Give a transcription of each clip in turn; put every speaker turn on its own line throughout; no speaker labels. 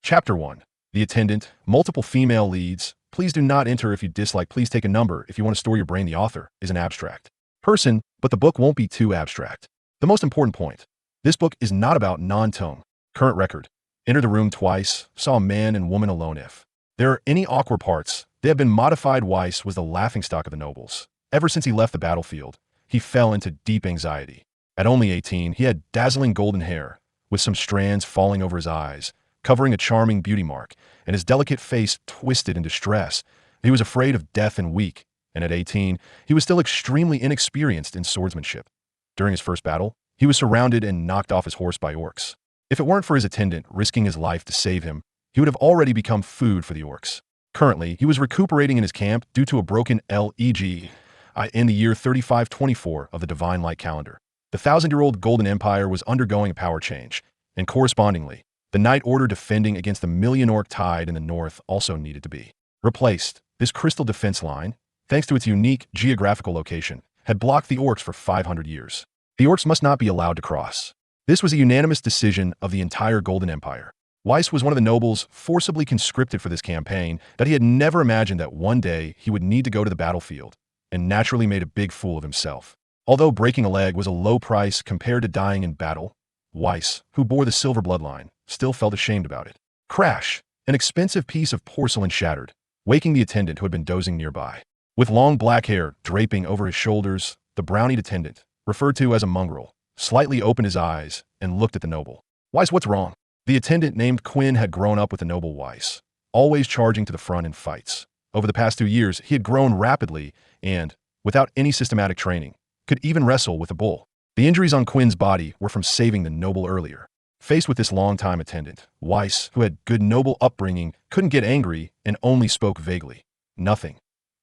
Chapter 1. The Attendant. Multiple female leads. Please do not enter if you dislike. Please take a number if you want to store your brain. The author is an abstract person, but the book won't be too abstract. The most important point. This book is not about non-tone. Current record. Entered the room twice. Saw a man and woman alone. If there are any awkward parts, they have been modified. Weiss was the laughingstock of the nobles. Ever since he left the battlefield, he fell into deep anxiety. At only 18, he had dazzling golden hair, with some strands falling over his eyes, covering a charming beauty mark, and his delicate face twisted in distress. He was afraid of death and weak, and at 18, he was still extremely inexperienced in swordsmanship. During his first battle, he was surrounded and knocked off his horse by orcs. If it weren't for his attendant risking his life to save him, he would have already become food for the orcs. Currently, he was recuperating in his camp due to a broken leg in the year 3524 of the Divine Light calendar. The 1,000-year-old Golden Empire was undergoing a power change, and correspondingly, the Night Order defending against the million-orc tide in the north also needed to be replaced. This crystal defense line, thanks to its unique geographical location, had blocked the orcs for 500 years. The orcs must not be allowed to cross. This was a unanimous decision of the entire Golden Empire. Weiss was one of the nobles forcibly conscripted for this campaign that he had never imagined that one day he would need to go to the battlefield, and naturally made a big fool of himself. Although breaking a leg was a low price compared to dying in battle, Weiss, who bore the silver bloodline, still felt ashamed about it. Crash! An expensive piece of porcelain shattered, waking the attendant who had been dozing nearby. With long black hair draping over his shoulders, the brownied attendant, referred to as a mongrel, slightly opened his eyes and looked at the noble. Weiss, what's wrong? The attendant named Quinn had grown up with the noble Weiss, always charging to the front in fights. Over the past 2 years, he had grown rapidly and, without any systematic training, could even wrestle with a bull. The injuries on Quinn's body were from saving the noble earlier. Faced with this long-time attendant, Weiss, who had good noble upbringing, couldn't get angry and only spoke vaguely. Nothing.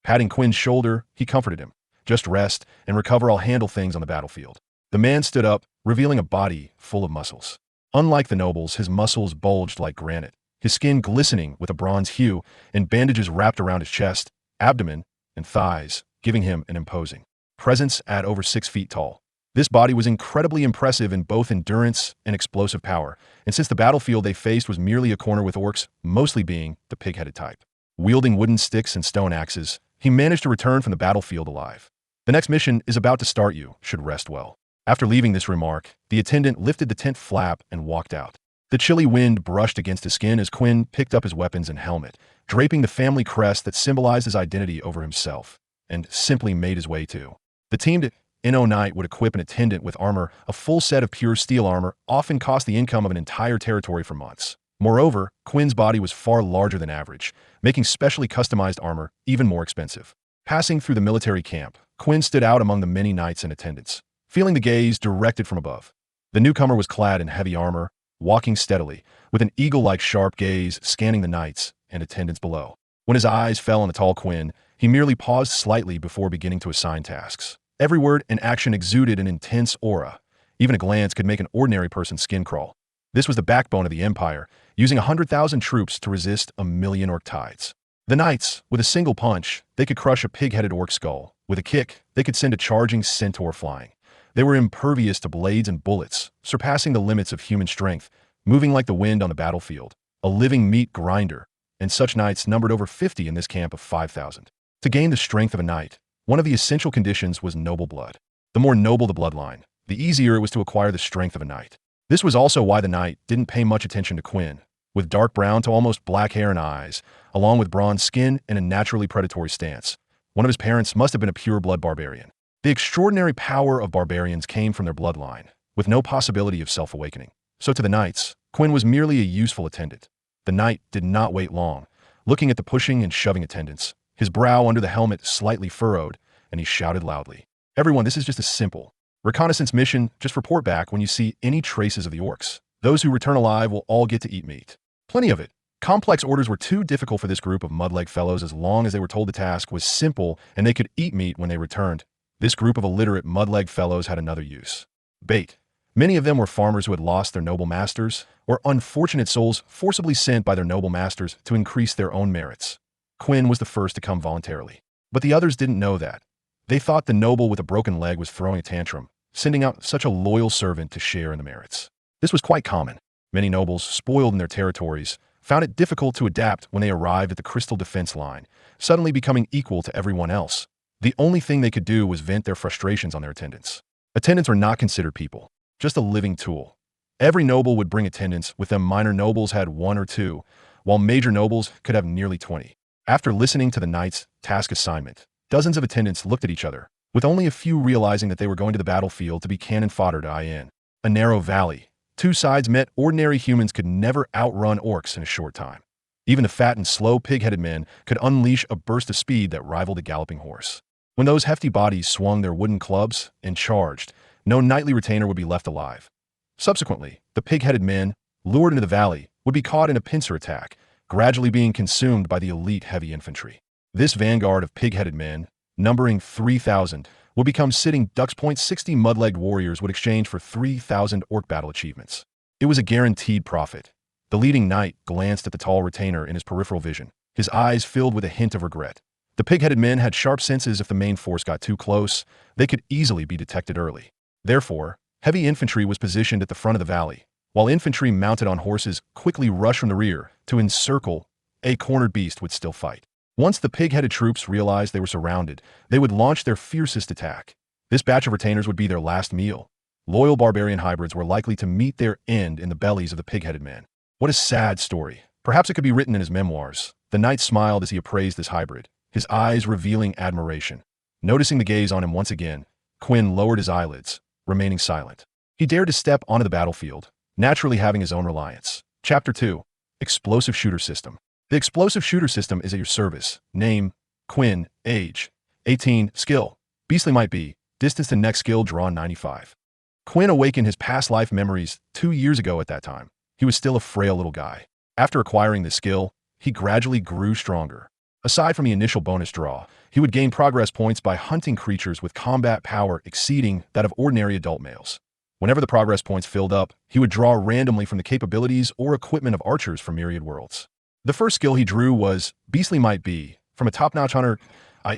Patting Quinn's shoulder, he comforted him. Just rest and recover. I'll handle things on the battlefield. The man stood up, revealing a body full of muscles. Unlike the nobles, his muscles bulged like granite, his skin glistening with a bronze hue, and bandages wrapped around his chest, abdomen, and thighs, giving him an imposing presence at over 6 feet tall. This body was incredibly impressive in both endurance and explosive power, and since the battlefield they faced was merely a corner with orcs, mostly being the pig-headed type. Wielding wooden sticks and stone axes, he managed to return from the battlefield alive. The next mission is about to start. You should rest well. After leaving this remark, the attendant lifted the tent flap and walked out. The chilly wind brushed against his skin as Quinn picked up his weapons and helmet, draping the family crest that symbolized his identity over himself, and simply made his way to the team. In Night would equip an attendant with armor. A full set of pure steel armor often cost the income of an entire territory for months. Moreover, Quinn's body was far larger than average, making specially customized armor even more expensive. Passing through the military camp, Quinn stood out among the many knights and attendants, feeling the gaze directed from above. The newcomer was clad in heavy armor, walking steadily, with an eagle-like sharp gaze scanning the knights and attendants below. When his eyes fell on the tall Quinn, he merely paused slightly before beginning to assign tasks. Every word and action exuded an intense aura. Even a glance could make an ordinary person's skin crawl. This was the backbone of the Empire, using 100,000 troops to resist a million orc tides. The knights, with a single punch, they could crush a pig-headed orc skull. With a kick, they could send a charging centaur flying. They were impervious to blades and bullets, surpassing the limits of human strength, moving like the wind on the battlefield, a living meat grinder, and such knights numbered over 50 in this camp of 5,000. To gain the strength of a knight, one of the essential conditions was noble blood. The more noble the bloodline, the easier it was to acquire the strength of a knight. This was also why the knight didn't pay much attention to Quinn. With dark brown to almost black hair and eyes, along with bronze skin and a naturally predatory stance, one of his parents must have been a pure-blood barbarian. The extraordinary power of barbarians came from their bloodline, with no possibility of self-awakening. So to the knights, Quinn was merely a useful attendant. The knight did not wait long, looking at the pushing and shoving attendants, his brow under the helmet slightly furrowed, and he shouted loudly, "Everyone, this is just a simple reconnaissance mission. Just report back when you see any traces of the orcs. Those who return alive will all get to eat meat. Plenty of it." Complex orders were too difficult for this group of mudleg fellows as long as they were told the task was simple and they could eat meat when they returned. This group of illiterate mudleg fellows had another use. Bait. Many of them were farmers who had lost their noble masters, or unfortunate souls forcibly sent by their noble masters to increase their own merits. Quinn was the first to come voluntarily. But the others didn't know that. They thought the noble with a broken leg was throwing a tantrum, sending out such a loyal servant to share in the merits. This was quite common. Many nobles, spoiled in their territories, found it difficult to adapt when they arrived at the crystal defense line, suddenly becoming equal to everyone else. The only thing they could do was vent their frustrations on their attendants. Attendants are not considered people, just a living tool. Every noble would bring attendants, with them minor nobles had 1 or 2, while major nobles could have nearly 20. After listening to the knight's task assignment, dozens of attendants looked at each other, with only a few realizing that they were going to the battlefield to be cannon fodder to in a narrow valley. Two sides met. Ordinary humans could never outrun orcs in a short time. Even the fat and slow pig-headed men could unleash a burst of speed that rivaled a galloping horse. When those hefty bodies swung their wooden clubs and charged, no knightly retainer would be left alive. Subsequently, the pig-headed men, lured into the valley, would be caught in a pincer attack, gradually being consumed by the elite heavy infantry. This vanguard of pig-headed men, numbering 3,000, would become sitting ducks. 60 mud-legged warriors would exchange for 3,000 orc battle achievements. It was a guaranteed profit. The leading knight glanced at the tall retainer in his peripheral vision, his eyes filled with a hint of regret. The pig-headed men had sharp senses. If the main force got too close, they could easily be detected early. Therefore, heavy infantry was positioned at the front of the valley, while infantry mounted on horses quickly rushed from the rear to encircle a cornered beast would still fight. Once the pig-headed troops realized they were surrounded, they would launch their fiercest attack. This batch of retainers would be their last meal. Loyal barbarian hybrids were likely to meet their end in the bellies of the pig-headed men. What a sad story. Perhaps it could be written in his memoirs. The knight smiled as he appraised this hybrid, his eyes revealing admiration. Noticing the gaze on him once again, Quinn lowered his eyelids, remaining silent. He dared to step onto the battlefield, naturally having his own reliance. Chapter 2. Explosive Shooter System. The explosive shooter system is at your service. Name, Quinn. Age, 18. Skill, Beastly Might Be. Distance to next skill drawn 95. Quinn awakened his past life memories 2 years ago. At that time, he was still a frail little guy. After acquiring this skill, he gradually grew stronger. Aside from the initial bonus draw, he would gain progress points by hunting creatures with combat power exceeding that of ordinary adult males. Whenever the progress points filled up, he would draw randomly from the capabilities or equipment of archers from myriad worlds. The first skill he drew was Beastly Might Be. From a top-notch hunter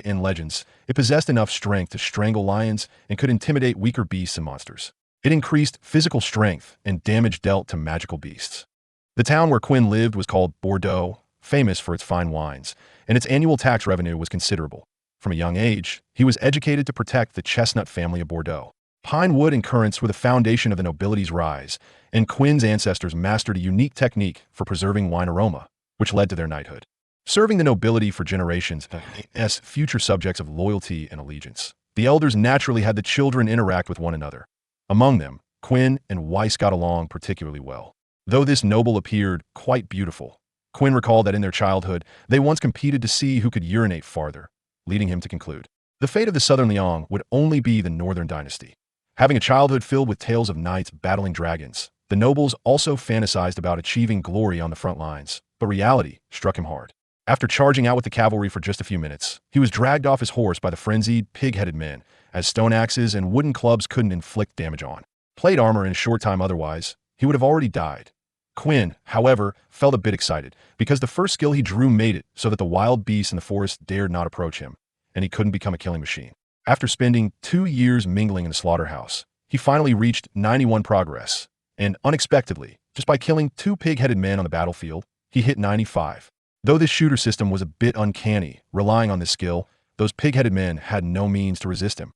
in Legends, it possessed enough strength to strangle lions and could intimidate weaker beasts and monsters. It increased physical strength and damage dealt to magical beasts. The town where Quinn lived was called Bordeaux, famous for its fine wines, and its annual tax revenue was considerable. From a young age, he was educated to protect the chestnut family of Bordeaux. Pine wood and currants were the foundation of the nobility's rise, and Quinn's ancestors mastered a unique technique for preserving wine aroma, which led to their knighthood. Serving the nobility for generations as future subjects of loyalty and allegiance, the elders naturally had the children interact with one another. Among them, Quinn and Weiss got along particularly well. Though this noble appeared quite beautiful, Quinn recalled that in their childhood, they once competed to see who could urinate farther, leading him to conclude the fate of the Southern Liang would only be the Northern dynasty. Having a childhood filled with tales of knights battling dragons, the nobles also fantasized about achieving glory on the front lines, but reality struck him hard. After charging out with the cavalry for just a few minutes, he was dragged off his horse by the frenzied, pig-headed men, as stone axes and wooden clubs couldn't inflict damage on plate armor in a short time. Otherwise, he would have already died. Quinn, however, felt a bit excited, because the first skill he drew made it so that the wild beasts in the forest dared not approach him, and he couldn't become a killing machine. After spending 2 years mingling in the slaughterhouse, he finally reached 91 progress, and unexpectedly, just by killing 2 pig-headed men on the battlefield, he hit 95. Though this shooter system was a bit uncanny, relying on this skill, those pig-headed men had no means to resist him.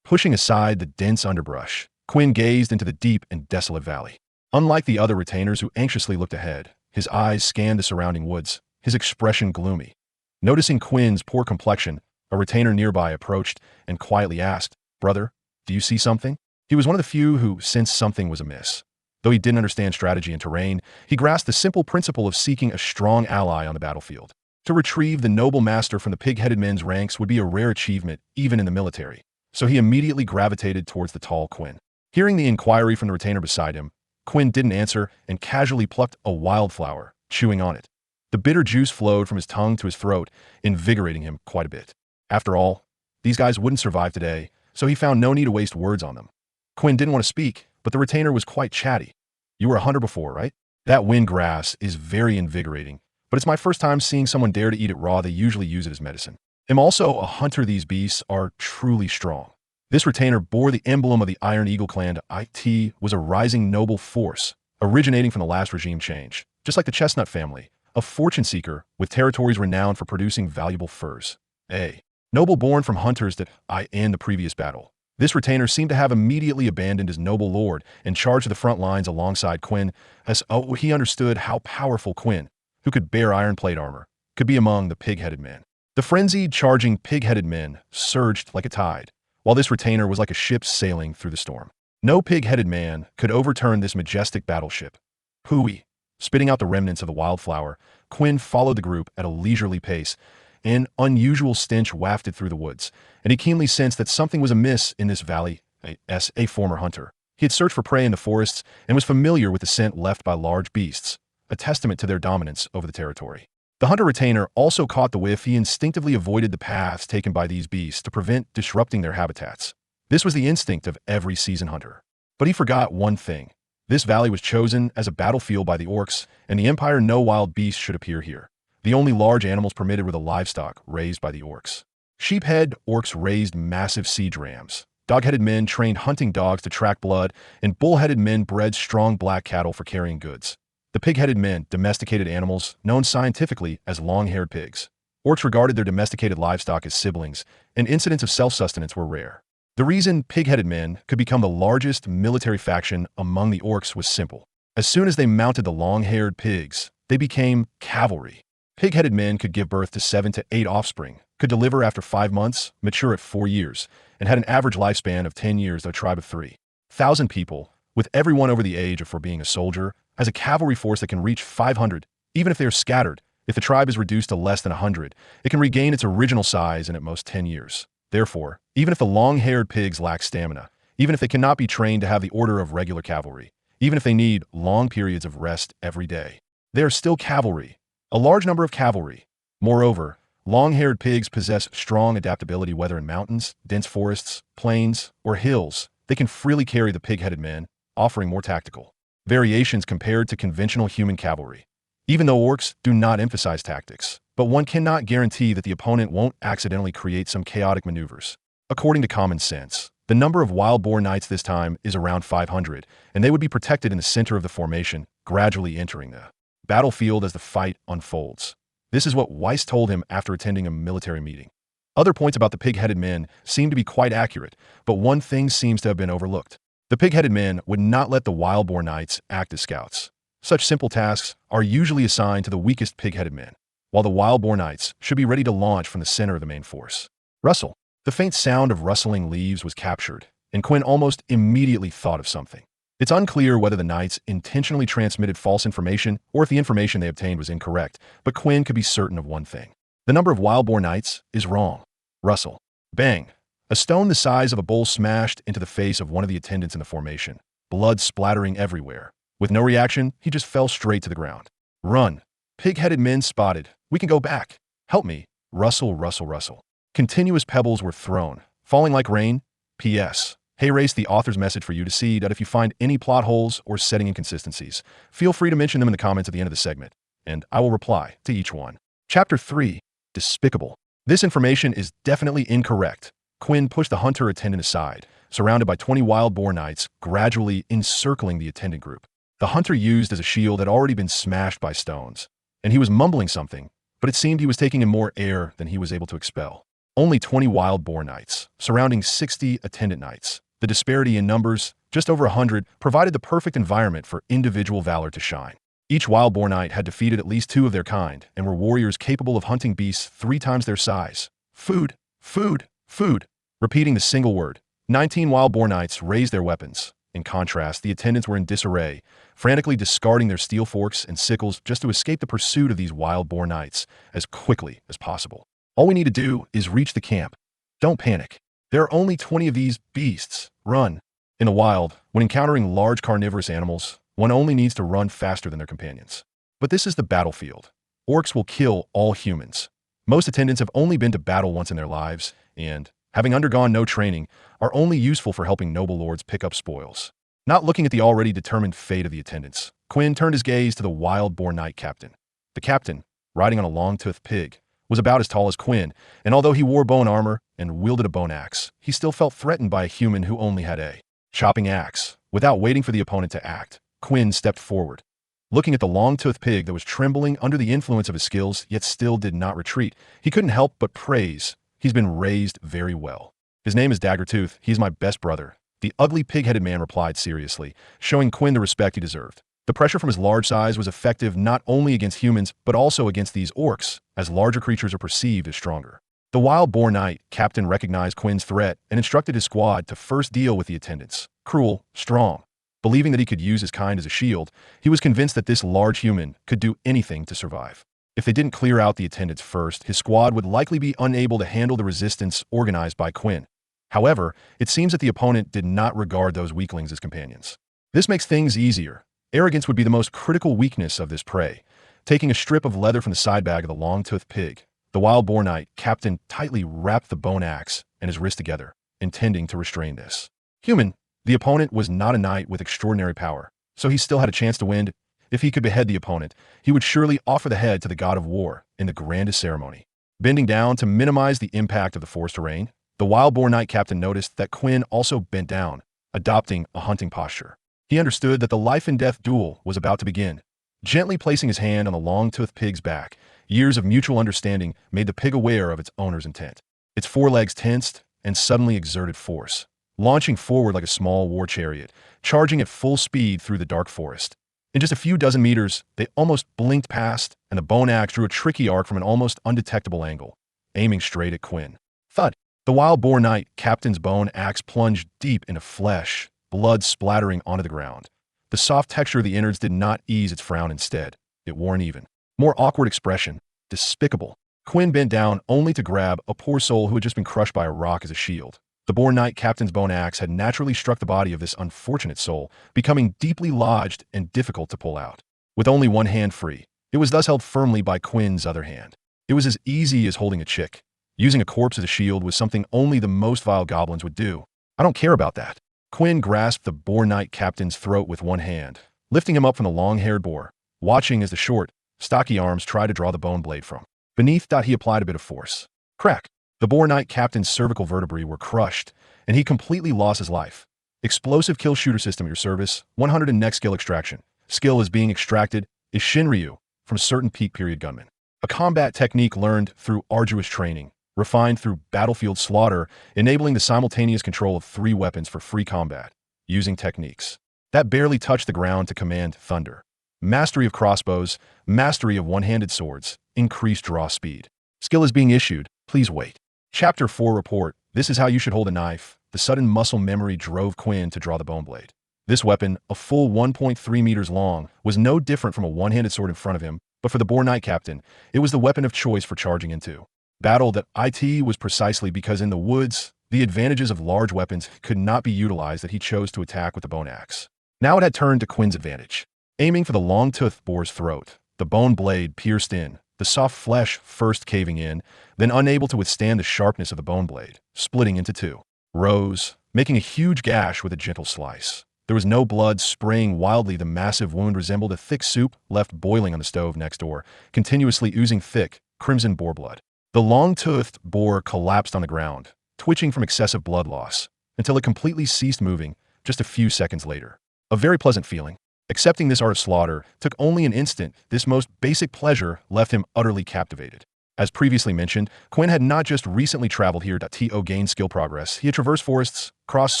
Pushing aside the dense underbrush, Quinn gazed into the deep and desolate valley. Unlike the other retainers who anxiously looked ahead, his eyes scanned the surrounding woods, his expression gloomy. Noticing Quinn's poor complexion, a retainer nearby approached and quietly asked, "Brother, do you see something?" He was one of the few who sensed something was amiss. Though he didn't understand strategy and terrain, he grasped the simple principle of seeking a strong ally on the battlefield. To retrieve the noble master from the pig-headed men's ranks would be a rare achievement, even in the military, so he immediately gravitated towards the tall Quinn. Hearing the inquiry from the retainer beside him, Quinn didn't answer and casually plucked a wildflower, chewing on it. The bitter juice flowed from his tongue to his throat, invigorating him quite a bit. After all, these guys wouldn't survive today, so he found no need to waste words on them. Quinn didn't want to speak, but the retainer was quite chatty. "You were a hunter before, right? That wind grass is very invigorating, but it's my first time seeing someone dare to eat it raw. They usually use it as medicine. I'm also a hunter. These beasts are truly strong." This retainer bore the emblem of the Iron Eagle clan. It was a rising noble force, originating from the last regime change, just like the chestnut family, a fortune seeker with territories renowned for producing valuable furs. A noble born from hunters that in the previous battle. This retainer seemed to have immediately abandoned his noble lord and charged to the front lines alongside Quinn, as he understood how powerful Quinn, who could bear iron plate armor, could be among the pig-headed men. The frenzied, charging pig-headed men surged like a tide, while this retainer was like a ship sailing through the storm. No pig-headed man could overturn this majestic battleship. Hooey! Spitting out the remnants of the wildflower, Quinn followed the group at a leisurely pace. An unusual stench wafted through the woods, and he keenly sensed that something was amiss in this valley. As a former hunter, he had searched for prey in the forests and was familiar with the scent left by large beasts, a testament to their dominance over the territory. The hunter retainer also caught the whiff. He instinctively avoided the paths taken by these beasts to prevent disrupting their habitats. This was the instinct of every seasoned hunter. But he forgot one thing. This valley was chosen as a battlefield by the orcs, and the Empire no wild beasts should appear here. The only large animals permitted were the livestock raised by the orcs. Sheephead orcs raised massive siege rams. Dog-headed men trained hunting dogs to track blood, and bull-headed men bred strong black cattle for carrying goods. The pig-headed men domesticated animals known scientifically as long-haired pigs. Orcs regarded their domesticated livestock as siblings, and incidents of self-sustenance were rare. The reason pig-headed men could become the largest military faction among the orcs was simple. As soon as they mounted the long-haired pigs, they became cavalry. Pig-headed men could give birth to 7 to 8 offspring, could deliver after 5 months, mature at 4 years, and had an average lifespan of 10 years to a tribe of 3,000 people, with everyone over the age of being a soldier, has a cavalry force that can reach 500, even if they are scattered. If the tribe is reduced to less than 100, it can regain its original size in at most 10 years. Therefore, even if the long-haired pigs lack stamina, even if they cannot be trained to have the order of regular cavalry, even if they need long periods of rest every day, they are still cavalry. A large number of cavalry. Moreover, long-haired pigs possess strong adaptability whether in mountains, dense forests, plains, or hills. They can freely carry the pig-headed men, offering more tactical variations compared to conventional human cavalry. Even though orcs do not emphasize tactics, but one cannot guarantee that the opponent won't accidentally create some chaotic maneuvers. According to common sense, the number of wild boar knights this time is around 500, and they would be protected in the center of the formation, gradually entering the battlefield as the fight unfolds. This is what Weiss told him after attending a military meeting. Other points about the pig-headed men seem to be quite accurate, but one thing seems to have been overlooked. The pig-headed men would not let the wild boar knights act as scouts. Such simple tasks are usually assigned to the weakest pig-headed men, while the wild boar knights should be ready to launch from the center of the main force. Rustle. The faint sound of rustling leaves was captured, and Quinn almost immediately thought of something. It's unclear whether the knights intentionally transmitted false information or if the information they obtained was incorrect, but Quinn could be certain of one thing. The number of wild boar knights is wrong. Rustle. Bang. A stone the size of a bowl smashed into the face of one of the attendants in the formation, blood splattering everywhere. With no reaction, he just fell straight to the ground. Run. Pig-headed men spotted. We can go back. Help me. Rustle, rustle, rustle. Continuous pebbles were thrown, falling like rain. P.S. Hey Race, the author's message for you to see that if you find any plot holes or setting inconsistencies, feel free to mention them in the comments at the end of the segment, and I will reply to each one. Chapter 3. Despicable. This information is definitely incorrect. Quinn pushed the hunter attendant aside, surrounded by 20 wild boar knights, gradually encircling the attendant group. The hunter used as a shield had already been smashed by stones, and he was mumbling something, but it seemed he was taking in more air than he was able to expel. Only 20 wild boar knights, surrounding 60 attendant knights. The disparity in numbers, just over 100, provided the perfect environment for individual valor to shine. Each wild boar knight had defeated at least 2 of their kind and were warriors capable of hunting beasts 3 times their size. Food, food, food. Repeating the single word. 19 wild boar knights raised their weapons. In contrast, the attendants were in disarray, frantically discarding their steel forks and sickles just to escape the pursuit of these wild boar knights as quickly as possible. All we need to do is reach the camp. Don't panic. There are only 20 of these beasts. Run. In the wild, when encountering large carnivorous animals, one only needs to run faster than their companions. But this is the battlefield. Orcs will kill all humans. Most attendants have only been to battle once in their lives, and, having undergone no training, are only useful for helping noble lords pick up spoils. Not looking at the already determined fate of the attendants, Quinn turned his gaze to the wild boar knight captain. The captain, riding on a long-toothed pig, was about as tall as Quinn, and although he wore bone armor and wielded a bone axe, he still felt threatened by a human who only had a chopping axe. Without waiting for the opponent to act, Quinn stepped forward. Looking at the long-toothed pig that was trembling under the influence of his skills, yet still did not retreat, he couldn't help but praise. He's been raised very well. His name is Daggertooth. He's my best brother. The ugly pig-headed man replied seriously, showing Quinn the respect he deserved. The pressure from his large size was effective not only against humans, but also against these orcs, as larger creatures are perceived as stronger. The wild boar knight captain recognized Quinn's threat and instructed his squad to first deal with the attendants. Cruel, strong. Believing that he could use his kind as a shield, he was convinced that this large human could do anything to survive. If they didn't clear out the attendants first, his squad would likely be unable to handle the resistance organized by Quinn. However, it seems that the opponent did not regard those weaklings as companions. This makes things easier. Arrogance would be the most critical weakness of this prey. Taking a strip of leather from the side bag of the long-toothed pig, the wild boar knight captain tightly wrapped the bone axe and his wrist together, intending to restrain this. Human. The opponent was not a knight with extraordinary power, so he still had a chance to win. If he could behead the opponent, he would surely offer the head to the god of war in the grandest ceremony. Bending down to minimize the impact of the forced terrain, the wild boar knight captain noticed that Quinn also bent down, adopting a hunting posture. He understood that the life-and-death duel was about to begin. Gently placing his hand on the long-toothed pig's back, years of mutual understanding made the pig aware of its owner's intent. Its forelegs tensed and suddenly exerted force, launching forward like a small war chariot, charging at full speed through the dark forest. In just a few dozen meters, they almost blinked past, and the bone axe drew a tricky arc from an almost undetectable angle, aiming straight at Quinn. Thud! The wild boar knight captain's bone axe plunged deep into flesh, blood splattering onto the ground. The soft texture of the innards did not ease its frown. Instead, it wore an even, more awkward expression. Despicable. Quinn bent down only to grab a poor soul who had just been crushed by a rock as a shield. The boar knight captain's bone axe had naturally struck the body of this unfortunate soul, becoming deeply lodged and difficult to pull out. With only one hand free, it was thus held firmly by Quinn's other hand. It was as easy as holding a chick. Using a corpse as a shield was something only the most vile goblins would do. I don't care about that. Quinn grasped the boar knight captain's throat with one hand, lifting him up from the long-haired boar, watching as the short, stocky arms tried to draw the bone blade from. Beneath that, he applied a bit of force. Crack! The boar knight captain's cervical vertebrae were crushed, and he completely lost his life. Explosive kill shooter system at your service, 100 and next skill extraction. Skill is being extracted is Shinryu from certain peak period gunmen. A combat technique learned through arduous training, refined through battlefield slaughter, enabling the simultaneous control of 3 weapons for free combat, using techniques that barely touch the ground to command thunder. Mastery of crossbows, mastery of one-handed swords, increased draw speed. Skill is being issued, please wait. Chapter 4 Report. This is how you should hold a knife. The sudden muscle memory drove Quinn to draw the bone blade. This weapon, a full 1.3 meters long, was no different from a one-handed sword in front of him, but for the boar knight captain, it was the weapon of choice for charging into battle. That it was precisely because in the woods, the advantages of large weapons could not be utilized that he chose to attack with the bone axe. Now it had turned to Quinn's advantage. Aiming for the long-toothed boar's throat, the bone blade pierced in, the soft flesh first caving in, then unable to withstand the sharpness of the bone blade, splitting into 2. Rose, making a huge gash with a gentle slice. There was no blood spraying wildly. The massive wound resembled a thick soup left boiling on the stove next door, continuously oozing thick, crimson boar blood. The long-toothed boar collapsed on the ground, twitching from excessive blood loss, until it completely ceased moving just a few seconds later. A very pleasant feeling. Accepting this art of slaughter took only an instant. This most basic pleasure left him utterly captivated. As previously mentioned, Quinn had not just recently traveled here to gain skill progress. He had traversed forests, crossed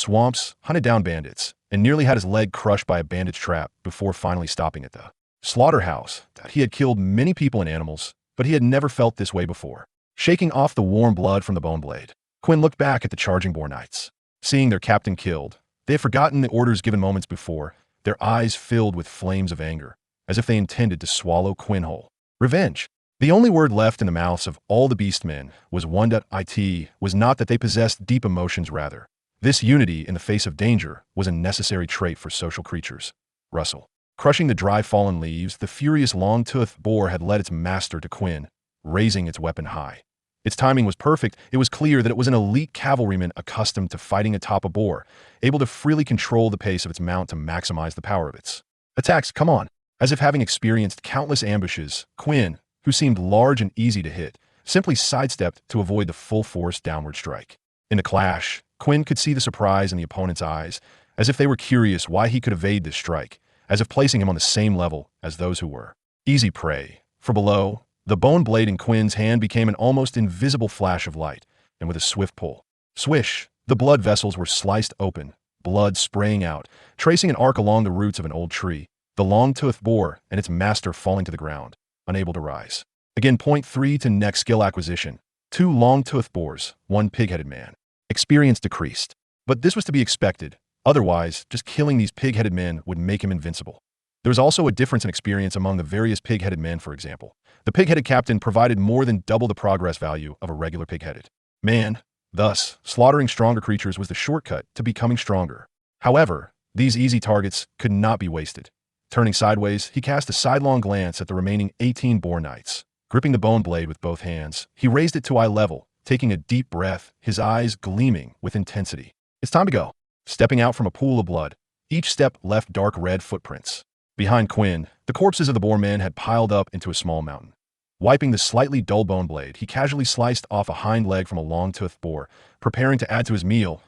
swamps, hunted down bandits, and nearly had his leg crushed by a bandit's trap before finally stopping at the slaughterhouse. He had killed many people and animals, but he had never felt this way before. Shaking off the warm blood from the bone blade, Quinn looked back at the charging boar knights. Seeing their captain killed, they had forgotten the orders given moments before, their eyes filled with flames of anger, as if they intended to swallow Quinn whole. Revenge. The only word left in the mouths of all the beastmen was one. It was not that they possessed deep emotions, rather. This unity in the face of danger was a necessary trait for social creatures. Rustle. Crushing the dry fallen leaves, the furious long-toothed boar had led its master to Quinn, raising its weapon high. Its timing was perfect. It was clear that it was an elite cavalryman accustomed to fighting atop a boar, able to freely control the pace of its mount to maximize the power of its attacks. Come on. As if having experienced countless ambushes, Quinn, who seemed large and easy to hit, simply sidestepped to avoid the full-force downward strike. In the clash, Quinn could see the surprise in the opponent's eyes, as if they were curious why he could evade this strike, as if placing him on the same level as those who were easy prey. For below, the bone blade in Quinn's hand became an almost invisible flash of light, and with a swift pull, swish, the blood vessels were sliced open, blood spraying out, tracing an arc along the roots of an old tree, the long-toothed boar and its master falling to the ground, unable to rise. Again, point 3 to next skill acquisition. 2 long-toothed boars, 1 pig-headed man. Experience decreased. But this was to be expected. Otherwise, just killing these pig-headed men would make him invincible. There was also a difference in experience among the various pig-headed men, for example. The pig-headed captain provided more than double the progress value of a regular pig-headed man. Thus, slaughtering stronger creatures was the shortcut to becoming stronger. However, these easy targets could not be wasted. Turning sideways, he cast a sidelong glance at the remaining 18 boar knights. Gripping the bone blade with both hands, he raised it to eye level, taking a deep breath, his eyes gleaming with intensity. It's time to go. Stepping out from a pool of blood, each step left dark red footprints. Behind Quinn, the corpses of the boar men had piled up into a small mountain. Wiping the slightly dull bone blade, he casually sliced off a hind leg from a long-toothed boar, preparing to add to his meal.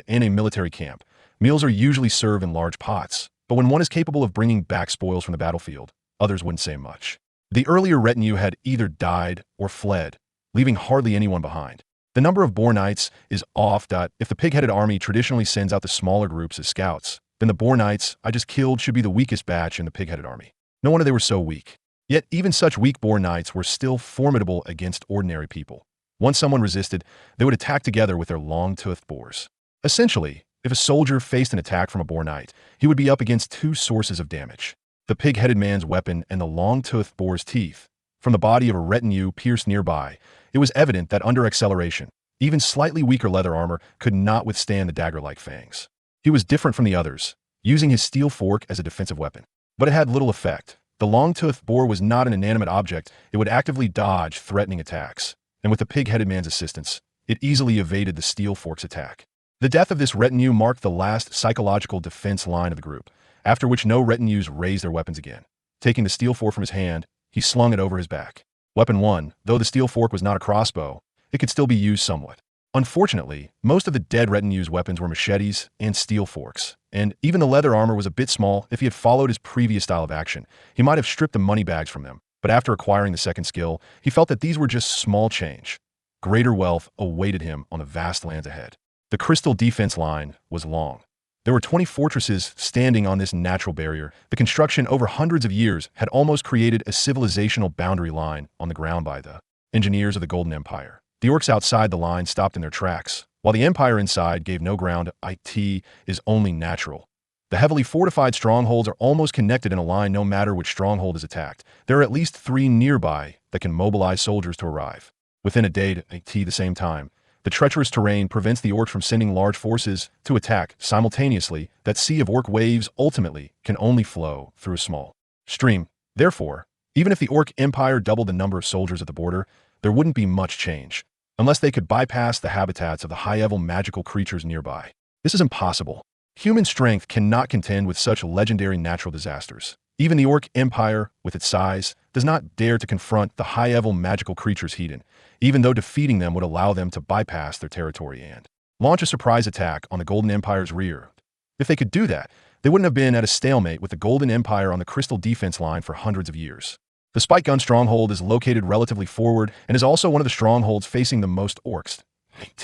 In a military camp, meals are usually served in large pots, but when one is capable of bringing back spoils from the battlefield, others wouldn't say much. The earlier retinue had either died or fled, leaving hardly anyone behind. The number of boar knights is off. If the pig-headed army traditionally sends out the smaller groups as scouts, then the boar knights I just killed should be the weakest batch in the pig-headed army. No wonder they were so weak. Yet even such weak boar knights were still formidable against ordinary people. Once someone resisted, they would attack together with their long-toothed boars. Essentially, if a soldier faced an attack from a boar knight, he would be up against 2 sources of damage: the pig-headed man's weapon and the long-toothed boar's teeth. From the body of a retinue pierced nearby, it was evident that under acceleration, even slightly weaker leather armor could not withstand the dagger-like fangs. He was different from the others, using his steel fork as a defensive weapon. But it had little effect. The long-toothed boar was not an inanimate object. It would actively dodge threatening attacks, and with the pig-headed man's assistance, it easily evaded the steel fork's attack. The death of this retinue marked the last psychological defense line of the group, after which no retinues raised their weapons again. Taking the steel fork from his hand, he slung it over his back. Weapon 1, though the steel fork was not a crossbow, it could still be used somewhat. Unfortunately, most of the dead retinue's weapons were machetes and steel forks, and even the leather armor was a bit small. If he had followed his previous style of action, he might have stripped the money bags from them. But after acquiring the second skill, he felt that these were just small change. Greater wealth awaited him on the vast lands ahead. The crystal defense line was long. There were 20 fortresses standing on this natural barrier. The construction over hundreds of years had almost created a civilizational boundary line on the ground by the engineers of the Golden Empire. The orcs outside the line stopped in their tracks, while the Empire inside gave no ground. It is only natural. The heavily fortified strongholds are almost connected in a line no matter which stronghold is attacked. There are at least 3 nearby that can mobilize soldiers to arrive within a day at the same time. The treacherous terrain prevents the orcs from sending large forces to attack simultaneously. That sea of orc waves ultimately can only flow through a small stream. Therefore, even if the orc empire doubled the number of soldiers at the border, there wouldn't be much change, unless they could bypass the habitats of the high-level magical creatures nearby. This is impossible. Human strength cannot contend with such legendary natural disasters. Even the orc empire, with its size, does not dare to confront the high-level magical creatures hidden, even though defeating them would allow them to bypass their territory and launch a surprise attack on the Golden Empire's rear. If they could do that, they wouldn't have been at a stalemate with the Golden Empire on the crystal defense line for hundreds of years. The Spike Gun stronghold is located relatively forward and is also one of the strongholds facing the most orcs.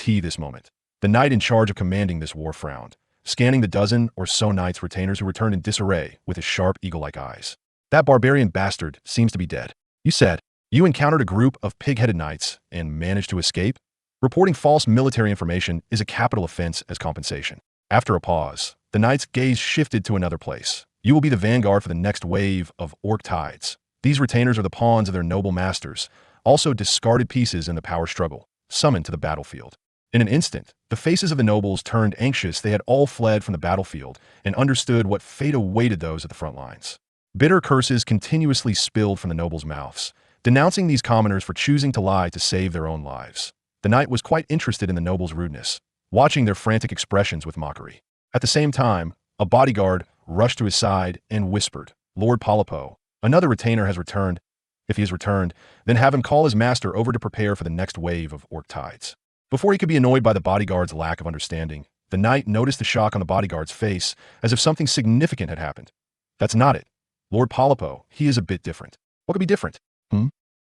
This moment. The knight in charge of commanding this war frowned, scanning the dozen or so knights retainers who returned in disarray with his sharp eagle-like eyes. That barbarian bastard seems to be dead. You said you encountered a group of pig-headed knights and managed to escape? Reporting false military information is a capital offense as compensation. After a pause, the knight's gaze shifted to another place. You will be the vanguard for the next wave of orc tides. These retainers are the pawns of their noble masters, also discarded pieces in the power struggle, summoned to the battlefield. In an instant, the faces of the nobles turned anxious. They had all fled from the battlefield and understood what fate awaited those at the front lines. Bitter curses continuously spilled from the nobles' mouths, denouncing these commoners for choosing to lie to save their own lives. The knight was quite interested in the nobles' rudeness, watching their frantic expressions with mockery. At the same time, a bodyguard rushed to his side and whispered, "Lord Polypo, another retainer has returned. If he has returned, then have him call his master over to prepare for the next wave of orc tides." Before he could be annoyed by the bodyguard's lack of understanding, the knight noticed the shock on the bodyguard's face, as if something significant had happened. That's not it. Lord Polypo, he is a bit different. What could be different?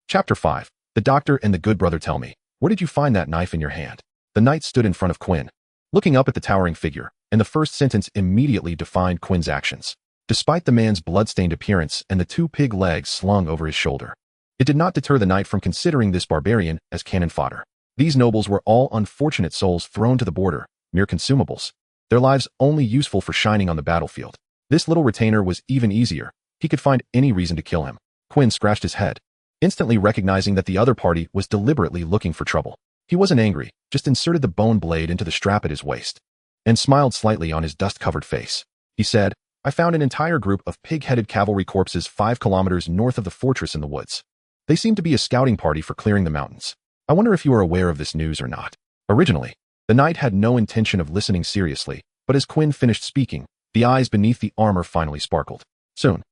Chapter 5. The doctor and the good brother tell me. Where did you find that knife in your hand? The knight stood in front of Quinn, looking up at the towering figure, and the first sentence immediately defined Quinn's actions. Despite the man's blood-stained appearance and the 2 pig legs slung over his shoulder, it did not deter the knight from considering this barbarian as cannon fodder. These nobles were all unfortunate souls thrown to the border, mere consumables, their lives only useful for shining on the battlefield. This little retainer was even easier. He could find any reason to kill him. Quinn scratched his head, instantly recognizing that the other party was deliberately looking for trouble. He wasn't angry, just inserted the bone blade into the strap at his waist, and smiled slightly on his dust-covered face. He said, I found an entire group of pig-headed cavalry corpses 5 kilometers north of the fortress in the woods. They seem to be a scouting party for clearing the mountains. I wonder if you are aware of this news or not. Originally, the knight had no intention of listening seriously, but as Quinn finished speaking, the eyes beneath the armor finally sparkled. Soon,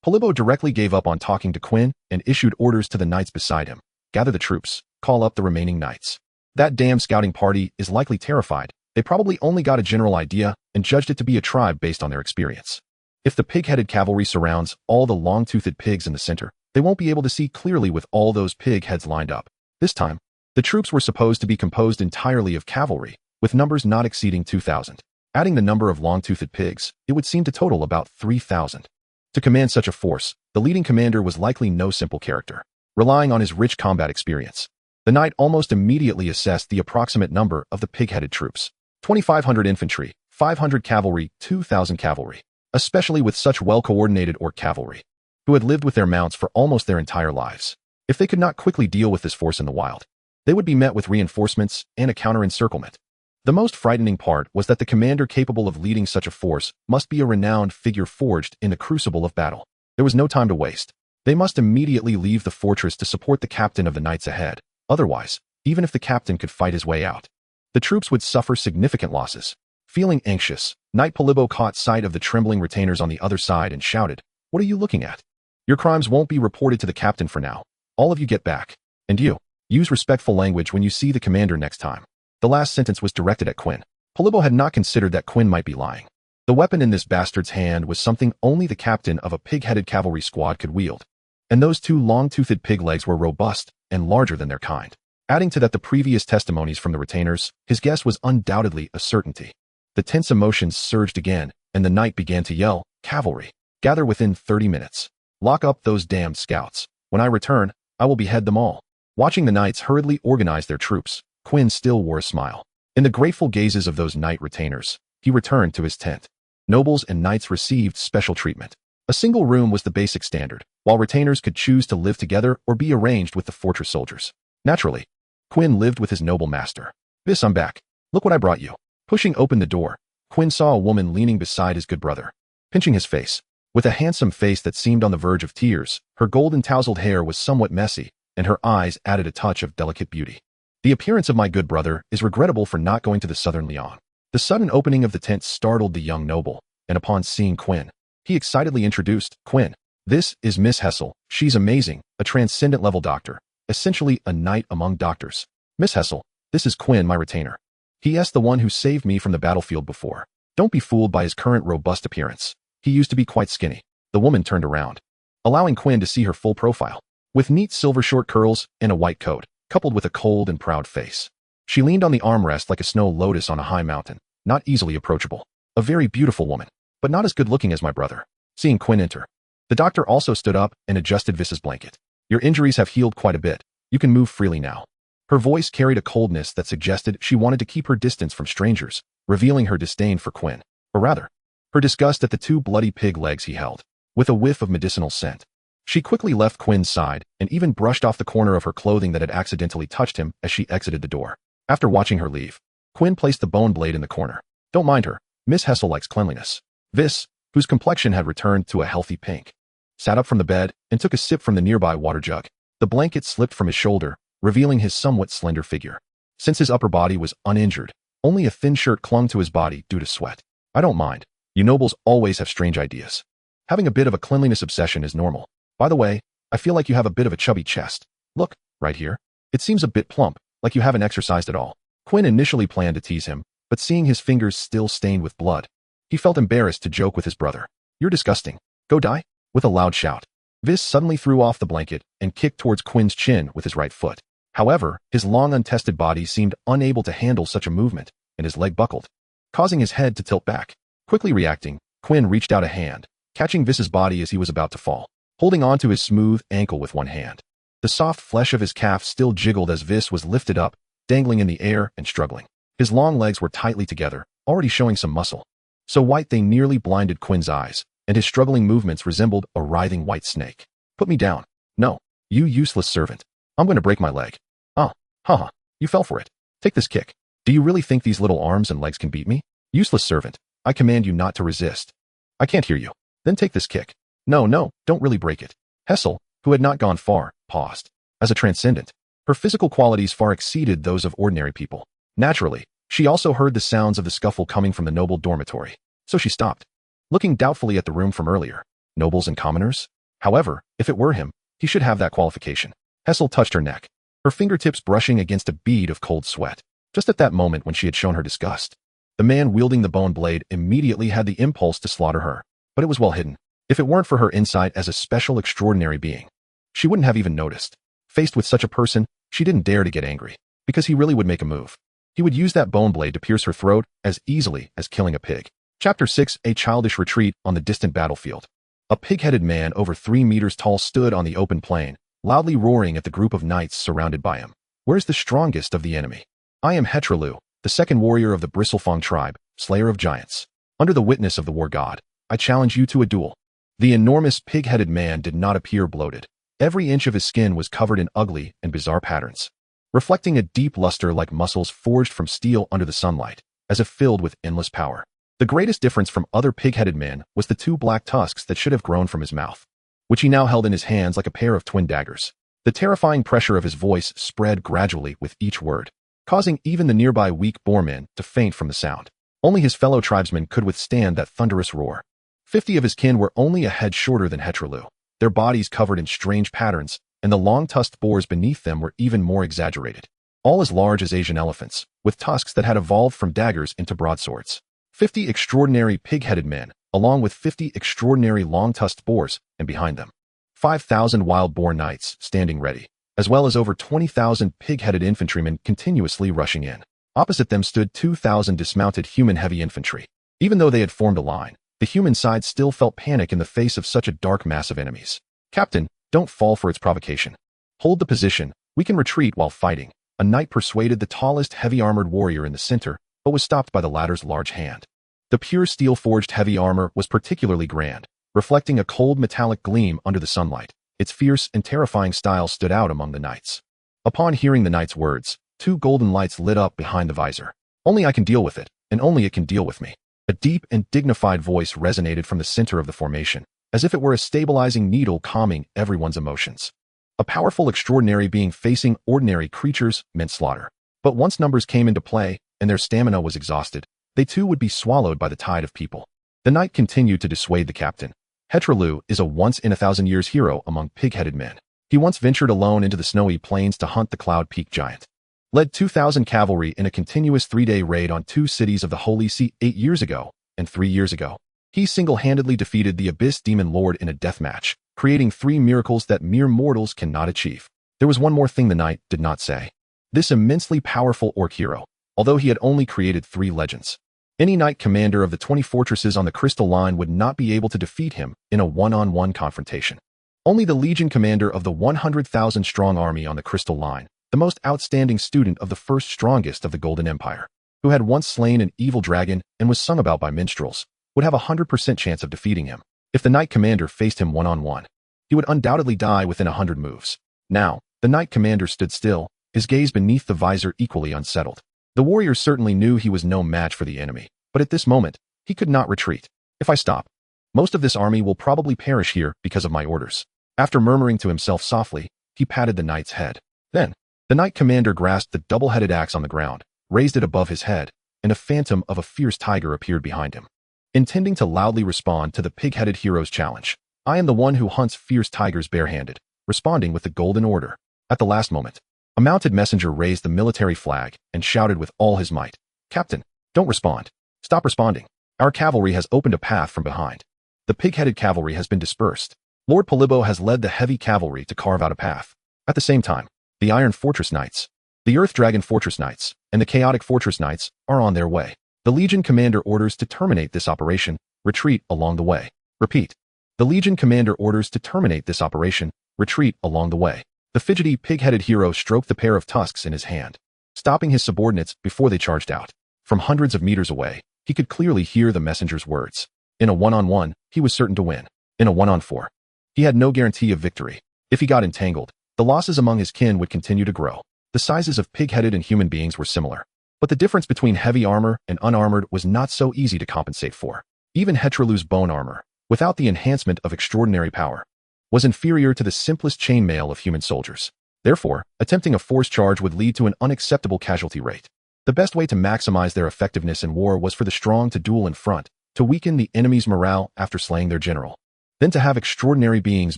Polypo directly gave up on talking to Quinn and issued orders to the knights beside him. Gather the troops, call up the remaining knights. That damn scouting party is likely terrified. They probably only got a general idea and judged it to be a tribe based on their experience. If the pig-headed cavalry surrounds all the long-toothed pigs in the center, they won't be able to see clearly with all those pig heads lined up. This time, the troops were supposed to be composed entirely of cavalry, with numbers not exceeding 2,000. Adding the number of long-toothed pigs, it would seem to total about 3,000. To command such a force, the leading commander was likely no simple character. Relying on his rich combat experience, the knight almost immediately assessed the approximate number of the pig-headed troops. 2,500 infantry, 500 cavalry, 2,000 cavalry, especially with such well-coordinated orc cavalry, who had lived with their mounts for almost their entire lives. If they could not quickly deal with this force in the wild, they would be met with reinforcements and a counter-encirclement. The most frightening part was that the commander capable of leading such a force must be a renowned figure forged in the crucible of battle. There was no time to waste. They must immediately leave the fortress to support the captain of the knights ahead. Otherwise, even if the captain could fight his way out, the troops would suffer significant losses. Feeling anxious, Knight Polypo caught sight of the trembling retainers on the other side and shouted, What are you looking at? Your crimes won't be reported to the captain for now. All of you get back. And you, use respectful language when you see the commander next time. The last sentence was directed at Quinn. Polypo had not considered that Quinn might be lying. The weapon in this bastard's hand was something only the captain of a pig-headed cavalry squad could wield. And those 2 long-toothed pig legs were robust and larger than their kind. Adding to that the previous testimonies from the retainers, his guess was undoubtedly a certainty. The tense emotions surged again, and the knight began to yell, Cavalry, gather within 30 minutes. Lock up those damned scouts. When I return, I will behead them all. Watching the knights hurriedly organize their troops, Quinn still wore a smile. In the grateful gazes of those knight retainers, he returned to his tent. Nobles and knights received special treatment. A single room was the basic standard, while retainers could choose to live together or be arranged with the fortress soldiers. Naturally, Quinn lived with his noble master. Vis, I'm back. Look what I brought you. Pushing open the door, Quinn saw a woman leaning beside his good brother, pinching his face. With a handsome face that seemed on the verge of tears, her golden tousled hair was somewhat messy, and her eyes added a touch of delicate beauty. The appearance of my good brother is regrettable for not going to the southern Lyon. The sudden opening of the tent startled the young noble, and upon seeing Quinn, he excitedly introduced, Quinn, this is Miss Hessel. She's amazing, a transcendent-level doctor, essentially a knight among doctors. Miss Hessel, this is Quinn, my retainer. He is the one who saved me from the battlefield before. Don't be fooled by his current robust appearance. He used to be quite skinny. The woman turned around, allowing Quinn to see her full profile, with neat silver short curls and a white coat, coupled with a cold and proud face. She leaned on the armrest like a snow lotus on a high mountain, not easily approachable. A very beautiful woman, but not as good-looking as my brother. Seeing Quinn enter, the doctor also stood up and adjusted Vis's blanket. Your injuries have healed quite a bit. You can move freely now. Her voice carried a coldness that suggested she wanted to keep her distance from strangers, revealing her disdain for Quinn, or rather, her disgust at the 2 bloody pig legs he held, with a whiff of medicinal scent. She quickly left Quinn's side and even brushed off the corner of her clothing that had accidentally touched him as she exited the door. After watching her leave, Quinn placed the bone blade in the corner. Don't mind her. Miss Hessel likes cleanliness. Vis, whose complexion had returned to a healthy pink, sat up from the bed and took a sip from the nearby water jug. The blanket slipped from his shoulder, revealing his somewhat slender figure. Since his upper body was uninjured, only a thin shirt clung to his body due to sweat. I don't mind. You nobles always have strange ideas. Having a bit of a cleanliness obsession is normal. By the way, I feel like you have a bit of a chubby chest. Look, right here. It seems a bit plump, like you haven't exercised at all. Quinn initially planned to tease him, but seeing his fingers still stained with blood, he felt embarrassed to joke with his brother. You're disgusting. Go die? With a loud shout, Vis suddenly threw off the blanket and kicked towards Quinn's chin with his right foot. However, his long untested body seemed unable to handle such a movement, and his leg buckled, causing his head to tilt back. Quickly reacting, Quinn reached out a hand, catching Vis's body as he was about to fall, holding onto his smooth ankle with one hand. The soft flesh of his calf still jiggled as Vis was lifted up, dangling in the air and struggling. His long legs were tightly together, already showing some muscle. So white they nearly blinded Quinn's eyes, and his struggling movements resembled a writhing white snake. Put me down. No, you useless servant. I'm going to break my leg. Ah, haha, you fell for it. Take this kick. Do you really think these little arms and legs can beat me? Useless servant, I command you not to resist. I can't hear you. Then take this kick. No, don't really break it. Hessel, who had not gone far, paused. As a transcendent, her physical qualities far exceeded those of ordinary people. Naturally, she also heard the sounds of the scuffle coming from the noble dormitory, so she stopped, looking doubtfully at the room from earlier. Nobles and commoners? However, if it were him, he should have that qualification. Hessel touched her neck, her fingertips brushing against a bead of cold sweat. Just at that moment when she had shown her disgust, the man wielding the bone blade immediately had the impulse to slaughter her, but it was well hidden. If it weren't for her insight as a special extraordinary being, she wouldn't have even noticed. Faced with such a person, she didn't dare to get angry, because he really would make a move. He would use that bone blade to pierce her throat as easily as killing a pig. Chapter 6: A childish retreat on the distant battlefield. A pig-headed man over 3 meters tall stood on the open plain, loudly roaring at the group of knights surrounded by him. Where's the strongest of the enemy? I am Hetrelu, the second warrior of the Bristlefong tribe, slayer of giants. Under the witness of the war god, I challenge you to a duel. The enormous pig-headed man did not appear bloated. Every inch of his skin was covered in ugly and bizarre patterns, reflecting a deep luster like muscles forged from steel under the sunlight, as if filled with endless power. The greatest difference from other pig-headed men was the 2 black tusks that should have grown from his mouth, which he now held in his hands like a pair of twin daggers. The terrifying pressure of his voice spread gradually with each word, causing even the nearby weak boarmen to faint from the sound. Only his fellow tribesmen could withstand that thunderous roar. 50 of his kin were only a head shorter than Hetrelu, their bodies covered in strange patterns, and the long-tusked boars beneath them were even more exaggerated, all as large as Asian elephants, with tusks that had evolved from daggers into broadswords. 50 extraordinary pig-headed men, along with 50 extraordinary long-tusked boars, and behind them, 5,000 wild boar knights standing ready, as well as over 20,000 pig-headed infantrymen continuously rushing in. Opposite them stood 2,000 dismounted human heavy infantry. Even though they had formed a line, the human side still felt panic in the face of such a dark mass of enemies. Captain, don't fall for its provocation. Hold the position. We can retreat while fighting. A knight persuaded the tallest heavy-armored warrior in the center, but was stopped by the latter's large hand. The pure steel-forged heavy armor was particularly grand, reflecting a cold metallic gleam under the sunlight. Its fierce and terrifying style stood out among the knights. Upon hearing the knight's words, 2 golden lights lit up behind the visor. Only I can deal with it, and only it can deal with me. A deep and dignified voice resonated from the center of the formation, as if it were a stabilizing needle calming everyone's emotions. A powerful extraordinary being facing ordinary creatures meant slaughter. But once numbers came into play, and their stamina was exhausted, they too would be swallowed by the tide of people. The knight continued to dissuade the captain. Hetrelu is a once-in-a-thousand-years hero among pig-headed men. He once ventured alone into the snowy plains to hunt the Cloud Peak giant, led 2,000 cavalry in a continuous 3-day raid on 2 cities of the Holy See 8 years ago, and 3 years ago. He single-handedly defeated the Abyss Demon Lord in a death match, creating 3 miracles that mere mortals cannot achieve. There was one more thing the knight did not say. This immensely powerful orc hero, although he had only created 3 legends, any knight commander of the 20 fortresses on the Crystal Line would not be able to defeat him in a one-on-one confrontation. Only the Legion commander of the 100,000-strong army on the Crystal Line, the most outstanding student of the first strongest of the Golden Empire, who had once slain an evil dragon and was sung about by minstrels, would have a 100% chance of defeating him. If the knight commander faced him one-on-one, he would undoubtedly die within 100 moves. Now, the knight commander stood still, his gaze beneath the visor equally unsettled. The warrior certainly knew he was no match for the enemy, but at this moment, he could not retreat. If I stop, most of this army will probably perish here because of my orders. After murmuring to himself softly, he patted the knight's head. Then, the knight commander grasped the double-headed axe on the ground, raised it above his head, and a phantom of a fierce tiger appeared behind him. Intending to loudly respond to the pig-headed hero's challenge, I am the one who hunts fierce tigers barehanded, responding with the golden order. At the last moment, a mounted messenger raised the military flag and shouted with all his might, "Captain, don't respond. Stop responding. Our cavalry has opened a path from behind." The pig-headed cavalry has been dispersed. Lord Polybo has led the heavy cavalry to carve out a path. At the same time, the Iron Fortress Knights, the Earth Dragon Fortress Knights, and the Chaotic Fortress Knights are on their way. The Legion Commander orders to terminate this operation, retreat along the way. Repeat. The Legion Commander orders to terminate this operation, retreat along the way. The fidgety, pig-headed hero stroked the pair of tusks in his hand, stopping his subordinates before they charged out. From hundreds of meters away, he could clearly hear the messenger's words. In a one-on-one, he was certain to win. In a one-on-four, he had no guarantee of victory. If he got entangled, the losses among his kin would continue to grow. The sizes of pig-headed and human beings were similar, but the difference between heavy armor and unarmored was not so easy to compensate for. Even Hetralu's bone armor, without the enhancement of extraordinary power, was inferior to the simplest chainmail of human soldiers. Therefore, attempting a force charge would lead to an unacceptable casualty rate. The best way to maximize their effectiveness in war was for the strong to duel in front, to weaken the enemy's morale after slaying their general. Then to have extraordinary beings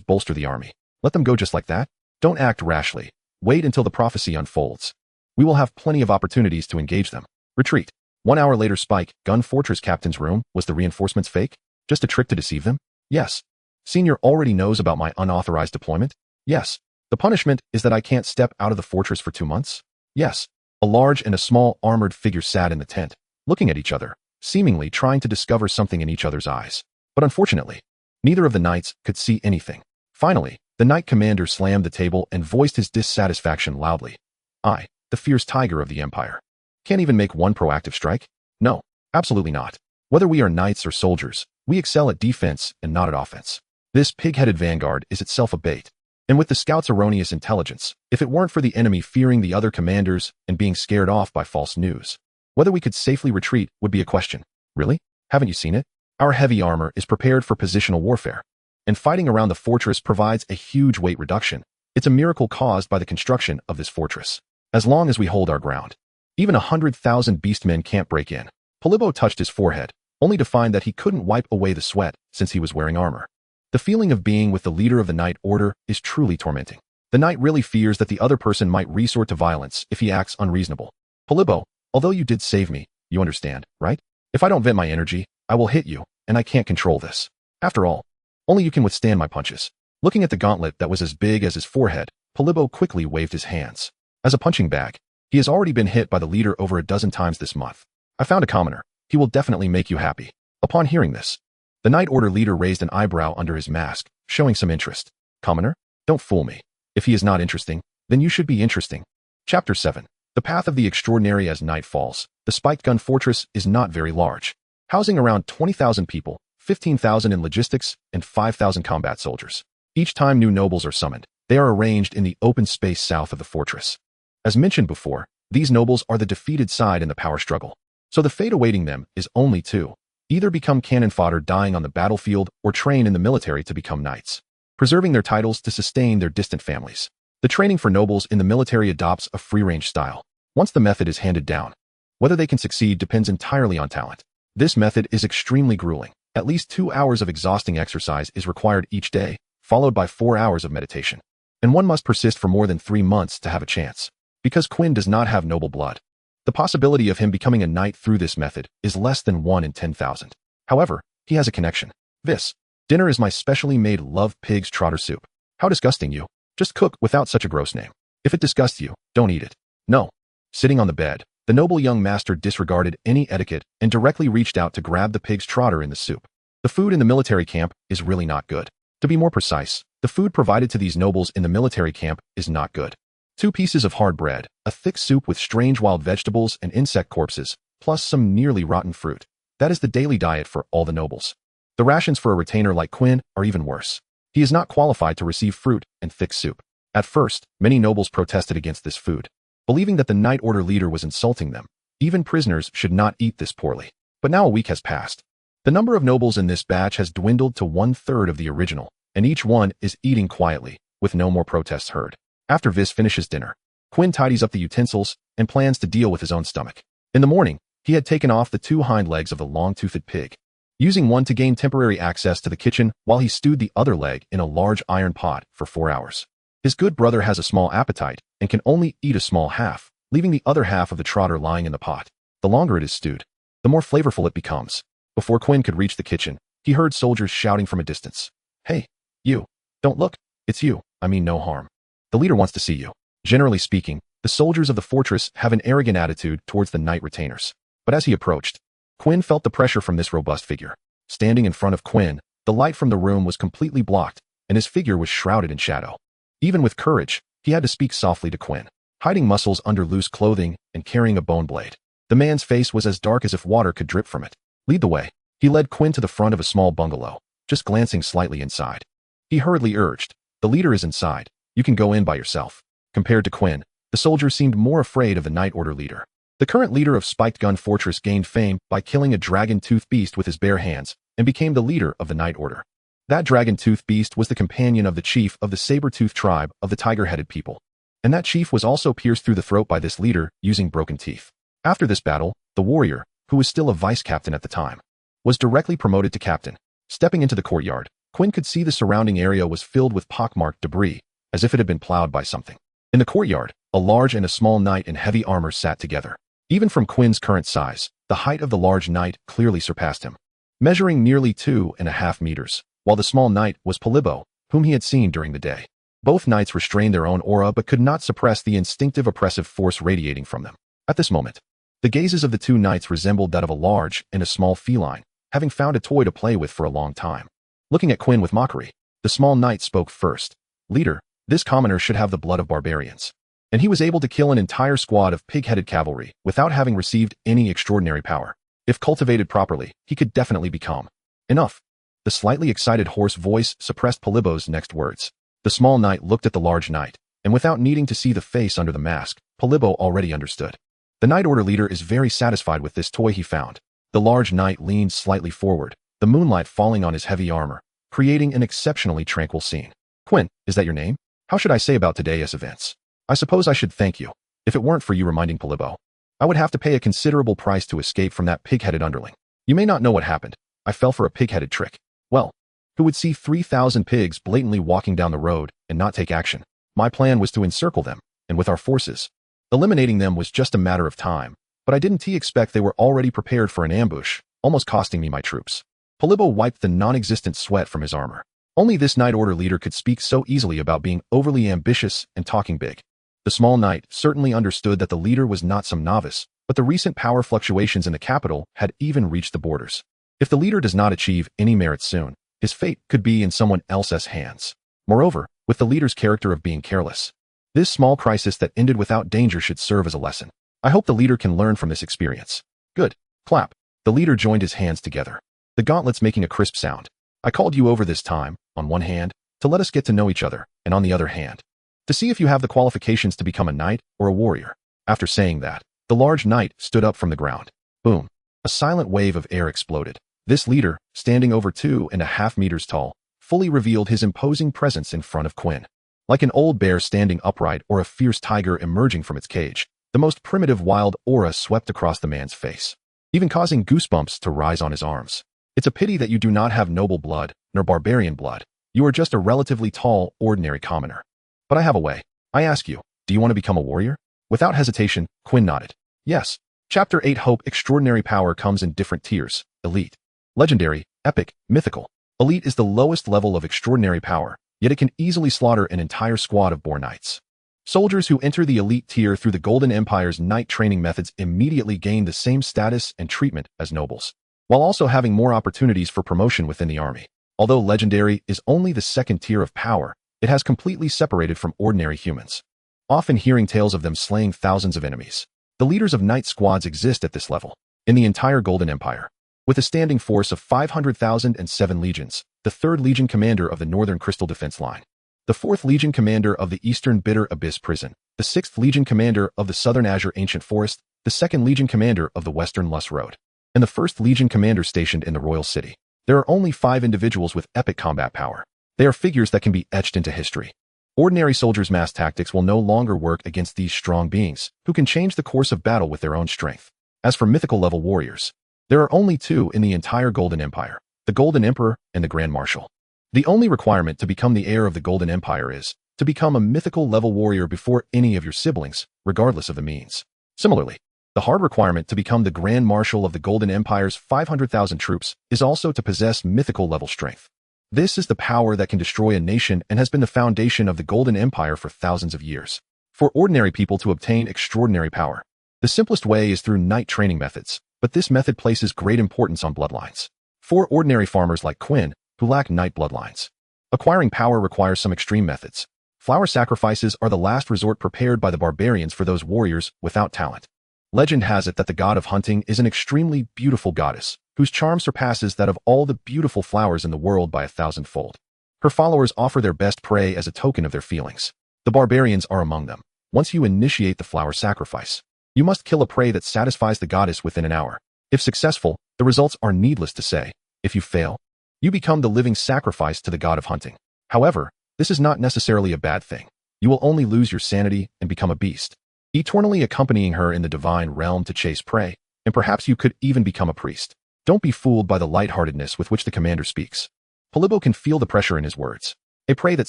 bolster the army. Let them go just like that? Don't act rashly. Wait until the prophecy unfolds. We will have plenty of opportunities to engage them. Retreat. 1 hour later. Spike, Gun Fortress Captain's room. Was the reinforcements fake? Just a trick to deceive them? Yes. Senior already knows about my unauthorized deployment? Yes. The punishment is that I can't step out of the fortress for 2 months? Yes. A large and a small armored figure sat in the tent, looking at each other, seemingly trying to discover something in each other's eyes. But unfortunately, neither of the knights could see anything. Finally, the knight commander slammed the table and voiced his dissatisfaction loudly. I, the fierce tiger of the empire, can't even make one proactive strike? No, absolutely not. Whether we are knights or soldiers, we excel at defense and not at offense. This pig-headed vanguard is itself a bait. And with the scouts' erroneous intelligence, if it weren't for the enemy fearing the other commanders and being scared off by false news, whether we could safely retreat would be a question. Really? Haven't you seen it? Our heavy armor is prepared for positional warfare, and fighting around the fortress provides a huge weight reduction. It's a miracle caused by the construction of this fortress. As long as we hold our ground, even 100,000 beastmen can't break in. Polybo touched his forehead, only to find that he couldn't wipe away the sweat since he was wearing armor. The feeling of being with the leader of the Knight Order is truly tormenting. The knight really fears that the other person might resort to violence if he acts unreasonable. Polybo, although you did save me, you understand, right? If I don't vent my energy, I will hit you, and I can't control this. After all, only you can withstand my punches. Looking at the gauntlet that was as big as his forehead, Polybo quickly waved his hands. As a punching bag, he has already been hit by the leader over a dozen times this month. I found a commoner. He will definitely make you happy. Upon hearing this, the Knight Order leader raised an eyebrow under his mask, showing some interest. Commoner? Don't fool me. If he is not interesting, then you should be interesting. Chapter 7. The Path of the Extraordinary. As night falls, the spiked gun fortress is not very large, housing around 20,000 people, 15,000 in logistics, and 5,000 combat soldiers. Each time new nobles are summoned, they are arranged in the open space south of the fortress. As mentioned before, these nobles are the defeated side in the power struggle, so the fate awaiting them is only two. Either become cannon fodder dying on the battlefield or train in the military to become knights, preserving their titles to sustain their distant families. The training for nobles in the military adopts a free-range style. Once the method is handed down, whether they can succeed depends entirely on talent. This method is extremely grueling. At least 2 hours of exhausting exercise is required each day, followed by 4 hours of meditation. And one must persist for more than 3 months to have a chance. Because Quinn does not have noble blood, the possibility of him becoming a knight through this method is less than 1 in 10,000. However, he has a connection. This dinner is my specially made love pig's trotter soup. How disgusting you. Just cook without such a gross name. If it disgusts you, don't eat it. No. Sitting on the bed, the noble young master disregarded any etiquette and directly reached out to grab the pig's trotter in the soup. The food in the military camp is really not good. To be more precise, the food provided to these nobles in the military camp is not good. 2 pieces of hard bread, a thick soup with strange wild vegetables and insect corpses, plus some nearly rotten fruit. That is the daily diet for all the nobles. The rations for a retainer like Quinn are even worse. He is not qualified to receive fruit and thick soup. At first, many nobles protested against this food, believing that the Knight Order leader was insulting them. Even prisoners should not eat this poorly. But now a week has passed. The number of nobles in this batch has dwindled to 1/3 of the original, and each one is eating quietly, with no more protests heard. After Vis finishes dinner, Quinn tidies up the utensils and plans to deal with his own stomach. In the morning, he had taken off the 2 hind legs of the long-toothed pig, using one to gain temporary access to the kitchen while he stewed the other leg in a large iron pot for 4 hours. His good brother has a small appetite and can only eat a small half, leaving the other half of the trotter lying in the pot. The longer it is stewed, the more flavorful it becomes. Before Quinn could reach the kitchen, he heard soldiers shouting from a distance. Hey, you. Don't look. It's you. I mean no harm. The leader wants to see you. Generally speaking, the soldiers of the fortress have an arrogant attitude towards the knight retainers. But as he approached, Quinn felt the pressure from this robust figure. Standing in front of Quinn, the light from the room was completely blocked, and his figure was shrouded in shadow. Even with courage, he had to speak softly to Quinn, hiding muscles under loose clothing and carrying a bone blade. The man's face was as dark as if water could drip from it. Lead the way. He led Quinn to the front of a small bungalow, just glancing slightly inside. He hurriedly urged, the leader is inside. You can go in by yourself. Compared to Quinn, the soldier seemed more afraid of the Night Order leader. The current leader of Spiked Gun Fortress gained fame by killing a dragon-toothed beast with his bare hands and became the leader of the Night Order. That dragon-toothed beast was the companion of the chief of the saber-toothed tribe of the tiger-headed people. And that chief was also pierced through the throat by this leader using broken teeth. After this battle, the warrior, who was still a vice-captain at the time, was directly promoted to captain. Stepping into the courtyard, Quinn could see the surrounding area was filled with pockmarked debris, as if it had been plowed by something. In the courtyard, a large and a small knight in heavy armor sat together. Even from Quinn's current size, the height of the large knight clearly surpassed him, measuring nearly 2.5 meters, while the small knight was Polybo, whom he had seen during the day. Both knights restrained their own aura but could not suppress the instinctive oppressive force radiating from them. At this moment, the gazes of the two knights resembled that of a large and a small feline, having found a toy to play with for a long time. Looking at Quinn with mockery, the small knight spoke first. Leader, this commoner should have the blood of barbarians. And he was able to kill an entire squad of pig-headed cavalry without having received any extraordinary power. If cultivated properly, he could definitely become. Enough. The slightly excited hoarse voice suppressed Polybo's next words. The small knight looked at the large knight, and without needing to see the face under the mask, Polybo already understood. The Night Order leader is very satisfied with this toy he found. The large knight leaned slightly forward, the moonlight falling on his heavy armor, creating an exceptionally tranquil scene. Quinn, is that your name? How should I say about today's events? I suppose I should thank you. If it weren't for you reminding Polybo, I would have to pay a considerable price to escape from that pig-headed underling. You may not know what happened. I fell for a pig-headed trick. Well, who would see 3,000 pigs blatantly walking down the road and not take action? My plan was to encircle them, and with our forces, eliminating them was just a matter of time, but I didn't expect they were already prepared for an ambush, almost costing me my troops. Polybo wiped the non-existent sweat from his armor. Only this Night Order leader could speak so easily about being overly ambitious and talking big. The small knight certainly understood that the leader was not some novice, but the recent power fluctuations in the capital had even reached the borders. If the leader does not achieve any merit soon, his fate could be in someone else's hands. Moreover, with the leader's character of being careless, this small crisis that ended without danger should serve as a lesson. I hope the leader can learn from this experience. Good. Clap. The leader joined his hands together, the gauntlets making a crisp sound. I called you over this time, on one hand, to let us get to know each other, and on the other hand, to see if you have the qualifications to become a knight or a warrior. After saying that, the large knight stood up from the ground. Boom. A silent wave of air exploded. This leader, standing over 2.5 meters tall, fully revealed his imposing presence in front of Quinn. Like an old bear standing upright or a fierce tiger emerging from its cage, the most primitive wild aura swept across the man's face, even causing goosebumps to rise on his arms. It's a pity that you do not have noble blood, nor barbarian blood. You are just a relatively tall, ordinary commoner. But I have a way. I ask you, do you want to become a warrior? Without hesitation, Quinn nodded. Yes. Chapter 8 Hope. Extraordinary power comes in different tiers. Elite, legendary, epic, mythical. Elite is the lowest level of extraordinary power, yet it can easily slaughter an entire squad of boar knights. Soldiers who enter the elite tier through the Golden Empire's knight training methods immediately gain the same status and treatment as nobles, while also having more opportunities for promotion within the army. Although legendary is only the second tier of power, it has completely separated from ordinary humans, often hearing tales of them slaying thousands of enemies. The leaders of knight squads exist at this level. In the entire Golden Empire, with a standing force of 500,000 and 7 legions, the 3rd Legion commander of the Northern Crystal Defense Line, the 4th Legion commander of the Eastern Bitter Abyss Prison, the 6th Legion commander of the Southern Azure Ancient Forest, the 2nd Legion commander of the Western Lus Road, and the 1st Legion commander stationed in the Royal City. There are only 5 individuals with epic combat power. They are figures that can be etched into history. Ordinary soldiers' mass tactics will no longer work against these strong beings, who can change the course of battle with their own strength. As for mythical level warriors, there are only 2 in the entire Golden Empire, the Golden Emperor and the Grand Marshal. The only requirement to become the heir of the Golden Empire is to become a mythical level warrior before any of your siblings, regardless of the means. Similarly, The hard requirement to become the Grand Marshal of the Golden Empire's 500,000 troops is also to possess mythical level strength. This is the power that can destroy a nation and has been the foundation of the Golden Empire for thousands of years. For ordinary people to obtain extraordinary power, the simplest way is through knight training methods, but this method places great importance on bloodlines. For ordinary farmers like Quinn, who lack knight bloodlines, acquiring power requires some extreme methods. Flower sacrifices are the last resort prepared by the barbarians for those warriors without talent. Legend has it that the god of hunting is an extremely beautiful goddess, whose charm surpasses that of all the beautiful flowers in the world by 1,000-fold. Her followers offer their best prey as a token of their feelings. The barbarians are among them. Once you initiate the flower sacrifice, you must kill a prey that satisfies the goddess within an hour. If successful, the results are needless to say. If you fail, you become the living sacrifice to the god of hunting. However, this is not necessarily a bad thing. You will only lose your sanity and become a beast, eternally accompanying her in the divine realm to chase prey, and perhaps you could even become a priest. Don't be fooled by the lightheartedness with which the commander speaks. Polybo can feel the pressure in his words. A prey that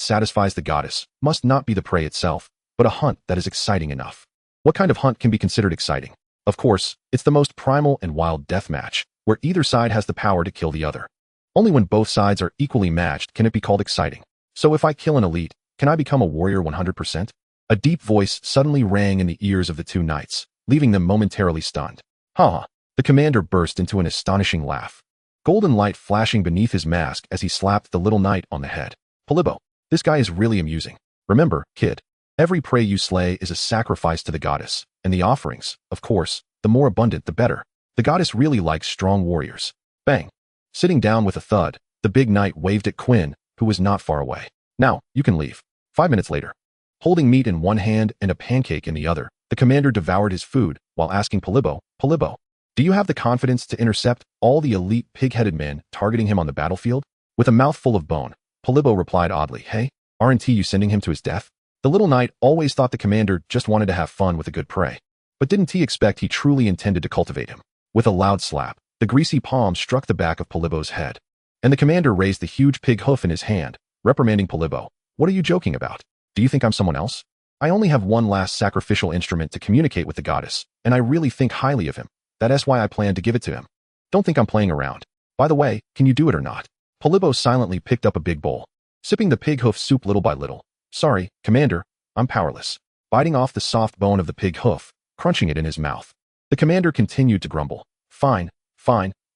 satisfies the goddess must not be the prey itself, but a hunt that is exciting enough. What kind of hunt can be considered exciting? Of course, it's the most primal and wild death match, where either side has the power to kill the other. Only when both sides are equally matched can it be called exciting. So if I kill an elite, can I become a warrior 100%? A deep voice suddenly rang in the ears of the two knights, leaving them momentarily stunned. Ha! The commander burst into an astonishing laugh, golden light flashing beneath his mask as he slapped the little knight on the head. Polybo, this guy is really amusing. Remember, kid, every prey you slay is a sacrifice to the goddess, and the offerings, of course, the more abundant the better. The goddess really likes strong warriors. Bang! Sitting down with a thud, the big knight waved at Quinn, who was not far away. Now, you can leave. 5 minutes later, holding meat in one hand and a pancake in the other, the commander devoured his food while asking Polybo, Polybo, do you have the confidence to intercept all the elite pig-headed men targeting him on the battlefield? With a mouthful of bone, Polybo replied oddly, hey, aren't you sending him to his death? The little knight always thought the commander just wanted to have fun with a good prey. But didn't he expect he truly intended to cultivate him? With a loud slap, the greasy palm struck the back of Polybo's head, and the commander raised the huge pig hoof in his hand, reprimanding Polybo. What are you joking about? Do you think I'm someone else? I only have one last sacrificial instrument to communicate with the goddess, and I really think highly of him. That's why I plan to give it to him. Don't think I'm playing around. By the way, can you do it or not? Polybo silently picked up a big bowl, sipping the pig hoof soup little by little. Sorry, commander, I'm powerless. Biting off the soft bone of the pig hoof, crunching it in his mouth. The commander continued to grumble. Fine,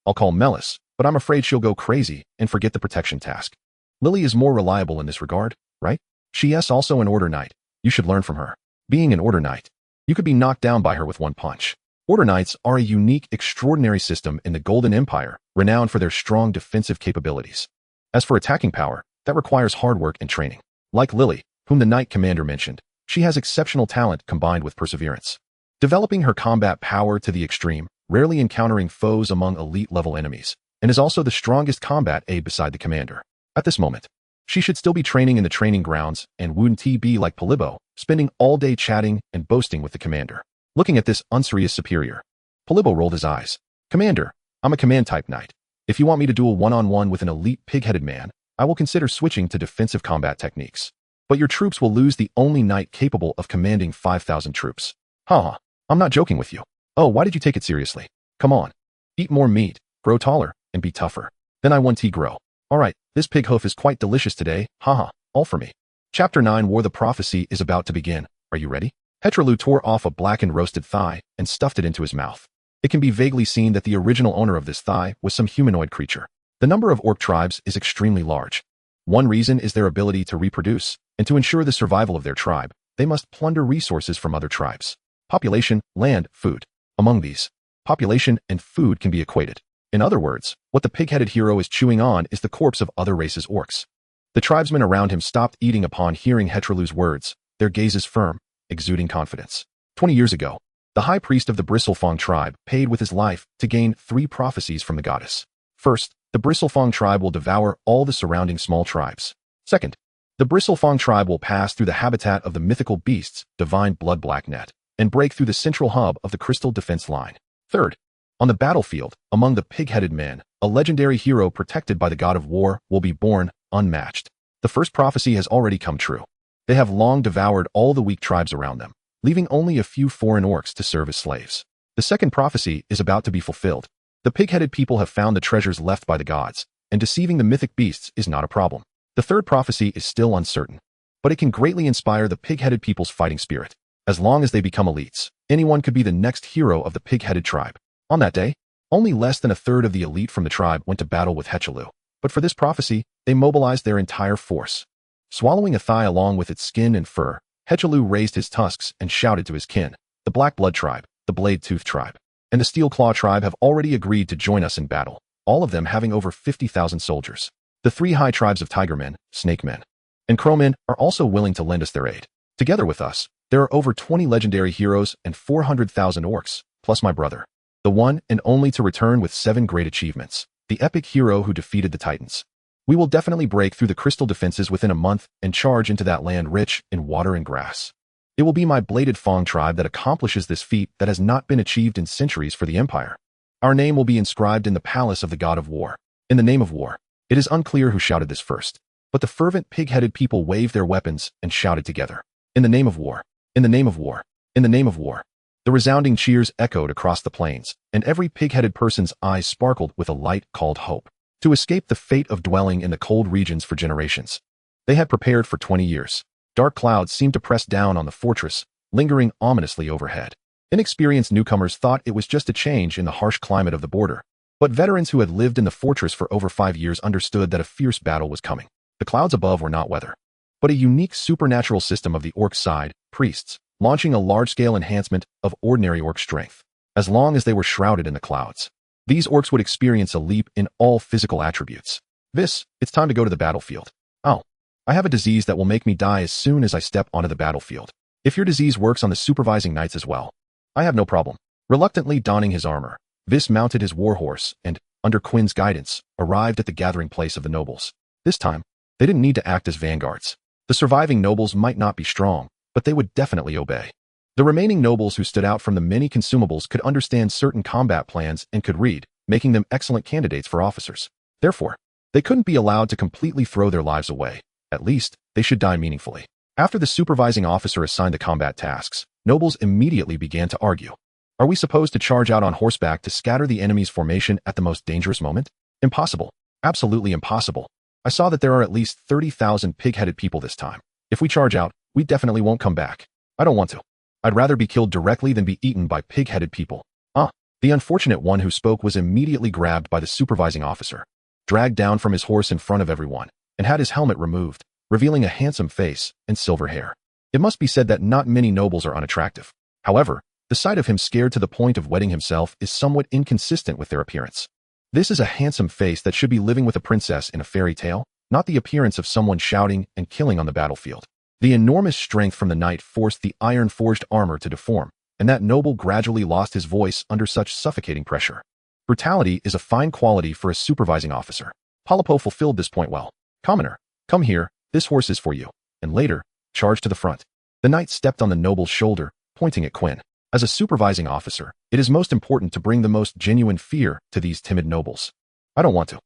I'll call Melis, but I'm afraid she'll go crazy and forget the protection task. Lily is more reliable in this regard, right? She is also an order knight. You should learn from her. Being an order knight, you could be knocked down by her with one punch. Order knights are a unique, extraordinary system in the Golden Empire, renowned for their strong defensive capabilities. As for attacking power, that requires hard work and training. Like Lily, whom the knight commander mentioned, she has exceptional talent combined with perseverance, developing her combat power to the extreme, rarely encountering foes among elite-level enemies, and is also the strongest combat aide beside the commander. At this moment, she should still be training in the training grounds and wouldn't be like Polybo, spending all day chatting and boasting with the commander. Looking at this unserious superior, Polybo rolled his eyes. Commander, I'm a command-type knight. If you want me to duel one-on-one with an elite pig-headed man, I will consider switching to defensive combat techniques. But your troops will lose the only knight capable of commanding 5,000 troops. Haha, I'm not joking with you. Oh, why did you take it seriously? Come on. Eat more meat, grow taller, and be tougher. Then I want to grow. Alright, this pig hoof is quite delicious today, haha, all for me. Chapter 9 War the Prophecy is about to begin. Are you ready? Hetralu tore off a blackened roasted thigh and stuffed it into his mouth. It can be vaguely seen that the original owner of this thigh was some humanoid creature. The number of orc tribes is extremely large. One reason is their ability to reproduce, and to ensure the survival of their tribe, they must plunder resources from other tribes. Population, land, food. Among these, population and food can be equated. In other words, what the pig-headed hero is chewing on is the corpse of other races' orcs. The tribesmen around him stopped eating upon hearing Hetralu's words, their gazes firm, exuding confidence. 20 years ago, the high priest of the Bristlefong tribe paid with his life to gain 3 prophecies from the goddess. First, the Bristlefong tribe will devour all the surrounding small tribes. Second, the Bristlefong tribe will pass through the habitat of the mythical beasts, divine blood blacknet, and break through the central hub of the crystal defense line. Third, on the battlefield, among the pig-headed men, a legendary hero protected by the god of war will be born, unmatched. The first prophecy has already come true. They have long devoured all the weak tribes around them, leaving only a few foreign orcs to serve as slaves. The second prophecy is about to be fulfilled. The pig-headed people have found the treasures left by the gods, and deceiving the mythic beasts is not a problem. The third prophecy is still uncertain, but it can greatly inspire the pig-headed people's fighting spirit. As long as they become elites, anyone could be the next hero of the pig-headed tribe. On that day, only less than a third of the elite from the tribe went to battle with Hechalu. But for this prophecy, they mobilized their entire force. Swallowing a thigh along with its skin and fur, Hechalu raised his tusks and shouted to his kin. The Black Blood tribe, the Blade Tooth tribe, and the Steel Claw tribe have already agreed to join us in battle, all of them having over 50,000 soldiers. The three high tribes of Tigermen, Snakemen, and Crowmen are also willing to lend us their aid. Together with us, there are over 20 legendary heroes and 400,000 orcs, plus my brother, the one and only to return with 7 great achievements, the epic hero who defeated the Titans. We will definitely break through the crystal defenses within a month and charge into that land rich in water and grass. It will be my Bladed Fang tribe that accomplishes this feat that has not been achieved in centuries for the Empire. Our name will be inscribed in the palace of the god of war. In the name of war. It is unclear who shouted this first, but the fervent pig-headed people waved their weapons and shouted together. In the name of war. In the name of war. In the name of war. The resounding cheers echoed across the plains, and every pig-headed person's eyes sparkled with a light called hope. To escape the fate of dwelling in the cold regions for generations. They had prepared for 20 years. Dark clouds seemed to press down on the fortress, lingering ominously overhead. Inexperienced newcomers thought it was just a change in the harsh climate of the border. But veterans who had lived in the fortress for over 5 years understood that a fierce battle was coming. The clouds above were not weather, but a unique supernatural system of the orc side, priests, launching a large-scale enhancement of ordinary orc strength. As long as they were shrouded in the clouds, these orcs would experience a leap in all physical attributes. It's time to go to the battlefield. Oh, I have a disease that will make me die as soon as I step onto the battlefield. If your disease works on the supervising knights as well, I have no problem. Reluctantly donning his armor, Vis mounted his warhorse and, under Quinn's guidance, arrived at the gathering place of the nobles. This time, they didn't need to act as vanguards. The surviving nobles might not be strong, but they would definitely obey. The remaining nobles who stood out from the many consumables could understand certain combat plans and could read, making them excellent candidates for officers. Therefore, they couldn't be allowed to completely throw their lives away. At least, they should die meaningfully. After the supervising officer assigned the combat tasks, nobles immediately began to argue. Are we supposed to charge out on horseback to scatter the enemy's formation at the most dangerous moment? Impossible. Absolutely impossible. I saw that there are at least 30,000 pig-headed people this time. If we charge out, we definitely won't come back. I don't want to. I'd rather be killed directly than be eaten by pig-headed people. The unfortunate one who spoke was immediately grabbed by the supervising officer, dragged down from his horse in front of everyone, and had his helmet removed, revealing a handsome face and silver hair. It must be said that not many nobles are unattractive. However, the sight of him scared to the point of wetting himself is somewhat inconsistent with their appearance. This is a handsome face that should be living with a princess in a fairy tale, not the appearance of someone shouting and killing on the battlefield. The enormous strength from the knight forced the iron-forged armor to deform, and that noble gradually lost his voice under such suffocating pressure. Brutality is a fine quality for a supervising officer. Palapo fulfilled this point well. Commoner, come here, this horse is for you, and later, charge to the front. The knight stepped on the noble's shoulder, pointing at Quinn. As a supervising officer, it is most important to bring the most genuine fear to these timid nobles. I don't want to.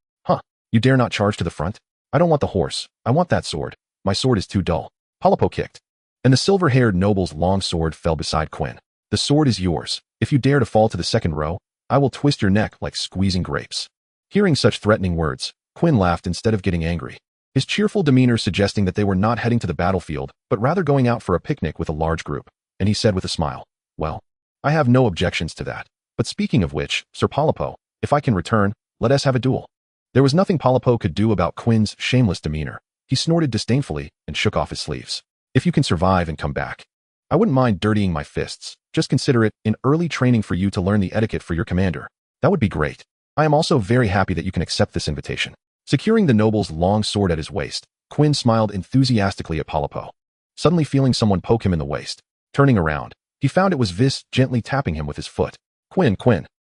You dare not charge to the front? I don't want the horse, I want that sword. My sword is too dull. Palapo kicked, and the silver-haired noble's long sword fell beside Quinn. The sword is yours. If you dare to fall to the second row, I will twist your neck like squeezing grapes. Hearing such threatening words, Quinn laughed instead of getting angry, his cheerful demeanor suggesting that they were not heading to the battlefield, but rather going out for a picnic with a large group, and he said with a smile, well, I have no objections to that. But speaking of which, Sir Palapo, if I can return, let us have a duel. There was nothing Palapo could do about Quinn's shameless demeanor. He snorted disdainfully and shook off his sleeves. If you can survive and come back, I wouldn't mind dirtying my fists. Just consider it in early training for you to learn the etiquette for your commander. That would be great. I am also very happy that you can accept this invitation. Securing the noble's long sword at his waist, Quinn smiled enthusiastically at Palapo, suddenly feeling someone poke him in the waist. Turning around, he found it was Vis gently tapping him with his foot. Quinn,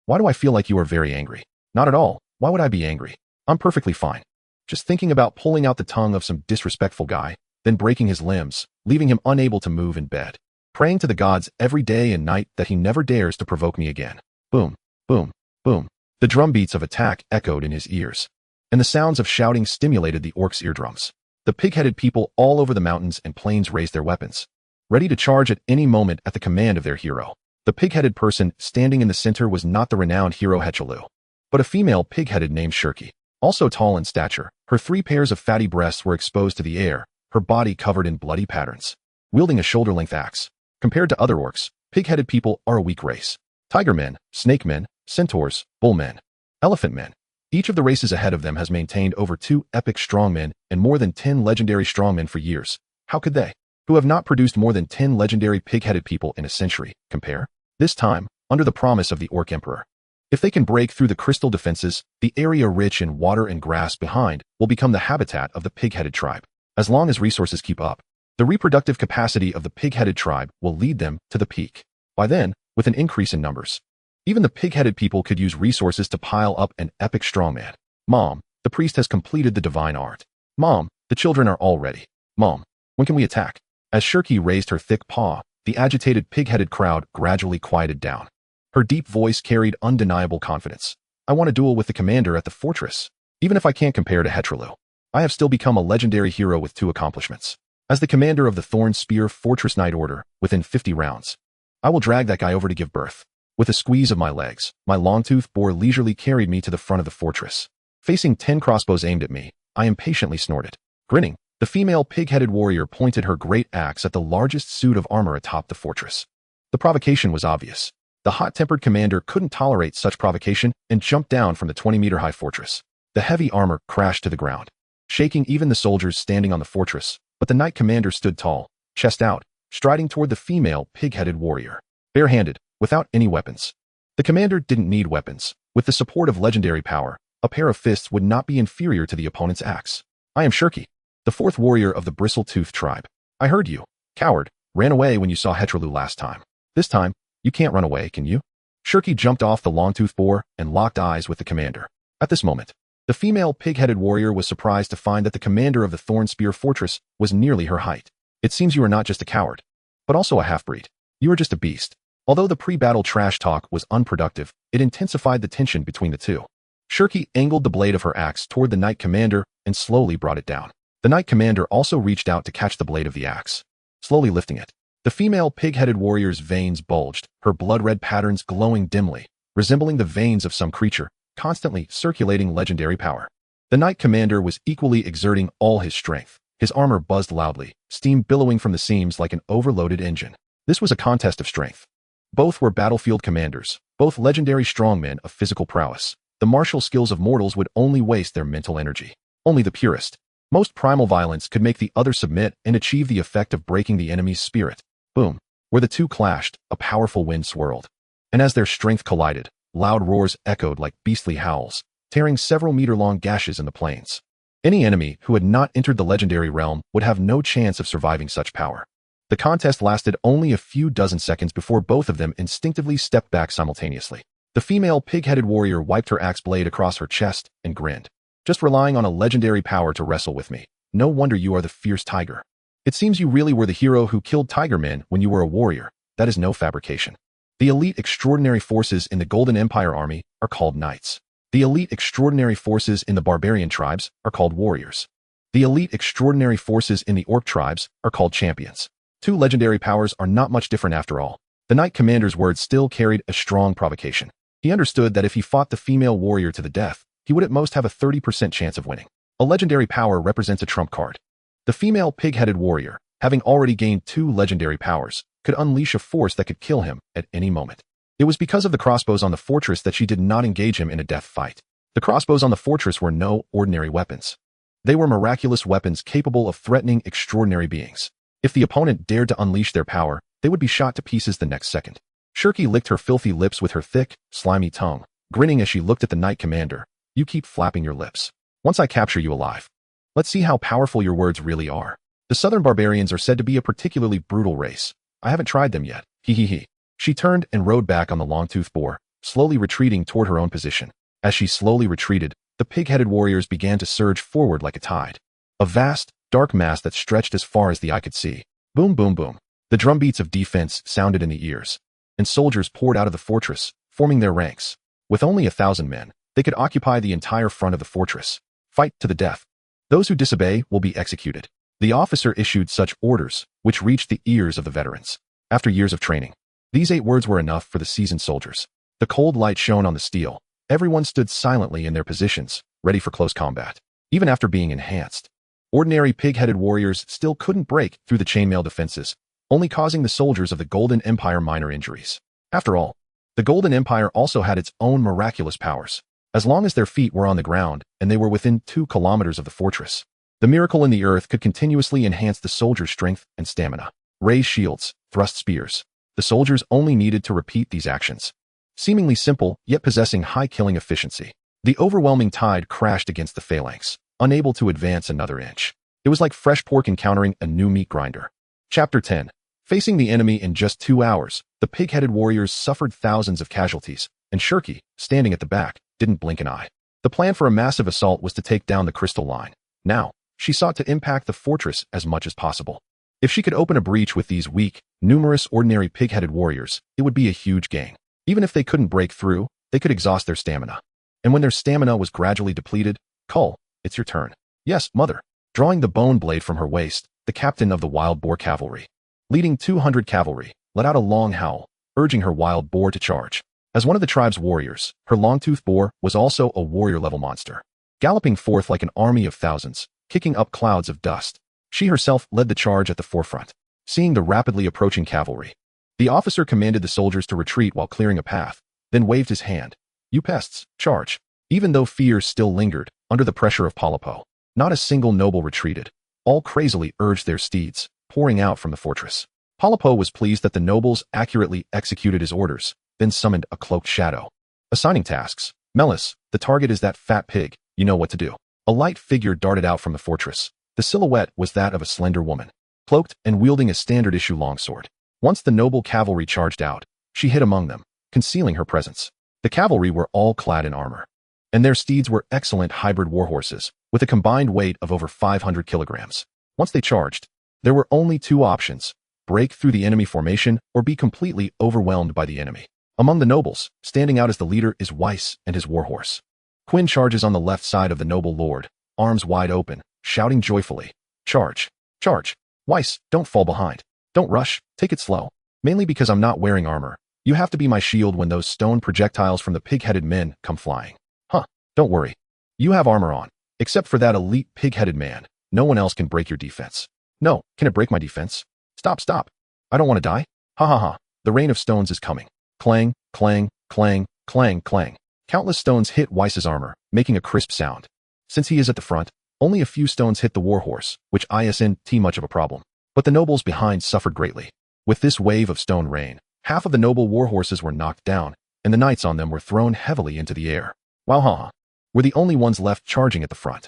why do I feel like you are very angry? Not at all. Why would I be angry? I'm perfectly fine. Just thinking about pulling out the tongue of some disrespectful guy, then breaking his limbs, leaving him unable to move in bed. Praying to the gods every day and night that he never dares to provoke me again. Boom, boom, boom. The drumbeats of attack echoed in his ears, and the sounds of shouting stimulated the orcs' eardrums. The pig-headed people all over the mountains and plains raised their weapons, ready to charge at any moment at the command of their hero. The pig-headed person standing in the center was not the renowned hero Hechalu, but a female pig-headed named Shirky. Also tall in stature, her 3 pairs of fatty breasts were exposed to the air, her body covered in bloody patterns. Wielding a shoulder-length axe. Compared to other orcs, pig-headed people are a weak race. Tiger men, snake men, centaurs, bull men, elephant men. Each of the races ahead of them has maintained over 2 epic strongmen and more than 10 legendary strongmen for years. How could they, who have not produced more than 10 legendary pig-headed people in a century, compare? This time, under the promise of the Orc Emperor. If they can break through the crystal defenses, the area rich in water and grass behind will become the habitat of the pig-headed tribe. As long as resources keep up, the reproductive capacity of the pig-headed tribe will lead them to the peak. By then, with an increase in numbers, even the pig-headed people could use resources to pile up an epic strongman. Mom, the priest has completed the divine art. Mom, the children are all ready. Mom, when can we attack? As Shirky raised her thick paw, the agitated pig-headed crowd gradually quieted down. Her deep voice carried undeniable confidence. I want to duel with the commander at the fortress. Even if I can't compare to Hetralu, I have still become a legendary hero with 2 accomplishments. As the commander of the Thorn Spear Fortress Knight Order, within 50 rounds, I will drag that guy over to give birth. With a squeeze of my legs, my long-toothed boar leisurely carried me to the front of the fortress. Facing 10 crossbows aimed at me, I impatiently snorted. Grinning, the female pig-headed warrior pointed her great axe at the largest suit of armor atop the fortress. The provocation was obvious. The hot-tempered commander couldn't tolerate such provocation and jumped down from the 20-meter-high fortress. The heavy armor crashed to the ground, shaking even the soldiers standing on the fortress, but the knight commander stood tall, chest out, striding toward the female pig-headed warrior. Barehanded, without any weapons. The commander didn't need weapons. With the support of legendary power, a pair of fists would not be inferior to the opponent's axe. I am Shirky, the 4th warrior of the Bristle-Tooth tribe. I heard you, coward, ran away when you saw Hetralu last time. This time, you can't run away, can you? Shirky jumped off the long-toothed boar and locked eyes with the commander. At this moment, the female pig-headed warrior was surprised to find that the commander of the Thorn Spear Fortress was nearly her height. It seems you are not just a coward, but also a half-breed. You are just a beast. Although the pre-battle trash talk was unproductive, it intensified the tension between the two. Shirky angled the blade of her axe toward the knight commander and slowly brought it down. The knight commander also reached out to catch the blade of the axe, slowly lifting it. The female pig-headed warrior's veins bulged, her blood-red patterns glowing dimly, resembling the veins of some creature, constantly circulating legendary power. The knight commander was equally exerting all his strength. His armor buzzed loudly, steam billowing from the seams like an overloaded engine. This was a contest of strength. Both were battlefield commanders, both legendary strongmen of physical prowess. The martial skills of mortals would only waste their mental energy. Only the purest, most primal violence could make the other submit and achieve the effect of breaking the enemy's spirit. Boom. Where the two clashed, a powerful wind swirled. And as their strength collided, loud roars echoed like beastly howls, tearing several meter-long gashes in the plains. Any enemy who had not entered the legendary realm would have no chance of surviving such power. The contest lasted only a few dozen seconds before both of them instinctively stepped back simultaneously. The female pig-headed warrior wiped her axe blade across her chest and grinned. Just relying on a legendary power to wrestle with me. No wonder you are the fierce tiger. It seems you really were the hero who killed tiger men when you were a warrior. That is no fabrication. The elite extraordinary forces in the Golden Empire army are called knights. The elite extraordinary forces in the barbarian tribes are called warriors. The elite extraordinary forces in the orc tribes are called champions. Two legendary powers are not much different after all. The knight commander's words still carried a strong provocation. He understood that if he fought the female warrior to the death, he would at most have a 30% chance of winning. A legendary power represents a trump card. The female pig-headed warrior, having already gained 2 legendary powers, could unleash a force that could kill him at any moment. It was because of the crossbows on the fortress that she did not engage him in a death fight. The crossbows on the fortress were no ordinary weapons. They were miraculous weapons capable of threatening extraordinary beings. If the opponent dared to unleash their power, they would be shot to pieces the next second. Shirky licked her filthy lips with her thick, slimy tongue, grinning as she looked at the knight commander. You keep flapping your lips. Once I capture you alive, let's see how powerful your words really are. The southern barbarians are said to be a particularly brutal race. I haven't tried them yet. Hee hee hee. She turned and rode back on the long-toothed boar, slowly retreating toward her own position. As she slowly retreated, the pig-headed warriors began to surge forward like a tide. A vast, dark mass that stretched as far as the eye could see. Boom, boom, boom. The drumbeats of defense sounded in the ears, and soldiers poured out of the fortress, forming their ranks. With only 1,000 men, they could occupy the entire front of the fortress. Fight to the death. Those who disobey will be executed. The officer issued such orders, which reached the ears of the veterans. After years of training, These 8 words were enough for the seasoned soldiers. The cold light shone on the steel. Everyone stood silently in their positions, ready for close combat. Even after being enhanced, ordinary pig-headed warriors still couldn't break through the chainmail defenses, only causing the soldiers of the Golden Empire minor injuries. After all, the Golden Empire also had its own miraculous powers. As long as their feet were on the ground and they were within 2 kilometers of the fortress, the miracle in the earth could continuously enhance the soldiers' strength and stamina. Raise shields, thrust spears. The soldiers only needed to repeat these actions. Seemingly simple, yet possessing high killing efficiency. The overwhelming tide crashed against the phalanx, unable to advance another inch. It was like fresh pork encountering a new meat grinder. Chapter 10. Facing the enemy in just 2 hours, the pig-headed warriors suffered thousands of casualties, and Shirky, standing at the back, didn't blink an eye. The plan for a massive assault was to take down the crystal line. Now, she sought to impact the fortress as much as possible. If she could open a breach with these weak, numerous ordinary pig-headed warriors, it would be a huge gain. Even if they couldn't break through, they could exhaust their stamina. And when their stamina was gradually depleted, Cull, it's your turn. Yes, mother. Drawing the bone blade from her waist, the captain of the wild boar cavalry, leading 200 cavalry, let out a long howl, urging her wild boar to charge. As one of the tribe's warriors, her long-toothed boar was also a warrior-level monster. Galloping forth like an army of thousands, kicking up clouds of dust, she herself led the charge at the forefront. Seeing the rapidly approaching cavalry, the officer commanded the soldiers to retreat while clearing a path, then waved his hand. You pests, charge. Even though fear still lingered, under the pressure of Polypo, not a single noble retreated. All crazily urged their steeds, pouring out from the fortress. Polypo was pleased that the nobles accurately executed his orders, then summoned a cloaked shadow. Assigning tasks. Melis, the target is that fat pig, you know what to do. A light figure darted out from the fortress. The silhouette was that of a slender woman, cloaked and wielding a standard-issue longsword. Once the noble cavalry charged out, she hid among them, concealing her presence. The cavalry were all clad in armor, and their steeds were excellent hybrid warhorses, with a combined weight of over 500 kilograms. Once they charged, there were only 2 options: break through the enemy formation or be completely overwhelmed by the enemy. Among the nobles, standing out as the leader is Weiss and his warhorse. Quinn charges on the left side of the noble lord, arms wide open, shouting joyfully, "Charge! Charge! Weiss, don't fall behind. Don't rush, take it slow. Mainly because I'm not wearing armor. You have to be my shield when those stone projectiles from the pig-headed men come flying." Huh, don't worry. You have armor on. Except for that elite pig-headed man, no one else can break your defense. No, can it break my defense? Stop, stop. I don't want to die. Ha ha ha. The rain of stones is coming. Clang, clang, clang, clang, clang. Countless stones hit Weiss's armor, making a crisp sound. Since he is at the front, only a few stones hit the warhorse, which isn't much of a problem. But the nobles behind suffered greatly. With this wave of stone rain, half of the noble warhorses were knocked down, and the knights on them were thrown heavily into the air. Wow, were the only ones left charging at the front.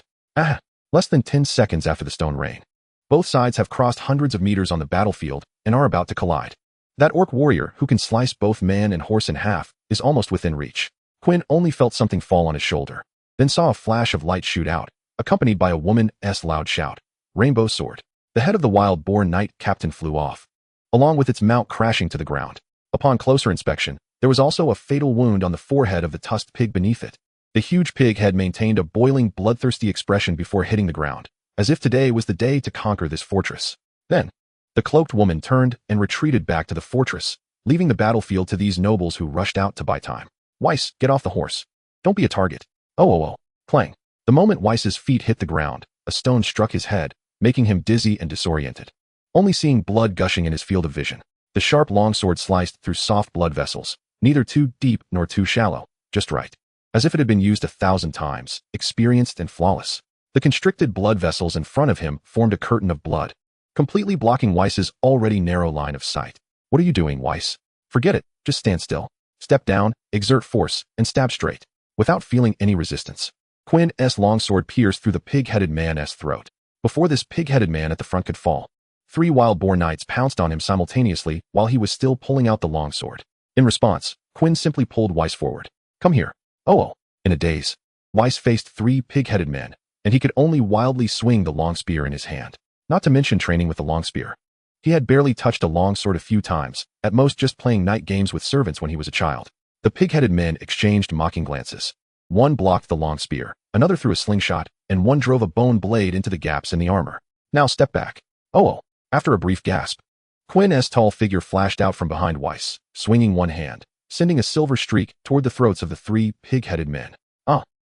Less than 10 seconds after the stone rain. Both sides have crossed hundreds of meters on the battlefield and are about to collide. That orc warrior who can slice both man and horse in half is almost within reach. Quinn only felt something fall on his shoulder, then saw a flash of light shoot out, accompanied by a woman's loud shout. Rainbow sword. The head of the wild boar knight captain flew off, along with its mount crashing to the ground. Upon closer inspection, there was also a fatal wound on the forehead of the tusked pig beneath it. The huge pig had maintained a boiling, bloodthirsty expression before hitting the ground, as if today was the day to conquer this fortress. Then, the cloaked woman turned and retreated back to the fortress, leaving the battlefield to these nobles who rushed out to buy time. Weiss, get off the horse. Don't be a target. Oh. Clang. The moment Weiss's feet hit the ground, a stone struck his head, making him dizzy and disoriented. Only seeing blood gushing in his field of vision. The sharp longsword sliced through soft blood vessels, neither too deep nor too shallow, just right. As if it had been used 1,000 times, experienced and flawless. The constricted blood vessels in front of him formed a curtain of blood, completely blocking Weiss's already narrow line of sight. What are you doing, Weiss? Forget it, just stand still. Step down, exert force, and stab straight, without feeling any resistance. Quinn's longsword pierced through the pig-headed man's throat. Before this pig-headed man at the front could fall, 3 wild boar knights pounced on him simultaneously while he was still pulling out the longsword. In response, Quinn simply pulled Weiss forward. Come here. Oh. In a daze, Weiss faced 3 pig-headed men, and he could only wildly swing the long spear in his hand. Not to mention training with the long spear. He had barely touched a longsword a few times, at most just playing night games with servants when he was a child. The pig-headed men exchanged mocking glances. One blocked the long spear, another threw a slingshot, and one drove a bone blade into the gaps in the armor. Now step back. Oh. After a brief gasp, Quinn's tall figure flashed out from behind Weiss, swinging one hand, sending a silver streak toward the throats of the three pig-headed men.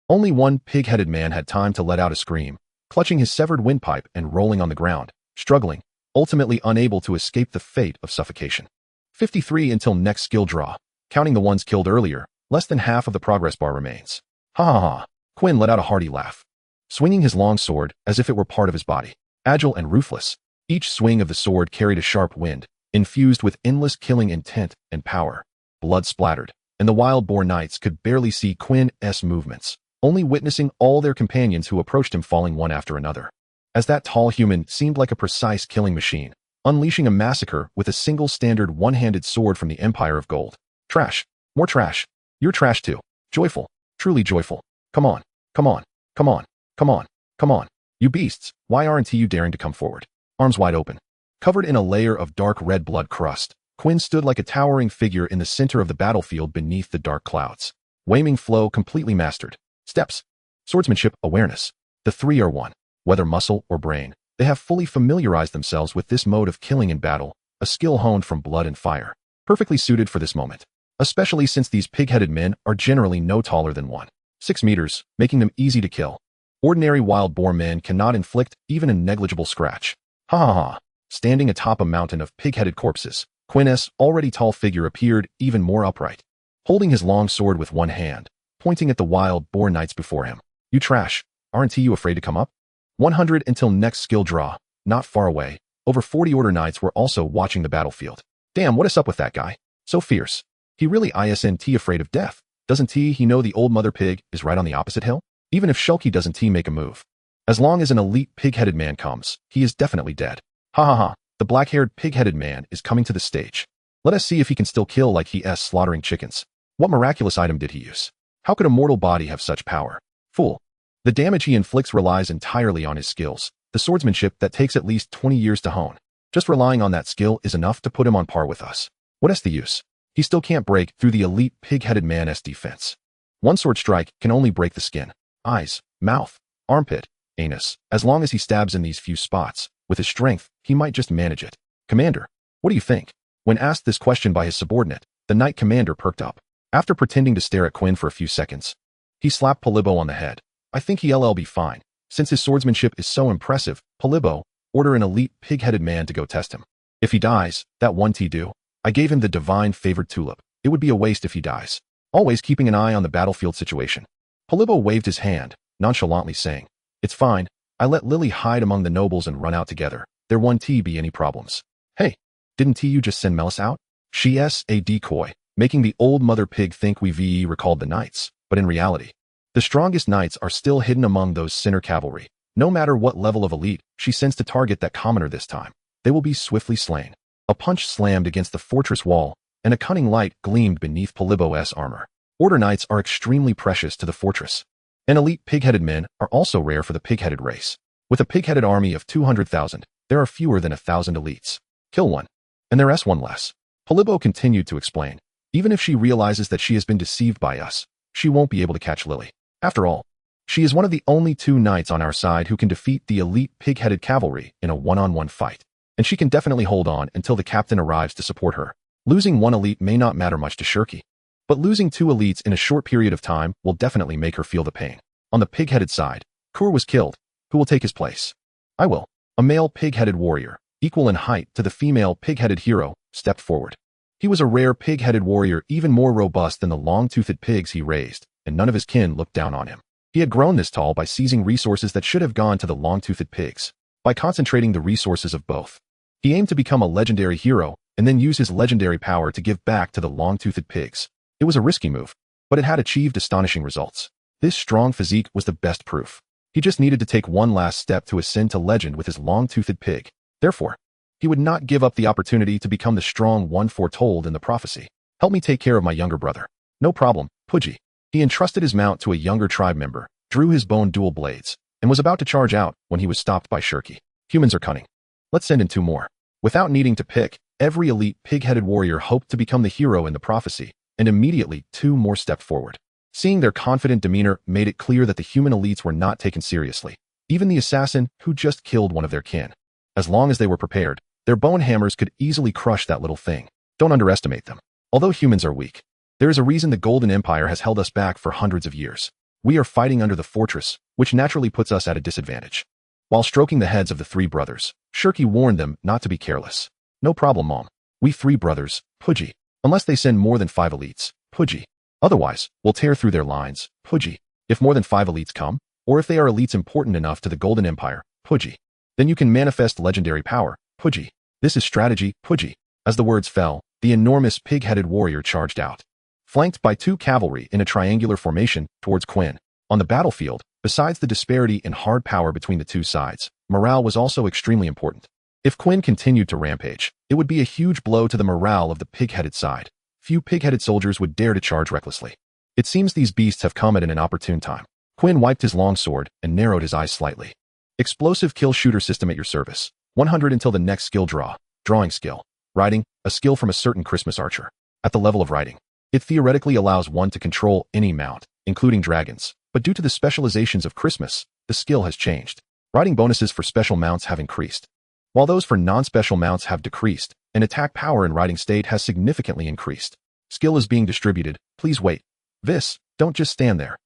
Only one pig-headed man had time to let out a scream, clutching his severed windpipe and rolling on the ground, struggling, ultimately unable to escape the fate of suffocation. 53 until next skill draw. Counting the ones killed earlier, less than half of the progress bar remains. Ha ha ha. Quinn let out a hearty laugh, swinging his long sword as if it were part of his body. Agile and ruthless, each swing of the sword carried a sharp wind, infused with endless killing intent and power. Blood splattered, and the wild boar knights could barely see Quinn's movements, only witnessing all their companions who approached him falling one after another. As that tall human seemed like a precise killing machine, unleashing a massacre with a single standard one-handed sword from the Empire of Gold. Trash. More trash. You're trash too. Joyful. Truly joyful. Come on. Come on. Come on. Come on. Come on. You beasts, why aren't you daring to come forward? Arms wide open. Covered in a layer of dark red blood crust, Quinn stood like a towering figure in the center of the battlefield beneath the dark clouds. Whaming flow completely mastered. Steps. Swordsmanship, awareness. The three are one. Whether muscle or brain, they have fully familiarized themselves with this mode of killing in battle, a skill honed from blood and fire. Perfectly suited for this moment. Especially since these pig-headed men are generally no taller than 1.6 meters, making them easy to kill. Ordinary wild boar men cannot inflict even a negligible scratch. Ha ha ha. Standing atop a mountain of pig-headed corpses, Quinn's already tall figure appeared even more upright, holding his long sword with one hand, pointing at the wild boar knights before him. You trash, aren't you afraid to come up? 100 until next skill draw. Not far away, over 40 order knights were also watching the battlefield. Damn, what is up with that guy? So fierce. He really isn't afraid of death, doesn't he know the old mother pig is right on the opposite hill? Even if Shulky doesn't make a move. As long as an elite pig-headed man comes, he is definitely dead. Ha ha ha, the black-haired pig-headed man is coming to the stage. Let us see if he can still kill like he is slaughtering chickens. What miraculous item did he use? How could a mortal body have such power? Fool. The damage he inflicts relies entirely on his skills, the swordsmanship that takes at least 20 years to hone. Just relying on that skill is enough to put him on par with us. What is the use? He still can't break through the elite pig-headed man's defense. One sword strike can only break the skin, eyes, mouth, armpit, anus. As long as he stabs in these few spots, with his strength, he might just manage it. Commander, what do you think? When asked this question by his subordinate, the knight commander perked up. After pretending to stare at Quinn for a few seconds, he slapped Polibo on the head. I think he'll be fine. Since his swordsmanship is so impressive, Polibo, order an elite pig-headed man to go test him. If he dies, that one do. I gave him the divine favored tulip. It would be a waste if he dies. Always keeping an eye on the battlefield situation. Polibo waved his hand, nonchalantly saying, It's fine. I let Lily hide among the nobles and run out together. There won't be any problems. Hey, didn't you just send Melis out? She's a decoy, making the old mother pig think we recalled the knights. But in reality, the strongest knights are still hidden among those sinner cavalry. No matter what level of elite she sends to target that commoner this time, they will be swiftly slain. A punch slammed against the fortress wall, and a cunning light gleamed beneath Polibo's armor. Order knights are extremely precious to the fortress. And elite pig-headed men are also rare for the pig-headed race. With a pig-headed army of 200,000, there are fewer than 1,000 elites. Kill one, and there's one less. Polibo continued to explain. Even if she realizes that she has been deceived by us, she won't be able to catch Lily. After all, she is one of the only 2 knights on our side who can defeat the elite pig-headed cavalry in a one-on-one fight. And she can definitely hold on until the captain arrives to support her. Losing one elite may not matter much to Shirky, but losing 2 elites in a short period of time will definitely make her feel the pain. On the pig-headed side, Kur was killed. Who will take his place? I will. A male pig-headed warrior, equal in height to the female pig-headed hero, stepped forward. He was a rare pig-headed warrior, even more robust than the long-toothed pigs he raised, and none of his kin looked down on him. He had grown this tall by seizing resources that should have gone to the long-toothed pigs, by concentrating the resources of both. He aimed to become a legendary hero, and then use his legendary power to give back to the long-toothed pigs. It was a risky move, but it had achieved astonishing results. This strong physique was the best proof. He just needed to take one last step to ascend to legend with his long-toothed pig. Therefore, he would not give up the opportunity to become the strong one foretold in the prophecy. Help me take care of my younger brother. No problem, Pudgy. He entrusted his mount to a younger tribe member, drew his bone dual blades, and was about to charge out when he was stopped by Shirky. Humans are cunning. Let's send in 2 more. Without needing to pick, every elite pig-headed warrior hoped to become the hero in the prophecy, and immediately 2 more stepped forward. Seeing their confident demeanor made it clear that the human elites were not taken seriously, even the assassin who just killed one of their kin. As long as they were prepared, Their bone hammers could easily crush that little thing. Don't underestimate them. Although humans are weak, there is a reason the Golden Empire has held us back for hundreds of years. We are fighting under the fortress, which naturally puts us at a disadvantage. While stroking the heads of the three brothers, Shirky warned them not to be careless. No problem, Mom. We three brothers, Pudgy. Unless they send more than 5 elites, Pudgy. Otherwise, we'll tear through their lines, Pudgy. If more than 5 elites come, or if they are elites important enough to the Golden Empire, Pudgy. Then you can manifest legendary power, Pudgy. This is strategy, Pudgy. As the words fell, the enormous pig-headed warrior charged out, flanked by 2 cavalry in a triangular formation towards Quinn. On the battlefield, besides the disparity in hard power between the two sides, morale was also extremely important. If Quinn continued to rampage, it would be a huge blow to the morale of the pig-headed side. Few pig-headed soldiers would dare to charge recklessly. It seems these beasts have come at an inopportune time. Quinn wiped his long sword and narrowed his eyes slightly. Explosive kill shooter system at your service. 100 until the next skill draw. Drawing skill. Riding, a skill from a certain Christmas archer. At the level of riding, it theoretically allows one to control any mount, including dragons, but due to the specializations of Christmas, the skill has changed. Riding bonuses for special mounts have increased, while those for non-special mounts have decreased, and attack power in riding state has significantly increased. Skill is being distributed. Please wait. Vis, don't just stand there.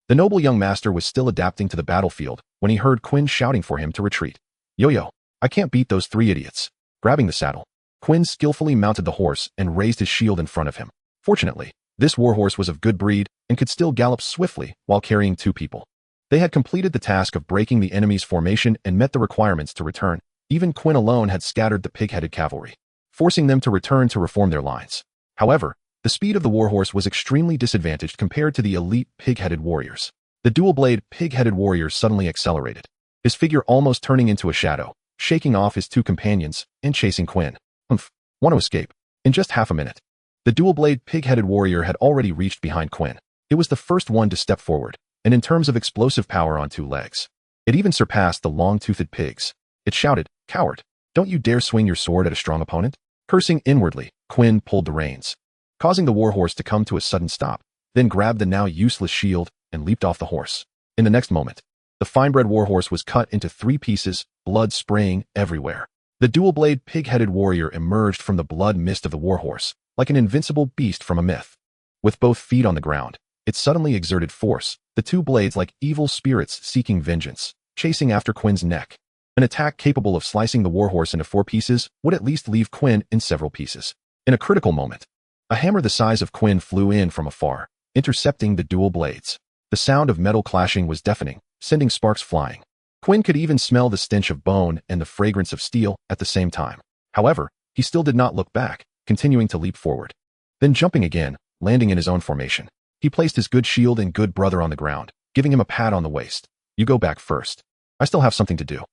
The noble young master was still adapting to the battlefield when he heard Quinn shouting for him to retreat. Yo-yo, I can't beat those 3 idiots. Grabbing the saddle, Quinn skillfully mounted the horse and raised his shield in front of him. Fortunately, this warhorse was of good breed and could still gallop swiftly while carrying 2 people. They had completed the task of breaking the enemy's formation and met the requirements to return. Even Quinn alone had scattered the pig-headed cavalry, forcing them to return to reform their lines. However, the speed of the warhorse was extremely disadvantaged compared to the elite pig-headed warriors. The dual-blade pig-headed warrior suddenly accelerated, his figure almost turning into a shadow, shaking off his 2 companions and chasing Quinn. Want to escape? In just half a minute, the dual-blade pig-headed warrior had already reached behind Quinn. It was the first one to step forward, and in terms of explosive power on 2 legs, it even surpassed the long-toothed pigs. It shouted, "Coward, don't you dare swing your sword at a strong opponent?" Cursing inwardly, Quinn pulled the reins, causing the warhorse to come to a sudden stop, then grabbed the now useless shield and leaped off the horse. In the next moment, the fine-bred warhorse was cut into 3 pieces, blood spraying everywhere. The dual-blade pig-headed warrior emerged from the blood mist of the warhorse, like an invincible beast from a myth. With both feet on the ground, it suddenly exerted force, the 2 blades like evil spirits seeking vengeance, chasing after Quinn's neck. An attack capable of slicing the warhorse into 4 pieces would at least leave Quinn in several pieces. In a critical moment, a hammer the size of Quinn flew in from afar, intercepting the dual blades. The sound of metal clashing was deafening, sending sparks flying. Quinn could even smell the stench of bone and the fragrance of steel at the same time. However, he still did not look back, continuing to leap forward. Then jumping again, landing in his own formation, he placed his good shield and good brother on the ground, giving him a pat on the waist. "You go back first. I still have something to do."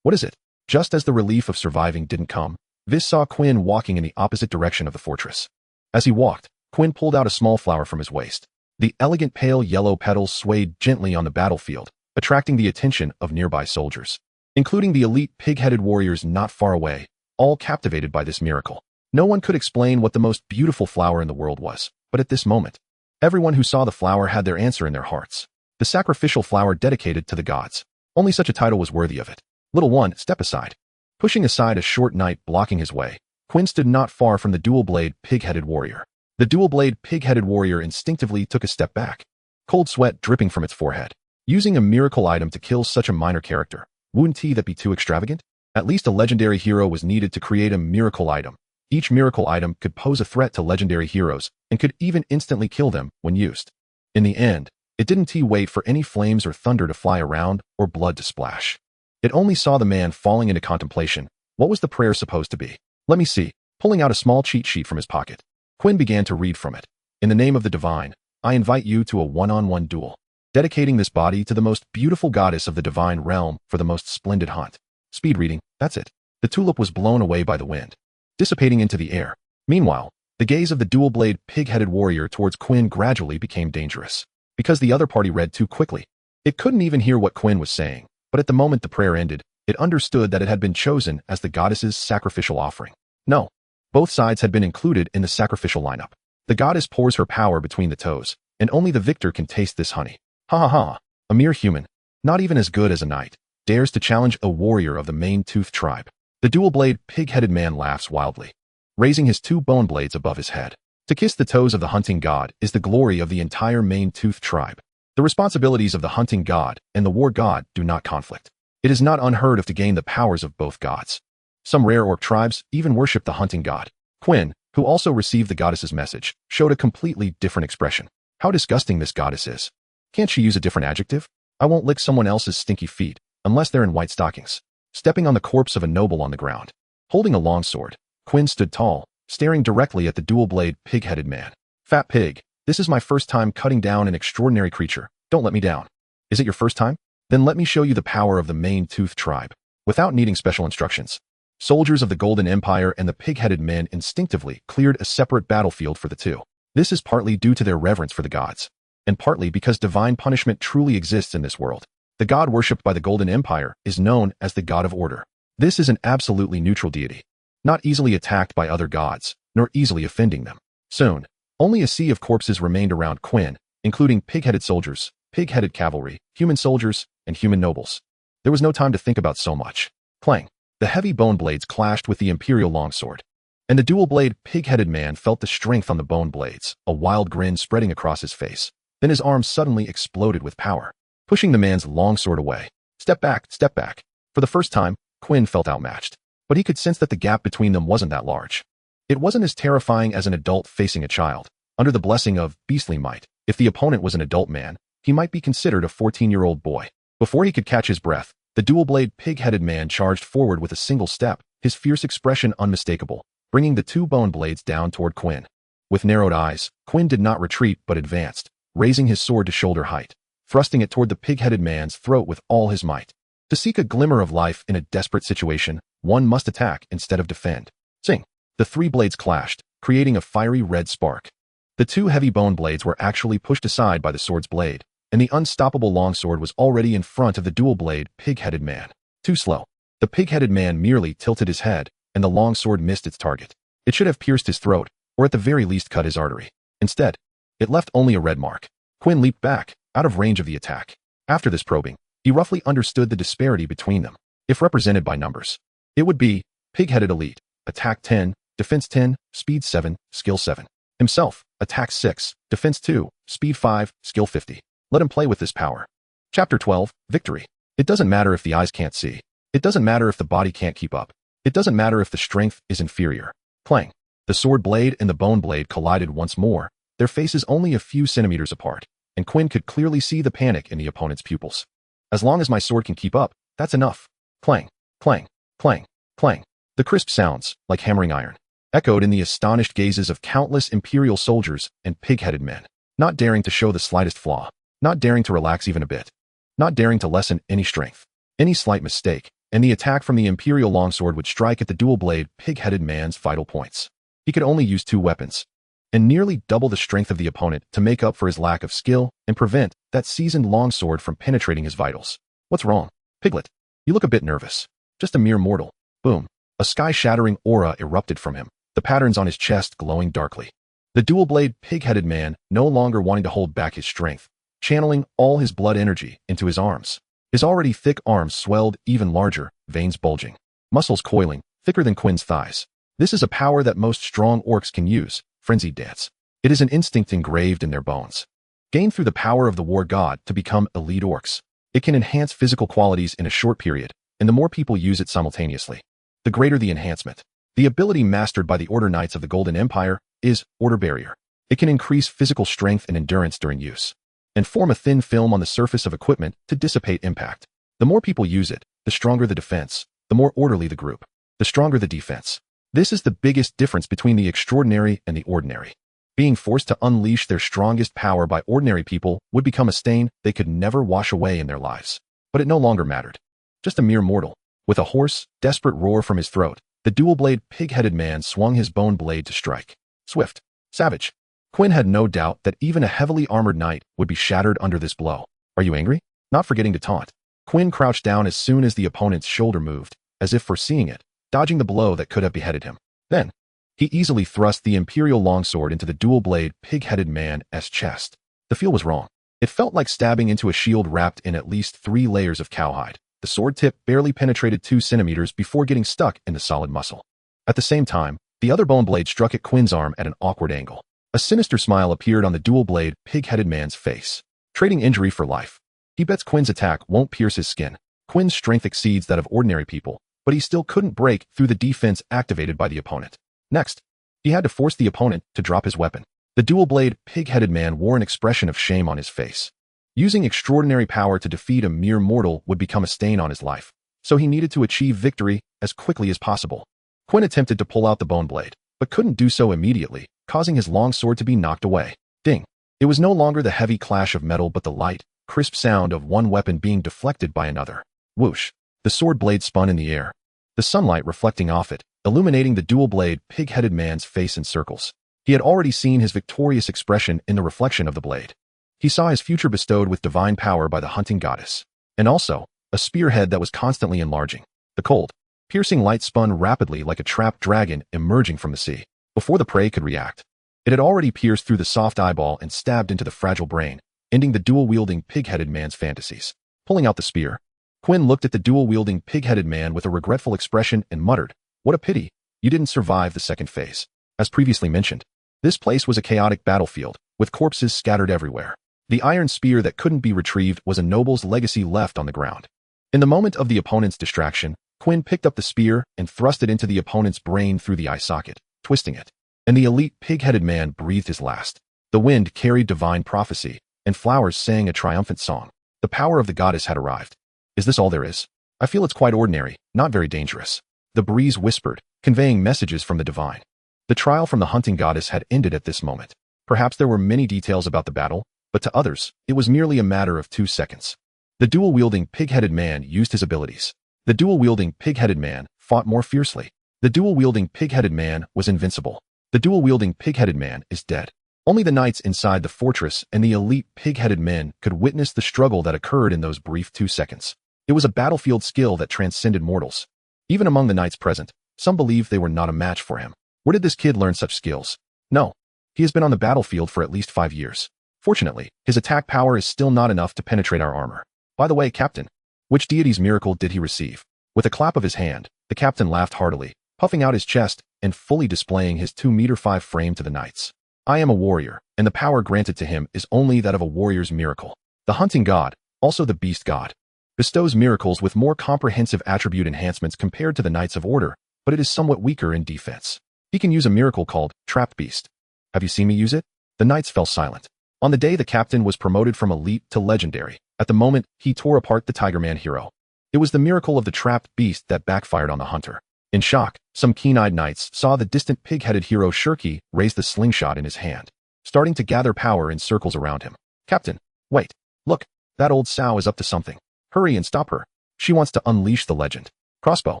What is it?" Just as the relief of surviving didn't come, Vis saw Quinn walking in the opposite direction of the fortress. As he walked, Quinn pulled out a small flower from his waist. The elegant pale yellow petals swayed gently on the battlefield, attracting the attention of nearby soldiers, including the elite pig-headed warriors not far away, all captivated by this miracle. No one could explain what the most beautiful flower in the world was, but at this moment, everyone who saw the flower had their answer in their hearts. The sacrificial flower dedicated to the gods. Only such a title was worthy of it. "Little one, step aside." Pushing aside a short knight blocking his way, Quinn stood not far from the dual-blade pig-headed warrior. The dual-blade pig-headed warrior instinctively took a step back, cold sweat dripping from its forehead. Using a miracle item to kill such a minor character, wouldn't that be too extravagant? At least a legendary hero was needed to create a miracle item. Each miracle item could pose a threat to legendary heroes and could even instantly kill them when used. In the end, it didn't wait for any flames or thunder to fly around or blood to splash. It only saw the man falling into contemplation. What was the prayer supposed to be? Let me see. Pulling out a small cheat sheet from his pocket, Quinn began to read from it. "In the name of the divine, I invite you to a one-on-one duel, dedicating this body to the most beautiful goddess of the divine realm for the most splendid hunt." Speed reading, that's it. The tulip was blown away by the wind, dissipating into the air. Meanwhile, the gaze of the dual-blade pig-headed warrior towards Quinn gradually became dangerous, because the other party read too quickly. It couldn't even hear what Quinn was saying. But at the moment the prayer ended, it understood that it had been chosen as the goddess's sacrificial offering. No, both sides had been included in the sacrificial lineup. The goddess pours her power between the toes, and only the victor can taste this honey. Ha ha ha. A mere human, not even as good as a knight, dares to challenge a warrior of the main tooth tribe. The dual-blade, pig-headed man laughs wildly, raising his two bone blades above his head. To kiss the toes of the hunting god is the glory of the entire mane-toothed tribe. The responsibilities of the hunting god and the war god do not conflict. It is not unheard of to gain the powers of both gods. Some rare orc tribes even worship the hunting god. Quinn, who also received the goddess's message, showed a completely different expression. How disgusting this goddess is. Can't she use a different adjective? I won't lick someone else's stinky feet, unless they're in white stockings. Stepping on the corpse of a noble on the ground. Holding a longsword, Quinn stood tall, staring directly at the dual-blade, pig-headed man. Fat pig, this is my first time cutting down an extraordinary creature. Don't let me down. Is it your first time? Then let me show you the power of the mane-toothed tribe. Without needing special instructions, soldiers of the Golden Empire and the pig-headed men instinctively cleared a separate battlefield for the two. This is partly due to their reverence for the gods, and partly because divine punishment truly exists in this world. The god worshipped by the Golden Empire is known as the God of Order. This is an absolutely neutral deity, not easily attacked by other gods, nor easily offending them. Soon, only a sea of corpses remained around Quinn, including pig-headed soldiers, pig-headed cavalry, human soldiers, and human nobles. There was no time to think about so much. Clang! The heavy bone blades clashed with the imperial longsword, and the dual-blade, pig-headed man felt the strength on the bone blades, a wild grin spreading across his face. Then his arms suddenly exploded with power, pushing the man's longsword away. Step back, step back. For the first time, Quinn felt outmatched, but he could sense that the gap between them wasn't that large. It wasn't as terrifying as an adult facing a child. Under the blessing of beastly might, if the opponent was an adult man, he might be considered a 14-year-old boy. Before he could catch his breath, the dual-blade, pig-headed man charged forward with a single step, his fierce expression unmistakable, bringing the two bone blades down toward Quinn. With narrowed eyes, Quinn did not retreat but advanced, raising his sword to shoulder height, thrusting it toward the pig-headed man's throat with all his might. To seek a glimmer of life in a desperate situation, one must attack instead of defend. Sing! The three blades clashed, creating a fiery red spark. The two heavy bone blades were actually pushed aside by the sword's blade, and the unstoppable longsword was already in front of the dual-blade, pig-headed man. Too slow. The pig-headed man merely tilted his head, and the longsword missed its target. It should have pierced his throat, or at the very least cut his artery. Instead, it left only a red mark. Quinn leaped back, out of range of the attack. After this probing, he roughly understood the disparity between them. If represented by numbers, it would be pig-headed elite, attack 10, defense 10, speed 7, skill 7. Himself, attack 6, defense 2, speed 5, skill 50. Let him play with this power. Chapter 12, Victory. It doesn't matter if the eyes can't see. It doesn't matter if the body can't keep up. It doesn't matter if the strength is inferior. Clang. The sword blade and the bone blade collided once more, their faces only a few centimeters apart, and Quinn could clearly see the panic in the opponent's pupils. As long as my sword can keep up, that's enough. Clang, clang, clang, clang. The crisp sounds, like hammering iron, echoed in the astonished gazes of countless imperial soldiers and pig-headed men, not daring to show the slightest flaw, not daring to relax even a bit, not daring to lessen any strength. Any slight mistake, and the attack from the imperial longsword would strike at the dual-blade, pig-headed man's vital points. He could only use two weapons, and nearly double the strength of the opponent to make up for his lack of skill and prevent that seasoned longsword from penetrating his vitals. What's wrong? Piglet, you look a bit nervous. Just a mere mortal. Boom. A sky-shattering aura erupted from him, the patterns on his chest glowing darkly. The dual-blade, pig-headed man, no longer wanting to hold back his strength, channeling all his blood energy into his arms. His already thick arms swelled even larger, veins bulging, muscles coiling, thicker than Quinn's thighs. This is a power that most strong orcs can use, frenzied dance. It is an instinct engraved in their bones. Gained through the power of the war god to become elite orcs. It can enhance physical qualities in a short period, and the more people use it simultaneously, the greater the enhancement. The ability mastered by the Order Knights of the Golden Empire is Order Barrier. It can increase physical strength and endurance during use, and form a thin film on the surface of equipment to dissipate impact. The more people use it, the stronger the defense, the more orderly the group, the stronger the defense. This is the biggest difference between the extraordinary and the ordinary. Being forced to unleash their strongest power by ordinary people would become a stain they could never wash away in their lives. But it no longer mattered. Just a mere mortal. With a hoarse, desperate roar from his throat, the dual-blade, pig-headed man swung his bone blade to strike. Swift. Savage. Quinn had no doubt that even a heavily armored knight would be shattered under this blow. Are you angry? Not forgetting to taunt. Quinn crouched down as soon as the opponent's shoulder moved, as if foreseeing it, dodging the blow that could have beheaded him. Then, he easily thrust the imperial longsword into the dual-blade, pig-headed man's chest. The feel was wrong. It felt like stabbing into a shield wrapped in at least 3 layers of cowhide. The sword tip barely penetrated 2 centimeters before getting stuck in the solid muscle. At the same time, the other bone blade struck at Quinn's arm at an awkward angle. A sinister smile appeared on the dual-blade, pig-headed man's face. Trading injury for life. He bets Quinn's attack won't pierce his skin. Quinn's strength exceeds that of ordinary people, but he still couldn't break through the defense activated by the opponent. Next, he had to force the opponent to drop his weapon. The dual-blade, pig-headed man wore an expression of shame on his face. Using extraordinary power to defeat a mere mortal would become a stain on his life, so he needed to achieve victory as quickly as possible. Quinn attempted to pull out the bone blade, but couldn't do so immediately, causing his long sword to be knocked away. Ding! It was no longer the heavy clash of metal but the light, crisp sound of one weapon being deflected by another. Whoosh! The sword blade spun in the air, the sunlight reflecting off it, illuminating the dual-blade, pig-headed man's face in circles. He had already seen his victorious expression in the reflection of the blade. He saw his future bestowed with divine power by the hunting goddess, and also a spearhead that was constantly enlarging. The cold, piercing light spun rapidly like a trapped dragon emerging from the sea. Before the prey could react, it had already pierced through the soft eyeball and stabbed into the fragile brain, ending the dual-wielding, pig-headed man's fantasies. Pulling out the spear, Quinn looked at the dual-wielding, pig-headed man with a regretful expression and muttered, "What a pity, you didn't survive the second phase." As previously mentioned, this place was a chaotic battlefield, with corpses scattered everywhere. The iron spear that couldn't be retrieved was a noble's legacy left on the ground. In the moment of the opponent's distraction, Quinn picked up the spear and thrust it into the opponent's brain through the eye socket, twisting it. And the elite, pig-headed man breathed his last. The wind carried divine prophecy, and flowers sang a triumphant song. The power of the goddess had arrived. Is this all there is? I feel it's quite ordinary, not very dangerous. The breeze whispered, conveying messages from the divine. The trial from the hunting goddess had ended at this moment. Perhaps there were many details about the battle, but to others, it was merely a matter of 2 seconds. The dual-wielding, pig-headed man used his abilities. The dual-wielding, pig-headed man fought more fiercely. The dual-wielding, pig-headed man was invincible. The dual-wielding, pig-headed man is dead. Only the knights inside the fortress and the elite, pig-headed men could witness the struggle that occurred in those brief 2 seconds. It was a battlefield skill that transcended mortals. Even among the knights present, some believed they were not a match for him. Where did this kid learn such skills? No. He has been on the battlefield for at least 5 years. Fortunately, his attack power is still not enough to penetrate our armor. By the way, Captain, which deity's miracle did he receive? With a clap of his hand, the captain laughed heartily, puffing out his chest and fully displaying his 2'5" frame to the knights. I am a warrior, and the power granted to him is only that of a warrior's miracle. The hunting god, also the beast god, bestows miracles with more comprehensive attribute enhancements compared to the knights of order, but it is somewhat weaker in defense. He can use a miracle called Trapped Beast. Have you seen me use it? The knights fell silent. On the day the captain was promoted from elite to legendary, at the moment he tore apart the Tiger Man hero. It was the miracle of the trapped beast that backfired on the hunter. In shock, some keen-eyed knights saw the distant pig-headed hero Shirky raise the slingshot in his hand, starting to gather power in circles around him. Captain, wait, look, that old sow is up to something. Hurry and stop her. She wants to unleash the legend. Crossbow,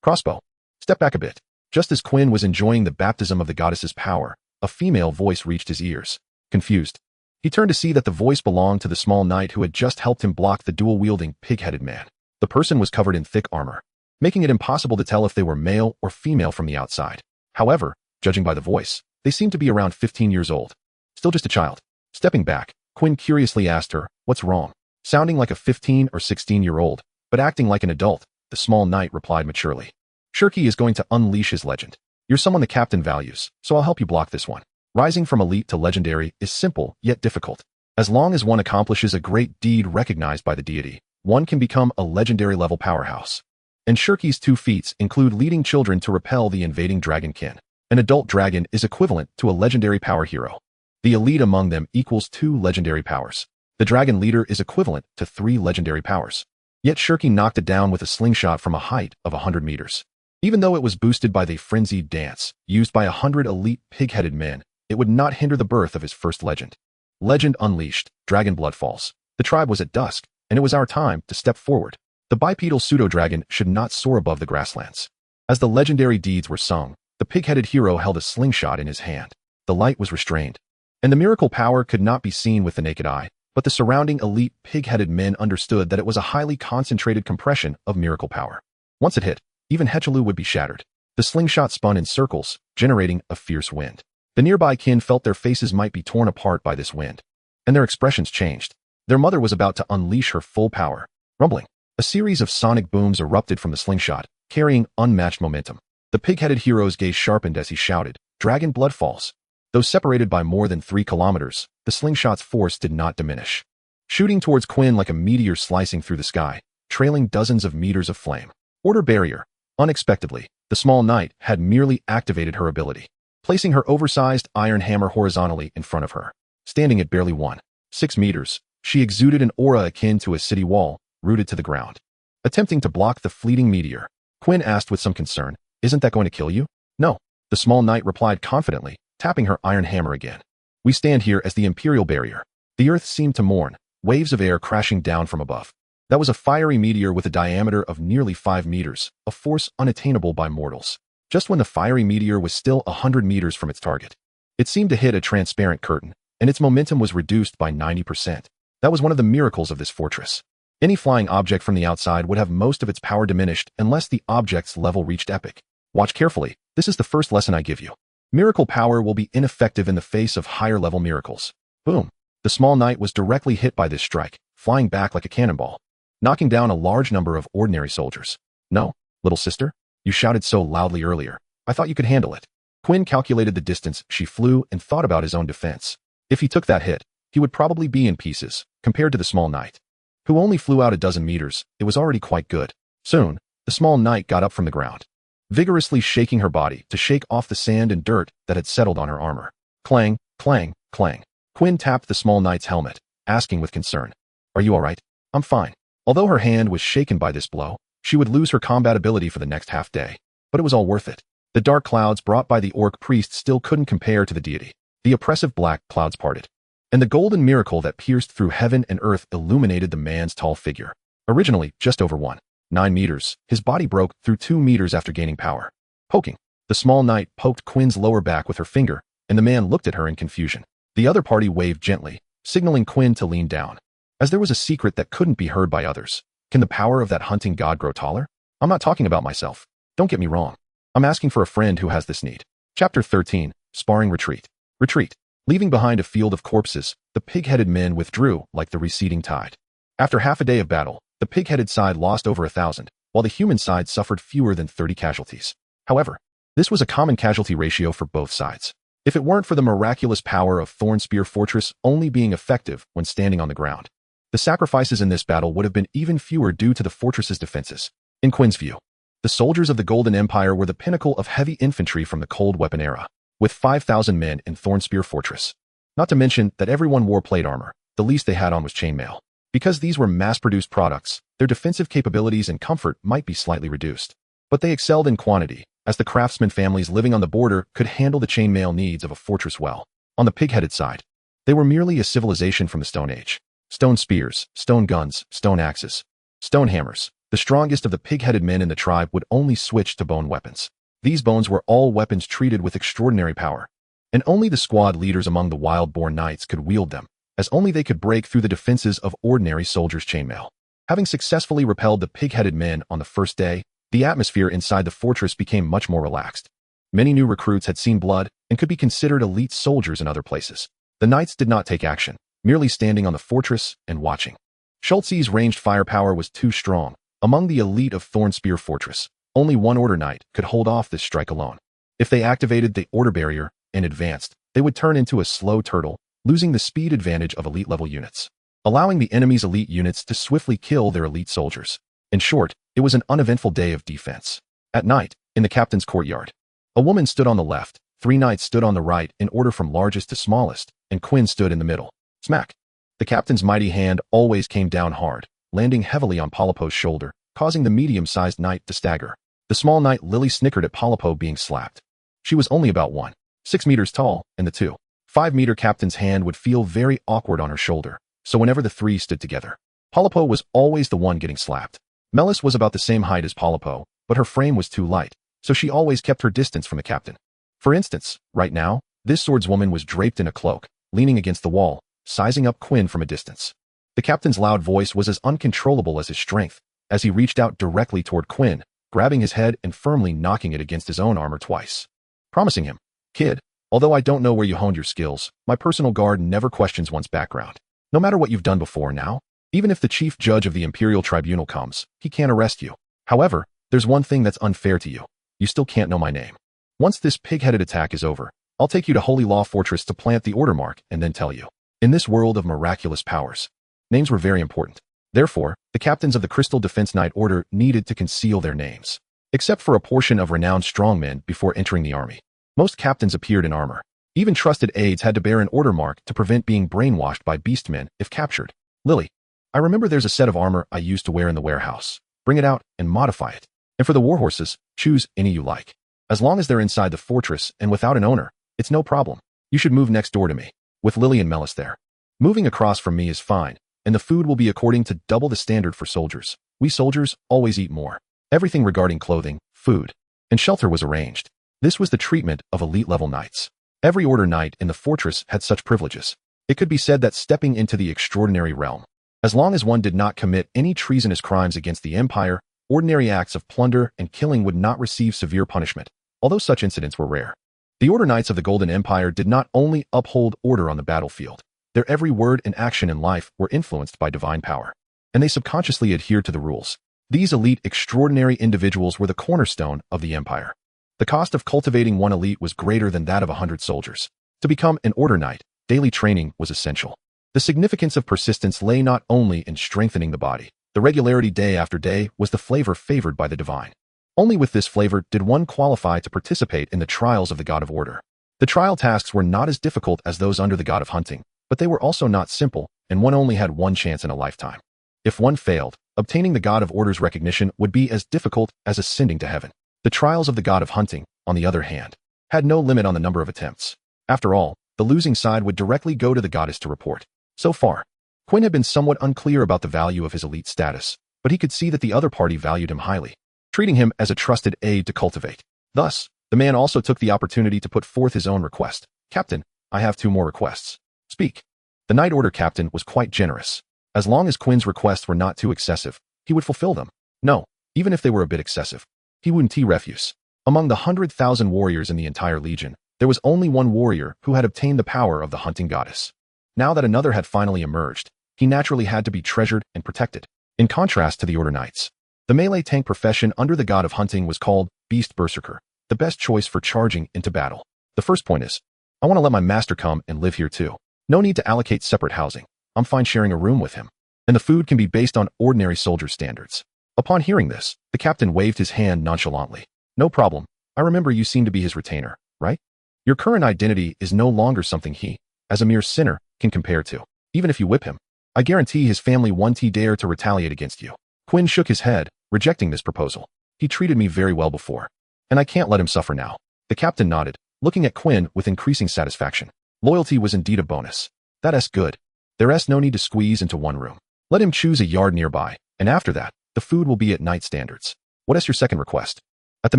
crossbow. Step back a bit. Just as Quinn was enjoying the baptism of the goddess's power, a female voice reached his ears. Confused, he turned to see that the voice belonged to the small knight who had just helped him block the dual-wielding, pig-headed man. The person was covered in thick armor, making it impossible to tell if they were male or female from the outside. However, judging by the voice, they seemed to be around 15 years old. Still just a child. Stepping back, Quinn curiously asked her, "What's wrong?" Sounding like a 15 or 16-year-old, but acting like an adult, the small knight replied maturely. Shirky is going to unleash his legend. You're someone the captain values, so I'll help you block this one. Rising from elite to legendary is simple, yet difficult. As long as one accomplishes a great deed recognized by the deity, one can become a legendary-level powerhouse. And Shirky's 2 feats include leading children to repel the invading dragonkin. An adult dragon is equivalent to a legendary power hero. The elite among them equals 2 legendary powers. The dragon leader is equivalent to 3 legendary powers. Yet Shirky knocked it down with a slingshot from a height of 100 meters. Even though it was boosted by the frenzied dance used by 100 elite pig-headed men, it would not hinder the birth of his first legend. Legend unleashed, dragon blood falls. The tribe was at dusk, and it was our time to step forward. The bipedal pseudo-dragon should not soar above the grasslands. As the legendary deeds were sung, the pig-headed hero held a slingshot in his hand. The light was restrained, and the miracle power could not be seen with the naked eye, but the surrounding elite pig-headed men understood that it was a highly concentrated compression of miracle power. Once it hit, even Hechelu would be shattered. The slingshot spun in circles, generating a fierce wind. The nearby kin felt their faces might be torn apart by this wind, and their expressions changed. Their mother was about to unleash her full power. Rumbling. A series of sonic booms erupted from the slingshot, carrying unmatched momentum. The pig-headed hero's gaze sharpened as he shouted, "Dragon blood falls." Though separated by more than 3 kilometers, the slingshot's force did not diminish. Shooting towards Quinn like a meteor slicing through the sky, trailing dozens of meters of flame. Order barrier. Unexpectedly, the small knight had merely activated her ability, placing her oversized iron hammer horizontally in front of her. Standing at barely 1.6 meters, she exuded an aura akin to a city wall, rooted to the ground. Attempting to block the fleeting meteor, Quinn asked with some concern, "Isn't that going to kill you?" "No," the small knight replied confidently, tapping her iron hammer again. "We stand here as the Imperial barrier." The earth seemed to mourn, waves of air crashing down from above. That was a fiery meteor with a diameter of nearly 5 meters, a force unattainable by mortals. Just when the fiery meteor was still 100 meters from its target, it seemed to hit a transparent curtain, and its momentum was reduced by 90%. That was one of the miracles of this fortress. Any flying object from the outside would have most of its power diminished unless the object's level reached epic. Watch carefully. This is the first lesson I give you. Miracle power will be ineffective in the face of higher-level miracles. Boom. The small knight was directly hit by this strike, flying back like a cannonball, knocking down a large number of ordinary soldiers. "No, little sister, you shouted so loudly earlier. I thought you could handle it." Quinn calculated the distance she flew and thought about his own defense. If he took that hit, he would probably be in pieces, compared to the small knight, who only flew out a dozen meters. It was already quite good. Soon, the small knight got up from the ground, vigorously shaking her body to shake off the sand and dirt that had settled on her armor. Clang, clang, clang. Quinn tapped the small knight's helmet, asking with concern, "Are you all right?" "I'm fine." Although her hand was shaken by this blow, she would lose her combat ability for the next half day. But it was all worth it. The dark clouds brought by the orc priest still couldn't compare to the deity. The oppressive black clouds parted, and the golden miracle that pierced through heaven and earth illuminated the man's tall figure. Originally just over 1.9 meters, his body broke through 2 meters after gaining power. Poking. The small knight poked Quinn's lower back with her finger, and the man looked at her in confusion. The other party waved gently, signaling Quinn to lean down, as there was a secret that couldn't be heard by others. Can the power of that hunting god grow taller? I'm not talking about myself. Don't get me wrong. I'm asking for a friend who has this need. Chapter 13, Sparring Retreat. Retreat. Leaving behind a field of corpses, the pig-headed men withdrew like the receding tide. After half a day of battle, the pig-headed side lost over 1,000, while the human side suffered fewer than 30 casualties. However, this was a common casualty ratio for both sides. If it weren't for the miraculous power of Thornspear Fortress only being effective when standing on the ground, the sacrifices in this battle would have been even fewer due to the fortress's defenses. In Quinn's view, the soldiers of the Golden Empire were the pinnacle of heavy infantry from the Cold Weapon era, with 5,000 men in Thornspear Fortress. Not to mention that everyone wore plate armor, the least they had on was chainmail. Because these were mass-produced products, their defensive capabilities and comfort might be slightly reduced. But they excelled in quantity, as the craftsman families living on the border could handle the chainmail needs of a fortress well. On the pig-headed side, they were merely a civilization from the Stone Age. Stone spears, stone guns, stone axes, stone hammers. The strongest of the pig-headed men in the tribe would only switch to bone weapons. These bones were all weapons treated with extraordinary power, and only the squad leaders among the wild-born knights could wield them, as only they could break through the defenses of ordinary soldiers' chainmail. Having successfully repelled the pig-headed men on the first day, the atmosphere inside the fortress became much more relaxed. Many new recruits had seen blood and could be considered elite soldiers in other places. The knights did not take action, merely standing on the fortress and watching. Schultze's ranged firepower was too strong. Among the elite of Thornspear Fortress, only one Order Knight could hold off this strike alone. If they activated the Order Barrier and advanced, they would turn into a slow turtle, losing the speed advantage of elite-level units, allowing the enemy's elite units to swiftly kill their elite soldiers. In short, it was an uneventful day of defense. At night, in the captain's courtyard, a woman stood on the left, 3 knights stood on the right in order from largest to smallest, and Quinn stood in the middle. Smack! The captain's mighty hand always came down hard, landing heavily on Polypo's shoulder, causing the medium-sized knight to stagger. The small knight Lily snickered at Polypo being slapped. She was only about 1.6 meters tall, and the 2.5-meter captain's hand would feel very awkward on her shoulder, so whenever the 3 stood together, Polypo was always the one getting slapped. Melis was about the same height as Polypo, but her frame was too light, so she always kept her distance from the captain. For instance, right now, this swordswoman was draped in a cloak, leaning against the wall, sizing up Quinn from a distance. The captain's loud voice was as uncontrollable as his strength, as he reached out directly toward Quinn, grabbing his head and firmly knocking it against his own armor twice, promising him, "Kid, although I don't know where you honed your skills, my personal guard never questions one's background. No matter what you've done before now, Even if the chief judge of the Imperial Tribunal comes, he can't arrest you. However, there's one thing that's unfair to you. You still can't know my name. Once this pig-headed attack is over, I'll take you to Holy Law Fortress to plant the order mark and then tell you. In this world of miraculous powers, names were very important. Therefore, the captains of the Crystal Defense Knight Order needed to conceal their names. Except for a portion of renowned strongmen before entering the army. Most captains appeared in armor. Even trusted aides had to bear an order mark to prevent being brainwashed by beastmen if captured. Lily, I remember there's a set of armor I used to wear in the warehouse. Bring it out and modify it. And for the warhorses, choose any you like. As long as they're inside the fortress and without an owner, it's no problem. You should move next door to me, with Lily and Melis there. Moving across from me is fine, and the food will be according to double the standard for soldiers. We soldiers always eat more. Everything regarding clothing, food, and shelter was arranged. This was the treatment of elite-level knights. Every order knight in the fortress had such privileges. It could be said that stepping into the extraordinary realm, as long as one did not commit any treasonous crimes against the Empire, ordinary acts of plunder and killing would not receive severe punishment, although such incidents were rare. The Order Knights of the Golden Empire did not only uphold order on the battlefield, their every word and action in life were influenced by divine power, and they subconsciously adhered to the rules. These elite, extraordinary individuals were the cornerstone of the Empire. The cost of cultivating one elite was greater than that of 100 soldiers. To become an Order Knight, daily training was essential. The significance of persistence lay not only in strengthening the body, the regularity day after day was the flavor favored by the divine. Only with this flavor did one qualify to participate in the trials of the God of Order. The trial tasks were not as difficult as those under the God of Hunting, but they were also not simple, and one only had one chance in a lifetime. If one failed, obtaining the God of Order's recognition would be as difficult as ascending to heaven. The trials of the God of Hunting, on the other hand, had no limit on the number of attempts. After all, the losing side would directly go to the goddess to report. So far, Quinn had been somewhat unclear about the value of his elite status, but he could see that the other party valued him highly, treating him as a trusted aide to cultivate. Thus, the man also took the opportunity to put forth his own request. Captain, I have 2 more requests. Speak. The Knight Order captain was quite generous. As long as Quinn's requests were not too excessive, he would fulfill them. No, even if they were a bit excessive, he wouldn't refuse. Among the 100,000 warriors in the entire legion, there was only one warrior who had obtained the power of the hunting goddess. Now that another had finally emerged, he naturally had to be treasured and protected. In contrast to the Order Knights, the melee tank profession under the God of Hunting was called Beast Berserker, the best choice for charging into battle. The first point is, I want to let my master come and live here too. No need to allocate separate housing. I'm fine sharing a room with him. And the food can be based on ordinary soldier standards. Upon hearing this, the captain waved his hand nonchalantly. No problem. I remember you seem to be his retainer, right? Your current identity is no longer something he, as a mere sinner, can compare to. Even if you whip him, I guarantee his family won't dare to retaliate against you. Quinn shook his head, rejecting this proposal. He treated me very well before, and I can't let him suffer now. The captain nodded, looking at Quinn with increasing satisfaction. Loyalty was indeed a bonus. That's good. There's no need to squeeze into one room. Let him choose a yard nearby, and after that, the food will be at knight standards. What is your second request? At the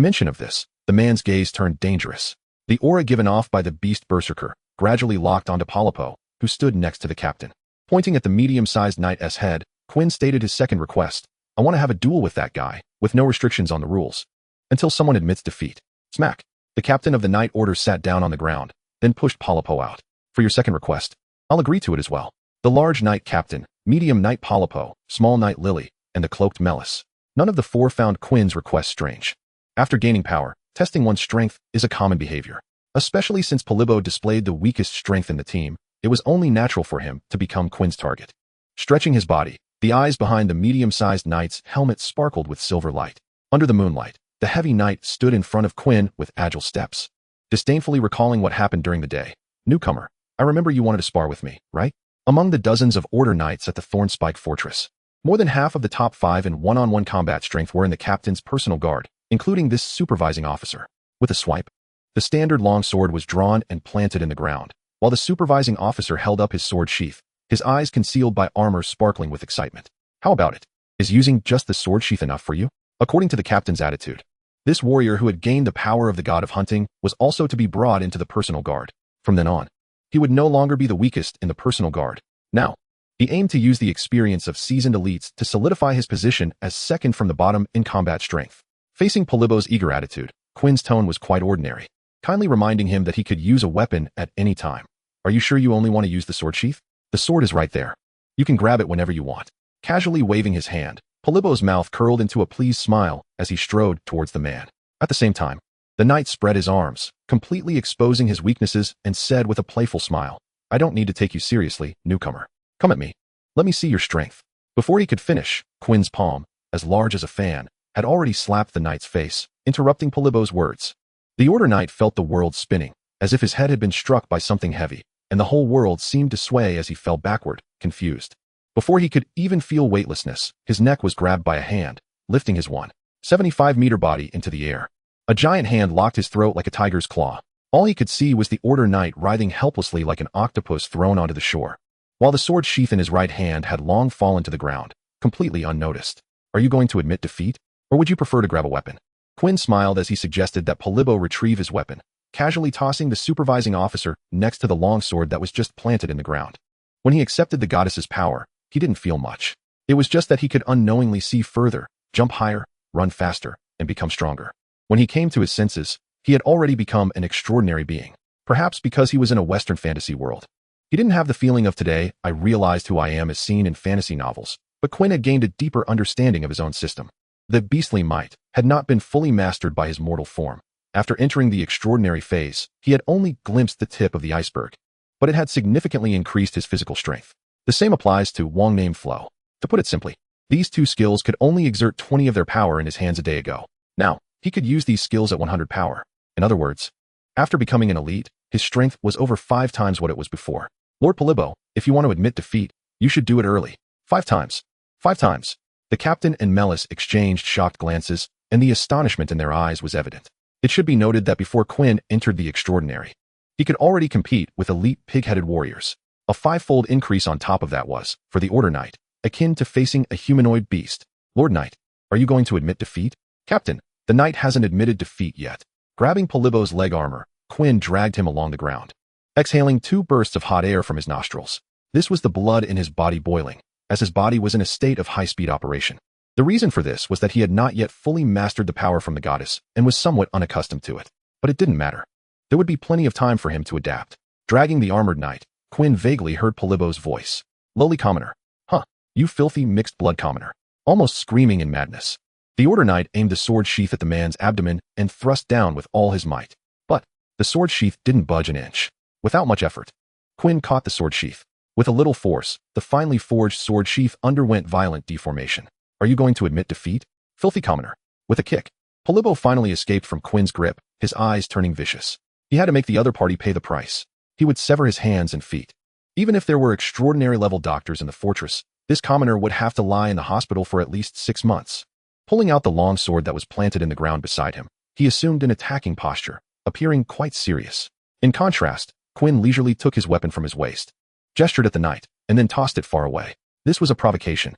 mention of this, the man's gaze turned dangerous. The aura given off by the Beast Berserker gradually locked onto Polypo, who stood next to the captain. Pointing at the medium-sized knight's head, Quinn stated his second request. I want to have a duel with that guy, with no restrictions on the rules. Until someone admits defeat. Smack. The captain of the Knight Order sat down on the ground, then pushed Polypo out. For your second request, I'll agree to it as well. The large knight captain, medium knight Polypo, small knight Lily, and the cloaked Melis. None of the 4 found Quinn's request strange. After gaining power, testing one's strength is a common behavior. Especially since Polypo displayed the weakest strength in the team, it was only natural for him to become Quinn's target. Stretching his body, the eyes behind the medium-sized knight's helmet sparkled with silver light. Under the moonlight, the heavy knight stood in front of Quinn with agile steps. Disdainfully recalling what happened during the day. Newcomer, I remember you wanted to spar with me, right? Among the dozens of Order Knights at the Thornspike Fortress, more than half of the top 5 in one-on-one combat strength were in the captain's personal guard, including this supervising officer. With a swipe, the standard longsword was drawn and planted in the ground, while the supervising officer held up his sword sheath, his eyes concealed by armor sparkling with excitement. How about it? Is using just the sword sheath enough for you? According to the captain's attitude, this warrior who had gained the power of the God of Hunting was also to be brought into the personal guard. From then on, he would no longer be the weakest in the personal guard. Now, he aimed to use the experience of seasoned elites to solidify his position as second from the bottom in combat strength. Facing Polypo's eager attitude, Quinn's tone was quite ordinary, kindly reminding him that he could use a weapon at any time. Are you sure you only want to use the sword sheath? The sword is right there. You can grab it whenever you want. Casually waving his hand, Polybo's mouth curled into a pleased smile as he strode towards the man. At the same time, the knight spread his arms, completely exposing his weaknesses, and said with a playful smile, "I don't need to take you seriously, newcomer. Come at me. Let me see your strength." Before he could finish, Quinn's palm, as large as a fan, had already slapped the knight's face, interrupting Polybo's words. The Order Knight felt the world spinning, as if his head had been struck by something heavy, and the whole world seemed to sway as he fell backward, confused. Before he could even feel weightlessness, his neck was grabbed by a hand, lifting his 175-meter body into the air. A giant hand locked his throat like a tiger's claw. All he could see was the Order Knight writhing helplessly like an octopus thrown onto the shore, while the sword sheath in his right hand had long fallen to the ground, completely unnoticed. "Are you going to admit defeat? Or would you prefer to grab a weapon?" Quinn smiled as he suggested that Polybo retrieve his weapon, casually tossing the supervising officer next to the long sword that was just planted in the ground. When he accepted the goddess's power, he didn't feel much. It was just that he could unknowingly see further, jump higher, run faster, and become stronger. When he came to his senses, he had already become an extraordinary being, perhaps because he was in a Western fantasy world. He didn't have the feeling of today, "I realized who I am," as seen in fantasy novels, but Quinn had gained a deeper understanding of his own system. The beastly might had not been fully mastered by his mortal form. After entering the extraordinary phase, he had only glimpsed the tip of the iceberg, but it had significantly increased his physical strength. The same applies to Wong Name Flow. To put it simply, these two skills could only exert 20 of their power in his hands a day ago. Now, he could use these skills at 100 power. In other words, after becoming an elite, his strength was over 5 times what it was before. "Lord Polybo, if you want to admit defeat, you should do it early. 5 times. 5 times. The captain and Melis exchanged shocked glances, and the astonishment in their eyes was evident. It should be noted that before Quinn entered the extraordinary, he could already compete with elite pig-headed warriors. A 5-fold increase on top of that was, for the Order Knight, akin to facing a humanoid beast. "Lord Knight, are you going to admit defeat?" "Captain, the knight hasn't admitted defeat yet." Grabbing Polybo's leg armor, Quinn dragged him along the ground, exhaling 2 bursts of hot air from his nostrils. This was the blood in his body boiling, as his body was in a state of high-speed operation. The reason for this was that he had not yet fully mastered the power from the goddess and was somewhat unaccustomed to it. But it didn't matter. There would be plenty of time for him to adapt. Dragging the armored knight, Quinn vaguely heard Polybo's voice. "Lowly commoner. Huh, you filthy mixed-blood commoner." Almost screaming in madness, the Order Knight aimed the sword sheath at the man's abdomen and thrust down with all his might. But the sword sheath didn't budge an inch. Without much effort, Quinn caught the sword sheath. With a little force, the finely forged sword sheath underwent violent deformation. "Are you going to admit defeat? Filthy commoner." With a kick, Polybo finally escaped from Quinn's grip, his eyes turning vicious. He had to make the other party pay the price. He would sever his hands and feet. Even if there were extraordinary level doctors in the fortress, this commoner would have to lie in the hospital for at least 6 months. Pulling out the long sword that was planted in the ground beside him, he assumed an attacking posture, appearing quite serious. In contrast, Quinn leisurely took his weapon from his waist, gestured at the knight, and then tossed it far away. This was a provocation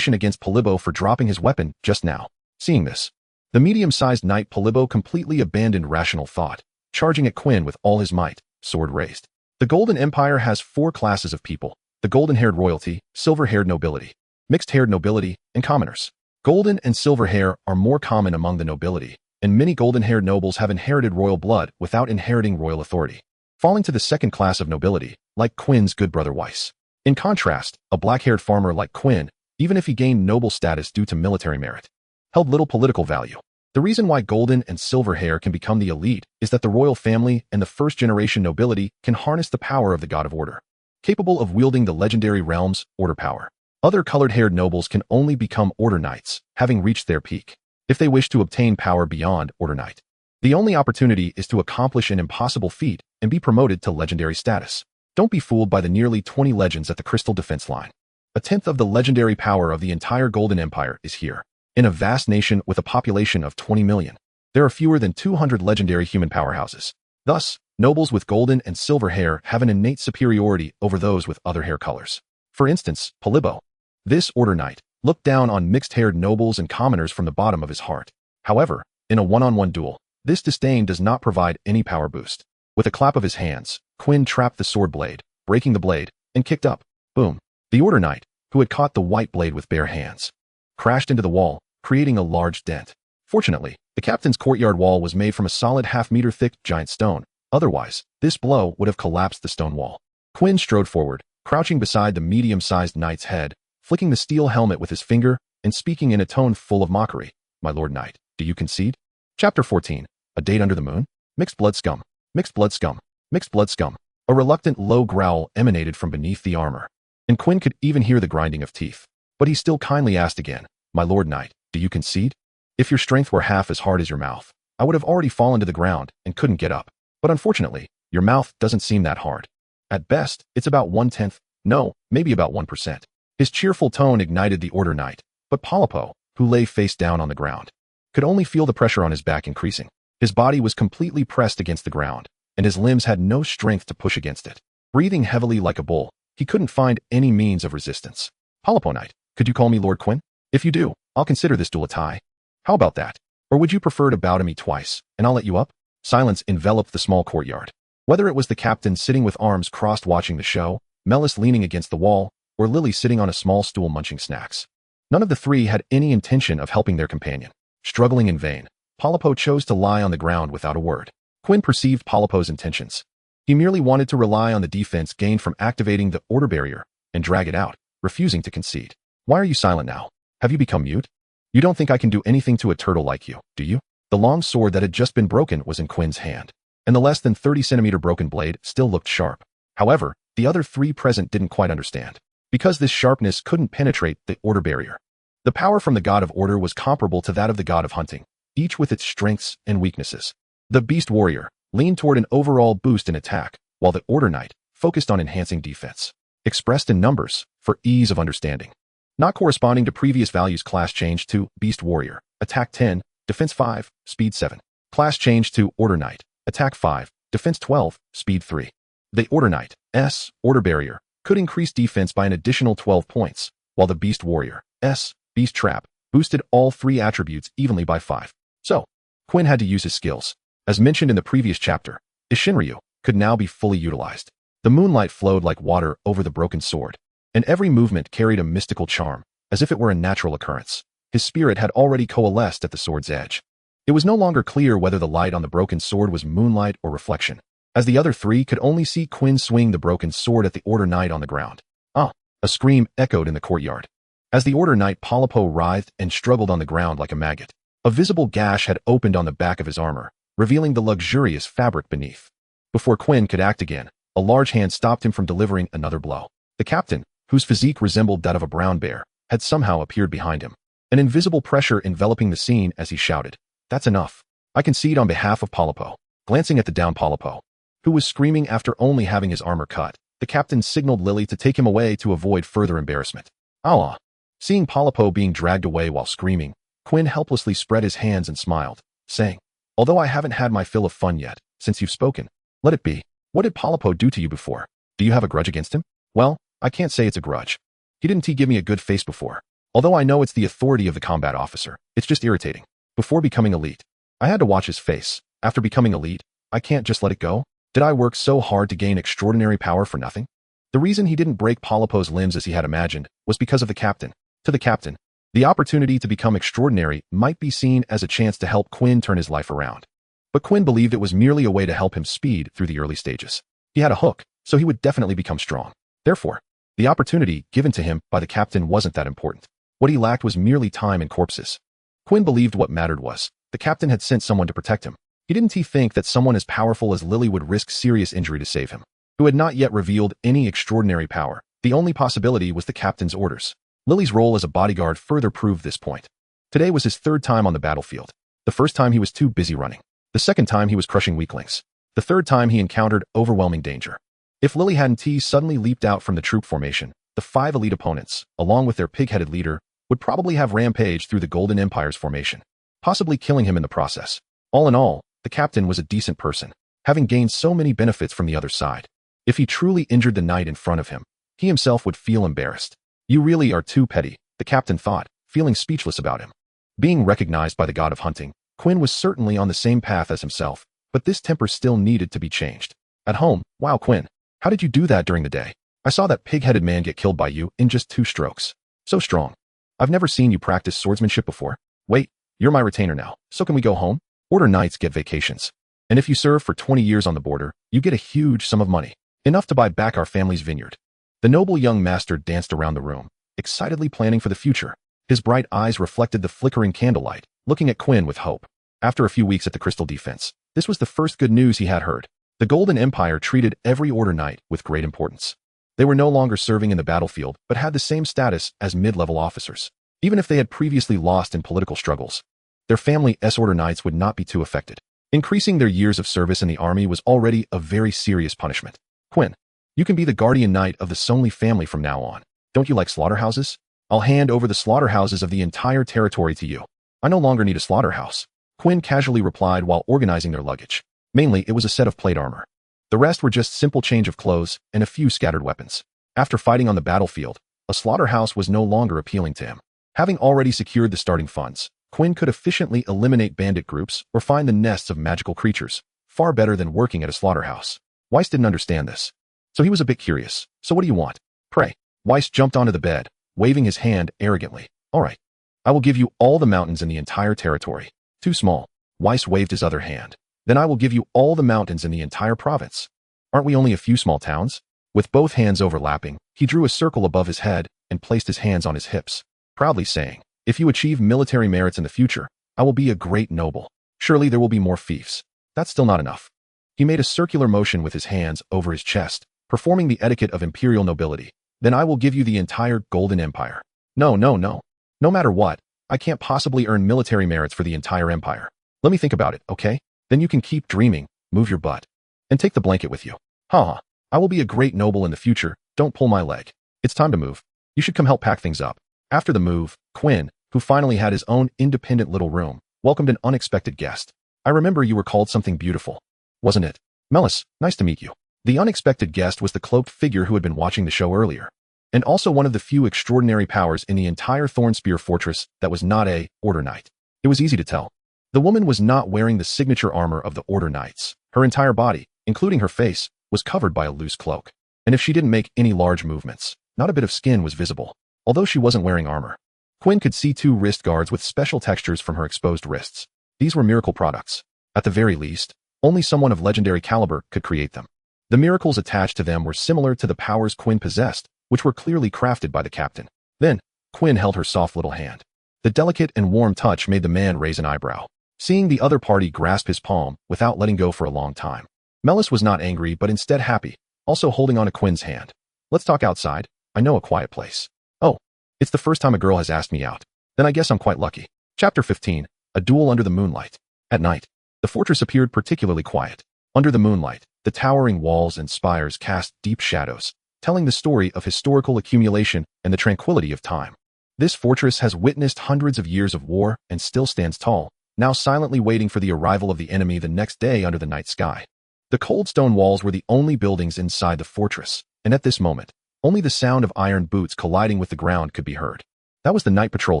against Polybo for dropping his weapon just now. Seeing this, the medium-sized knight Polybo completely abandoned rational thought, charging at Quinn with all his might, sword raised. The Golden Empire has 4 classes of people: the golden-haired royalty, silver-haired nobility, mixed-haired nobility, and commoners. Golden and silver hair are more common among the nobility, and many golden-haired nobles have inherited royal blood without inheriting royal authority, falling to the second class of nobility, like Quinn's good brother Weiss. In contrast, a black-haired farmer like Quinn, even if he gained noble status due to military merit, held little political value. The reason why golden and silver hair can become the elite is that the royal family and the first-generation nobility can harness the power of the God of Order, capable of wielding the legendary realm's order power. Other colored-haired nobles can only become Order Knights, having reached their peak, if they wish to obtain power beyond Order Knight. The only opportunity is to accomplish an impossible feat and be promoted to legendary status. Don't be fooled by the nearly 20 legends at the Crystal Defense Line. A tenth of the legendary power of the entire Golden Empire is here. In a vast nation with a population of 20 million, there are fewer than 200 legendary human powerhouses. Thus, nobles with golden and silver hair have an innate superiority over those with other hair colors. For instance, Polybo, this Order Knight, looked down on mixed-haired nobles and commoners from the bottom of his heart. However, in a one-on-one duel, this disdain does not provide any power boost. With a clap of his hands, Quinn trapped the sword blade, breaking the blade, and kicked up. Boom. The Order Knight, who had caught the white blade with bare hands, crashed into the wall, creating a large dent. Fortunately, the captain's courtyard wall was made from a solid half-meter thick giant stone. Otherwise, this blow would have collapsed the stone wall. Quinn strode forward, crouching beside the medium-sized knight's head, flicking the steel helmet with his finger and speaking in a tone full of mockery. My lord knight, do you concede? Chapter 14. A date under the moon? Mixed blood scum. Mixed blood scum. Mixed blood scum. A reluctant low growl emanated from beneath the armor, and Quinn could even hear the grinding of teeth. But he still kindly asked again, My lord knight, do you concede? If your strength were half as hard as your mouth, I would have already fallen to the ground and couldn't get up. But unfortunately, your mouth doesn't seem that hard. At best, it's about 1/10, no, maybe about 1%. His cheerful tone ignited the order knight, but Polypo, who lay face down on the ground, could only feel the pressure on his back increasing. His body was completely pressed against the ground, and his limbs had no strength to push against it. Breathing heavily like a bull, he couldn't find any means of resistance. Polypo knight, could you call me Lord Quinn? If you do, I'll consider this duel a tie. How about that? Or would you prefer to bow to me twice, and I'll let you up? Silence enveloped the small courtyard. Whether it was the captain sitting with arms crossed watching the show, Melis leaning against the wall, or Lily sitting on a small stool munching snacks, none of the three had any intention of helping their companion. Struggling in vain, Polypo chose to lie on the ground without a word. Quinn perceived Polypo's intentions. He merely wanted to rely on the defense gained from activating the order barrier and drag it out, refusing to concede. Why are you silent now? Have you become mute? You don't think I can do anything to a turtle like you, do you? The long sword that had just been broken was in Quinn's hand, and the less than 30-centimeter broken blade still looked sharp. However, the other three present didn't quite understand, because this sharpness couldn't penetrate the order barrier. The power from the god of order was comparable to that of the god of hunting, each with its strengths and weaknesses. The beast warrior leaned toward an overall boost in attack, while the order knight focused on enhancing defense, expressed in numbers for ease of understanding. Not corresponding to previous values, class change to beast warrior, attack 10, defense 5, speed 7. Class change to order knight, attack 5, defense 12, speed 3. The order knight's order barrier could increase defense by an additional 12 points, while the beast warrior's beast trap boosted all three attributes evenly by 5. So, Quinn had to use his skills. As mentioned in the previous chapter, his Shinryu could now be fully utilized. The moonlight flowed like water over the broken sword, and every movement carried a mystical charm, as if it were a natural occurrence. His spirit had already coalesced at the sword's edge. It was no longer clear whether the light on the broken sword was moonlight or reflection, as the other three could only see Quinn swing the broken sword at the order knight on the ground. Ah! A scream echoed in the courtyard. As the order knight Polypo writhed and struggled on the ground like a maggot, a visible gash had opened on the back of his armor, revealing the luxurious fabric beneath. Before Quinn could act again, a large hand stopped him from delivering another blow. The captain, whose physique resembled that of a brown bear, had somehow appeared behind him, an invisible pressure enveloping the scene as he shouted, That's enough. I concede on behalf of Polypo. Glancing at the down Polypo, who was screaming after only having his armor cut, the captain signaled Lily to take him away to avoid further embarrassment. Allah! Seeing Polypo being dragged away while screaming, Quinn helplessly spread his hands and smiled, saying, Although I haven't had my fill of fun yet, since you've spoken, let it be. What did Polypo do to you before? Do you have a grudge against him? Well, I can't say it's a grudge. He didn't give me a good face before. Although I know it's the authority of the combat officer, it's just irritating. Before becoming elite, I had to watch his face. After becoming elite, I can't just let it go. Did I work so hard to gain extraordinary power for nothing? The reason he didn't break Polypo's limbs as he had imagined was because of the captain. To the captain, the opportunity to become extraordinary might be seen as a chance to help Quinn turn his life around. But Quinn believed it was merely a way to help him speed through the early stages. He had a hook, so he would definitely become strong. Therefore, the opportunity given to him by the captain wasn't that important. What he lacked was merely time and corpses. Quinn believed what mattered was, the captain had sent someone to protect him. Didn't he think that someone as powerful as Lily would risk serious injury to save him? Who had not yet revealed any extraordinary power, the only possibility was the captain's orders. Lily's role as a bodyguard further proved this point. Today was his third time on the battlefield. The first time he was too busy running. The second time he was crushing weaklings. The third time he encountered overwhelming danger. If Lily hadn't suddenly leaped out from the troop formation, the 5 elite opponents, along with their pig-headed leader, would probably have rampaged through the Golden Empire's formation, possibly killing him in the process. All in all, the captain was a decent person, having gained so many benefits from the other side. If he truly injured the knight in front of him, he himself would feel embarrassed. You really are too petty, the captain thought, feeling speechless about him. Being recognized by the god of hunting, Quinn was certainly on the same path as himself, but this temper still needed to be changed. At home, wow Quinn, how did you do that during the day? I saw that pig-headed man get killed by you in just 2 strokes. So strong. I've never seen you practice swordsmanship before. Wait, you're my retainer now, so can we go home? Order knights get vacations. And if you serve for 20 years on the border, you get a huge sum of money, enough to buy back our family's vineyard. The noble young master danced around the room, excitedly planning for the future. His bright eyes reflected the flickering candlelight, looking at Quinn with hope. After a few weeks at the Crystal Defense, this was the first good news he had heard. The Golden Empire treated every Order Knight with great importance. They were no longer serving in the battlefield, but had the same status as mid-level officers. Even if they had previously lost in political struggles, their family Order Knights would not be too affected. Increasing their years of service in the army was already a very serious punishment. Quinn, you can be the guardian knight of the Sonley family from now on. Don't you like slaughterhouses? I'll hand over the slaughterhouses of the entire territory to you. I no longer need a slaughterhouse, Quinn casually replied while organizing their luggage. Mainly, it was a set of plate armor. The rest were just simple change of clothes and a few scattered weapons. After fighting on the battlefield, a slaughterhouse was no longer appealing to him. Having already secured the starting funds, Quinn could efficiently eliminate bandit groups or find the nests of magical creatures, far better than working at a slaughterhouse. Weiss didn't understand this, so he was a bit curious. So what do you want? Pray. Weiss jumped onto the bed, waving his hand arrogantly. All right. I will give you all the mountains in the entire territory. Too small. Weiss waved his other hand. Then I will give you all the mountains in the entire province. Aren't we only a few small towns? With both hands overlapping, he drew a circle above his head and placed his hands on his hips, proudly saying, if you achieve military merits in the future, I will be a great noble. Surely there will be more fiefs. That's still not enough. He made a circular motion with his hands over his chest, performing the etiquette of imperial nobility. Then I will give you the entire Golden Empire. No. No matter what, I can't possibly earn military merits for the entire empire. Let me think about it, okay? Then you can keep dreaming, move your butt. And take the blanket with you. Ha. I will be a great noble in the future, don't pull my leg. It's time to move. You should come help pack things up. After the move, Quinn, who finally had his own independent little room, welcomed an unexpected guest. I remember you were called something beautiful. Wasn't it? Melis, nice to meet you. The unexpected guest was the cloaked figure who had been watching the show earlier, and also one of the few extraordinary powers in the entire Thornspear Fortress that was not a Order Knight. It was easy to tell. The woman was not wearing the signature armor of the Order Knights. Her entire body, including her face, was covered by a loose cloak. And if she didn't make any large movements, not a bit of skin was visible. Although she wasn't wearing armor, Quinn could see 2 wrist guards with special textures from her exposed wrists. These were miracle products. At the very least, only someone of legendary caliber could create them. The miracles attached to them were similar to the powers Quinn possessed, which were clearly crafted by the captain. Then, Quinn held her soft little hand. The delicate and warm touch made the man raise an eyebrow, seeing the other party grasp his palm without letting go for a long time. Melis was not angry but instead happy, also holding on to Quinn's hand. Let's talk outside. I know a quiet place. Oh, it's the first time a girl has asked me out. Then I guess I'm quite lucky. Chapter 15, A Duel Under the Moonlight. At night, the fortress appeared particularly quiet. Under the moonlight, the towering walls and spires cast deep shadows, telling the story of historical accumulation and the tranquility of time. This fortress has witnessed hundreds of years of war and still stands tall, now silently waiting for the arrival of the enemy the next day under the night sky. The cold stone walls were the only buildings inside the fortress, and at this moment, only the sound of iron boots colliding with the ground could be heard. That was the night patrol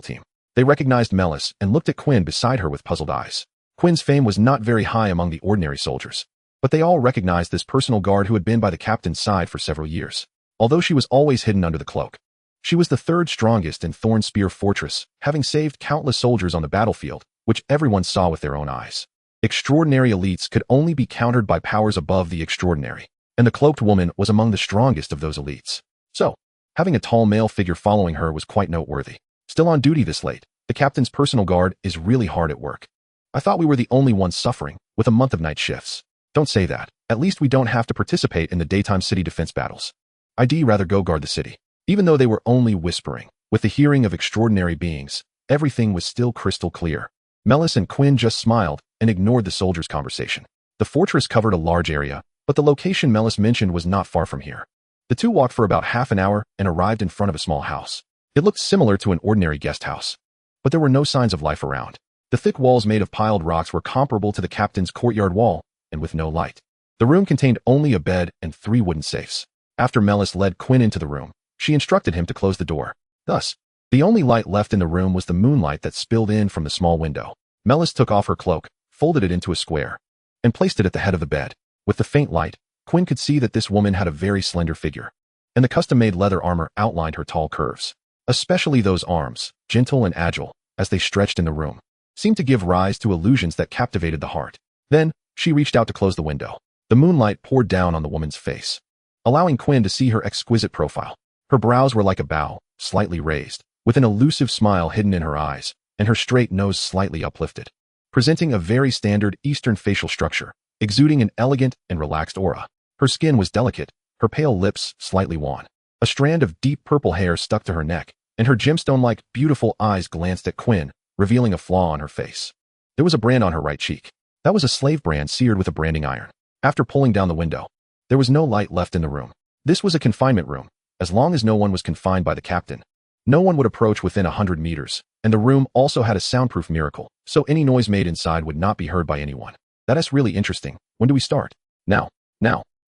team. They recognized Melis and looked at Quinn beside her with puzzled eyes. Quinn's fame was not very high among the ordinary soldiers, but they all recognized this personal guard who had been by the captain's side for several years. Although she was always hidden under the cloak, she was the 3rd strongest in Thornspear Fortress, having saved countless soldiers on the battlefield, which everyone saw with their own eyes. Extraordinary elites could only be countered by powers above the extraordinary, and the cloaked woman was among the strongest of those elites. So, having a tall male figure following her was quite noteworthy. Still on duty this late, the captain's personal guard is really hard at work. I thought we were the only ones suffering, with a month of night shifts. Don't say that. At least we don't have to participate in the daytime city defense battles. I'd rather go guard the city. Even though they were only whispering, with the hearing of extraordinary beings, everything was still crystal clear. Melis and Quinn just smiled and ignored the soldiers' conversation. The fortress covered a large area, but the location Melis mentioned was not far from here. The two walked for about half an hour and arrived in front of a small house. It looked similar to an ordinary guest house, but there were no signs of life around. The thick walls made of piled rocks were comparable to the captain's courtyard wall, and with no light. The room contained only a bed and 3 wooden safes. After Melis led Quinn into the room, she instructed him to close the door. Thus, the only light left in the room was the moonlight that spilled in from the small window. Melis took off her cloak, folded it into a square, and placed it at the head of the bed. With the faint light, Quinn could see that this woman had a very slender figure, and the custom-made leather armor outlined her tall curves. Especially those arms, gentle and agile, as they stretched in the room, seemed to give rise to illusions that captivated the heart. Then, she reached out to close the window. The moonlight poured down on the woman's face, allowing Quinn to see her exquisite profile. Her brows were like a bow, slightly raised, with an elusive smile hidden in her eyes, and her straight nose slightly uplifted, presenting a very standard Eastern facial structure, exuding an elegant and relaxed aura. Her skin was delicate, her pale lips slightly wan. A strand of deep purple hair stuck to her neck, and her gemstone-like beautiful eyes glanced at Quinn, revealing a flaw on her face. There was a brand on her right cheek. That was a slave brand seared with a branding iron. After pulling down the window, there was no light left in the room. This was a confinement room. As long as no one was confined by the captain, no one would approach within 100 meters, and the room also had a soundproof miracle, so any noise made inside would not be heard by anyone. That's really interesting. When do we start? Now.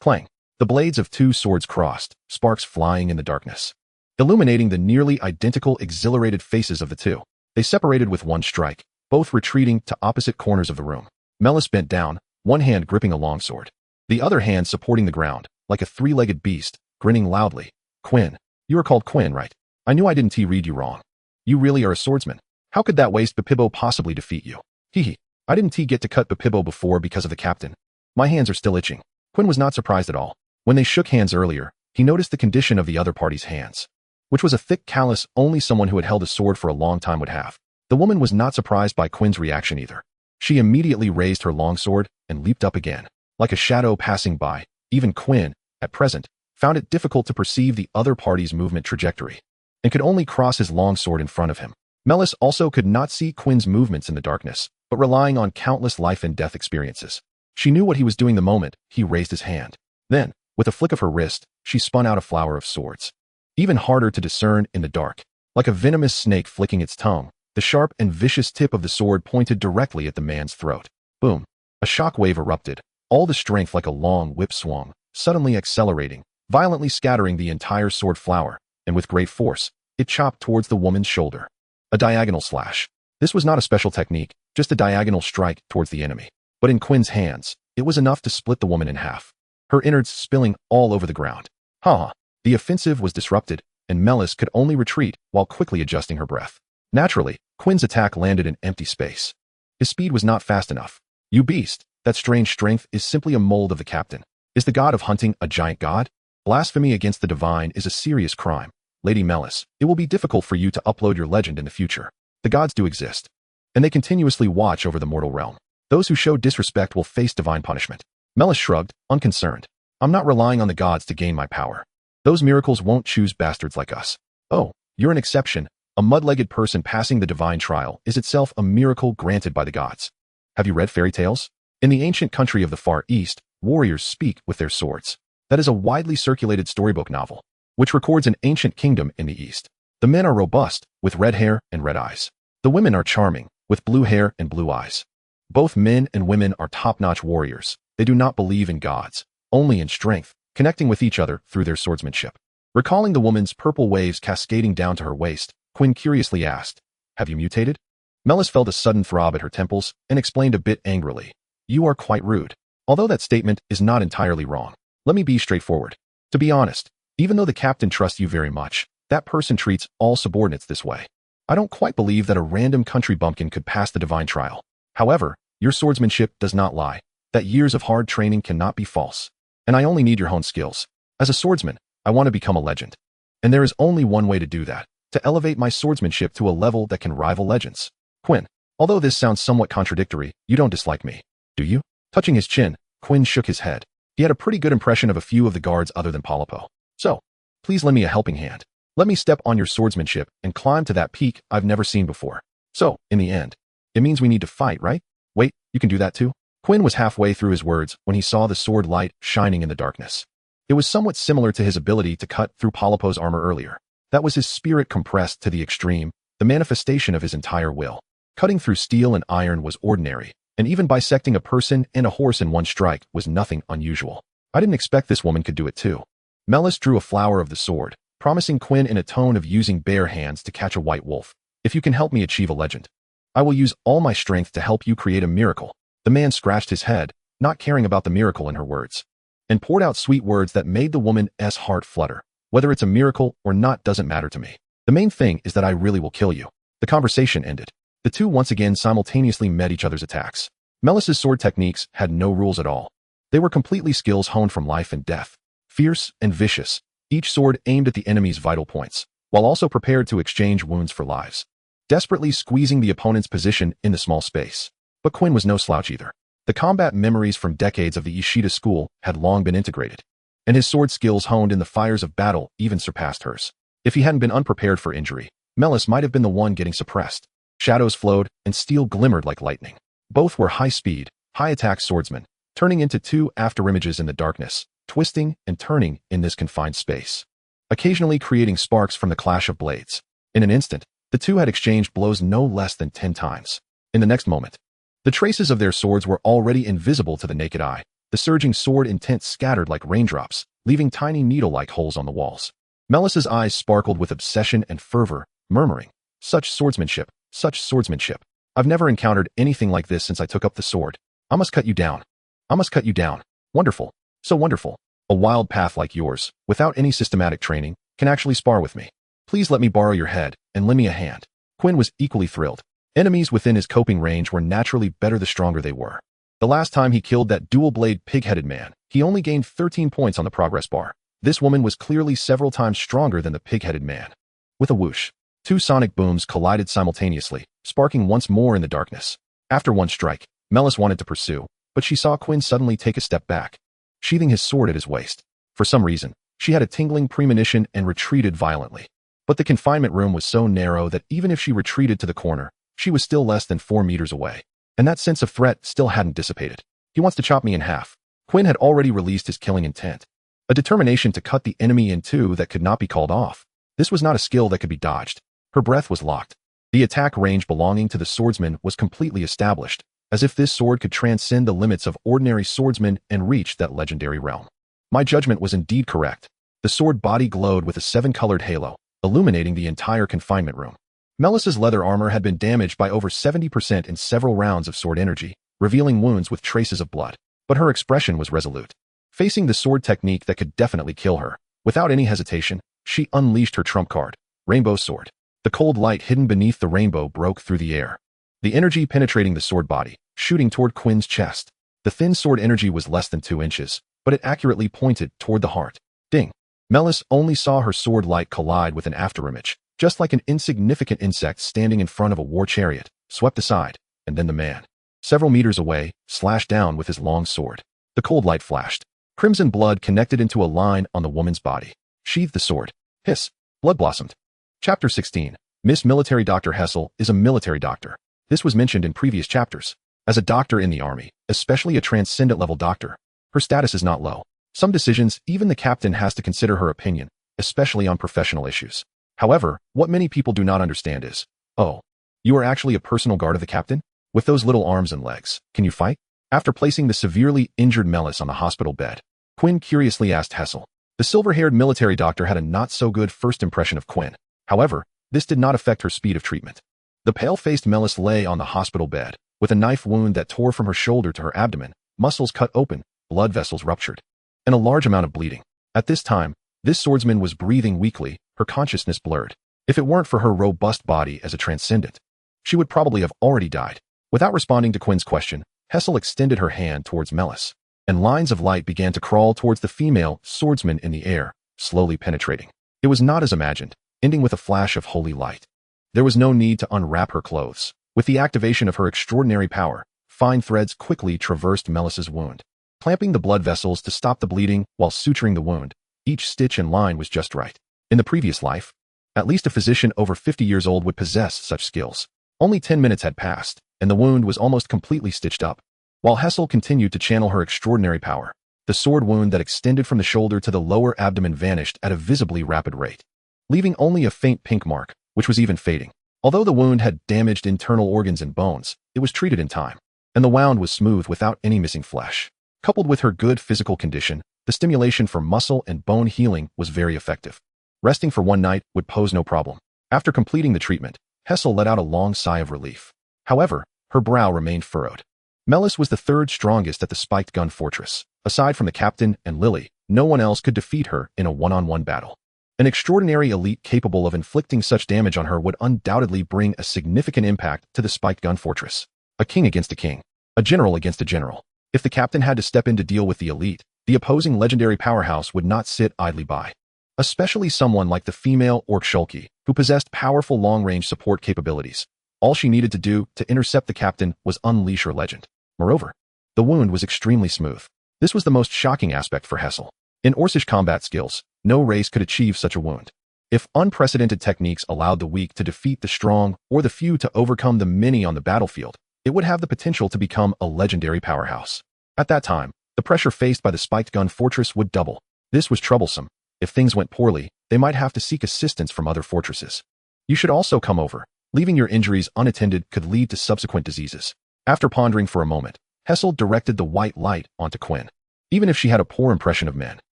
Clang. The blades of two swords crossed, sparks flying in the darkness, illuminating the nearly identical exhilarated faces of the two. They separated with one strike, both retreating to opposite corners of the room. Melis bent down, one hand gripping a longsword, the other hand supporting the ground, like a three-legged beast, grinning loudly. Quinn. You are called Quinn, right? I knew I didn't read you wrong. You really are a swordsman. How could that waste Bepibbo possibly defeat you? Hehe. I didn't get to cut Bepibbo before because of the captain. My hands are still itching. Quinn was not surprised at all. When they shook hands earlier, he noticed the condition of the other party's hands, which was a thick callus only someone who had held a sword for a long time would have. The woman was not surprised by Quinn's reaction either. She immediately raised her longsword and leaped up again, like a shadow passing by. Even Quinn, at present, found it difficult to perceive the other party's movement trajectory, and could only cross his longsword in front of him. Melis also could not see Quinn's movements in the darkness, but relying on countless life and death experiences, she knew what he was doing the moment he raised his hand. Then, with a flick of her wrist, she spun out a flower of swords. Even harder to discern in the dark, like a venomous snake flicking its tongue, the sharp and vicious tip of the sword pointed directly at the man's throat. Boom! A shock wave erupted, all the strength like a long whip swung, suddenly accelerating, violently scattering the entire sword flower, and with great force, it chopped towards the woman's shoulder. A diagonal slash. This was not a special technique, just a diagonal strike towards the enemy. But in Quinn's hands, it was enough to split the woman in half, her innards spilling all over the ground. The offensive was disrupted, and Melis could only retreat while quickly adjusting her breath. Naturally, Quinn's attack landed in empty space. His speed was not fast enough. You beast, that strange strength is simply a mold of the captain. Is the god of hunting a giant god? Blasphemy against the divine is a serious crime. Lady Melis, it will be difficult for you to upload your legend in the future. The gods do exist, and they continuously watch over the mortal realm. Those who show disrespect will face divine punishment. Melis shrugged, unconcerned. I'm not relying on the gods to gain my power. Those miracles won't choose bastards like us. Oh, you're an exception. A mud-legged person passing the divine trial is itself a miracle granted by the gods. Have you read fairy tales? In the ancient country of the Far East, warriors speak with their swords. That is a widely circulated storybook novel, which records an ancient kingdom in the East. The men are robust, with red hair and red eyes. The women are charming, with blue hair and blue eyes. Both men and women are top-notch warriors. They do not believe in gods, only in strength, connecting with each other through their swordsmanship. Recalling the woman's purple waves cascading down to her waist, Quinn curiously asked, "Have you mutated?" Melis felt a sudden throb at her temples and explained a bit angrily, "You are quite rude." Although that statement is not entirely wrong, let me be straightforward. To be honest, even though the captain trusts you very much, that person treats all subordinates this way. I don't quite believe that a random country bumpkin could pass the divine trial. However, your swordsmanship does not lie. That years of hard training cannot be false. And I only need your own skills. As a swordsman, I want to become a legend. And there is only one way to do that, to elevate my swordsmanship to a level that can rival legends. Quinn, although this sounds somewhat contradictory, you don't dislike me, do you? Touching his chin, Quinn shook his head. He had a pretty good impression of a few of the guards other than Polipo. So, please lend me a helping hand. Let me step on your swordsmanship and climb to that peak I've never seen before. So, in the end, it means we need to fight, right? Wait, you can do that too? Quinn was halfway through his words when he saw the sword light shining in the darkness. It was somewhat similar to his ability to cut through Polipo's armor earlier. That was his spirit compressed to the extreme, the manifestation of his entire will. Cutting through steel and iron was ordinary, and even bisecting a person and a horse in one strike was nothing unusual. I didn't expect this woman could do it too. Melis drew a flower of the sword, promising Quinn in a tone of using bare hands to catch a white wolf. If you can help me achieve a legend, I will use all my strength to help you create a miracle. The man scratched his head, not caring about the miracle in her words, and poured out sweet words that made the woman's heart flutter. Whether it's a miracle or not doesn't matter to me. The main thing is that I really will kill you. The conversation ended. The two once again simultaneously met each other's attacks. Melis's sword techniques had no rules at all. They were completely skills honed from life and death. Fierce and vicious, each sword aimed at the enemy's vital points. while also prepared to exchange wounds for lives, desperately squeezing the opponent's position in the small space. But Quinn was no slouch either. The combat memories from decades of the Ishida school had long been integrated, and his sword skills honed in the fires of battle even surpassed hers. If he hadn't been unprepared for injury, Melis might have been the one getting suppressed. Shadows flowed, and steel glimmered like lightning. Both were high-speed, high-attack swordsmen, turning into two afterimages in the darkness, twisting and turning in this confined space, occasionally creating sparks from the clash of blades. In an instant, the two had exchanged blows no less than 10 times. In the next moment, the traces of their swords were already invisible to the naked eye, the surging sword intent scattered like raindrops, leaving tiny needle-like holes on the walls. Melis's eyes sparkled with obsession and fervor, murmuring, "Such swordsmanship, such swordsmanship. I've never encountered anything like this since I took up the sword. I must cut you down. I must cut you down. Wonderful. So wonderful. A wild path like yours, without any systematic training, can actually spar with me. Please let me borrow your head, and lend me a hand." Quinn was equally thrilled. Enemies within his coping range were naturally better the stronger they were. The last time he killed that dual-blade pig-headed man, he only gained 13 points on the progress bar. This woman was clearly several times stronger than the pig-headed man. With a whoosh, two sonic booms collided simultaneously, sparking once more in the darkness. After one strike, Melis wanted to pursue, but she saw Quinn suddenly take a step back, sheathing his sword at his waist. For some reason, she had a tingling premonition and retreated violently. But the confinement room was so narrow that even if she retreated to the corner, she was still less than 4 meters away. And that sense of threat still hadn't dissipated. He wants to chop me in half. Quinn had already released his killing intent, a determination to cut the enemy in two that could not be called off. This was not a skill that could be dodged. Her breath was locked. The attack range belonging to the swordsman was completely established, as if this sword could transcend the limits of ordinary swordsmen and reach that legendary realm. My judgment was indeed correct. The sword body glowed with a 7-colored halo, illuminating the entire confinement room. Melis's leather armor had been damaged by over 70% in several rounds of sword energy, revealing wounds with traces of blood. But her expression was resolute. Facing the sword technique that could definitely kill her, without any hesitation, she unleashed her trump card, Rainbow Sword. The cold light hidden beneath the rainbow broke through the air, the energy penetrating the sword body, shooting toward Quinn's chest. The thin sword energy was less than 2 inches, but it accurately pointed toward the heart. Ding! Melis only saw her sword light collide with an afterimage, just like an insignificant insect standing in front of a war chariot, swept aside, and then the man, several meters away, slashed down with his long sword. The cold light flashed. Crimson blood connected into a line on the woman's body. Sheathe the sword. Hiss. Blood blossomed. Chapter 16. Miss Military Dr. Hessel is a military doctor. This was mentioned in previous chapters. As a doctor in the army, especially a transcendent-level doctor, her status is not low. Some decisions, even the captain has to consider her opinion, especially on professional issues. However, what many people do not understand is, oh, you are actually a personal guard of the captain? With those little arms and legs, can you fight? After placing the severely injured Melis on the hospital bed, Quinn curiously asked Hessel. The silver-haired military doctor had a not-so-good first impression of Quinn. However, this did not affect her speed of treatment. The pale-faced Melis lay on the hospital bed, with a knife wound that tore from her shoulder to her abdomen, muscles cut open, blood vessels ruptured, and a large amount of bleeding. At this time, this swordsman was breathing weakly, her consciousness blurred. If it weren't for her robust body as a transcendent, she would probably have already died. Without responding to Quinn's question, Hessel extended her hand towards Melis, and lines of light began to crawl towards the female swordsman in the air, slowly penetrating. It was not as imagined, ending with a flash of holy light. There was no need to unwrap her clothes. With the activation of her extraordinary power, fine threads quickly traversed Melis's wound, clamping the blood vessels to stop the bleeding while suturing the wound. Each stitch and line was just right. In the previous life, at least a physician over 50 years old would possess such skills. Only 10 minutes had passed, and the wound was almost completely stitched up. While Hessel continued to channel her extraordinary power, the sword wound that extended from the shoulder to the lower abdomen vanished at a visibly rapid rate, leaving only a faint pink mark, which was even fading. Although the wound had damaged internal organs and bones, it was treated in time, and the wound was smooth without any missing flesh. Coupled with her good physical condition, the stimulation for muscle and bone healing was very effective. Resting for one night would pose no problem. After completing the treatment, Hessel let out a long sigh of relief. However, her brow remained furrowed. Melis was the third strongest at the spiked gun fortress. Aside from the captain and Lily, no one else could defeat her in a one-on-one battle. An extraordinary elite capable of inflicting such damage on her would undoubtedly bring a significant impact to the spiked gun fortress. A king against a king. A general against a general. If the captain had to step in to deal with the elite, the opposing legendary powerhouse would not sit idly by. especially someone like the female Orc Shulky, who possessed powerful long-range support capabilities. All she needed to do to intercept the captain was unleash her legend. Moreover, the wound was extremely smooth. This was the most shocking aspect for Hessel. In Orcish combat skills, no race could achieve such a wound. If unprecedented techniques allowed the weak to defeat the strong or the few to overcome the many on the battlefield, it would have the potential to become a legendary powerhouse. At that time, the pressure faced by the spiked gun fortress would double. This was troublesome. If things went poorly, they might have to seek assistance from other fortresses. You should also come over. Leaving your injuries unattended could lead to subsequent diseases. After pondering for a moment, Hessel directed the white light onto Quinn. Even if she had a poor impression of men,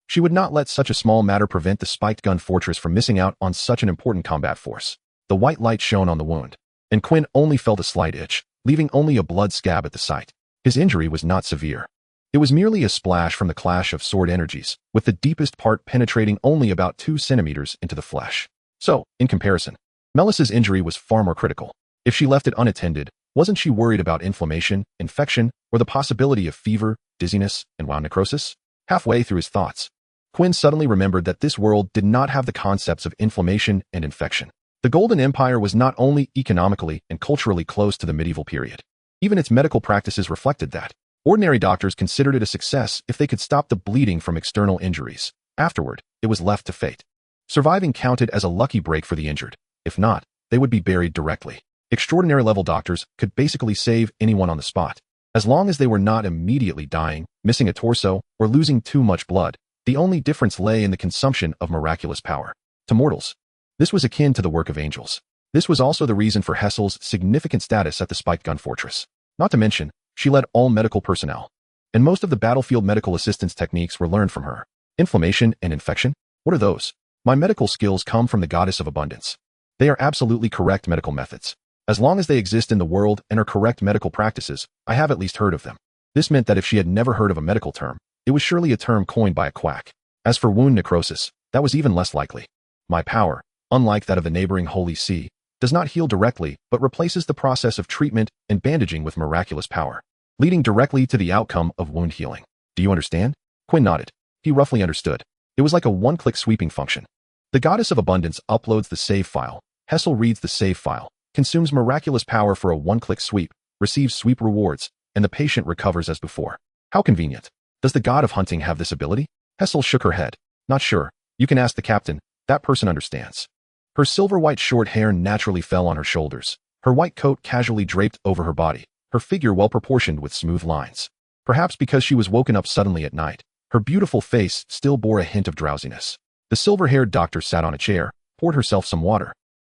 she would not let such a small matter prevent the spiked gun fortress from missing out on such an important combat force. The white light shone on the wound, and Quinn only felt a slight itch, leaving only a blood scab at the site. His injury was not severe. It was merely a splash from the clash of sword energies, with the deepest part penetrating only about 2 centimeters into the flesh. So, in comparison, Melis's injury was far more critical. If she left it unattended, wasn't she worried about inflammation, infection, or the possibility of fever, dizziness, and wound necrosis? Halfway through his thoughts, Quinn suddenly remembered that this world did not have the concepts of inflammation and infection. The Golden Empire was not only economically and culturally close to the medieval period. Even its medical practices reflected that. Ordinary doctors considered it a success if they could stop the bleeding from external injuries. Afterward, it was left to fate. Surviving counted as a lucky break for the injured. If not, they would be buried directly. Extraordinary-level doctors could basically save anyone on the spot. As long as they were not immediately dying, missing a torso, or losing too much blood, the only difference lay in the consumption of miraculous power. To mortals, this was akin to the work of angels. This was also the reason for Hessel's significant status at the spiked gun fortress. Not to mention, she led all medical personnel, and most of the battlefield medical assistance techniques were learned from her. Inflammation and infection? What are those? My medical skills come from the goddess of abundance. They are absolutely correct medical methods. As long as they exist in the world and are correct medical practices, I have at least heard of them. This meant that if she had never heard of a medical term, it was surely a term coined by a quack. As for wound necrosis, that was even less likely. My power, unlike that of the neighboring Holy See, does not heal directly but replaces the process of treatment and bandaging with miraculous power, leading directly to the outcome of wound healing. Do you understand? Quinn nodded. He roughly understood. It was like a one-click sweeping function. The goddess of abundance uploads the save file. Hessel reads the save file, consumes miraculous power for a one-click sweep, receives sweep rewards, and the patient recovers as before. How convenient. Does the god of hunting have this ability? Hessel shook her head. Not sure. You can ask the captain. That person understands. Her silver-white short hair naturally fell on her shoulders, her white coat casually draped over her body, her figure well-proportioned with smooth lines. Perhaps because she was woken up suddenly at night, her beautiful face still bore a hint of drowsiness. The silver-haired doctor sat on a chair, poured herself some water,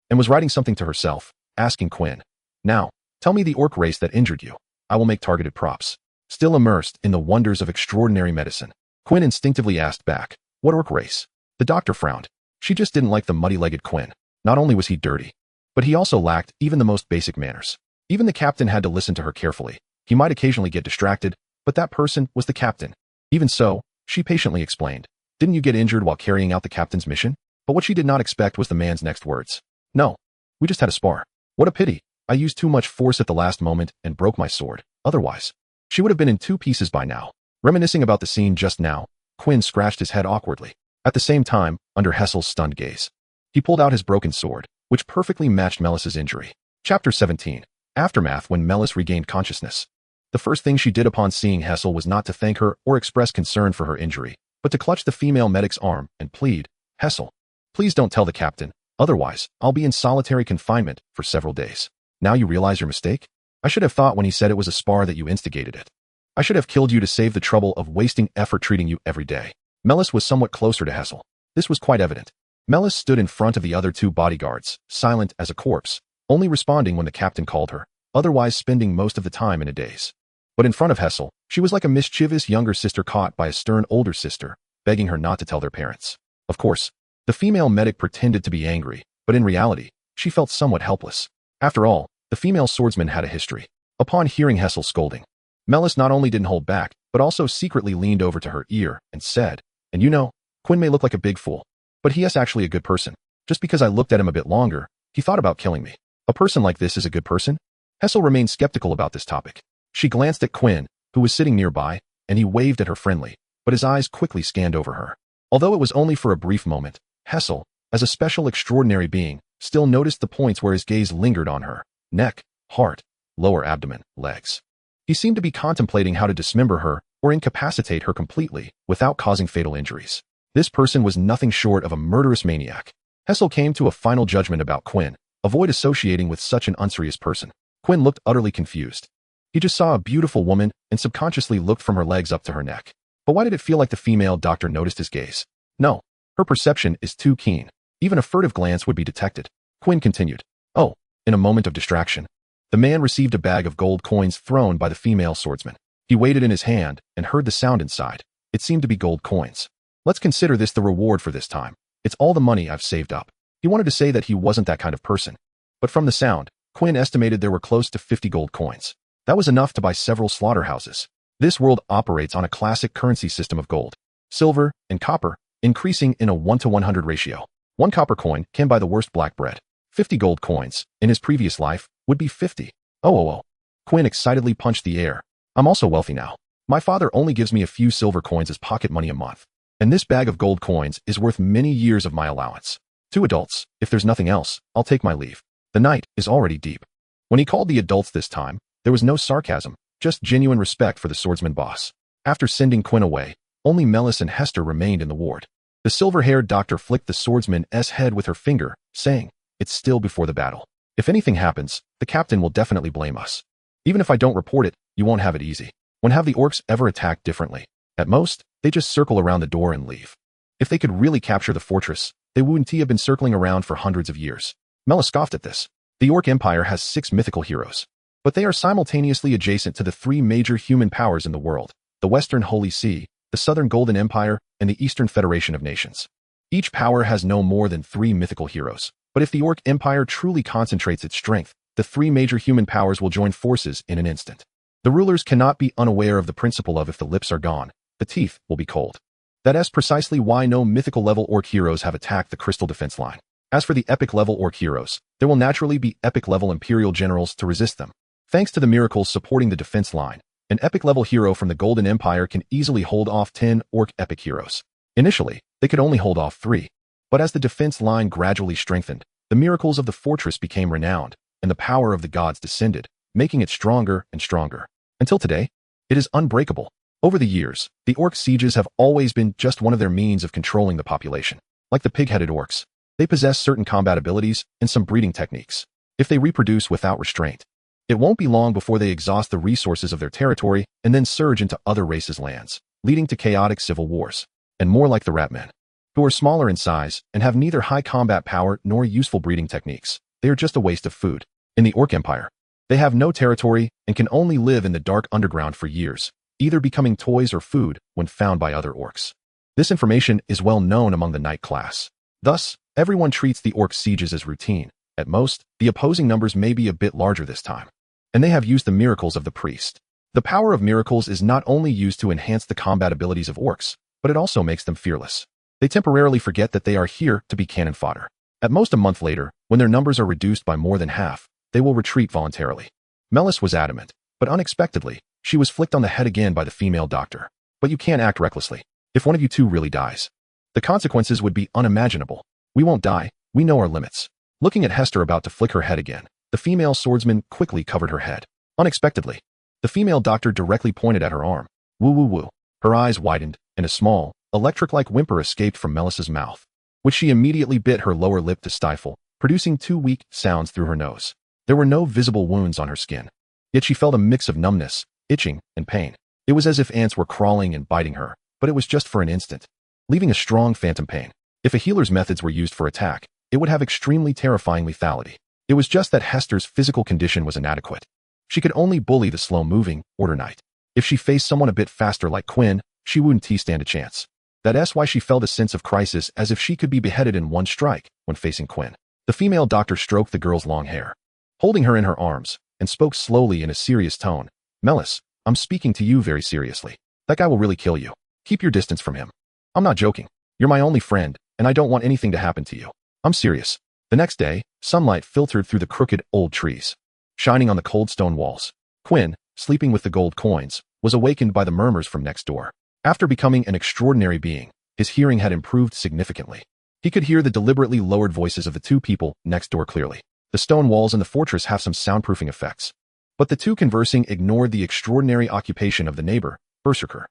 and was writing something to herself, asking Quinn, "Now, tell me the orc race that injured you. I will make targeted props." Still immersed in the wonders of extraordinary medicine, Quinn instinctively asked back, "What orc race?" The doctor frowned. She just didn't like the muddy-legged Quinn. Not only was he dirty, but he also lacked even the most basic manners. Even the captain had to listen to her carefully. He might occasionally get distracted, but that person was the captain. Even so, she patiently explained, "Didn't you get injured while carrying out the captain's mission?" But what she did not expect was the man's next words. "No. We just had a spar. What a pity. I used too much force at the last moment and broke my sword. Otherwise, she would have been in 2 pieces by now." Reminiscing about the scene just now, Quinn scratched his head awkwardly. At the same time, under Hessel's stunned gaze, he pulled out his broken sword, which perfectly matched Melis's injury. Chapter 17. Aftermath. When Melis regained consciousness, the first thing she did upon seeing Hessel was not to thank her or express concern for her injury, but to clutch the female medic's arm and plead, "Hessel, please don't tell the captain, otherwise I'll be in solitary confinement for several days." Now you realize your mistake? I should have thought when he said it was a spar that you instigated it. I should have killed you to save the trouble of wasting effort treating you every day. Melis was somewhat closer to Hessel. This was quite evident. Melis stood in front of the other 2 bodyguards, silent as a corpse, only responding when the captain called her, otherwise spending most of the time in a daze. But in front of Hessel, she was like a mischievous younger sister caught by a stern older sister, begging her not to tell their parents. Of course, the female medic pretended to be angry, but in reality, she felt somewhat helpless. After all, the female swordsman had a history. Upon hearing Hessel's scolding, Melis not only didn't hold back, but also secretly leaned over to her ear and said, "And you know, Quinn may look like a big fool, but he is actually a good person. Just because I looked at him a bit longer, he thought about killing me. A person like this is a good person?" Hessel remained skeptical about this topic. She glanced at Quinn, who was sitting nearby, and he waved at her friendly, but his eyes quickly scanned over her. Although it was only for a brief moment, Hessel, as a special extraordinary being, still noticed the points where his gaze lingered on her neck, heart, lower abdomen, legs. He seemed to be contemplating how to dismember her or incapacitate her completely without causing fatal injuries. This person was nothing short of a murderous maniac. Hessel came to a final judgment about Quinn. Avoid associating with such an unserious person. Quinn looked utterly confused. He just saw a beautiful woman and subconsciously looked from her legs up to her neck. But why did it feel like the female doctor noticed his gaze? No, her perception is too keen. Even a furtive glance would be detected. Quinn continued. Oh, in a moment of distraction, the man received a bag of gold coins thrown by the female swordsman. He weighed it in his hand and heard the sound inside. It seemed to be gold coins. Let's consider this the reward for this time. It's all the money I've saved up. He wanted to say that he wasn't that kind of person. But from the sound, Quinn estimated there were close to 50 gold coins. That was enough to buy several slaughterhouses. This world operates on a classic currency system of gold, silver, and copper, increasing in a 1-to-100 ratio. 1 copper coin can buy the worst black bread. 50 gold coins, in his previous life, would be 50. Oh. Quinn excitedly punched the air. I'm also wealthy now. My father only gives me a few silver coins as pocket money a month. And this bag of gold coins is worth many years of my allowance. 2 adults, if there's nothing else, I'll take my leave. The night is already deep. When he called the adults this time, there was no sarcasm, just genuine respect for the swordsman boss. After sending Quinn away, only Melis and Hester remained in the ward. The silver-haired doctor flicked the swordsman's head with her finger, saying, "It's still before the battle. If anything happens, the captain will definitely blame us. Even if I don't report it, you won't have it easy. When have the orcs ever attacked differently? At most, they just circle around the door and leave. If they could really capture the fortress, they wouldn't have been circling around for hundreds of years." Melis scoffed at this. The Orc Empire has 6 mythical heroes, but they are simultaneously adjacent to the 3 major human powers in the world: the Western Holy See, the Southern Golden Empire, and the Eastern Federation of Nations. Each power has no more than 3 mythical heroes, but if the Orc Empire truly concentrates its strength, the 3 major human powers will join forces in an instant. The rulers cannot be unaware of the principle of if the lips are gone, the teeth will be cold. That is precisely why no mythical-level orc heroes have attacked the Crystal Defense Line. As for the epic-level orc heroes, there will naturally be epic-level Imperial generals to resist them. Thanks to the miracles supporting the defense line, an epic-level hero from the Golden Empire can easily hold off 10 orc epic heroes. Initially, they could only hold off 3. But as the defense line gradually strengthened, the miracles of the fortress became renowned, and the power of the gods descended, making it stronger and stronger. Until today, it is unbreakable. Over the years, the orc sieges have always been just one of their means of controlling the population. Like the pig-headed orcs, they possess certain combat abilities and some breeding techniques. If they reproduce without restraint, it won't be long before they exhaust the resources of their territory and then surge into other races' lands, leading to chaotic civil wars. And more like the ratmen, who are smaller in size and have neither high combat power nor useful breeding techniques. They are just a waste of food. In the Orc Empire, they have no territory and can only live in the dark underground for years, either becoming toys or food when found by other orcs. This information is well known among the knight class. Thus, everyone treats the orc sieges as routine. At most, the opposing numbers may be a bit larger this time. And they have used the miracles of the priest. The power of miracles is not only used to enhance the combat abilities of orcs, but it also makes them fearless. They temporarily forget that they are here to be cannon fodder. At most a month later, when their numbers are reduced by more than half, they will retreat voluntarily. Melis was adamant, but unexpectedly, she was flicked on the head again by the female doctor. But you can't act recklessly. If one of you two really dies, the consequences would be unimaginable. We won't die, we know our limits. Looking at Hester about to flick her head again, the female swordsman quickly covered her head. Unexpectedly, the female doctor directly pointed at her arm. Woo woo woo. Her eyes widened, and a small, electric-like whimper escaped from Melis's mouth, which she immediately bit her lower lip to stifle, producing 2 weak sounds through her nose. There were no visible wounds on her skin, yet she felt a mix of numbness, itching, and pain. It was as if ants were crawling and biting her, but it was just for an instant, leaving a strong phantom pain. If a healer's methods were used for attack, it would have extremely terrifying lethality. It was just that Hester's physical condition was inadequate. She could only bully the slow-moving Order Knight. If she faced someone a bit faster like Quinn, she wouldn't stand a chance. That's why she felt a sense of crisis as if she could be beheaded in one strike when facing Quinn. The female doctor stroked the girl's long hair, holding her in her arms, and spoke slowly in a serious tone. Melis, I'm speaking to you very seriously. That guy will really kill you. Keep your distance from him. I'm not joking. You're my only friend, and I don't want anything to happen to you. I'm serious. The next day, sunlight filtered through the crooked old trees, shining on the cold stone walls. Quinn, sleeping with the gold coins, was awakened by the murmurs from next door. After becoming an extraordinary being, his hearing had improved significantly. He could hear the deliberately lowered voices of the two people next door clearly. The stone walls in the fortress have some soundproofing effects. But the two conversing ignored the extraordinary occupation of the neighbor, Berserker.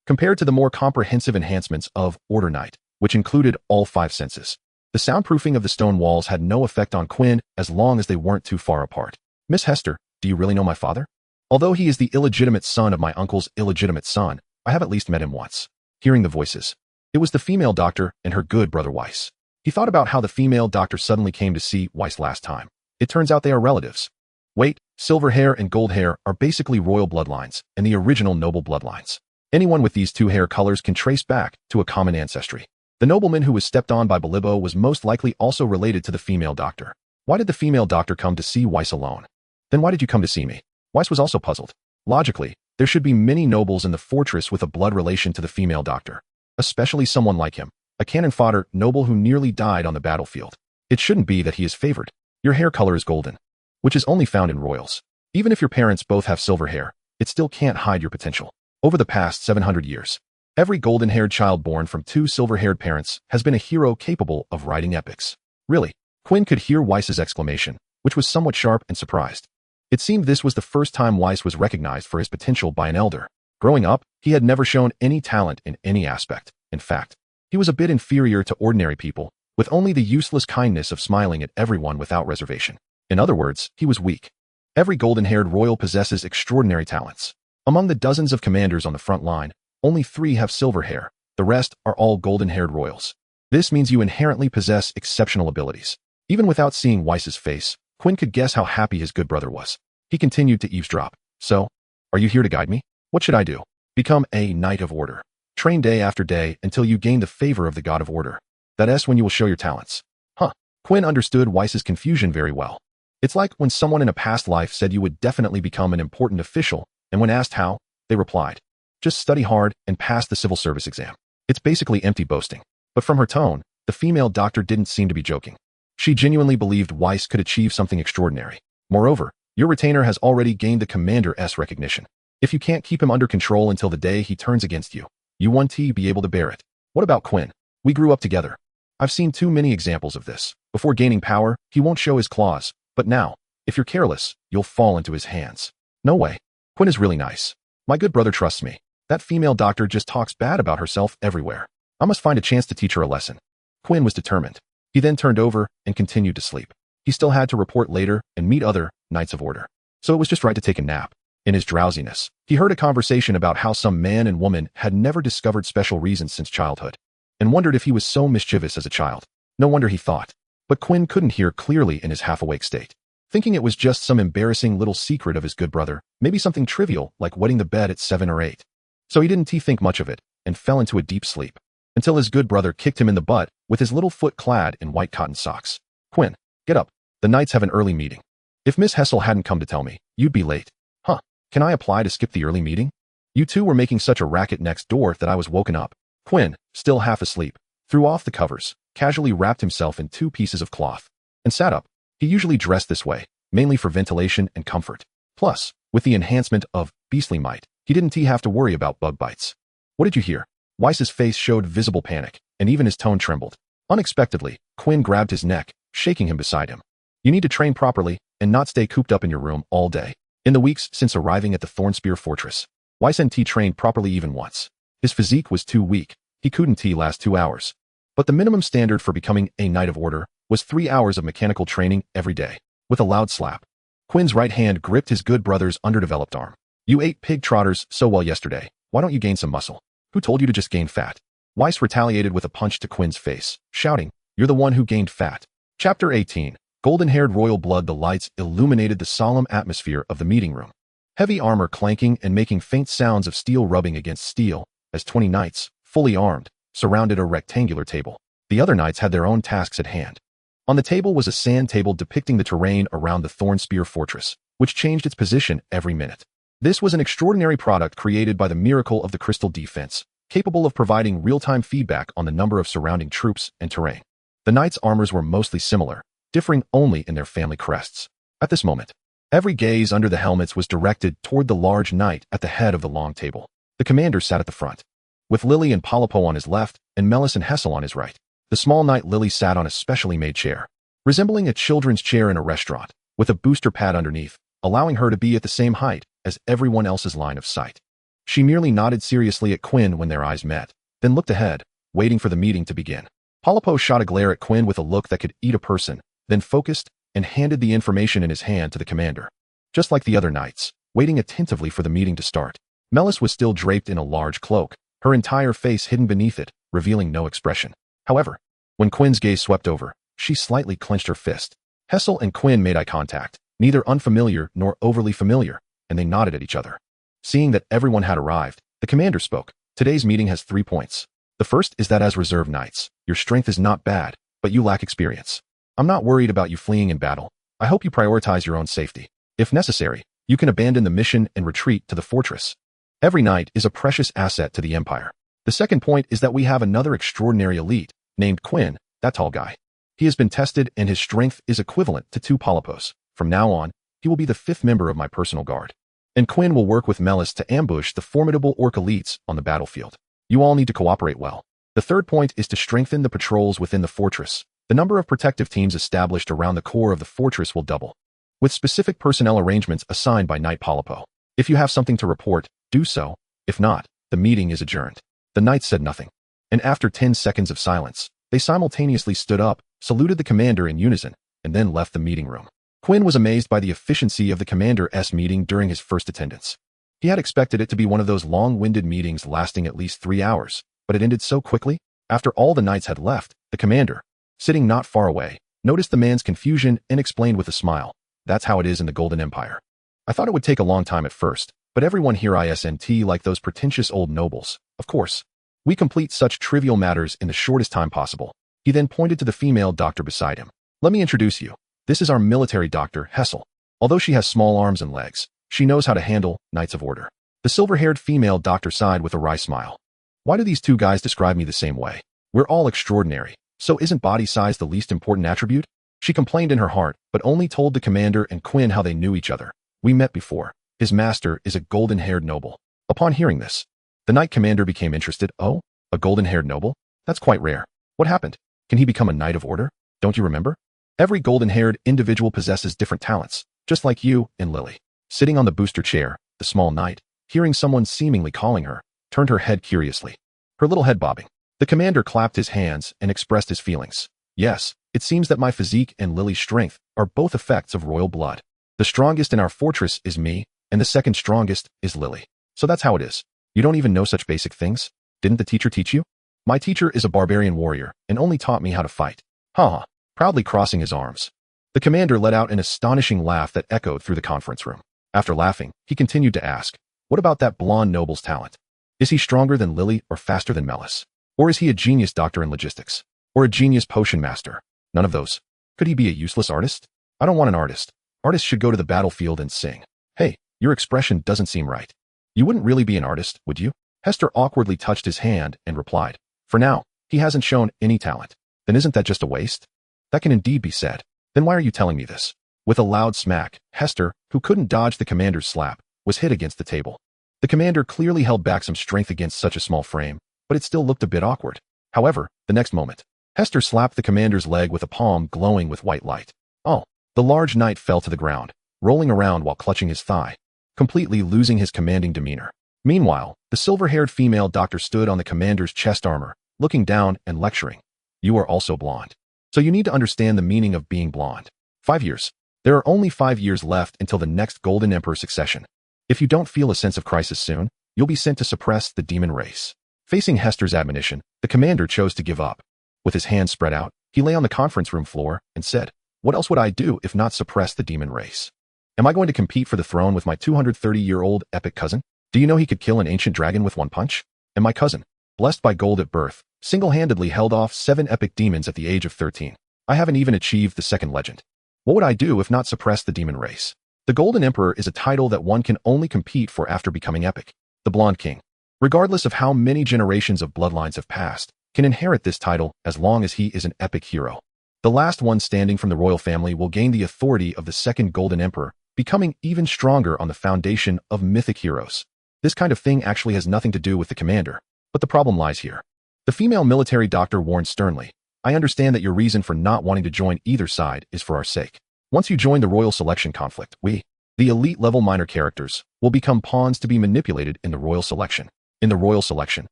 Compared to the more comprehensive enhancements of Order Night, which included all 5 senses, the soundproofing of the stone walls had no effect on Quinn as long as they weren't too far apart. Miss Hester, do you really know my father? Although he is the illegitimate son of my uncle's illegitimate son, I have at least met him once. Hearing the voices. It was the female doctor and her good brother Weiss. He thought about how the female doctor suddenly came to see Weiss last time. It turns out they are relatives. Wait, silver hair and gold hair are basically royal bloodlines and the original noble bloodlines. Anyone with these two hair colors can trace back to a common ancestry. The nobleman who was stepped on by Balibo was most likely also related to the female doctor. Why did the female doctor come to see Weiss alone? Then why did you come to see me? Weiss was also puzzled. Logically, there should be many nobles in the fortress with a blood relation to the female doctor, especially someone like him, a cannon fodder noble who nearly died on the battlefield. It shouldn't be that he is favored. Your hair color is golden, which is only found in royals. Even if your parents both have silver hair, it still can't hide your potential. Over the past 700 years, every golden-haired child born from 2 silver-haired parents has been a hero capable of writing epics. Really? Quinn could hear Weiss's exclamation, which was somewhat sharp and surprised. It seemed this was the first time Weiss was recognized for his potential by an elder. Growing up, he had never shown any talent in any aspect. In fact, he was a bit inferior to ordinary people, with only the useless kindness of smiling at everyone without reservation. In other words, he was weak. Every golden-haired royal possesses extraordinary talents. Among the dozens of commanders on the front line, only 3 have silver hair. The rest are all golden-haired royals. This means you inherently possess exceptional abilities. Even without seeing Weiss's face, Quinn could guess how happy his good brother was. He continued to eavesdrop. So, are you here to guide me? What should I do? Become a Knight of Order. Train day after day until you gain the favor of the God of Order. That's when you will show your talents. Huh. Quinn understood Weiss's confusion very well. It's like when someone in a past life said you would definitely become an important official, and when asked how, they replied, just study hard and pass the civil service exam. It's basically empty boasting. But from her tone, the female doctor didn't seem to be joking. She genuinely believed Weiss could achieve something extraordinary. Moreover, your retainer has already gained the Commander-S recognition. If you can't keep him under control until the day he turns against you, you won't be able to bear it. What about Quinn? We grew up together. I've seen too many examples of this. Before gaining power, he won't show his claws. But now, if you're careless, you'll fall into his hands. No way. Quinn is really nice. My good brother trusts me. That female doctor just talks bad about herself everywhere. I must find a chance to teach her a lesson. Quinn was determined. He then turned over and continued to sleep. He still had to report later and meet other Knights of Order. So it was just right to take a nap. In his drowsiness, he heard a conversation about how some man and woman had never discovered special reasons since childhood, and wondered if he was so mischievous as a child. No wonder he thought. But Quinn couldn't hear clearly in his half-awake state. Thinking it was just some embarrassing little secret of his good brother, maybe something trivial like wetting the bed at 7 or 8. So he didn't think much of it, and fell into a deep sleep, until his good brother kicked him in the butt with his little foot clad in white cotton socks. Quinn, get up. The Knights have an early meeting. If Miss Hessel hadn't come to tell me, you'd be late. Huh. Can I apply to skip the early meeting? You two were making such a racket next door that I was woken up. Quinn, still half asleep, threw off the covers, casually wrapped himself in 2 pieces of cloth, and sat up. He usually dressed this way, mainly for ventilation and comfort. Plus, with the enhancement of beastly might, he didn't have to worry about bug bites. What did you hear? Weiss's face showed visible panic, and even his tone trembled. Unexpectedly, Quinn grabbed his neck, shaking him beside him. You need to train properly and not stay cooped up in your room all day. In the weeks since arriving at the Thornspear Fortress, Weiss NT trained properly even once. His physique was too weak. He couldn't last 2 hours. But the minimum standard for becoming a Knight of Order was 3 hours of mechanical training every day. With a loud slap, Quinn's right hand gripped his good brother's underdeveloped arm. You ate pig trotters so well yesterday. Why don't you gain some muscle? Who told you to just gain fat? Weiss retaliated with a punch to Quinn's face, shouting, You're the one who gained fat. Chapter 18. Golden-haired royal blood. The lights illuminated the solemn atmosphere of the meeting room. Heavy armor clanking and making faint sounds of steel rubbing against steel, as 20 knights, fully armed, surrounded a rectangular table. The other knights had their own tasks at hand. On the table was a sand table depicting the terrain around the Thornspear Fortress, which changed its position every minute. This was an extraordinary product created by the miracle of the crystal defense, capable of providing real-time feedback on the number of surrounding troops and terrain. The knights' armors were mostly similar, differing only in their family crests. At this moment, every gaze under the helmets was directed toward the large knight at the head of the long table. The commander sat at the front. with Lily and Polypo on his left and Melis and Hessel on his right. The small knight Lily sat on a specially made chair, resembling a children's chair in a restaurant, with a booster pad underneath, allowing her to be at the same height as everyone else's line of sight. She merely nodded seriously at Quinn when their eyes met, then looked ahead, waiting for the meeting to begin. Polypo shot a glare at Quinn with a look that could eat a person, then focused and handed the information in his hand to the commander. Just like the other knights, waiting attentively for the meeting to start. Melis was still draped in a large cloak, her entire face hidden beneath it, revealing no expression. However, when Quinn's gaze swept over, she slightly clenched her fist. Hessel and Quinn made eye contact, neither unfamiliar nor overly familiar, and they nodded at each other. Seeing that everyone had arrived, the commander spoke. Today's meeting has 3 points. The first is that as reserve knights, your strength is not bad, but you lack experience. I'm not worried about you fleeing in battle. I hope you prioritize your own safety. If necessary, you can abandon the mission and retreat to the fortress. Every knight is a precious asset to the Empire. The second point is that we have another extraordinary elite, named Quinn, that tall guy. He has been tested and his strength is equivalent to 2 Polypos. From now on, he will be the 5th member of my personal guard. And Quinn will work with Melis to ambush the formidable orc elites on the battlefield. You all need to cooperate well. The third point is to strengthen the patrols within the fortress. The number of protective teams established around the core of the fortress will double, with specific personnel arrangements assigned by Knight Polypo. If you have something to report, do so. If not, the meeting is adjourned. The knights said nothing, and after 10 seconds of silence, they simultaneously stood up, saluted the commander in unison, and then left the meeting room. Quinn was amazed by the efficiency of the commander's meeting during his first attendance. He had expected it to be one of those long-winded meetings lasting at least 3 hours, but it ended so quickly. After all the knights had left, the commander, sitting not far away, noticed the man's confusion and explained with a smile, "That's how it is in the Golden Empire. I thought it would take a long time at first, but everyone here isn't like those pretentious old nobles. Of course, we complete such trivial matters in the shortest time possible." He then pointed to the female doctor beside him. "Let me introduce you. This is our military doctor, Hessel. Although she has small arms and legs, she knows how to handle knights of order." The silver-haired female doctor sighed with a wry smile. "Why do these 2 guys describe me the same way? We're all extraordinary, so isn't body size the least important attribute?" She complained in her heart, but only told the commander and Quinn how they knew each other. "We met before. His master is a golden-haired noble." Upon hearing this, the knight commander became interested. "Oh, a golden-haired noble? That's quite rare. What happened? Can he become a knight of order? Don't you remember? Every golden-haired individual possesses different talents, just like you and Lily." Sitting on the booster chair, the small knight, hearing someone seemingly calling her, turned her head curiously, her little head bobbing. The commander clapped his hands and expressed his feelings. "Yes, it seems that my physique and Lily's strength are both effects of royal blood. The strongest in our fortress is me, and the second strongest is Lily. So that's how it is. You don't even know such basic things? Didn't the teacher teach you?" "My teacher is a barbarian warrior and only taught me how to fight." "Ha!" Proudly crossing his arms, the commander let out an astonishing laugh that echoed through the conference room. After laughing, he continued to ask, "What about that blonde noble's talent? Is he stronger than Lily or faster than Melis? Or is he a genius doctor in logistics? Or a genius potion master? None of those. Could he be a useless artist? I don't want an artist. Artists should go to the battlefield and sing." "Hey, your expression doesn't seem right. You wouldn't really be an artist, would you?" Hester awkwardly touched his hand and replied, "For now, he hasn't shown any talent." "Then isn't that just a waste?" "That can indeed be said." "Then why are you telling me this?" With a loud smack, Hester, who couldn't dodge the commander's slap, was hit against the table. The commander clearly held back some strength against such a small frame, but it still looked a bit awkward. However, the next moment, Hester slapped the commander's leg with a palm glowing with white light. Oh! The large knight fell to the ground, rolling around while clutching his thigh, completely losing his commanding demeanor. Meanwhile, the silver-haired female doctor stood on the commander's chest armor, looking down and lecturing. "You are also blonde. So you need to understand the meaning of being blonde. 5 years. There are only 5 years left until the next Golden Emperor succession. If you don't feel a sense of crisis soon, you'll be sent to suppress the demon race." Facing Hester's admonition, the commander chose to give up. With his hands spread out, he lay on the conference room floor and said, "What else would I do if not suppress the demon race? Am I going to compete for the throne with my 230-year-old epic cousin? Do you know he could kill an ancient dragon with 1 punch? And my cousin, blessed by gold at birth, single-handedly held off 7 epic demons at the age of 13. I haven't even achieved the second legend. What would I do if not suppress the demon race? The Golden Emperor is a title that one can only compete for after becoming epic. The Blonde King, regardless of how many generations of bloodlines have passed, can inherit this title as long as he is an epic hero. The last one standing from the royal family will gain the authority of the second Golden Emperor, becoming even stronger on the foundation of mythic heroes. This kind of thing actually has nothing to do with the commander. But the problem lies here. The female military doctor warned sternly, I understand that your reason for not wanting to join either side is for our sake. Once you join the royal selection conflict, we, the elite-level minor characters, will become pawns to be manipulated in the royal selection. In the royal selection,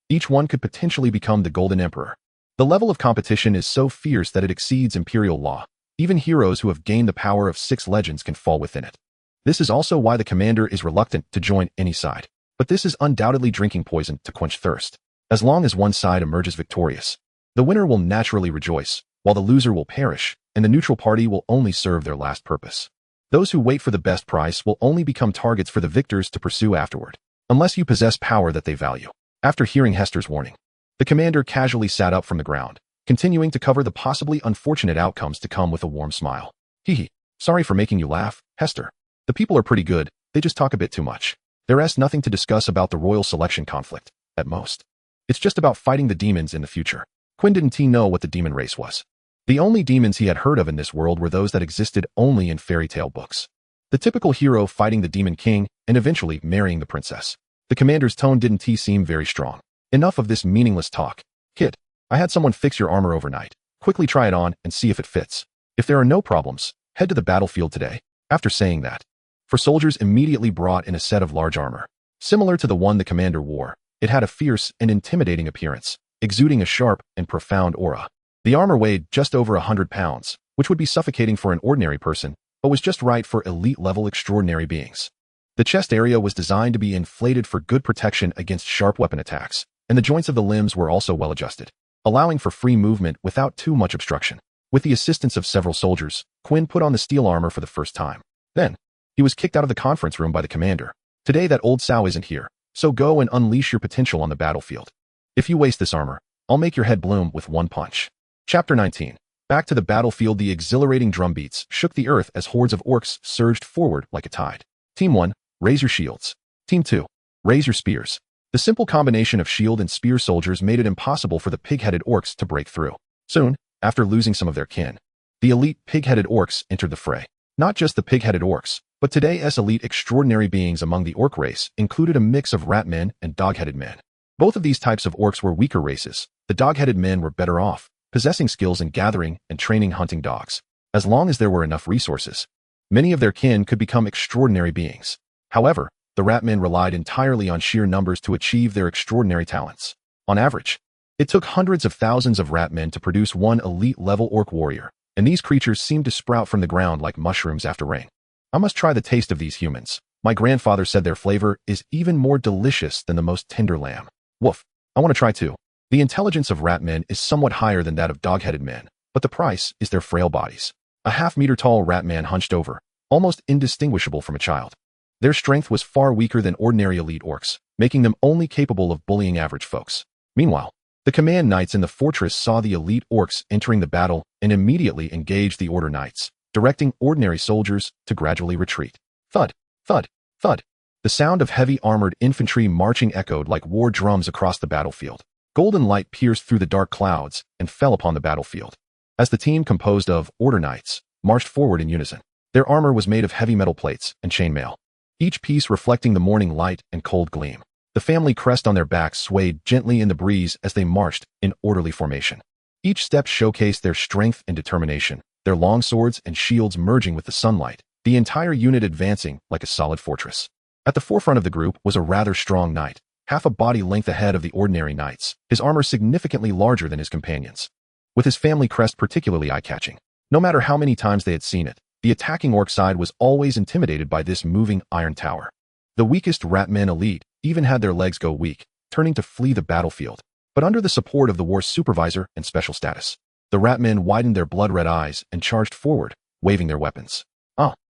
each one could potentially become the Golden Emperor. The level of competition is so fierce that it exceeds imperial law. Even heroes who have gained the power of 6 legends can fall within it. This is also why the commander is reluctant to join any side. But this is undoubtedly drinking poison to quench thirst. As long as one side emerges victorious, the winner will naturally rejoice, while the loser will perish, and the neutral party will only serve their last purpose. Those who wait for the best price will only become targets for the victors to pursue afterward, unless you possess power that they value. After hearing Hester's warning, the commander casually sat up from the ground, continuing to cover the possibly unfortunate outcomes to come with a warm smile. Hee, sorry for making you laugh, Hester. The people are pretty good, they just talk a bit too much. There's nothing to discuss about the royal selection conflict, at most. It's just about fighting the demons in the future. Quinn didn't know what the demon race was. The only demons he had heard of in this world were those that existed only in fairy tale books. The typical hero fighting the demon king and eventually marrying the princess. The commander's tone didn't seem very strong. Enough of this meaningless talk. Kid, I had someone fix your armor overnight. Quickly try it on and see if it fits. If there are no problems, head to the battlefield today. After saying that, for soldiers immediately brought in a set of large armor. Similar to the one the commander wore, it had a fierce and intimidating appearance, exuding a sharp and profound aura. The armor weighed just over 100 pounds, which would be suffocating for an ordinary person, but was just right for elite-level extraordinary beings. The chest area was designed to be inflated for good protection against sharp weapon attacks, and the joints of the limbs were also well adjusted, allowing for free movement without too much obstruction. With the assistance of several soldiers, Quinn put on the steel armor for the first time. Then, he was kicked out of the conference room by the commander. Today that old sow isn't here, so go and unleash your potential on the battlefield. If you waste this armor, I'll make your head bloom with one punch. Chapter 19. Back to the battlefield. The exhilarating drum beats shook the earth as hordes of orcs surged forward like a tide. Team 1, raise your shields. Team 2, raise your spears. The simple combination of shield and spear soldiers made it impossible for the pig-headed orcs to break through. Soon, after losing some of their kin, the elite pig-headed orcs entered the fray. Not just the pig-headed orcs, but today's elite extraordinary beings among the orc race included a mix of rat men and dog-headed men. Both of these types of orcs were weaker races. The dog-headed men were better off, possessing skills in gathering and training hunting dogs. As long as there were enough resources, many of their kin could become extraordinary beings. However, the rat men relied entirely on sheer numbers to achieve their extraordinary talents. On average, it took hundreds of thousands of rat men to produce one elite-level orc warrior, and these creatures seemed to sprout from the ground like mushrooms after rain. I must try the taste of these humans. My grandfather said their flavor is even more delicious than the most tender lamb. Woof, I want to try too. The intelligence of rat men is somewhat higher than that of dog-headed men, but the price is their frail bodies. A half-meter-tall rat man hunched over, almost indistinguishable from a child. Their strength was far weaker than ordinary elite orcs, making them only capable of bullying average folks. Meanwhile, the command knights in the fortress saw the elite orcs entering the battle and immediately engaged the order knights, directing ordinary soldiers to gradually retreat. Thud, thud, thud. The sound of heavy armored infantry marching echoed like war drums across the battlefield. Golden light pierced through the dark clouds and fell upon the battlefield. As the team composed of order knights marched forward in unison, their armor was made of heavy metal plates and chainmail, each piece reflecting the morning light and cold gleam. The family crest on their backs swayed gently in the breeze as they marched in orderly formation. Each step showcased their strength and determination, their long swords and shields merging with the sunlight, the entire unit advancing like a solid fortress. At the forefront of the group was a rather strong knight, half a body length ahead of the ordinary knights, his armor significantly larger than his companions. With his family crest particularly eye-catching. No matter how many times they had seen it, the attacking orc side was always intimidated by this moving iron tower. The weakest rat men elite even had their legs go weak, turning to flee the battlefield. But under the support of the war's supervisor and special status, the rat men widened their blood-red eyes and charged forward, waving their weapons.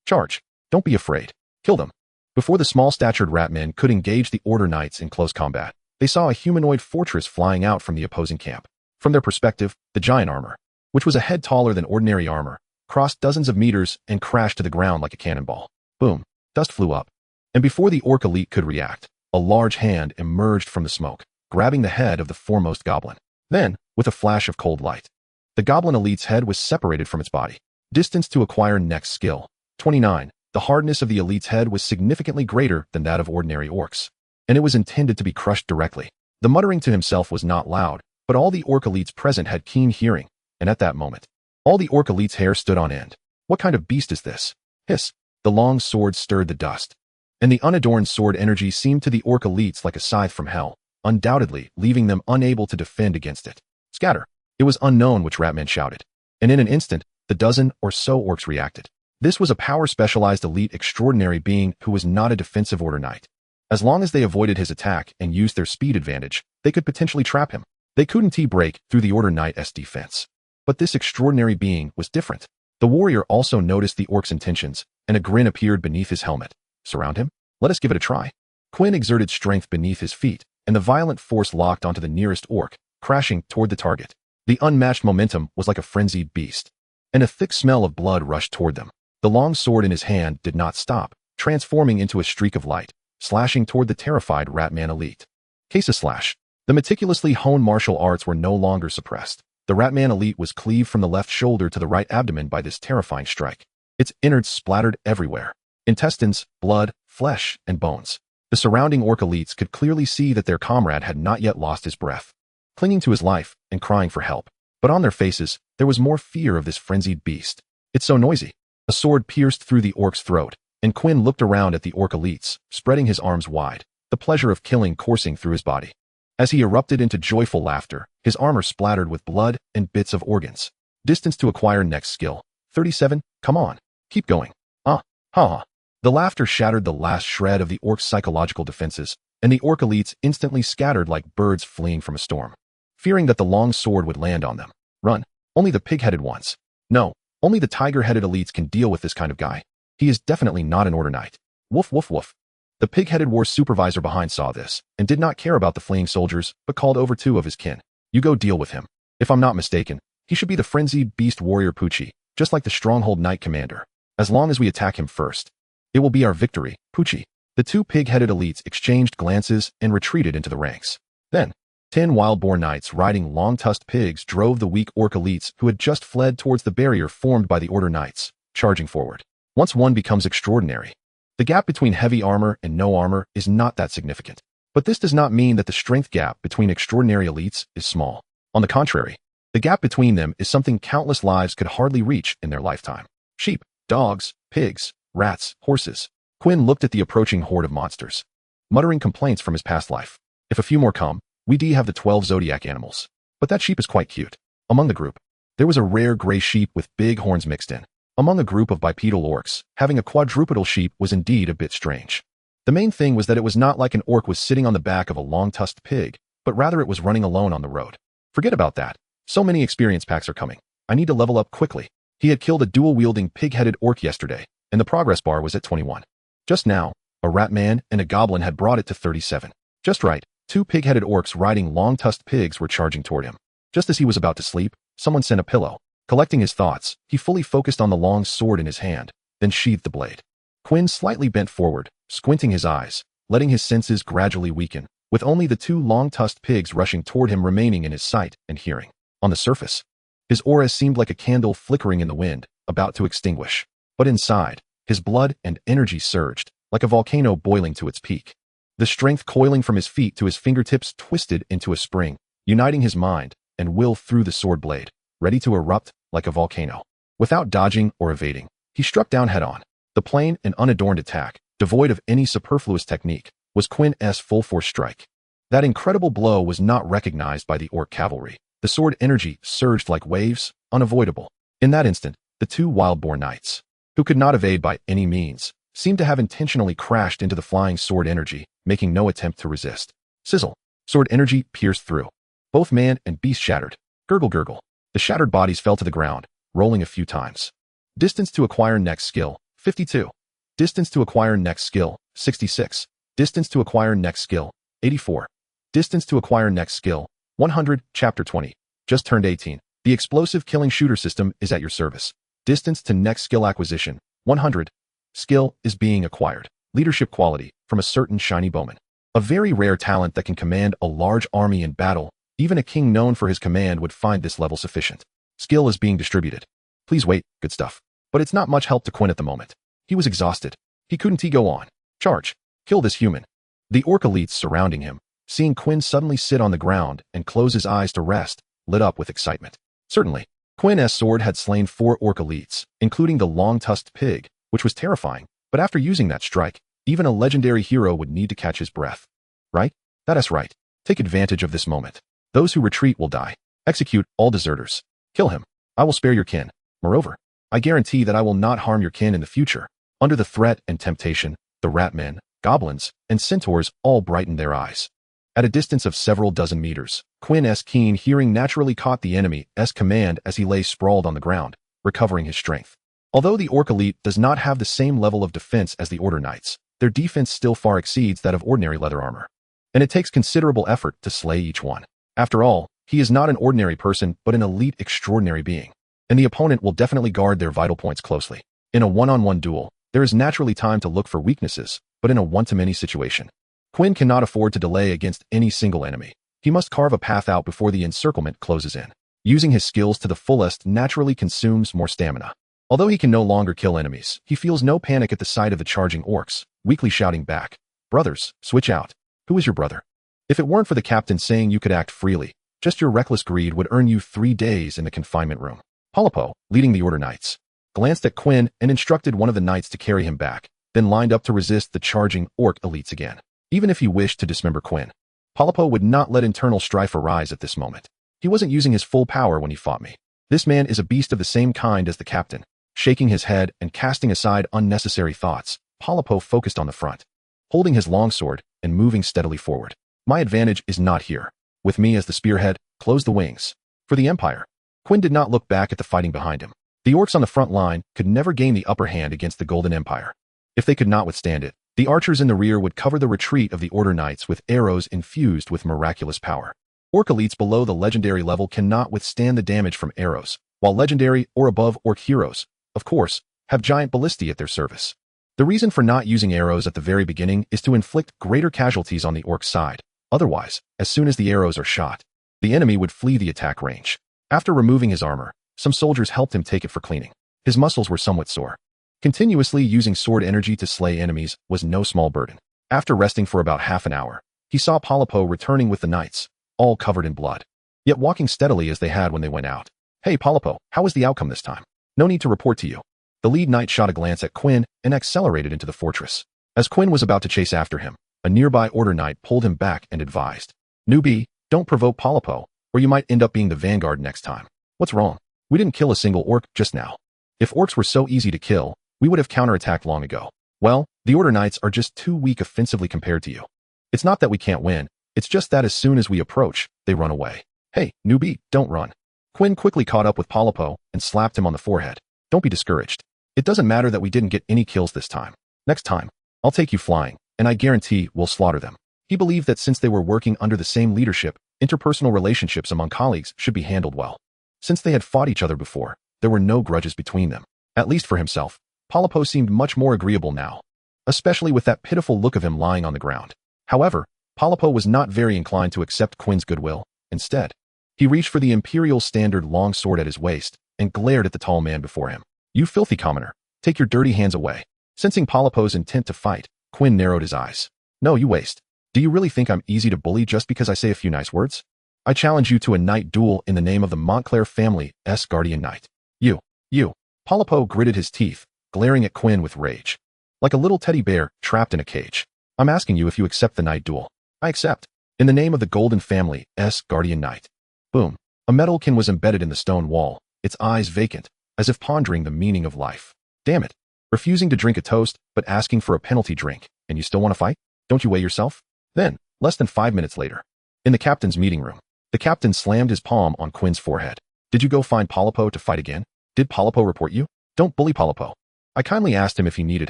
Charge. Don't be afraid. Kill them. Before the small-statured rat men could engage the order knights in close combat, they saw a humanoid fortress flying out from the opposing camp. From their perspective, the giant armor, which was a head taller than ordinary armor, crossed dozens of meters and crashed to the ground like a cannonball. Boom. Dust flew up. And before the orc elite could react, a large hand emerged from the smoke, grabbing the head of the foremost goblin. Then, with a flash of cold light, the goblin elite's head was separated from its body. Distance to acquire next skill. 29. The hardness of the elite's head was significantly greater than that of ordinary orcs, and it was intended to be crushed directly. The muttering to himself was not loud, but all the orc elites present had keen hearing, and at that moment, all the orc elites' hair stood on end. What kind of beast is this? Hiss. The long sword stirred the dust, and the unadorned sword energy seemed to the orc elites like a scythe from hell, undoubtedly leaving them unable to defend against it. Scatter. It was unknown which Ratman shouted, and in an instant, the dozen or so orcs reacted. This was a power-specialized elite extraordinary being who was not a defensive order knight. As long as they avoided his attack and used their speed advantage, they could potentially trap him. They couldn't break through the order knight's defense. But this extraordinary being was different. The warrior also noticed the orc's intentions, and a grin appeared beneath his helmet. Surround him? Let us give it a try. Quinn exerted strength beneath his feet, and the violent force locked onto the nearest orc, crashing toward the target. The unmatched momentum was like a frenzied beast, and a thick smell of blood rushed toward them. The long sword in his hand did not stop, transforming into a streak of light, slashing toward the terrified Ratman elite. Case a slash. The meticulously honed martial arts were no longer suppressed. The Ratman elite was cleaved from the left shoulder to the right abdomen by this terrifying strike. Its innards splattered everywhere. Intestines, blood, flesh, and bones. The surrounding orc elites could clearly see that their comrade had not yet lost his breath, clinging to his life and crying for help. But on their faces, there was more fear of this frenzied beast. It's so noisy. A sword pierced through the orc's throat, and Quinn looked around at the orc elites, spreading his arms wide, the pleasure of killing coursing through his body. As he erupted into joyful laughter, his armor splattered with blood and bits of organs. Distance to acquire next skill. 37, come on. Keep going. Ha. The laughter shattered the last shred of the orc's psychological defenses, and the orc elites instantly scattered like birds fleeing from a storm, fearing that the long sword would land on them. Run. Only the pig-headed ones. No, only the tiger-headed elites can deal with this kind of guy. He is definitely not an order knight. Woof woof woof. The pig-headed war supervisor behind saw this, and did not care about the fleeing soldiers, but called over two of his kin. You go deal with him. If I'm not mistaken, he should be the frenzied beast warrior Poochie, just like the stronghold knight commander. As long as we attack him first, it will be our victory, Poochie. The two pig-headed elites exchanged glances and retreated into the ranks. Then, 10 wild-boar knights riding long-tusked pigs drove the weak orc elites who had just fled towards the barrier formed by the order knights, charging forward. Once one becomes extraordinary, the gap between heavy armor and no armor is not that significant. But this does not mean that the strength gap between extraordinary elites is small. On the contrary, the gap between them is something countless lives could hardly reach in their lifetime. Sheep, dogs, pigs, rats, horses. Quinn looked at the approaching horde of monsters, muttering complaints from his past life. If a few more come, we have the 12 zodiac animals. But that sheep is quite cute. Among the group, there was a rare gray sheep with big horns mixed in. Among a group of bipedal orcs, having a quadrupedal sheep was indeed a bit strange. The main thing was that it was not like an orc was sitting on the back of a long-tusked pig, but rather it was running alone on the road. Forget about that. So many experience packs are coming. I need to level up quickly. He had killed a dual-wielding pig-headed orc yesterday, and the progress bar was at 21. Just now, a rat man and a goblin had brought it to 37. Just right, two pig-headed orcs riding long-tusked pigs were charging toward him. Just as he was about to sleep, someone sent a pillow. Collecting his thoughts, he fully focused on the long sword in his hand, then sheathed the blade. Quinn slightly bent forward, squinting his eyes, letting his senses gradually weaken, with only the two long-tusked pigs rushing toward him remaining in his sight and hearing. On the surface, his aura seemed like a candle flickering in the wind, about to extinguish. But inside, his blood and energy surged, like a volcano boiling to its peak. The strength coiling from his feet to his fingertips twisted into a spring, uniting his mind and will through the sword blade, ready to erupt like a volcano. Without dodging or evading, he struck down head-on. The plain and unadorned attack, devoid of any superfluous technique, was Quinn's full-force strike. That incredible blow was not recognized by the orc cavalry. The sword energy surged like waves, unavoidable. In that instant, the two wild-boar knights, who could not evade by any means, seemed to have intentionally crashed into the flying sword energy, making no attempt to resist. Sizzle. Sword energy pierced through. Both man and beast shattered. Gurgle gurgle. The shattered bodies fell to the ground, rolling a few times. Distance to acquire next skill, 52. Distance to acquire next skill, 66. Distance to acquire next skill, 84. Distance to acquire next skill, 100. Chapter 20. Just turned 18. The explosive killing shooter system is at your service. Distance to next skill acquisition, 100. Skill is being acquired. Leadership quality, from a certain shiny bowman. A very rare talent that can command a large army in battle. Even a king known for his command would find this level sufficient. Skill is being distributed. Please wait, good stuff. But it's not much help to Quinn at the moment. He was exhausted. He couldn't go on. Charge. Kill this human. The orc elites surrounding him, seeing Quinn suddenly sit on the ground and close his eyes to rest, lit up with excitement. Certainly, Quinn's sword had slain 4 orc elites, including the long-tusked pig, which was terrifying, but after using that strike, even a legendary hero would need to catch his breath. Right? That is right. Take advantage of this moment. Those who retreat will die. Execute all deserters. Kill him. I will spare your kin. Moreover, I guarantee that I will not harm your kin in the future. Under the threat and temptation, the ratmen, goblins, and centaurs all brightened their eyes. At a distance of several dozen meters, Quinn's keen hearing naturally caught the enemy's command as he lay sprawled on the ground, recovering his strength. Although the Orc Elite does not have the same level of defense as the Order Knights, their defense still far exceeds that of ordinary leather armor. And it takes considerable effort to slay each one. After all, he is not an ordinary person but an elite extraordinary being. And the opponent will definitely guard their vital points closely. In a one-on-one duel, there is naturally time to look for weaknesses, but in a one-to-many situation, Quinn cannot afford to delay against any single enemy. He must carve a path out before the encirclement closes in. Using his skills to the fullest naturally consumes more stamina. Although he can no longer kill enemies, he feels no panic at the sight of the charging orcs, weakly shouting back, "Brothers, switch out. Who is your brother?" If it weren't for the captain saying you could act freely, just your reckless greed would earn you 3 days in the confinement room. Palapo, leading the Order Knights, glanced at Quinn and instructed one of the knights to carry him back, then lined up to resist the charging orc elites again. Even if he wished to dismember Quinn, Palapo would not let internal strife arise at this moment. He wasn't using his full power when he fought me. This man is a beast of the same kind as the captain. Shaking his head and casting aside unnecessary thoughts, Palapo focused on the front, holding his longsword and moving steadily forward. My advantage is not here. With me as the spearhead, close the wings. For the Empire. Quinn did not look back at the fighting behind him. The orcs on the front line could never gain the upper hand against the Golden Empire. If they could not withstand it, the archers in the rear would cover the retreat of the Order Knights with arrows infused with miraculous power. Orc elites below the legendary level cannot withstand the damage from arrows, while legendary or above orc heroes, of course, have giant ballistae at their service. The reason for not using arrows at the very beginning is to inflict greater casualties on the orc side. Otherwise, as soon as the arrows are shot, the enemy would flee the attack range. After removing his armor, some soldiers helped him take it for cleaning. His muscles were somewhat sore. Continuously using sword energy to slay enemies was no small burden. After resting for about half an hour, he saw Palapo returning with the knights, all covered in blood, yet walking steadily as they had when they went out. "Hey Palapo, how was the outcome this time? No need to report to you." The lead knight shot a glance at Quinn and accelerated into the fortress. As Quinn was about to chase after him, a nearby Order Knight pulled him back and advised, "Newbie, don't provoke Palapo, or you might end up being the vanguard next time." "What's wrong? We didn't kill a single orc just now. If orcs were so easy to kill, we would have counterattacked long ago." "Well, the Order Knights are just too weak offensively compared to you. It's not that we can't win, it's just that as soon as we approach, they run away." "Hey, newbie, don't run." Quinn quickly caught up with Palapo and slapped him on the forehead. "Don't be discouraged. It doesn't matter that we didn't get any kills this time. Next time, I'll take you flying, and I guarantee we'll slaughter them." He believed that since they were working under the same leadership, interpersonal relationships among colleagues should be handled well. Since they had fought each other before, there were no grudges between them. At least for himself, Palapo seemed much more agreeable now, especially with that pitiful look of him lying on the ground. However, Palapo was not very inclined to accept Quinn's goodwill. Instead, he reached for the Imperial Standard long sword at his waist and glared at the tall man before him. "You filthy commoner, take your dirty hands away." Sensing Palapo's intent to fight, Quinn narrowed his eyes. "No, you waste. Do you really think I'm easy to bully just because I say a few nice words? I challenge you to a knight duel in the name of the Montclair family's guardian knight." You. Palapo gritted his teeth, glaring at Quinn with rage. Like a little teddy bear trapped in a cage. "I'm asking you if you accept the knight duel." "I accept. In the name of the Golden family's guardian knight." Boom. A metalkin was embedded in the stone wall, its eyes vacant, as if pondering the meaning of life. "Damn it. Refusing to drink a toast, but asking for a penalty drink, and you still want to fight? Don't you weigh yourself?" Then, less than 5 minutes later, in the captain's meeting room, the captain slammed his palm on Quinn's forehead. "Did you go find Palapo to fight again? Did Palapo report you? Don't bully Palapo. I kindly asked him if he needed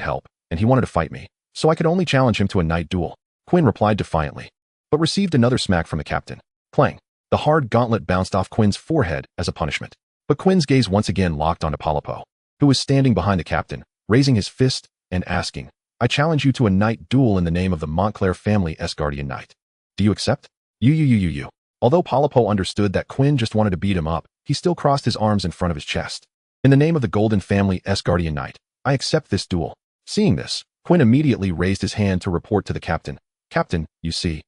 help, and he wanted to fight me, so I could only challenge him to a knight duel." Quinn replied defiantly, but received another smack from the captain. Clang. The hard gauntlet bounced off Quinn's forehead as a punishment. But Quinn's gaze once again locked onto Palapo, who was standing behind the captain, raising his fist and asking, "I challenge you to a knight duel in the name of the Montclair family's guardian knight. Do you accept?" You. Although Palapo understood that Quinn just wanted to beat him up, he still crossed his arms in front of his chest. "In the name of the Golden family's guardian knight, I accept this duel." Seeing this, Quinn immediately raised his hand to report to the captain. "Captain, you see,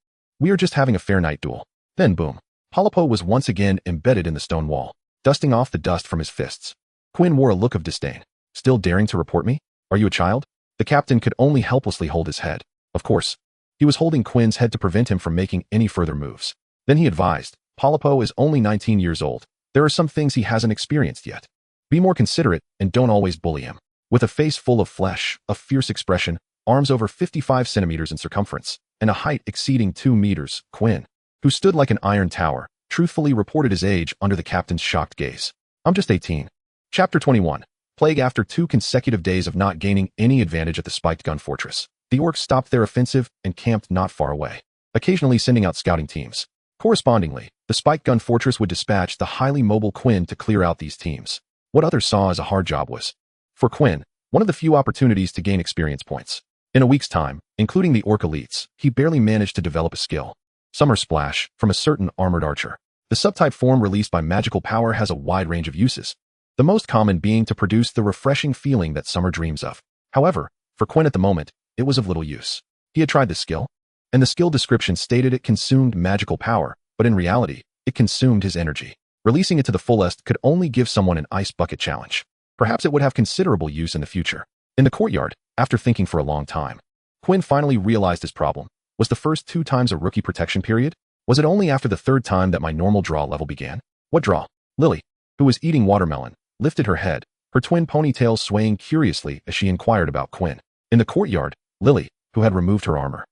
We are just having a fair night duel. Then boom. Polypo was once again embedded in the stone wall, dusting off the dust from his fists. Quinn wore a look of disdain. Still daring to report me? Are you a child? The captain could only helplessly hold his head. Of course. He was holding Quinn's head to prevent him from making any further moves. Then he advised, Polypo is only 19 years old. There are some things he hasn't experienced yet. Be more considerate and don't always bully him. With a face full of flesh, a fierce expression, arms over 55 centimeters in circumference, and a height exceeding 2 meters, Quinn, who stood like an iron tower, truthfully reported his age under the captain's shocked gaze. I'm just 18. Chapter 21. Plague. After 2 consecutive days of not gaining any advantage at the spiked gun fortress, the orcs stopped their offensive and camped not far away, occasionally sending out scouting teams. Correspondingly, the spiked gun fortress would dispatch the highly mobile Quinn to clear out these teams. What others saw as a hard job was, for Quinn, one of the few opportunities to gain experience points. In a week's time, including the orc elites, he barely managed to develop a skill. Summer Splash, from a certain armored archer. The subtype form released by magical power has a wide range of uses, the most common being to produce the refreshing feeling that summer dreams of. However, for Quinn at the moment, it was of little use. He had tried the skill, and the skill description stated it consumed magical power, but in reality, it consumed his energy. Releasing it to the fullest could only give someone an ice bucket challenge. Perhaps it would have considerable use in the future. In the courtyard, after thinking for a long time, Quinn finally realized his problem. Was the first 2 times a rookie protection period? Was it only after the 3rd time that my normal draw level began? What draw? Lily, who was eating watermelon, lifted her head, her twin ponytails swaying curiously as she inquired about Quinn. In the courtyard, Lily, who had removed her armor,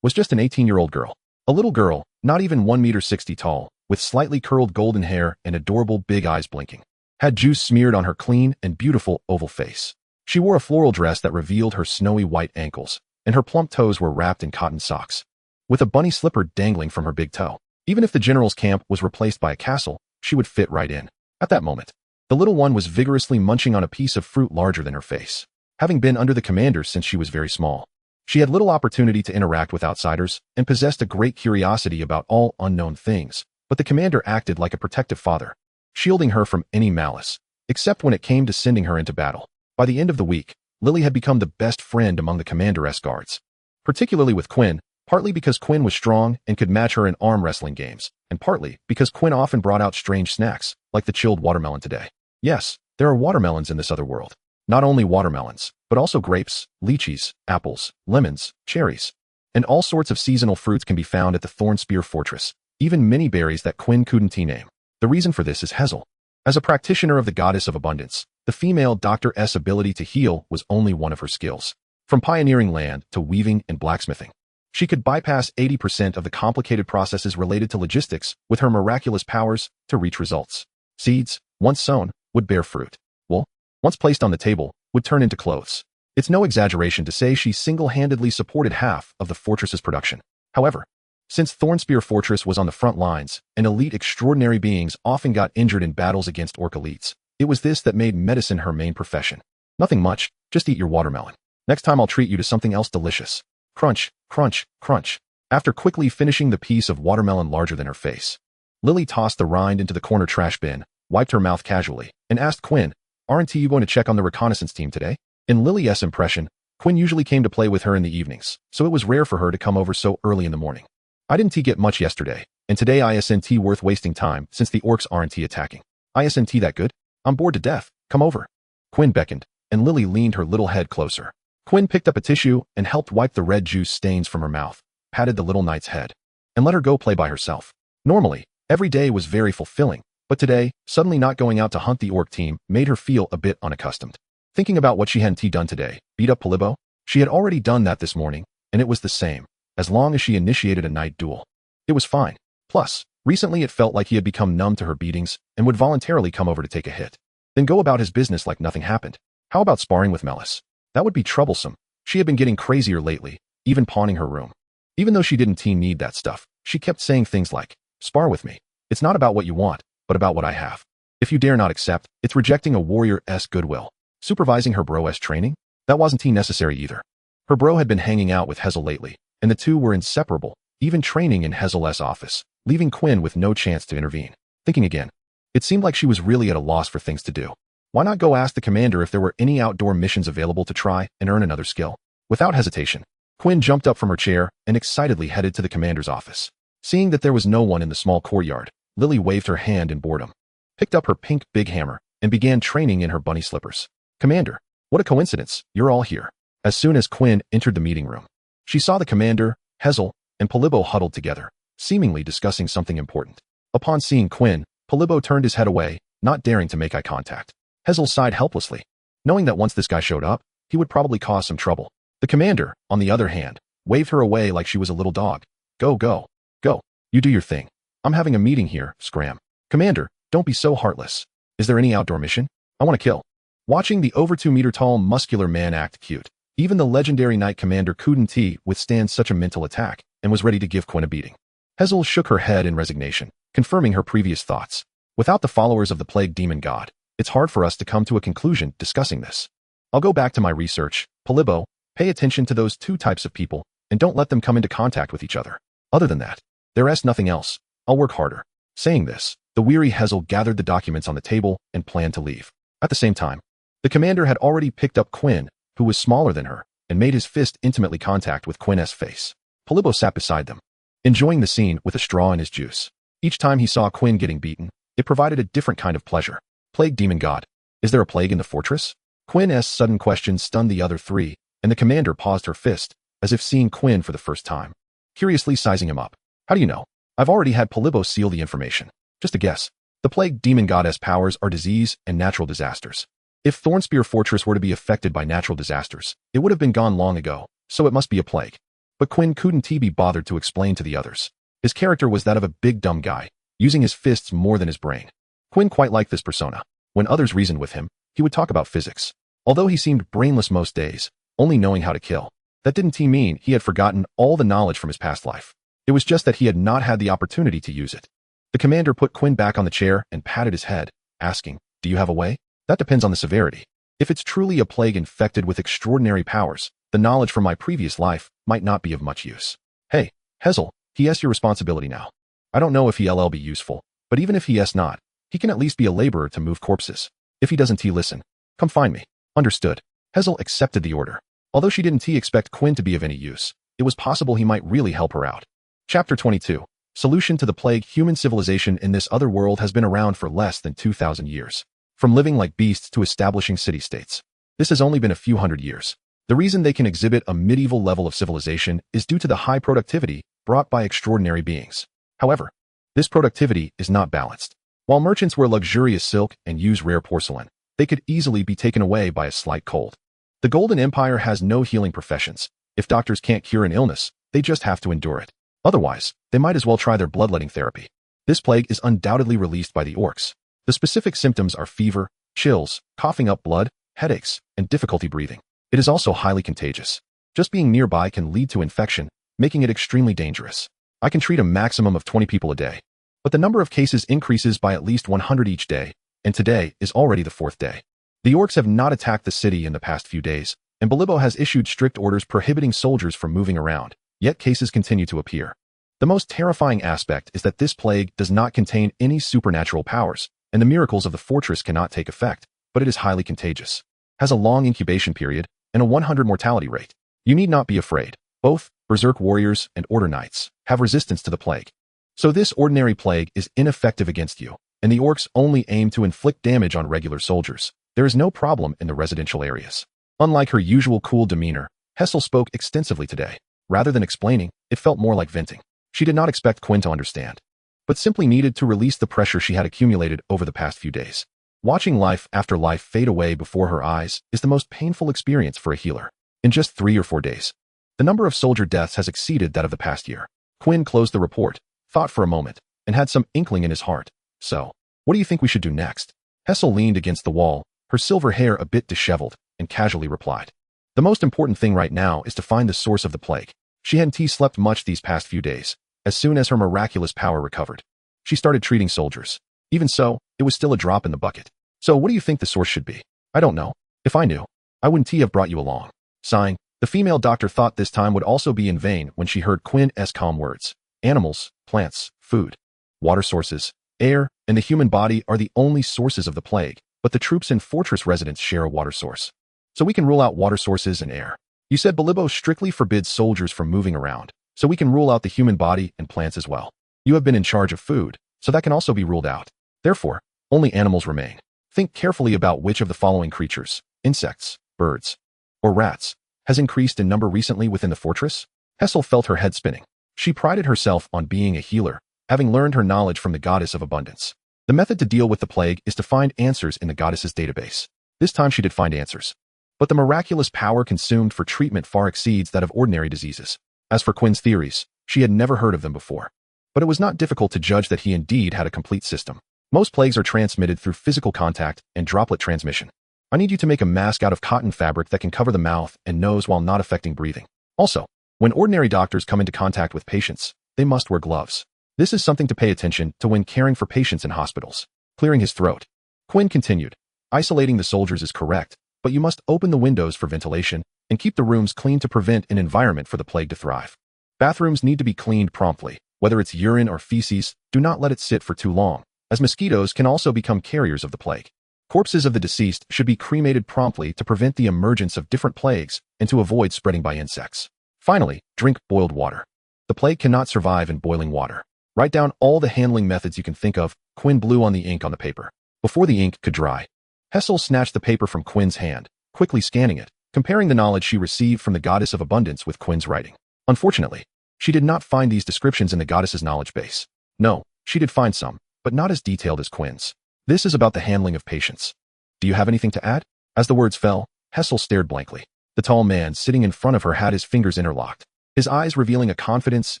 was just an 18-year-old girl. A little girl, not even 1.60 meters tall, with slightly curled golden hair and adorable big eyes blinking. Had juice smeared on her clean and beautiful oval face. She wore a floral dress that revealed her snowy white ankles, and her plump toes were wrapped in cotton socks, with a bunny slipper dangling from her big toe. Even if the general's camp was replaced by a castle, she would fit right in. At that moment, the little one was vigorously munching on a piece of fruit larger than her face. Having been under the commander since she was very small, she had little opportunity to interact with outsiders and possessed a great curiosity about all unknown things, but the commander acted like a protective father, shielding her from any malice, except when it came to sending her into battle. By the end of the week, Lily had become the best friend among the commander's guards, particularly with Quinn, partly because Quinn was strong and could match her in arm wrestling games, and partly because Quinn often brought out strange snacks, like the chilled watermelon today. Yes, there are watermelons in this other world. Not only watermelons, but also grapes, lychees, apples, lemons, cherries, and all sorts of seasonal fruits can be found at the Thornspear Fortress, even many berries that Quinn couldn't name. The reason for this is Hazel. As a practitioner of the goddess of abundance, the female Doctor's ability to heal was only one of her skills. From pioneering land to weaving and blacksmithing, she could bypass 80% of the complicated processes related to logistics with her miraculous powers to reach results. Seeds, once sown, would bear fruit. Wool, once placed on the table, would turn into clothes. It's no exaggeration to say she single-handedly supported half of the fortress's production. However, since Thornspear Fortress was on the front lines, and elite extraordinary beings often got injured in battles against orc elites, it was this that made medicine her main profession. Nothing much, just eat your watermelon. Next time I'll treat you to something else delicious. Crunch, crunch, crunch. After quickly finishing the piece of watermelon larger than her face, Lily tossed the rind into the corner trash bin, wiped her mouth casually, and asked Quinn, "Aren't you going to check on the reconnaissance team today?" In Lily's impression, Quinn usually came to play with her in the evenings, so it was rare for her to come over so early in the morning. I didn't get much yesterday, and today isn't worth wasting time since the orcs aren't attacking. Isn't that good? I'm bored to death. Come over. Quinn beckoned, and Lily leaned her little head closer. Quinn picked up a tissue and helped wipe the red juice stains from her mouth, patted the little knight's head, and let her go play by herself. Normally, every day was very fulfilling, but today, suddenly not going out to hunt the orc team made her feel a bit unaccustomed. Thinking about what she hadn't done today, beat up Polypo? She had already done that this morning, and it was the same, as long as she initiated a night duel. It was fine. Plus, recently it felt like he had become numb to her beatings and would voluntarily come over to take a hit, then go about his business like nothing happened. How about sparring with Melis? That would be troublesome. She had been getting crazier lately, even pawning her room. Even though she didn't need that stuff, she kept saying things like, "Spar with me. It's not about what you want, but about what I have. If you dare not accept, it's rejecting a warrior's goodwill." Supervising her bro's training? That wasn't necessary either. Her bro had been hanging out with Hazel lately, and the two were inseparable, even training in Hazel's office, leaving Quinn with no chance to intervene. Thinking again, it seemed like she was really at a loss for things to do. Why not go ask the commander if there were any outdoor missions available to try and earn another skill? Without hesitation, Quinn jumped up from her chair and excitedly headed to the commander's office. Seeing that there was no one in the small courtyard, Lily waved her hand in boredom, picked up her pink big hammer, and began training in her bunny slippers. Commander, what a coincidence, you're all here. As soon as Quinn entered the meeting room, she saw the commander, Hazel, and Polybo huddled together, seemingly discussing something important. Upon seeing Quinn, Polybo turned his head away, not daring to make eye contact. Hazel sighed helplessly, knowing that once this guy showed up, he would probably cause some trouble. The commander, on the other hand, waved her away like she was a little dog. Go, go, go. You do your thing. I'm having a meeting here, scram. Commander, don't be so heartless. Is there any outdoor mission? I want to kill. Watching the over 2-meter-tall muscular man act cute, even the legendary knight commander couldn't withstand such a mental attack and was ready to give Quinn a beating. Hazel shook her head in resignation, confirming her previous thoughts. Without the followers of the plague demon god, it's hard for us to come to a conclusion discussing this. I'll go back to my research. Polybo, pay attention to those two types of people and don't let them come into contact with each other. Other than that, there's nothing else. I'll work harder. Saying this, the weary Hazel gathered the documents on the table and planned to leave. At the same time, the commander had already picked up Quinn, who was smaller than her, and made his fist intimately contact with Quinn's face. Polybo sat beside them, enjoying the scene with a straw in his juice. Each time he saw Quinn getting beaten, it provided a different kind of pleasure. Plague demon god, is there a plague in the fortress? Quinn's sudden question stunned the other three, and the commander paused her fist, as if seeing Quinn for the first time. Curiously sizing him up. How do you know? I've already had Polybo seal the information. Just a guess. The plague demon god's powers are disease and natural disasters. If Thornspear Fortress were to be affected by natural disasters, it would have been gone long ago, so it must be a plague. But Quinn couldn't be bothered to explain to the others. His character was that of a big dumb guy, using his fists more than his brain. Quinn quite liked this persona. When others reasoned with him, he would talk about physics. Although he seemed brainless most days, only knowing how to kill, that didn't mean he had forgotten all the knowledge from his past life. It was just that he had not had the opportunity to use it. The commander put Quinn back on the chair and patted his head, asking, do you have a way? That depends on the severity. If it's truly a plague infected with extraordinary powers, the knowledge from my previous life might not be of much use. Hey, Hazel, he has your responsibility now. I don't know if he'll be useful, but even if he is not, he can at least be a laborer to move corpses. If he doesn't listen, come find me. Understood. Hazel accepted the order. Although she didn't expect Quinn to be of any use, it was possible he might really help her out. Chapter 22. Solution to the plague. Human civilization in this other world has been around for less than 2,000 years. From living like beasts to establishing city-states. This has only been a few hundred years. The reason they can exhibit a medieval level of civilization is due to the high productivity brought by extraordinary beings. However, this productivity is not balanced. While merchants wear luxurious silk and use rare porcelain, they could easily be taken away by a slight cold. The Golden Empire has no healing professions. If doctors can't cure an illness, they just have to endure it. Otherwise, they might as well try their bloodletting therapy. This plague is undoubtedly released by the orcs. The specific symptoms are fever, chills, coughing up blood, headaches, and difficulty breathing. It is also highly contagious. Just being nearby can lead to infection, making it extremely dangerous. I can treat a maximum of 20 people a day. But the number of cases increases by at least 100 each day, and today is already the 4th day. The orcs have not attacked the city in the past few days, and Polybo has issued strict orders prohibiting soldiers from moving around, yet cases continue to appear. The most terrifying aspect is that this plague does not contain any supernatural powers, and the miracles of the fortress cannot take effect, but it is highly contagious, has a long incubation period, and a 100 mortality rate. You need not be afraid. Both Berserk warriors and Order knights have resistance to the plague. So this ordinary plague is ineffective against you, and the orcs only aim to inflict damage on regular soldiers. There is no problem in the residential areas. Unlike her usual cool demeanor, Hazel spoke extensively today. Rather than explaining, it felt more like venting. She did not expect Quinn to understand, but simply needed to release the pressure she had accumulated over the past few days. Watching life after life fade away before her eyes is the most painful experience for a healer. In just 3 or 4 days, the number of soldier deaths has exceeded that of the past year. Quinn closed the report, thought for a moment, and had some inkling in his heart. So, what do you think we should do next? Hazel leaned against the wall, her silver hair a bit disheveled, and casually replied. The most important thing right now is to find the source of the plague. She hadn't slept much these past few days. As soon as her miraculous power recovered, she started treating soldiers. Even so, it was still a drop in the bucket. So what do you think the source should be? I don't know. If I knew, I wouldn't have brought you along. Sighing, the female doctor thought this time would also be in vain when she heard Quinn's calm words. Animals, plants, food, water sources, air, and the human body are the only sources of the plague, but the troops and fortress residents share a water source. So we can rule out water sources and air. You said Polybo strictly forbids soldiers from moving around, so we can rule out the human body and plants as well. You have been in charge of food, so that can also be ruled out. Therefore, only animals remain. Think carefully about which of the following creatures, insects, birds, or rats, has increased in number recently within the fortress. Hessel felt her head spinning. She prided herself on being a healer, having learned her knowledge from the goddess of abundance. The method to deal with the plague is to find answers in the goddess's database. This time she did find answers. But the miraculous power consumed for treatment far exceeds that of ordinary diseases. As for Quinn's theories, she had never heard of them before. But it was not difficult to judge that he indeed had a complete system. Most plagues are transmitted through physical contact and droplet transmission. I need you to make a mask out of cotton fabric that can cover the mouth and nose while not affecting breathing. Also, when ordinary doctors come into contact with patients, they must wear gloves. This is something to pay attention to when caring for patients in hospitals. Clearing his throat, Quinn continued. Isolating the soldiers is correct, but you must open the windows for ventilation and keep the rooms clean to prevent an environment for the plague to thrive. Bathrooms need to be cleaned promptly. Whether it's urine or feces, do not let it sit for too long, as mosquitoes can also become carriers of the plague. Corpses of the deceased should be cremated promptly to prevent the emergence of different plagues and to avoid spreading by insects. Finally, drink boiled water. The plague cannot survive in boiling water. Write down all the handling methods you can think of. Quinn blew on the ink on the paper. Before the ink could dry, Hessel snatched the paper from Quinn's hand, quickly scanning it, comparing the knowledge she received from the goddess of abundance with Quinn's writing. Unfortunately, she did not find these descriptions in the goddess's knowledge base. No, she did find some, but not as detailed as Quinn's. This is about the handling of patients. Do you have anything to add? As the words fell, Hessel stared blankly. The tall man sitting in front of her had his fingers interlocked, his eyes revealing a confidence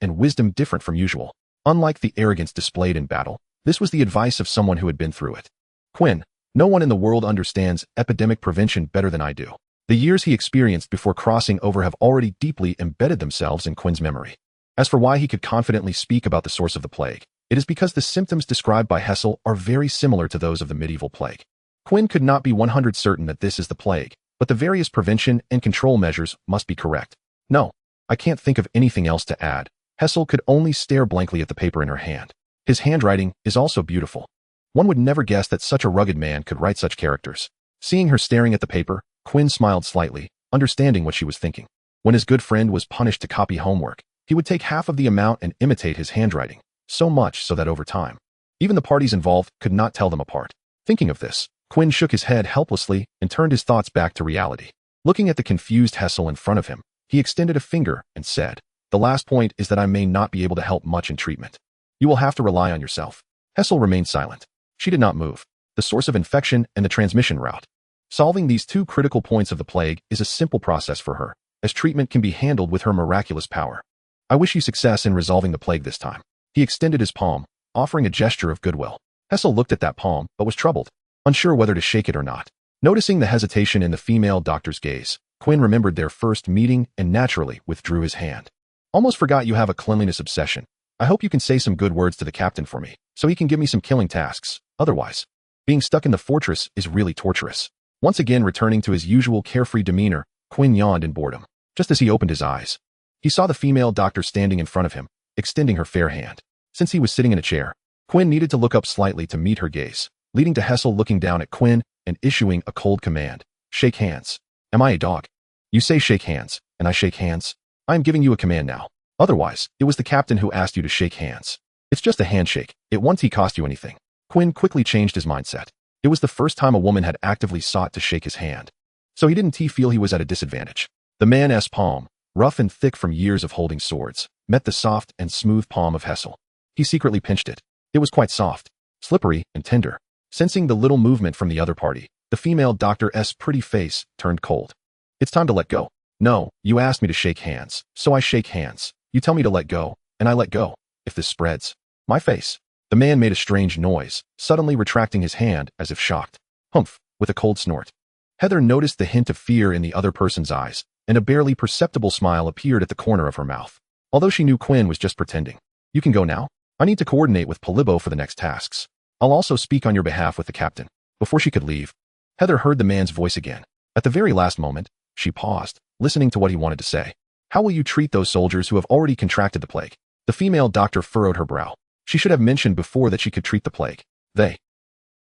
and wisdom different from usual. Unlike the arrogance displayed in battle, this was the advice of someone who had been through it. Quinn, no one in the world understands epidemic prevention better than I do. The years he experienced before crossing over have already deeply embedded themselves in Quinn's memory. As for why he could confidently speak about the source of the plague, it is because the symptoms described by Hessel are very similar to those of the medieval plague. Quinn could not be 100% certain that this is the plague, but the various prevention and control measures must be correct. No, I can't think of anything else to add. Hessel could only stare blankly at the paper in her hand. His handwriting is also beautiful. One would never guess that such a rugged man could write such characters. Seeing her staring at the paper, Quinn smiled slightly, understanding what she was thinking. When his good friend was punished to copy homework, he would take half of the amount and imitate his handwriting, so much so that over time, even the parties involved could not tell them apart. Thinking of this, Quinn shook his head helplessly and turned his thoughts back to reality. Looking at the confused Hessel in front of him, he extended a finger and said, "The last point is that I may not be able to help much in treatment. You will have to rely on yourself." Hessel remained silent. She did not move. The source of infection and the transmission route. Solving these two critical points of the plague is a simple process for her, as treatment can be handled with her miraculous power. I wish you success in resolving the plague this time. He extended his palm, offering a gesture of goodwill. Hessel looked at that palm, but was troubled, unsure whether to shake it or not. Noticing the hesitation in the female doctor's gaze, Quinn remembered their first meeting and naturally withdrew his hand. "Almost forgot you have a cleanliness obsession. I hope you can say some good words to the captain for me, so he can give me some killing tasks. Otherwise, being stuck in the fortress is really torturous." Once again returning to his usual carefree demeanor, Quinn yawned in boredom. Just as he opened his eyes, he saw the female doctor standing in front of him, extending her fair hand. Since he was sitting in a chair, Quinn needed to look up slightly to meet her gaze, leading to Hessel looking down at Quinn and issuing a cold command. "Shake hands." "Am I a dog? You say shake hands, and I shake hands? I am giving you a command now. Otherwise, it was the captain who asked you to shake hands. It's just a handshake. It won't cost you anything." Quinn quickly changed his mindset. It was the first time a woman had actively sought to shake his hand. So he didn't feel he was at a disadvantage. The man's palm, rough and thick from years of holding swords, met the soft and smooth palm of Hessel. He secretly pinched it. It was quite soft, slippery, and tender. Sensing the little movement from the other party, the female doctor's pretty face turned cold. "It's time to let go." "No, you asked me to shake hands, so I shake hands. You tell me to let go, and I let go. If this spreads, my face." The man made a strange noise, suddenly retracting his hand as if shocked. "Humph," with a cold snort. Heather noticed the hint of fear in the other person's eyes, and a barely perceptible smile appeared at the corner of her mouth. Although she knew Quinn was just pretending. "You can go now. I need to coordinate with Polybo for the next tasks. I'll also speak on your behalf with the captain." Before she could leave, Heather heard the man's voice again. At the very last moment, she paused, listening to what he wanted to say. "How will you treat those soldiers who have already contracted the plague?" The female doctor furrowed her brow. She should have mentioned before that she could treat the plague.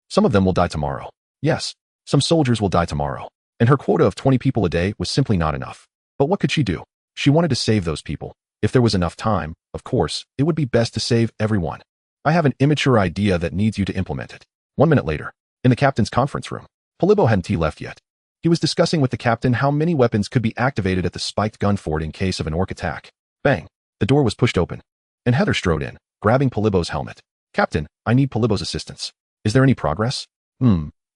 Some of them will die tomorrow. Yes, some soldiers will die tomorrow. And her quota of 20 people a day was simply not enough. But what could she do? She wanted to save those people. If there was enough time, of course, it would be best to save everyone. I have an immature idea that needs you to implement it. 1 minute later, in the captain's conference room, Polibo hadn't left yet. He was discussing with the captain how many weapons could be activated at the spiked gun fort in case of an orc attack. Bang! The door was pushed open, and Heather strode in, grabbing Polibo's helmet. Captain, I need Polibo's assistance. Is there any progress?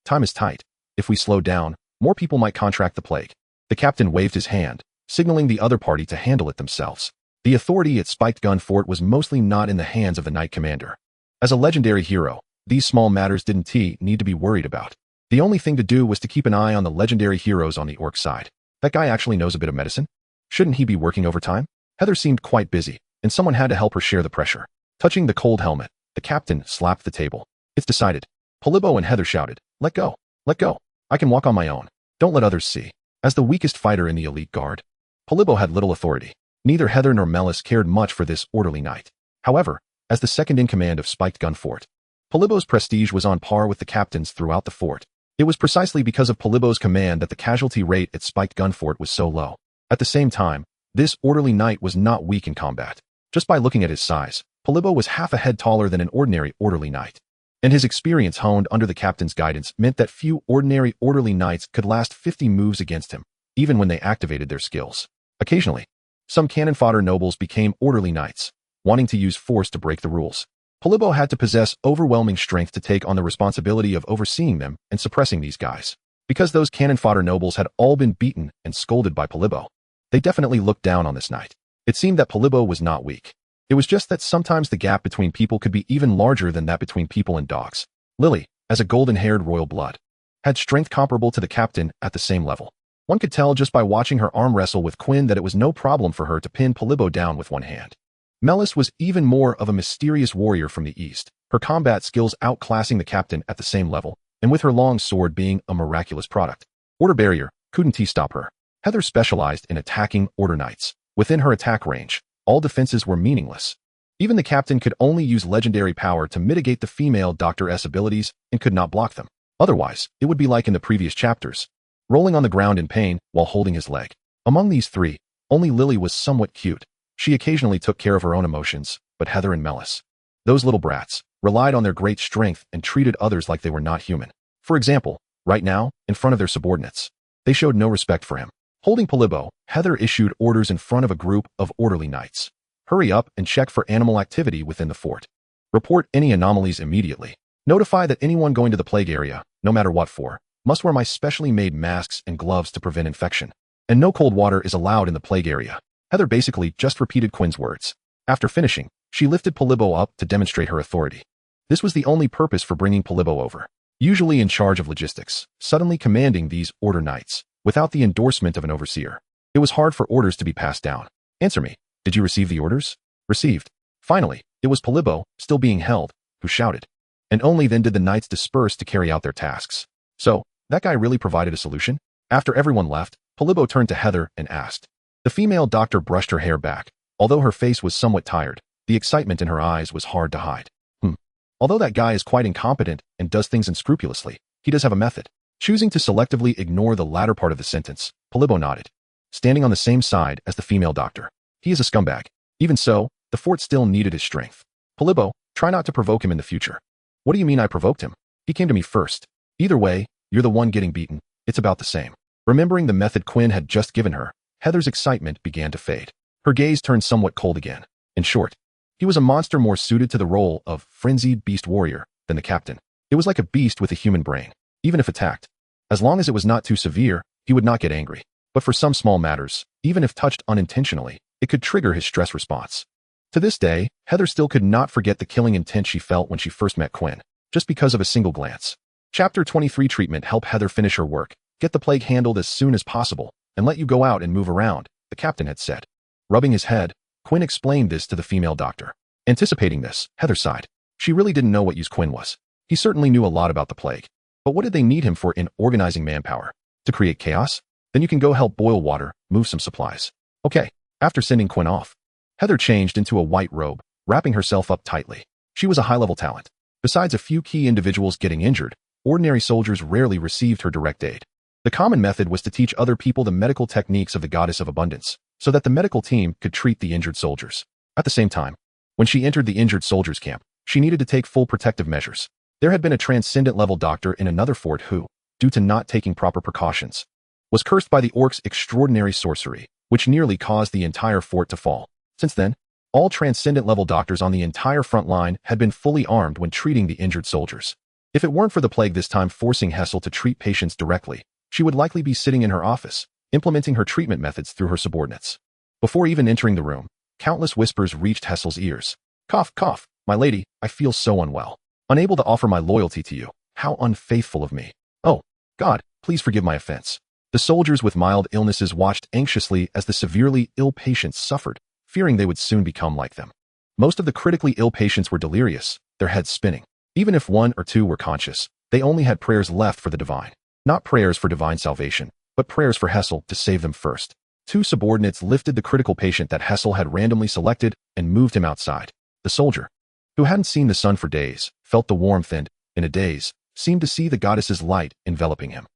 Time is tight. If we slow down, more people might contract the plague. The captain waved his hand, signaling the other party to handle it themselves. The authority at Spiked Gun Fort was mostly not in the hands of the Knight Commander. As a legendary hero, these small matters didn't need to be worried about. The only thing to do was to keep an eye on the legendary heroes on the orc side. That guy actually knows a bit of medicine? Shouldn't he be working overtime? Heather seemed quite busy, and someone had to help her share the pressure. Touching the cold helmet, the captain slapped the table. It's decided. Polibo and Heather shouted, "Let go! Let go! I can walk on my own. Don't let others see." As the weakest fighter in the elite guard, Polibo had little authority. Neither Heather nor Melis cared much for this orderly knight. However, as the second in command of Spiked Gun Fort, Polibo's prestige was on par with the captain's throughout the fort. It was precisely because of Polibo's command that the casualty rate at Spiked Gun Fort was so low. At the same time, this orderly knight was not weak in combat. Just by looking at his size, Polibo was half a head taller than an ordinary orderly knight. And his experience honed under the captain's guidance meant that few ordinary orderly knights could last 50 moves against him, even when they activated their skills. Occasionally, some cannon fodder nobles became orderly knights, wanting to use force to break the rules. Polibo had to possess overwhelming strength to take on the responsibility of overseeing them and suppressing these guys. Because those cannon fodder nobles had all been beaten and scolded by Polibo, they definitely looked down on this knight. It seemed that Polibo was not weak. It was just that sometimes the gap between people could be even larger than that between people and dogs. Lily, as a golden-haired royal blood, had strength comparable to the captain at the same level. One could tell just by watching her arm wrestle with Quinn that it was no problem for her to pin Polibo down with one hand. Melis was even more of a mysterious warrior from the east, her combat skills outclassing the captain at the same level, and with her long sword being a miraculous product. Order barrier, couldn't stop her. Heather specialized in attacking order knights. Within her attack range, all defenses were meaningless. Even the captain could only use legendary power to mitigate the female Dr. S abilities and could not block them. Otherwise, it would be like in the previous chapters, rolling on the ground in pain while holding his leg. Among these three, only Lily was somewhat cute. She occasionally took care of her own emotions, but Heather and Melis, those little brats, relied on their great strength and treated others like they were not human. For example, right now, in front of their subordinates, they showed no respect for him. Holding Polibo, Heather issued orders in front of a group of orderly knights. Hurry up and check for animal activity within the fort. Report any anomalies immediately. Notify that anyone going to the plague area, no matter what for, must wear my specially made masks and gloves to prevent infection. And no cold water is allowed in the plague area. Heather basically just repeated Quinn's words. After finishing, she lifted Polibo up to demonstrate her authority. This was the only purpose for bringing Polibo over. Usually in charge of logistics, suddenly commanding these order knights, without the endorsement of an overseer. It was hard for orders to be passed down. Answer me. Did you receive the orders? Received. Finally, it was Polibo, still being held, who shouted. And only then did the knights disperse to carry out their tasks. So, that guy really provided a solution? After everyone left, Polibo turned to Heather and asked. The female doctor brushed her hair back. Although her face was somewhat tired, the excitement in her eyes was hard to hide. Although that guy is quite incompetent and does things unscrupulously, he does have a method. Choosing to selectively ignore the latter part of the sentence, Polibo nodded, standing on the same side as the female doctor. He is a scumbag. Even so, the fort still needed his strength. Polibo, try not to provoke him in the future. What do you mean I provoked him? He came to me first. Either way, you're the one getting beaten. It's about the same. Remembering the method Quinn had just given her, Heather's excitement began to fade. Her gaze turned somewhat cold again. In short, he was a monster more suited to the role of frenzied beast warrior than the captain. It was like a beast with a human brain. Even if attacked, as long as it was not too severe, he would not get angry. But for some small matters, even if touched unintentionally, it could trigger his stress response. To this day, Heather still could not forget the killing intent she felt when she first met Quinn, just because of a single glance. Chapter 23 Treatment. Help Heather finish her work, get the plague handled as soon as possible, and let you go out and move around, the captain had said. Rubbing his head, Quinn explained this to the female doctor. Anticipating this, Heather sighed. She really didn't know what use Quinn was. He certainly knew a lot about the plague. But what did they need him for in organizing manpower? To create chaos? Then you can go help boil water, move some supplies. Okay. After sending Quinn off, Heather changed into a white robe, wrapping herself up tightly. She was a high-level talent. Besides a few key individuals getting injured, ordinary soldiers rarely received her direct aid. The common method was to teach other people the medical techniques of the goddess of abundance. so that the medical team could treat the injured soldiers. At the same time, when she entered the injured soldiers' camp, she needed to take full protective measures. There had been a transcendent-level doctor in another fort who, due to not taking proper precautions, was cursed by the orcs' extraordinary sorcery, which nearly caused the entire fort to fall. Since then, all transcendent-level doctors on the entire front line had been fully armed when treating the injured soldiers. If it weren't for the plague this time forcing Hessel to treat patients directly, she would likely be sitting in her office, implementing her treatment methods through her subordinates. Before even entering the room, countless whispers reached Hessel's ears. Cough, cough, my lady, I feel so unwell. Unable to offer my loyalty to you. How unfaithful of me. Oh, God, please forgive my offense. The soldiers with mild illnesses watched anxiously as the severely ill patients suffered, fearing they would soon become like them. Most of the critically ill patients were delirious, their heads spinning. Even if one or two were conscious, they only had prayers left for the divine. Not prayers for divine salvation, but prayers for Hessel to save them first. Two subordinates lifted the critical patient that Hessel had randomly selected and moved him outside. The soldier, who hadn't seen the sun for days, felt the warmth and, in a daze, seemed to see the goddess's light enveloping him.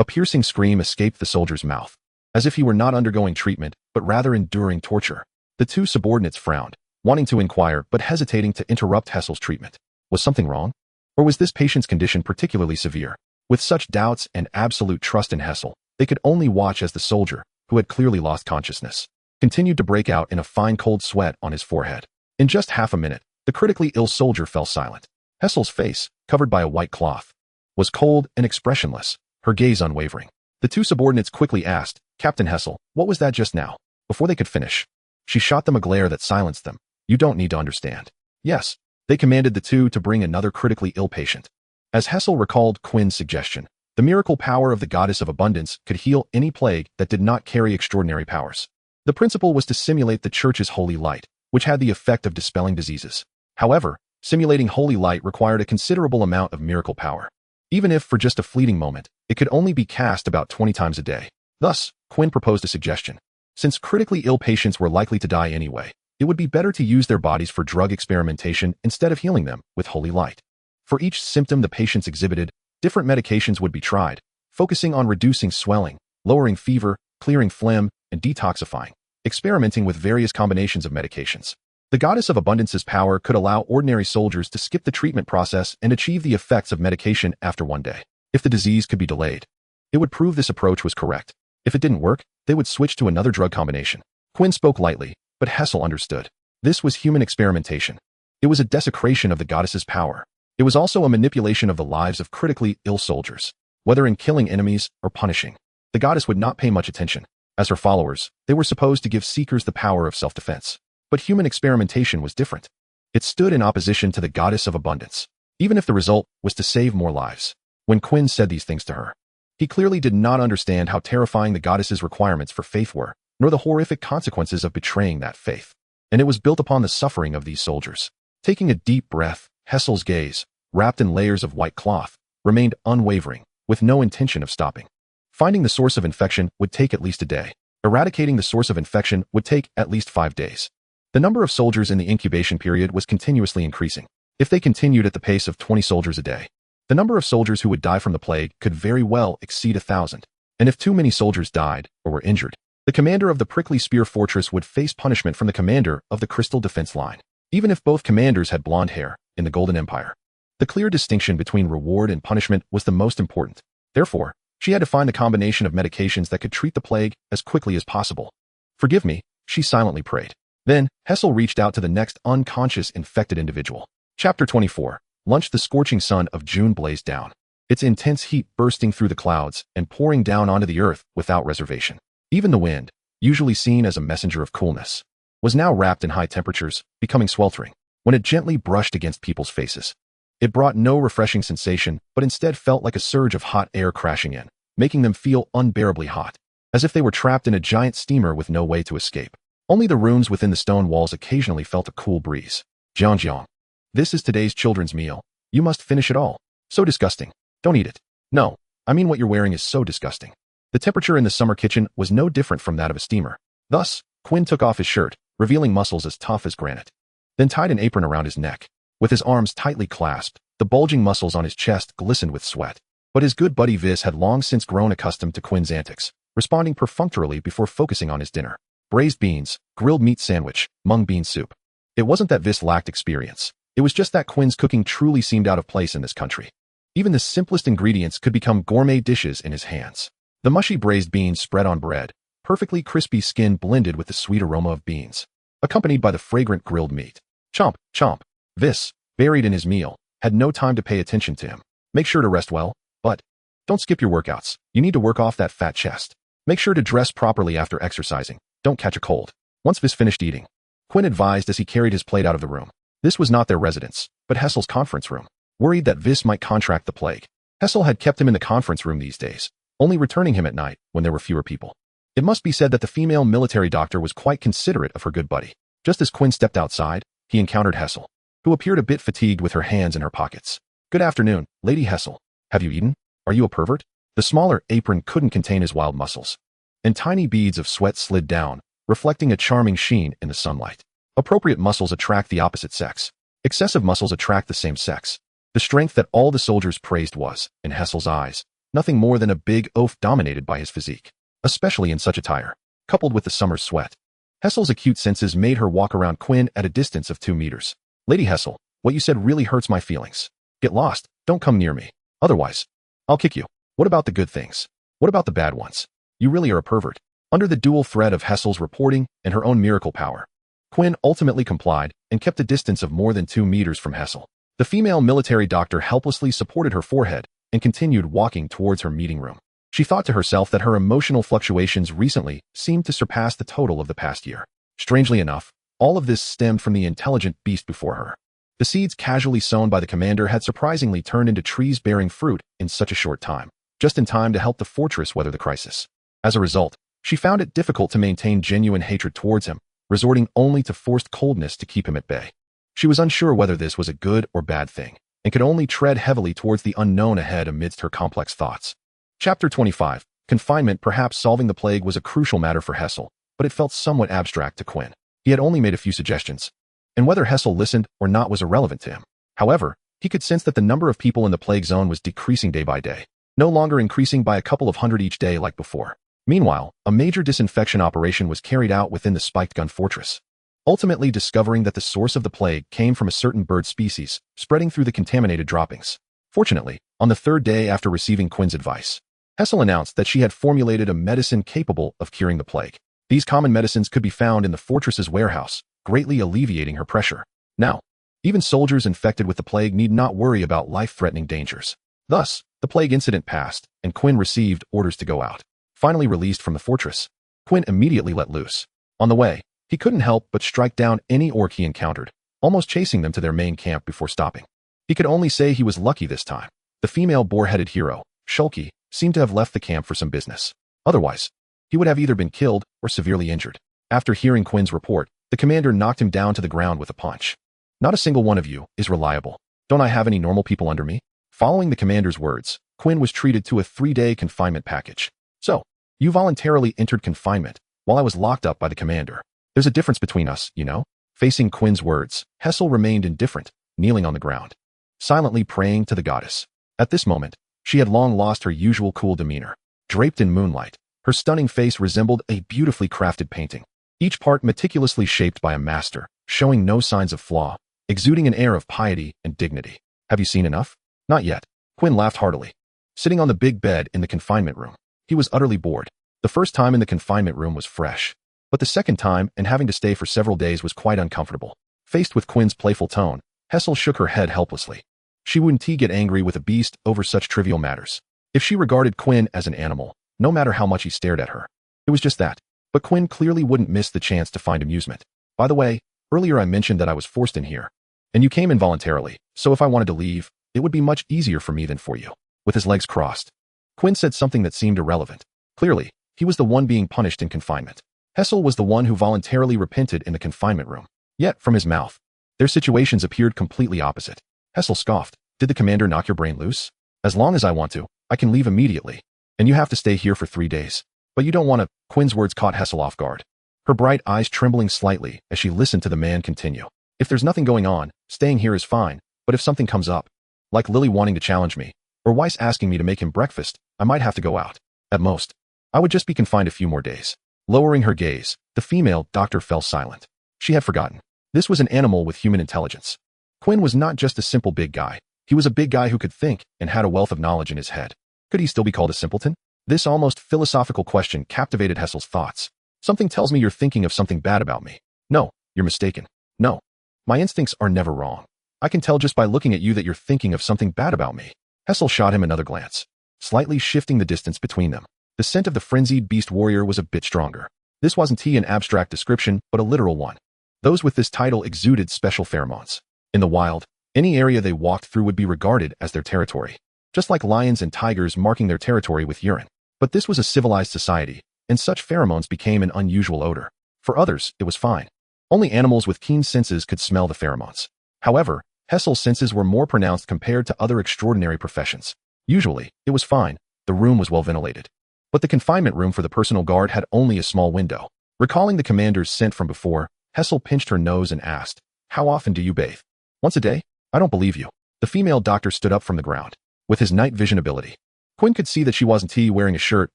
A piercing scream escaped the soldier's mouth, as if he were not undergoing treatment, but rather enduring torture. The two subordinates frowned, wanting to inquire but hesitating to interrupt Hessel's treatment. Was something wrong? Or was this patient's condition particularly severe? With such doubts and absolute trust in Hessel, they could only watch as the soldier, who had clearly lost consciousness, continued to break out in a fine cold sweat on his forehead. In just half a minute, the critically ill soldier fell silent. Hessel's face, covered by a white cloth, was cold and expressionless, her gaze unwavering. The two subordinates quickly asked, Captain Hessel, what was that just now? Before they could finish, she shot them a glare that silenced them. You don't need to understand. Yes, they commanded the two to bring another critically ill patient. As Hessel recalled Quinn's suggestion, the miracle power of the goddess of abundance could heal any plague that did not carry extraordinary powers. The principle was to simulate the church's holy light, which had the effect of dispelling diseases. However, simulating holy light required a considerable amount of miracle power. Even if, for just a fleeting moment, it could only be cast about 20 times a day. Thus, Quinn proposed a suggestion. Since critically ill patients were likely to die anyway, it would be better to use their bodies for drug experimentation instead of healing them with holy light. For each symptom the patients exhibited, different medications would be tried, focusing on reducing swelling, lowering fever, clearing phlegm, and detoxifying, experimenting with various combinations of medications. The goddess of abundance's power could allow ordinary soldiers to skip the treatment process and achieve the effects of medication after one day. If the disease could be delayed, it would prove this approach was correct. If it didn't work, they would switch to another drug combination. Quinn spoke lightly, but Hessel understood. This was human experimentation. It was a desecration of the goddess's power. It was also a manipulation of the lives of critically ill soldiers. Whether in killing enemies or punishing, the goddess would not pay much attention. As her followers, they were supposed to give seekers the power of self-defense. But human experimentation was different. It stood in opposition to the goddess of abundance, even if the result was to save more lives. When Quinn said these things to her, he clearly did not understand how terrifying the goddess's requirements for faith were, nor the horrific consequences of betraying that faith. And it was built upon the suffering of these soldiers. Taking a deep breath, Hessel's gaze, wrapped in layers of white cloth, remained unwavering, with no intention of stopping. Finding the source of infection would take at least a day. Eradicating the source of infection would take at least 5 days. The number of soldiers in the incubation period was continuously increasing. If they continued at the pace of 20 soldiers a day, the number of soldiers who would die from the plague could very well exceed 1,000. And if too many soldiers died or were injured, the commander of the Prickly Spear Fortress would face punishment from the commander of the Crystal Defense Line. Even if both commanders had blonde hair in the Golden Empire, the clear distinction between reward and punishment was the most important. Therefore, she had to find the combination of medications that could treat the plague as quickly as possible. Forgive me, she silently prayed. Then, Hessel reached out to the next unconscious infected individual. Chapter 24. Lunch. The scorching sun of June blazed down, its intense heat bursting through the clouds and pouring down onto the earth without reservation. Even the wind, usually seen as a messenger of coolness, was now wrapped in high temperatures, becoming sweltering. When it gently brushed against people's faces, it brought no refreshing sensation, but instead felt like a surge of hot air crashing in, making them feel unbearably hot, as if they were trapped in a giant steamer with no way to escape. Only the rooms within the stone walls occasionally felt a cool breeze. Jiang Jiang. This is today's children's meal. You must finish it all. So disgusting. Don't eat it. No, I mean what you're wearing is so disgusting. The temperature in the summer kitchen was no different from that of a steamer. Thus, Quinn took off his shirt, revealing muscles as tough as granite. Then tied an apron around his neck. With his arms tightly clasped, the bulging muscles on his chest glistened with sweat. But his good buddy Viz had long since grown accustomed to Quinn's antics, responding perfunctorily before focusing on his dinner. braised beans, grilled meat sandwich, mung bean soup. It wasn't that Vis lacked experience. It was just that Quinn's cooking truly seemed out of place in this country. Even the simplest ingredients could become gourmet dishes in his hands. The mushy braised beans spread on bread, perfectly crispy skin blended with the sweet aroma of beans, accompanied by the fragrant grilled meat. Chomp, chomp. Vis, buried in his meal, had no time to pay attention to him. Make sure to rest well, but don't skip your workouts. You need to work off that fat chest. Make sure to dress properly after exercising. Don't catch a cold. Once Vis finished eating, Quinn advised as he carried his plate out of the room. This was not their residence, but Hessel's conference room. Worried that Vis might contract the plague, Hessel had kept him in the conference room these days, only returning him at night when there were fewer people. It must be said that the female military doctor was quite considerate of her good buddy. Just as Quinn stepped outside, he encountered Hessel, who appeared a bit fatigued with her hands in her pockets. Good afternoon, Lady Hessel. Have you eaten? Are you a pervert? The smaller apron couldn't contain his wild muscles, and tiny beads of sweat slid down, reflecting a charming sheen in the sunlight. Appropriate muscles attract the opposite sex. Excessive muscles attract the same sex. The strength that all the soldiers praised was, in Hessel's eyes, nothing more than a big oaf dominated by his physique, especially in such attire, coupled with the summer's sweat. Hessel's acute senses made her walk around Quinn at a distance of 2 meters. Lady Hessel, what you said really hurts my feelings. Get lost, don't come near me. Otherwise, I'll kick you. What about the good things? What about the bad ones? You really are a pervert. Under the dual threat of Hessel's reporting and her own miracle power, Quinn ultimately complied and kept a distance of more than 2 meters from Hessel. The female military doctor helplessly supported her forehead and continued walking towards her meeting room. She thought to herself that her emotional fluctuations recently seemed to surpass the total of the past year. Strangely enough, all of this stemmed from the intelligent beast before her. The seeds casually sown by the commander had surprisingly turned into trees bearing fruit in such a short time, just in time to help the fortress weather the crisis. As a result, she found it difficult to maintain genuine hatred towards him, resorting only to forced coldness to keep him at bay. She was unsure whether this was a good or bad thing, and could only tread heavily towards the unknown ahead amidst her complex thoughts. Chapter 25. Confinement. Perhaps solving the plague was a crucial matter for Hessel, but it felt somewhat abstract to Quinn. He had only made a few suggestions, and whether Hessel listened or not was irrelevant to him. However, he could sense that the number of people in the plague zone was decreasing day by day, no longer increasing by a couple of hundred each day like before. Meanwhile, a major disinfection operation was carried out within the spiked gun fortress, ultimately discovering that the source of the plague came from a certain bird species, spreading through the contaminated droppings. Fortunately, on the 3rd day after receiving Quinn's advice, Hessel announced that she had formulated a medicine capable of curing the plague. These common medicines could be found in the fortress's warehouse, greatly alleviating her pressure. Now, even soldiers infected with the plague need not worry about life-threatening dangers. Thus, the plague incident passed, and Quinn received orders to go out. Finally released from the fortress, Quinn immediately let loose. On the way, he couldn't help but strike down any orc he encountered, almost chasing them to their main camp before stopping. He could only say he was lucky this time. The female boar-headed hero, Shulky, seemed to have left the camp for some business. Otherwise, he would have either been killed or severely injured. After hearing Quinn's report, the commander knocked him down to the ground with a punch. Not a single one of you is reliable. Don't I have any normal people under me? Following the commander's words, Quinn was treated to a 3-day confinement package. So, you voluntarily entered confinement while I was locked up by the commander. There's a difference between us, you know? Facing Quinn's words, Hessel remained indifferent, kneeling on the ground, silently praying to the goddess. At this moment, she had long lost her usual cool demeanor. Draped in moonlight, her stunning face resembled a beautifully crafted painting, each part meticulously shaped by a master, showing no signs of flaw, exuding an air of piety and dignity. Have you seen enough? Not yet. Quinn laughed heartily. Sitting on the big bed in the confinement room, he was utterly bored. The first time in the confinement room was fresh, but the second time and having to stay for several days was quite uncomfortable. Faced with Quinn's playful tone, Hessel shook her head helplessly. She wouldn't get angry with a beast over such trivial matters. If she regarded Quinn as an animal, no matter how much he stared at her, it was just that. But Quinn clearly wouldn't miss the chance to find amusement. By the way, earlier I mentioned that I was forced in here, and you came involuntarily, so if I wanted to leave, it would be much easier for me than for you. With his legs crossed, Quinn said something that seemed irrelevant. Clearly, he was the one being punished in confinement. Hessel was the one who voluntarily repented in the confinement room. Yet, from his mouth, their situations appeared completely opposite. Hessel scoffed. Did the commander knock your brain loose? As long as I want to, I can leave immediately. And you have to stay here for 3 days. But you don't want to. Quinn's words caught Hessel off guard, her bright eyes trembling slightly as she listened to the man continue. If there's nothing going on, staying here is fine, but if something comes up, like Lily wanting to challenge me, or Weiss asking me to make him breakfast, I might have to go out. At most, I would just be confined a few more days. Lowering her gaze, the female doctor fell silent. She had forgotten. This was an animal with human intelligence. Quinn was not just a simple big guy. He was a big guy who could think and had a wealth of knowledge in his head. Could he still be called a simpleton? This almost philosophical question captivated Hessel's thoughts. Something tells me you're thinking of something bad about me. No, you're mistaken. No. My instincts are never wrong. I can tell just by looking at you that you're thinking of something bad about me. Hessel shot him another glance, slightly shifting the distance between them. The scent of the frenzied beast warrior was a bit stronger. This wasn't an abstract description, but a literal one. Those with this title exuded special pheromones. In the wild, any area they walked through would be regarded as their territory, just like lions and tigers marking their territory with urine. But this was a civilized society, and such pheromones became an unusual odor. For others, it was fine. Only animals with keen senses could smell the pheromones. However, Hessel's senses were more pronounced compared to other extraordinary professions. Usually, it was fine. The room was well ventilated. But the confinement room for the personal guard had only a small window. Recalling the commander's scent from before, Hessel pinched her nose and asked, "How often do you bathe?" "Once a day?" "I don't believe you." The female doctor stood up from the ground. With his night vision ability, Quinn could see that she wasn't wearing a shirt,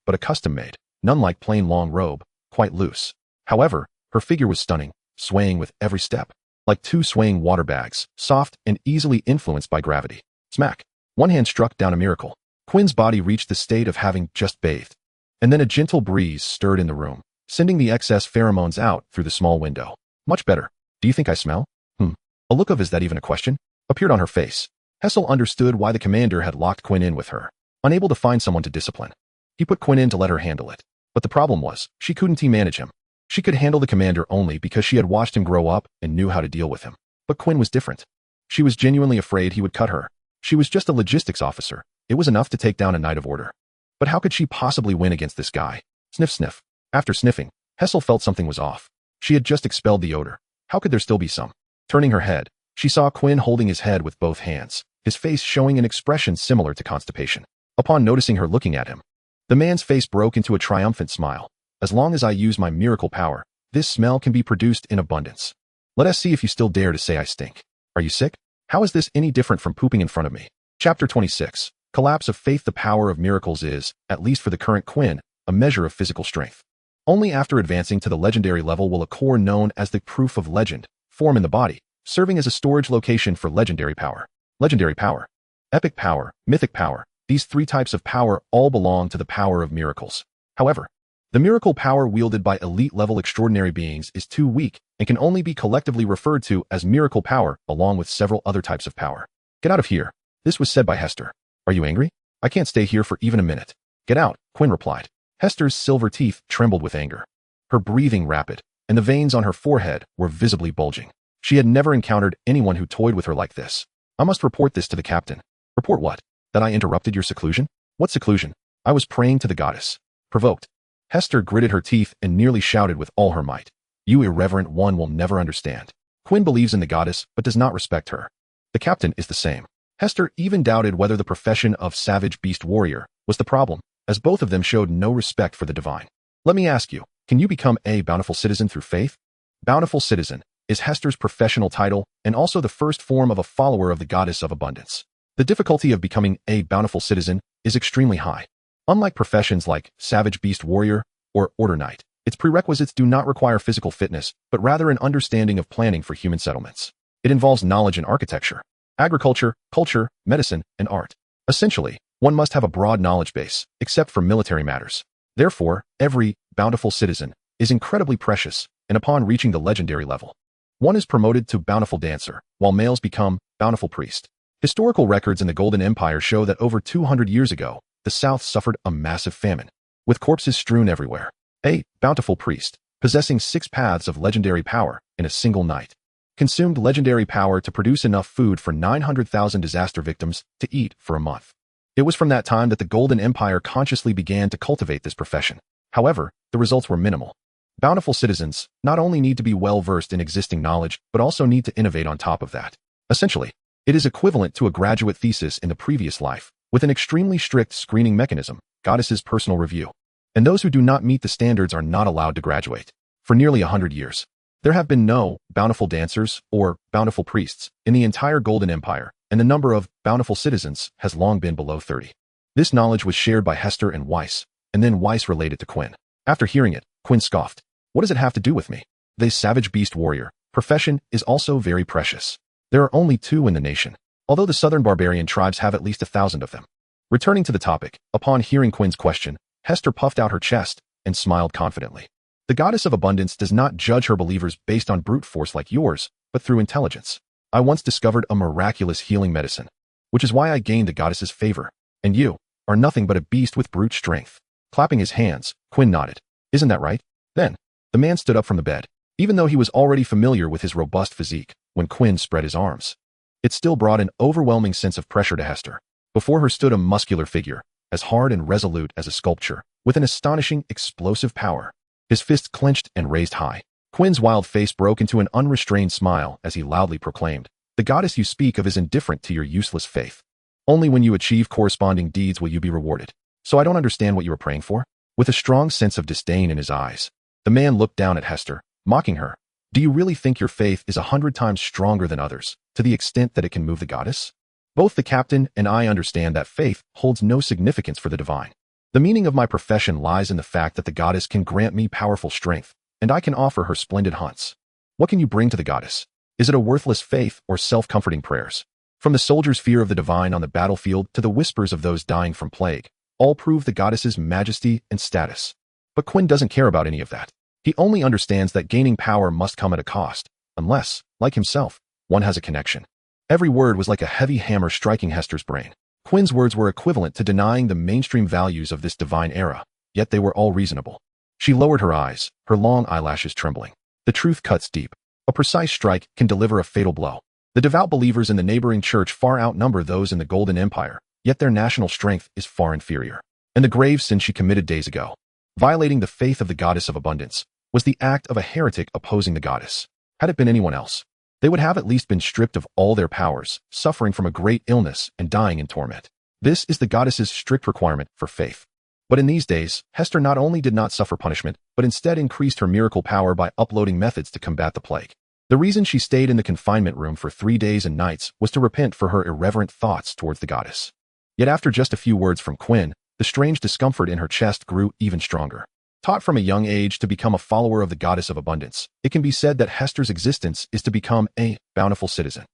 but a custom-made, none like plain long robe, quite loose. However, her figure was stunning, swaying with every step, like two swaying water bags, soft and easily influenced by gravity. Smack. One hand struck down a miracle. Quinn's body reached the state of having just bathed. And then a gentle breeze stirred in the room, sending the excess pheromones out through the small window. "Much better. Do you think I smell?" A look of "is that even a question?" appeared on her face. Hessel understood why the commander had locked Quinn in with her, unable to find someone to discipline. He put Quinn in to let her handle it. But the problem was, she couldn't manage him. She could handle the commander only because she had watched him grow up and knew how to deal with him. But Quinn was different. She was genuinely afraid he would cut her. She was just a logistics officer. It was enough to take down a Knight of Order. But how could she possibly win against this guy? Sniff, sniff. After sniffing, Hessel felt something was off. She had just expelled the odor. How could there still be some? Turning her head, she saw Quinn holding his head with both hands, his face showing an expression similar to constipation. Upon noticing her looking at him, the man's face broke into a triumphant smile. "As long as I use my miracle power, this smell can be produced in abundance. Let us see if you still dare to say I stink. Are you sick? How is this any different from pooping in front of me?" Chapter 26. Collapse of Faith. The power of miracles is, at least for the current Quinn, a measure of physical strength. Only after advancing to the legendary level will a core known as the Proof of Legend form in the body, serving as a storage location for legendary power. Legendary power, epic power, mythic power. These three types of power all belong to the power of miracles. However, the miracle power wielded by elite-level extraordinary beings is too weak and can only be collectively referred to as miracle power along with several other types of power. "Get out of here." This was said by Hester. "Are you angry?" "I can't stay here for even a minute." "Get out," Quinn replied. Hester's silver teeth trembled with anger. Her breathing rapid, and the veins on her forehead were visibly bulging. She had never encountered anyone who toyed with her like this. "I must report this to the captain." "Report what?" "That I interrupted your seclusion." "What seclusion?" "I was praying to the goddess." Provoked, Hester gritted her teeth and nearly shouted with all her might. "You irreverent one will never understand. Quinn believes in the goddess but does not respect her. The captain is the same." Hester even doubted whether the profession of savage beast warrior was the problem, as both of them showed no respect for the divine. "Let me ask you, can you become a bountiful citizen through faith?" Bountiful citizen is Hester's professional title and also the first form of a follower of the goddess of abundance. The difficulty of becoming a bountiful citizen is extremely high. Unlike professions like savage beast warrior or order knight, its prerequisites do not require physical fitness, but rather an understanding of planning for human settlements. It involves knowledge in architecture, agriculture, culture, medicine, and art. Essentially, one must have a broad knowledge base, except for military matters. Therefore, every bountiful citizen is incredibly precious, and upon reaching the legendary level, one is promoted to bountiful dancer, while males become bountiful priest. Historical records in the Golden Empire show that over 200 years ago, the South suffered a massive famine, with corpses strewn everywhere. A bountiful priest, possessing 6 paths of legendary power in a single night, consumed legendary power to produce enough food for 900,000 disaster victims to eat for a month. It was from that time that the Golden Empire consciously began to cultivate this profession. However, the results were minimal. Bountiful citizens not only need to be well-versed in existing knowledge, but also need to innovate on top of that. Essentially, it is equivalent to a graduate thesis in the previous life, with an extremely strict screening mechanism, goddess's personal review. And those who do not meet the standards are not allowed to graduate. For nearly 100 years, there have been no bountiful dancers or bountiful priests in the entire Golden Empire, and the number of bountiful citizens has long been below 30. This knowledge was shared by Hester and Weiss, and then Weiss related to Quinn. After hearing it, Quinn scoffed. What does it have to do with me? The savage beast warrior profession is also very precious. There are only 2 in the nation, although the southern barbarian tribes have at least 1,000 of them. Returning to the topic, upon hearing Quinn's question, Hester puffed out her chest and smiled confidently. The goddess of abundance does not judge her believers based on brute force like yours, but through intelligence. I once discovered a miraculous healing medicine, which is why I gained the goddess's favor, and you are nothing but a beast with brute strength. Clapping his hands, Quinn nodded. Isn't that right? Then, the man stood up from the bed, even though he was already familiar with his robust physique. When Quinn spread his arms, it still brought an overwhelming sense of pressure to Hester. Before her stood a muscular figure, as hard and resolute as a sculpture, with an astonishing, explosive power. His fists clenched and raised high. Quinn's wild face broke into an unrestrained smile as he loudly proclaimed, "The goddess you speak of is indifferent to your useless faith. Only when you achieve corresponding deeds will you be rewarded. So I don't understand what you are praying for?" With a strong sense of disdain in his eyes, the man looked down at Hester, mocking her. "Do you really think your faith is 100 times stronger than others, to the extent that it can move the goddess? Both the captain and I understand that faith holds no significance for the divine. The meaning of my profession lies in the fact that the goddess can grant me powerful strength, and I can offer her splendid hunts. What can you bring to the goddess? Is it a worthless faith or self-comforting prayers? From the soldier's fear of the divine on the battlefield to the whispers of those dying from plague, all prove the goddess's majesty and status." But Quinn doesn't care about any of that. He only understands that gaining power must come at a cost, unless, like himself, one has a connection. Every word was like a heavy hammer striking Hester's brain. Quinn's words were equivalent to denying the mainstream values of this divine era, yet they were all reasonable. She lowered her eyes, her long eyelashes trembling. The truth cuts deep. A precise strike can deliver a fatal blow. The devout believers in the neighboring church far outnumber those in the Golden Empire, yet their national strength is far inferior. And the grave sin she committed days ago, violating the faith of the goddess of abundance, was the act of a heretic opposing the goddess. Had it been anyone else, they would have at least been stripped of all their powers, suffering from a great illness and dying in torment. This is the goddess's strict requirement for faith. But in these days, Hester not only did not suffer punishment, but instead increased her miracle power by uploading methods to combat the plague. The reason she stayed in the confinement room for 3 days and nights was to repent for her irreverent thoughts towards the goddess. Yet after just a few words from Quinn, the strange discomfort in her chest grew even stronger. Taught from a young age to become a follower of the goddess of abundance, it can be said that Hester's existence is to become a bountiful citizen.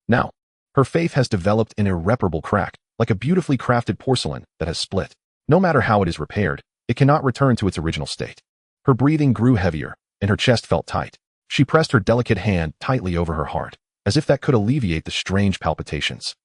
Now, her faith has developed an irreparable crack, like a beautifully crafted porcelain that has split. No matter how it is repaired, it cannot return to its original state. Her breathing grew heavier, and her chest felt tight. She pressed her delicate hand tightly over her heart, as if that could alleviate the strange palpitations.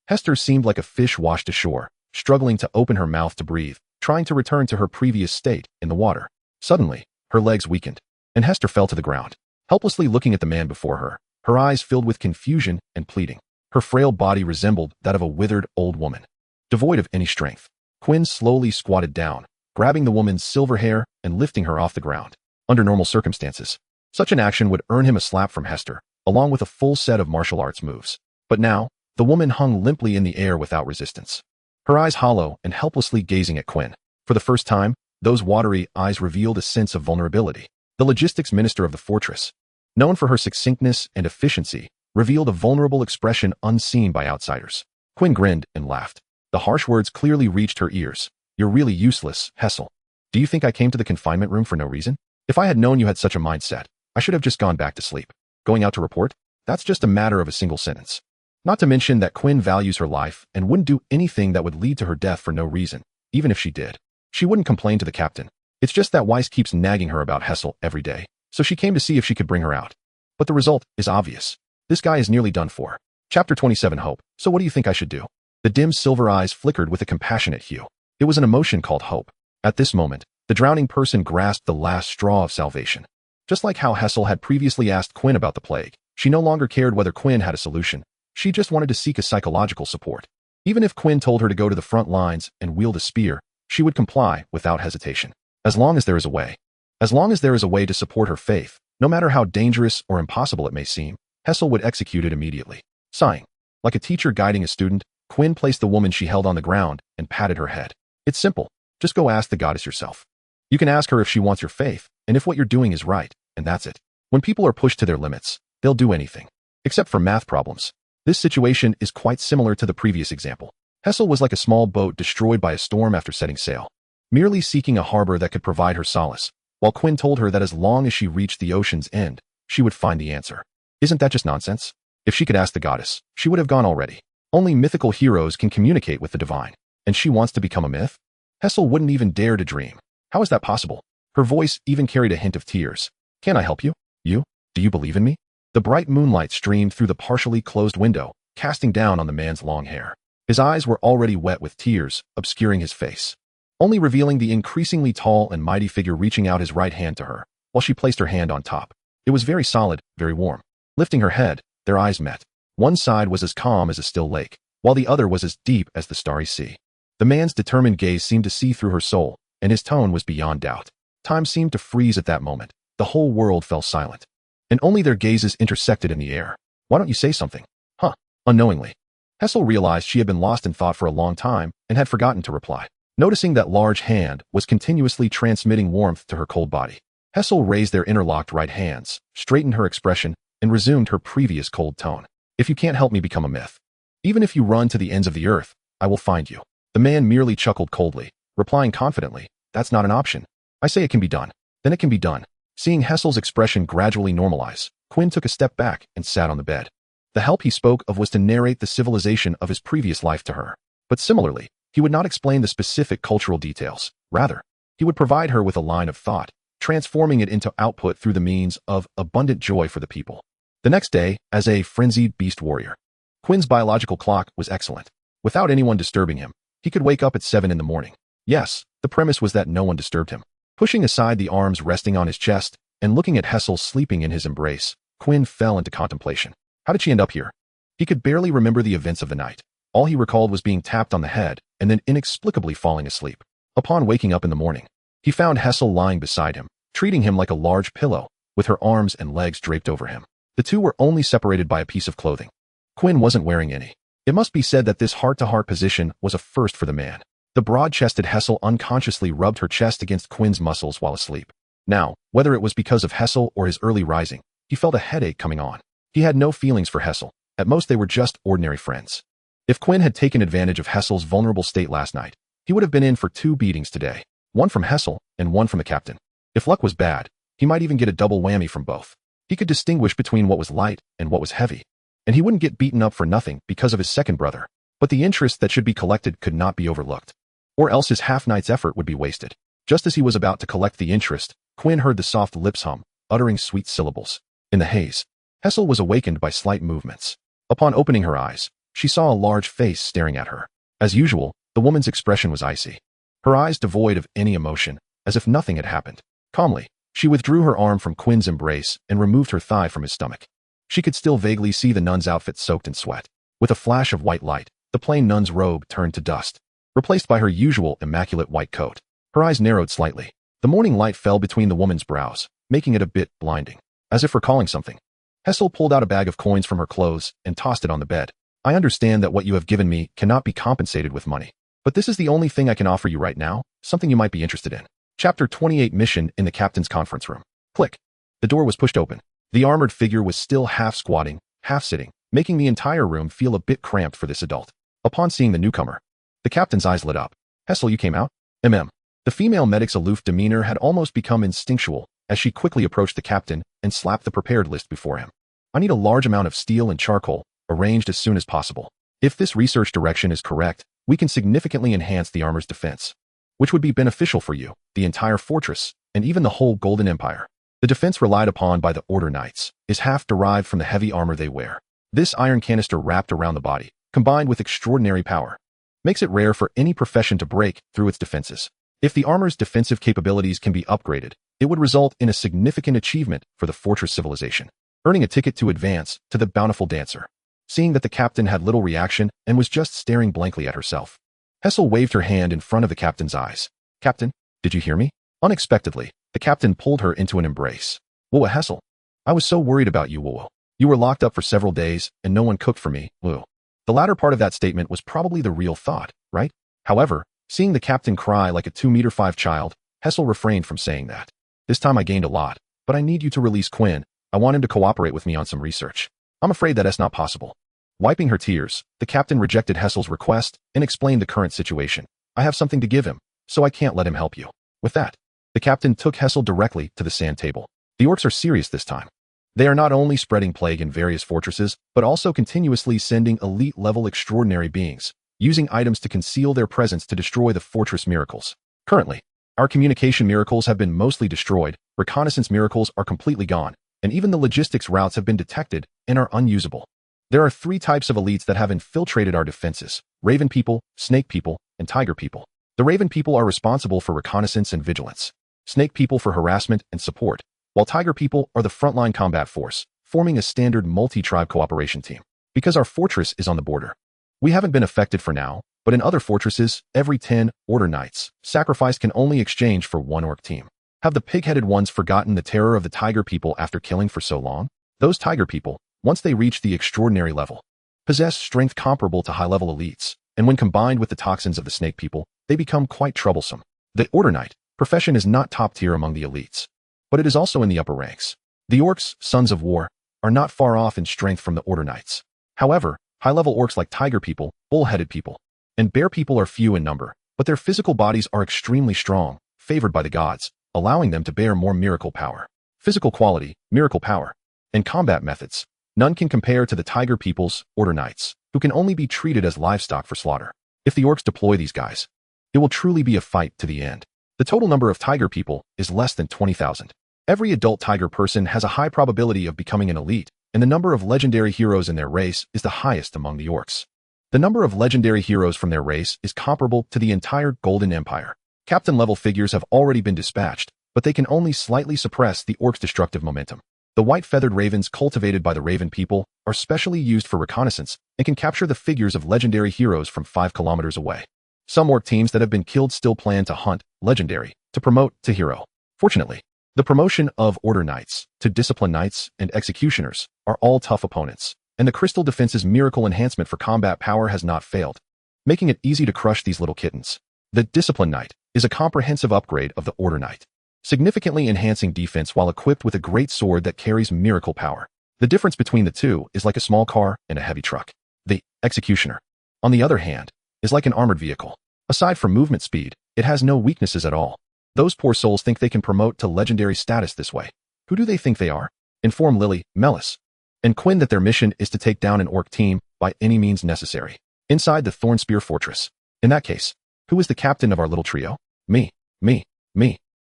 Hester seemed like a fish washed ashore, struggling to open her mouth to breathe, trying to return to her previous state in the water. Suddenly, her legs weakened, and Hester fell to the ground, helplessly looking at the man before her, her eyes filled with confusion and pleading. Her frail body resembled that of a withered old woman, devoid of any strength. Quinn slowly squatted down, grabbing the woman's silver hair and lifting her off the ground. Under normal circumstances, such an action would earn him a slap from Hester, along with a full set of martial arts moves. But now, the woman hung limply in the air without resistance, her eyes hollow and helplessly gazing at Quinn. For the first time, those watery eyes revealed a sense of vulnerability. The logistics minister of the fortress, known for her succinctness and efficiency, revealed a vulnerable expression unseen by outsiders. Quinn grinned and laughed. The harsh words clearly reached her ears. "You're really useless, Hessel. Do you think I came to the confinement room for no reason? If I had known you had such a mindset, I should have just gone back to sleep. Going out to report? That's just a matter of a single sentence." Not to mention that Quinn values her life and wouldn't do anything that would lead to her death for no reason, even if she did. She wouldn't complain to the captain. It's just that Weiss keeps nagging her about Hessel every day, so she came to see if she could bring her out. But the result is obvious. This guy is nearly done for. Chapter 27 Hope. So what do you think I should do? The dim silver eyes flickered with a compassionate hue. It was an emotion called hope. At this moment, the drowning person grasped the last straw of salvation. Just like how Hessel had previously asked Quinn about the plague, she no longer cared whether Quinn had a solution. She just wanted to seek a psychological support. Even if Quinn told her to go to the front lines and wield a spear, she would comply without hesitation. As long as there is a way. As long as there is a way to support her faith, no matter how dangerous or impossible it may seem, Hessel would execute it immediately. Sighing, like a teacher guiding a student, Quinn placed the woman she held on the ground and patted her head. It's simple. Just go ask the goddess yourself. You can ask her if she wants your faith, and if what you're doing is right, and that's it. When people are pushed to their limits, they'll do anything. Except for math problems. This situation is quite similar to the previous example. Hessel was like a small boat destroyed by a storm after setting sail. Merely seeking a harbor that could provide her solace, while Quinn told her that as long as she reached the ocean's end, she would find the answer. Isn't that just nonsense? If she could ask the goddess, she would have gone already. Only mythical heroes can communicate with the divine, and she wants to become a myth? Hessel wouldn't even dare to dream. How is that possible? Her voice even carried a hint of tears. Can I help you? You? Do you believe in me? The bright moonlight streamed through the partially closed window, casting down on the man's long hair. His eyes were already wet with tears, obscuring his face, only revealing the increasingly tall and mighty figure reaching out his right hand to her, while she placed her hand on top. It was very solid, very warm. Lifting her head, their eyes met. One side was as calm as a still lake, while the other was as deep as the starry sea. The man's determined gaze seemed to see through her soul, and his tone was beyond doubt. Time seemed to freeze at that moment. The whole world fell silent, and only their gazes intersected in the air. Why don't you say something? Huh? Unknowingly, Hessel realized she had been lost in thought for a long time and had forgotten to reply. Noticing that large hand was continuously transmitting warmth to her cold body, Hessel raised their interlocked right hands, straightened her expression, and resumed her previous cold tone. If you can't help me become a myth, even if you run to the ends of the earth, I will find you. The man merely chuckled coldly, replying confidently, that's not an option. I say it can be done. Then it can be done. Seeing Hessel's expression gradually normalize, Quinn took a step back and sat on the bed. The help he spoke of was to narrate the civilization of his previous life to her. But similarly, he would not explain the specific cultural details. Rather, he would provide her with a line of thought, transforming it into output through the means of abundant joy for the people. The next day, as a frenzied beast warrior, Quinn's biological clock was excellent. Without anyone disturbing him, he could wake up at 7 in the morning. Yes, the premise was that no one disturbed him. Pushing aside the arms resting on his chest and looking at Hessel sleeping in his embrace, Quinn fell into contemplation. How did she end up here? He could barely remember the events of the night. All he recalled was being tapped on the head and then inexplicably falling asleep. Upon waking up in the morning, he found Hessel lying beside him, treating him like a large pillow, with her arms and legs draped over him. The two were only separated by a piece of clothing. Quinn wasn't wearing any. It must be said that this heart-to-heart position was a first for the man. The broad-chested Hessel unconsciously rubbed her chest against Quinn's muscles while asleep. Now, whether it was because of Hessel or his early rising, he felt a headache coming on. He had no feelings for Hessel. At most they were just ordinary friends. If Quinn had taken advantage of Hessel's vulnerable state last night, he would have been in for 2 beatings today, one from Hessel and one from the captain. If luck was bad, he might even get a double whammy from both. He could distinguish between what was light and what was heavy, and he wouldn't get beaten up for nothing because of his second brother. But the interest that should be collected could not be overlooked, or else his half-night's effort would be wasted. Just as he was about to collect the interest, Quinn heard the soft lips hum, uttering sweet syllables. In the haze, Hessel was awakened by slight movements. Upon opening her eyes, she saw a large face staring at her. As usual, the woman's expression was icy, her eyes devoid of any emotion, as if nothing had happened. Calmly, she withdrew her arm from Quinn's embrace and removed her thigh from his stomach. She could still vaguely see the nun's outfit soaked in sweat. With a flash of white light, the plain nun's robe turned to dust, replaced by her usual immaculate white coat. Her eyes narrowed slightly. The morning light fell between the woman's brows, making it a bit blinding. As if recalling something, Hessel pulled out a bag of coins from her clothes and tossed it on the bed. I understand that what you have given me cannot be compensated with money, but this is the only thing I can offer you right now, something you might be interested in. Chapter 28 Mission in the Captain's Conference Room. Click. The door was pushed open. The armored figure was still half squatting, half sitting, making the entire room feel a bit cramped for this adult. Upon seeing the newcomer, the captain's eyes lit up. Hessel, you came out? The female medic's aloof demeanor had almost become instinctual as she quickly approached the captain and slapped the prepared list before him. I need a large amount of steel and charcoal, arranged as soon as possible. If this research direction is correct, we can significantly enhance the armor's defense, which would be beneficial for you, the entire fortress, and even the whole Golden Empire. The defense relied upon by the Order Knights is half derived from the heavy armor they wear. This iron canister wrapped around the body, combined with extraordinary power, makes it rare for any profession to break through its defenses. If the armor's defensive capabilities can be upgraded, it would result in a significant achievement for the fortress civilization, earning a ticket to advance to the Bountiful Dancer. Seeing that the captain had little reaction and was just staring blankly at herself, Hessel waved her hand in front of the captain's eyes. Captain, did you hear me? Unexpectedly, the captain pulled her into an embrace. Whoa, Hessel. I was so worried about you, whoa. You were locked up for several days and no one cooked for me, whoa. The latter part of that statement was probably the real thought, right? However, seeing the captain cry like a 2'5" child, Hessel refrained from saying that. This time I gained a lot, but I need you to release Quinn. I want him to cooperate with me on some research. I'm afraid that's not possible. Wiping her tears, the captain rejected Hessel's request and explained the current situation. I have something to give him, so I can't let him help you. With that, The captain took Hessel directly to the sand table. The orcs are serious this time. They are not only spreading plague in various fortresses, but also continuously sending elite-level extraordinary beings, using items to conceal their presence to destroy the fortress miracles. Currently, our communication miracles have been mostly destroyed, reconnaissance miracles are completely gone, and even the logistics routes have been detected and are unusable. There are 3 types of elites that have infiltrated our defenses: Raven people, Snake people, and Tiger people. The Raven people are responsible for reconnaissance and vigilance. Snake people for harassment and support, while Tiger people are the frontline combat force, forming a standard multi-tribe cooperation team. Because our fortress is on the border, we haven't been affected for now, but in other fortresses, every 10 Order Knights sacrificed can only exchange for 1 orc team. Have the pig-headed ones forgotten the terror of the Tiger people after killing for so long? Those Tiger people, once they reach the extraordinary level, possess strength comparable to high-level elites, and when combined with the toxins of the Snake people, they become quite troublesome. The Order Knight profession is not top tier among the elites, but it is also in the upper ranks. The orcs, Sons of War, are not far off in strength from the Order Knights. However, high-level orcs like Tiger people, Bull-headed people, and Bear people are few in number, but their physical bodies are extremely strong, favored by the gods, allowing them to bear more miracle power. Physical quality, miracle power, and combat methods. None can compare to the Tiger people's Order Knights, who can only be treated as livestock for slaughter. If the orcs deploy these guys, it will truly be a fight to the end. The total number of Tiger people is less than 20,000. Every adult Tiger person has a high probability of becoming an elite, and the number of legendary heroes in their race is the highest among the orcs. The number of legendary heroes from their race is comparable to the entire Golden Empire. Captain-level figures have already been dispatched, but they can only slightly suppress the orcs' destructive momentum. The white-feathered ravens cultivated by the Raven people are specially used for reconnaissance and can capture the figures of legendary heroes from 5 kilometers away. Some orc teams that have been killed still plan to hunt legendary to promote to hero. Fortunately, the promotion of Order Knights to Discipline Knights and Executioners are all tough opponents, and the Crystal Defense's miracle enhancement for combat power has not failed, making it easy to crush these little kittens. The Discipline Knight is a comprehensive upgrade of the Order Knight, significantly enhancing defense while equipped with a great sword that carries miracle power. The difference between the two is like a small car and a heavy truck. The Executioner, on the other hand, is like an armored vehicle. Aside from movement speed, it has no weaknesses at all. Those poor souls think they can promote to legendary status this way. Who do they think they are? Inform Lily, Melis, and Quinn that their mission is to take down an orc team by any means necessary, inside the Thornspear Fortress. In that case, who is the captain of our little trio? Me.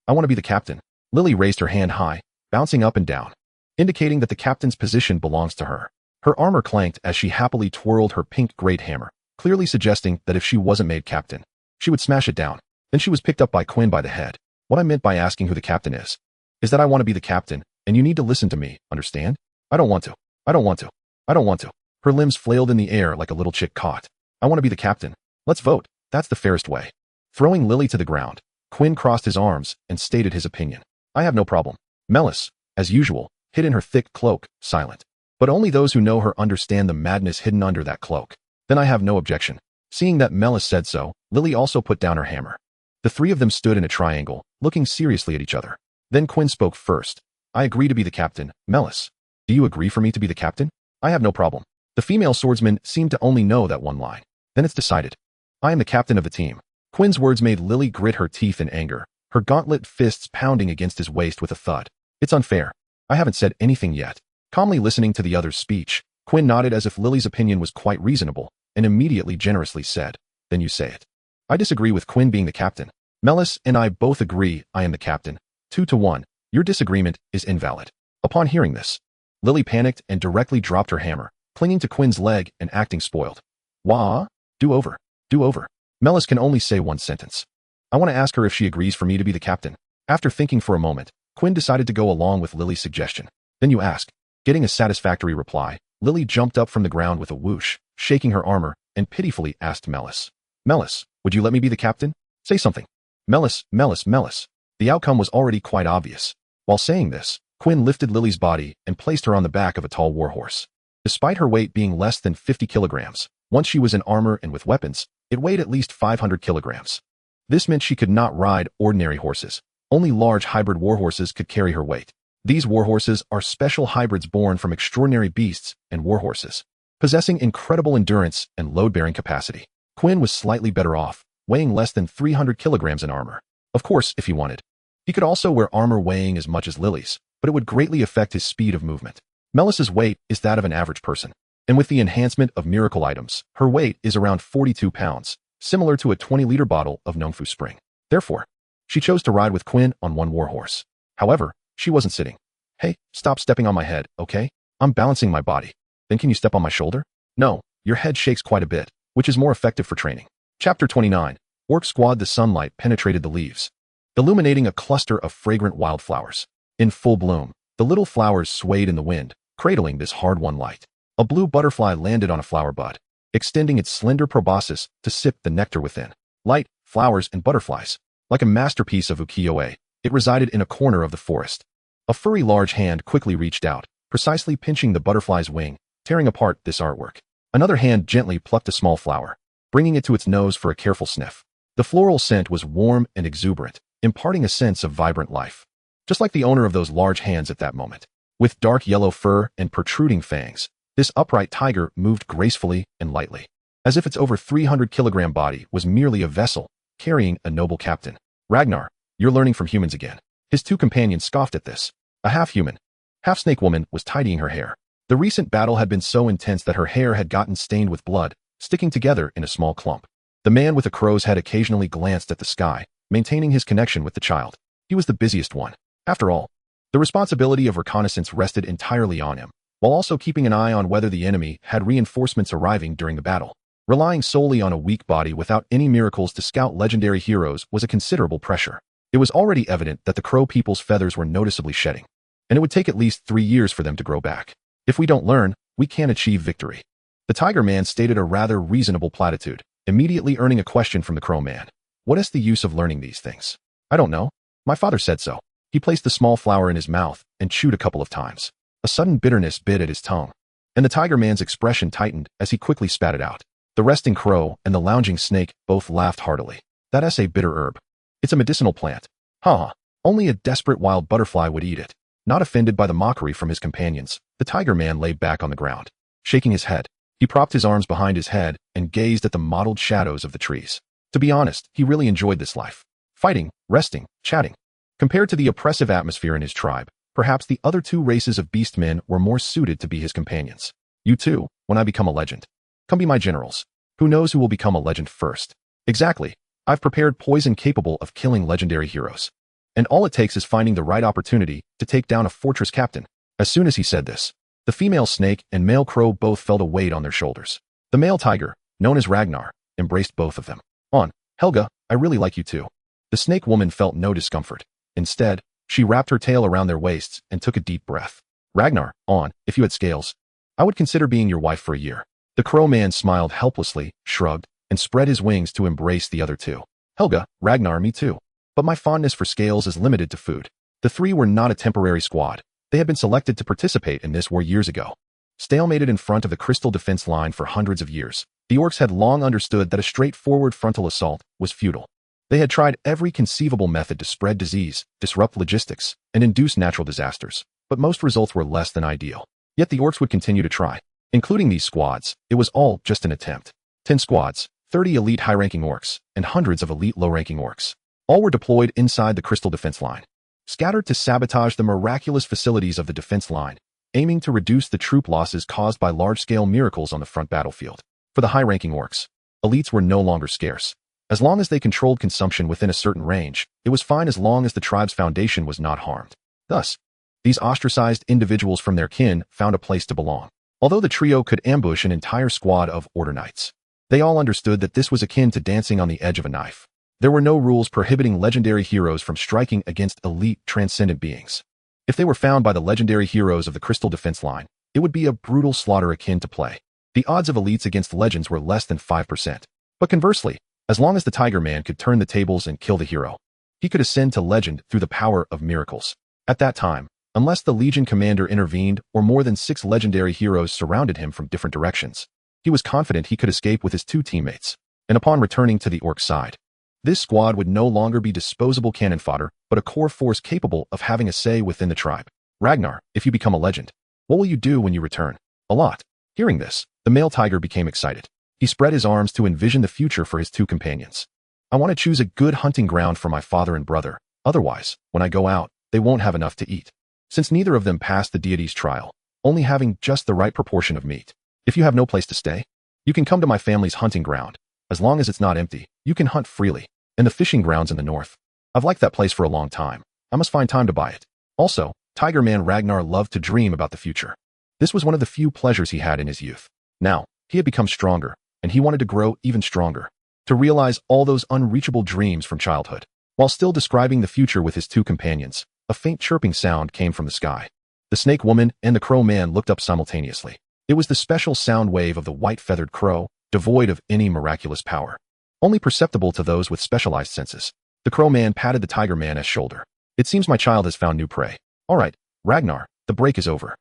I want to be the captain. Lily raised her hand high, bouncing up and down, indicating that the captain's position belongs to her. Her armor clanked as she happily twirled her pink great hammer, clearly suggesting that if she wasn't made captain, she would smash it down. Then she was picked up by Quinn by the head. What I meant by asking who the captain is that I want to be the captain, and you need to listen to me, understand? I don't want to. Her limbs flailed in the air like a little chick caught. I want to be the captain. Let's vote. That's the fairest way. Throwing Lily to the ground, Quinn crossed his arms and stated his opinion. I have no problem. Melis, as usual, hid in her thick cloak, silent. But only those who know her understand the madness hidden under that cloak. Then I have no objection. Seeing that Melis said so, Lily also put down her hammer. The 3 of them stood in a triangle, looking seriously at each other. Then Quinn spoke first. I agree to be the captain. Melis, do you agree for me to be the captain? I have no problem. The female swordsman seemed to only know that one line. Then it's decided. I am the captain of the team. Quinn's words made Lily grit her teeth in anger, her gauntlet fists pounding against his waist with a thud. It's unfair. I haven't said anything yet. Calmly listening to the other's speech, Quinn nodded as if Lily's opinion was quite reasonable, and immediately generously said, Then you say it. I disagree with Quinn being the captain. Melis and I both agree I am the captain. 2-1. Your disagreement is invalid. Upon hearing this, Lily panicked and directly dropped her hammer, clinging to Quinn's leg and acting spoiled. Wah? Do over. Melis can only say one sentence. I want to ask her if she agrees for me to be the captain. After thinking for a moment, Quinn decided to go along with Lily's suggestion. Then you ask. Getting a satisfactory reply, Lily jumped up from the ground with a whoosh, shaking her armor, and pitifully asked Melis. Melis, would you let me be the captain? Say something. Melis. The outcome was already quite obvious. While saying this, Quinn lifted Lily's body and placed her on the back of a tall warhorse. Despite her weight being less than 50 kilograms, once she was in armor and with weapons, it weighed at least 500 kilograms. This meant she could not ride ordinary horses. Only large hybrid warhorses could carry her weight. These warhorses are special hybrids born from extraordinary beasts and warhorses, possessing incredible endurance and load-bearing capacity. Quinn was slightly better off, weighing less than 300 kilograms in armor. Of course, if he wanted, He could also wear armor weighing as much as Lily's, but it would greatly affect his speed of movement. Melissa's weight is that of an average person, and with the enhancement of miracle items, her weight is around 42 pounds, similar to a 20-liter bottle of Nongfu Spring. Therefore, she chose to ride with Quinn on one warhorse. However, she wasn't sitting. Hey, stop stepping on my head, okay? I'm balancing my body. Then can you step on my shoulder? No, your head shakes quite a bit, which is more effective for training. Chapter 29. Orc Squad. The sunlight penetrated the leaves, illuminating a cluster of fragrant wildflowers. In full bloom, the little flowers swayed in the wind, cradling this hard-won light. A blue butterfly landed on a flower bud, extending its slender proboscis to sip the nectar within. Light, flowers, and butterflies. Like a masterpiece of ukiyo-e, it resided in a corner of the forest. A furry large hand quickly reached out, precisely pinching the butterfly's wing, tearing apart this artwork. Another hand gently plucked a small flower, bringing it to its nose for a careful sniff. The floral scent was warm and exuberant, imparting a sense of vibrant life. Just like the owner of those large hands at that moment. With dark yellow fur and protruding fangs, this upright tiger moved gracefully and lightly, as if its over 300-kilogram body was merely a vessel carrying a noble captain. Ragnar, you're learning from humans again. His two companions scoffed at this. A half-human, half-snake woman was tidying her hair. The recent battle had been so intense that her hair had gotten stained with blood, sticking together in a small clump. The man with a crow's head occasionally glanced at the sky, maintaining his connection with the child. He was the busiest one. After all, the responsibility of reconnaissance rested entirely on him, while also keeping an eye on whether the enemy had reinforcements arriving during the battle. Relying solely on a weak body without any miracles to scout legendary heroes was a considerable pressure. It was already evident that the crow people's feathers were noticeably shedding, and it would take at least 3 years for them to grow back. If we don't learn, we can't achieve victory. The tiger man stated a rather reasonable platitude, immediately earning a question from the crow man. What is the use of learning these things? I don't know. My father said so. He placed the small flower in his mouth and chewed a couple of times. A sudden bitterness bit at his tongue, and the tiger man's expression tightened as he quickly spat it out. The resting crow and the lounging snake both laughed heartily. That's a bitter herb. It's a medicinal plant. Only a desperate wild butterfly would eat it. Not offended by the mockery from his companions, the tiger man lay back on the ground. Shaking his head, he propped his arms behind his head and gazed at the mottled shadows of the trees. To be honest, he really enjoyed this life. Fighting, resting, chatting. Compared to the oppressive atmosphere in his tribe, perhaps the other two races of beastmen were more suited to be his companions. You too, when I become a legend. Come be my generals. Who knows who will become a legend first? Exactly. I've prepared poison capable of killing legendary heroes. And all it takes is finding the right opportunity to take down a fortress captain. As soon as he said this, the female snake and male crow both felt a weight on their shoulders. The male tiger, known as Ragnar, embraced both of them. Helga, I really like you too. The snake woman felt no discomfort. Instead, she wrapped her tail around their waists and took a deep breath. Ragnar, if you had scales, I would consider being your wife for a year. The crow man smiled helplessly, shrugged, and spread his wings to embrace the other two. Helga, Ragnar, me too. But my fondness for scales is limited to food. The three were not a temporary squad. They had been selected to participate in this war years ago. Stalemated in front of the crystal defense line for hundreds of years, the orcs had long understood that a straightforward frontal assault was futile. They had tried every conceivable method to spread disease, disrupt logistics, and induce natural disasters, but most results were less than ideal. Yet the orcs would continue to try. Including these squads, it was all just an attempt. 10 squads, 30 elite high-ranking orcs, and hundreds of elite low-ranking orcs. All were deployed inside the crystal defense line, scattered to sabotage the miraculous facilities of the defense line, aiming to reduce the troop losses caused by large-scale miracles on the front battlefield. For the high-ranking orcs, elites were no longer scarce. As long as they controlled consumption within a certain range, it was fine as long as the tribe's foundation was not harmed. Thus, these ostracized individuals from their kin found a place to belong. Although the trio could ambush an entire squad of Order Knights, they all understood that this was akin to dancing on the edge of a knife. There were no rules prohibiting legendary heroes from striking against elite, transcendent beings. If they were found by the legendary heroes of the Crystal Defense Line, it would be a brutal slaughter akin to play. The odds of elites against legends were less than 5%. But conversely, as long as the Tiger Man could turn the tables and kill the hero, he could ascend to legend through the power of miracles. At that time, unless the Legion commander intervened or more than 6 legendary heroes surrounded him from different directions, he was confident he could escape with his 2 teammates. And upon returning to the orc side, this squad would no longer be disposable cannon fodder, but a core force capable of having a say within the tribe. Ragnar, if you become a legend, what will you do when you return? A lot. Hearing this, the male tiger became excited. He spread his arms to envision the future for his 2 companions. I want to choose a good hunting ground for my father and brother, Otherwise, when I go out, they won't have enough to eat. Since neither of them passed the deity's trial, only having just the right proportion of meat. If you have no place to stay, you can come to my family's hunting ground. As long as it's not empty, you can hunt freely. And the fishing grounds in the north. I've liked that place for a long time. I must find time to buy it. Also, Tiger Man Ragnar loved to dream about the future. This was one of the few pleasures he had in his youth. Now, he had become stronger, and he wanted to grow even stronger, to realize all those unreachable dreams from childhood. While still describing the future with his two companions, a faint chirping sound came from the sky. The snake woman and the crow man looked up simultaneously. It was the special sound wave of the white-feathered crow, devoid of any miraculous power. Only perceptible to those with specialized senses. The crow man patted the tiger man's shoulder. It seems my child has found new prey. All right, Ragnar, the break is over.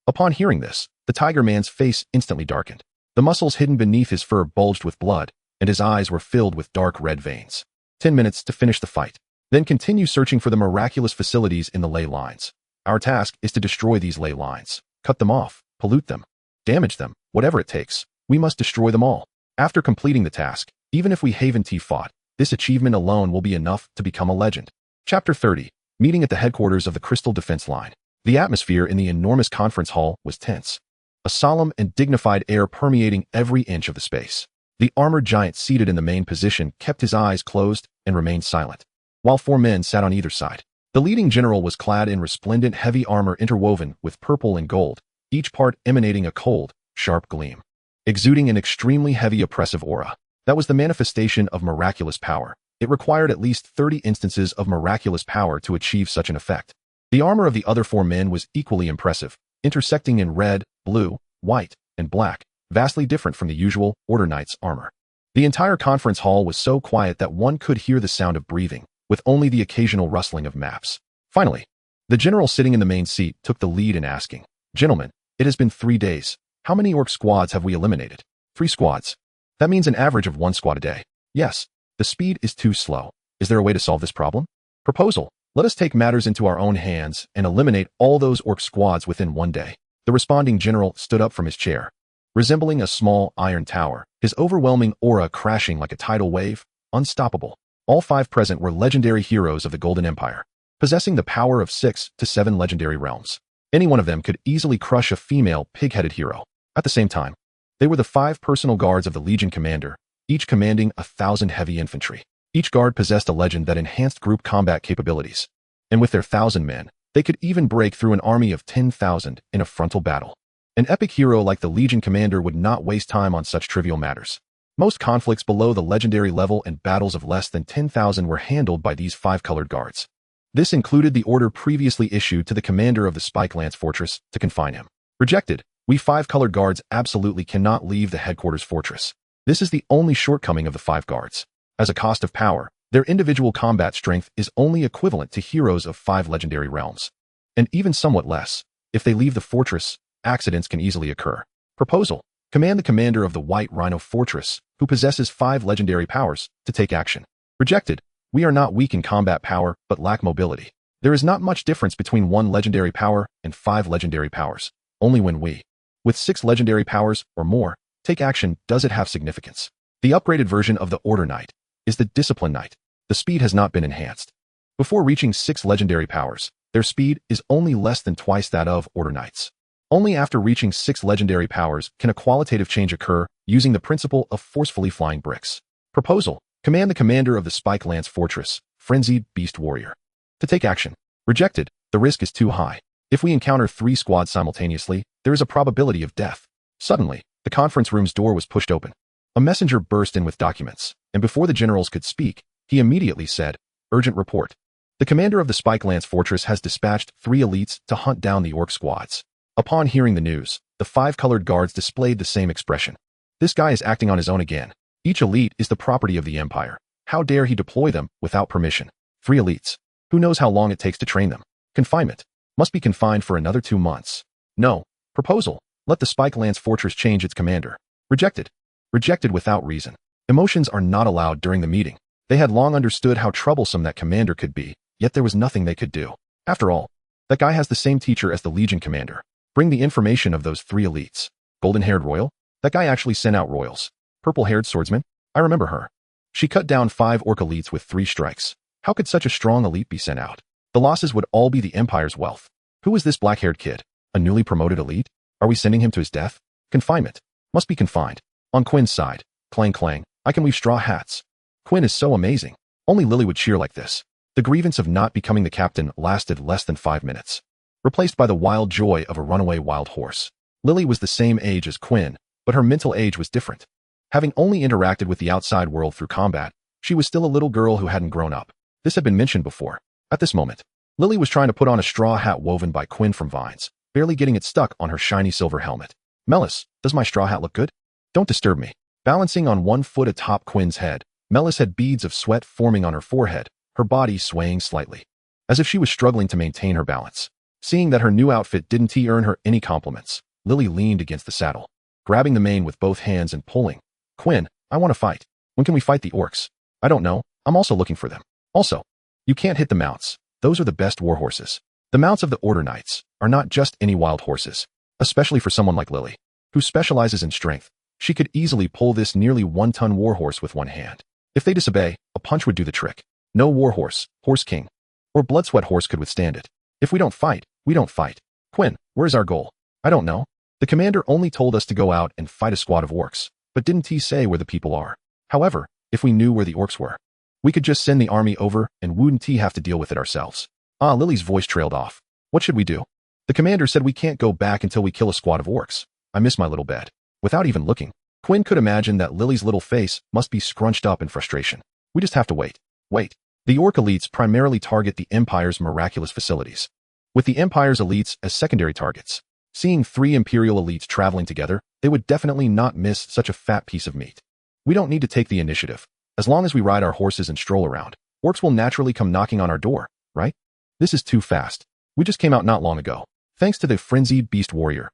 Upon hearing this, the tiger man's face instantly darkened. The muscles hidden beneath his fur bulged with blood, and his eyes were filled with dark red veins. 10 minutes to finish the fight. Then continue searching for the miraculous facilities in the ley lines. Our task is to destroy these ley lines. Cut them off, pollute them, damage them, whatever it takes. We must destroy them all. After completing the task, even if we haven't fought, this achievement alone will be enough to become a legend. Chapter 30. Meeting at the headquarters of the Crystal Defense Line. The atmosphere in the enormous conference hall was tense. A solemn and dignified air permeating every inch of the space. The armored giant seated in the main position kept his eyes closed and remained silent, while 4 men sat on either side. The leading general was clad in resplendent heavy armor interwoven with purple and gold, each part emanating a cold, sharp gleam, exuding an extremely heavy oppressive aura. That was the manifestation of miraculous power. It required at least 30 instances of miraculous power to achieve such an effect. The armor of the other 4 men was equally impressive, intersecting in red, blue, white, and black, vastly different from the usual Order Knight's armor. The entire conference hall was so quiet that one could hear the sound of breathing, with only the occasional rustling of maps. Finally, the general sitting in the main seat took the lead in asking, "Gentlemen, it has been 3 days. How many orc squads have we eliminated?" 3 squads. That means an average of 1 squad a day. Yes, the speed is too slow. Is there a way to solve this problem? Proposal. Let us take matters into our own hands and eliminate all those orc squads within 1 day. The responding general stood up from his chair. Resembling a small iron tower, his overwhelming aura crashing like a tidal wave, unstoppable. All 5 present were legendary heroes of the Golden Empire, possessing the power of 6 to 7 legendary realms. Any one of them could easily crush a female pig-headed hero. At the same time, they were the 5 personal guards of the Legion commander, each commanding 1,000 heavy infantry. Each guard possessed a legend that enhanced group combat capabilities. And with their 1,000 men, they could even break through an army of 10,000 in a frontal battle. An epic hero like the Legion commander would not waste time on such trivial matters. Most conflicts below the legendary level and battles of less than 10,000 were handled by these 5-colored guards. This included the order previously issued to the commander of the Spike Lance Fortress to confine him. Rejected. We 5-colored guards absolutely cannot leave the headquarters fortress. This is the only shortcoming of the 5 guards. As a cost of power, their individual combat strength is only equivalent to heroes of 5 legendary realms. And even somewhat less. If they leave the fortress, accidents can easily occur. Proposal. Command the commander of the White Rhino Fortress, who possesses 5 legendary powers, to take action. Rejected. We are not weak in combat power, but lack mobility. There is not much difference between 1 legendary power and 5 legendary powers. Only when we, with 6 legendary powers or more, take action does it have significance. The upgraded version of the Order Knight is the Discipline Knight. The speed has not been enhanced. Before reaching 6 legendary powers, their speed is only less than twice that of Order Knights. Only after reaching 6 legendary powers can a qualitative change occur using the principle of forcefully flying bricks. Proposal. Command the commander of the Spike Lance Fortress, Frenzied Beast Warrior, to take action. Rejected. The risk is too high. If we encounter 3 squads simultaneously, there is a probability of death. Suddenly, the conference room's door was pushed open. A messenger burst in with documents, and before the generals could speak, he immediately said, "Urgent report. The commander of the Spike Lance Fortress has dispatched 3 elites to hunt down the orc squads." Upon hearing the news, the 5-colored guards displayed the same expression. This guy is acting on his own again. Each elite is the property of the Empire. How dare he deploy them without permission? 3 elites. Who knows how long it takes to train them? Confinement. Must be confined for another 2 months. No. Proposal. Let the Spike Lance Fortress change its commander. Rejected. Rejected without reason. Emotions are not allowed during the meeting. They had long understood how troublesome that commander could be, yet there was nothing they could do. After all, that guy has the same teacher as the Legion commander. Bring the information of those 3 elites. Golden-haired royal? That guy actually sent out royals. Purple-haired swordsman? I remember her. She cut down 5 orc elites with 3 strikes. How could such a strong elite be sent out? The losses would all be the Empire's wealth. Who is this black-haired kid? A newly promoted elite? Are we sending him to his death? Confinement. Must be confined. On Quinn's side. Clang clang. I can weave straw hats. Quinn is so amazing. Only Lily would cheer like this. The grievance of not becoming the captain lasted less than 5 minutes. Replaced by the wild joy of a runaway wild horse. Lily was the same age as Quinn, but her mental age was different. Having only interacted with the outside world through combat, she was still a little girl who hadn't grown up. This had been mentioned before. At this moment, Lily was trying to put on a straw hat woven by Quinn from vines, barely getting it stuck on her shiny silver helmet. Melis, does my straw hat look good? Don't disturb me. Balancing on one foot atop Quinn's head, Melis had beads of sweat forming on her forehead, her body swaying slightly, as if she was struggling to maintain her balance. Seeing that her new outfit didn't earn her any compliments, Lily leaned against the saddle, grabbing the mane with both hands and pulling. Quinn, I want to fight. When can we fight the orcs? I don't know. I'm also looking for them. Also, you can't hit the mounts. Those are the best war horses. The mounts of the Order Knights are not just any wild horses, especially for someone like Lily, who specializes in strength. She could easily pull this nearly 1-ton warhorse with one hand. If they disobey, a punch would do the trick. No warhorse, horse king, or blood sweat horse could withstand it. If we don't fight, we don't fight. Quinn, where's our goal? I don't know. The commander only told us to go out and fight a squad of orcs, but didn't he say where the people are? However, if we knew where the orcs were, we could just send the army over and wouldn't he have to deal with it ourselves. Lily's voice trailed off. What should we do? The commander said we can't go back until we kill a squad of orcs. I miss my little bed. Without even looking, Quinn could imagine that Lily's little face must be scrunched up in frustration. We just have to wait. Wait. The orc elites primarily target the Empire's miraculous facilities, with the Empire's elites as secondary targets. Seeing 3 Imperial elites traveling together, they would definitely not miss such a fat piece of meat. We don't need to take the initiative. As long as we ride our horses and stroll around, orcs will naturally come knocking on our door, right? This is too fast. We just came out not long ago. Thanks to the frenzied beast warrior's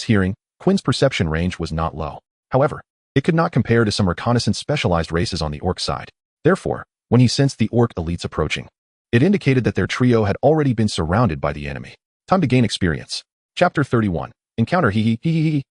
hearing, Quinn's perception range was not low. However, it could not compare to some reconnaissance specialized races on the orc side. Therefore, when he sensed the orc elites approaching, it indicated that their trio had already been surrounded by the enemy. Time to gain experience. Chapter 31. Encounter 3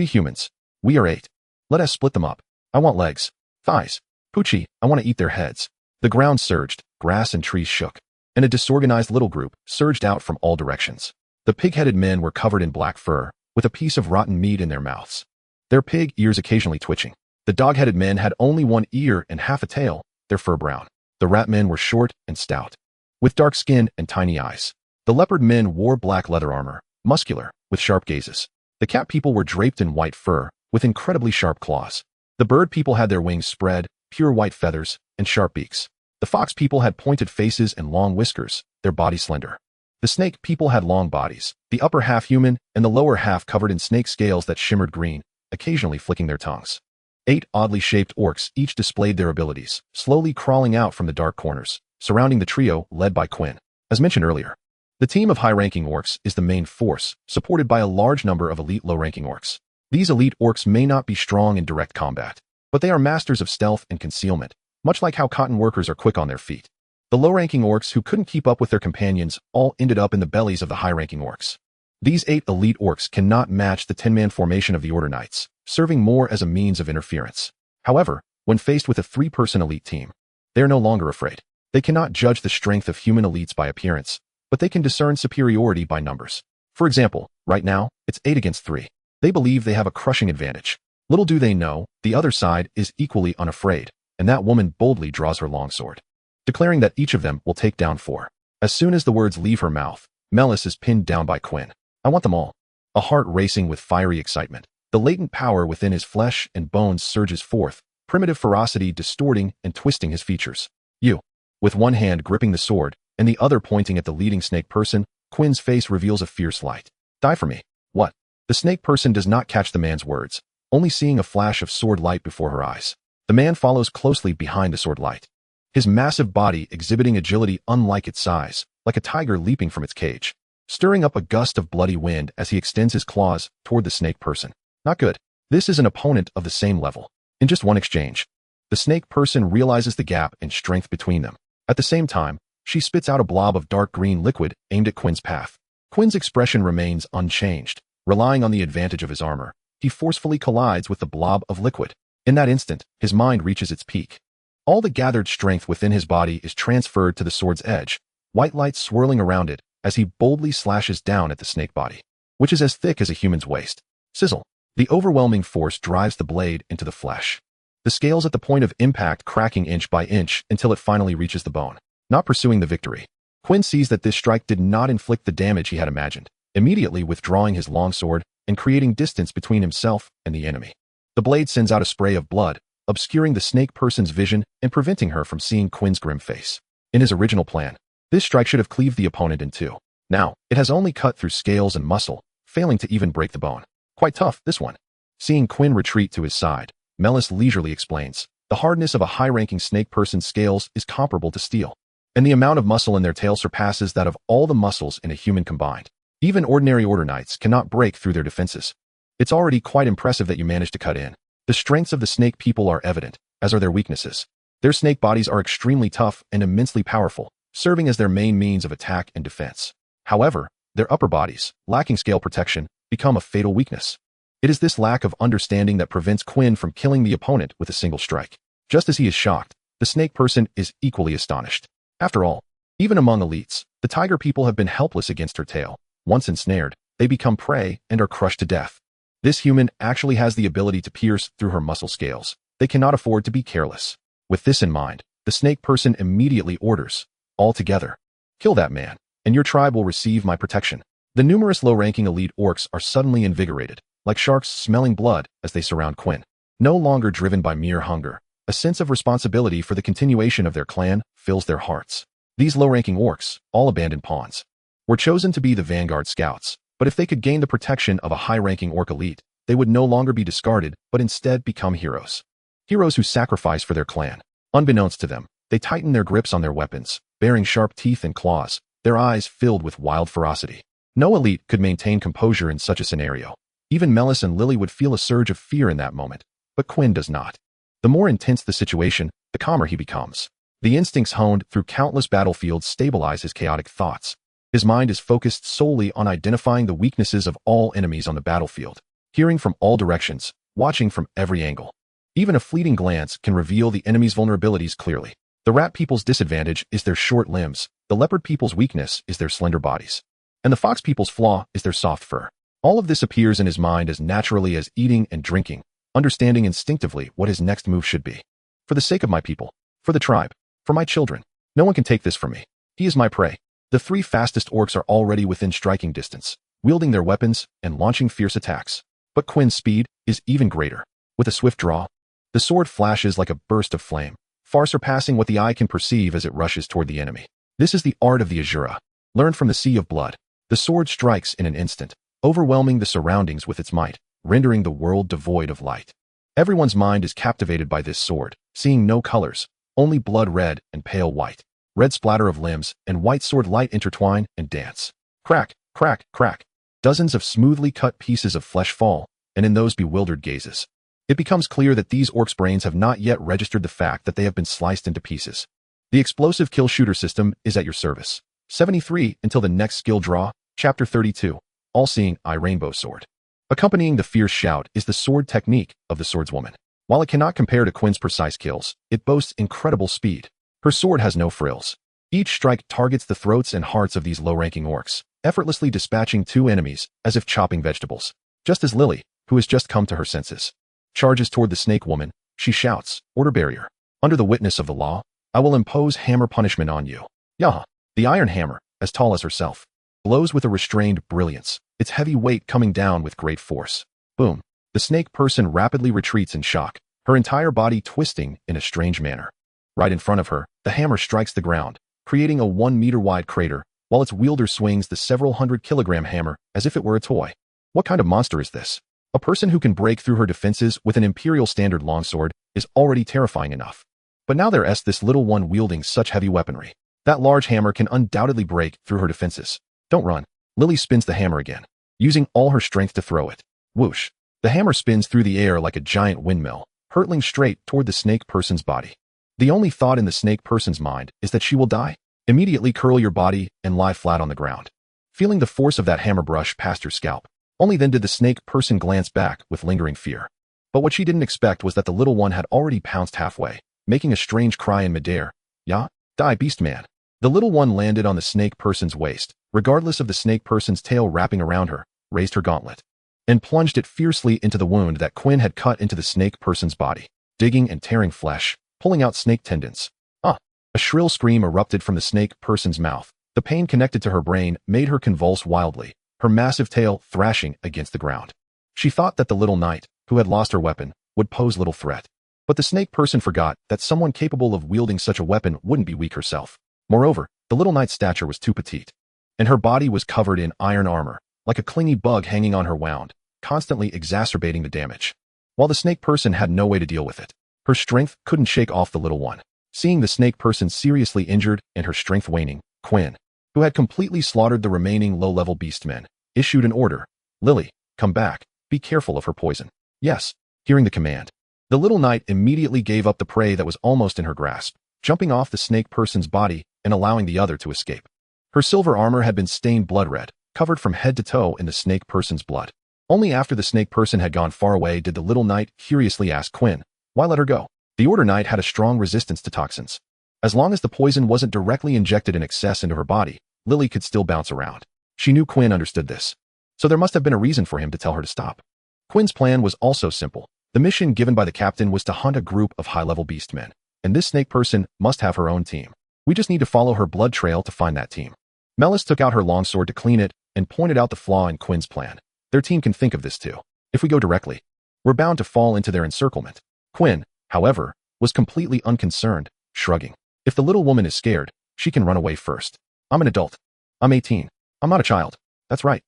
humans. We are 8. Let us split them up. I want legs. Thighs. Poochie, I want to eat their heads. The ground surged, grass and trees shook, and a disorganized little group surged out from all directions. The pig-headed men were covered in black fur, with a piece of rotten meat in their mouths, their pig ears occasionally twitching. The dog-headed men had only one ear and half a tail, their fur brown. The rat men were short and stout, with dark skin and tiny eyes. The leopard men wore black leather armor, muscular, with sharp gazes. The cat people were draped in white fur, with incredibly sharp claws. The bird people had their wings spread, pure white feathers, and sharp beaks. The fox people had pointed faces and long whiskers, their bodies slender. The snake people had long bodies, the upper half human and the lower half covered in snake scales that shimmered green, occasionally flicking their tongues. 8 oddly shaped orcs each displayed their abilities, slowly crawling out from the dark corners, surrounding the trio led by Quinn. As mentioned earlier, the team of high-ranking orcs is the main force, supported by a large number of elite low-ranking orcs. These elite orcs may not be strong in direct combat, but they are masters of stealth and concealment, much like how cotton workers are quick on their feet. The low-ranking orcs who couldn't keep up with their companions all ended up in the bellies of the high-ranking orcs. These 8 elite orcs cannot match the 10-man formation of the Order Knights, serving more as a means of interference. However, when faced with a 3-person elite team, they are no longer afraid. They cannot judge the strength of human elites by appearance, but they can discern superiority by numbers. For example, right now, it's 8 against 3. They believe they have a crushing advantage. Little do they know, the other side is equally unafraid, and that woman boldly draws her longsword, declaring that each of them will take down 4. As soon as the words leave her mouth, Melis is pinned down by Quinn. I want them all. A heart racing with fiery excitement. The latent power within his flesh and bones surges forth, primitive ferocity distorting and twisting his features. You. With one hand gripping the sword, and the other pointing at the leading snake person, Quinn's face reveals a fierce light. Die for me. What? The snake person does not catch the man's words, only seeing a flash of sword light before her eyes. The man follows closely behind the sword light, his massive body exhibiting agility unlike its size, like a tiger leaping from its cage, stirring up a gust of bloody wind as he extends his claws toward the snake person. Not good. This is an opponent of the same level. In just one exchange, the snake person realizes the gap in strength between them. At the same time, she spits out a blob of dark green liquid aimed at Quinn's path. Quinn's expression remains unchanged. Relying on the advantage of his armor, he forcefully collides with the blob of liquid. In that instant, his mind reaches its peak. All the gathered strength within his body is transferred to the sword's edge, white light swirling around it as he boldly slashes down at the snake body, which is as thick as a human's waist. Sizzle. The overwhelming force drives the blade into the flesh. The scales at the point of impact cracking inch by inch until it finally reaches the bone, not pursuing the victory. Quinn sees that this strike did not inflict the damage he had imagined, immediately withdrawing his longsword and creating distance between himself and the enemy. The blade sends out a spray of blood, obscuring the snake person's vision and preventing her from seeing Quinn's grim face. In his original plan, this strike should have cleaved the opponent in two. Now, it has only cut through scales and muscle, failing to even break the bone. Quite tough, this one. Seeing Quinn retreat to his side, Melis leisurely explains, the hardness of a high-ranking snake person's scales is comparable to steel, and the amount of muscle in their tail surpasses that of all the muscles in a human combined. Even ordinary Order Knights cannot break through their defenses. It's already quite impressive that you managed to cut in. The strengths of the snake people are evident, as are their weaknesses. Their snake bodies are extremely tough and immensely powerful, serving as their main means of attack and defense. However, their upper bodies, lacking scale protection, become a fatal weakness. It is this lack of understanding that prevents Quinn from killing the opponent with a single strike. Just as he is shocked, the snake person is equally astonished. After all, even among elites, the tiger people have been helpless against her tail. Once ensnared, they become prey and are crushed to death. This human actually has the ability to pierce through her muscle scales. They cannot afford to be careless. With this in mind, the snake person immediately orders, all together, kill that man, and your tribe will receive my protection. The numerous low-ranking elite orcs are suddenly invigorated, like sharks smelling blood as they surround Quinn. No longer driven by mere hunger, a sense of responsibility for the continuation of their clan fills their hearts. These low-ranking orcs, all abandoned pawns, were chosen to be the vanguard scouts, but if they could gain the protection of a high-ranking orc elite, they would no longer be discarded, but instead become heroes. Heroes who sacrifice for their clan. Unbeknownst to them, they tighten their grips on their weapons, bearing sharp teeth and claws, their eyes filled with wild ferocity. No elite could maintain composure in such a scenario. Even Melis and Lily would feel a surge of fear in that moment, but Quinn does not. The more intense the situation, the calmer he becomes. The instincts honed through countless battlefields stabilize his chaotic thoughts. His mind is focused solely on identifying the weaknesses of all enemies on the battlefield, hearing from all directions, watching from every angle. Even a fleeting glance can reveal the enemy's vulnerabilities clearly. The rat people's disadvantage is their short limbs, the leopard people's weakness is their slender bodies, and the fox people's flaw is their soft fur. All of this appears in his mind as naturally as eating and drinking, understanding instinctively what his next move should be. For the sake of my people, for the tribe, for my children, no one can take this from me. He is my prey. The three fastest orcs are already within striking distance, wielding their weapons and launching fierce attacks. But Quinn's speed is even greater. With a swift draw, the sword flashes like a burst of flame, far surpassing what the eye can perceive as it rushes toward the enemy. This is the art of the Azura, learned from the Sea of Blood. The sword strikes in an instant, overwhelming the surroundings with its might, rendering the world devoid of light. Everyone's mind is captivated by this sword, seeing no colors, only blood red and pale white. Red splatter of limbs and white sword light intertwine and dance. Crack, crack, crack. Dozens of smoothly cut pieces of flesh fall, and in those bewildered gazes, it becomes clear that these orcs' brains have not yet registered the fact that they have been sliced into pieces. The explosive kill shooter system is at your service. 73 until the next skill draw, Chapter 32, All-Seeing Eye Rainbow Sword. Accompanying the fierce shout is the sword technique of the swordswoman. While it cannot compare to Quinn's precise kills, it boasts incredible speed. Her sword has no frills. Each strike targets the throats and hearts of these low-ranking orcs, effortlessly dispatching two enemies as if chopping vegetables. Just as Lily, who has just come to her senses, charges toward the snake woman, she shouts, "Order barrier. Under the witness of the law, I will impose hammer punishment on you." Yaha! The iron hammer, as tall as herself, blows with a restrained brilliance, its heavy weight coming down with great force. Boom! The snake person rapidly retreats in shock, her entire body twisting in a strange manner. Right in front of her, the hammer strikes the ground, creating a 1-meter-wide crater, while its wielder swings the several hundred-kilogram hammer as if it were a toy. What kind of monster is this? A person who can break through her defenses with an imperial standard longsword is already terrifying enough. But now there's this little one wielding such heavy weaponry. That large hammer can undoubtedly break through her defenses. Don't run. Lily spins the hammer again, using all her strength to throw it. Whoosh! The hammer spins through the air like a giant windmill, hurtling straight toward the snake person's body. The only thought in the snake person's mind is that she will die. Immediately curl your body and lie flat on the ground, feeling the force of that hammer brush past your scalp. Only then did the snake person glance back with lingering fear. But what she didn't expect was that the little one had already pounced halfway, making a strange cry in midair. "Ya, die, beast man." The little one landed on the snake person's waist, regardless of the snake person's tail wrapping around her, raised her gauntlet, and plunged it fiercely into the wound that Quinn had cut into the snake person's body, digging and tearing flesh, pulling out snake tendons. Ah! A shrill scream erupted from the snake person's mouth. The pain connected to her brain made her convulse wildly, her massive tail thrashing against the ground. She thought that the little knight, who had lost her weapon, would pose little threat. But the snake person forgot that someone capable of wielding such a weapon wouldn't be weak herself. Moreover, the little knight's stature was too petite, and her body was covered in iron armor, like a clingy bug hanging on her wound, constantly exacerbating the damage. While the snake person had no way to deal with it, her strength couldn't shake off the little one. Seeing the snake person seriously injured and her strength waning, Quinn, who had completely slaughtered the remaining low-level beastmen, issued an order. "Lily, come back. Be careful of her poison." "Yes." Hearing the command, the little knight immediately gave up the prey that was almost in her grasp, jumping off the snake person's body and allowing the other to escape. Her silver armor had been stained blood red, covered from head to toe in the snake person's blood. Only after the snake person had gone far away did the little knight curiously ask Quinn, "Why let her go?" The Order Knight had a strong resistance to toxins. As long as the poison wasn't directly injected in excess into her body, Lily could still bounce around. She knew Quinn understood this, so there must have been a reason for him to tell her to stop. Quinn's plan was also simple. The mission given by the captain was to hunt a group of high-level beastmen, and this snake person must have her own team. We just need to follow her blood trail to find that team. Melis took out her longsword to clean it and pointed out the flaw in Quinn's plan. Their team can think of this too. If we go directly, we're bound to fall into their encirclement. Quinn, however, was completely unconcerned, shrugging. If the little woman is scared, she can run away first. "I'm an adult. I'm 18. I'm not a child." That's right.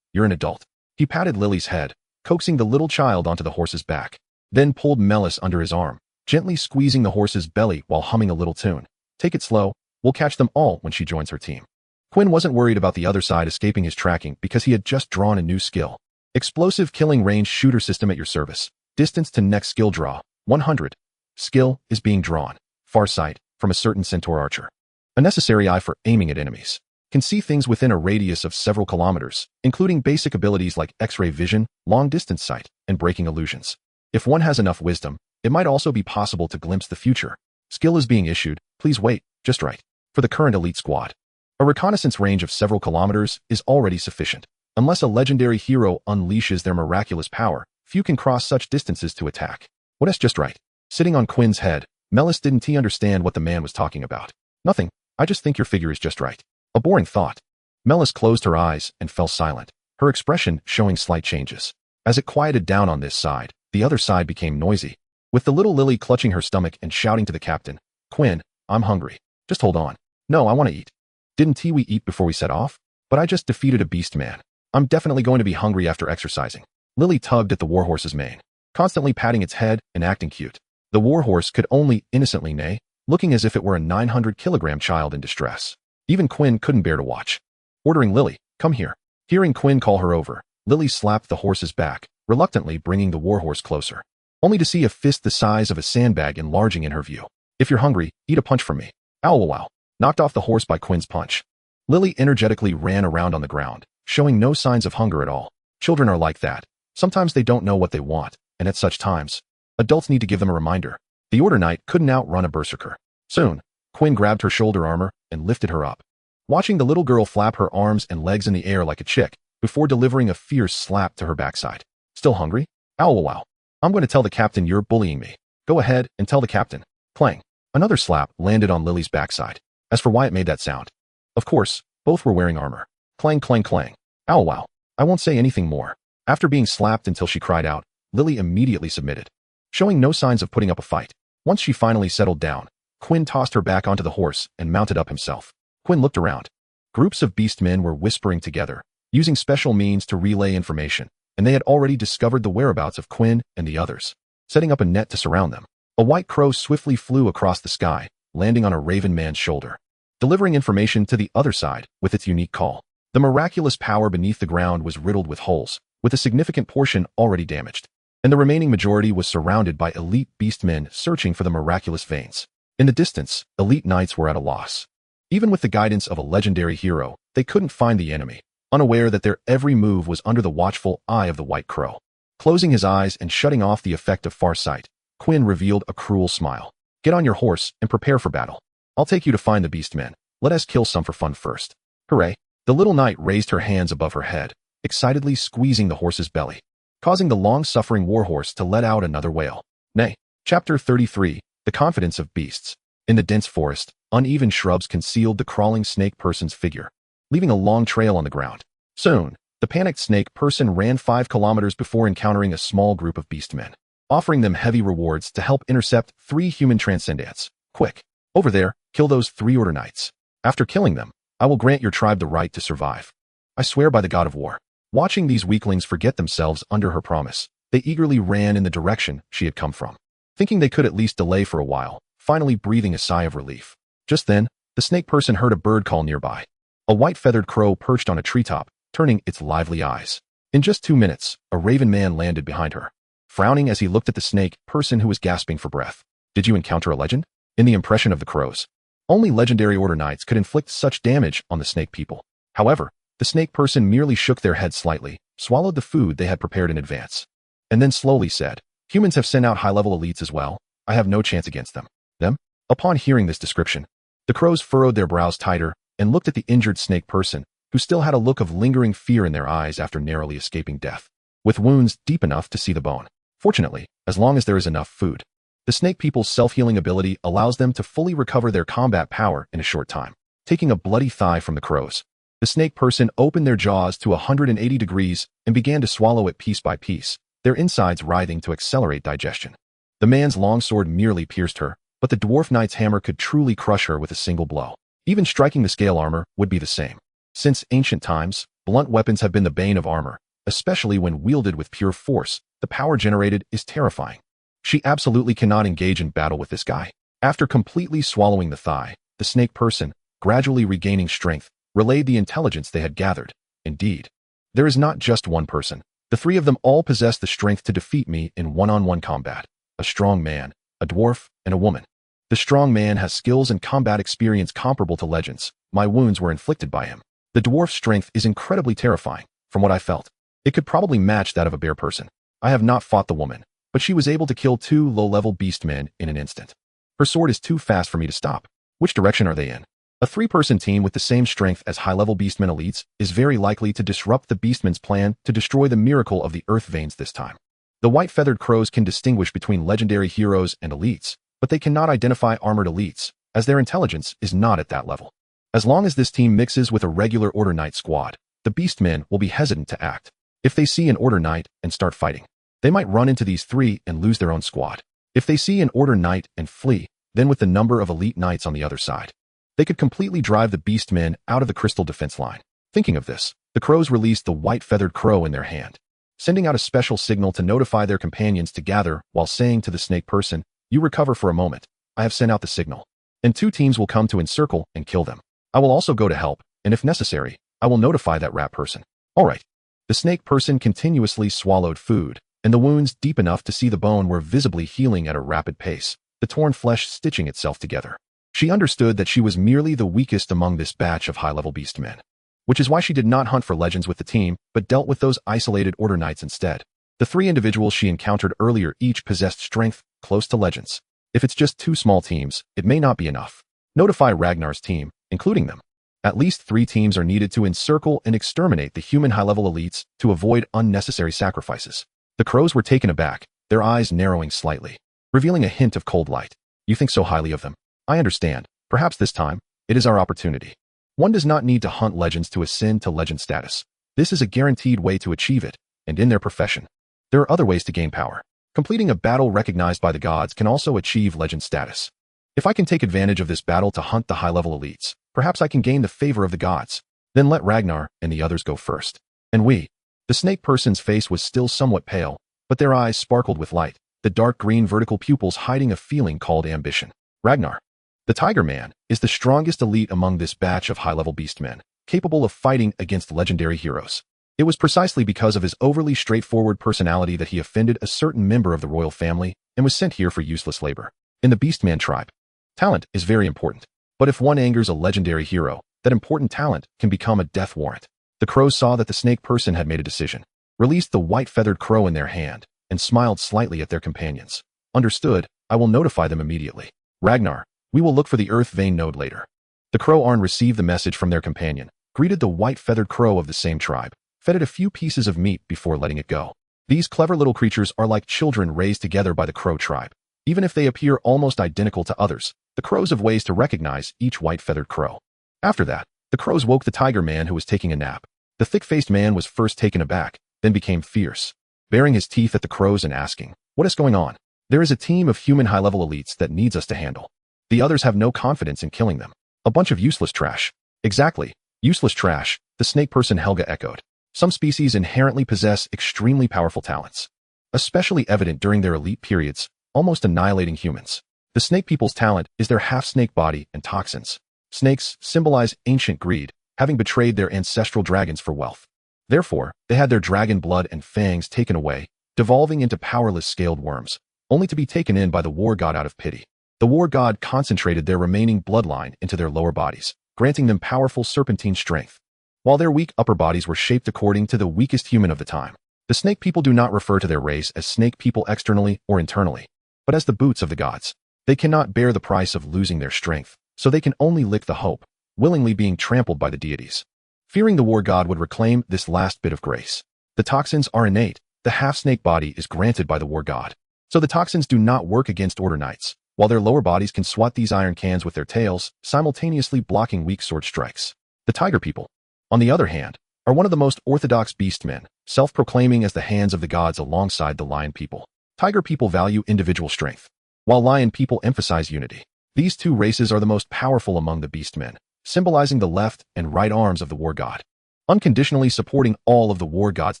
You're an adult." He patted Lily's head, coaxing the little child onto the horse's back, then pulled Melis under his arm, gently squeezing the horse's belly while humming a little tune. "Take it slow. We'll catch them all when she joins her team." Quinn wasn't worried about the other side escaping his tracking because he had just drawn a new skill. Explosive killing range shooter system at your service. Distance to next skill draw, 100. Skill is being drawn. Far sight, from a certain centaur archer. A necessary eye for aiming at enemies. Can see things within a radius of several kilometers, including basic abilities like X-ray vision, long-distance sight, and breaking illusions. If one has enough wisdom, it might also be possible to glimpse the future. Skill is being issued. Please wait, just right. For the current elite squad. A reconnaissance range of several kilometers is already sufficient. Unless a legendary hero unleashes their miraculous power, few can cross such distances to attack. What is just right? Sitting on Quinn's head, Melis didn't understand what the man was talking about. "Nothing. I just think your figure is just right." A boring thought. Melis closed her eyes and fell silent, her expression showing slight changes. As it quieted down on this side, the other side became noisy, with the little Lily clutching her stomach and shouting to the captain, "Quinn, I'm hungry. Just hold on. No, I want to eat. Didn't we eat before we set off? But I just defeated a beast man. I'm definitely going to be hungry after exercising." Lily tugged at the warhorse's mane, constantly patting its head and acting cute. The warhorse could only innocently neigh, looking as if it were a 900-kilogram child in distress. Even Quinn couldn't bear to watch. Ordering Lily, "Come here." Hearing Quinn call her over, Lily slapped the horse's back, reluctantly bringing the warhorse closer, only to see a fist the size of a sandbag enlarging in her view. "If you're hungry, eat a punch from me." Ow wow. Knocked off the horse by Quinn's punch. Lily energetically ran around on the ground, showing no signs of hunger at all. Children are like that. Sometimes they don't know what they want, and at such times, adults need to give them a reminder. The Order Knight couldn't outrun a berserker. Soon, Quinn grabbed her shoulder armor and lifted her up, watching the little girl flap her arms and legs in the air like a chick, before delivering a fierce slap to her backside. "Still hungry? Ow wow. I'm going to tell the captain you're bullying me. Go ahead and tell the captain." Clang. Another slap landed on Lily's backside. As for why it made that sound, of course, both were wearing armor. Clang clang clang. Ow wow. I won't say anything more. After being slapped until she cried out, Lily immediately submitted, showing no signs of putting up a fight. Once she finally settled down, Quinn tossed her back onto the horse and mounted up himself. Quinn looked around. Groups of beastmen were whispering together, using special means to relay information, and they had already discovered the whereabouts of Quinn and the others, setting up a net to surround them. A white crow swiftly flew across the sky, landing on a raven man's shoulder, delivering information to the other side with its unique call. The miraculous power beneath the ground was riddled with holes, with a significant portion already damaged, and the remaining majority was surrounded by elite beastmen searching for the miraculous veins. In the distance, elite knights were at a loss. Even with the guidance of a legendary hero, they couldn't find the enemy, unaware that their every move was under the watchful eye of the white crow. Closing his eyes and shutting off the effect of far sight, Quinn revealed a cruel smile. Get on your horse and prepare for battle. I'll take you to find the beast men. Let us kill some for fun first. Hooray! The little knight raised her hands above her head, excitedly squeezing the horse's belly, causing the long-suffering warhorse to let out another wail. Nay. Chapter 33. The Confidence of Beasts. In the dense forest, uneven shrubs concealed the crawling snake person's figure, leaving a long trail on the ground. Soon, the panicked snake person ran 5 kilometers before encountering a small group of beastmen, offering them heavy rewards to help intercept 3 human transcendants. Quick, over there, kill those 3 order knights. After killing them, I will grant your tribe the right to survive. I swear by the god of war. Watching these weaklings forget themselves under her promise, they eagerly ran in the direction she had come from, thinking they could at least delay for a while, finally breathing a sigh of relief. Just then, the snake person heard a bird call nearby. A white-feathered crow perched on a treetop, turning its lively eyes. In just 2 minutes, a raven man landed behind her, frowning as he looked at the snake person who was gasping for breath. Did you encounter a legend? In the impression of the crows, only legendary order knights could inflict such damage on the snake people. However, the snake person merely shook their head slightly, swallowed the food they had prepared in advance, and then slowly said, humans have sent out high-level elites as well. I have no chance against them. Them? Upon hearing this description, the crows furrowed their brows tighter and looked at the injured snake person, who still had a look of lingering fear in their eyes after narrowly escaping death, with wounds deep enough to see the bone. Fortunately, as long as there is enough food, the snake people's self-healing ability allows them to fully recover their combat power in a short time. Taking a bloody thigh from the crows, the snake person opened their jaws to 180 degrees and began to swallow it piece by piece, their insides writhing to accelerate digestion. The man's longsword merely pierced her, but the dwarf knight's hammer could truly crush her with a single blow. Even striking the scale armor would be the same. Since ancient times, blunt weapons have been the bane of armor, especially when wielded with pure force. The power generated is terrifying. She absolutely cannot engage in battle with this guy. After completely swallowing the thigh, the snake person, gradually regaining strength, relayed the intelligence they had gathered. Indeed, there is not just one person. The 3 of them all possess the strength to defeat me in one-on-one combat. A strong man, a dwarf, and a woman. The strong man has skills and combat experience comparable to legends. My wounds were inflicted by him. The dwarf's strength is incredibly terrifying, from what I felt. It could probably match that of a bear person. I have not fought the woman, but she was able to kill 2 low-level beastmen in an instant. Her sword is too fast for me to stop. Which direction are they in? A 3-person team with the same strength as high-level beastmen elites is very likely to disrupt the beastmen's plan to destroy the miracle of the earth veins this time. The white-feathered crows can distinguish between legendary heroes and elites, but they cannot identify armored elites, as their intelligence is not at that level. As long as this team mixes with a regular Order Knight squad, the beastmen will be hesitant to act. If they see an Order Knight and start fighting, they might run into these 3 and lose their own squad. If they see an Order Knight and flee, then with the number of elite knights on the other side, they could completely drive the beastmen out of the crystal defense line. Thinking of this, the crows released the white-feathered crow in their hand, sending out a special signal to notify their companions to gather while saying to the snake person, you recover for a moment. I have sent out the signal, and 2 teams will come to encircle and kill them. I will also go to help, and if necessary, I will notify that rat person. All right. The snake person continuously swallowed food, and the wounds deep enough to see the bone were visibly healing at a rapid pace, the torn flesh stitching itself together. She understood that she was merely the weakest among this batch of high-level beastmen, which is why she did not hunt for legends with the team, but dealt with those isolated Order Knights instead. The 3 individuals she encountered earlier each possessed strength close to legends. If it's just 2 small teams, it may not be enough. Notify Ragnar's team, including them. At least 3 teams are needed to encircle and exterminate the human high-level elites to avoid unnecessary sacrifices. The crows were taken aback, their eyes narrowing slightly, revealing a hint of cold light. You think so highly of them? I understand. Perhaps this time, it is our opportunity. One does not need to hunt legends to ascend to legend status. This is a guaranteed way to achieve it, and in their profession, there are other ways to gain power. Completing a battle recognized by the gods can also achieve legend status. If I can take advantage of this battle to hunt the high-level elites, perhaps I can gain the favor of the gods. Then let Ragnar and the others go first. And we. The snake person's face was still somewhat pale, but their eyes sparkled with light, the dark green vertical pupils hiding a feeling called ambition. Ragnar, the Tiger Man, is the strongest elite among this batch of high-level beastmen, capable of fighting against legendary heroes. It was precisely because of his overly straightforward personality that he offended a certain member of the royal family and was sent here for useless labor. In the Beastman tribe, talent is very important. But if one angers a legendary hero, that important talent can become a death warrant. The crows saw that the snake person had made a decision, released the white-feathered crow in their hand, and smiled slightly at their companions. Understood, I will notify them immediately. Ragnar, we will look for the earth vein node later. The crow Arn received the message from their companion, greeted the white-feathered crow of the same tribe, fed it a few pieces of meat before letting it go. These clever little creatures are like children raised together by the crow tribe. Even if they appear almost identical to others, the crows have ways to recognize each white-feathered crow. After that, the crows woke the tiger man who was taking a nap. The thick-faced man was first taken aback, then became fierce, baring his teeth at the crows and asking, "What is going on? There is a team of human high-level elites that needs us to handle. The others have no confidence in killing them. A bunch of useless trash." "Exactly, useless trash," the snake person Helga echoed. "Some species inherently possess extremely powerful talents, especially evident during their elite periods, almost annihilating humans. The snake people's talent is their half-snake body and toxins. Snakes symbolize ancient greed, having betrayed their ancestral dragons for wealth. Therefore, they had their dragon blood and fangs taken away, devolving into powerless scaled worms, only to be taken in by the war god out of pity. The war god concentrated their remaining bloodline into their lower bodies, granting them powerful serpentine strength, while their weak upper bodies were shaped according to the weakest human of the time. The snake people do not refer to their race as snake people externally or internally, but as the boots of the gods. They cannot bear the price of losing their strength, so they can only lick the hope, willingly being trampled by the deities. Fearing the war god would reclaim this last bit of grace. The toxins are innate, the half-snake body is granted by the war god. So the toxins do not work against Order Knights, while their lower bodies can swat these iron cans with their tails, simultaneously blocking weak sword strikes. The tiger people, on the other hand, are one of the most orthodox beastmen, self-proclaiming as the hands of the gods alongside the lion people. Tiger people value individual strength, while lion people emphasize unity. These two races are the most powerful among the beastmen, symbolizing the left and right arms of the war god, unconditionally supporting all of the war god's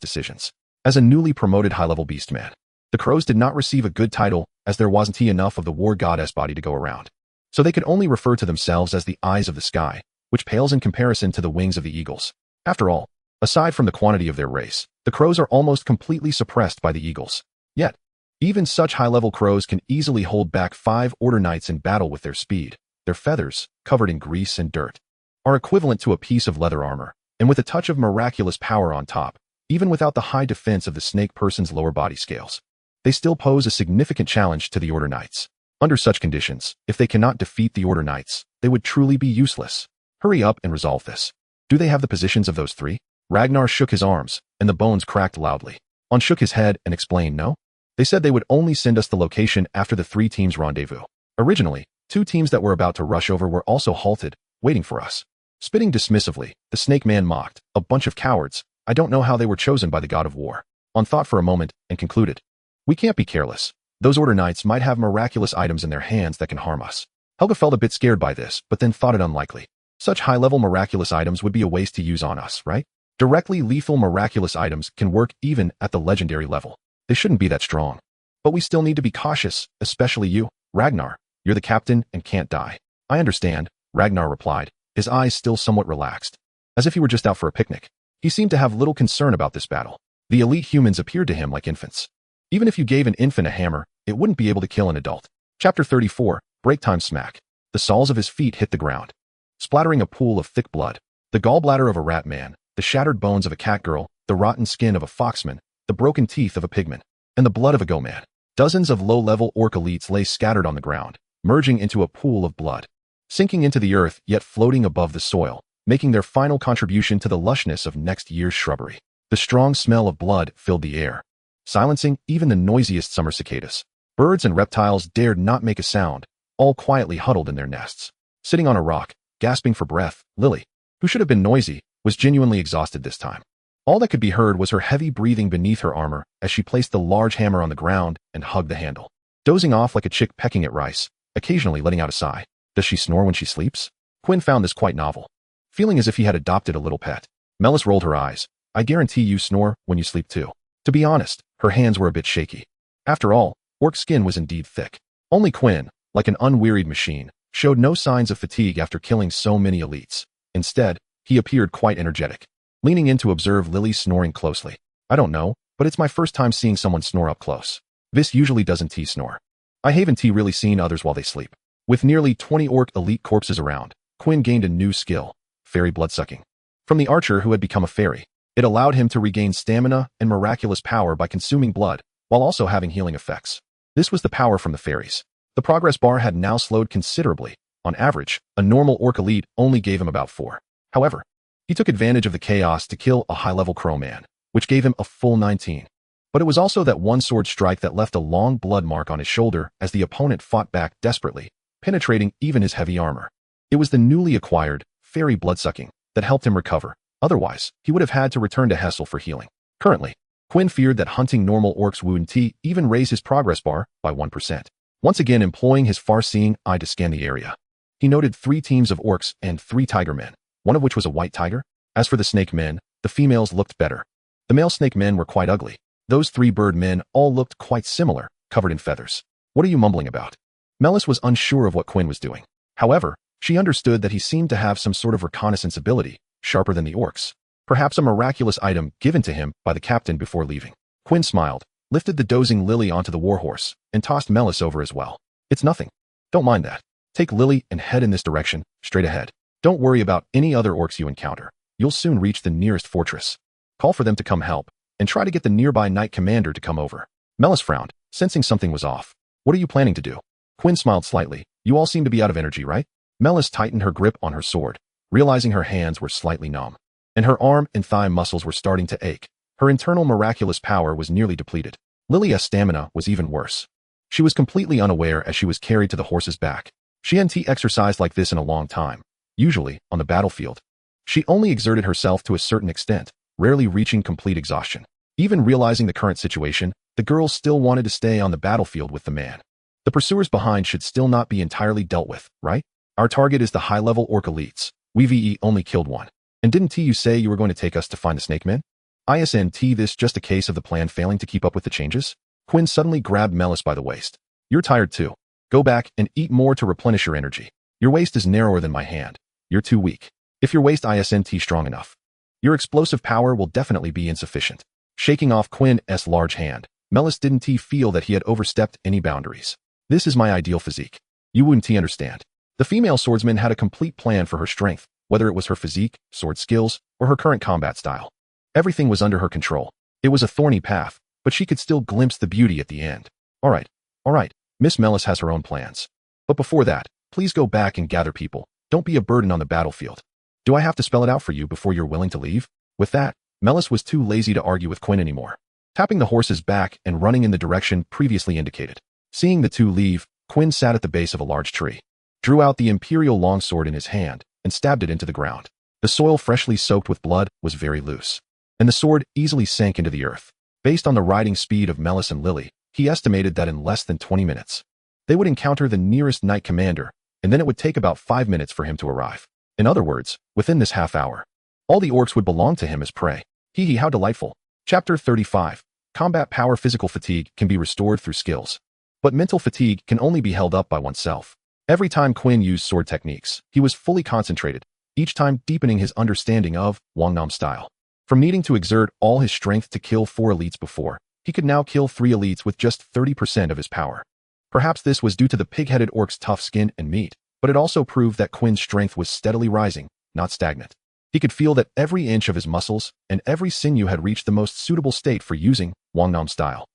decisions. As a newly promoted high-level beastman, the crows did not receive a good title as there wasn't enough of the war goddess body to go around. So they could only refer to themselves as the eyes of the sky, which pales in comparison to the wings of the eagles. After all, aside from the quantity of their race, the crows are almost completely suppressed by the eagles. Yet, even such high-level crows can easily hold back 5 Order Knights in battle with their speed. Their feathers, covered in grease and dirt, are equivalent to a piece of leather armor, and with a touch of miraculous power on top, even without the high defense of the snake person's lower body scales, they still pose a significant challenge to the Order Knights. Under such conditions, if they cannot defeat the Order Knights, they would truly be useless. Hurry up and resolve this. Do they have the positions of those 3? Ragnar shook his arms, and the bones cracked loudly. On shook his head and explained no. They said they would only send us the location after the 3 teams' rendezvous. Originally, 2 teams that were about to rush over were also halted, waiting for us. Spitting dismissively, the snake man mocked, "A bunch of cowards. I don't know how they were chosen by the god of war." On thought for a moment, and concluded, "We can't be careless. Those Order Knights might have miraculous items in their hands that can harm us." Helga felt a bit scared by this, but then thought it unlikely. Such high-level miraculous items would be a waste to use on us, right? Directly lethal miraculous items can work even at the legendary level. They shouldn't be that strong. But we still need to be cautious, especially you, Ragnar. You're the captain and can't die. "I understand," Ragnar replied, his eyes still somewhat relaxed, as if he were just out for a picnic. He seemed to have little concern about this battle. The elite humans appeared to him like infants. Even if you gave an infant a hammer, it wouldn't be able to kill an adult. Chapter 34, Break Time Smack. The soles of his feet hit the ground, splattering a pool of thick blood. The gallbladder of a rat man, the shattered bones of a cat girl, the rotten skin of a foxman, the broken teeth of a pigman, and the blood of a goat man. Dozens of low-level orc elites lay scattered on the ground, merging into a pool of blood, sinking into the earth yet floating above the soil, making their final contribution to the lushness of next year's shrubbery. The strong smell of blood filled the air, silencing even the noisiest summer cicadas. Birds and reptiles dared not make a sound, all quietly huddled in their nests. Sitting on a rock, gasping for breath, Lily, who should have been noisy, was genuinely exhausted this time. All that could be heard was her heavy breathing beneath her armor as she placed the large hammer on the ground and hugged the handle, dozing off like a chick pecking at rice, occasionally letting out a sigh. Does she snore when she sleeps? Quinn found this quite novel, feeling as if he had adopted a little pet. Melis rolled her eyes. I guarantee you snore when you sleep too. To be honest, her hands were a bit shaky. After all, orc skin was indeed thick. Only Quinn, like an unwearied machine, showed no signs of fatigue after killing so many elites. Instead, he appeared quite energetic, leaning in to observe Lily snoring closely. I don't know, but it's my first time seeing someone snore up close. Vis usually doesn't snore. I haven't really seen others while they sleep. With nearly 20 orc elite corpses around, Quinn gained a new skill, fairy bloodsucking. From the archer who had become a fairy, it allowed him to regain stamina and miraculous power by consuming blood, while also having healing effects. This was the power from the fairies. The progress bar had now slowed considerably. On average, a normal orc elite only gave him about 4. However, he took advantage of the chaos to kill a high-level crow man, which gave him a full 19. But it was also that one sword strike that left a long blood mark on his shoulder as the opponent fought back desperately, penetrating even his heavy armor. It was the newly acquired fairy bloodsucking that helped him recover. Otherwise, he would have had to return to Hessel for healing. Currently, Quinn feared that hunting normal orcs wouldn't even raise his progress bar by 1%. Once again employing his far-seeing eye to scan the area, he noted 3 teams of orcs and 3 tiger men, one of which was a white tiger. As for the snake men, the females looked better. The male snake men were quite ugly. Those 3 bird men all looked quite similar, covered in feathers. What are you mumbling about? Melis was unsure of what Quinn was doing. However, she understood that he seemed to have some sort of reconnaissance ability, sharper than the orcs. Perhaps a miraculous item given to him by the captain before leaving. Quinn smiled, lifted the dozing Lily onto the warhorse, and tossed Melis over as well. It's nothing. Don't mind that. Take Lily and head in this direction, straight ahead. Don't worry about any other orcs you encounter. You'll soon reach the nearest fortress. Call for them to come help, and try to get the nearby knight commander to come over. Melis frowned, sensing something was off. What are you planning to do? Quinn smiled slightly. You all seem to be out of energy, right? Melis tightened her grip on her sword, realizing her hands were slightly numb, and her arm and thigh muscles were starting to ache. Her internal miraculous power was nearly depleted. Lilia's stamina was even worse. She was completely unaware as she was carried to the horse's back. She hadn't exercised like this in a long time. Usually, on the battlefield, she only exerted herself to a certain extent, rarely reaching complete exhaustion. Even realizing the current situation, the girl still wanted to stay on the battlefield with the man. The pursuers behind should still not be entirely dealt with, right? Our target is the high-level orc elites. We've only killed one. And didn't you say you were going to take us to find the snake men? Isn't this just a case of the plan failing to keep up with the changes? Quinn suddenly grabbed Melis by the waist. You're tired too. Go back and eat more to replenish your energy. Your waist is narrower than my hand. You're too weak. If your waist isn't strong enough, your explosive power will definitely be insufficient. Shaking off Quinn's large hand, Melis didn't feel that he had overstepped any boundaries. This is my ideal physique. You wouldn't understand. The female swordsman had a complete plan for her strength, whether it was her physique, sword skills, or her current combat style. Everything was under her control. It was a thorny path, but she could still glimpse the beauty at the end. All right. Miss Melis has her own plans. But before that, please go back and gather people. Don't be a burden on the battlefield. Do I have to spell it out for you before you're willing to leave? With that, Melis was too lazy to argue with Quinn anymore, tapping the horse's back and running in the direction previously indicated. Seeing the two leave, Quinn sat at the base of a large tree, drew out the imperial longsword in his hand, and stabbed it into the ground. The soil freshly soaked with blood was very loose, and the sword easily sank into the earth. Based on the riding speed of Melis and Lily, he estimated that in less than 20 minutes, they would encounter the nearest knight commander, and then it would take about 5 minutes for him to arrive. In other words, within this half hour, all the orcs would belong to him as prey. Hee hee, how delightful. Chapter 35. Combat power. Physical fatigue can be restored through skills, but mental fatigue can only be held up by oneself. Every time Quinn used sword techniques, he was fully concentrated, each time deepening his understanding of Wangnam style. From needing to exert all his strength to kill 4 elites before, he could now kill 3 elites with just 30% of his power. Perhaps this was due to the pig-headed orc's tough skin and meat, but it also proved that Quinn's strength was steadily rising, not stagnant. He could feel that every inch of his muscles and every sinew had reached the most suitable state for using Wangnam style.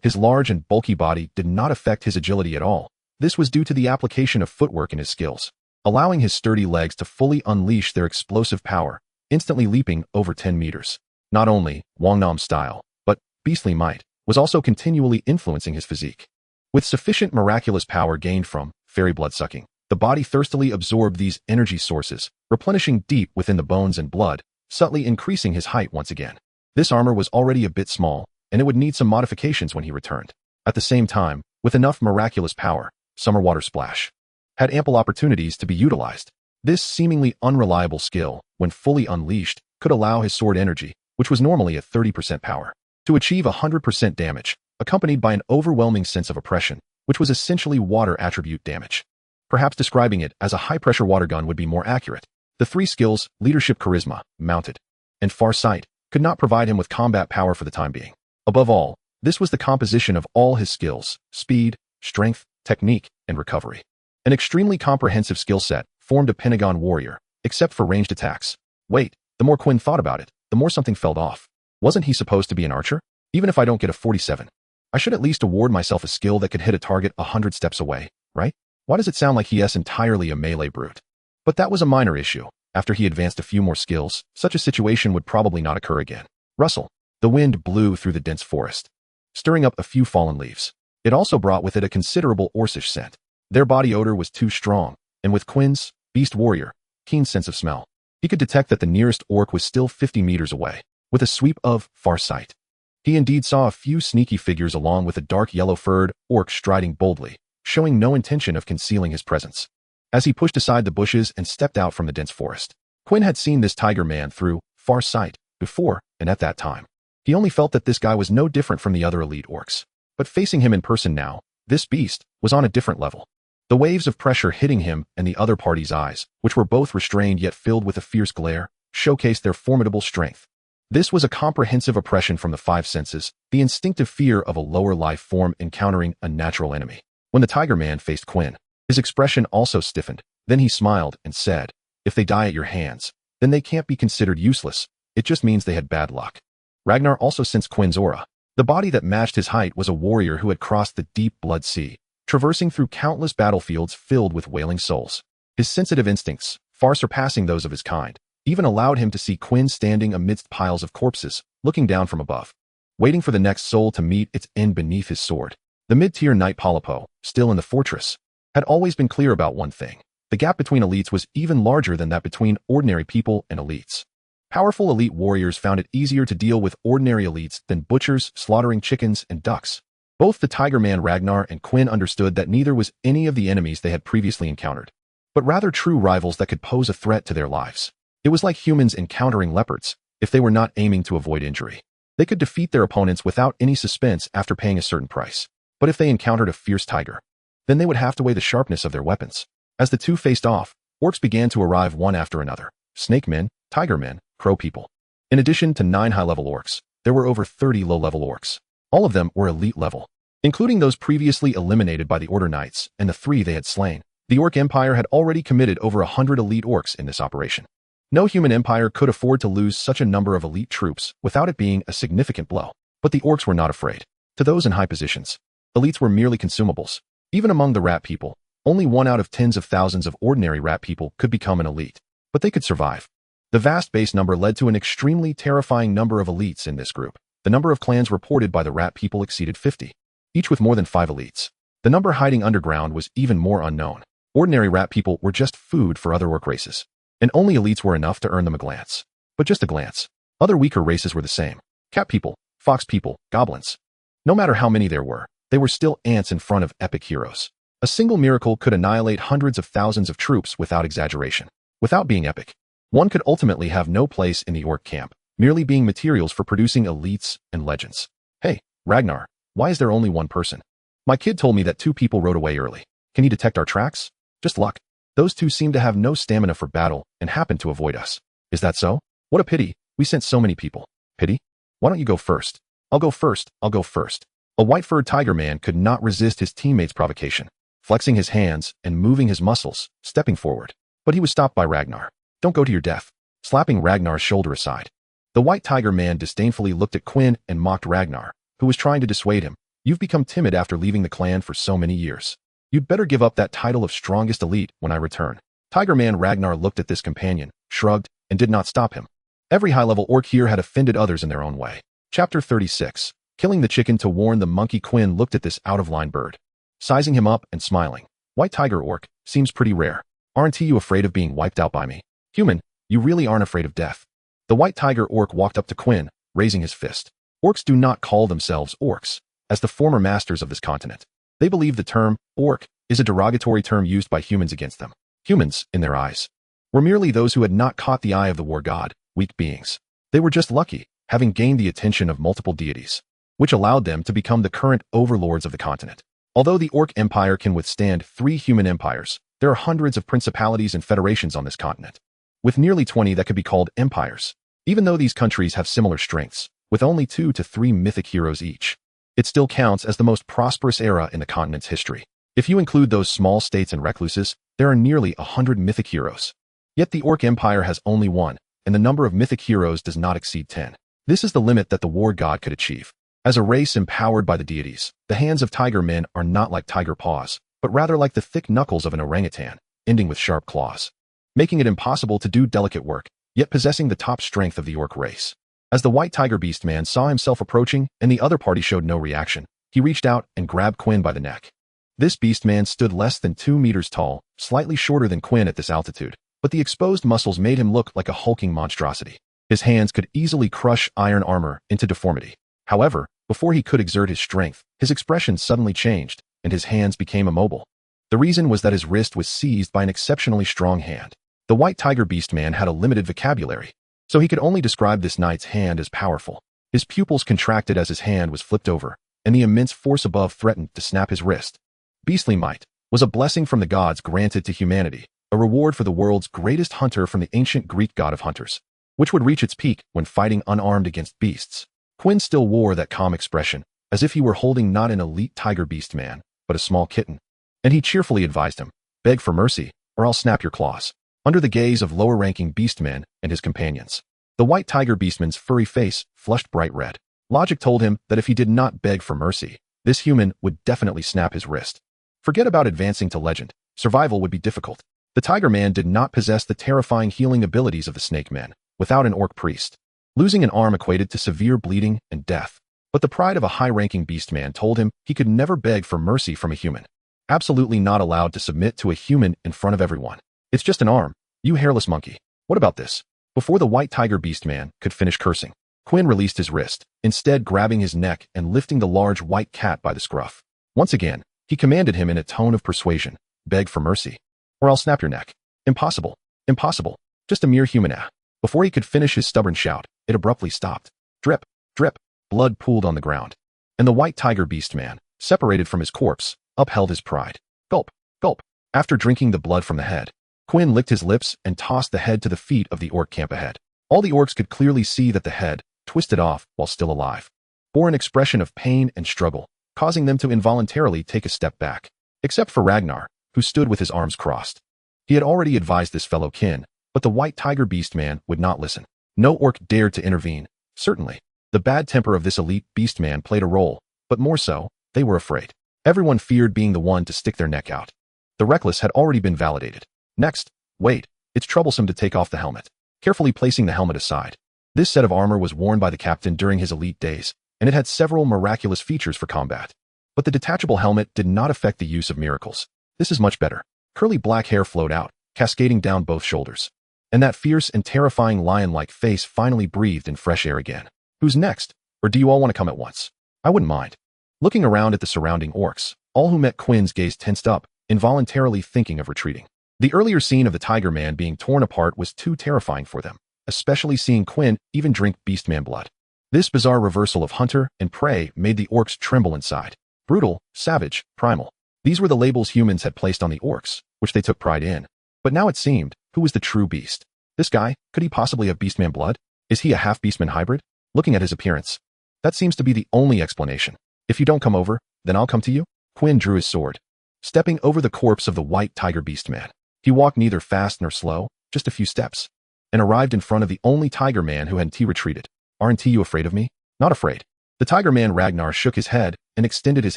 His large and bulky body did not affect his agility at all. This was due to the application of footwork in his skills, allowing his sturdy legs to fully unleash their explosive power, instantly leaping over 10 meters. Not only Wangnam style, but beastly might was also continually influencing his physique. With sufficient miraculous power gained from fairy blood-sucking, the body thirstily absorbed these energy sources, replenishing deep within the bones and blood, subtly increasing his height once again. This armor was already a bit small, and it would need some modifications when he returned. At the same time, with enough miraculous power, Summer Water Splash had ample opportunities to be utilized. This seemingly unreliable skill, when fully unleashed, could allow his sword energy, which was normally at 30% power, to achieve 100% damage, accompanied by an overwhelming sense of oppression, which was essentially water attribute damage. Perhaps describing it as a high-pressure water gun would be more accurate. The 3 skills, leadership, charisma, mounted, and far sight, could not provide him with combat power for the time being. Above all, this was the composition of all his skills: speed, strength, technique, and recovery. An extremely comprehensive skill set formed a Pentagon warrior, except for ranged attacks. Wait, the more Quinn thought about it, the more something felt off. Wasn't he supposed to be an archer? Even if I don't get a 47, I should at least award myself a skill that could hit a target 100 steps away. right? Why does it sound like he is entirely a melee brute? But that was a minor issue. After he advanced a few more skills, such a situation would probably not occur again. Rustle. The wind blew through the dense forest, stirring up a few fallen leaves. It also brought with it a considerable orcish scent. Their body odor was too strong, and with Quinn's beast warrior keen sense of smell, he could detect that the nearest orc was still 50 meters away. With a sweep of far sight, he indeed saw a few sneaky figures along with a dark yellow-furred orc striding boldly, showing no intention of concealing his presence. As he pushed aside the bushes and stepped out from the dense forest, Quinn had seen this tiger man through far sight before, and at that time, he only felt that this guy was no different from the other elite orcs. But facing him in person now, this beast was on a different level. The waves of pressure hitting him and the other party's eyes, which were both restrained yet filled with a fierce glare, showcased their formidable strength. This was a comprehensive oppression from the five senses, the instinctive fear of a lower life form encountering a natural enemy. When the tiger man faced Quinn, his expression also stiffened. Then he smiled and said, "If they die at your hands, then they can't be considered useless. It just means they had bad luck." Ragnar also sensed Quinn's aura. The body that matched his height was a warrior who had crossed the deep blood sea, traversing through countless battlefields filled with wailing souls. His sensitive instincts, far surpassing those of his kind, even allowed him to see Quinn standing amidst piles of corpses, looking down from above, waiting for the next soul to meet its end beneath his sword. The mid-tier knight Polypo, still in the fortress, had always been clear about one thing. The gap between elites was even larger than that between ordinary people and elites. Powerful elite warriors found it easier to deal with ordinary elites than butchers slaughtering chickens and ducks. Both the Tiger Man Ragnar and Quinn understood that neither was any of the enemies they had previously encountered, but rather true rivals that could pose a threat to their lives. It was like humans encountering leopards. If they were not aiming to avoid injury, they could defeat their opponents without any suspense after paying a certain price. But if they encountered a fierce tiger, then they would have to weigh the sharpness of their weapons. As the two faced off, orcs began to arrive one after another. Snake men, tiger men, crow people. In addition to 9 high-level orcs, there were over 30 low-level orcs. All of them were elite level, including those previously eliminated by the Order Knights and the 3 they had slain. The Orc Empire had already committed over 100 elite orcs in this operation. No human empire could afford to lose such a number of elite troops without it being a significant blow. But the orcs were not afraid. To those in high positions, elites were merely consumables. Even among the rat people, only 1 out of tens of thousands of ordinary rat people could become an elite. But they could survive. The vast base number led to an extremely terrifying number of elites in this group. The number of clans reported by the rat people exceeded 50, each with more than 5 elites. The number hiding underground was even more unknown. Ordinary rat people were just food for other orc races, and only elites were enough to earn them a glance. But just a glance. Other weaker races were the same. Cat people, fox people, goblins. No matter how many there were, they were still ants in front of epic heroes. A single miracle could annihilate hundreds of thousands of troops without exaggeration. Without being epic, one could ultimately have no place in the orc camp, merely being materials for producing elites and legends. Hey, Ragnar, why is there only one person? My kid told me that 2 people rode away early. Can he detect our tracks? Just luck. Those 2 seem to have no stamina for battle and happen to avoid us. Is that so? What a pity. We sent so many people. Pity? Why don't you go first? I'll go first. I'll go first. A white-furred tiger man could not resist his teammates' provocation, flexing his hands and moving his muscles, stepping forward. But he was stopped by Ragnar. Don't go to your death. Slapping Ragnar's shoulder aside, the white tiger man disdainfully looked at Quinn and mocked Ragnar, who was trying to dissuade him. You've become timid after leaving the clan for so many years. You'd better give up that title of strongest elite when I return. Tiger man Ragnar looked at this companion, shrugged, and did not stop him. Every high-level orc here had offended others in their own way. Chapter 36. Killing the chicken to warn the monkey. Quinn looked at this out-of-line bird, sizing him up and smiling. White tiger orc, seems pretty rare. Aren't you afraid of being wiped out by me? Human, you really aren't afraid of death. The white tiger orc walked up to Quinn, raising his fist. Orcs do not call themselves orcs, as the former masters of this continent. They believe the term orc is a derogatory term used by humans against them. Humans, in their eyes, were merely those who had not caught the eye of the war god, weak beings. They were just lucky, having gained the attention of multiple deities, which allowed them to become the current overlords of the continent. Although the Orc Empire can withstand 3 human empires, there are hundreds of principalities and federations on this continent, with nearly 20 that could be called empires. Even though these countries have similar strengths, with only 2 to 3 mythic heroes each, it still counts as the most prosperous era in the continent's history. If you include those small states and recluses, there are nearly 100 mythic heroes. Yet the Orc Empire has only 1, and the number of mythic heroes does not exceed 10. This is the limit that the war god could achieve. As a race empowered by the deities, the hands of tiger men are not like tiger paws. but rather like the thick knuckles of an orangutan, ending with sharp claws, making it impossible to do delicate work, yet possessing the top strength of the orc race. As the white tiger beast man saw himself approaching and the other party showed no reaction, he reached out and grabbed Quinn by the neck. This beast man stood less than 2 meters tall, slightly shorter than Quinn at this altitude, but the exposed muscles made him look like a hulking monstrosity. His hands could easily crush iron armor into deformity. However, before he could exert his strength, his expression suddenly changed, and his hands became immobile. The reason was that his wrist was seized by an exceptionally strong hand. The white tiger beast man had a limited vocabulary, so he could only describe this knight's hand as powerful. His pupils contracted as his hand was flipped over, and the immense force above threatened to snap his wrist. Beastly might was a blessing from the gods granted to humanity, a reward for the world's greatest hunter from the ancient Greek god of hunters, which would reach its peak when fighting unarmed against beasts. Quinn still wore that calm expression, as if he were holding not an elite tiger beast man, but a small kitten. And he cheerfully advised him, "Beg for mercy, or I'll snap your claws." Under the gaze of lower-ranking beastmen and his companions, the white tiger beastman's furry face flushed bright red. Logic told him that if he did not beg for mercy, this human would definitely snap his wrist. Forget about advancing to legend. Survival would be difficult. The tiger man did not possess the terrifying healing abilities of the snake man, without an orc priest. Losing an arm equated to severe bleeding and death. But the pride of a high-ranking beast man told him he could never beg for mercy from a human. Absolutely not allowed to submit to a human in front of everyone. "It's just an arm, you hairless monkey. What about this?" Before the white tiger beast man could finish cursing, Quinn released his wrist, instead grabbing his neck and lifting the large white cat by the scruff. Once again, he commanded him in a tone of persuasion, "Beg for mercy, or I'll snap your neck." "Impossible. Impossible. Just a mere human." Before he could finish his stubborn shout, it abruptly stopped. Drip, drip, blood pooled on the ground. And the white tiger beast man, separated from his corpse, upheld his pride. Gulp, gulp. After drinking the blood from the head, Quinn licked his lips and tossed the head to the feet of the orc camp ahead. All the orcs could clearly see that the head, twisted off while still alive, bore an expression of pain and struggle, causing them to involuntarily take a step back. Except for Ragnar, who stood with his arms crossed. He had already advised this fellow kin, but the white tiger beast man would not listen. No orc dared to intervene. Certainly, the bad temper of this elite beast man played a role, but more so, they were afraid. Everyone feared being the one to stick their neck out. The reckless had already been validated. Next, wait, it's troublesome to take off the helmet. Carefully placing the helmet aside. This set of armor was worn by the captain during his elite days, and it had several miraculous features for combat. But the detachable helmet did not affect the use of miracles. This is much better. Curly black hair flowed out, cascading down both shoulders. And that fierce and terrifying lion-like face finally breathed in fresh air again. Who's next? Or do you all want to come at once? I wouldn't mind. Looking around at the surrounding orcs, all who met Quinn's gaze tensed up, involuntarily thinking of retreating. The earlier scene of the tiger man being torn apart was too terrifying for them, especially seeing Quinn even drink beastman blood. This bizarre reversal of hunter and prey made the orcs tremble inside. Brutal, savage, primal. These were the labels humans had placed on the orcs, which they took pride in. But now it seemed, who was the true beast? This guy, could he possibly have beastman blood? Is he a half-beastman hybrid? Looking at his appearance, that seems to be the only explanation. If you don't come over, then I'll come to you. Quinn drew his sword, stepping over the corpse of the white tiger beastman. He walked neither fast nor slow, just a few steps, and arrived in front of the only tiger man who hadn't retreated. "Aren't you afraid of me?" "Not afraid." The tiger man Ragnar shook his head and extended his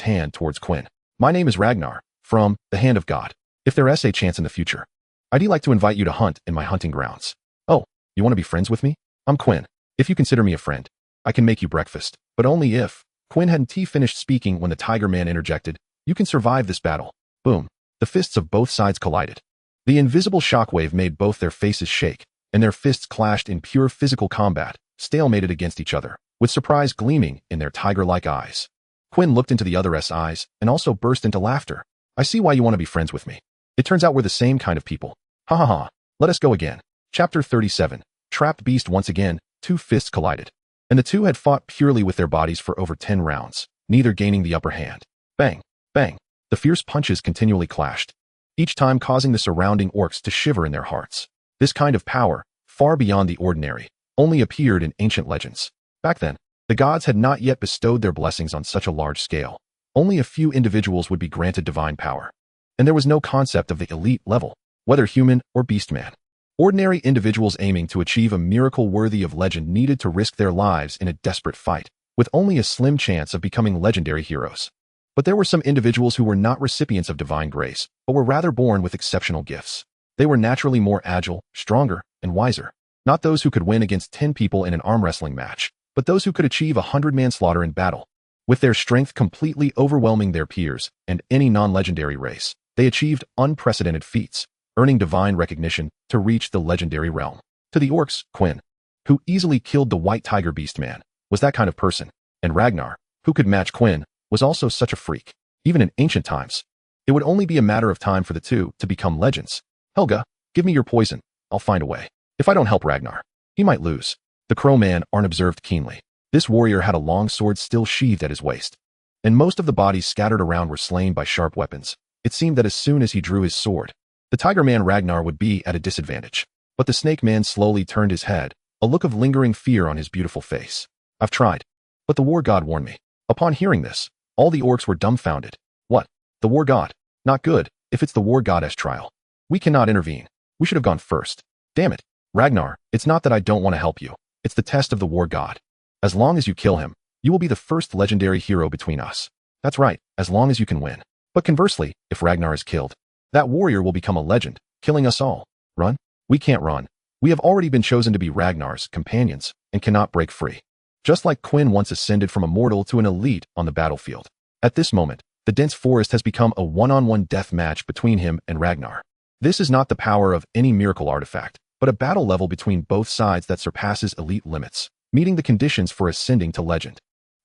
hand towards Quinn. "My name is Ragnar, from the Hand of God. If there is a chance in the future, I'd like to invite you to hunt in my hunting grounds." "Oh, you want to be friends with me? I'm Quinn. If you consider me a friend, I can make you breakfast, but only if..." Quinn hadn't finished speaking when the tiger man interjected, "You can survive this battle." Boom. The fists of both sides collided. The invisible shockwave made both their faces shake, and their fists clashed in pure physical combat, stalemated against each other, with surprise gleaming in their tiger-like eyes. Quinn looked into the other's eyes and also burst into laughter. "I see why you want to be friends with me. It turns out we're the same kind of people. Ha ha ha. Let us go again." Chapter 37. Trapped beast. Once again, two fists collided, and the two had fought purely with their bodies for over 10 rounds, neither gaining the upper hand. Bang, bang. The fierce punches continually clashed, each time causing the surrounding orcs to shiver in their hearts. This kind of power, far beyond the ordinary, only appeared in ancient legends. Back then, the gods had not yet bestowed their blessings on such a large scale. Only a few individuals would be granted divine power. And there was no concept of the elite level, whether human or beastman. Ordinary individuals aiming to achieve a miracle worthy of legend needed to risk their lives in a desperate fight, with only a slim chance of becoming legendary heroes. But there were some individuals who were not recipients of divine grace, but were rather born with exceptional gifts. They were naturally more agile, stronger, and wiser. Not those who could win against 10 people in an arm wrestling match, but those who could achieve 100-man slaughter in battle. With their strength completely overwhelming their peers and any non-legendary race, they achieved unprecedented feats, earning divine recognition to reach the legendary realm. To the orcs, Quinn, who easily killed the white tiger beast man, was that kind of person, and Ragnar, who could match Quinn, was also such a freak. Even in ancient times, it would only be a matter of time for the two to become legends. Helga, give me your poison. I'll find a way. If I don't help Ragnar, he might lose. The crow man observed keenly. This warrior had a long sword still sheathed at his waist, and most of the bodies scattered around were slain by sharp weapons. It seemed that as soon as he drew his sword, the tiger man Ragnar would be at a disadvantage. But the snake man slowly turned his head, a look of lingering fear on his beautiful face. I've tried, but the war god warned me. Upon hearing this, all the orcs were dumbfounded. What? The war god? Not good, if it's the war goddess trial. We cannot intervene. We should have gone first. Damn it. Ragnar, it's not that I don't want to help you. It's the test of the war god. As long as you kill him, you will be the first legendary hero between us. That's right, as long as you can win. But conversely, if Ragnar is killed, that warrior will become a legend, killing us all. Run? We can't run. We have already been chosen to be Ragnar's companions and cannot break free. Just like Quinn once ascended from a mortal to an elite on the battlefield. At this moment, the dense forest has become a one-on-one death match between him and Ragnar. This is not the power of any miracle artifact, but a battle level between both sides that surpasses elite limits, meeting the conditions for ascending to legend.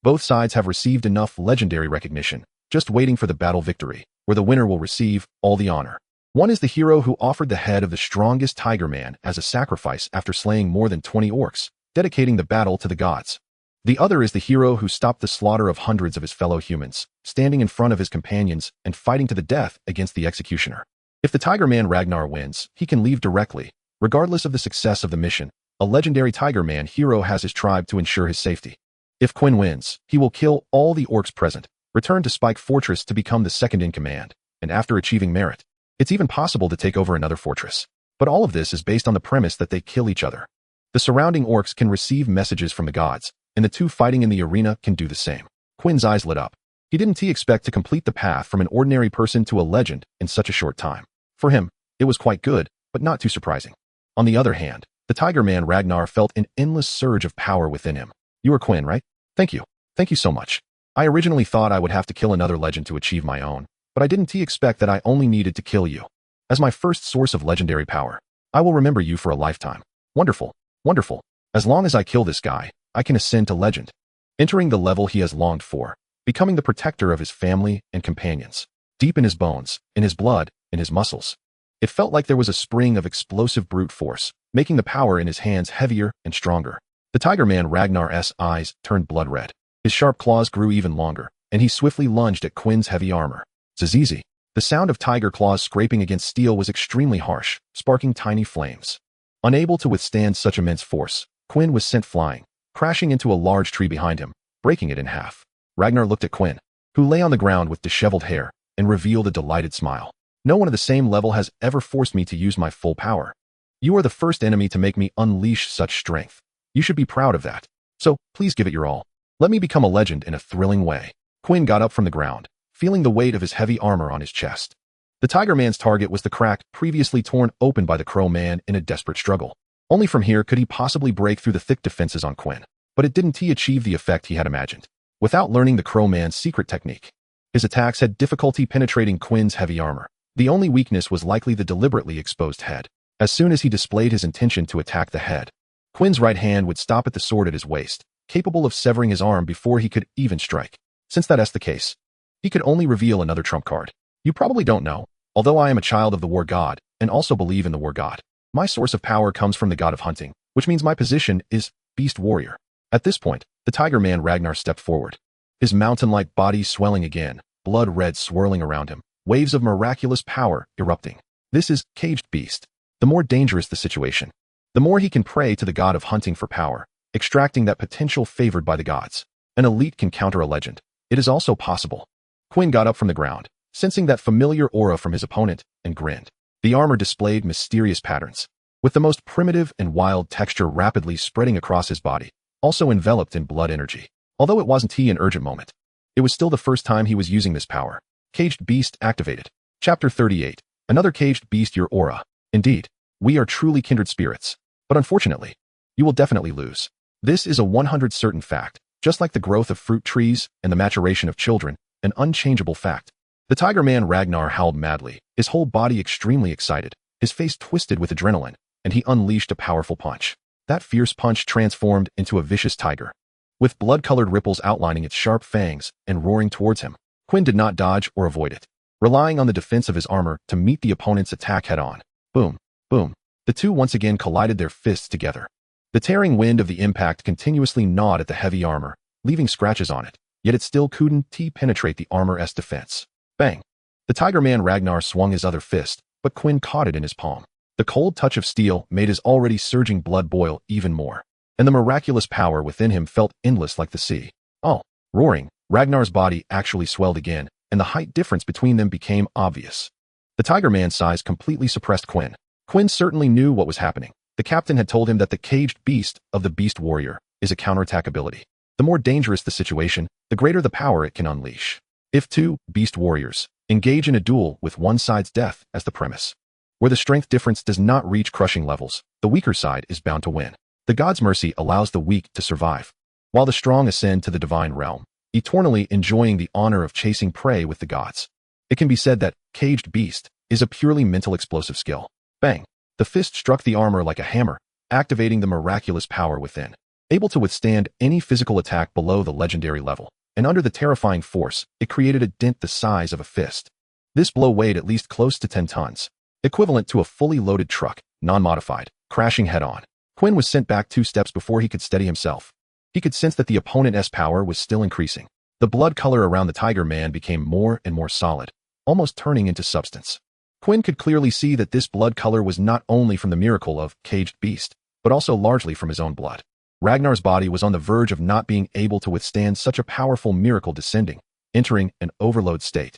Both sides have received enough legendary recognition, just waiting for the battle victory, where the winner will receive all the honor. One is the hero who offered the head of the strongest tiger man as a sacrifice after slaying more than 20 orcs, dedicating the battle to the gods. The other is the hero who stopped the slaughter of hundreds of his fellow humans, standing in front of his companions and fighting to the death against the executioner. If the tiger man Ragnar wins, he can leave directly. Regardless of the success of the mission, a legendary tiger man hero has his tribe to ensure his safety. If Quinn wins, he will kill all the orcs present, return to Spike Fortress to become the second in command, and after achieving merit, it's even possible to take over another fortress. But all of this is based on the premise that they kill each other. The surrounding orcs can receive messages from the gods, and the two fighting in the arena can do the same. Quinn's eyes lit up. He didn't expect to complete the path from an ordinary person to a legend in such a short time. For him, it was quite good, but not too surprising. On the other hand, the tiger man Ragnar felt an endless surge of power within him. You are Quinn, right? Thank you. Thank you so much. I originally thought I would have to kill another legend to achieve my own, but I didn't expect that I only needed to kill you. As my first source of legendary power, I will remember you for a lifetime. Wonderful. Wonderful. As long as I kill this guy, I can ascend to legend, entering the level he has longed for, becoming the protector of his family and companions, deep in his bones, in his blood, in his muscles. It felt like there was a spring of explosive brute force, making the power in his hands heavier and stronger. The tiger man Ragnar's eyes turned blood red. His sharp claws grew even longer, and he swiftly lunged at Quinn's heavy armor. Zizizi. The sound of tiger claws scraping against steel was extremely harsh, sparking tiny flames. Unable to withstand such immense force, Quinn was sent flying, crashing into a large tree behind him, breaking it in half. Ragnar looked at Quinn, who lay on the ground with disheveled hair, and revealed a delighted smile. No one at the same level has ever forced me to use my full power. You are the first enemy to make me unleash such strength. You should be proud of that. So, please give it your all. Let me become a legend in a thrilling way. Quinn got up from the ground, feeling the weight of his heavy armor on his chest. The tiger man's target was the crack previously torn open by the crow man in a desperate struggle. Only from here could he possibly break through the thick defenses on Quinn. But it didn't achieve the effect he had imagined. Without learning the crow man's secret technique, his attacks had difficulty penetrating Quinn's heavy armor. The only weakness was likely the deliberately exposed head. As soon as he displayed his intention to attack the head, Quinn's right hand would stop at the sword at his waist, capable of severing his arm before he could even strike. Since that's the case, he could only reveal another trump card. You probably don't know, although I am a child of the war god, and also believe in the war god. My source of power comes from the god of hunting, which means my position is beast warrior. At this point, the tiger man Ragnar stepped forward. His mountain-like body swelling again, blood red swirling around him, waves of miraculous power erupting. This is caged beast. The more dangerous the situation, the more he can pray to the god of hunting for power, extracting that potential favored by the gods. An elite can counter a legend. It is also possible. Quinn got up from the ground, sensing that familiar aura from his opponent, and grinned. The armor displayed mysterious patterns, with the most primitive and wild texture rapidly spreading across his body, also enveloped in blood energy. Although it wasn't an urgent moment, It was still the first time he was using this power. Caged Beast activated. Chapter 38. Another caged beast, your aura. Indeed, we are truly kindred spirits. But unfortunately, you will definitely lose. This is a 100% certain fact, just like the growth of fruit trees and the maturation of children, an unchangeable fact. The Tiger Man Ragnar howled madly, his whole body extremely excited, his face twisted with adrenaline, and he unleashed a powerful punch. That fierce punch transformed into a vicious tiger, with blood-colored ripples outlining its sharp fangs and roaring towards him. Quinn did not dodge or avoid it, relying on the defense of his armor to meet the opponent's attack head-on. Boom, boom. The two once again collided their fists together. The tearing wind of the impact continuously gnawed at the heavy armor, leaving scratches on it, yet it still couldn't penetrate the armor's defense. Bang! The Tiger Man Ragnar swung his other fist, but Quinn caught it in his palm. The cold touch of steel made his already surging blood boil even more, and the miraculous power within him felt endless like the sea. Oh! Roaring, Ragnar's body actually swelled again, and the height difference between them became obvious. The Tiger Man's size completely suppressed Quinn. Quinn certainly knew what was happening. The captain had told him that the caged beast of the Beast Warrior is a counterattack ability. The more dangerous the situation, the greater the power it can unleash. If two Beast Warriors engage in a duel with one side's death as the premise, where the strength difference does not reach crushing levels, the weaker side is bound to win. The God's mercy allows the weak to survive, while the strong ascend to the divine realm, eternally enjoying the honor of chasing prey with the gods. It can be said that Caged Beast is a purely mental explosive skill. Bang! The fist struck the armor like a hammer, activating the miraculous power within. Able to withstand any physical attack below the legendary level, and under the terrifying force, it created a dent the size of a fist. This blow weighed at least close to 10 tons, equivalent to a fully loaded truck, non-modified, crashing head-on. Quinn was sent back 2 steps before he could steady himself. He could sense that the opponent's power was still increasing. The blood color around the Tiger Man became more and more solid, almost turning into substance. Quinn could clearly see that this blood color was not only from the miracle of Caged Beast, but also largely from his own blood. Ragnar's body was on the verge of not being able to withstand such a powerful miracle descending, entering an overload state,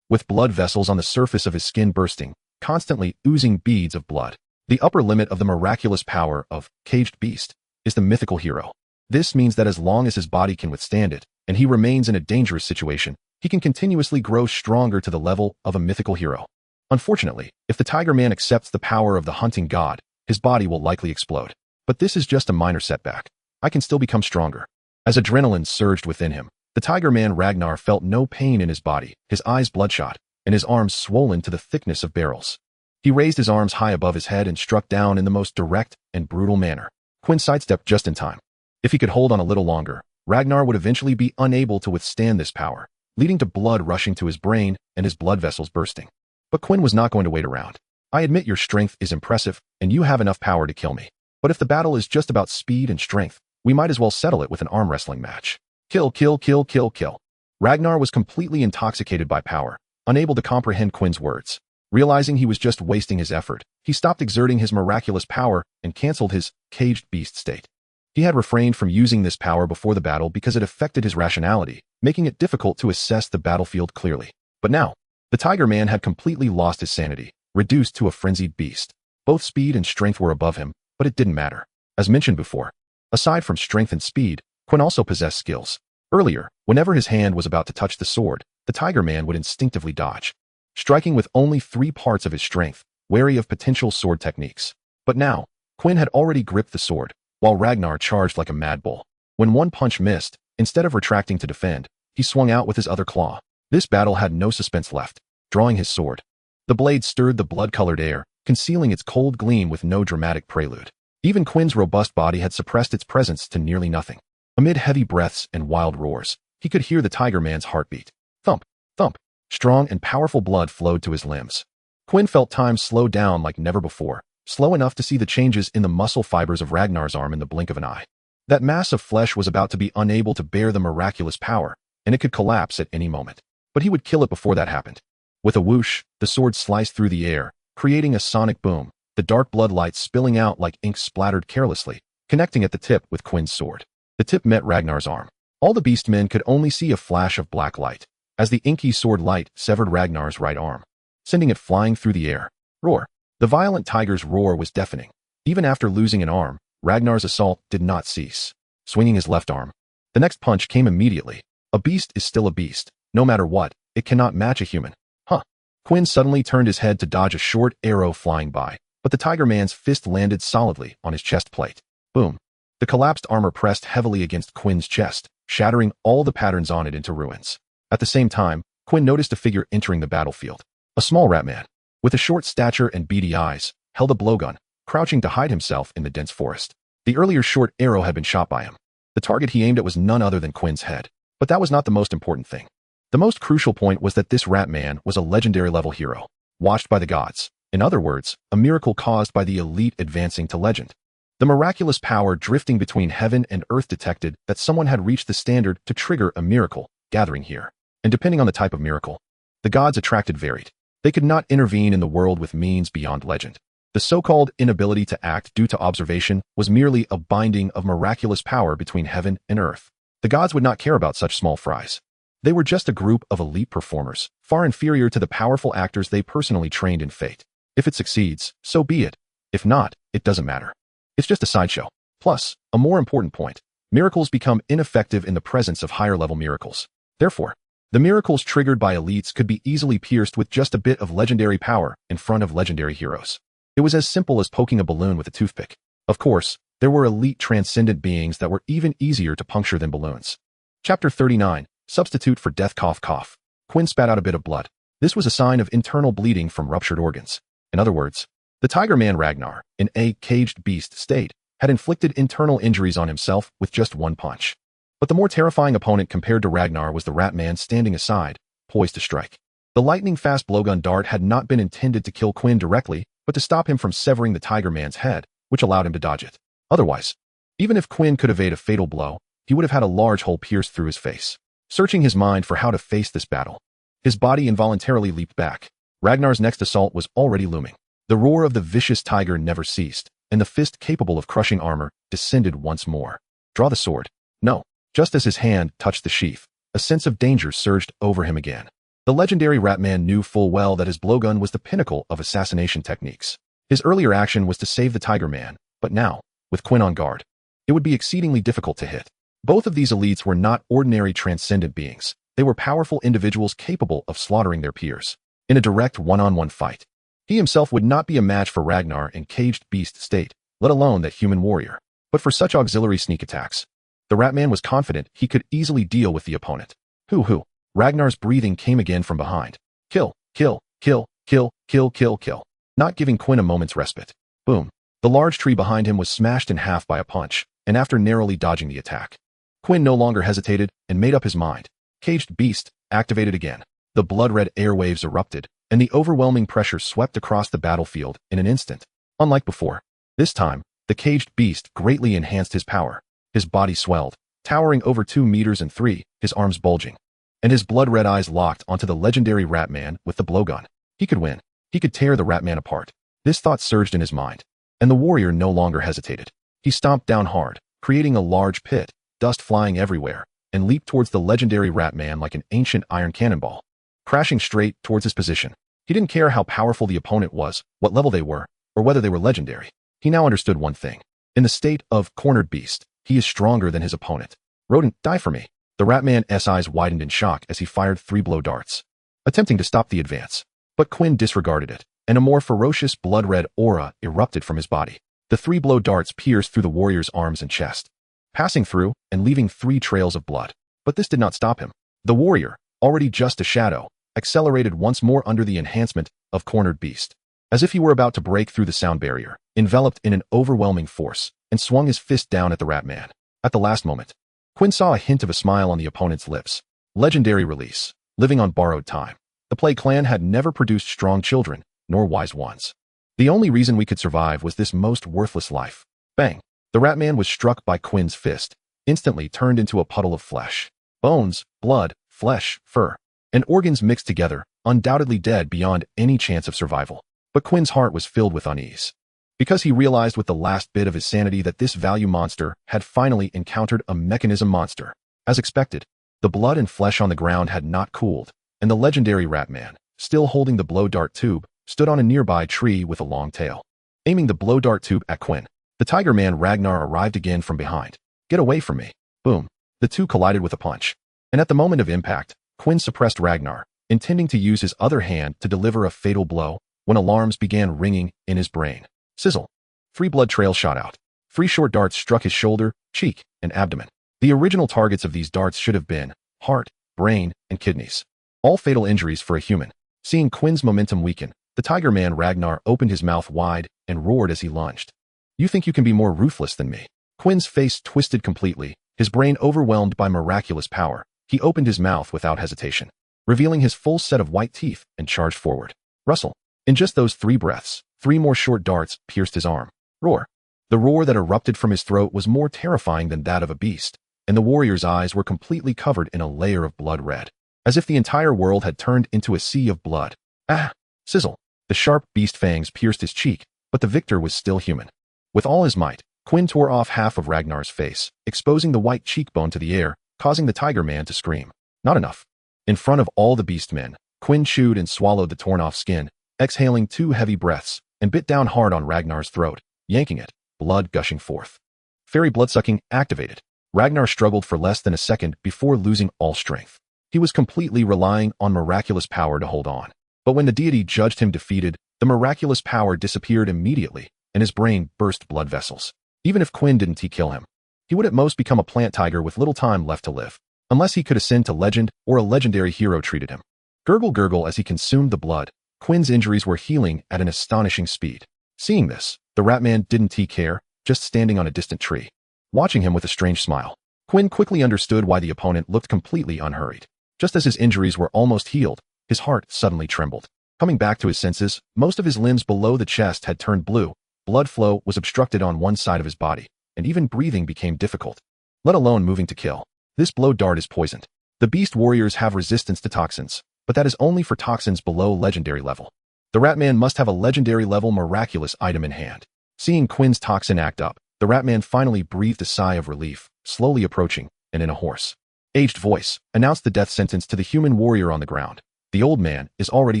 with blood vessels on the surface of his skin bursting, constantly oozing beads of blood. The upper limit of the miraculous power of Caged Beast is the mythical hero. This means that as long as his body can withstand it, and he remains in a dangerous situation, he can continuously grow stronger to the level of a mythical hero. Unfortunately, if the Tiger Man accepts the power of the hunting god, his body will likely explode. But this is just a minor setback. I can still become stronger. As adrenaline surged within him, the Tiger Man Ragnar felt no pain in his body, his eyes bloodshot, and his arms swollen to the thickness of barrels. He raised his arms high above his head and struck down in the most direct and brutal manner. Quinn sidestepped just in time. If he could hold on a little longer, Ragnar would eventually be unable to withstand this power, leading to blood rushing to his brain and his blood vessels bursting. But Quinn was not going to wait around. I admit your strength is impressive, and you have enough power to kill me. But if the battle is just about speed and strength, we might as well settle it with an arm wrestling match. Kill, kill, kill, kill, kill. Ragnar was completely intoxicated by power, unable to comprehend Quinn's words. Realizing he was just wasting his effort, he stopped exerting his miraculous power and canceled his caged beast state. He had refrained from using this power before the battle because it affected his rationality, making it difficult to assess the battlefield clearly. But now, the Tiger Man had completely lost his sanity, reduced to a frenzied beast. Both speed and strength were above him, but it didn't matter. As mentioned before, aside from strength and speed, Quinn also possessed skills. Earlier, whenever his hand was about to touch the sword, the Tiger Man would instinctively dodge, striking with only 3 parts of his strength, wary of potential sword techniques. But now, Quinn had already gripped the sword, while Ragnar charged like a mad bull. When one punch missed, instead of retracting to defend, he swung out with his other claw. This battle had no suspense left. Drawing his sword, the blade stirred the blood-colored air, concealing its cold gleam with no dramatic prelude. Even Quinn's robust body had suppressed its presence to nearly nothing. Amid heavy breaths and wild roars, he could hear the Tiger Man's heartbeat. Thump, thump. Strong and powerful blood flowed to his limbs. Quinn felt time slow down like never before, slow enough to see the changes in the muscle fibers of Ragnar's arm in the blink of an eye. That mass of flesh was about to be unable to bear the miraculous power, and it could collapse at any moment. But he would kill it before that happened. With a whoosh, the sword sliced through the air, creating a sonic boom, the dark blood light spilling out like ink splattered carelessly, connecting at the tip with Quinn's sword. The tip met Ragnar's arm. All the beastmen could only see a flash of black light, as the inky sword light severed Ragnar's right arm, sending it flying through the air. Roar! The violent tiger's roar was deafening. Even after losing an arm, Ragnar's assault did not cease, swinging his left arm. The next punch came immediately, A beast is still a beast. No matter what, it cannot match a human. Huh. Quinn suddenly turned his head to dodge a short arrow flying by, but the Tiger Man's fist landed solidly on his chest plate. Boom. The collapsed armor pressed heavily against Quinn's chest, shattering all the patterns on it into ruins. At the same time, Quinn noticed a figure entering the battlefield. A small rat man, with a short stature and beady eyes, held a blowgun, crouching to hide himself in the dense forest. The earlier short arrow had been shot by him. The target he aimed at was none other than Quinn's head. But that was not the most important thing. The most crucial point was that this rat man was a legendary level hero, watched by the gods. In other words, a miracle caused by the elite advancing to legend. The miraculous power drifting between heaven and earth detected that someone had reached the standard to trigger a miracle gathering here. And depending on the type of miracle, the gods attracted varied. They could not intervene in the world with means beyond legend. The so-called inability to act due to observation was merely a binding of miraculous power between heaven and earth. The gods would not care about such small fries. They were just a group of elite performers, far inferior to the powerful actors they personally trained in fate. If it succeeds, so be it. If not, it doesn't matter. It's just a sideshow. Plus, a more important point, miracles become ineffective in the presence of higher-level miracles. Therefore, the miracles triggered by elites could be easily pierced with just a bit of legendary power in front of legendary heroes. It was as simple as poking a balloon with a toothpick. Of course, there were elite transcendent beings that were even easier to puncture than balloons. Chapter 39, Substitute for Death. Cough cough. Quinn spat out a bit of blood. This was a sign of internal bleeding from ruptured organs. In other words, the Tiger Man Ragnar, in a caged beast state, had inflicted internal injuries on himself with just one punch. But the more terrifying opponent compared to Ragnar was the rat man standing aside, poised to strike. The lightning-fast blowgun dart had not been intended to kill Quinn directly, but to stop him from severing the Tiger Man's head, which allowed him to dodge it. Otherwise, even if Quinn could evade a fatal blow, he would have had a large hole pierced through his face. Searching his mind for how to face this battle, his body involuntarily leaped back. Ragnar's next assault was already looming. The roar of the vicious tiger never ceased, and the fist capable of crushing armor descended once more. Draw the sword. No. Just as his hand touched the sheath, a sense of danger surged over him again. The legendary Ratman knew full well that his blowgun was the pinnacle of assassination techniques. His earlier action was to save the Tiger Man, but now, with Quinn on guard, it would be exceedingly difficult to hit. Both of these elites were not ordinary transcendent beings. They were powerful individuals capable of slaughtering their peers. In a direct one-on-one fight, he himself would not be a match for Ragnar in caged beast state, let alone that human warrior. But for such auxiliary sneak attacks, the Ratman was confident he could easily deal with the opponent. Hoo-hoo. Ragnar's breathing came again from behind. Kill, kill, kill, kill, kill, kill, kill. Not giving Quinn a moment's respite. Boom. The large tree behind him was smashed in half by a punch, and after narrowly dodging the attack, Quinn no longer hesitated and made up his mind. Caged beast activated again. The blood-red airwaves erupted, and the overwhelming pressure swept across the battlefield in an instant. Unlike before, this time, the caged beast greatly enhanced his power. His body swelled, towering over 2 meters and 3, his arms bulging, and his blood-red eyes locked onto the legendary Ratman with the blowgun. He could win. He could tear the Ratman apart. This thought surged in his mind, and the warrior no longer hesitated. He stomped down hard, creating a large pit, dust flying everywhere, and leaped towards the legendary Ratman like an ancient iron cannonball, crashing straight towards his position. He didn't care how powerful the opponent was, what level they were, or whether they were legendary. He now understood one thing. In the state of cornered beast, he is stronger than his opponent. Rodent, die for me. The Ratman's eyes widened in shock as he fired 3 blow darts, attempting to stop the advance. But Quinn disregarded it, and a more ferocious blood-red aura erupted from his body. The 3 blow darts pierced through the warrior's arms and chest, passing through and leaving 3 trails of blood. But this did not stop him. The warrior, already just a shadow, accelerated once more under the enhancement of cornered beast. As if he were about to break through the sound barrier, enveloped in an overwhelming force, and swung his fist down at the Ratman. At the last moment, Quinn saw a hint of a smile on the opponent's lips. Legendary release. Living on borrowed time. The Plague Clan had never produced strong children, nor wise ones. The only reason we could survive was this most worthless life. Bang. The Ratman was struck by Quinn's fist, instantly turned into a puddle of flesh. Bones, blood, flesh, fur, and organs mixed together, undoubtedly dead beyond any chance of survival. But Quinn's heart was filled with unease, because he realized with the last bit of his sanity that this value monster had finally encountered a mechanism monster. As expected, the blood and flesh on the ground had not cooled, and the legendary Ratman, still holding the blow dart tube, stood on a nearby tree with a long tail. Aiming the blow dart tube at Quinn, the Tiger Man Ragnar arrived again from behind. Get away from me. Boom. The two collided with a punch. And at the moment of impact, Quinn suppressed Ragnar, intending to use his other hand to deliver a fatal blow when alarms began ringing in his brain. Sizzle. 3 blood trails shot out. 3 short darts struck his shoulder, cheek, and abdomen. The original targets of these darts should have been heart, brain, and kidneys. All fatal injuries for a human. Seeing Quinn's momentum weaken, the Tiger Man Ragnar opened his mouth wide and roared as he lunged. You think you can be more ruthless than me? Quinn's face twisted completely, his brain overwhelmed by miraculous power. He opened his mouth without hesitation, revealing his full set of white teeth, and charged forward. Rustle. In just those 3 breaths, 3 more short darts pierced his arm. Roar. The roar that erupted from his throat was more terrifying than that of a beast, and the warrior's eyes were completely covered in a layer of blood red, as if the entire world had turned into a sea of blood. Ah! Sizzle. The sharp beast fangs pierced his cheek, but the victor was still human. With all his might, Quinn tore off half of Ragnar's face, exposing the white cheekbone to the air, causing the Tiger Man to scream. Not enough. In front of all the beast men, Quinn chewed and swallowed the torn-off skin, exhaling 2 heavy breaths, and bit down hard on Ragnar's throat, yanking it, blood gushing forth. Fairy bloodsucking activated. Ragnar struggled for less than a second before losing all strength. He was completely relying on miraculous power to hold on. But when the deity judged him defeated, the miraculous power disappeared immediately, and his brain burst blood vessels. Even if Quinn didn't kill him, he would at most become a plant tiger with little time left to live, unless he could ascend to legend or a legendary hero treated him. Gurgle gurgle as he consumed the blood, Quinn's injuries were healing at an astonishing speed. Seeing this, the Ratman didn't care, just standing on a distant tree, watching him with a strange smile. Quinn quickly understood why the opponent looked completely unhurried. Just as his injuries were almost healed, his heart suddenly trembled. Coming back to his senses, most of his limbs below the chest had turned blue, blood flow was obstructed on one side of his body, and even breathing became difficult, let alone moving to kill. This blow dart is poisoned. The beast warriors have resistance to toxins, but that is only for toxins below legendary level. The Ratman must have a legendary level miraculous item in hand. Seeing Quinn's toxin act up, the Ratman finally breathed a sigh of relief, slowly approaching, and in a hoarse, aged voice, announced the death sentence to the human warrior on the ground. The old man is already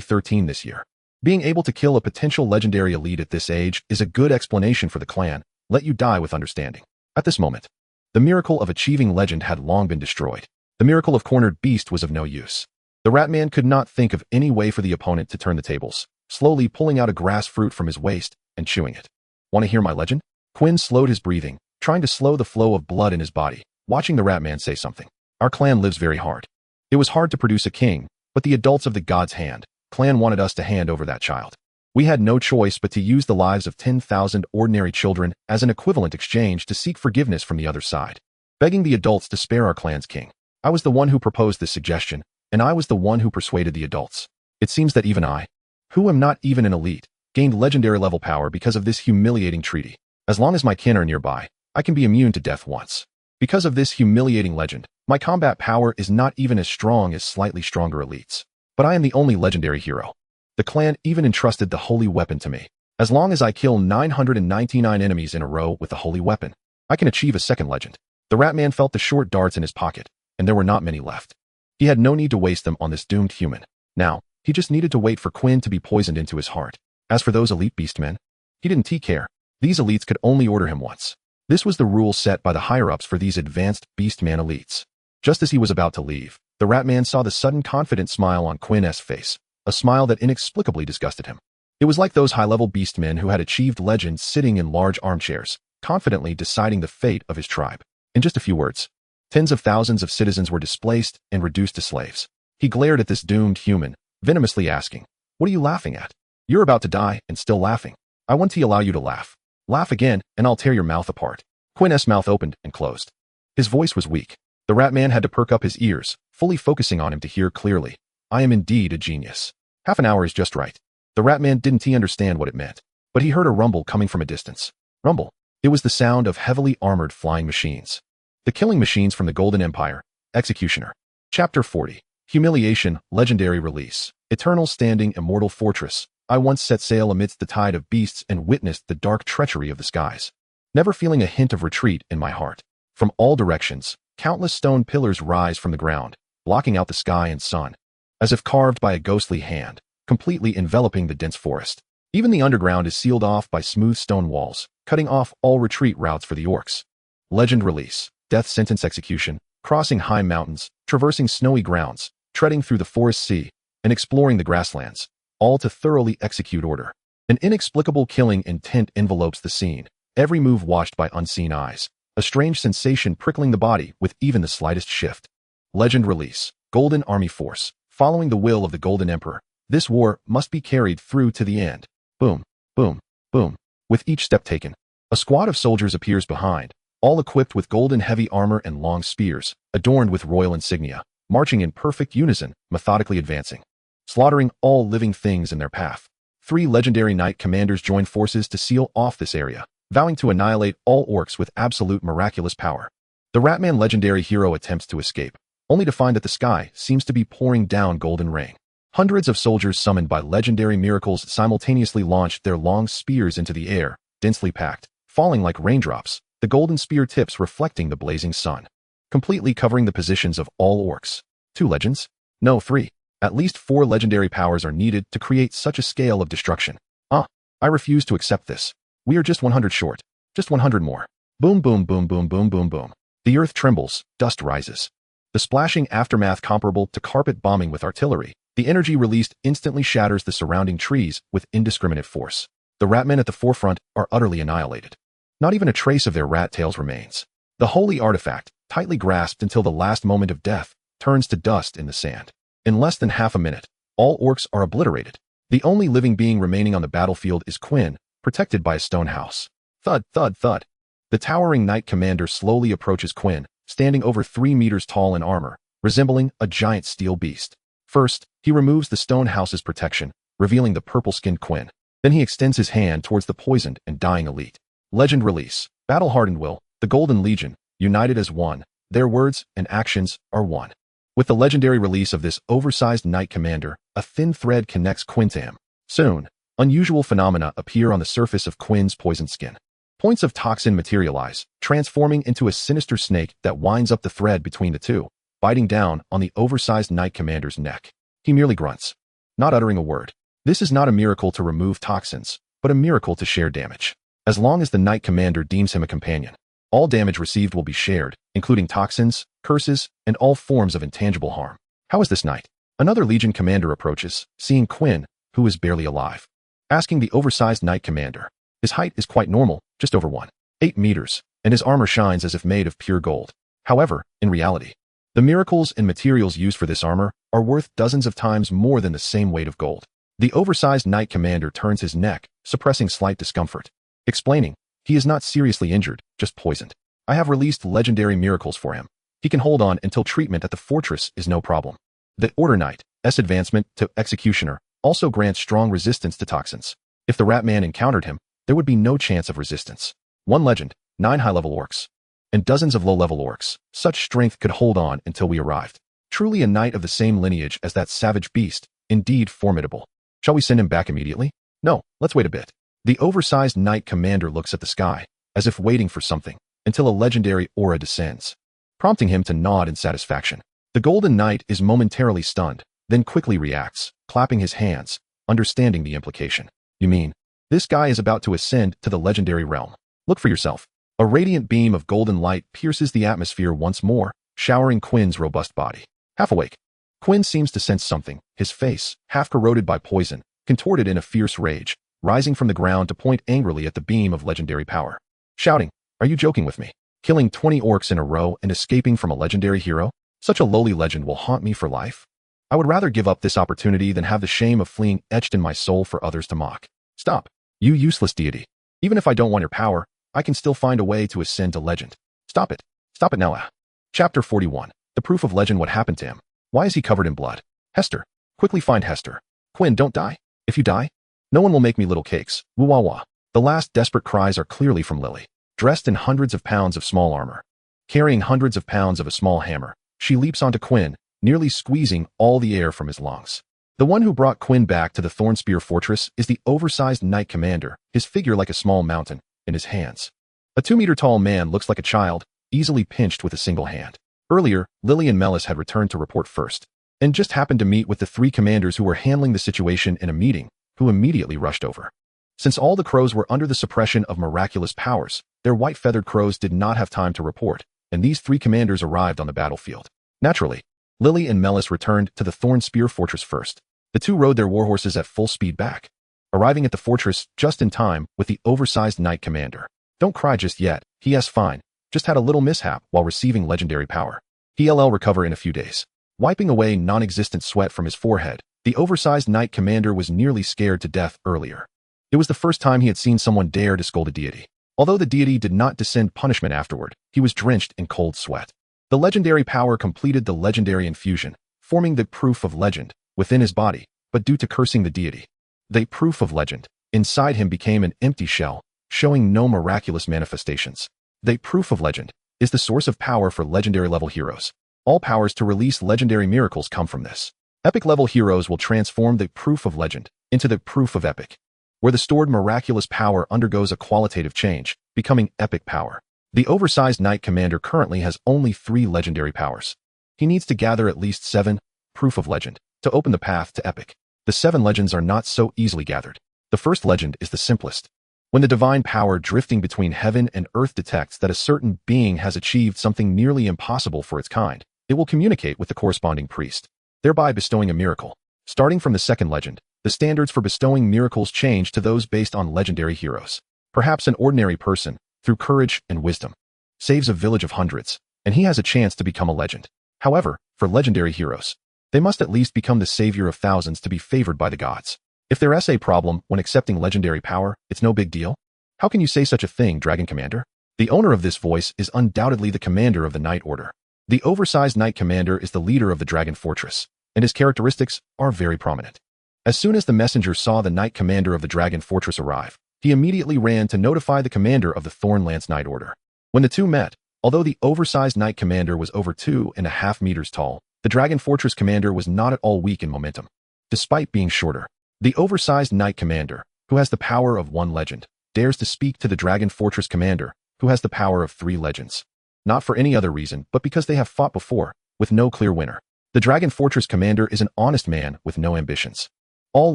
13 this year. Being able to kill a potential legendary elite at this age is a good explanation for the clan. Let you die with understanding. At this moment, the miracle of achieving legend had long been destroyed. The miracle of cornered beast was of no use. The Ratman could not think of any way for the opponent to turn the tables, slowly pulling out a grass fruit from his waist and chewing it. Want to hear my legend? Quinn slowed his breathing, trying to slow the flow of blood in his body, watching the Ratman say something. Our clan lives very hard. It was hard to produce a king, but the adults of the god's hand, clan wanted us to hand over that child. We had no choice but to use the lives of 10,000 ordinary children as an equivalent exchange to seek forgiveness from the other side, begging the adults to spare our clan's king. I was the one who proposed this suggestion, and I was the one who persuaded the adults. It seems that even I, who am not even an elite, gained legendary level power because of this humiliating treaty. As long as my kin are nearby, I can be immune to death once. Because of this humiliating legend, my combat power is not even as strong as slightly stronger elites. But I am the only legendary hero. The clan even entrusted the holy weapon to me. As long as I kill 999 enemies in a row with the holy weapon, I can achieve a second legend. The Ratman felt the short darts in his pocket, and there were not many left. He had no need to waste them on this doomed human. Now, he just needed to wait for Quinn to be poisoned into his heart. As for those elite beastmen, he didn't care. These elites could only order him once. This was the rule set by the higher-ups for these advanced beastman elites. Just as he was about to leave, the Ratman saw the sudden confident smile on Quinn's face, a smile that inexplicably disgusted him. It was like those high-level beastmen who had achieved legend sitting in large armchairs, confidently deciding the fate of his tribe. In just a few words, tens of thousands of citizens were displaced and reduced to slaves. He glared at this doomed human, venomously asking, "What are you laughing at? You're about to die and still laughing. I want to allow you to laugh. Laugh again, and I'll tear your mouth apart." Quinn's mouth opened and closed. His voice was weak. The Ratman had to perk up his ears, fully focusing on him to hear clearly. I am indeed a genius. Half an hour is just right. The Ratman didn't understand what it meant, but he heard a rumble coming from a distance. Rumble. It was the sound of heavily armored flying machines. The killing machines from the Golden Empire. Executioner. Chapter 40. Humiliation, Legendary Release. Eternal standing immortal fortress. I once set sail amidst the tide of beasts and witnessed the dark treachery of the skies, never feeling a hint of retreat in my heart. From all directions, countless stone pillars rise from the ground, blocking out the sky and sun, as if carved by a ghostly hand, completely enveloping the dense forest. Even the underground is sealed off by smooth stone walls, cutting off all retreat routes for the orcs. Legend release. Death sentence execution. crossing high mountains, traversing snowy grounds, treading through the forest sea, and exploring the grasslands, all to thoroughly execute order. An inexplicable killing intent envelopes the scene, every move watched by unseen eyes, a strange sensation prickling the body with even the slightest shift. Legend release. Golden Army Force. Following the will of the Golden Emperor, this war must be carried through to the end. Boom, boom, boom. With each step taken, a squad of soldiers appears behind, all equipped with golden heavy armor and long spears, adorned with royal insignia, marching in perfect unison, methodically advancing, slaughtering all living things in their path. 3 legendary knight commanders join forces to seal off this area, vowing to annihilate all orcs with absolute miraculous power. The Ratman legendary hero attempts to escape, only to find that the sky seems to be pouring down golden rain. Hundreds of soldiers summoned by legendary miracles simultaneously launched their long spears into the air, densely packed, falling like raindrops, the golden spear tips reflecting the blazing sun, completely covering the positions of all orcs. 2 legends? No, 3. At least 4 legendary powers are needed to create such a scale of destruction. I refuse to accept this. We are just 100 short. Just 100 more. Boom, boom, boom, boom, boom, boom, boom. The earth trembles, dust rises. The splashing aftermath comparable to carpet bombing with artillery. The energy released instantly shatters the surrounding trees with indiscriminate force. The ratmen at the forefront are utterly annihilated. Not even a trace of their rat tails remains. The holy artifact, tightly grasped until the last moment of death, turns to dust in the sand. In less than half a minute, all orcs are obliterated. The only living being remaining on the battlefield is Quinn, protected by a stone house. Thud, thud, thud. The towering knight commander slowly approaches Quinn, standing over 3 meters tall in armor, resembling a giant steel beast. First, he removes the stone house's protection, revealing the purple-skinned Quinn. Then he extends his hand towards the poisoned and dying elite. Legend release. Battle-hardened will, the Golden Legion, united as one. Their words and actions are one. With the legendary release of this oversized knight commander, a thin thread connects Quinn to him. Soon, unusual phenomena appear on the surface of Quinn's poisoned skin. Points of toxin materialize, transforming into a sinister snake that winds up the thread between the two, biting down on the oversized knight commander's neck. He merely grunts, not uttering a word. This is not a miracle to remove toxins, but a miracle to share damage. As long as the knight commander deems him a companion, all damage received will be shared, including toxins, curses, and all forms of intangible harm. How is this knight? Another Legion commander approaches, seeing Quinn, who is barely alive. Asking the oversized knight commander. His height is quite normal, just over 1.8 meters, and his armor shines as if made of pure gold. However, in reality, the miracles and materials used for this armor are worth dozens of times more than the same weight of gold. The oversized knight commander turns his neck, suppressing slight discomfort. Explaining, he is not seriously injured, just poisoned. I have released legendary miracles for him. He can hold on until treatment at the fortress is no problem. The Order Knight's advancement to Executioner also grants strong resistance to toxins. If the Ratman encountered him, there would be no chance of resistance. 1 legend, 9 high-level orcs, and dozens of low-level orcs. Such strength could hold on until we arrived. Truly a knight of the same lineage as that savage beast, indeed formidable. Shall we send him back immediately? No, let's wait a bit. The oversized knight commander looks at the sky, as if waiting for something, until a legendary aura descends, prompting him to nod in satisfaction. The Golden Knight is momentarily stunned, then quickly reacts, clapping his hands, understanding the implication. You mean, this guy is about to ascend to the legendary realm? Look for yourself. A radiant beam of golden light pierces the atmosphere once more, showering Quinn's robust body. Half awake, Quinn seems to sense something, his face, half corroded by poison, contorted in a fierce rage, rising from the ground to point angrily at the beam of legendary power. Shouting, "Are you joking with me? Killing 20 orcs in a row and escaping from a legendary hero? Such a lowly legend will haunt me for life. I would rather give up this opportunity than have the shame of fleeing etched in my soul for others to mock. Stop, you useless deity. Even if I don't want your power, I can still find a way to ascend to legend. Stop it. Stop it now." Chapter 41. The proof of legend. What happened to him? Why is he covered in blood? Hester. Quickly find Hester. Quinn, don't die. If you die, no one will make me little cakes. Woo wah wah. The last desperate cries are clearly from Lily. Dressed in hundreds of pounds of small armor, carrying hundreds of pounds of a small hammer, she leaps onto Quinn, nearly squeezing all the air from his lungs. The one who brought Quinn back to the Thornspear Fortress is the oversized knight commander, his figure like a small mountain, in his hands. A 2-meter-tall man looks like a child, easily pinched with a single hand. Earlier, Lily and Melis had returned to report first, and just happened to meet with the 3 commanders who were handling the situation in a meeting, who immediately rushed over. Since all the crows were under the suppression of miraculous powers, their white-feathered crows did not have time to report, and these three commanders arrived on the battlefield. Naturally, Lily and Melis returned to the Thorn Spear Fortress first. The two rode their warhorses at full speed back, arriving at the fortress just in time with the oversized knight commander. Don't cry just yet, he's fine. Just had a little mishap while receiving legendary power. He'll recover in a few days. Wiping away non-existent sweat from his forehead, the oversized knight commander was nearly scared to death earlier. It was the first time he had seen someone dare to scold a deity. Although the deity did not descend punishment afterward, he was drenched in cold sweat. The legendary power completed the legendary infusion, forming the proof of legend within his body, but due to cursing the deity, the proof of legend inside him became an empty shell, showing no miraculous manifestations. The proof of legend is the source of power for legendary level heroes. All powers to release legendary miracles come from this. Epic level heroes will transform the proof of legend into the proof of epic, where the stored miraculous power undergoes a qualitative change, becoming epic power. The oversized knight commander currently has only 3 legendary powers. He needs to gather at least 7 proof of legend to open the path to epic. The 7 legends are not so easily gathered. The first legend is the simplest. When the divine power drifting between heaven and earth detects that a certain being has achieved something nearly impossible for its kind, it will communicate with the corresponding priest, thereby bestowing a miracle. Starting from the second legend, the standards for bestowing miracles change to those based on legendary heroes. Perhaps an ordinary person, through courage and wisdom, saves a village of hundreds, and he has a chance to become a legend. However, for legendary heroes, they must at least become the savior of thousands to be favored by the gods. If there's a problem when accepting legendary power, it's no big deal. How can you say such a thing, Dragon Commander? The owner of this voice is undoubtedly the commander of the Knight Order. The oversized Knight Commander is the leader of the Dragon Fortress, and his characteristics are very prominent. As soon as the messenger saw the Knight Commander of the Dragon Fortress arrive, he immediately ran to notify the commander of the Thornlance Knight Order. When the two met, although the oversized Knight Commander was over 2.5 meters tall, the Dragon Fortress Commander was not at all weak in momentum. Despite being shorter, the oversized Knight Commander, who has the power of 1 legend, dares to speak to the Dragon Fortress Commander, who has the power of 3 legends. Not for any other reason, but because they have fought before, with no clear winner. The Dragon Fortress Commander is an honest man with no ambitions. All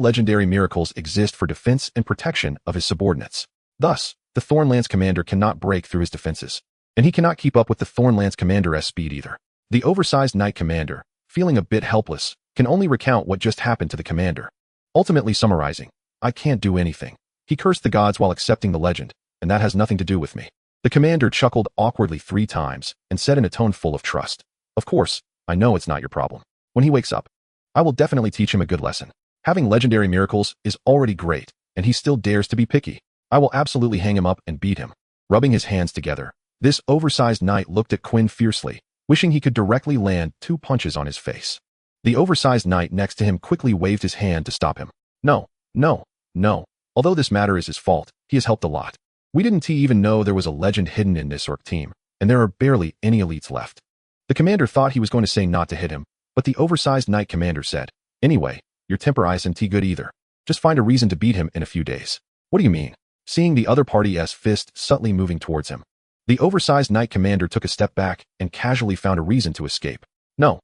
legendary miracles exist for defense and protection of his subordinates. Thus, the Thornlance Commander cannot break through his defenses, and he cannot keep up with the Thornlance Commander's speed either. The oversized Knight Commander, feeling a bit helpless, can only recount what just happened to the commander. Ultimately summarizing, I can't do anything. He cursed the gods while accepting the legend, and that has nothing to do with me. The commander chuckled awkwardly 3 times and said in a tone full of trust, "Of course, I know it's not your problem. When he wakes up, I will definitely teach him a good lesson. Having legendary miracles is already great, and he still dares to be picky. I will absolutely hang him up and beat him." Rubbing his hands together, this oversized knight looked at Quinn fiercely, wishing he could directly land 2 punches on his face. The oversized knight next to him quickly waved his hand to stop him. No. Although this matter is his fault, he has helped a lot. We didn't even know there was a legend hidden in this orc team, and there are barely any elites left. The commander thought he was going to say not to hit him, but the oversized knight commander said, "Anyway, your temper isn't good either. Just find a reason to beat him in a few days." "What do you mean?" Seeing the other party's fist subtly moving towards him, the oversized knight commander took a step back and casually found a reason to escape. No,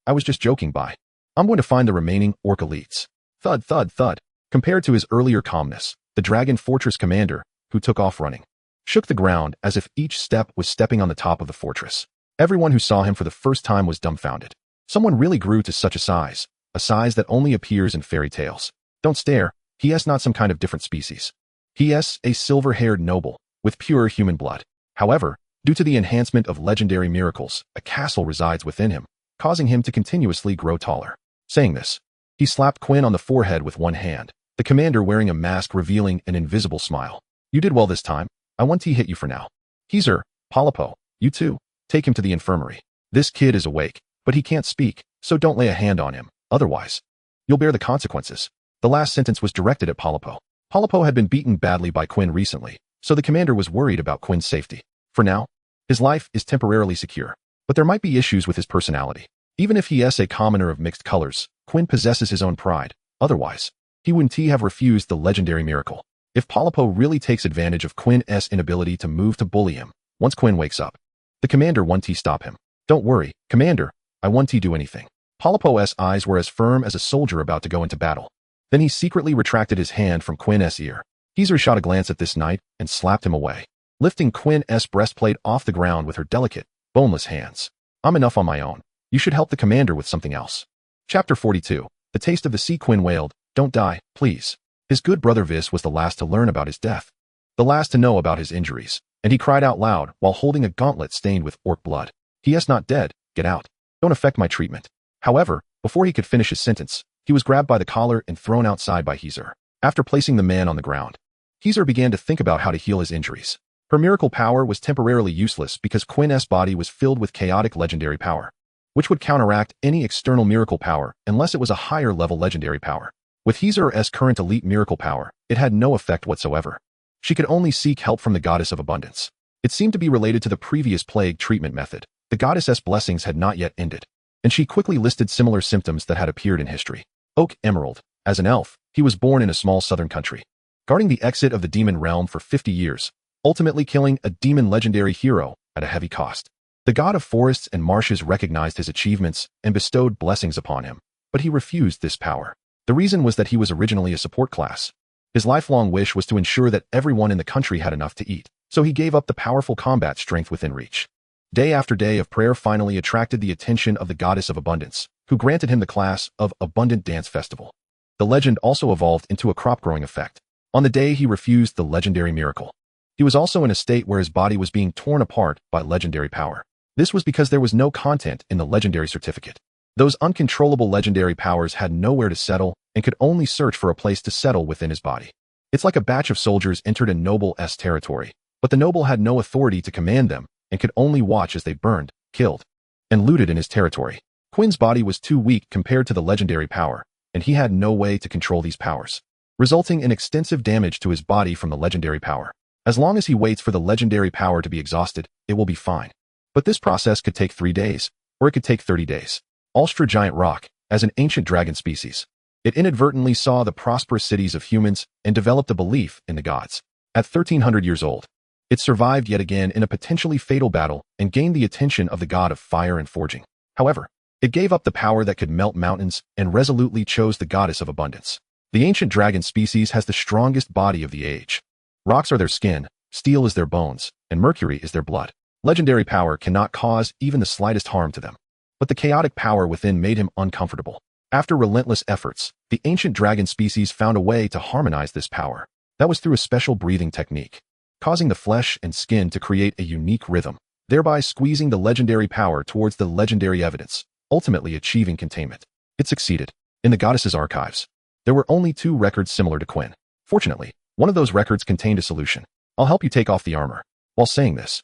I was just joking by. I'm going to find the remaining orc elites." Thud, thud, thud. Compared to his earlier calmness, the Dragon Fortress commander, who took off running, shook the ground as if each step was stepping on the top of the fortress. Everyone who saw him for the first time was dumbfounded. Someone really grew to such a size that only appears in fairy tales. Don't stare, he is not some kind of different species. He is a silver-haired noble, with pure human blood. However, due to the enhancement of legendary miracles, a castle resides within him, causing him to continuously grow taller. Saying this, he slapped Quinn on the forehead with one hand, the commander wearing a mask revealing an invisible smile. "You did well this time. I won't hit you for now. Heezer, Polipo, you too. Take him to the infirmary. This kid is awake, but he can't speak, so don't lay a hand on him, otherwise you'll bear the consequences." The last sentence was directed at Polipo. Polipo had been beaten badly by Quinn recently, so the commander was worried about Quinn's safety. For now, his life is temporarily secure, but there might be issues with his personality. Even if he is a commoner of mixed colors, Quinn possesses his own pride. Otherwise, he wouldn't have refused the legendary miracle. If Polipo really takes advantage of Quinn's inability to move to bully him, once Quinn wakes up, the commander won't stop him. "Don't worry, commander, I won't do anything." Polipo's eyes were as firm as a soldier about to go into battle. Then he secretly retracted his hand from Quinn's ear. Heezer shot a glance at this knight and slapped him away, lifting Quinn's breastplate off the ground with her delicate, Boneless hands. I'm enough on my own. You should help the commander with something else. Chapter 42. The Taste of the Sea. Quinn wailed, "Don't die, please." His good brother Vis was the last to learn about his death, the last to know about his injuries, and he cried out loud while holding a gauntlet stained with orc blood. "He is not dead. Get out. Don't affect my treatment." However, before he could finish his sentence, he was grabbed by the collar and thrown outside by Hezer. After placing the man on the ground, Hezer began to think about how to heal his injuries. Her miracle power was temporarily useless because Quinn's body was filled with chaotic legendary power, which would counteract any external miracle power unless it was a higher level legendary power. With Hezer's current elite miracle power, it had no effect whatsoever. She could only seek help from the goddess of abundance. It seemed to be related to the previous plague treatment method. The goddess's blessings had not yet ended, and she quickly listed similar symptoms that had appeared in history. Oak Emerald. As an elf, he was born in a small southern country, guarding the exit of the demon realm for 50 years, ultimately killing a demon legendary hero at a heavy cost. The god of forests and marshes recognized his achievements and bestowed blessings upon him, but he refused this power. The reason was that he was originally a support class. His lifelong wish was to ensure that everyone in the country had enough to eat, so he gave up the powerful combat strength within reach. Day after day of prayer finally attracted the attention of the goddess of abundance, who granted him the class of Abundant Dance Festival. The legend also evolved into a crop-growing effect. On the day he refused the legendary miracle, he was also in a state where his body was being torn apart by legendary power. This was because there was no content in the legendary certificate. Those uncontrollable legendary powers had nowhere to settle and could only search for a place to settle within his body. It's like a batch of soldiers entered a noble's territory, but the noble had no authority to command them and could only watch as they burned, killed, and looted in his territory. Quinn's body was too weak compared to the legendary power, and he had no way to control these powers, resulting in extensive damage to his body from the legendary power. As long as he waits for the legendary power to be exhausted, it will be fine. But this process could take 3 days, or it could take 30 days. Ulstra giant rock, as an ancient dragon species, it inadvertently saw the prosperous cities of humans and developed a belief in the gods. At 1300 years old, it survived yet again in a potentially fatal battle and gained the attention of the god of fire and forging. However, it gave up the power that could melt mountains and resolutely chose the goddess of abundance. The ancient dragon species has the strongest body of the age. Rocks are their skin, steel is their bones, and mercury is their blood. Legendary power cannot cause even the slightest harm to them. But the chaotic power within made him uncomfortable. After relentless efforts, the ancient dragon species found a way to harmonize this power. That was through a special breathing technique, causing the flesh and skin to create a unique rhythm, thereby squeezing the legendary power towards the legendary evidence, ultimately achieving containment. It succeeded. In the goddess's archives, there were only 2 records similar to Quinn. Fortunately, one of those records contained a solution. "I'll help you take off the armor." While saying this,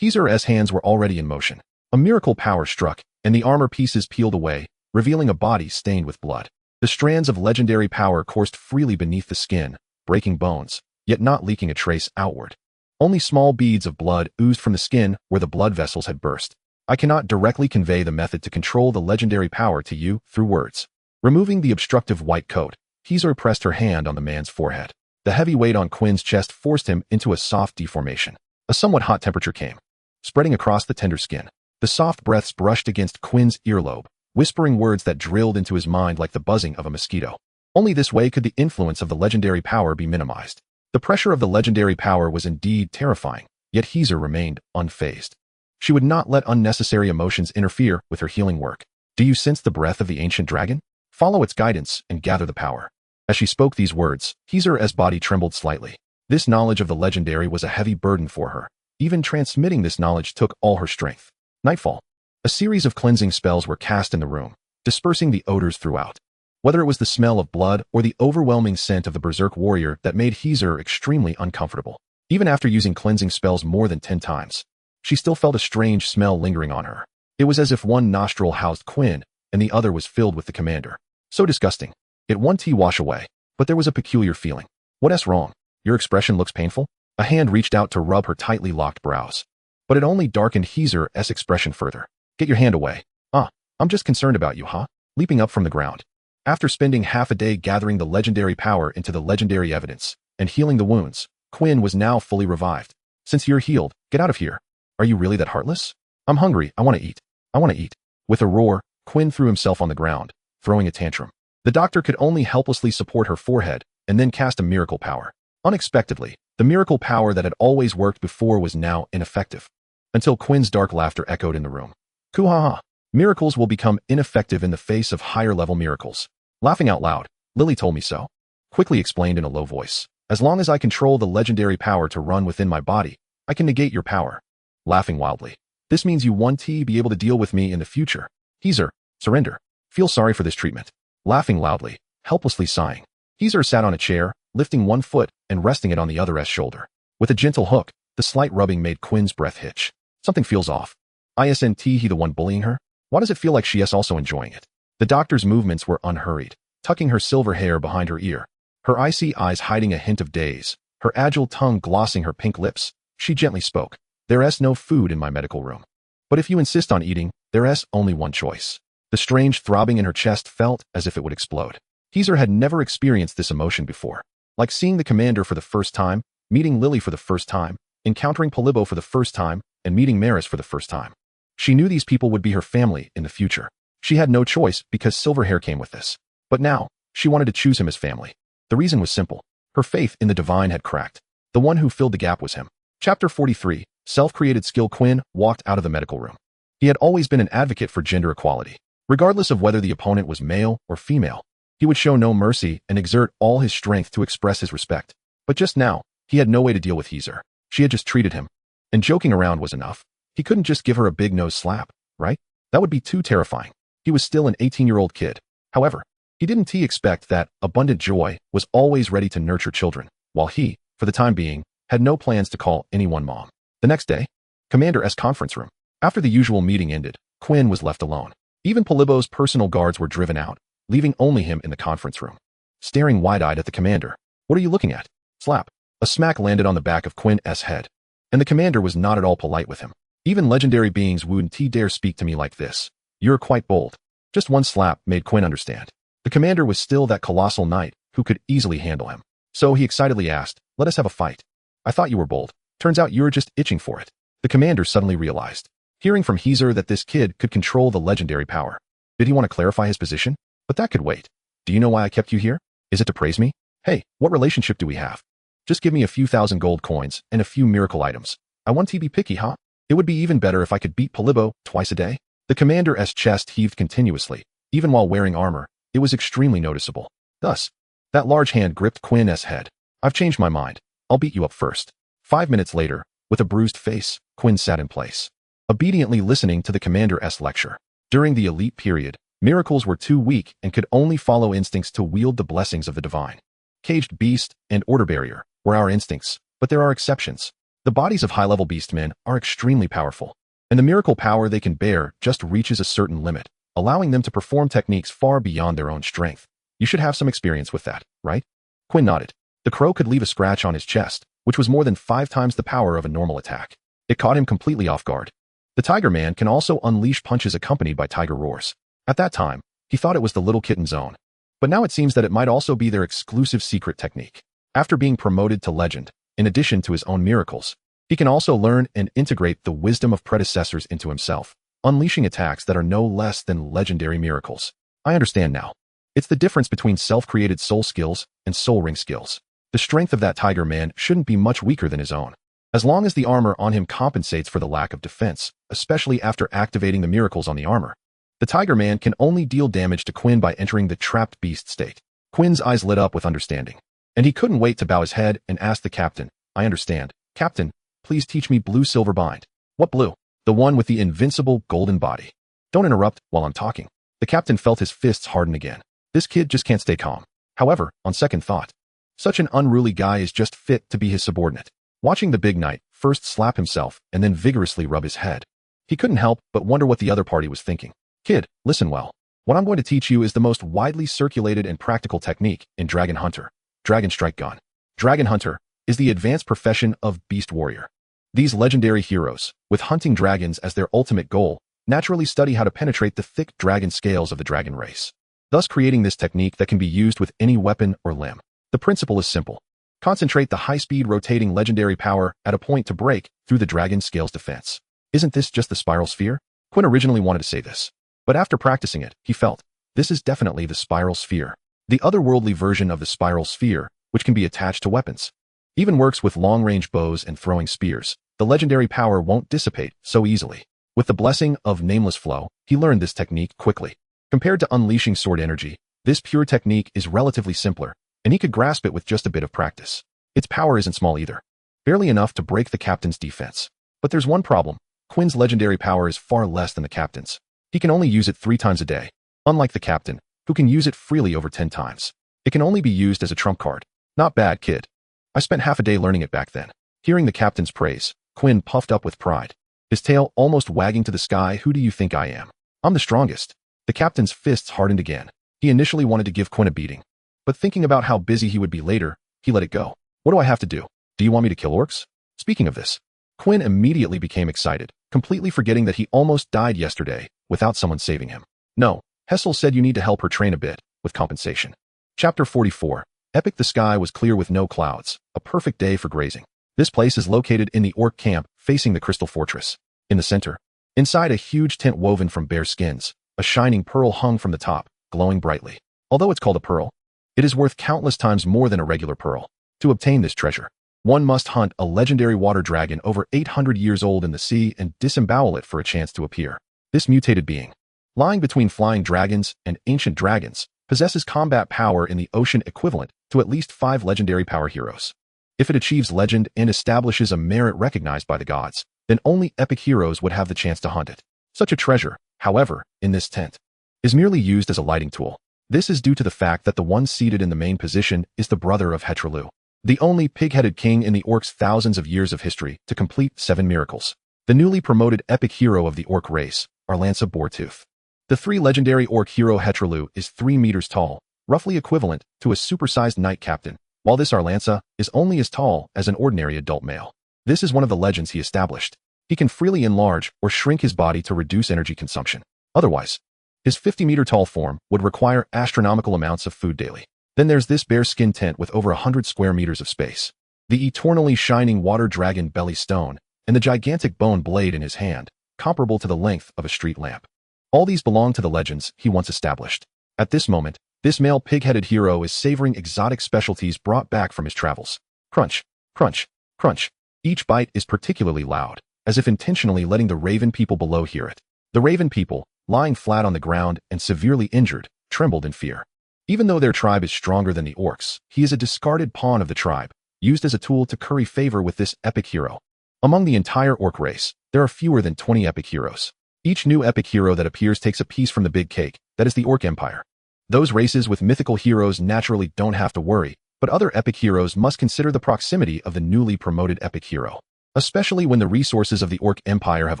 Hezer's hands were already in motion. A miracle power struck, and the armor pieces peeled away, revealing a body stained with blood. The strands of legendary power coursed freely beneath the skin, breaking bones, yet not leaking a trace outward. Only small beads of blood oozed from the skin where the blood vessels had burst. "I cannot directly convey the method to control the legendary power to you through words." Removing the obstructive white coat, Hezer pressed her hand on the man's forehead. The heavy weight on Quinn's chest forced him into a soft deformation. A somewhat hot temperature came, spreading across the tender skin. The soft breaths brushed against Quinn's earlobe, whispering words that drilled into his mind like the buzzing of a mosquito. Only this way could the influence of the legendary power be minimized. The pressure of the legendary power was indeed terrifying, yet Hezer remained unfazed. She would not let unnecessary emotions interfere with her healing work. "Do you sense the breath of the ancient dragon? Follow its guidance and gather the power." As she spoke these words, Hezer's body trembled slightly. This knowledge of the legendary was a heavy burden for her. Even transmitting this knowledge took all her strength. Nightfall. A series of cleansing spells were cast in the room, dispersing the odors throughout. Whether it was the smell of blood or the overwhelming scent of the berserk warrior that made Hezer extremely uncomfortable. Even after using cleansing spells more than 10 times, she still felt a strange smell lingering on her. It was as if one nostril housed Quinn and the other was filled with the commander. So disgusting. It won't wash away, but there was a peculiar feeling. "What's wrong? Your expression looks painful." A hand reached out to rub her tightly locked brows, but it only darkened Hezer's expression further. "Get your hand away." I'm just concerned about you, huh?" Leaping up from the ground. After spending half a day gathering the legendary power into the legendary evidence and healing the wounds, Quinn was now fully revived. "Since you're healed, get out of here. Are you really that heartless?" "I'm hungry. I want to eat. I want to eat." With a roar, Quinn threw himself on the ground, throwing a tantrum. The doctor could only helplessly support her forehead and then cast a miracle power. Unexpectedly, the miracle power that had always worked before was now ineffective. until Quinn's dark laughter echoed in the room. Kuhaha. Miracles will become ineffective in the face of higher-level miracles. Laughing out loud, Lily told me so. Quickly explained in a low voice. As long as I control the legendary power to run within my body, I can negate your power. Laughing wildly. This means you won't be able to deal with me in the future. Heezer, surrender. Feel sorry for this treatment. Laughing loudly, helplessly sighing. Heezer sat on a chair, lifting one foot and resting it on the other's shoulder. With a gentle hook, the slight rubbing made Quinn's breath hitch. Something feels off. Isn't he the one bullying her? Why does it feel like she is also enjoying it? The doctor's movements were unhurried, tucking her silver hair behind her ear, her icy eyes hiding a hint of daze, her agile tongue glossing her pink lips. She gently spoke. There's no food in my medical room. But if you insist on eating, there's only one choice. The strange throbbing in her chest felt as if it would explode. Heezer had never experienced this emotion before. Like seeing the commander for the first time, meeting Lily for the first time, encountering Polibo for the first time, and meeting Maris for the first time. She knew these people would be her family in the future. She had no choice because Silverhair came with this. But now, she wanted to choose him as family. The reason was simple. Her faith in the divine had cracked. The one who filled the gap was him. Chapter 43, Self-Created Skill. Quinn walked out of the medical room. He had always been an advocate for gender equality. Regardless of whether the opponent was male or female, he would show no mercy and exert all his strength to express his respect. But just now, he had no way to deal with Heezer. She had just treated him. And joking around was enough. He couldn't just give her a big nose slap, right? That would be too terrifying. He was still an 18-year-old kid. However, he didn't expect that abundant joy was always ready to nurture children, while he, for the time being, had no plans to call anyone mom. The next day, Commander's conference room. After the usual meeting ended, Quinn was left alone. Even Polibo's personal guards were driven out, leaving only him in the conference room. Staring wide-eyed at the commander. What are you looking at? Slap. A smack landed on the back of Quinn's head. And the commander was not at all polite with him. Even legendary beings wouldn't dare speak to me like this. You're quite bold. Just one slap made Quinn understand. The commander was still that colossal knight who could easily handle him. So he excitedly asked, let us have a fight. I thought you were bold. Turns out you were just itching for it. The commander suddenly realized, hearing from Heezer that this kid could control the legendary power. Did he want to clarify his position? But that could wait. Do you know why I kept you here? Is it to praise me? Hey, what relationship do we have? Just give me a few thousand gold coins and a few miracle items. I want to be picky, huh? It would be even better if I could beat Polibo twice a day. The commander's chest heaved continuously. Even while wearing armor, it was extremely noticeable. Thus, that large hand gripped Quinn's head. I've changed my mind. I'll beat you up first. 5 minutes later, with a bruised face, Quinn sat in place, obediently listening to the commander's lecture. During the elite period, miracles were too weak and could only follow instincts to wield the blessings of the divine. Caged beast and order barrier were our instincts, but there are exceptions. The bodies of high-level beastmen are extremely powerful, and the miracle power they can bear just reaches a certain limit, allowing them to perform techniques far beyond their own strength. You should have some experience with that, right? Quinn nodded. The crow could leave a scratch on his chest, which was more than 5 times the power of a normal attack. It caught him completely off guard. The tiger man can also unleash punches accompanied by tiger roars. At that time, he thought it was the little kitten's own. But now it seems that it might also be their exclusive secret technique. After being promoted to legend, in addition to his own miracles, he can also learn and integrate the wisdom of predecessors into himself, unleashing attacks that are no less than legendary miracles. I understand now. It's the difference between self-created soul skills and soul ring skills. The strength of that tiger man shouldn't be much weaker than his own. As long as the armor on him compensates for the lack of defense, especially after activating the miracles on the armor, the tiger man can only deal damage to Quinn by entering the trapped beast state. Quinn's eyes lit up with understanding, and he couldn't wait to bow his head and ask the captain, I understand. Captain, please teach me blue silver bind. What blue? The one with the invincible golden body. Don't interrupt while I'm talking. The captain felt his fists harden again. This kid just can't stay calm. However, on second thought, such an unruly guy is just fit to be his subordinate. Watching the big knight first slap himself and then vigorously rub his head, he couldn't help but wonder what the other party was thinking. Kid, listen well. What I'm going to teach you is the most widely circulated and practical technique in Dragon Hunter, Dragon Strike Gun. Dragon Hunter is the advanced profession of beast warrior. These legendary heroes, with hunting dragons as their ultimate goal, naturally study how to penetrate the thick dragon scales of the dragon race, thus creating this technique that can be used with any weapon or limb. The principle is simple. Concentrate the high-speed rotating legendary power at a point to break through the dragon scale's defense. Isn't this just the spiral sphere? Quinn originally wanted to say this, but after practicing it, he felt, this is definitely the spiral sphere. The otherworldly version of the spiral sphere, which can be attached to weapons. Even works with long-range bows and throwing spears. the legendary power won't dissipate so easily. With the blessing of nameless flow, he learned this technique quickly. Compared to unleashing sword energy, this pure technique is relatively simpler, and he could grasp it with just a bit of practice. Its power isn't small either. Barely enough to break the captain's defense. But there's one problem. Quinn's legendary power is far less than the captain's. He can only use it 3 times a day, unlike the captain, who can use it freely over 10 times. It can only be used as a trump card. Not bad, kid. I spent half a day learning it back then. Hearing the captain's praise, Quinn puffed up with pride. His tail almost wagging to the sky. Who do you think I am? I'm the strongest. The captain's fists hardened again. He initially wanted to give Quinn a beating. But thinking about how busy he would be later, he let it go. What do I have to do? Do you want me to kill orcs? Speaking of this, Quinn immediately became excited, completely forgetting that he almost died yesterday without someone saving him. No, Hessel said you need to help her train a bit, with compensation. Chapter 44. Epic. The sky was clear with no clouds, a perfect day for grazing. This place is located in the orc camp, facing the crystal fortress. In the center, inside a huge tent woven from bear skins, a shining pearl hung from the top, glowing brightly. Although it's called a pearl, it is worth countless times more than a regular pearl. To obtain this treasure, one must hunt a legendary water dragon over 800 years old in the sea and disembowel it for a chance to appear. This mutated being, lying between flying dragons and ancient dragons, possesses combat power in the ocean equivalent to at least 5 legendary power heroes. If it achieves legend and establishes a merit recognized by the gods, then only epic heroes would have the chance to hunt it. Such a treasure, however, in this tent, is merely used as a lighting tool. This is due to the fact that the one seated in the main position is the brother of Hetrelu, the only pig-headed king in the orcs' thousands of years of history to complete 7 miracles. The newly promoted epic hero of the orc race, Arlanza Boretooth. The 3 legendary orc hero Hetrelu is 3 meters tall, roughly equivalent to a supersized knight captain, while this Arlanza is only as tall as an ordinary adult male. This is one of the legends he established. He can freely enlarge or shrink his body to reduce energy consumption. Otherwise, his 50-meter-tall form would require astronomical amounts of food daily. Then there's this bear-skin tent with over 100 square meters of space. The eternally shining water dragon belly stone, and the gigantic bone blade in his hand, comparable to the length of a street lamp. All these belong to the legends he once established. At this moment, this male pig-headed hero is savoring exotic specialties brought back from his travels. Crunch, crunch, crunch. Each bite is particularly loud, as if intentionally letting the raven people below hear it. The raven people, lying flat on the ground and severely injured, trembled in fear. Even though their tribe is stronger than the orcs, he is a discarded pawn of the tribe, used as a tool to curry favor with this epic hero. Among the entire orc race, there are fewer than 20 epic heroes. Each new epic hero that appears takes a piece from the big cake, that is the orc empire. Those races with mythical heroes naturally don't have to worry, but other epic heroes must consider the proximity of the newly promoted epic hero. Especially when the resources of the orc empire have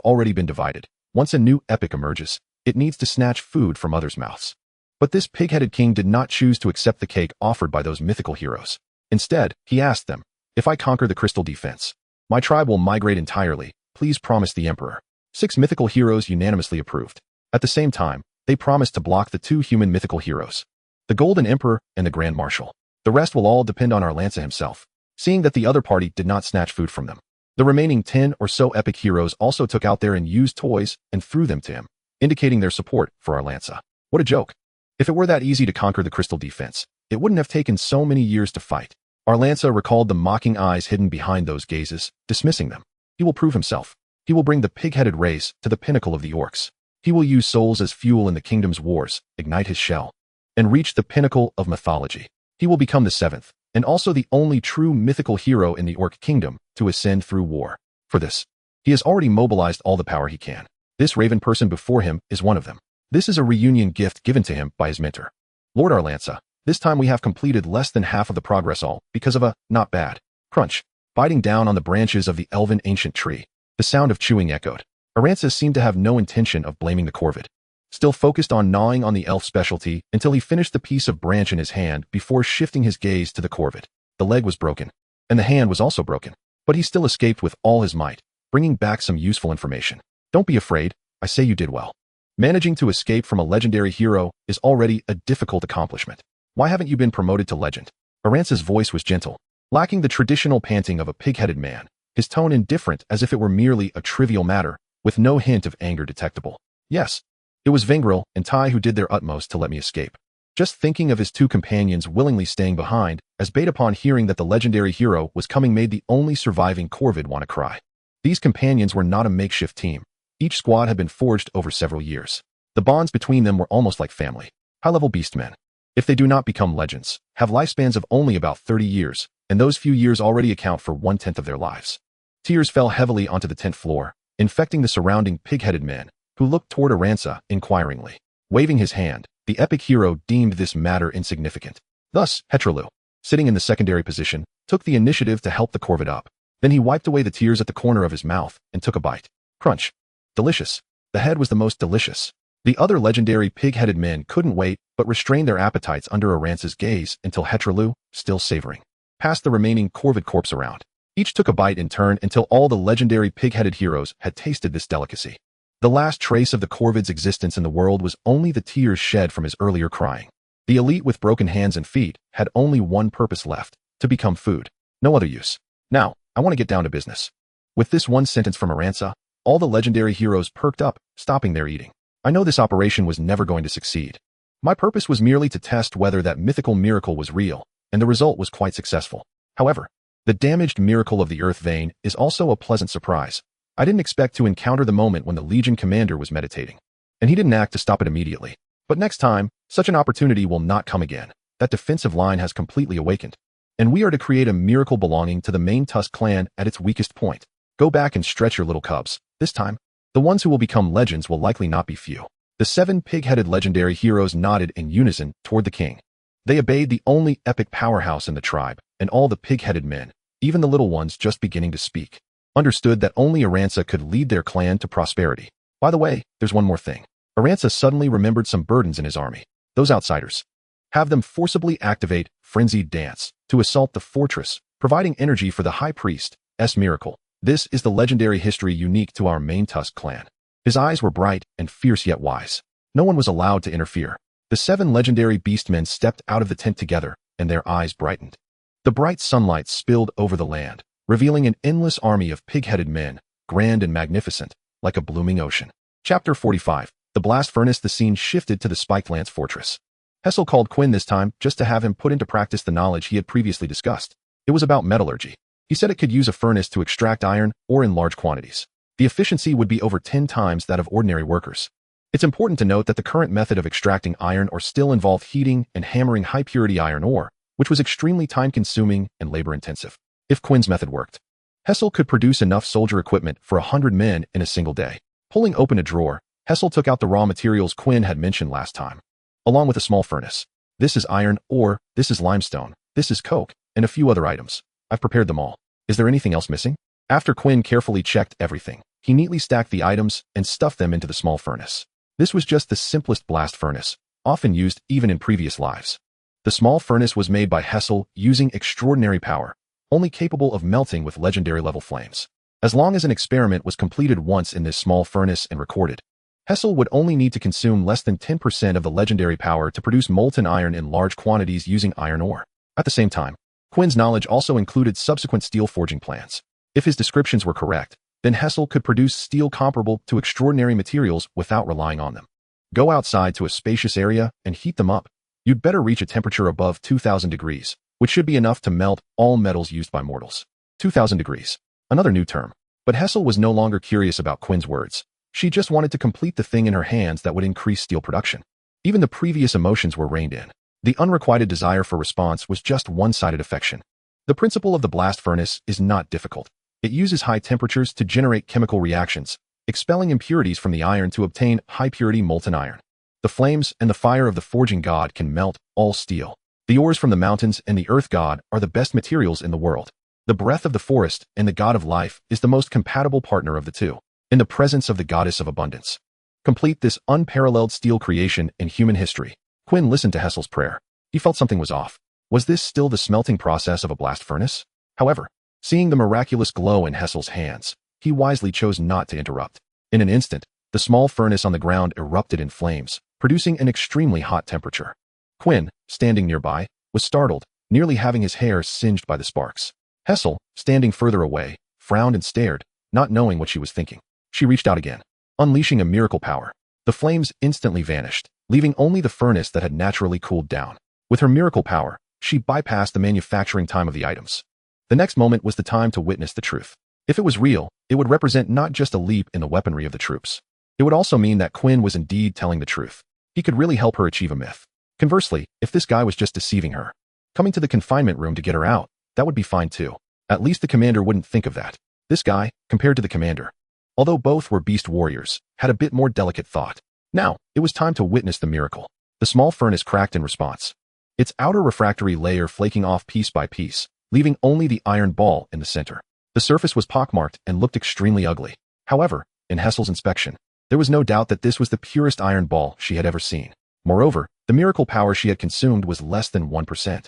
already been divided. Once a new epic emerges, it needs to snatch food from others' mouths. But this pig-headed king did not choose to accept the cake offered by those mythical heroes. Instead, he asked them, if I conquer the crystal defense, my tribe will migrate entirely, please promise the emperor. 6 mythical heroes unanimously approved. At the same time, they promised to block the 2 human mythical heroes, the Golden Emperor and the Grand Marshal. The rest will all depend on Arlanza himself, seeing that the other party did not snatch food from them. The remaining 10 or so epic heroes also took out their unused toys and threw them to him, indicating their support for Arlanza. What a joke. If it were that easy to conquer the crystal defense, it wouldn't have taken so many years to fight. Arlanza recalled the mocking eyes hidden behind those gazes, dismissing them. He will prove himself. He will bring the pig-headed race to the pinnacle of the orcs. He will use souls as fuel in the kingdom's wars, ignite his shell, and reach the pinnacle of mythology. He will become the 7th, and also the only true mythical hero in the orc kingdom to ascend through war. For this, he has already mobilized all the power he can. This raven person before him is one of them. This is a reunion gift given to him by his mentor, Lord Arlanza. This time we have completed less than half of the progress, all because of a not bad crunch. Biting down on the branches of the elven ancient tree, the sound of chewing echoed. Arlanza seemed to have no intention of blaming the corvid, still focused on gnawing on the elf specialty until he finished the piece of branch in his hand before shifting his gaze to the corvid. The leg was broken, and the hand was also broken, but he still escaped with all his might, bringing back some useful information. Don't be afraid, I say you did well. Managing to escape from a legendary hero is already a difficult accomplishment. Why haven't you been promoted to legend? Arlanza's voice was gentle, lacking the traditional panting of a pig-headed man, his tone indifferent as if it were merely a trivial matter, with no hint of anger detectable. Yes, it was Vengril and Ty who did their utmost to let me escape. Just thinking of his 2 companions willingly staying behind, as bait upon hearing that the legendary hero was coming made the only surviving corvid want to cry. These companions were not a makeshift team. Each squad had been forged over several years. The bonds between them were almost like family. High-level beastmen, if they do not become legends, have lifespans of only about 30 years, and those few years already account for 1/10 of their lives. Tears fell heavily onto the tent floor, infecting the surrounding pig-headed men, who looked toward Aranza inquiringly. Waving his hand, the epic hero deemed this matter insignificant. Thus, Hetralu, sitting in the secondary position, took the initiative to help the corvid up. Then he wiped away the tears at the corner of his mouth and took a bite. Crunch. Delicious. The head was the most delicious. The other legendary pig-headed men couldn't wait but restrained their appetites under Aranza's gaze until Hetralu, still savoring, passed the remaining corvid corpse around. Each took a bite in turn until all the legendary pig-headed heroes had tasted this delicacy. The last trace of the corvid's existence in the world was only the tears shed from his earlier crying. The elite with broken hands and feet had only one purpose left, to become food. No other use. Now, I want to get down to business. With this one sentence from Aranza, all the legendary heroes perked up, stopping their eating. I know this operation was never going to succeed. My purpose was merely to test whether that mythical miracle was real, and the result was quite successful. However, the damaged miracle of the Earth vein is also a pleasant surprise. I didn't expect to encounter the moment when the Legion commander was meditating, and he didn't act to stop it immediately. But next time, such an opportunity will not come again. That defensive line has completely awakened, and we are to create a miracle belonging to the main Tusk clan at its weakest point. Go back and stretch your little cubs. This time, the ones who will become legends will likely not be few. The 7 pig-headed legendary heroes nodded in unison toward the king. They obeyed the only epic powerhouse in the tribe, and all the pig-headed men, even the little ones just beginning to speak, understood that only Aranza could lead their clan to prosperity. By the way, there's one more thing. Aranza suddenly remembered some burdens in his army. Those outsiders. Have them forcibly activate Frenzied Dance to assault the fortress, providing energy for the High Priest's miracle. This is the legendary history unique to our main Tusk clan. His eyes were bright and fierce yet wise. No one was allowed to interfere. The 7 legendary beastmen stepped out of the tent together, and their eyes brightened. The bright sunlight spilled over the land, revealing an endless army of pig-headed men, grand and magnificent, like a blooming ocean. Chapter 45. The Blast Furnace. The scene shifted to the Spiked Lance Fortress. Hessel called Quinn this time just to have him put into practice the knowledge he had previously discussed. It was about metallurgy. He said it could use a furnace to extract iron ore in large quantities. The efficiency would be over 10 times that of ordinary workers. It's important to note that the current method of extracting iron ore still involved heating and hammering high-purity iron ore, which was extremely time-consuming and labor-intensive. If Quinn's method worked, Hessel could produce enough soldier equipment for 100 men in a single day. Pulling open a drawer, Hessel took out the raw materials Quinn had mentioned last time, along with a small furnace. This is iron ore, this is limestone, this is coke, and a few other items. I've prepared them all. Is there anything else missing? After Quinn carefully checked everything, he neatly stacked the items and stuffed them into the small furnace. This was just the simplest blast furnace, often used even in previous lives. The small furnace was made by Hessel using extraordinary power, only capable of melting with legendary-level flames. As long as an experiment was completed once in this small furnace and recorded, Hessel would only need to consume less than 10% of the legendary power to produce molten iron in large quantities using iron ore. At the same time, Quinn's knowledge also included subsequent steel forging plans. If his descriptions were correct, then Hessel could produce steel comparable to extraordinary materials without relying on them. Go outside to a spacious area and heat them up. You'd better reach a temperature above 2,000 degrees, which should be enough to melt all metals used by mortals. 2,000 degrees. Another new term. But Hessel was no longer curious about Quinn's words. She just wanted to complete the thing in her hands that would increase steel production. Even the previous emotions were reined in. The unrequited desire for response was just one-sided affection. The principle of the blast furnace is not difficult. It uses high temperatures to generate chemical reactions, expelling impurities from the iron to obtain high-purity molten iron. The flames and the fire of the forging god can melt all steel. The ores from the mountains and the earth god are the best materials in the world. The breath of the forest and the god of life is the most compatible partner of the two, in the presence of the goddess of abundance. Complete this unparalleled steel creation in human history. Quinn listened to Hessel's prayer. He felt something was off. Was this still the smelting process of a blast furnace? However, seeing the miraculous glow in Hessel's hands, he wisely chose not to interrupt. In an instant, the small furnace on the ground erupted in flames, producing an extremely hot temperature. Quinn, standing nearby, was startled, nearly having his hair singed by the sparks. Hessel, standing further away, frowned and stared, not knowing what she was thinking. She reached out again, unleashing a miracle power. The flames instantly vanished, leaving only the furnace that had naturally cooled down. With her miracle power, she bypassed the manufacturing time of the items. The next moment was the time to witness the truth. If it was real, it would represent not just a leap in the weaponry of the troops. It would also mean that Quinn was indeed telling the truth. He could really help her achieve a myth. Conversely, if this guy was just deceiving her, coming to the confinement room to get her out, that would be fine too. At least the commander wouldn't think of that. This guy, compared to the commander, although both were beast warriors, had a bit more delicate thought. Now, it was time to witness the miracle. The small furnace cracked in response, its outer refractory layer flaking off piece by piece, leaving only the iron ball in the center. The surface was pockmarked and looked extremely ugly. However, in Hessel's inspection, there was no doubt that this was the purest iron ball she had ever seen. Moreover, the miracle power she had consumed was less than 1%.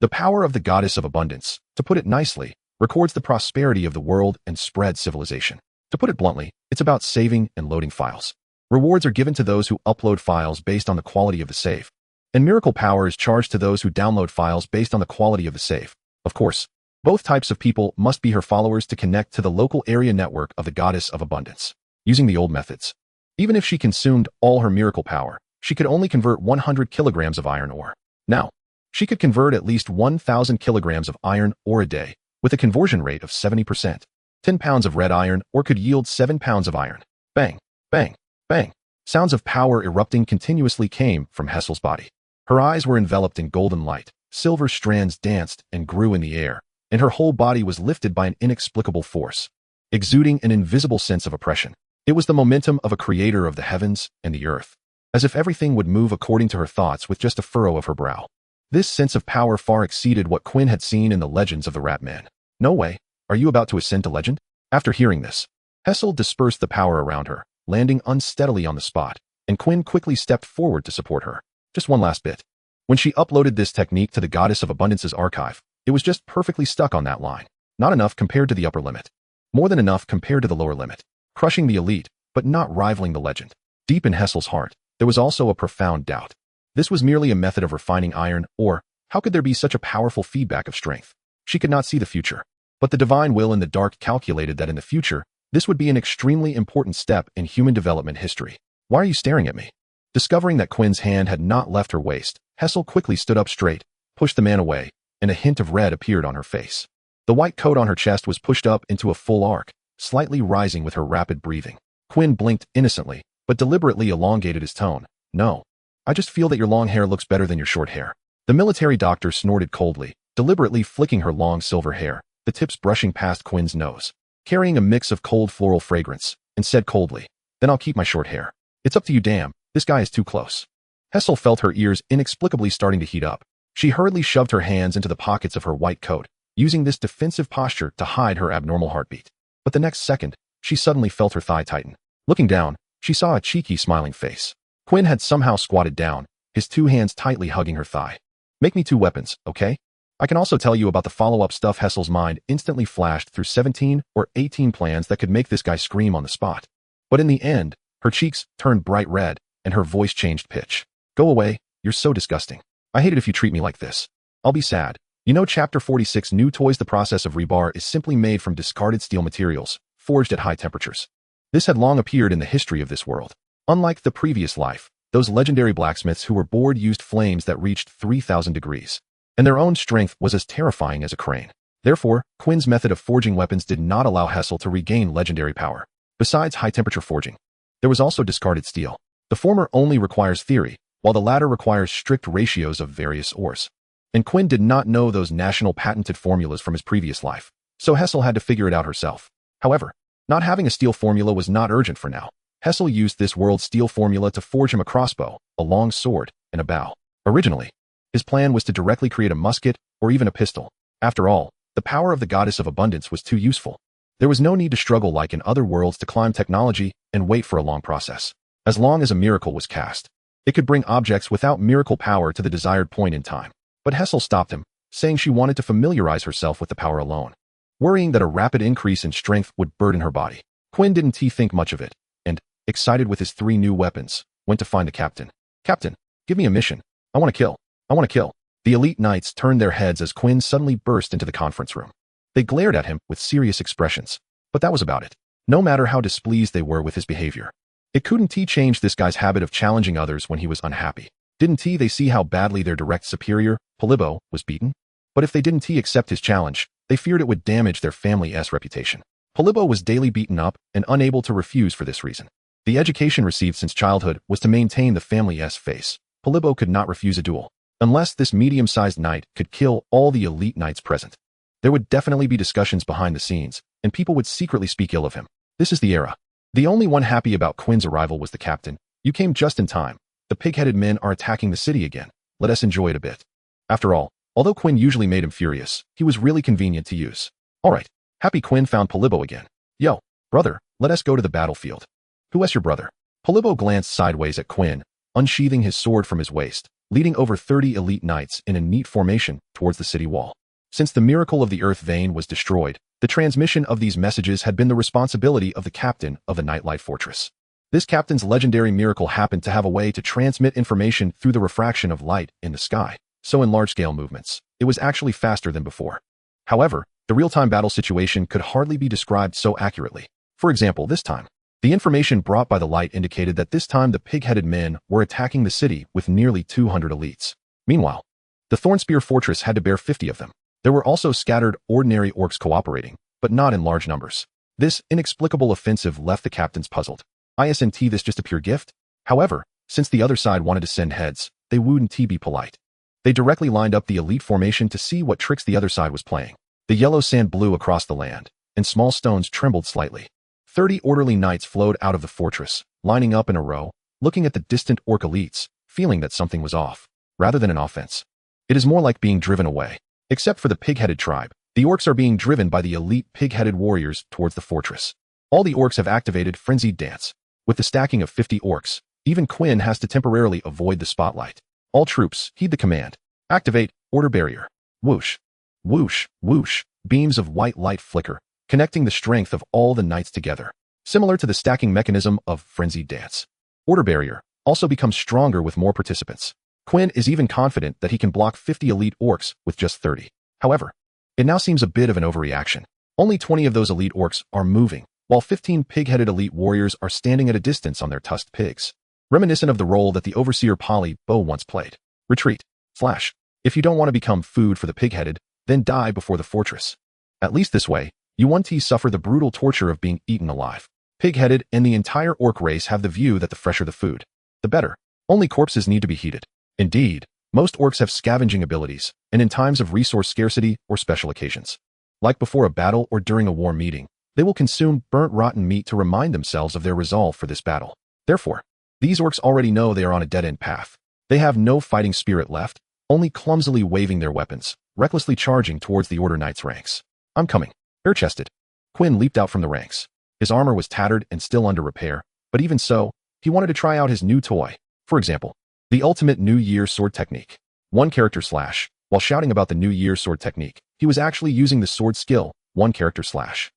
The power of the goddess of abundance, to put it nicely, records the prosperity of the world and spreads civilization. To put it bluntly, it's about saving and loading files. Rewards are given to those who upload files based on the quality of the save, and miracle power is charged to those who download files based on the quality of the save. Of course, both types of people must be her followers to connect to the local area network of the goddess of abundance. Using the old methods, even if she consumed all her miracle power, she could only convert 100 kilograms of iron ore. Now, she could convert at least 1,000 kilograms of iron ore a day, with a conversion rate of 70%. 10 pounds of red iron ore could yield 7 pounds of iron. Bang, bang, bang. Sounds of power erupting continuously came from Hessel's body. Her eyes were enveloped in golden light, silver strands danced and grew in the air, and her whole body was lifted by an inexplicable force, exuding an invisible sense of oppression. It was the momentum of a creator of the heavens and the earth, as if everything would move according to her thoughts with just a furrow of her brow. This sense of power far exceeded what Quinn had seen in the legends of the Rat Man. No way. Are you about to ascend to legend? After hearing this, Hessel dispersed the power around her, landing unsteadily on the spot, and Quinn quickly stepped forward to support her. Just one last bit. When she uploaded this technique to the Goddess of Abundance's archive, it was just perfectly stuck on that line. Not enough compared to the upper limit. More than enough compared to the lower limit. Crushing the elite, but not rivaling the legend. Deep in Hessel's heart, there was also a profound doubt. This was merely a method of refining iron, or how could there be such a powerful feedback of strength? She could not see the future. But the divine will in the dark calculated that in the future, this would be an extremely important step in human development history. Why are you staring at me? Discovering that Quinn's hand had not left her waist, Hessel quickly stood up straight, pushed the man away, and a hint of red appeared on her face. The white coat on her chest was pushed up into a full arc, slightly rising with her rapid breathing. Quinn blinked innocently, but deliberately elongated his tone. No. I just feel that your long hair looks better than your short hair. The military doctor snorted coldly, deliberately flicking her long silver hair, the tips brushing past Quinn's nose, carrying a mix of cold floral fragrance, and said coldly, then I'll keep my short hair. It's up to you, damn. This guy is too close. Hessel felt her ears inexplicably starting to heat up. She hurriedly shoved her hands into the pockets of her white coat, using this defensive posture to hide her abnormal heartbeat. But the next second, she suddenly felt her thigh tighten. Looking down, she saw a cheeky, smiling face. Quinn had somehow squatted down, his two hands tightly hugging her thigh. Make me 2 weapons, okay? I can also tell you about the follow-up stuff. Hessel's mind instantly flashed through 17 or 18 plans that could make this guy scream on the spot. But in the end, her cheeks turned bright red, and her voice changed pitch. Go away, you're so disgusting. I hate it if you treat me like this. I'll be sad. You know, Chapter 46 New Toys. The process of rebar is simply made from discarded steel materials, forged at high temperatures. This had long appeared in the history of this world. Unlike the previous life, those legendary blacksmiths who were bored used flames that reached 3,000 degrees, and their own strength was as terrifying as a crane. Therefore, Quinn's method of forging weapons did not allow Hessel to regain legendary power. Besides high-temperature forging, there was also discarded steel. The former only requires theory, while the latter requires strict ratios of various ores. And Quinn did not know those national patented formulas from his previous life, so Hessel had to figure it out herself. However, not having a steel formula was not urgent for now. Hessel used this world's steel formula to forge him a crossbow, a long sword, and a bow. Originally, his plan was to directly create a musket or even a pistol. After all, the power of the Goddess of Abundance was too useful. There was no need to struggle like in other worlds to climb technology and wait for a long process. As long as a miracle was cast, it could bring objects without miracle power to the desired point in time. But Hessel stopped him, saying she wanted to familiarize herself with the power alone, worrying that a rapid increase in strength would burden her body. Quinn didn't think much of it, and, excited with his 3 new weapons, went to find the captain. Captain, give me a mission. I want to kill. I want to kill. The elite knights turned their heads as Quinn suddenly burst into the conference room. They glared at him with serious expressions, but that was about it. No matter how displeased they were with his behavior, it couldn't change this guy's habit of challenging others when he was unhappy. Didn't they see how badly their direct superior, Polybo, was beaten? But if they didn't accept his challenge, they feared it would damage their family's reputation. Polybo was daily beaten up and unable to refuse for this reason. The education received since childhood was to maintain the family's face. Polybo could not refuse a duel, unless this medium-sized knight could kill all the elite knights present. There would definitely be discussions behind the scenes, and people would secretly speak ill of him. This is the era. The only one happy about Quinn's arrival was the captain. You came just in time. The pig-headed men are attacking the city again. Let us enjoy it a bit. After all, although Quinn usually made him furious, he was really convenient to use. Alright, happy Quinn found Polybo again. Yo, brother, let us go to the battlefield. Who is your brother? Polybo glanced sideways at Quinn, unsheathing his sword from his waist, leading over 30 elite knights in a neat formation towards the city wall. Since the miracle of the Earth Vein was destroyed, the transmission of these messages had been the responsibility of the captain of the Nightlight Fortress. This captain's legendary miracle happened to have a way to transmit information through the refraction of light in the sky, so in large-scale movements, it was actually faster than before. However, the real-time battle situation could hardly be described so accurately. For example, this time, the information brought by the light indicated that this time the pig-headed men were attacking the city with nearly 200 elites. Meanwhile, the Thornspear Fortress had to bear 50 of them. There were also scattered ordinary orcs cooperating, but not in large numbers. This inexplicable offensive left the captains puzzled. Isn't this just a pure gift? However, since the other side wanted to send heads, they wouldn't be polite. They directly lined up the elite formation to see what tricks the other side was playing. The yellow sand blew across the land, and small stones trembled slightly. 30 orderly knights flowed out of the fortress, lining up in a row, looking at the distant orc elites, feeling that something was off. Rather than an offense, it is more like being driven away. Except for the pig-headed tribe, the orcs are being driven by the elite pig-headed warriors towards the fortress. All the orcs have activated Frenzied Dance. With the stacking of 50 orcs, even Quinn has to temporarily avoid the spotlight. All troops, heed the command. Activate Order Barrier. Whoosh. Whoosh, whoosh. Beams of white light flicker, connecting the strength of all the knights together. Similar to the stacking mechanism of Frenzied Dance. Order Barrier also becomes stronger with more participants. Quinn is even confident that he can block 50 elite orcs with just 30. However, it now seems a bit of an overreaction. Only 20 of those elite orcs are moving, while 15 pig-headed elite warriors are standing at a distance on their tusked pigs. Reminiscent of the role that the overseer Polybo once played. Retreat. Slash. If you don't want to become food for the pig-headed, then die before the fortress. At least this way, you won't suffer the brutal torture of being eaten alive. Pig-headed and the entire orc race have the view that the fresher the food, the better. Only corpses need to be heated. Indeed, most orcs have scavenging abilities, and in times of resource scarcity or special occasions, like before a battle or during a war meeting, they will consume burnt rotten meat to remind themselves of their resolve for this battle. Therefore, these orcs already know they are on a dead-end path. They have no fighting spirit left, only clumsily waving their weapons, recklessly charging towards the Order Knight's ranks. I'm coming. Bare-chested. Quinn leaped out from the ranks. His armor was tattered and still under repair, but even so, he wanted to try out his new toy. For example, the ultimate New Year sword technique. One character slash. While shouting about the New Year sword technique, he was actually using the sword skill, one character slash.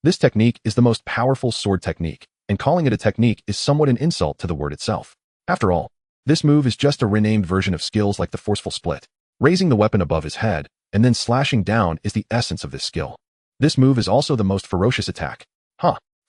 This technique is the most powerful sword technique, and calling it a technique is somewhat an insult to the word itself. After all, this move is just a renamed version of skills like the forceful split. Raising the weapon above his head, and then slashing down is the essence of this skill. This move is also the most ferocious attack.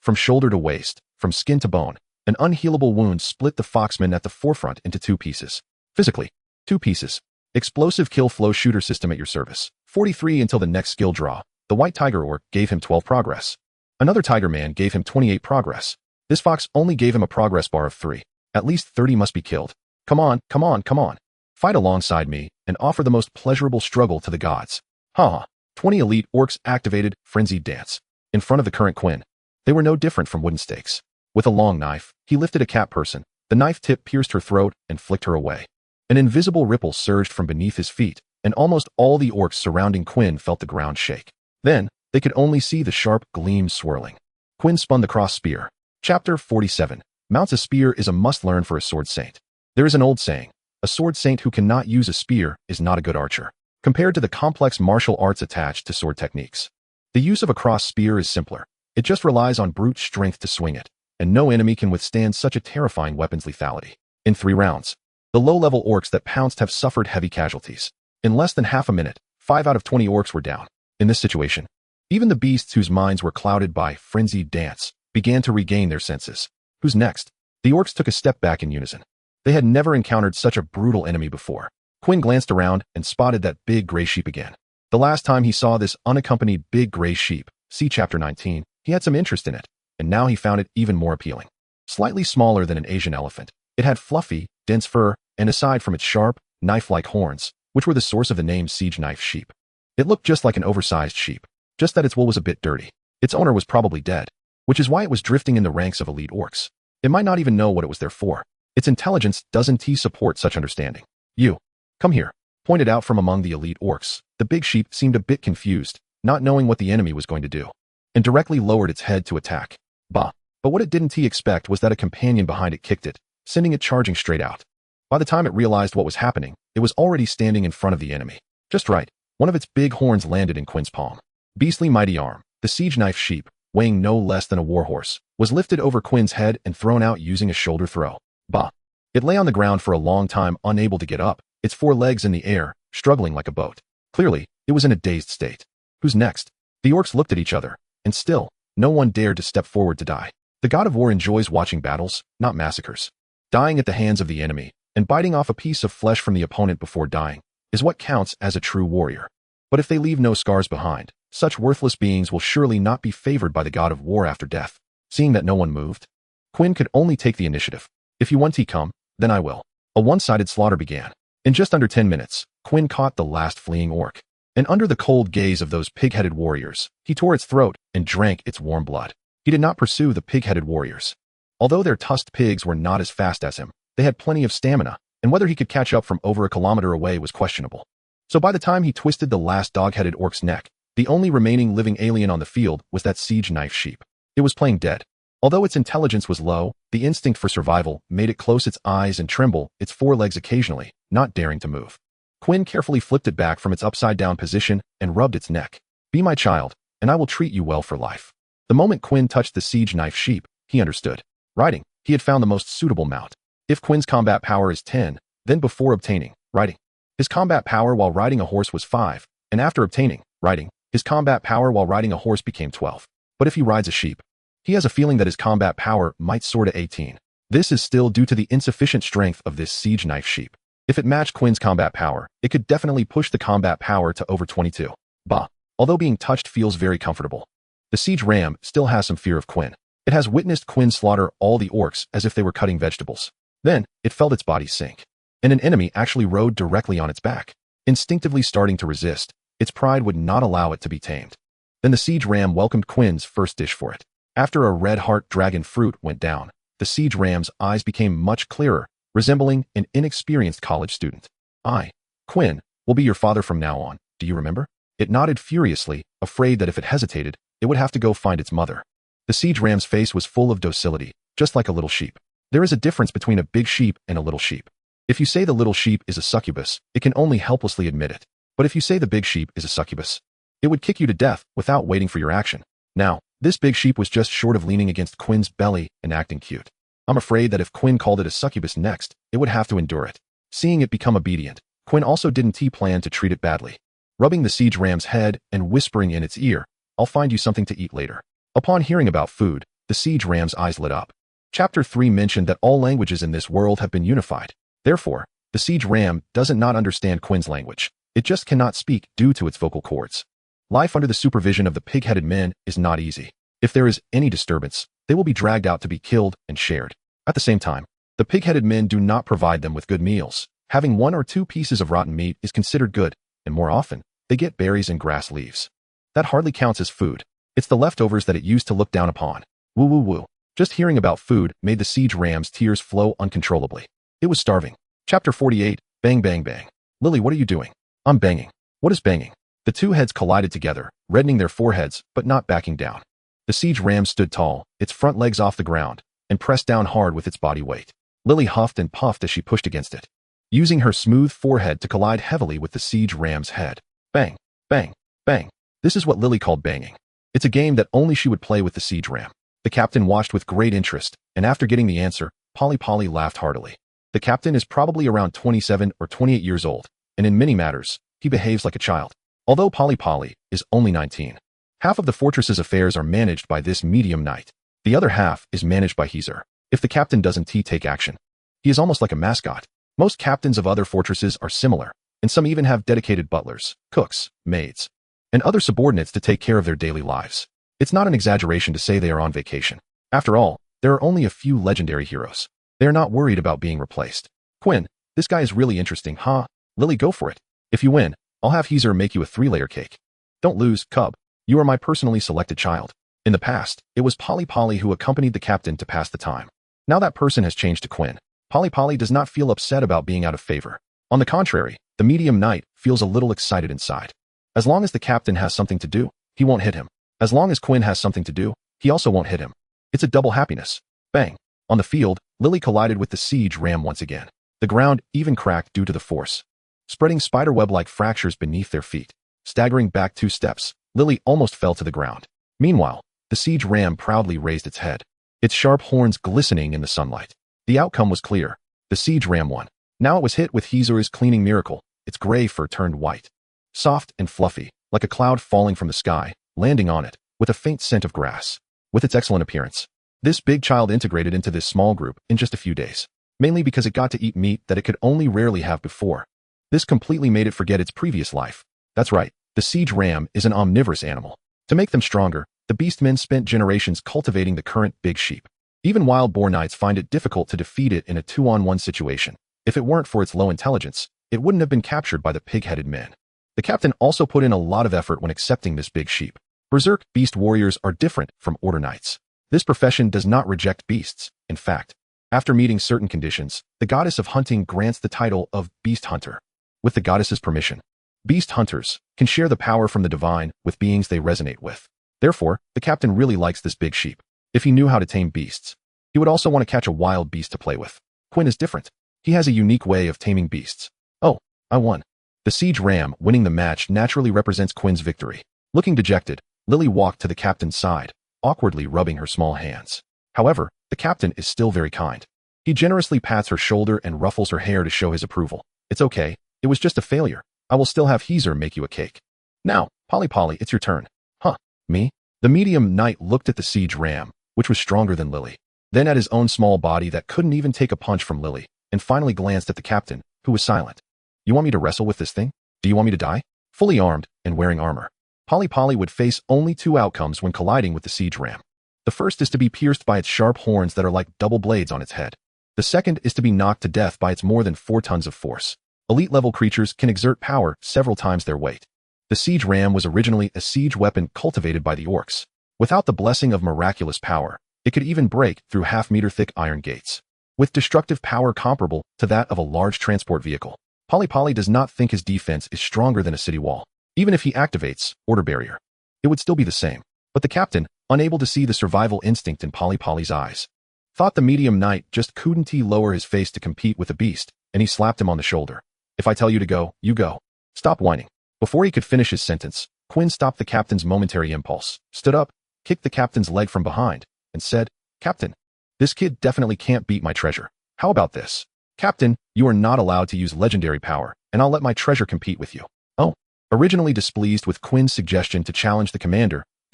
From shoulder to waist, from skin to bone, an unhealable wound split the foxman at the forefront into 2 pieces. Physically, 2 pieces. Explosive kill flow shooter system at your service. 43 until the next skill draw. The white tiger orc gave him 12 progress. Another tiger man gave him 28 progress. This fox only gave him a progress bar of 3. At least 30 must be killed. Come on, come on, come on. Fight alongside me and offer the most pleasurable struggle to the gods. 20 elite orcs activated Frenzied Dance. In front of the current Quinn, they were no different from wooden stakes. With a long knife, he lifted a cat person. The knife tip pierced her throat and flicked her away. An invisible ripple surged from beneath his feet, and almost all the orcs surrounding Quinn felt the ground shake. Then, they could only see the sharp gleam swirling. Quinn spun the cross spear. Chapter 47. Mounts a spear is a must-learn for a sword saint. There is an old saying, a sword saint who cannot use a spear is not a good archer. Compared to the complex martial arts attached to sword techniques, the use of a cross spear is simpler. It just relies on brute strength to swing it, and no enemy can withstand such a terrifying weapon's lethality. In 3 rounds, the low-level orcs that pounced have suffered heavy casualties. In less than half a minute, 5 out of 20 orcs were down. In this situation, even the beasts whose minds were clouded by Frenzied Dance began to regain their senses. Who's next? The orcs took a step back in unison. They had never encountered such a brutal enemy before. Quinn glanced around and spotted that big gray sheep again. The last time he saw this unaccompanied big gray sheep, see Chapter 19, He had some interest in it, and now he found it even more appealing. Slightly smaller than an Asian elephant, it had fluffy, dense fur, and aside from its sharp, knife-like horns, which were the source of the name siege knife sheep. It looked just like an oversized sheep, just that its wool was a bit dirty. Its owner was probably dead, which is why it was drifting in the ranks of elite orcs. It might not even know what it was there for. Its intelligence doesn't support such understanding. You, come here, pointed out from among the elite orcs. The big sheep seemed a bit confused, not knowing what the enemy was going to do, and directly lowered its head to attack. Bah! But what it didn't expect was that a companion behind it kicked it, sending it charging straight out. By the time it realized what was happening, it was already standing in front of the enemy. Just right, one of its big horns landed in Quinn's palm. Beastly mighty arm, the siege knife sheep, weighing no less than a warhorse, was lifted over Quinn's head and thrown out using a shoulder throw. Bah! It lay on the ground for a long time, unable to get up, its 4 legs in the air, struggling like a boat. Clearly, it was in a dazed state. Who's next? The orcs looked at each other, and still, no one dared to step forward to die. The god of war enjoys watching battles, not massacres. Dying at the hands of the enemy, and biting off a piece of flesh from the opponent before dying, is what counts as a true warrior. But if they leave no scars behind, such worthless beings will surely not be favored by the god of war after death. Seeing that no one moved, Quinn could only take the initiative. If you want to come, then I will. A one-sided slaughter began. In just under 10 minutes, Quinn caught the last fleeing orc, and under the cold gaze of those pig-headed warriors, he tore its throat and drank its warm blood. He did not pursue the pig-headed warriors. Although their tusked pigs were not as fast as him, they had plenty of stamina, and whether he could catch up from over a kilometer away was questionable. So by the time he twisted the last dog-headed orc's neck, the only remaining living alien on the field was that siege knife sheep. It was playing dead. Although its intelligence was low, the instinct for survival made it close its eyes and tremble its 4 legs occasionally, not daring to move. Quinn carefully flipped it back from its upside-down position and rubbed its neck. Be my child, and I will treat you well for life. The moment Quinn touched the siege knife sheep, he understood. Riding, he had found the most suitable mount. If Quinn's combat power is 10, then before obtaining riding, his combat power while riding a horse was 5, and after obtaining riding, his combat power while riding a horse became 12. But if he rides a sheep, he has a feeling that his combat power might soar to 18. This is still due to the insufficient strength of this siege knife sheep. If it matched Quinn's combat power, it could definitely push the combat power to over 22. Bah! Although being touched feels very comfortable, the siege ram still has some fear of Quinn. It has witnessed Quinn slaughter all the orcs as if they were cutting vegetables. Then, it felt its body sink, and an enemy actually rode directly on its back. Instinctively starting to resist, its pride would not allow it to be tamed. Then the siege ram welcomed Quinn's first dish for it. After a red heart dragon fruit went down, the siege ram's eyes became much clearer, resembling an inexperienced college student. I, Quinn, will be your father from now on, do you remember? It nodded furiously, afraid that if it hesitated, it would have to go find its mother. The siege ram's face was full of docility, just like a little sheep. There is a difference between a big sheep and a little sheep. If you say the little sheep is a succubus, it can only helplessly admit it. But if you say the big sheep is a succubus, it would kick you to death without waiting for your action. Now, this big sheep was just short of leaning against Quinn's belly and acting cute. I'm afraid that if Quinn called it a succubus next, it would have to endure it. Seeing it become obedient, Quinn also didn't plan to treat it badly. Rubbing the siege ram's head and whispering in its ear, I'll find you something to eat later. Upon hearing about food, the siege ram's eyes lit up. Chapter 3 mentioned that all languages in this world have been unified. Therefore, the siege ram doesn't not understand Quinn's language. It just cannot speak due to its vocal cords. Life under the supervision of the pig-headed men is not easy. If there is any disturbance, they will be dragged out to be killed and shared. At the same time, the pig-headed men do not provide them with good meals. Having 1 or 2 pieces of rotten meat is considered good, and more often, they get berries and grass leaves. That hardly counts as food. It's the leftovers that it used to look down upon. Woo woo woo. Just hearing about food made the siege ram's tears flow uncontrollably. It was starving. Chapter 48, Bang Bang Bang. Lily, what are you doing? I'm banging. What is banging? The 2 heads collided together, reddening their foreheads, but not backing down. The siege ram stood tall, its front legs off the ground, and pressed down hard with its body weight. Lily huffed and puffed as she pushed against it, using her smooth forehead to collide heavily with the siege ram's head. Bang, bang, bang. This is what Lily called banging. It's a game that only she would play with the siege ram. The captain watched with great interest, and after getting the answer, Polly laughed heartily. The captain is probably around 27 or 28 years old, and in many matters, he behaves like a child. Although Polly is only 19. Half of the fortress's affairs are managed by this medium knight. The other half is managed by Heezer. If the captain doesn't take action, he is almost like a mascot. Most captains of other fortresses are similar, and some even have dedicated butlers, cooks, maids, and other subordinates to take care of their daily lives. It's not an exaggeration to say they are on vacation. After all, there are only a few legendary heroes. They are not worried about being replaced. Quinn, this guy is really interesting, huh? Lily, go for it. If you win, I'll have Heezer make you a 3-layer cake. Don't lose, Cub. You are my personally selected child. In the past, it was Polly who accompanied the captain to pass the time. Now that person has changed to Quinn. Polly does not feel upset about being out of favor. On the contrary, the medium knight feels a little excited inside. As long as the captain has something to do, he won't hit him. As long as Quinn has something to do, he also won't hit him. It's a double happiness. Bang. On the field, Lily collided with the siege ram once again. The ground even cracked due to the force, spreading spiderweb-like fractures beneath their feet. Staggering back 2 steps, Lily almost fell to the ground. Meanwhile, the siege ram proudly raised its head, its sharp horns glistening in the sunlight. The outcome was clear. The siege ram won. Now it was hit with Heezer's cleaning miracle. Its gray fur turned white, soft and fluffy, like a cloud falling from the sky, landing on it, with a faint scent of grass. With its excellent appearance, this big child integrated into this small group in just a few days, mainly because it got to eat meat that it could only rarely have before. This completely made it forget its previous life. That's right, the siege ram is an omnivorous animal. To make them stronger, the beastmen spent generations cultivating the current big sheep. Even wild boar knights find it difficult to defeat it in a 2-on-1 situation. If it weren't for its low intelligence, it wouldn't have been captured by the pig-headed men. The captain also put in a lot of effort when accepting this big sheep. Berserk beast warriors are different from order knights. This profession does not reject beasts. In fact, after meeting certain conditions, the goddess of hunting grants the title of beast hunter. With the goddess's permission, beast hunters can share the power from the divine with beings they resonate with. Therefore, the captain really likes this big sheep. If he knew how to tame beasts, he would also want to catch a wild beast to play with. Quinn is different. He has a unique way of taming beasts. Oh, I won. The siege ram winning the match naturally represents Quinn's victory. Looking dejected, Lily walked to the captain's side, awkwardly rubbing her small hands. However, the captain is still very kind. He generously pats her shoulder and ruffles her hair to show his approval. It's okay. It was just a failure. I will still have Heezer make you a cake. Now, Polly, it's your turn. Huh, me? The medium knight looked at the siege ram, which was stronger than Lily, then at his own small body that couldn't even take a punch from Lily, and finally glanced at the captain, who was silent. You want me to wrestle with this thing? Do you want me to die? Fully armed and wearing armor, Polly would face only 2 outcomes when colliding with the siege ram. The first is to be pierced by its sharp horns that are like double blades on its head. The second is to be knocked to death by its more than 4 tons of force. Elite-level creatures can exert power several times their weight. The siege ram was originally a siege weapon cultivated by the orcs. Without the blessing of miraculous power, it could even break through half-meter-thick iron gates, with destructive power comparable to that of a large transport vehicle. Polly does not think his defense is stronger than a city wall. Even if he activates Order Barrier, it would still be the same. But the captain, unable to see the survival instinct in Polly's eyes, thought the medium knight just couldn't lower his face to compete with the beast, and he slapped him on the shoulder. If I tell you to go, you go. Stop whining. Before he could finish his sentence, Quinn stopped the captain's momentary impulse, stood up, kicked the captain's leg from behind, and said, Captain, this kid definitely can't beat my treasure. How about this? Captain, you are not allowed to use legendary power, and I'll let my treasure compete with you. Oh. Originally displeased with Quinn's suggestion to challenge the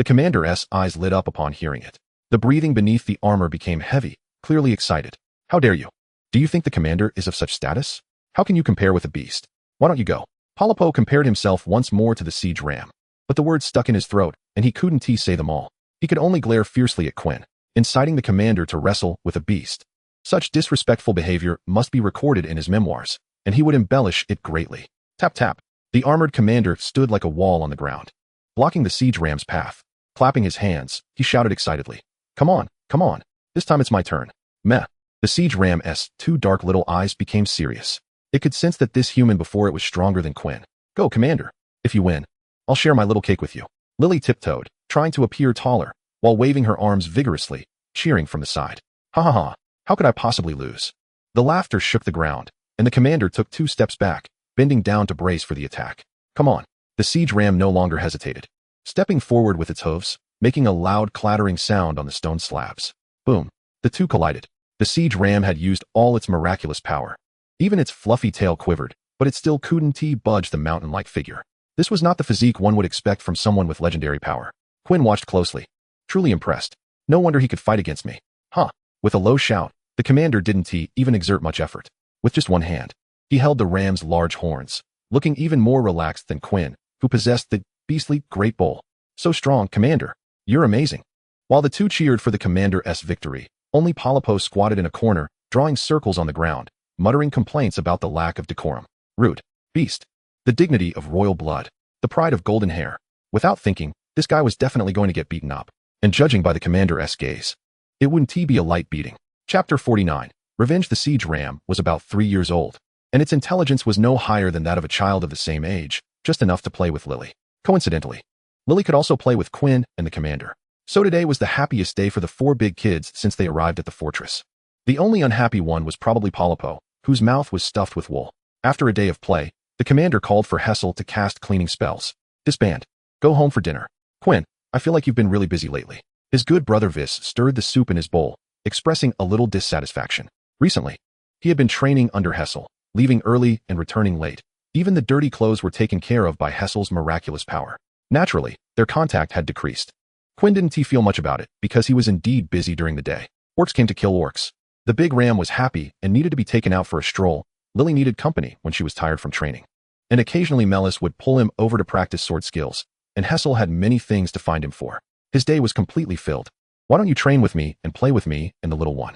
commander's eyes lit up upon hearing it. The breathing beneath the armor became heavy, clearly excited. How dare you? Do you think the commander is of such status? How can you compare with a beast? Why don't you go? Polly compared himself once more to the siege ram, but the words stuck in his throat, and he couldn't say them all. He could only glare fiercely at Quinn, inciting the commander to wrestle with a beast. Such disrespectful behavior must be recorded in his memoirs, and he would embellish it greatly. Tap tap. The armored commander stood like a wall on the ground, blocking the siege ram's path. Clapping his hands, he shouted excitedly, Come on. This time it's my turn. Meh. The siege ram's 2 dark little eyes became serious. It could sense that this human before it was stronger than Quinn. Go, commander. If you win, I'll share my little cake with you. Lily tiptoed, trying to appear taller, while waving her arms vigorously, cheering from the side. Ha ha ha. How could I possibly lose? The laughter shook the ground, and the commander took 2 steps back, bending down to brace for the attack. Come on. The siege ram no longer hesitated, stepping forward with its hooves, making a loud clattering sound on the stone slabs. Boom. The 2 collided. The siege ram had used all its miraculous power. Even its fluffy tail quivered, but it still couldn't budge the mountain-like figure. This was not the physique one would expect from someone with legendary power. Quinn watched closely, truly impressed. No wonder he could fight against me. Huh. With a low shout, the commander didn't even exert much effort. With just one hand, he held the ram's large horns, looking even more relaxed than Quinn, who possessed the beastly great bowl. So strong, commander. You're amazing. While the two cheered for the commander's victory, only Polypo squatted in a corner, drawing circles on the ground, muttering complaints about the lack of decorum. Rude. Beast. The dignity of royal blood. The pride of golden hair. Without thinking, this guy was definitely going to get beaten up. And judging by the commander's gaze, it wouldn't be a light beating. Chapter 49. Revenge. The siege ram was about 3 years old, and its intelligence was no higher than that of a child of the same age, just enough to play with Lily. Coincidentally, Lily could also play with Quinn and the commander. So today was the happiest day for the 4 big kids since they arrived at the fortress. The only unhappy one was probably Polypo, whose mouth was stuffed with wool. After a day of play, the commander called for Hessel to cast cleaning spells. Disband. Go home for dinner. Quinn, I feel like you've been really busy lately. His good brother Vis stirred the soup in his bowl, expressing a little dissatisfaction. Recently, he had been training under Hessel, leaving early and returning late. Even the dirty clothes were taken care of by Hessel's miraculous power. Naturally, their contact had decreased. Quinn didn't feel much about it, because he was indeed busy during the day. Orcs came to kill orcs. The big ram was happy and needed to be taken out for a stroll. Lily needed company when she was tired from training. And occasionally Melis would pull him over to practice sword skills, and Hessel had many things to find him for. His day was completely filled. Why don't you train with me and play with me and the little one?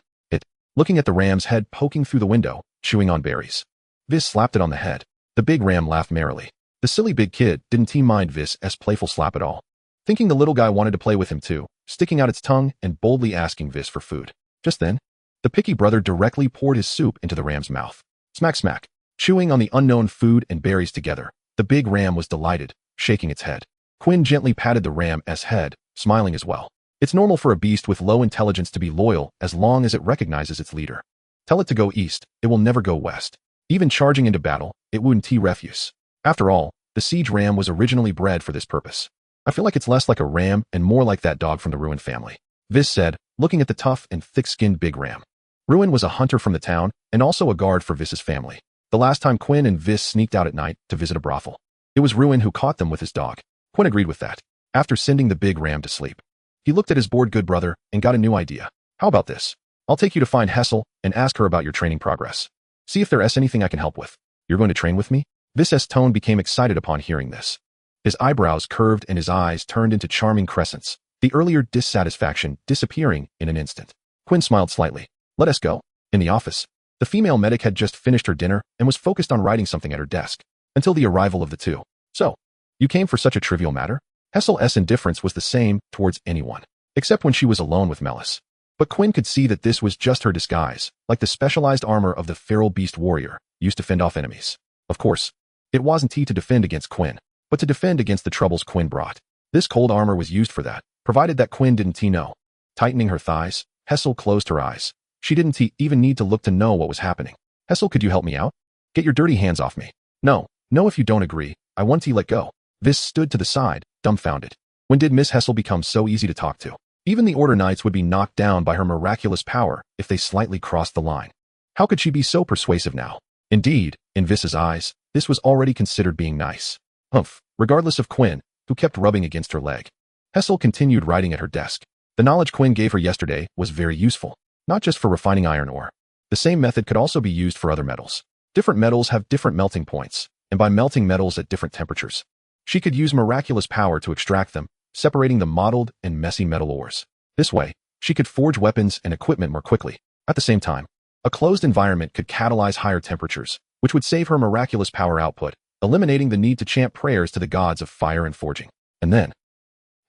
Looking at the ram's head poking through the window, chewing on berries. Vis slapped it on the head. The big ram laughed merrily. The silly big kid didn't mind Vis's playful slap at all, thinking the little guy wanted to play with him too, sticking out its tongue and boldly asking Vis for food. Just then, the picky brother directly poured his soup into the ram's mouth. Smack smack. Chewing on the unknown food and berries together, the big ram was delighted, shaking its head. Quinn gently patted the ram's head, smiling as well. It's normal for a beast with low intelligence to be loyal as long as it recognizes its leader. Tell it to go east, it will never go west. Even charging into battle, it wouldn't refuse. After all, the siege ram was originally bred for this purpose. I feel like it's less like a ram and more like that dog from the Ruin family, Vis said, looking at the tough and thick-skinned big ram. Ruin was a hunter from the town and also a guard for Vis's family. The last time Quinn and Vis sneaked out at night to visit a brothel, it was Ruin who caught them with his dog. Quinn agreed with that. After sending the big ram to sleep, he looked at his bored good brother and got a new idea. How about this? I'll take you to find Hessel and ask her about your training progress. See if there's anything I can help with. You're going to train with me? Vis's tone became excited upon hearing this. His eyebrows curved and his eyes turned into charming crescents, the earlier dissatisfaction disappearing in an instant. Quinn smiled slightly. Let us go. In the office, the female medic had just finished her dinner and was focused on writing something at her desk, until the arrival of the two. So, you came for such a trivial matter? Hessel's indifference was the same towards anyone, except when she was alone with Melis. But Quinn could see that this was just her disguise, like the specialized armor of the feral beast warrior, used to fend off enemies. Of course, it wasn't to defend against Quinn, but to defend against the troubles Quinn brought. This cold armor was used for that, provided that Quinn didn't know. Tightening her thighs, Hessel closed her eyes. She didn't even need to look to know what was happening. Hessel, could you help me out? Get your dirty hands off me. No, if you don't agree, I want to let go. Vis stood to the side, dumbfounded. When did Miss Hessel become so easy to talk to? Even the Order Knights would be knocked down by her miraculous power if they slightly crossed the line. How could she be so persuasive now? Indeed, in Vis's eyes, this was already considered being nice. Humph, regardless of Quinn, who kept rubbing against her leg. Hessel continued writing at her desk. The knowledge Quinn gave her yesterday was very useful, not just for refining iron ore. The same method could also be used for other metals. Different metals have different melting points, and by melting metals at different temperatures, she could use miraculous power to extract them, separating the mottled and messy metal ores. This way, she could forge weapons and equipment more quickly. At the same time, a closed environment could catalyze higher temperatures, which would save her miraculous power output, eliminating the need to chant prayers to the gods of fire and forging. And then,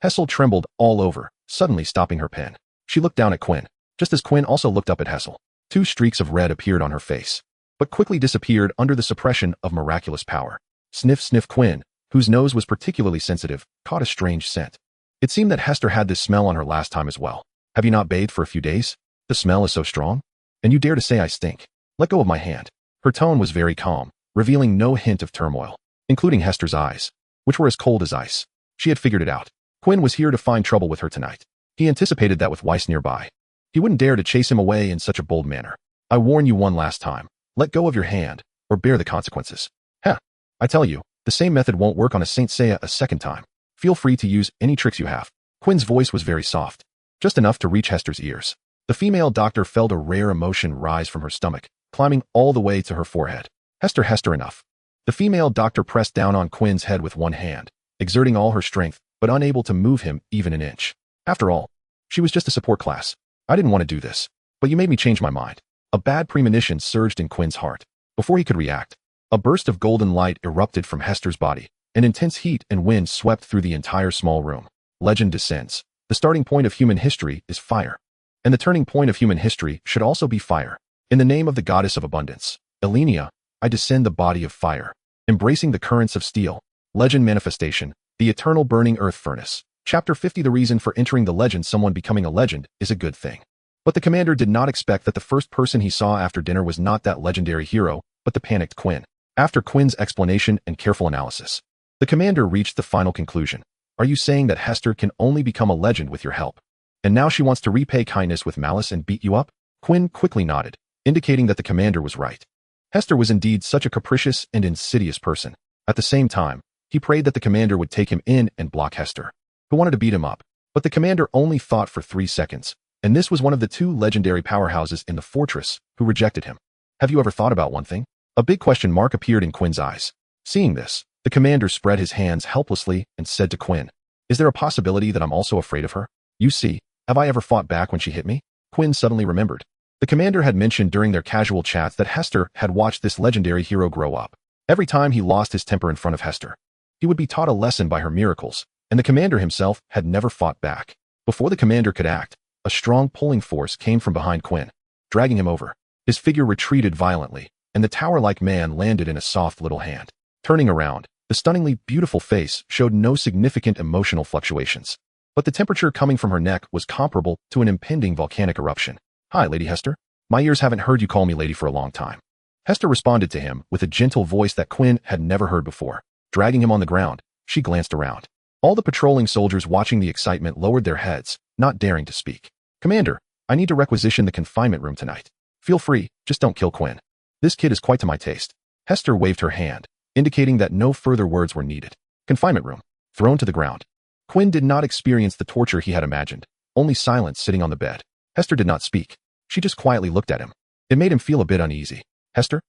Hessel trembled all over, suddenly stopping her pen. She looked down at Quinn, just as Quinn also looked up at Hessel. 2 streaks of red appeared on her face, but quickly disappeared under the suppression of miraculous power. Sniff, sniff. Quinn, whose nose was particularly sensitive, caught a strange scent. It seemed that Hester had this smell on her last time as well. Have you not bathed for a few days? The smell is so strong. And you dare to say I stink? Let go of my hand. Her tone was very calm, revealing no hint of turmoil, including Hester's eyes, which were as cold as ice. She had figured it out. Quinn was here to find trouble with her tonight. He anticipated that with Weiss nearby. He wouldn't dare to chase him away in such a bold manner. I warn you one last time. Let go of your hand, or bear the consequences. Heh. I tell you, the same method won't work on a Saint Seiya a second time. Feel free to use any tricks you have. Quinn's voice was very soft, just enough to reach Hester's ears. The female doctor felt a rare emotion rise from her stomach, climbing all the way to her forehead. Hester, enough. The female doctor pressed down on Quinn's head with one hand, exerting all her strength, but unable to move him even an inch. After all, she was just a support class. I didn't want to do this, but you made me change my mind. A bad premonition surged in Quinn's heart. Before he could react, a burst of golden light erupted from Hester's body. An intense heat and wind swept through the entire small room. Legend descends. The starting point of human history is fire. And the turning point of human history should also be fire. In the name of the goddess of abundance, Elenia, I descend the body of fire. Embracing the currents of steel. Legend manifestation. The eternal burning earth furnace. Chapter 50. The reason for entering the legend. Someone becoming a legend is a good thing. But the commander did not expect that the first person he saw after dinner was not that legendary hero, but the panicked Quinn. After Quinn's explanation and careful analysis, the commander reached the final conclusion. Are you saying that Hester can only become a legend with your help? And now she wants to repay kindness with malice and beat you up? Quinn quickly nodded, indicating that the commander was right. Hester was indeed such a capricious and insidious person. At the same time, he prayed that the commander would take him in and block Hester, who wanted to beat him up. But the commander only thought for 3 seconds, and this was one of the 2 legendary powerhouses in the fortress who rejected him. Have you ever thought about one thing? A big question mark appeared in Quinn's eyes. Seeing this, the commander spread his hands helplessly and said to Quinn, is there a possibility that I'm also afraid of her? You see, have I ever fought back when she hit me? Quinn suddenly remembered. The commander had mentioned during their casual chats that Hester had watched this legendary hero grow up. Every time he lost his temper in front of Hester, he would be taught a lesson by her miracles, and the commander himself had never fought back. Before the commander could act, a strong pulling force came from behind Quinn, dragging him over. His figure retreated violently, and the tower-like man landed in a soft little hand. Turning around, the stunningly beautiful face showed no significant emotional fluctuations, but the temperature coming from her neck was comparable to an impending volcanic eruption. Hi, Lady Hester. My ears haven't heard you call me lady for a long time. Hester responded to him with a gentle voice that Quinn had never heard before. Dragging him on the ground, she glanced around. All the patrolling soldiers watching the excitement lowered their heads, not daring to speak. Commander, I need to requisition the confinement room tonight. Feel free, just don't kill Quinn. This kid is quite to my taste. Hester waved her hand, indicating that no further words were needed. Confinement room. Thrown to the ground. Quinn did not experience the torture he had imagined, only silence sitting on the bed. Hester did not speak. She just quietly looked at him. It made him feel a bit uneasy. Hester?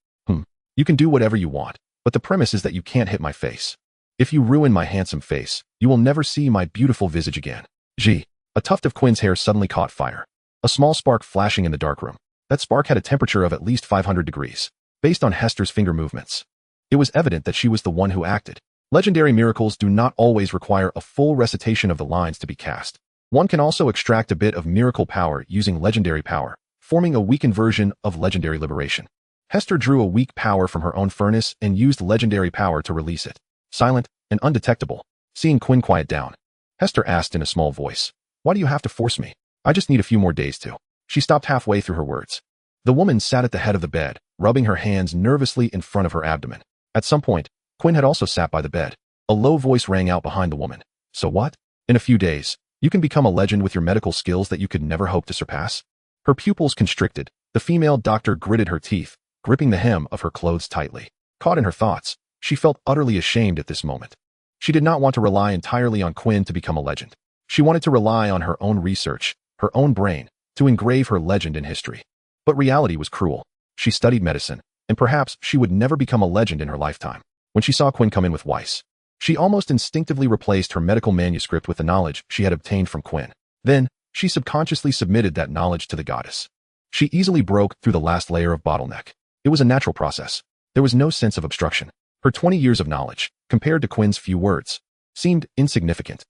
You can do whatever you want, but the premise is that you can't hit my face. If you ruin my handsome face, you will never see my beautiful visage again. Gee. A tuft of Quinn's hair suddenly caught fire. A small spark flashing in the darkroom. That spark had a temperature of at least 500 degrees, based on Hester's finger movements. It was evident that she was the one who acted. Legendary miracles do not always require a full recitation of the lines to be cast. One can also extract a bit of miracle power using legendary power, forming a weakened version of legendary liberation. Hester drew a weak power from her own furnace and used legendary power to release it. Silent and undetectable. Seeing Quinn quiet down, Hester asked in a small voice, why do you have to force me? I just need a few more days to. She stopped halfway through her words. The woman sat at the head of the bed, rubbing her hands nervously in front of her abdomen. At some point, Quinn had also sat by the bed. A low voice rang out behind the woman. So what? In a few days, you can become a legend with your medical skills that you could never hope to surpass? Her pupils constricted. The female doctor gritted her teeth, gripping the hem of her clothes tightly. Caught in her thoughts, she felt utterly ashamed at this moment. She did not want to rely entirely on Quinn to become a legend. She wanted to rely on her own research, her own brain, to engrave her legend in history. But reality was cruel. She studied medicine, and perhaps she would never become a legend in her lifetime. When she saw Quinn come in with Weiss, she almost instinctively replaced her medical manuscript with the knowledge she had obtained from Quinn. Then, she subconsciously submitted that knowledge to the goddess. She easily broke through the last layer of bottleneck. It was a natural process. There was no sense of obstruction. Her 20 years of knowledge, compared to Quinn's few words, seemed insignificant.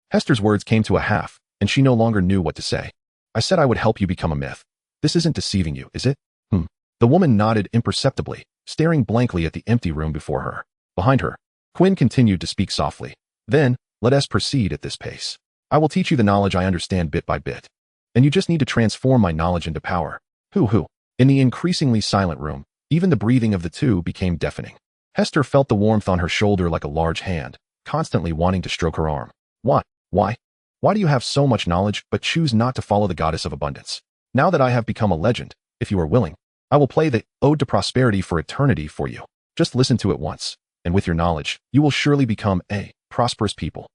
Hester's words came to a half, and she no longer knew what to say. I said I would help you become a myth. This isn't deceiving you, is it? The woman nodded imperceptibly, staring blankly at the empty room before her. Behind her, Quinn continued to speak softly. Then, let us proceed at this pace. I will teach you the knowledge I understand bit by bit. And you just need to transform my knowledge into power. In the increasingly silent room, even the breathing of the two became deafening. Hester felt the warmth on her shoulder like a large hand, constantly wanting to stroke her arm. What? Why do you have so much knowledge but choose not to follow the goddess of abundance? Now that I have become a legend, if you are willing, I will play the Ode to Prosperity for eternity for you. Just listen to it once, and with your knowledge, you will surely become a prosperous people.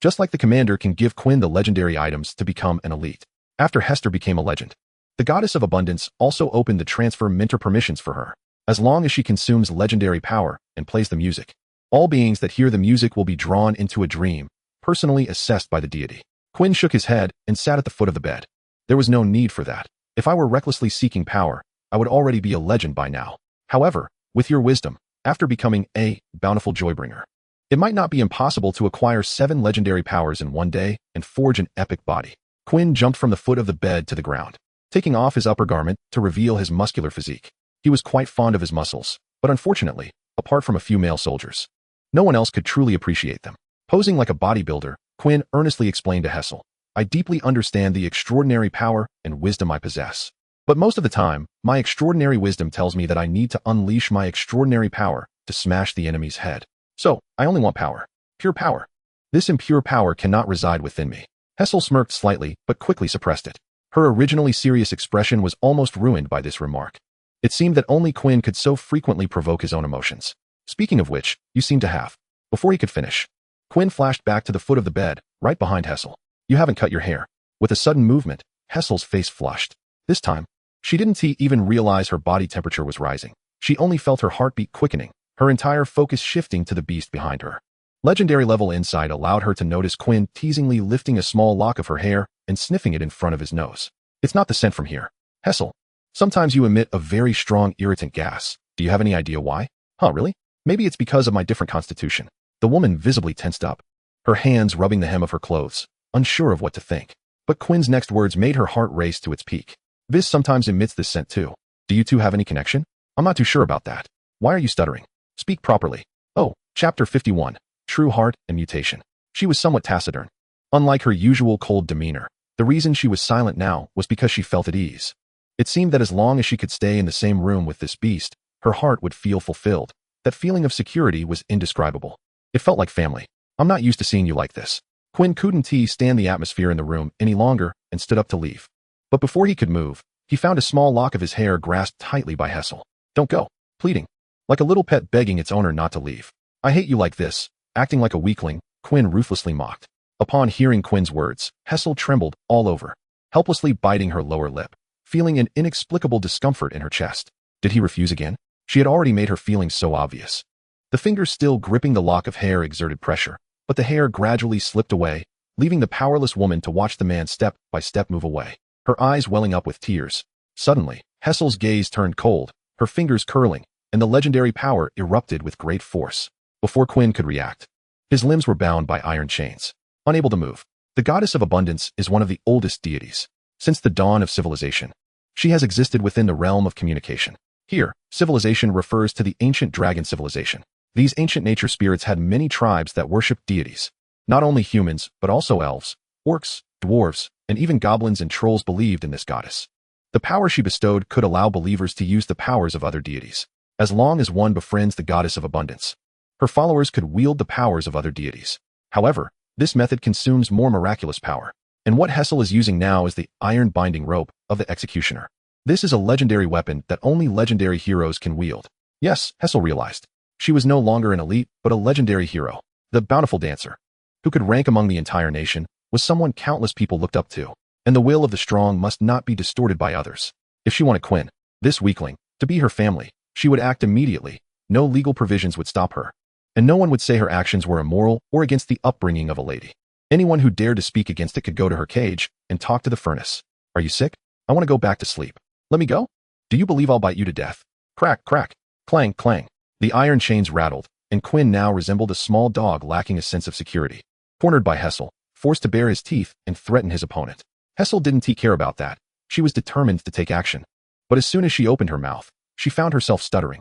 Just like the commander can give Quinn the legendary items to become an elite. After Hester became a legend, the goddess of abundance also opened the transfer mentor permissions for her. As long as she consumes legendary power and plays the music, all beings that hear the music will be drawn into a dream, personally assessed by the deity. Quinn shook his head and sat at the foot of the bed. There was no need for that. If I were recklessly seeking power, I would already be a legend by now. However, with your wisdom, after becoming a bountiful joybringer, it might not be impossible to acquire 7 legendary powers in one day and forge an epic body. Quinn jumped from the foot of the bed to the ground, taking off his upper garment to reveal his muscular physique. He was quite fond of his muscles, but unfortunately, apart from a few male soldiers, no one else could truly appreciate them. Posing like a bodybuilder, Quinn earnestly explained to Hessel, I deeply understand the extraordinary power and wisdom I possess. But most of the time, my extraordinary wisdom tells me that I need to unleash my extraordinary power to smash the enemy's head. So, I only want power. Pure power. This impure power cannot reside within me. Hessel smirked slightly, but quickly suppressed it. Her originally serious expression was almost ruined by this remark. It seemed that only Quinn could so frequently provoke his own emotions. Speaking of which, you seem to have. Before he could finish, Quinn flashed back to the foot of the bed, right behind Hessel. You haven't cut your hair. With a sudden movement, Hessel's face flushed. This time, she didn't even realize her body temperature was rising. She only felt her heartbeat quickening, her entire focus shifting to the beast behind her. Legendary level insight allowed her to notice Quinn teasingly lifting a small lock of her hair and sniffing it in front of his nose. It's not the scent from here. Hessel, sometimes you emit a very strong irritant gas. Do you have any idea why? Huh, really? Maybe it's because of my different constitution. The woman visibly tensed up, her hands rubbing the hem of her clothes, unsure of what to think. But Quinn's next words made her heart race to its peak. Viz sometimes emits this scent too. Do you two have any connection? I'm not too sure about that. Why are you stuttering? Speak properly. Oh, Chapter 51. True Heart and Mutation. She was somewhat taciturn. Unlike her usual cold demeanor, the reason she was silent now was because she felt at ease. It seemed that as long as she could stay in the same room with this beast, her heart would feel fulfilled. That feeling of security was indescribable. It felt like family. I'm not used to seeing you like this. Quinn couldn't stand the atmosphere in the room any longer and stood up to leave. But before he could move, he found a small lock of his hair grasped tightly by Hessel. Don't go, pleading. Like a little pet begging its owner not to leave. I hate you like this, acting like a weakling, Quinn ruthlessly mocked. Upon hearing Quinn's words, Hessel trembled all over, helplessly biting her lower lip, feeling an inexplicable discomfort in her chest. Did he refuse again? She had already made her feelings so obvious. The fingers still gripping the lock of hair exerted pressure, but the hair gradually slipped away, leaving the powerless woman to watch the man step by step move away, her eyes welling up with tears. Suddenly, Hessel's gaze turned cold, her fingers curling, and the legendary power erupted with great force. Before Quinn could react, his limbs were bound by iron chains, unable to move. The goddess of abundance is one of the oldest deities. Since the dawn of civilization, she has existed within the realm of communication. Here, civilization refers to the ancient dragon civilization. These ancient nature spirits had many tribes that worshipped deities. Not only humans, but also elves, orcs, dwarves, and even goblins and trolls believed in this goddess. The power she bestowed could allow believers to use the powers of other deities, as long as one befriends the goddess of abundance. Her followers could wield the powers of other deities. However, this method consumes more miraculous power, and what Hessel is using now is the iron binding rope of the executioner. This is a legendary weapon that only legendary heroes can wield. Yes, Hessel realized. She was no longer an elite, but a legendary hero. The bountiful dancer, who could rank among the entire nation, was someone countless people looked up to, and the will of the strong must not be distorted by others. If she wanted Quinn, this weakling, to be her family, she would act immediately. No legal provisions would stop her, and no one would say her actions were immoral or against the upbringing of a lady. Anyone who dared to speak against it could go to her cage and talk to the furnace. Are you sick? I want to go back to sleep. Let me go? Do you believe I'll bite you to death? Crack, crack, clang, clang. The iron chains rattled, and Quinn now resembled a small dog lacking a sense of security. Cornered by Hessel, forced to bare his teeth and threaten his opponent. Hessel didn't care about that. She was determined to take action. But as soon as she opened her mouth, she found herself stuttering.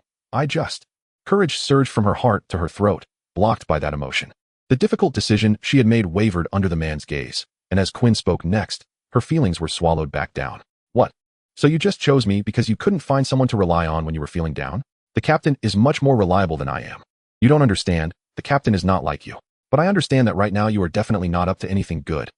Courage surged from her heart to her throat, blocked by that emotion. The difficult decision she had made wavered under the man's gaze, and as Quinn spoke next, her feelings were swallowed back down. What? So you just chose me because you couldn't find someone to rely on when you were feeling down? The captain is much more reliable than I am. You don't understand, the captain is not like you. But I understand that right now you are definitely not up to anything good.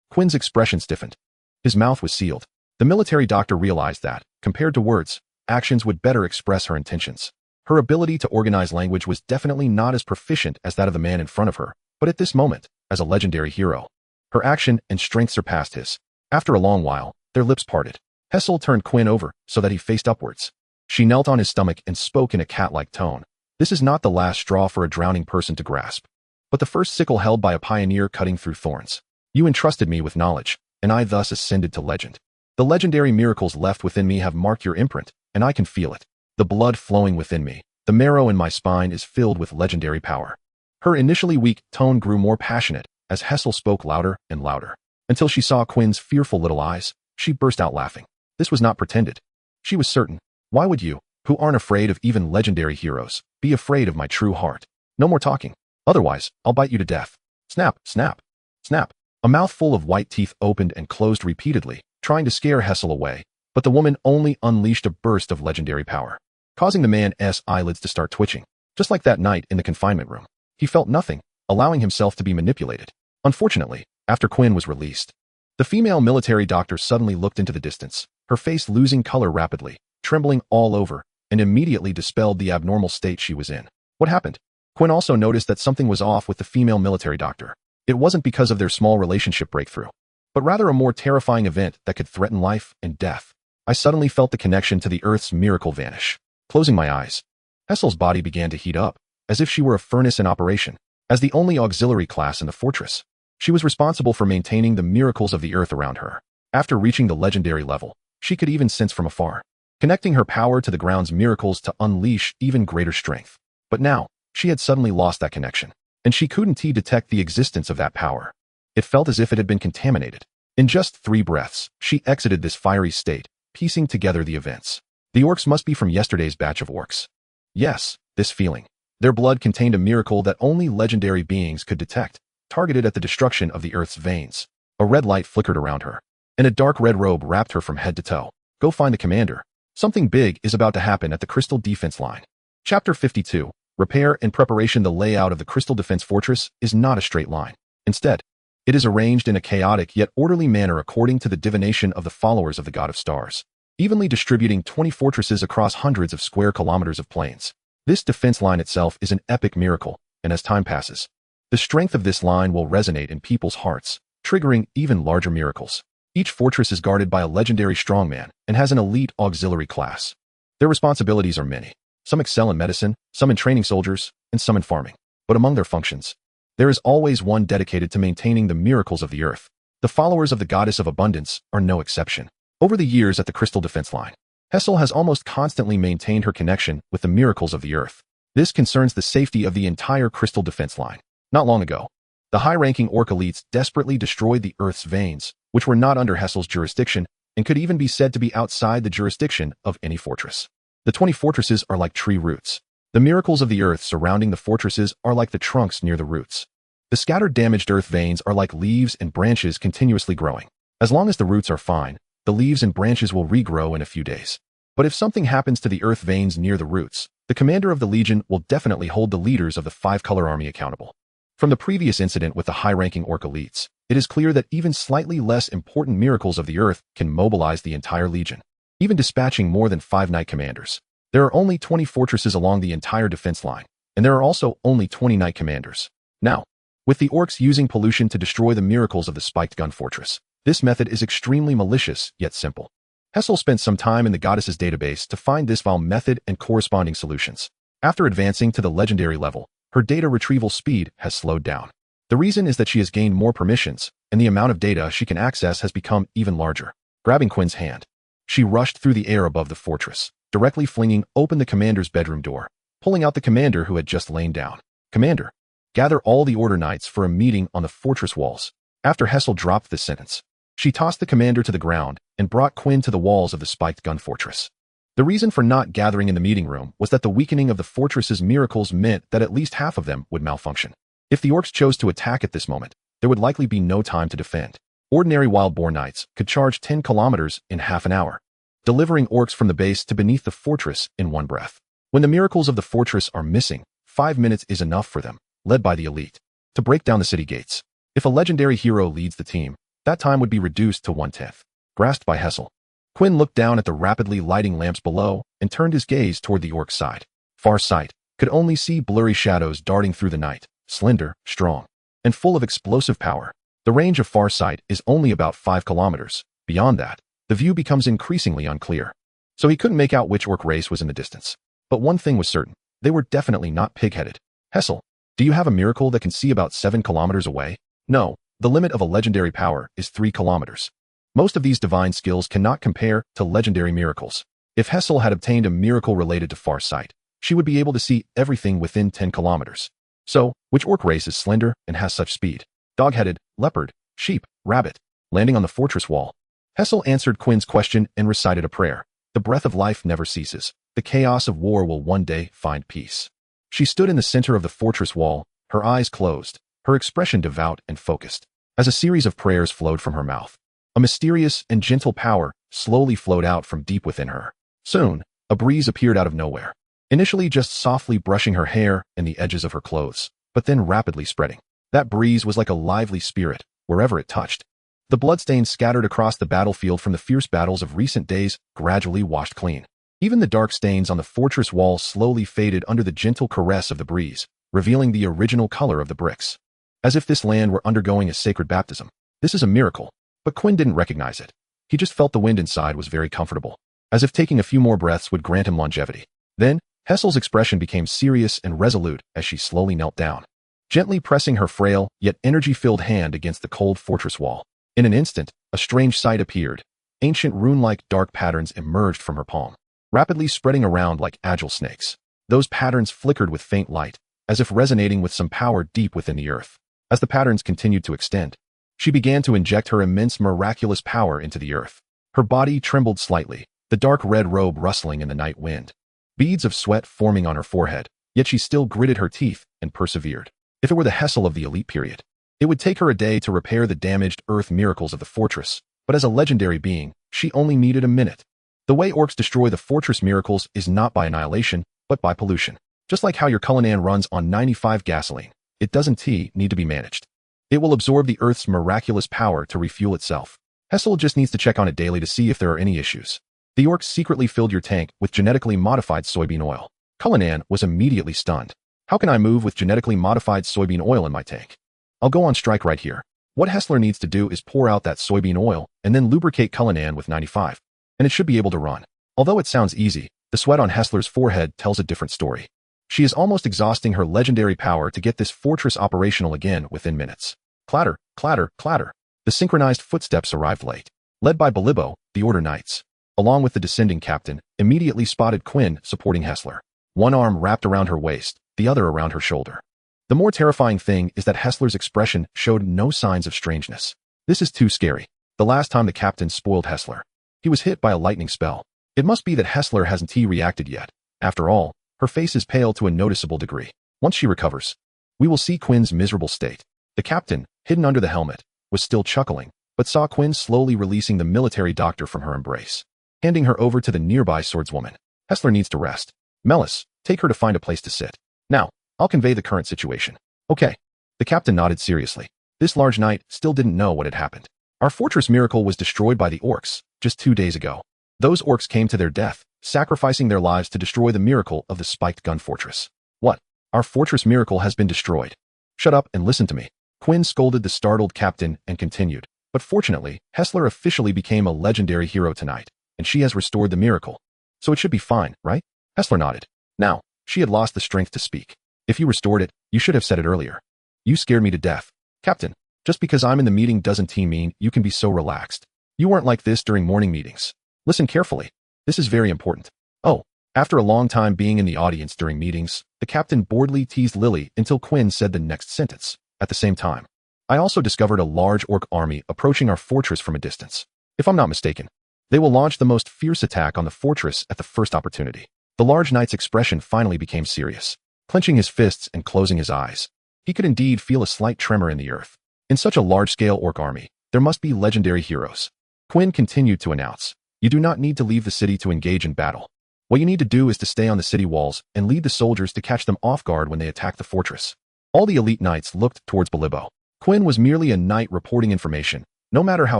Quinn's expression stiffened. His mouth was sealed. The military doctor realized that, compared to words, actions would better express her intentions. Her ability to organize language was definitely not as proficient as that of the man in front of her, but at this moment, as a legendary hero, her action and strength surpassed his. After a long while, their lips parted. Hessel turned Quinn over so that he faced upwards. She knelt on his stomach and spoke in a cat-like tone. This is not the last straw for a drowning person to grasp, but the first sickle held by a pioneer cutting through thorns. You entrusted me with knowledge, and I thus ascended to legend. The legendary miracles left within me have marked your imprint, and I can feel it. The blood flowing within me, the marrow in my spine is filled with legendary power. Her initially weak tone grew more passionate as Hessel spoke louder and louder. Until she saw Quinn's fearful little eyes, she burst out laughing. This was not pretended. She was certain. Why would you, who aren't afraid of even legendary heroes, be afraid of my true heart? No more talking. Otherwise, I'll bite you to death. Snap, snap, snap. A mouthful of white teeth opened and closed repeatedly, trying to scare Hessel away, but the woman only unleashed a burst of legendary power, causing the man's eyelids to start twitching. Just like that night in the confinement room. He felt nothing, allowing himself to be manipulated. Unfortunately, after Quinn was released, the female military doctor suddenly looked into the distance, her face losing color rapidly, trembling all over, and immediately dispelled the abnormal state she was in. What happened? Quinn also noticed that something was off with the female military doctor. It wasn't because of their small relationship breakthrough, but rather a more terrifying event that could threaten life and death. I suddenly felt the connection to the Earth's miracle vanish. Closing my eyes, Hessel's body began to heat up, as if she were a furnace in operation. As the only auxiliary class in the fortress, she was responsible for maintaining the miracles of the Earth around her. After reaching the legendary level, she could even sense from afar, connecting her power to the ground's miracles to unleash even greater strength. But now, she had suddenly lost that connection, and she couldn't detect the existence of that power. It felt as if it had been contaminated. In just 3 breaths, she exited this fiery state, piecing together the events. The orcs must be from yesterday's batch of orcs. Yes, this feeling. Their blood contained a miracle that only legendary beings could detect, targeted at the destruction of the Earth's veins. A red light flickered around her, and a dark red robe wrapped her from head to toe. Go find the commander. Something big is about to happen at the Crystal Defense Line. Chapter 52. Repair and preparation. The layout of the Crystal Defense Fortress is not a straight line. Instead, it is arranged in a chaotic yet orderly manner according to the divination of the followers of the God of Stars, evenly distributing 20 fortresses across hundreds of square kilometers of plains. This defense line itself is an epic miracle, and as time passes, the strength of this line will resonate in people's hearts, triggering even larger miracles. Each fortress is guarded by a legendary strongman and has an elite auxiliary class. Their responsibilities are many. Some excel in medicine, some in training soldiers, and some in farming. But among their functions, there is always one dedicated to maintaining the miracles of the Earth. The followers of the Goddess of Abundance are no exception. Over the years at the Crystal Defense Line, Hessel has almost constantly maintained her connection with the miracles of the Earth. This concerns the safety of the entire Crystal Defense Line. Not long ago, the high-ranking orc elites desperately destroyed the Earth's veins, which were not under Hessel's jurisdiction and could even be said to be outside the jurisdiction of any fortress. The 20 fortresses are like tree roots. The miracles of the Earth surrounding the fortresses are like the trunks near the roots. The scattered damaged Earth veins are like leaves and branches continuously growing. As long as the roots are fine, the leaves and branches will regrow in a few days. But if something happens to the Earth veins near the roots, the commander of the Legion will definitely hold the leaders of the 5-color army accountable. From the previous incident with the high-ranking orc elites, it is clear that even slightly less important miracles of the Earth can mobilize the entire Legion, even dispatching more than 5 knight commanders. There are only 20 fortresses along the entire defense line, and there are also only 20 knight commanders. Now, with the orcs using pollution to destroy the miracles of the spiked gun fortress, this method is extremely malicious yet simple. Hessel spent some time in the goddess's database to find this vile method and corresponding solutions. After advancing to the legendary level, her data retrieval speed has slowed down. The reason is that she has gained more permissions, and the amount of data she can access has become even larger. Grabbing Quinn's hand, she rushed through the air above the fortress, directly flinging open the commander's bedroom door, pulling out the commander who had just lain down. Commander, gather all the Order Knights for a meeting on the fortress walls. After Hessel dropped this sentence, she tossed the commander to the ground and brought Quinn to the walls of the spiked gun fortress. The reason for not gathering in the meeting room was that the weakening of the fortress's miracles meant that at least half of them would malfunction. If the orcs chose to attack at this moment, there would likely be no time to defend. Ordinary wild-boar knights could charge 10 kilometers in half an hour, delivering orcs from the base to beneath the fortress in one breath. When the miracles of the fortress are missing, 5 minutes is enough for them, led by the elite, to break down the city gates. If a legendary hero leads the team, that time would be reduced to 1/10. Grasped by Hessel, Quinn looked down at the rapidly lighting lamps below and turned his gaze toward the orc side. Far sight could only see blurry shadows darting through the night, slender, strong, and full of explosive power. The range of far sight is only about 5 kilometers. Beyond that, the view becomes increasingly unclear. So he couldn't make out which orc race was in the distance. But one thing was certain, they were definitely not pig-headed. Hessel, do you have a miracle that can see about 7 kilometers away? No, The limit of a legendary power is 3 kilometers. Most of these divine skills cannot compare to legendary miracles. If Hessel had obtained a miracle related to far sight, she would be able to see everything within 10 kilometers. So, which orc race is slender and has such speed? Dog-headed, leopard, sheep, rabbit. Landing on the fortress wall, Hessel answered Quinn's question and recited a prayer. The breath of life never ceases. The chaos of war will one day find peace. She stood in the center of the fortress wall, her eyes closed, her expression devout and focused. As a series of prayers flowed from her mouth, a mysterious and gentle power slowly flowed out from deep within her. Soon, a breeze appeared out of nowhere, initially just softly brushing her hair and the edges of her clothes, but then rapidly spreading. That breeze was like a lively spirit, wherever it touched. The bloodstains scattered across the battlefield from the fierce battles of recent days gradually washed clean. Even the dark stains on the fortress wall slowly faded under the gentle caress of the breeze, revealing the original color of the bricks. As if this land were undergoing a sacred baptism. This is a miracle. But Quinn didn't recognize it. He just felt the wind inside was very comfortable, as if taking a few more breaths would grant him longevity. Then, Hessel's expression became serious and resolute as she slowly knelt down, gently pressing her frail, yet energy-filled hand against the cold fortress wall. In an instant, a strange sight appeared. Ancient rune-like dark patterns emerged from her palm, rapidly spreading around like agile snakes. Those patterns flickered with faint light, as if resonating with some power deep within the earth. As the patterns continued to extend, she began to inject her immense miraculous power into the earth. Her body trembled slightly, the dark red robe rustling in the night wind. Beads of sweat forming on her forehead, yet she still gritted her teeth and persevered. If it were the Hessel of the elite period, it would take her a day to repair the damaged earth miracles of the fortress, but as a legendary being, she only needed a minute. The way orcs destroy the fortress miracles is not by annihilation, but by pollution. Just like how your Cullinan runs on 95 gasoline, it doesn't need to be managed. It will absorb the Earth's miraculous power to refuel itself. Hessel just needs to check on it daily to see if there are any issues. The orcs secretly filled your tank with genetically modified soybean oil. Cullinan was immediately stunned. How can I move with genetically modified soybean oil in my tank? I'll go on strike right here. What Hessler needs to do is pour out that soybean oil and then lubricate Cullinan with 95. And it should be able to run. Although it sounds easy, the sweat on Hessler's forehead tells a different story. She is almost exhausting her legendary power to get this fortress operational again within minutes. Clatter, clatter, clatter. The synchronized footsteps arrived late. Led by Bilibbo, the Order Knights, along with the descending captain, immediately spotted Quinn supporting Hessler. One arm wrapped around her waist, the other around her shoulder. The more terrifying thing is that Hessler's expression showed no signs of strangeness. This is too scary. The last time the captain spoiled Hessler, he was hit by a lightning spell. It must be that Hessler hasn't reacted yet. After all, her face is pale to a noticeable degree. Once she recovers, we will see Quinn's miserable state. The captain, hidden under the helmet, was still chuckling, but saw Quinn slowly releasing the military doctor from her embrace, handing her over to the nearby swordswoman. Hessler needs to rest. Melis, take her to find a place to sit. Now, I'll convey the current situation. Okay. The captain nodded seriously. This large knight still didn't know what had happened. Our fortress miracle was destroyed by the orcs just 2 days ago. Those orcs came to their death, sacrificing their lives to destroy the miracle of the spiked gun fortress. What? Our fortress miracle has been destroyed. Shut up and listen to me. Quinn scolded the startled captain and continued. But fortunately, Hessler officially became a legendary hero tonight, and she has restored the miracle. So it should be fine, right? Hessler nodded. Now, she had lost the strength to speak. If you restored it, you should have said it earlier. You scared me to death. Captain, just because I'm in the meeting doesn't mean you can be so relaxed. You weren't like this during morning meetings. Listen carefully. This is very important. Oh, after a long time being in the audience during meetings, the captain boredly teased Lily until Quinn said the next sentence. At the same time, I also discovered a large orc army approaching our fortress from a distance. If I'm not mistaken, they will launch the most fierce attack on the fortress at the first opportunity. The large knight's expression finally became serious. Clenching his fists and closing his eyes, he could indeed feel a slight tremor in the earth. In such a large-scale orc army, there must be legendary heroes. Quinn continued to announce, you do not need to leave the city to engage in battle. What you need to do is to stay on the city walls and lead the soldiers to catch them off guard when they attack the fortress. All the elite knights looked towards Bilibbo. Quinn was merely a knight reporting information. No matter how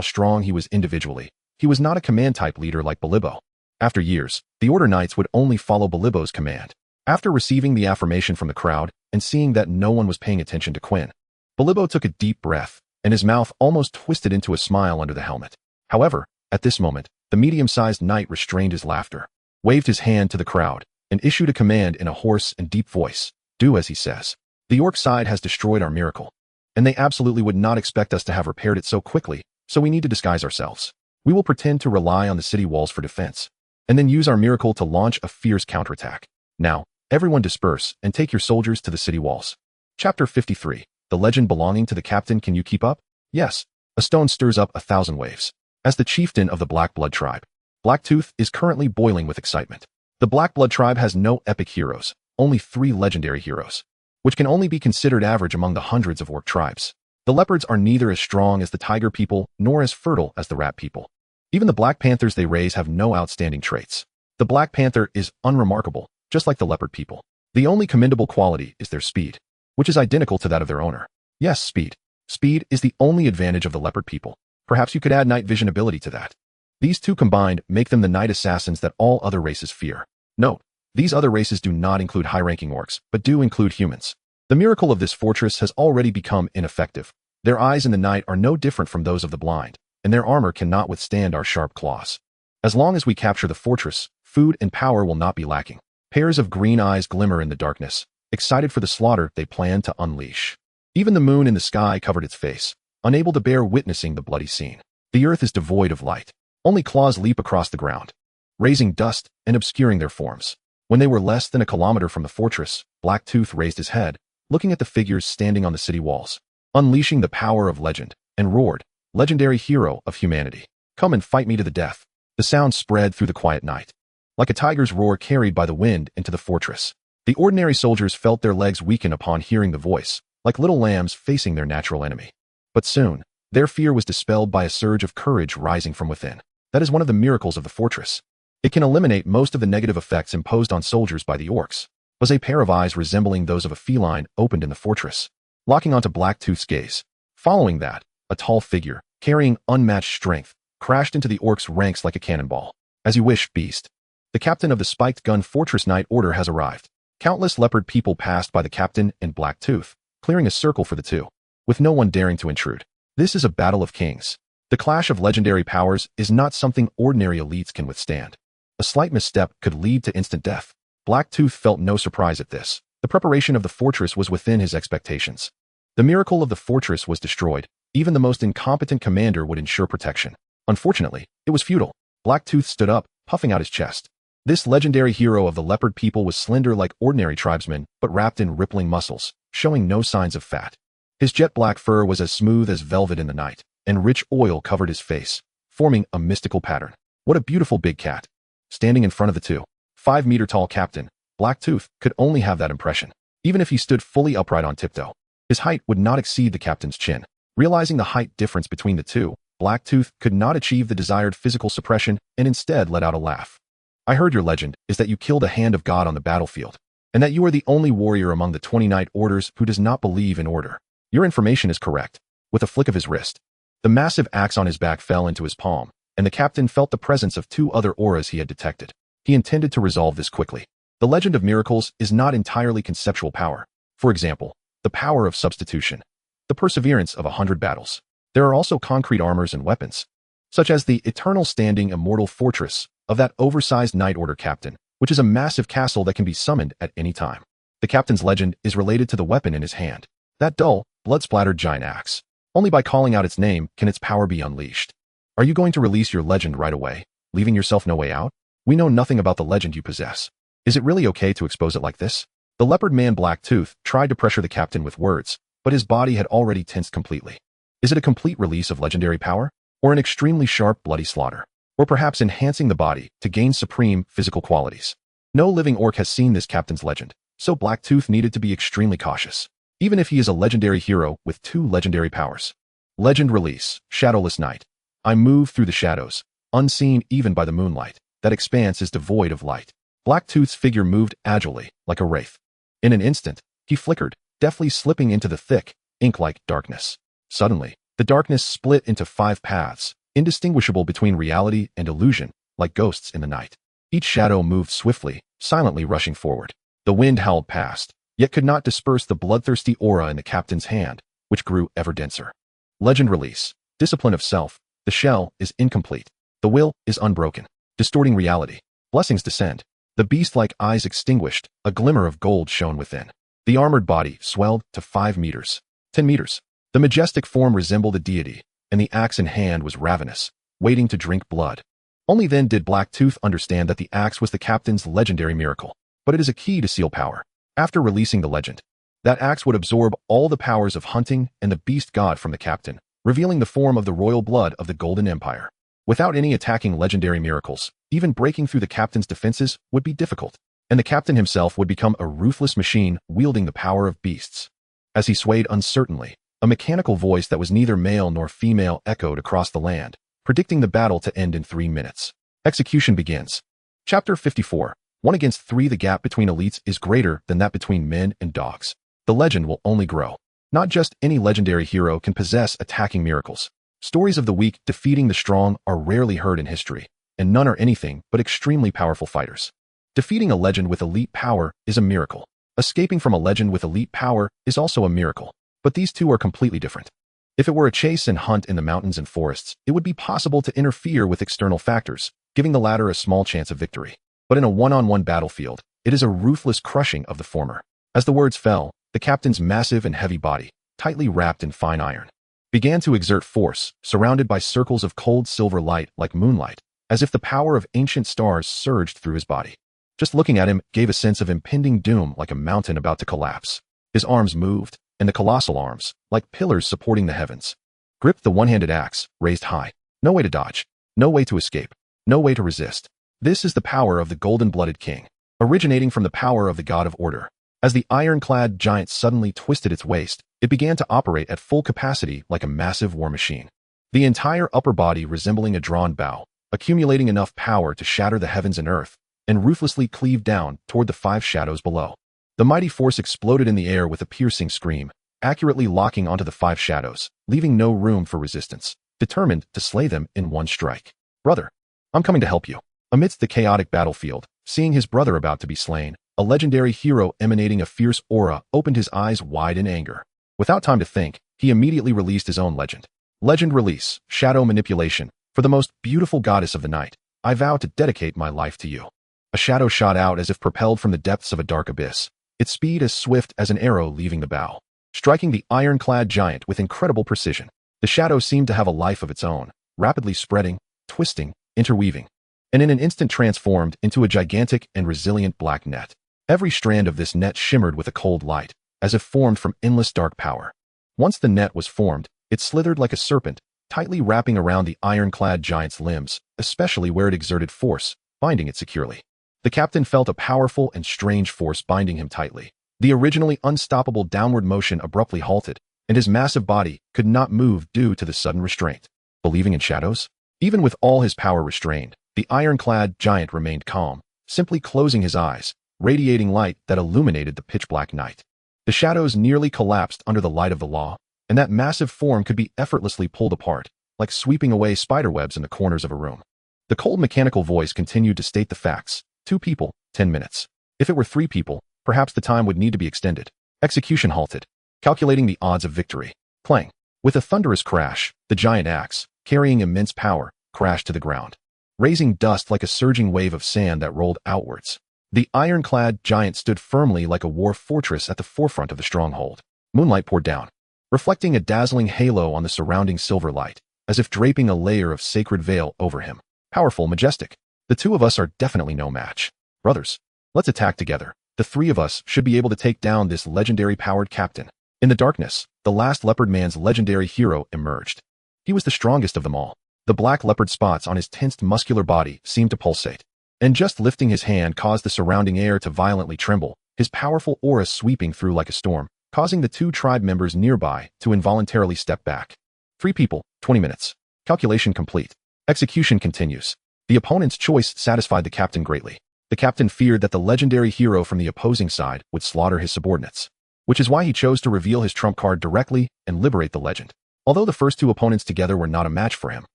strong he was individually, he was not a command-type leader like Bilibbo. After years, the Order Knights would only follow Bilibbo's command. After receiving the affirmation from the crowd and seeing that no one was paying attention to Quinn, Bilibbo took a deep breath, and his mouth almost twisted into a smile under the helmet. However, at this moment, the medium-sized knight restrained his laughter, waved his hand to the crowd, and issued a command in a hoarse and deep voice. Do as he says. The orc side has destroyed our miracle. and they absolutely would not expect us to have repaired it so quickly, so we need to disguise ourselves. We will pretend to rely on the city walls for defense, and then use our miracle to launch a fierce counterattack. Now, everyone disperse and take your soldiers to the city walls. Chapter 53. The legend belonging to the captain. Can you keep up? Yes. A stone stirs up 1,000 waves. As the chieftain of the Black Blood tribe, Blacktooth is currently boiling with excitement. The Black Blood tribe has no epic heroes, only 3 legendary heroes, which can only be considered average among the hundreds of orc tribes. The leopards are neither as strong as the tiger people nor as fertile as the rat people. Even the black panthers they raise have no outstanding traits. The black panther is unremarkable, just like the leopard people. The only commendable quality is their speed, which is identical to that of their owner. Yes, speed. Speed is the only advantage of the leopard people. Perhaps you could add night vision ability to that. These two combined make them the night assassins that all other races fear. Note, these other races do not include high-ranking orcs, but do include humans. The miracle of this fortress has already become ineffective. Their eyes in the night are no different from those of the blind, and their armor cannot withstand our sharp claws. As long as we capture the fortress, food and power will not be lacking. Pairs of green eyes glimmer in the darkness, excited for the slaughter they plan to unleash. Even the moon in the sky covered its face, unable to bear witnessing the bloody scene. The earth is devoid of light. Only claws leap across the ground, raising dust and obscuring their forms. When they were less than a kilometer from the fortress, Blacktooth raised his head, looking at the figures standing on the city walls, unleashing the power of legend, and roared, "Legendary hero of humanity, come and fight me to the death." The sound spread through the quiet night, like a tiger's roar carried by the wind into the fortress. The ordinary soldiers felt their legs weaken upon hearing the voice, like little lambs facing their natural enemy. But soon, their fear was dispelled by a surge of courage rising from within. That is one of the miracles of the fortress. It can eliminate most of the negative effects imposed on soldiers by the orcs. Was a pair of eyes resembling those of a feline opened in the fortress, locking onto Blacktooth's gaze. Following that, a tall figure, carrying unmatched strength, crashed into the orcs' ranks like a cannonball. As you wish, beast. The captain of the spiked gun fortress night order has arrived. Countless leopard people passed by the captain and Blacktooth, clearing a circle for the two, with no one daring to intrude. This is a battle of kings. The clash of legendary powers is not something ordinary elites can withstand. A slight misstep could lead to instant death. Blacktooth felt no surprise at this. The preparation of the fortress was within his expectations. The miracle of the fortress was destroyed. Even the most incompetent commander would ensure protection. Unfortunately, it was futile. Blacktooth stood up, puffing out his chest. This legendary hero of the leopard people was slender like ordinary tribesmen, but wrapped in rippling muscles, showing no signs of fat. His jet black fur was as smooth as velvet in the night, and rich oil covered his face, forming a mystical pattern. What a beautiful big cat. Standing in front of the 2.5-meter-tall captain, Blacktooth could only have that impression. Even if he stood fully upright on tiptoe, his height would not exceed the captain's chin. Realizing the height difference between the two, Blacktooth could not achieve the desired physical suppression and instead let out a laugh. "I heard your legend is that you killed a hand of God on the battlefield, and that you are the only warrior among the 20 Knight Orders who does not believe in order. Your information is correct." With a flick of his wrist, the massive axe on his back fell into his palm, and the captain felt the presence of 2 other auras he had detected. He intended to resolve this quickly. The legend of miracles is not entirely conceptual power. For example, the power of substitution, the perseverance of 100 battles. There are also concrete armors and weapons, such as the eternal standing immortal fortress of that oversized Night Order captain, which is a massive castle that can be summoned at any time. The captain's legend is related to the weapon in his hand, that dull, blood-splattered giant axe. Only by calling out its name can its power be unleashed. Are you going to release your legend right away, leaving yourself no way out? We know nothing about the legend you possess. Is it really okay to expose it like this? The leopard man Blacktooth tried to pressure the captain with words, but his body had already tensed completely. Is it a complete release of legendary power? Or an extremely sharp, bloody slaughter? Or perhaps enhancing the body to gain supreme physical qualities? No living orc has seen this captain's legend, so Blacktooth needed to be extremely cautious, even if he is a legendary hero with 2 legendary powers. Legend release, Shadowless Night. I move through the shadows, unseen even by the moonlight. That expanse is devoid of light. Blacktooth's figure moved agilely, like a wraith. In an instant, he flickered, deftly slipping into the thick, ink-like darkness. Suddenly, the darkness split into 5 paths, indistinguishable between reality and illusion, like ghosts in the night. Each shadow moved swiftly, silently rushing forward. The wind howled past, yet could not disperse the bloodthirsty aura in the captain's hand, which grew ever denser. Legend release, Discipline of Self. The shell is incomplete. The will is unbroken, distorting reality. Blessings descend. The beast-like eyes extinguished, a glimmer of gold shone within. The armored body swelled to 5 meters, 10 meters. The majestic form resembled a deity, and the axe in hand was ravenous, waiting to drink blood. Only then did Blacktooth understand that the axe was the captain's legendary miracle, but it is a key to seal power. After releasing the legend, that axe would absorb all the powers of hunting and the beast god from the captain, revealing the form of the royal blood of the Golden Empire. Without any attacking legendary miracles, even breaking through the captain's defenses would be difficult, and the captain himself would become a ruthless machine wielding the power of beasts. As he swayed uncertainly, a mechanical voice that was neither male nor female echoed across the land, predicting the battle to end in 3 minutes. Execution begins. Chapter 54. 1 against 3. The gap between elites is greater than that between men and dogs. The legend will only grow. Not just any legendary hero can possess attacking miracles. Stories of the weak defeating the strong are rarely heard in history, and none are anything but extremely powerful fighters. Defeating a legend with elite power is a miracle. Escaping from a legend with elite power is also a miracle. But these two are completely different. If it were a chase and hunt in the mountains and forests, it would be possible to interfere with external factors, giving the latter a small chance of victory. But in a one-on-one battlefield, it is a ruthless crushing of the former. As the words fell, the captain's massive and heavy body, tightly wrapped in fine iron, began to exert force, surrounded by circles of cold silver light like moonlight, as if the power of ancient stars surged through his body. Just looking at him gave a sense of impending doom, like a mountain about to collapse. His arms moved, and the colossal arms, like pillars supporting the heavens, gripped the one-handed axe, raised high. No way to dodge. No way to escape. No way to resist. This is the power of the golden-blooded king, originating from the power of the god of order. As the iron-clad giant suddenly twisted its waist, it began to operate at full capacity like a massive war machine. The entire upper body resembling a drawn bow, accumulating enough power to shatter the heavens and earth, and ruthlessly cleave down toward the 5 shadows below. The mighty force exploded in the air with a piercing scream, accurately locking onto the 5 shadows, leaving no room for resistance, determined to slay them in one strike. "Brother, I'm coming to help you." Amidst the chaotic battlefield, seeing his brother about to be slain, a legendary hero emanating a fierce aura opened his eyes wide in anger. Without time to think, he immediately released his own legend. Legend release, shadow manipulation. For the most beautiful goddess of the night, I vow to dedicate my life to you. A shadow shot out as if propelled from the depths of a dark abyss, its speed as swift as an arrow leaving the bow, striking the iron-clad giant with incredible precision. The shadow seemed to have a life of its own, rapidly spreading, twisting, interweaving, and in an instant transformed into a gigantic and resilient black net. Every strand of this net shimmered with a cold light, as if formed from endless dark power. Once the net was formed, it slithered like a serpent, tightly wrapping around the iron-clad giant's limbs, especially where it exerted force, binding it securely. The captain felt a powerful and strange force binding him tightly. The originally unstoppable downward motion abruptly halted, and his massive body could not move due to the sudden restraint. Believing in shadows? Even with all his power restrained, the iron-clad giant remained calm, simply closing his eyes, radiating light that illuminated the pitch-black night. The shadows nearly collapsed under the light of the law, and that massive form could be effortlessly pulled apart, like sweeping away spiderwebs in the corners of a room. The cold mechanical voice continued to state the facts. 2 people, 10 minutes. If it were 3 people, perhaps the time would need to be extended. Execution halted, calculating the odds of victory. Clang. With a thunderous crash, the giant axe, carrying immense power, crashed to the ground, raising dust like a surging wave of sand that rolled outwards. The iron-clad giant stood firmly like a war fortress at the forefront of the stronghold. Moonlight poured down, reflecting a dazzling halo on the surrounding silver light, as if draping a layer of sacred veil over him. Powerful, majestic. The 2 of us are definitely no match. Brothers, let's attack together. The 3 of us should be able to take down this legendary-powered captain. In the darkness, the last leopard man's legendary hero emerged. He was the strongest of them all. The black leopard spots on his tensed muscular body seemed to pulsate, and just lifting his hand caused the surrounding air to violently tremble, his powerful aura sweeping through like a storm, causing the 2 tribe members nearby to involuntarily step back. 3 people, 20 minutes. Calculation complete. Execution continues. The opponent's choice satisfied the captain greatly. The captain feared that the legendary hero from the opposing side would slaughter his subordinates, which is why he chose to reveal his trump card directly and liberate the legend. Although the first 2 opponents together were not a match for him,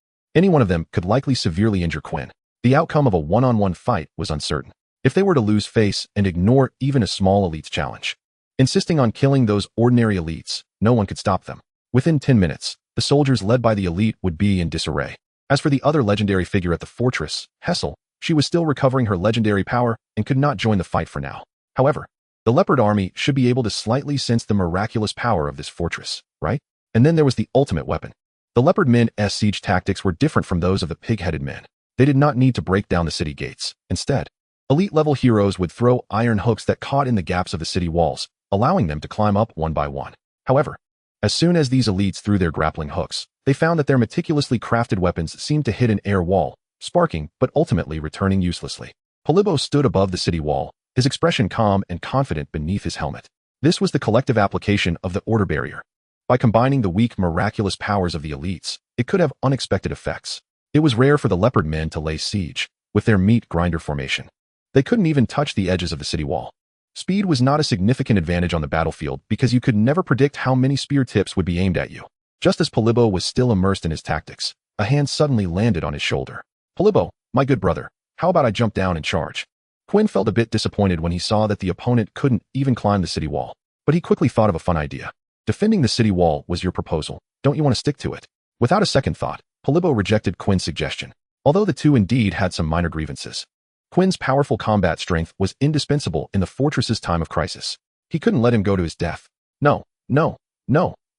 any one of them could likely severely injure Quinn. The outcome of a one-on-one fight was uncertain. If they were to lose face and ignore even a small elite's challenge, insisting on killing those ordinary elites, no one could stop them. Within 10 minutes, the soldiers led by the elite would be in disarray. As for the other legendary figure at the fortress, Hessel, she was still recovering her legendary power and could not join the fight for now. However, the leopard army should be able to slightly sense the miraculous power of this fortress, right? And then there was the ultimate weapon. The leopard men's siege tactics were different from those of the pig-headed men. They did not need to break down the city gates. Instead, elite-level heroes would throw iron hooks that caught in the gaps of the city walls, allowing them to climb up one by one. However, as soon as these elites threw their grappling hooks, they found that their meticulously crafted weapons seemed to hit an air wall, sparking but ultimately returning uselessly. Polybo stood above the city wall, his expression calm and confident beneath his helmet. This was the collective application of the order barrier. By combining the weak, miraculous powers of the elites, it could have unexpected effects. It was rare for the leopard men to lay siege, with their meat grinder formation. They couldn't even touch the edges of the city wall. Speed was not a significant advantage on the battlefield because you could never predict how many spear tips would be aimed at you. Just as Polybo was still immersed in his tactics, a hand suddenly landed on his shoulder. Polybo, my good brother, how about I jump down and charge? Quinn felt a bit disappointed when he saw that the opponent couldn't even climb the city wall, but he quickly thought of a fun idea. Defending the city wall was your proposal. Don't you want to stick to it? Without a second thought, Polybo rejected Quinn's suggestion, although the two indeed had some minor grievances. Quinn's powerful combat strength was indispensable in the fortress's time of crisis. He couldn't let him go to his death. No,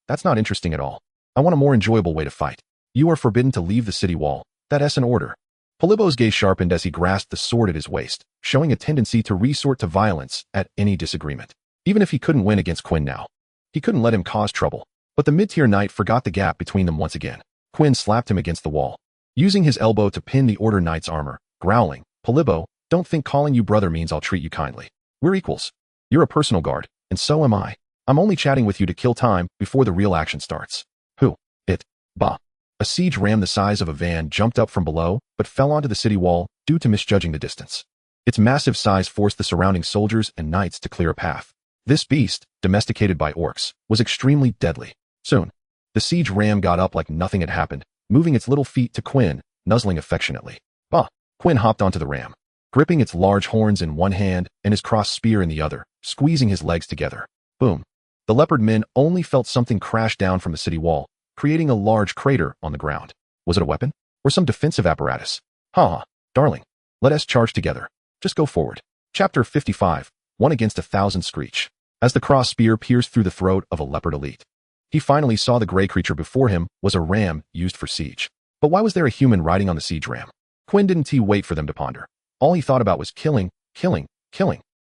that's not interesting at all. I want a more enjoyable way to fight. You are forbidden to leave the city wall. That's an order. Polybo's gaze sharpened as he grasped the sword at his waist, showing a tendency to resort to violence at any disagreement. Even if he couldn't win against Quinn now, he couldn't let him cause trouble. But the mid-tier knight forgot the gap between them once again. Quinn slapped him against the wall, using his elbow to pin the order knight's armor, growling, Polybo, don't think calling you brother means I'll treat you kindly. We're equals. You're a personal guard, and so am I. I'm only chatting with you to kill time before the real action starts. Who? It. Bah. A siege ram the size of a van jumped up from below, but fell onto the city wall due to misjudging the distance. Its massive size forced the surrounding soldiers and knights to clear a path. This beast, domesticated by orcs, was extremely deadly. Soon, the siege ram got up like nothing had happened, moving its little feet to Quinn, nuzzling affectionately. Bah! Quinn hopped onto the ram, gripping its large horns in one hand and his crossed spear in the other, squeezing his legs together. Boom! The leopard men only felt something crash down from the city wall, creating a large crater on the ground. Was it a weapon? Or some defensive apparatus? Ha! Darling, let us charge together. Just go forward. Chapter 55, 1 against 1,000 Screech. As the cross spear pierced through the throat of a leopard elite, he finally saw the gray creature before him was a ram used for siege. But why was there a human riding on the siege ram? Quinn didn't wait for them to ponder. All he thought about was killing.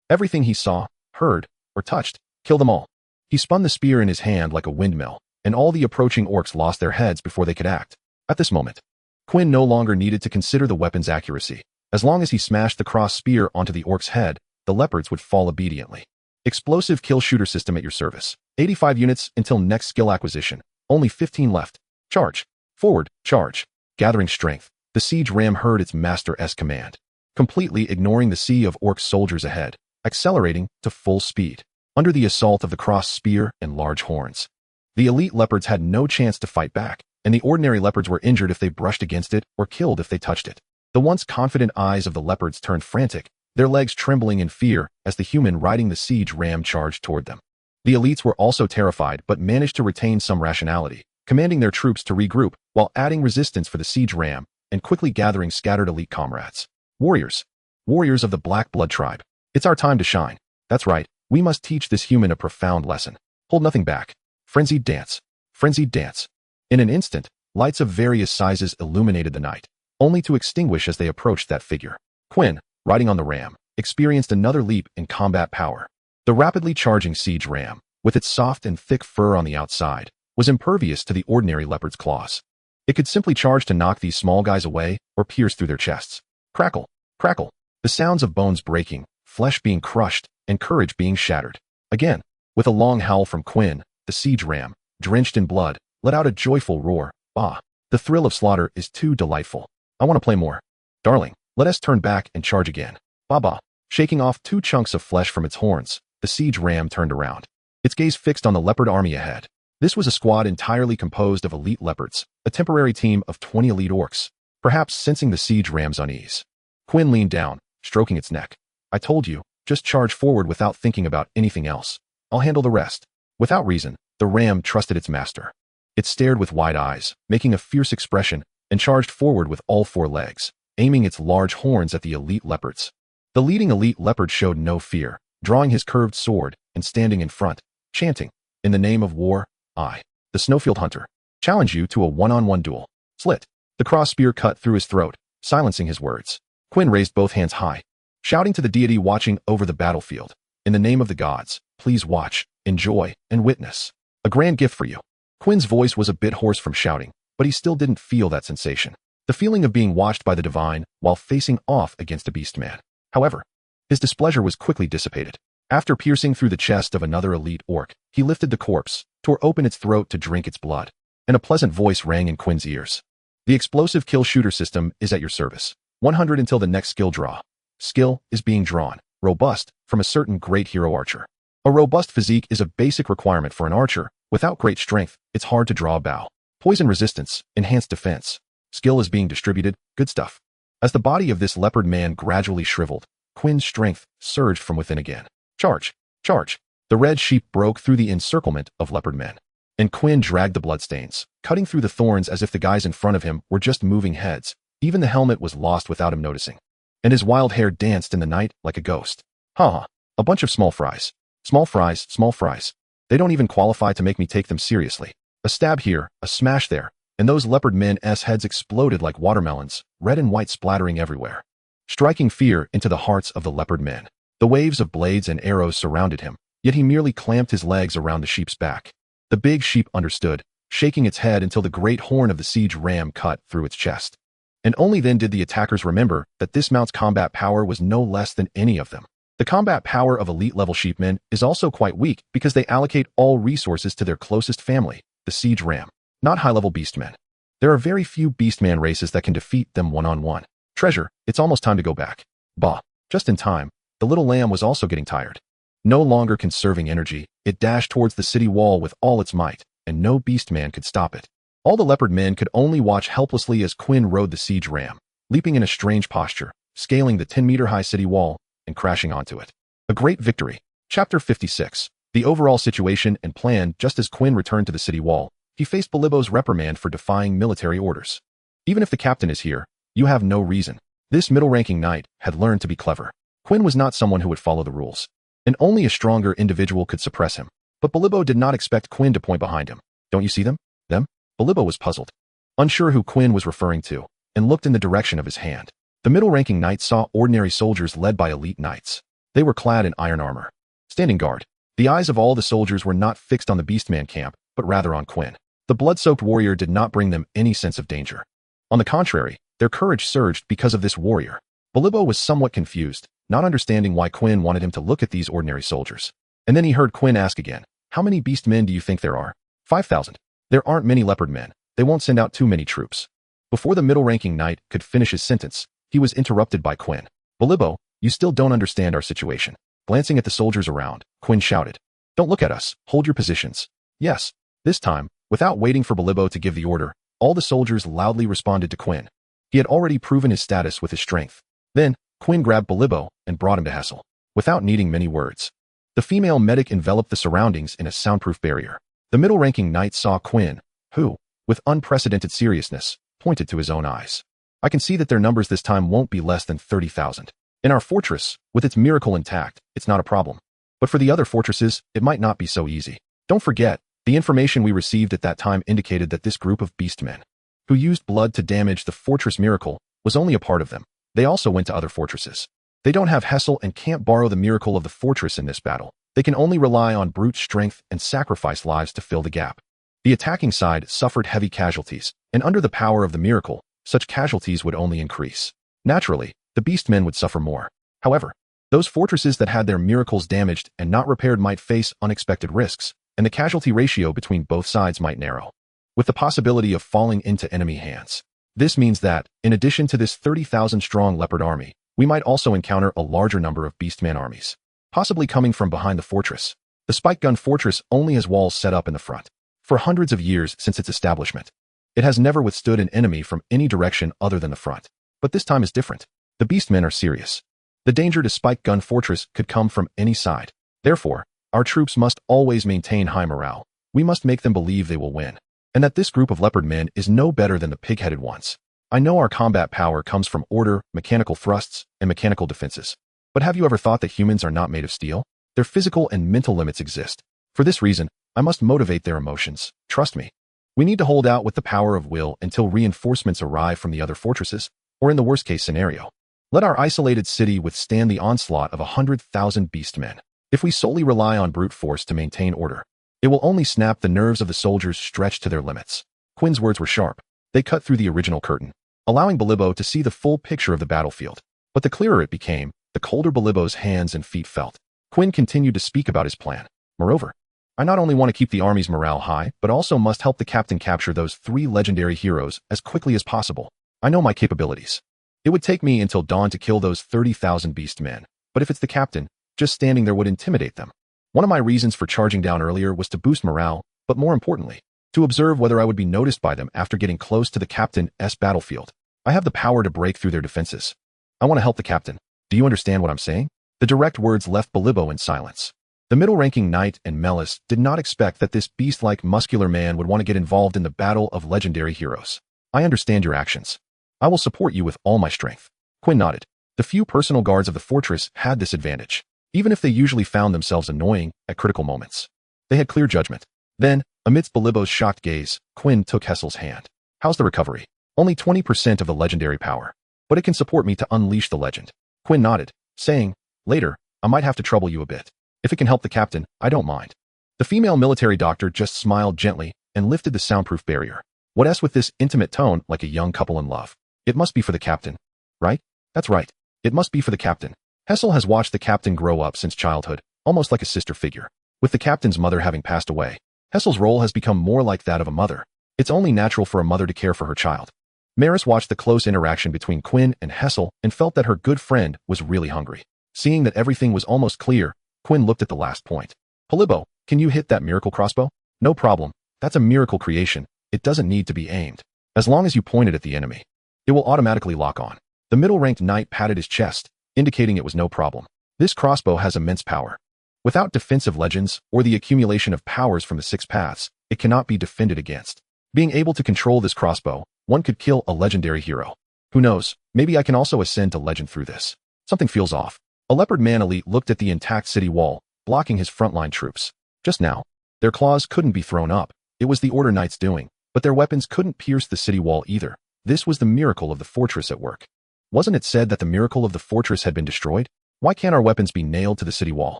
Everything he saw, heard, or touched, kill them all. He spun the spear in his hand like a windmill, and all the approaching orcs lost their heads before they could act. At this moment, Quinn no longer needed to consider the weapon's accuracy. As long as he smashed the cross spear onto the orc's head, the leopards would fall obediently. Explosive kill shooter system at your service. 85 units until next skill acquisition. Only 15 left. Charge. Forward. Charge. Gathering strength, the siege ram heard its master's command, completely ignoring the sea of orc soldiers ahead, accelerating to full speed, under the assault of the cross spear and large horns. The elite leopards had no chance to fight back, and the ordinary leopards were injured if they brushed against it or killed if they touched it. The once confident eyes of the leopards turned frantic, their legs trembling in fear as the human riding the siege ram charged toward them. The elites were also terrified but managed to retain some rationality, commanding their troops to regroup while adding resistance for the siege ram and quickly gathering scattered elite comrades. Warriors. Warriors of the Black Blood tribe. It's our time to shine. That's right, we must teach this human a profound lesson. Hold nothing back. Frenzied dance. Frenzied dance. In an instant, lights of various sizes illuminated the night, only to extinguish as they approached that figure. Quinn, riding on the ram, experienced another leap in combat power. The rapidly charging siege ram, with its soft and thick fur on the outside, was impervious to the ordinary leopard's claws. It could simply charge to knock these small guys away or pierce through their chests. Crackle, crackle. The sounds of bones breaking, flesh being crushed, and courage being shattered. Again, with a long howl from Quinn, the siege ram, drenched in blood, let out a joyful roar. Ah, the thrill of slaughter is too delightful. I want to play more. Darling, let us turn back and charge again. Baba. Shaking off 2 chunks of flesh from its horns, the siege ram turned around, its gaze fixed on the leopard army ahead. This was a squad entirely composed of elite leopards, a temporary team of 20 elite orcs, perhaps sensing the siege ram's unease. Quinn leaned down, stroking its neck. I told you, just charge forward without thinking about anything else. I'll handle the rest. Without reason, the ram trusted its master. It stared with wide eyes, making a fierce expression, and charged forward with all 4 legs, aiming its large horns at the elite leopards. The leading elite leopard showed no fear, drawing his curved sword and standing in front, chanting, in the name of war, I the Snowfield Hunter, challenge you to a one-on-one duel. Slit. The cross spear cut through his throat, silencing his words. Quinn raised both hands high, shouting to the deity watching over the battlefield. In the name of the gods, please watch, enjoy, and witness. A grand gift for you. Quinn's voice was a bit hoarse from shouting, but he still didn't feel that sensation. The feeling of being watched by the divine while facing off against a beast man. However, his displeasure was quickly dissipated. After piercing through the chest of another elite orc, he lifted the corpse, tore open its throat to drink its blood, and a pleasant voice rang in Quinn's ears. The explosive kill shooter system is at your service. 100 until the next skill draw. Skill is being drawn. Robust, from a certain great hero archer. A robust physique is a basic requirement for an archer. Without great strength, it's hard to draw a bow. Poison resistance, enhanced defense. Skill is being distributed. Good stuff. As the body of this leopard man gradually shriveled, Quinn's strength surged from within again. Charge! Charge! The red sheep broke through the encirclement of leopard men, and Quinn dragged the bloodstains, cutting through the thorns as if the guys in front of him were just moving heads. Even the helmet was lost without him noticing, and his wild hair danced in the night like a ghost. Ha! A bunch of small fries. Small fries, small fries. They don't even qualify to make me take them seriously. A stab here, a smash there, and those leopard men's heads exploded like watermelons, red and white splattering everywhere, striking fear into the hearts of the leopard men. The waves of blades and arrows surrounded him, yet he merely clamped his legs around the sheep's back. The big sheep understood, shaking its head until the great horn of the siege ram cut through its chest. And only then did the attackers remember that this mount's combat power was no less than any of them. The combat power of elite-level sheepmen is also quite weak because they allocate all resources to their closest family, the siege ram, not high-level beastmen. There are very few beastman races that can defeat them one-on-one. Treasure, it's almost time to go back. Bah, just in time. The little lamb was also getting tired. No longer conserving energy, it dashed towards the city wall with all its might, and no beastman could stop it. All the leopard men could only watch helplessly as Quinn rode the siege ram, leaping in a strange posture, scaling the 10-meter-high city wall, and crashing onto it. A great victory. Chapter 56. The overall situation and plan. Just as Quinn returned to the city wall, he faced Bilibo's reprimand for defying military orders. Even if the captain is here, you have no reason. This middle-ranking knight had learned to be clever. Quinn was not someone who would follow the rules, and only a stronger individual could suppress him. But Bilibo did not expect Quinn to point behind him. Don't you see them? Them? Bilibo was puzzled, unsure who Quinn was referring to, and looked in the direction of his hand. The middle-ranking knight saw ordinary soldiers led by elite knights. They were clad in iron armor, standing guard. The eyes of all the soldiers were not fixed on the beastman camp, but rather on Quinn. The blood-soaked warrior did not bring them any sense of danger. On the contrary, their courage surged because of this warrior. Bilibo was somewhat confused, not understanding why Quinn wanted him to look at these ordinary soldiers. And then he heard Quinn ask again, "How many beast men do you think there are?" 5,000. There aren't many leopard men. They won't send out too many troops. Before the middle-ranking knight could finish his sentence, he was interrupted by Quinn. "Bilibo, you still don't understand our situation." Glancing at the soldiers around, Quinn shouted, "Don't look at us. Hold your positions." Yes. This time, without waiting for Bilibo to give the order, all the soldiers loudly responded to Quinn. He had already proven his status with his strength. Then, Quinn grabbed Bilibo and brought him to Hessel, without needing many words. The female medic enveloped the surroundings in a soundproof barrier. The middle-ranking knight saw Quinn, who, with unprecedented seriousness, pointed to his own eyes. "I can see that their numbers this time won't be less than 30,000. In our fortress, with its miracle intact, it's not a problem. But for the other fortresses, it might not be so easy. Don't forget, the information we received at that time indicated that this group of beastmen, who used blood to damage the fortress miracle, was only a part of them. They also went to other fortresses. They don't have Hessel and can't borrow the miracle of the fortress in this battle. They can only rely on brute strength and sacrifice lives to fill the gap." The attacking side suffered heavy casualties, and under the power of the miracle, such casualties would only increase. Naturally, the beastmen would suffer more. However, those fortresses that had their miracles damaged and not repaired might face unexpected risks, and the casualty ratio between both sides might narrow, with the possibility of falling into enemy hands. This means that, in addition to this 30,000-strong leopard army, we might also encounter a larger number of beastman armies, possibly coming from behind the fortress. The spike gun fortress only has walls set up in the front. For hundreds of years since its establishment, it has never withstood an enemy from any direction other than the front. But this time is different. The beastmen are serious. The danger to spike gun fortress could come from any side. Therefore, our troops must always maintain high morale. We must make them believe they will win, and that this group of leopard men is no better than the pig-headed ones. I know our combat power comes from order, mechanical thrusts, and mechanical defenses. But have you ever thought that humans are not made of steel? Their physical and mental limits exist. For this reason, I must motivate their emotions. Trust me. We need to hold out with the power of will until reinforcements arrive from the other fortresses, or in the worst-case scenario, let our isolated city withstand the onslaught of 100,000 beastmen. If we solely rely on brute force to maintain order, it will only snap the nerves of the soldiers stretched to their limits. Quinn's words were sharp. They cut through the original curtain, allowing Bilibo to see the full picture of the battlefield. But the clearer it became, the colder Bilibo's hands and feet felt. Quinn continued to speak about his plan. Moreover, I not only want to keep the army's morale high, but also must help the captain capture those 3 legendary heroes as quickly as possible. I know my capabilities. It would take me until dawn to kill those 30,000 beast men, but if it's the captain, just standing there would intimidate them. One of my reasons for charging down earlier was to boost morale, but more importantly, to observe whether I would be noticed by them after getting close to the captain's battlefield. I have the power to break through their defenses. I want to help the captain. Do you understand what I'm saying? The direct words left Bilibo in silence. The middle-ranking knight and Melis did not expect that this beast-like muscular man would want to get involved in the battle of legendary heroes. I understand your actions. I will support you with all my strength. Quinn nodded. The few personal guards of the fortress had this advantage, even if they usually found themselves annoying at critical moments. They had clear judgment. Then, amidst Bilibo's shocked gaze, Quinn took Hessel's hand. How's the recovery? Only 20% of the legendary power, but it can support me to unleash the legend. Quinn nodded, saying, later, I might have to trouble you a bit. If it can help the captain, I don't mind. The female military doctor just smiled gently and lifted the soundproof barrier. What's with this intimate tone like a young couple in love? It must be for the captain, right? That's right. It must be for the captain. Hessel has watched the captain grow up since childhood, almost like a sister figure. With the captain's mother having passed away, Hessel's role has become more like that of a mother. It's only natural for a mother to care for her child. Maris watched the close interaction between Quinn and Hessel and felt that her good friend was really hungry. Seeing that everything was almost clear, Quinn looked at the last point. Bilibo, can you hit that miracle crossbow? No problem. That's a miracle creation. It doesn't need to be aimed. As long as you point it at the enemy, it will automatically lock on. The middle-ranked knight patted his chest, indicating it was no problem. This crossbow has immense power. Without defensive legends or the accumulation of powers from the 6 paths, it cannot be defended against. Being able to control this crossbow, one could kill a legendary hero. Who knows, maybe I can also ascend to legend through this. Something feels off. A leopard man elite looked at the intact city wall, blocking his frontline troops. Just now, their claws couldn't be thrown up. It was the Order Knights doing, but their weapons couldn't pierce the city wall either. This was the miracle of the fortress at work. Wasn't it said that the miracle of the fortress had been destroyed? Why can't our weapons be nailed to the city wall?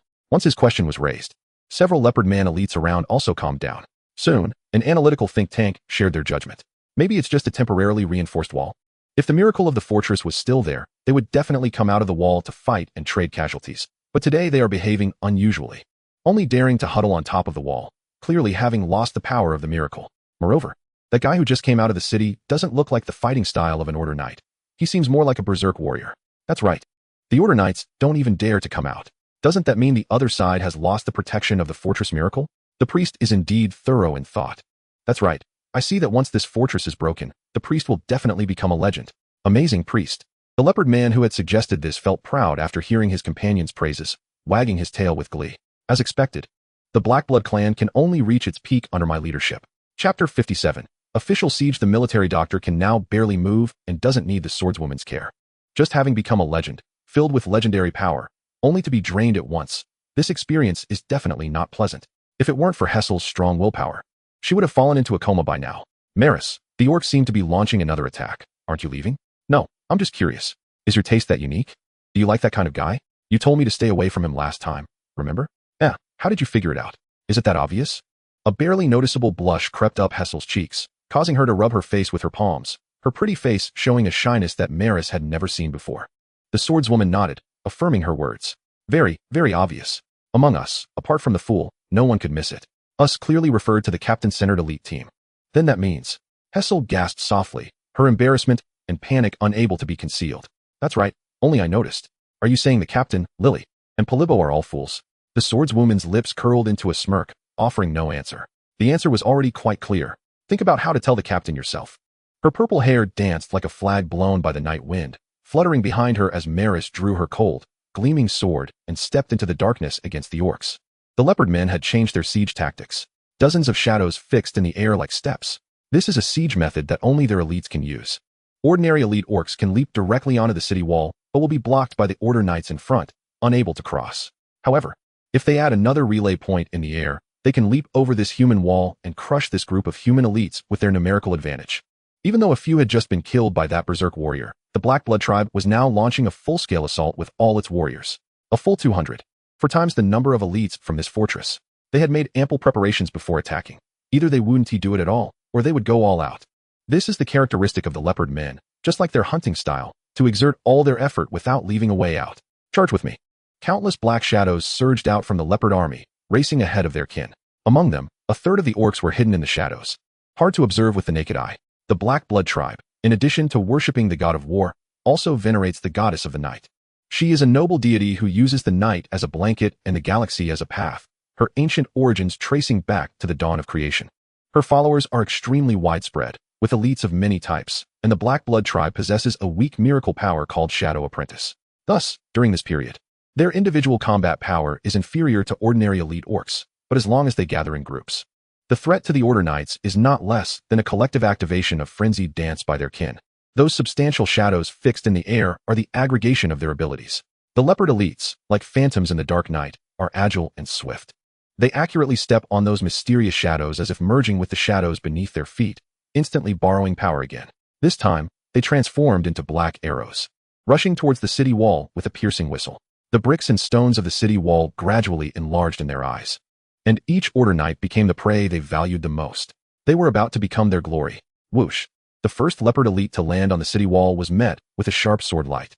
Once his question was raised, several leopard man elites around also calmed down. Soon, an analytical think tank shared their judgment. Maybe it's just a temporarily reinforced wall. If the miracle of the fortress was still there, they would definitely come out of the wall to fight and trade casualties. But today they are behaving unusually, only daring to huddle on top of the wall, clearly having lost the power of the miracle. Moreover, that guy who just came out of the city doesn't look like the fighting style of an Order Knight. He seems more like a berserk warrior. That's right. The Order Knights don't even dare to come out. Doesn't that mean the other side has lost the protection of the fortress miracle? The priest is indeed thorough in thought. That's right. I see that once this fortress is broken, the priest will definitely become a legend. Amazing priest. The leopard man who had suggested this felt proud after hearing his companion's praises, wagging his tail with glee. As expected, the Blackblood clan can only reach its peak under my leadership. Chapter 57. Official siege. The military doctor can now barely move and doesn't need the swordswoman's care. Just having become a legend, filled with legendary power, only to be drained at once, this experience is definitely not pleasant. If it weren't for Hessel's strong willpower, she would have fallen into a coma by now. Maris, the orcs seem to be launching another attack. Aren't you leaving? No, I'm just curious. Is your taste that unique? Do you like that kind of guy? You told me to stay away from him last time, remember? Yeah, how did you figure it out? Is it that obvious? A barely noticeable blush crept up Hessel's cheeks, causing her to rub her face with her palms, her pretty face showing a shyness that Maris had never seen before. The swordswoman nodded, affirming her words. Very, very obvious. Among us, apart from the fool, no one could miss it. Us clearly referred to the captain-centered elite team. Then that means. Hessel gasped softly, her embarrassment and panic unable to be concealed. That's right, only I noticed. Are you saying the captain, Lily, and Bilibo are all fools? The swordswoman's lips curled into a smirk, offering no answer. The answer was already quite clear. Think about how to tell the captain yourself. Her purple hair danced like a flag blown by the night wind, fluttering behind her as Maris drew her cold, gleaming sword and stepped into the darkness against the orcs. The leopard men had changed their siege tactics. Dozens of shadows fixed in the air like steps. This is a siege method that only their elites can use. Ordinary elite orcs can leap directly onto the city wall, but will be blocked by the Order Knights in front, unable to cross. However, if they add another relay point in the air, They can leap over this human wall and crush this group of human elites with their numerical advantage. Even though a few had just been killed by that berserk warrior, the Black Blood tribe was now launching a full-scale assault with all its warriors. A full 200. 4 times the number of elites from this fortress. They had made ample preparations before attacking. Either they wouldn't do it at all, or they would go all out. This is the characteristic of the leopard men, just like their hunting style, to exert all their effort without leaving a way out. Charge with me. Countless black shadows surged out from the leopard army, racing ahead of their kin. Among them, a third of the orcs were hidden in the shadows. Hard to observe with the naked eye. The Black Blood tribe, in addition to worshipping the god of war, also venerates the goddess of the night. She is a noble deity who uses the night as a blanket and the galaxy as a path, her ancient origins tracing back to the dawn of creation. Her followers are extremely widespread, with elites of many types, and the Black Blood tribe possesses a weak miracle power called Shadow Apprentice. Thus, during this period, their individual combat power is inferior to ordinary elite orcs, but as long as they gather in groups. The threat to the Order Knights is not less than a collective activation of frenzied dance by their kin. Those substantial shadows fixed in the air are the aggregation of their abilities. The leopard elites, like phantoms in the dark night, are agile and swift. They accurately step on those mysterious shadows as if merging with the shadows beneath their feet, instantly borrowing power again. This time, they transformed into black arrows, rushing towards the city wall with a piercing whistle. The bricks and stones of the city wall gradually enlarged in their eyes, and each Order Knight became the prey they valued the most. They were about to become their glory. Whoosh! The first leopard elite to land on the city wall was met with a sharp sword light.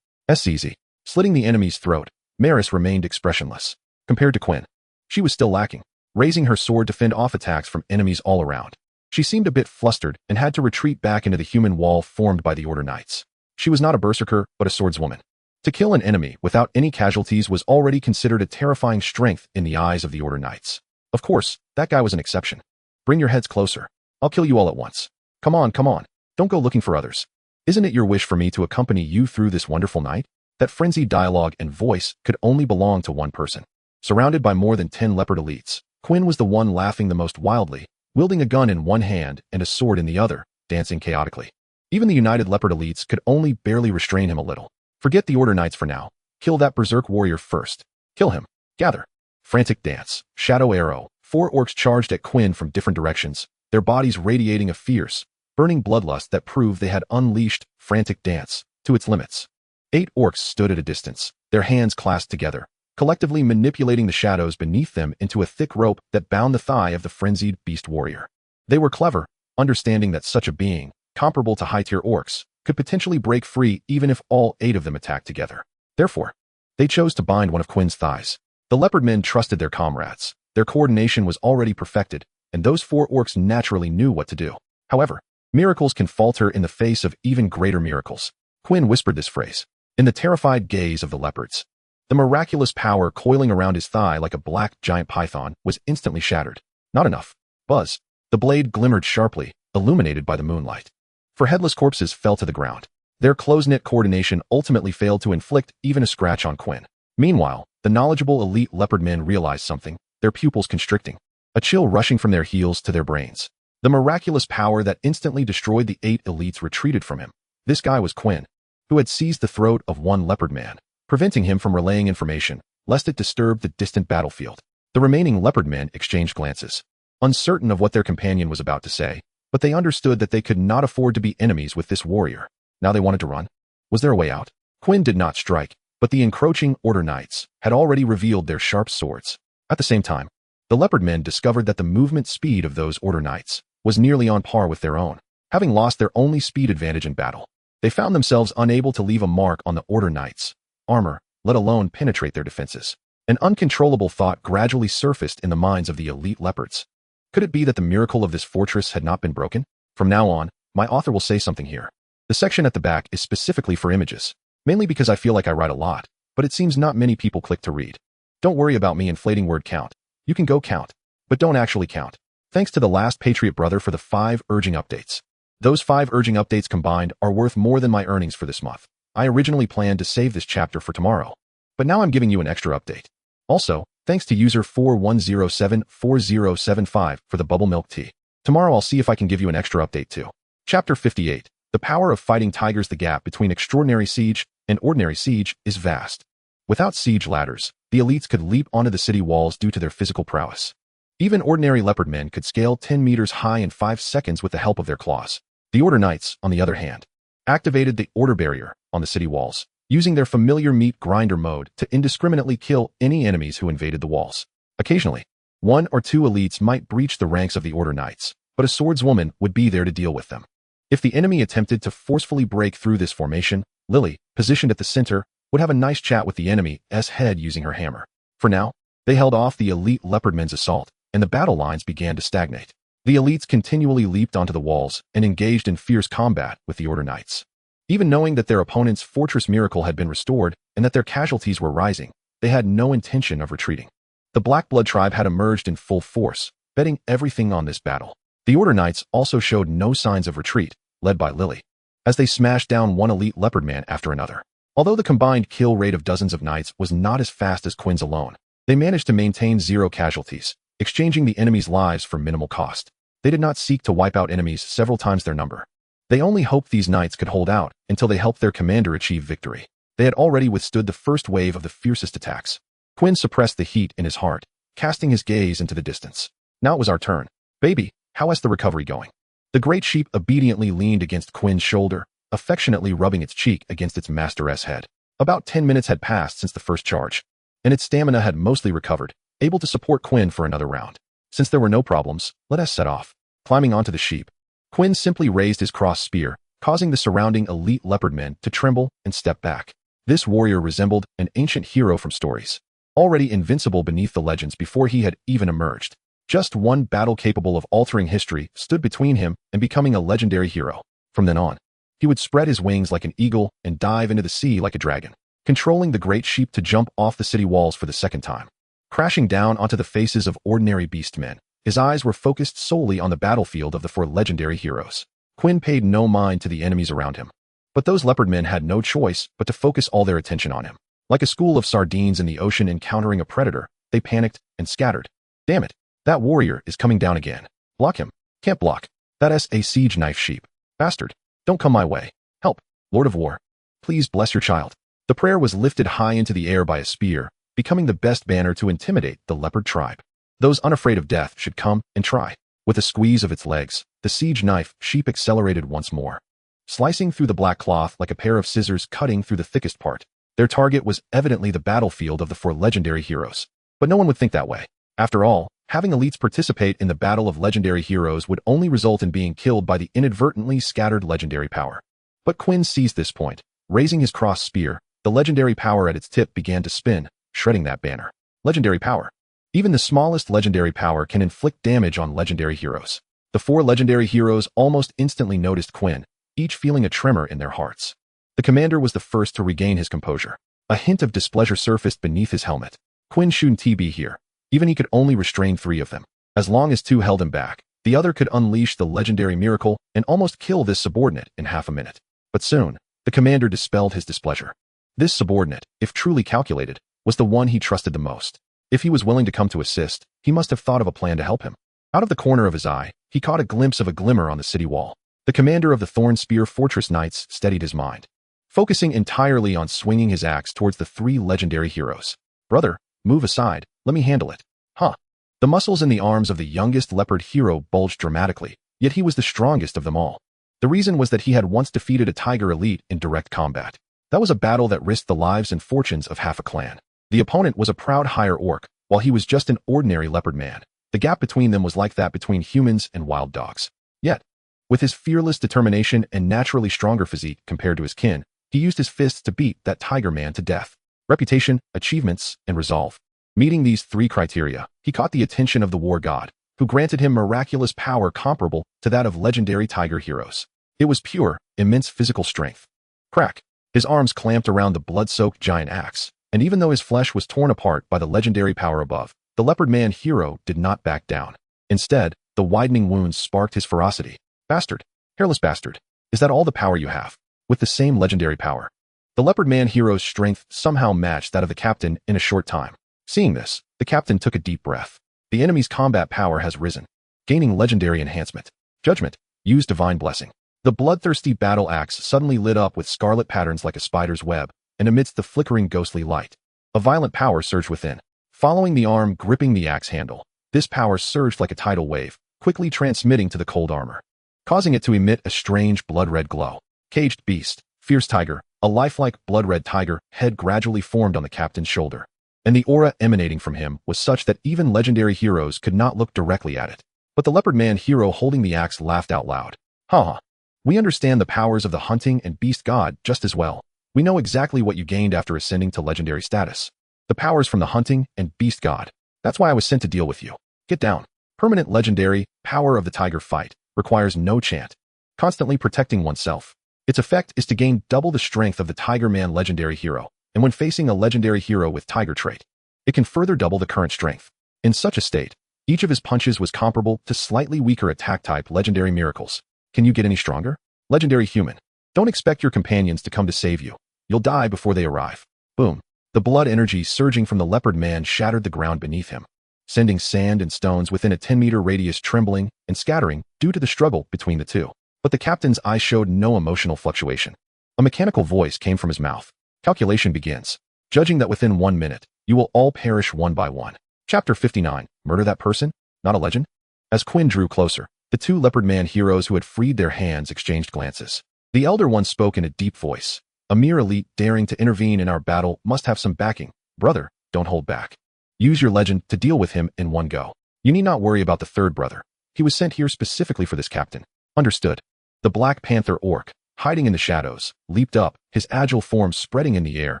Easy. Slitting the enemy's throat, Maris remained expressionless. Compared to Quinn, she was still lacking, raising her sword to fend off attacks from enemies all around. She seemed a bit flustered and had to retreat back into the human wall formed by the Order Knights. She was not a berserker, but a swordswoman. To kill an enemy without any casualties was already considered a terrifying strength in the eyes of the Order Knights. Of course, that guy was an exception. Bring your heads closer. I'll kill you all at once. Come on, come on. Don't go looking for others. Isn't it your wish for me to accompany you through this wonderful night? That frenzied dialogue and voice could only belong to one person. Surrounded by more than 10 leopard elites, Quinn was the one laughing the most wildly, wielding a gun in one hand and a sword in the other, dancing chaotically. Even the united leopard elites could only barely restrain him a little. Forget the Order Knights for now. Kill that berserk warrior first. Kill him. Gather. Frantic dance. Shadow arrow. 4 orcs charged at Quinn from different directions, their bodies radiating a fierce, burning bloodlust that proved they had unleashed frantic dance to its limits. 8 orcs stood at a distance, their hands clasped together, collectively manipulating the shadows beneath them into a thick rope that bound the thigh of the frenzied beast warrior. They were clever, understanding that such a being, comparable to high-tier orcs, could potentially break free even if all 8 of them attacked together. Therefore, they chose to bind one of Quinn's thighs. The leopard men trusted their comrades. Their coordination was already perfected, and those 4 orcs naturally knew what to do. However, miracles can falter in the face of even greater miracles. Quinn whispered this phrase, in the terrified gaze of the leopards. The miraculous power coiling around his thigh like a black giant python was instantly shattered. Not enough. Buzz. The blade glimmered sharply, illuminated by the moonlight. 4 headless corpses fell to the ground. Their close-knit coordination ultimately failed to inflict even a scratch on Quinn. Meanwhile, the knowledgeable elite leopard men realized something, their pupils constricting, a chill rushing from their heels to their brains. The miraculous power that instantly destroyed the 8 elites retreated from him. This guy was Quinn, who had seized the throat of one leopard man, preventing him from relaying information, lest it disturb the distant battlefield. The remaining leopard men exchanged glances, uncertain of what their companion was about to say, but they understood that they could not afford to be enemies with this warrior. Now they wanted to run. Was there a way out? Quinn did not strike, but the encroaching Order Knights had already revealed their sharp swords. At the same time, the leopard men discovered that the movement speed of those Order Knights was nearly on par with their own. Having lost their only speed advantage in battle, they found themselves unable to leave a mark on the Order Knights' armor, let alone penetrate their defenses. An uncontrollable thought gradually surfaced in the minds of the elite leopards. Could it be that the miracle of this fortress had not been broken? From now on, my author will say something here. The section at the back is specifically for images, mainly because I feel like I write a lot, but it seems not many people click to read. Don't worry about me inflating word count. You can go count, but don't actually count. Thanks to the last Patriot brother for the 5 urging updates. Those 5 urging updates combined are worth more than my earnings for this month. I originally planned to save this chapter for tomorrow, but now I'm giving you an extra update. Also, thanks to user 41074075 for the bubble milk tea. Tomorrow I'll see if I can give you an extra update too. Chapter 58. The power of fighting tigers. The gap between extraordinary siege and ordinary siege is vast. Without siege ladders, the elites could leap onto the city walls due to their physical prowess. Even ordinary leopard men could scale 10 meters high in 5 seconds with the help of their claws. The Order Knights, on the other hand, activated the order barrier on the city walls, using their familiar meat grinder mode to indiscriminately kill any enemies who invaded the walls. Occasionally, one or two elites might breach the ranks of the Order Knights, but a swordswoman would be there to deal with them. If the enemy attempted to forcefully break through this formation, Lily, positioned at the center, would have a nice chat with the enemy's head using her hammer. For now, they held off the elite leopardmen's assault, and the battle lines began to stagnate. The elites continually leaped onto the walls and engaged in fierce combat with the Order Knights. Even knowing that their opponent's fortress miracle had been restored and that their casualties were rising, they had no intention of retreating. The Black Blood tribe had emerged in full force, betting everything on this battle. The Order Knights also showed no signs of retreat, led by Lily, as they smashed down one elite leopard man after another. Although the combined kill rate of dozens of knights was not as fast as Quinn's alone, they managed to maintain 0 casualties, exchanging the enemy's lives for minimal cost. They did not seek to wipe out enemies several times their number. They only hoped these knights could hold out until they helped their commander achieve victory. They had already withstood the first wave of the fiercest attacks. Quinn suppressed the heat in his heart, casting his gaze into the distance. Now it was our turn. Baby, how is the recovery going? The great sheep obediently leaned against Quinn's shoulder, affectionately rubbing its cheek against its master's head. About 10 minutes had passed since the first charge, and its stamina had mostly recovered, able to support Quinn for another round. Since there were no problems, let us set off. Climbing onto the sheep, Quinn simply raised his cross spear, causing the surrounding elite leopard men to tremble and step back. This warrior resembled an ancient hero from stories, already invincible beneath the legends before he had even emerged. Just one battle capable of altering history stood between him and becoming a legendary hero. From then on, he would spread his wings like an eagle and dive into the sea like a dragon, controlling the great sheep to jump off the city walls for the second time. Crashing down onto the faces of ordinary beastmen, his eyes were focused solely on the battlefield of the 4 legendary heroes. Quinn paid no mind to the enemies around him, but those leopard men had no choice but to focus all their attention on him. Like a school of sardines in the ocean encountering a predator, they panicked and scattered. Damn it, that warrior is coming down again. Block him. Can't block. That's a siege knife sheep. Bastard. Don't come my way. Help, Lord of War. Please bless your child. The prayer was lifted high into the air by a spear, becoming the best banner to intimidate the leopard tribe. Those unafraid of death should come and try. With a squeeze of its legs, the siege knife sheep accelerated once more, slicing through the black cloth like a pair of scissors cutting through the thickest part. Their target was evidently the battlefield of the 4 legendary heroes. But no one would think that way. After all, having elites participate in the battle of legendary heroes would only result in being killed by the inadvertently scattered legendary power. But Quinn seized this point. Raising his cross spear, the legendary power at its tip began to spin, shredding that banner. Legendary power. Even the smallest legendary power can inflict damage on legendary heroes. The 4 legendary heroes almost instantly noticed Quinn, each feeling a tremor in their hearts. The commander was the first to regain his composure. A hint of displeasure surfaced beneath his helmet. Quinn shouldn't be here. Even he could only restrain 3 of them. As long as 2 held him back, the other could unleash the legendary miracle and almost kill this subordinate in half a minute. But soon, the commander dispelled his displeasure. This subordinate, if truly calculated, was the one he trusted the most. If he was willing to come to assist, he must have thought of a plan to help him. Out of the corner of his eye, he caught a glimpse of a glimmer on the city wall. The commander of the Thorn Spear Fortress Knights steadied his mind, focusing entirely on swinging his axe towards the 3 legendary heroes. Brother, move aside, let me handle it. Huh. The muscles in the arms of the youngest leopard hero bulged dramatically, yet he was the strongest of them all. The reason was that he had once defeated a tiger elite in direct combat. That was a battle that risked the lives and fortunes of half a clan. The opponent was a proud higher orc, while he was just an ordinary leopard man. The gap between them was like that between humans and wild dogs. Yet, with his fearless determination and naturally stronger physique compared to his kin, he used his fists to beat that tiger man to death. Reputation, achievements, and resolve. Meeting these 3 criteria, he caught the attention of the war god, who granted him miraculous power comparable to that of legendary tiger heroes. It was pure, immense physical strength. Crack. His arms clamped around the blood-soaked giant axe, and even though his flesh was torn apart by the legendary power above, the leopard man hero did not back down. Instead, the widening wounds sparked his ferocity. Bastard. Hairless bastard. Is that all the power you have? With the same legendary power. The leopard man hero's strength somehow matched that of the captain in a short time. Seeing this, the captain took a deep breath. The enemy's combat power has risen, gaining legendary enhancement. Judgment. Use divine blessing. The bloodthirsty battle axe suddenly lit up with scarlet patterns like a spider's web, and amidst the flickering ghostly light, a violent power surged within. Following the arm gripping the axe handle, This power surged like a tidal wave, quickly transmitting to the cold armor, causing it to emit a strange blood-red glow. Caged beast, fierce tiger, a lifelike blood-red tiger head gradually formed on the captain's shoulder, and the aura emanating from him was such that even legendary heroes could not look directly at it. But the leopard man hero holding the axe laughed out loud. Haha. We understand the powers of the hunting and beast god just as well. We know exactly what you gained after ascending to legendary status. The powers from the hunting and beast god. That's why I was sent to deal with you. Get down. Permanent legendary, power of the tiger fight, requires no chant. Constantly protecting oneself. Its effect is to gain double the strength of the Tiger Man legendary hero, and when facing a legendary hero with tiger trait, it can further double the current strength. In such a state, each of his punches was comparable to slightly weaker attack type legendary miracles. Can you get any stronger? Legendary human. Don't expect your companions to come to save you. You'll die before they arrive. Boom. The blood energy surging from the leopard man shattered the ground beneath him, sending sand and stones within a 10-meter radius trembling and scattering due to the struggle between the two. But the captain's eyes showed no emotional fluctuation. A mechanical voice came from his mouth. Calculation begins. Judging that within 1 minute, you will all perish one by one. Chapter 59. Murder that person? Not a legend? As Quinn drew closer, the two leopard man heroes who had freed their hands exchanged glances. The elder one spoke in a deep voice. A mere elite daring to intervene in our battle must have some backing. Brother, don't hold back. Use your legend to deal with him in one go. You need not worry about the third brother. He was sent here specifically for this captain. Understood. The Black Panther orc, hiding in the shadows, leaped up, his agile form spreading in the air,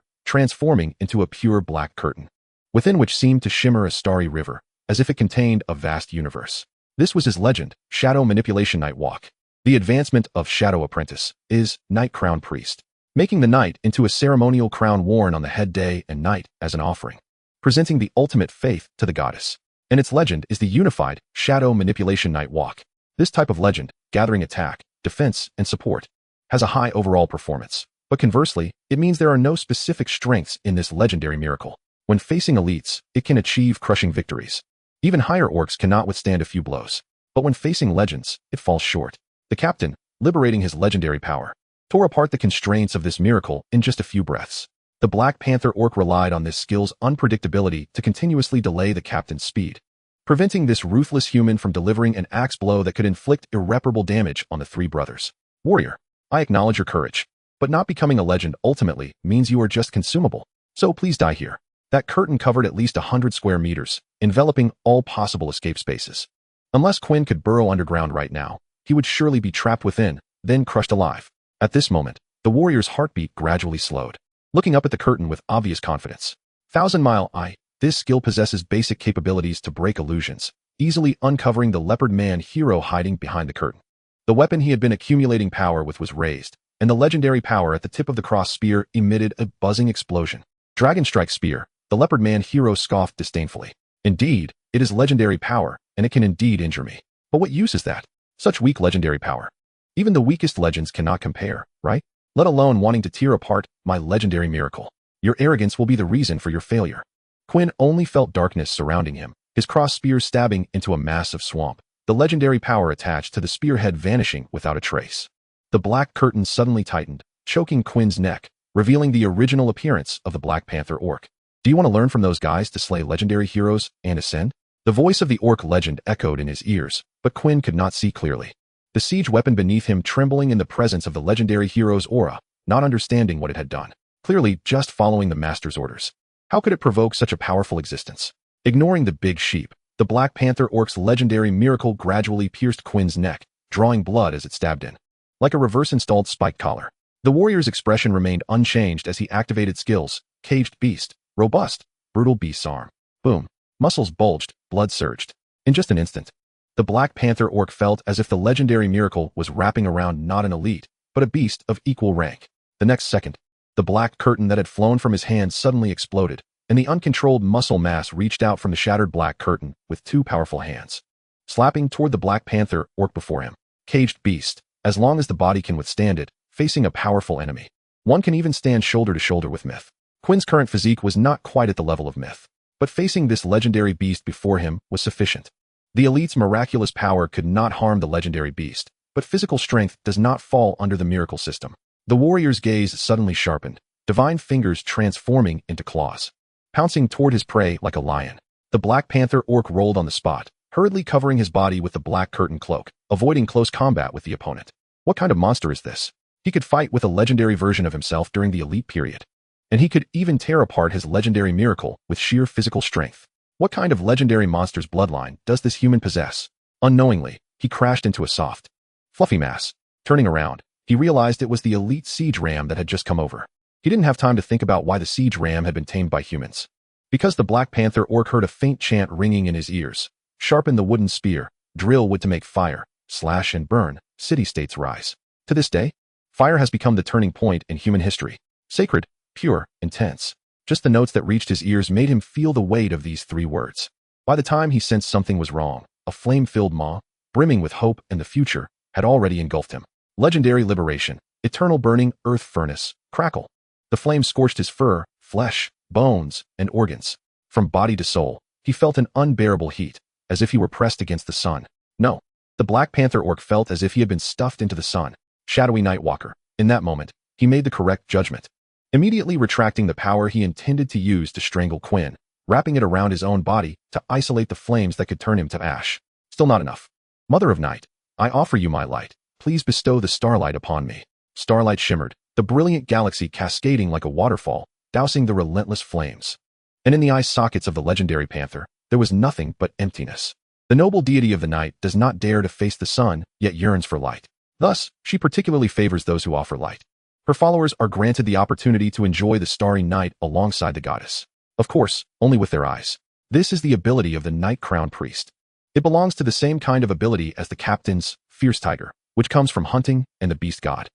transforming into a pure black curtain, within which seemed to shimmer a starry river, as if it contained a vast universe. This was his legend, Shadow Manipulation Night Walk. The advancement of Shadow Apprentice is Night Crown Priest, making the night into a ceremonial crown worn on the head day and night as an offering, presenting the ultimate faith to the goddess. And its legend is the unified Shadow Manipulation Night Walk. This type of legend, gathering attack, defense, and support, has a high overall performance. But conversely, it means there are no specific strengths in this legendary miracle. When facing elites, it can achieve crushing victories. Even higher orcs cannot withstand a few blows. But when facing legends, it falls short. The captain, liberating his legendary power, tore apart the constraints of this miracle in just a few breaths. The Black Panther orc relied on this skill's unpredictability to continuously delay the captain's speed, preventing this ruthless human from delivering an axe blow that could inflict irreparable damage on the three brothers. Warrior, I acknowledge your courage, but not becoming a legend ultimately means you are just consumable. So please die here. That curtain covered at least 100 square meters, enveloping all possible escape spaces. Unless Quinn could burrow underground right now, he would surely be trapped within, then crushed alive. At this moment, the warrior's heartbeat gradually slowed, looking up at the curtain with obvious confidence. 1,000-mile eye. This skill possesses basic capabilities to break illusions, easily uncovering the leopard man hero hiding behind the curtain. The weapon he had been accumulating power with was raised, and the legendary power at the tip of the cross spear emitted a buzzing explosion. Dragon Strike Spear, the leopard man hero scoffed disdainfully. Indeed, it is legendary power, and it can indeed injure me. But what use is that? Such weak legendary power. Even the weakest legends cannot compare, right? Let alone wanting to tear apart my legendary miracle. Your arrogance will be the reason for your failure. Quinn only felt darkness surrounding him, his cross spear stabbing into a massive swamp, the legendary power attached to the spearhead vanishing without a trace. The black curtain suddenly tightened, choking Quinn's neck, revealing the original appearance of the Black Panther orc. Do you want to learn from those guys to slay legendary heroes and ascend? The voice of the orc legend echoed in his ears, but Quinn could not see clearly. The siege weapon beneath him trembling in the presence of the legendary hero's aura, not understanding what it had done. Clearly just following the master's orders. How could it provoke such a powerful existence? Ignoring the big sheep, the Black Panther orc's legendary miracle gradually pierced Quinn's neck, drawing blood as it stabbed in. Like a reverse-installed spike collar. The warrior's expression remained unchanged as he activated skills, Caged Beast, Robust, Brutal Beast's Arm. Boom. Muscles bulged, blood surged. In just an instant, the Black Panther orc felt as if the legendary miracle was wrapping around not an elite, but a beast of equal rank. The next second, the black curtain that had flown from his hand suddenly exploded, and the uncontrolled muscle mass reached out from the shattered black curtain with two powerful hands, slapping toward the Black Panther orc before him. Caged Beast, as long as the body can withstand it, facing a powerful enemy. One can even stand shoulder to shoulder with Myth. Quinn's current physique was not quite at the level of Myth, but facing this legendary beast before him was sufficient. The elite's miraculous power could not harm the legendary beast, but physical strength does not fall under the miracle system. The warrior's gaze suddenly sharpened, divine fingers transforming into claws, pouncing toward his prey like a lion. The Black Panther orc rolled on the spot, hurriedly covering his body with the black curtain cloak, avoiding close combat with the opponent. What kind of monster is this? He could fight with a legendary version of himself during the elite period. And he could even tear apart his legendary miracle with sheer physical strength. What kind of legendary monster's bloodline does this human possess? Unknowingly, he crashed into a soft, fluffy mass. Turning around, he realized it was the elite siege ram that had just come over. He didn't have time to think about why the siege ram had been tamed by humans. Because the Black Panther orc heard a faint chant ringing in his ears. Sharpen the wooden spear, drill wood to make fire, slash and burn, city-states rise. To this day, fire has become the turning point in human history. Sacred, pure, intense. Just the notes that reached his ears made him feel the weight of these 3 words. By the time he sensed something was wrong, a flame-filled maw, brimming with hope and the future, had already engulfed him. Legendary liberation, eternal burning earth furnace, crackle. The flame scorched his fur, flesh, bones, and organs. From body to soul, he felt an unbearable heat, as if he were pressed against the sun. No, the Black Panther orc felt as if he had been stuffed into the sun. Shadowy Nightwalker. In that moment, he made the correct judgment. Immediately retracting the power he intended to use to strangle Quinn, wrapping it around his own body to isolate the flames that could turn him to ash. Still not enough. Mother of Night, I offer you my light. Please bestow the starlight upon me. Starlight shimmered, the brilliant galaxy cascading like a waterfall, dousing the relentless flames. And in the eye sockets of the legendary panther, there was nothing but emptiness. The noble deity of the night does not dare to face the sun, yet yearns for light. Thus, she particularly favors those who offer light. Her followers are granted the opportunity to enjoy the starry night alongside the goddess. Of course, only with their eyes. This is the ability of the Night Crown Priest. It belongs to the same kind of ability as the captain's Fierce Tiger, which comes from hunting and the beast god.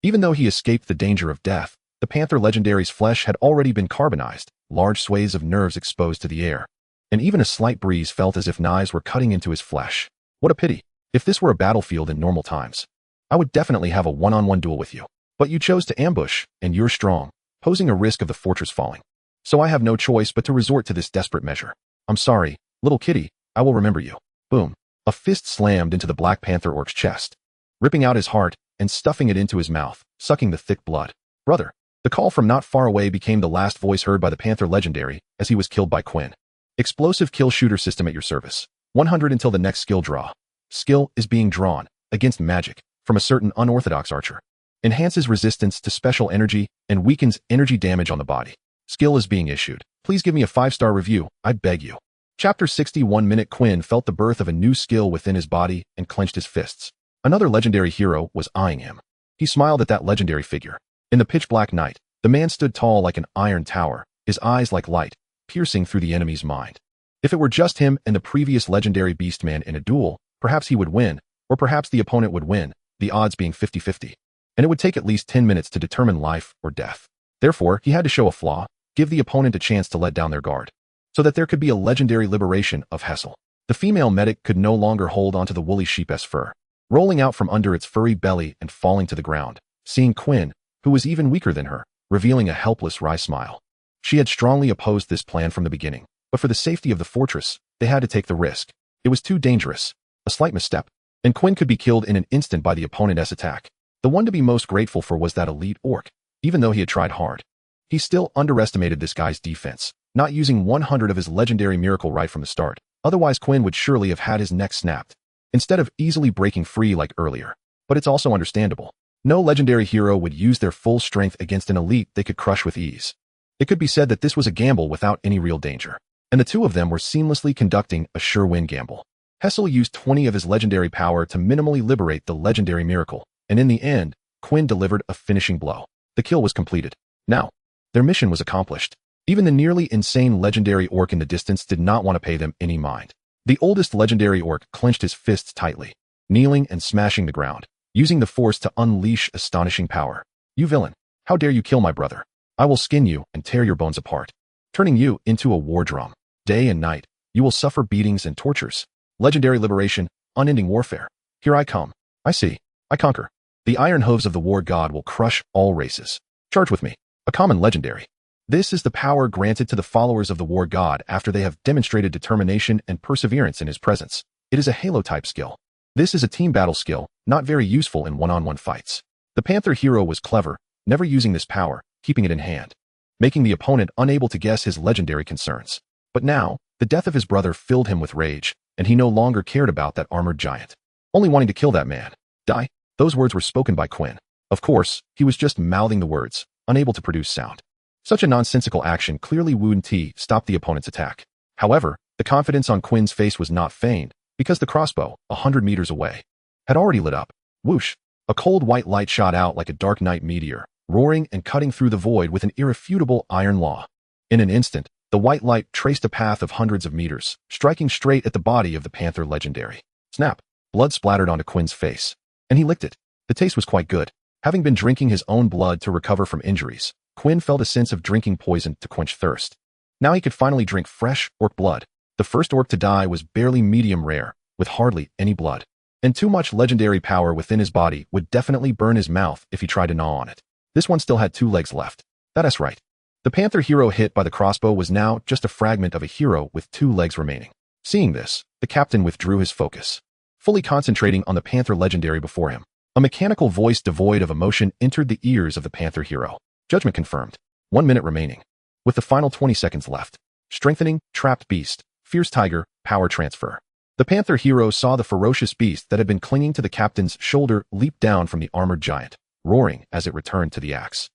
Even though he escaped the danger of death, the panther legendary's flesh had already been carbonized, large swathes of nerves exposed to the air. And even a slight breeze felt as if knives were cutting into his flesh. What a pity. If this were a battlefield in normal times, I would definitely have a one-on-one duel with you. But you chose to ambush, and you're strong, posing a risk of the fortress falling. So I have no choice but to resort to this desperate measure. I'm sorry, little kitty, I will remember you. Boom. A fist slammed into the Black Panther orc's chest, ripping out his heart and stuffing it into his mouth, sucking the thick blood. Brother. The call from not far away became the last voice heard by the Panther legendary as he was killed by Quinn. Explosive kill shooter system at your service. 100 until the next skill draw. Skill is being drawn, against magic, from a certain unorthodox archer. Enhances resistance to special energy and weakens energy damage on the body. Skill is being issued. Please give me a 5-star review, I beg you. Chapter 61 Minute Quinn felt the birth of a new skill within his body and clenched his fists. Another legendary hero was eyeing him. He smiled at that legendary figure. In the pitch-black night, the man stood tall like an iron tower, his eyes like light, piercing through the enemy's mind. If it were just him and the previous legendary beastman in a duel, perhaps he would win, or perhaps the opponent would win, the odds being 50-50. And it would take at least 10 minutes to determine life or death. Therefore, he had to show a flaw, give the opponent a chance to let down their guard, so that there could be a legendary liberation of Hessel. The female medic could no longer hold onto the woolly sheep's fur, rolling out from under its furry belly and falling to the ground, seeing Quinn, who was even weaker than her, revealing a helpless wry smile. She had strongly opposed this plan from the beginning, but for the safety of the fortress, they had to take the risk. It was too dangerous. A slight misstep, and Quinn could be killed in an instant by the opponent's attack. The one to be most grateful for was that elite orc, even though he had tried hard. He still underestimated this guy's defense, not using 100 of his legendary miracle right from the start. Otherwise Quinn would surely have had his neck snapped, instead of easily breaking free like earlier. But it's also understandable. No legendary hero would use their full strength against an elite they could crush with ease. It could be said that this was a gamble without any real danger, and the two of them were seamlessly conducting a sure-win gamble. Hessel used 20 of his legendary power to minimally liberate the legendary miracle, and in the end, Quinn delivered a finishing blow. The kill was completed. Now, their mission was accomplished. Even the nearly insane legendary orc in the distance did not want to pay them any mind. The oldest legendary orc clenched his fists tightly, kneeling and smashing the ground, using the force to unleash astonishing power. You villain! How dare you kill my brother? I will skin you and tear your bones apart, turning you into a war drum. Day and night, you will suffer beatings and tortures. Legendary liberation, unending warfare. Here I come. I see. I conquer. The iron hooves of the war god will crush all races. Charge with me. A common legendary. This is the power granted to the followers of the war god after they have demonstrated determination and perseverance in his presence. It is a Halo-type skill. This is a team battle skill, not very useful in one-on-one fights. The Panther hero was clever, never using this power, keeping it in hand, making the opponent unable to guess his legendary concerns. But now, The death of his brother filled him with rage, and he no longer cared about that armored giant. Only wanting to kill that man. Die? Those words were spoken by Quinn. Of course, he was just mouthing the words, unable to produce sound. Such a nonsensical action clearly wouldn't stop the opponent's attack. However, the confidence on Quinn's face was not feigned, because the crossbow, 100 meters away, had already lit up. Whoosh! A cold white light shot out like a dark night meteor, roaring and cutting through the void with an irrefutable iron law. In an instant, the white light traced a path of hundreds of meters, striking straight at the body of the Panther legendary. Snap! Blood splattered onto Quinn's face, and he licked it. The taste was quite good. Having been drinking his own blood to recover from injuries, Quinn felt a sense of drinking poison to quench thirst. Now he could finally drink fresh orc blood. The first orc to die was barely medium rare, with hardly any blood. And too much legendary power within his body would definitely burn his mouth if he tried to gnaw on it. This one still had 2 legs left. That's right. The Panther hero hit by the crossbow was now just a fragment of a hero with 2 legs remaining. Seeing this, the captain withdrew his focus, fully concentrating on the Panther legendary before him. A mechanical voice devoid of emotion entered the ears of the Panther hero. Judgment confirmed. 1 minute remaining. With the final 20 seconds left. Strengthening, trapped beast, fierce tiger, power transfer. The Panther hero saw the ferocious beast that had been clinging to the captain's shoulder leap down from the armored giant, roaring as it returned to the axe.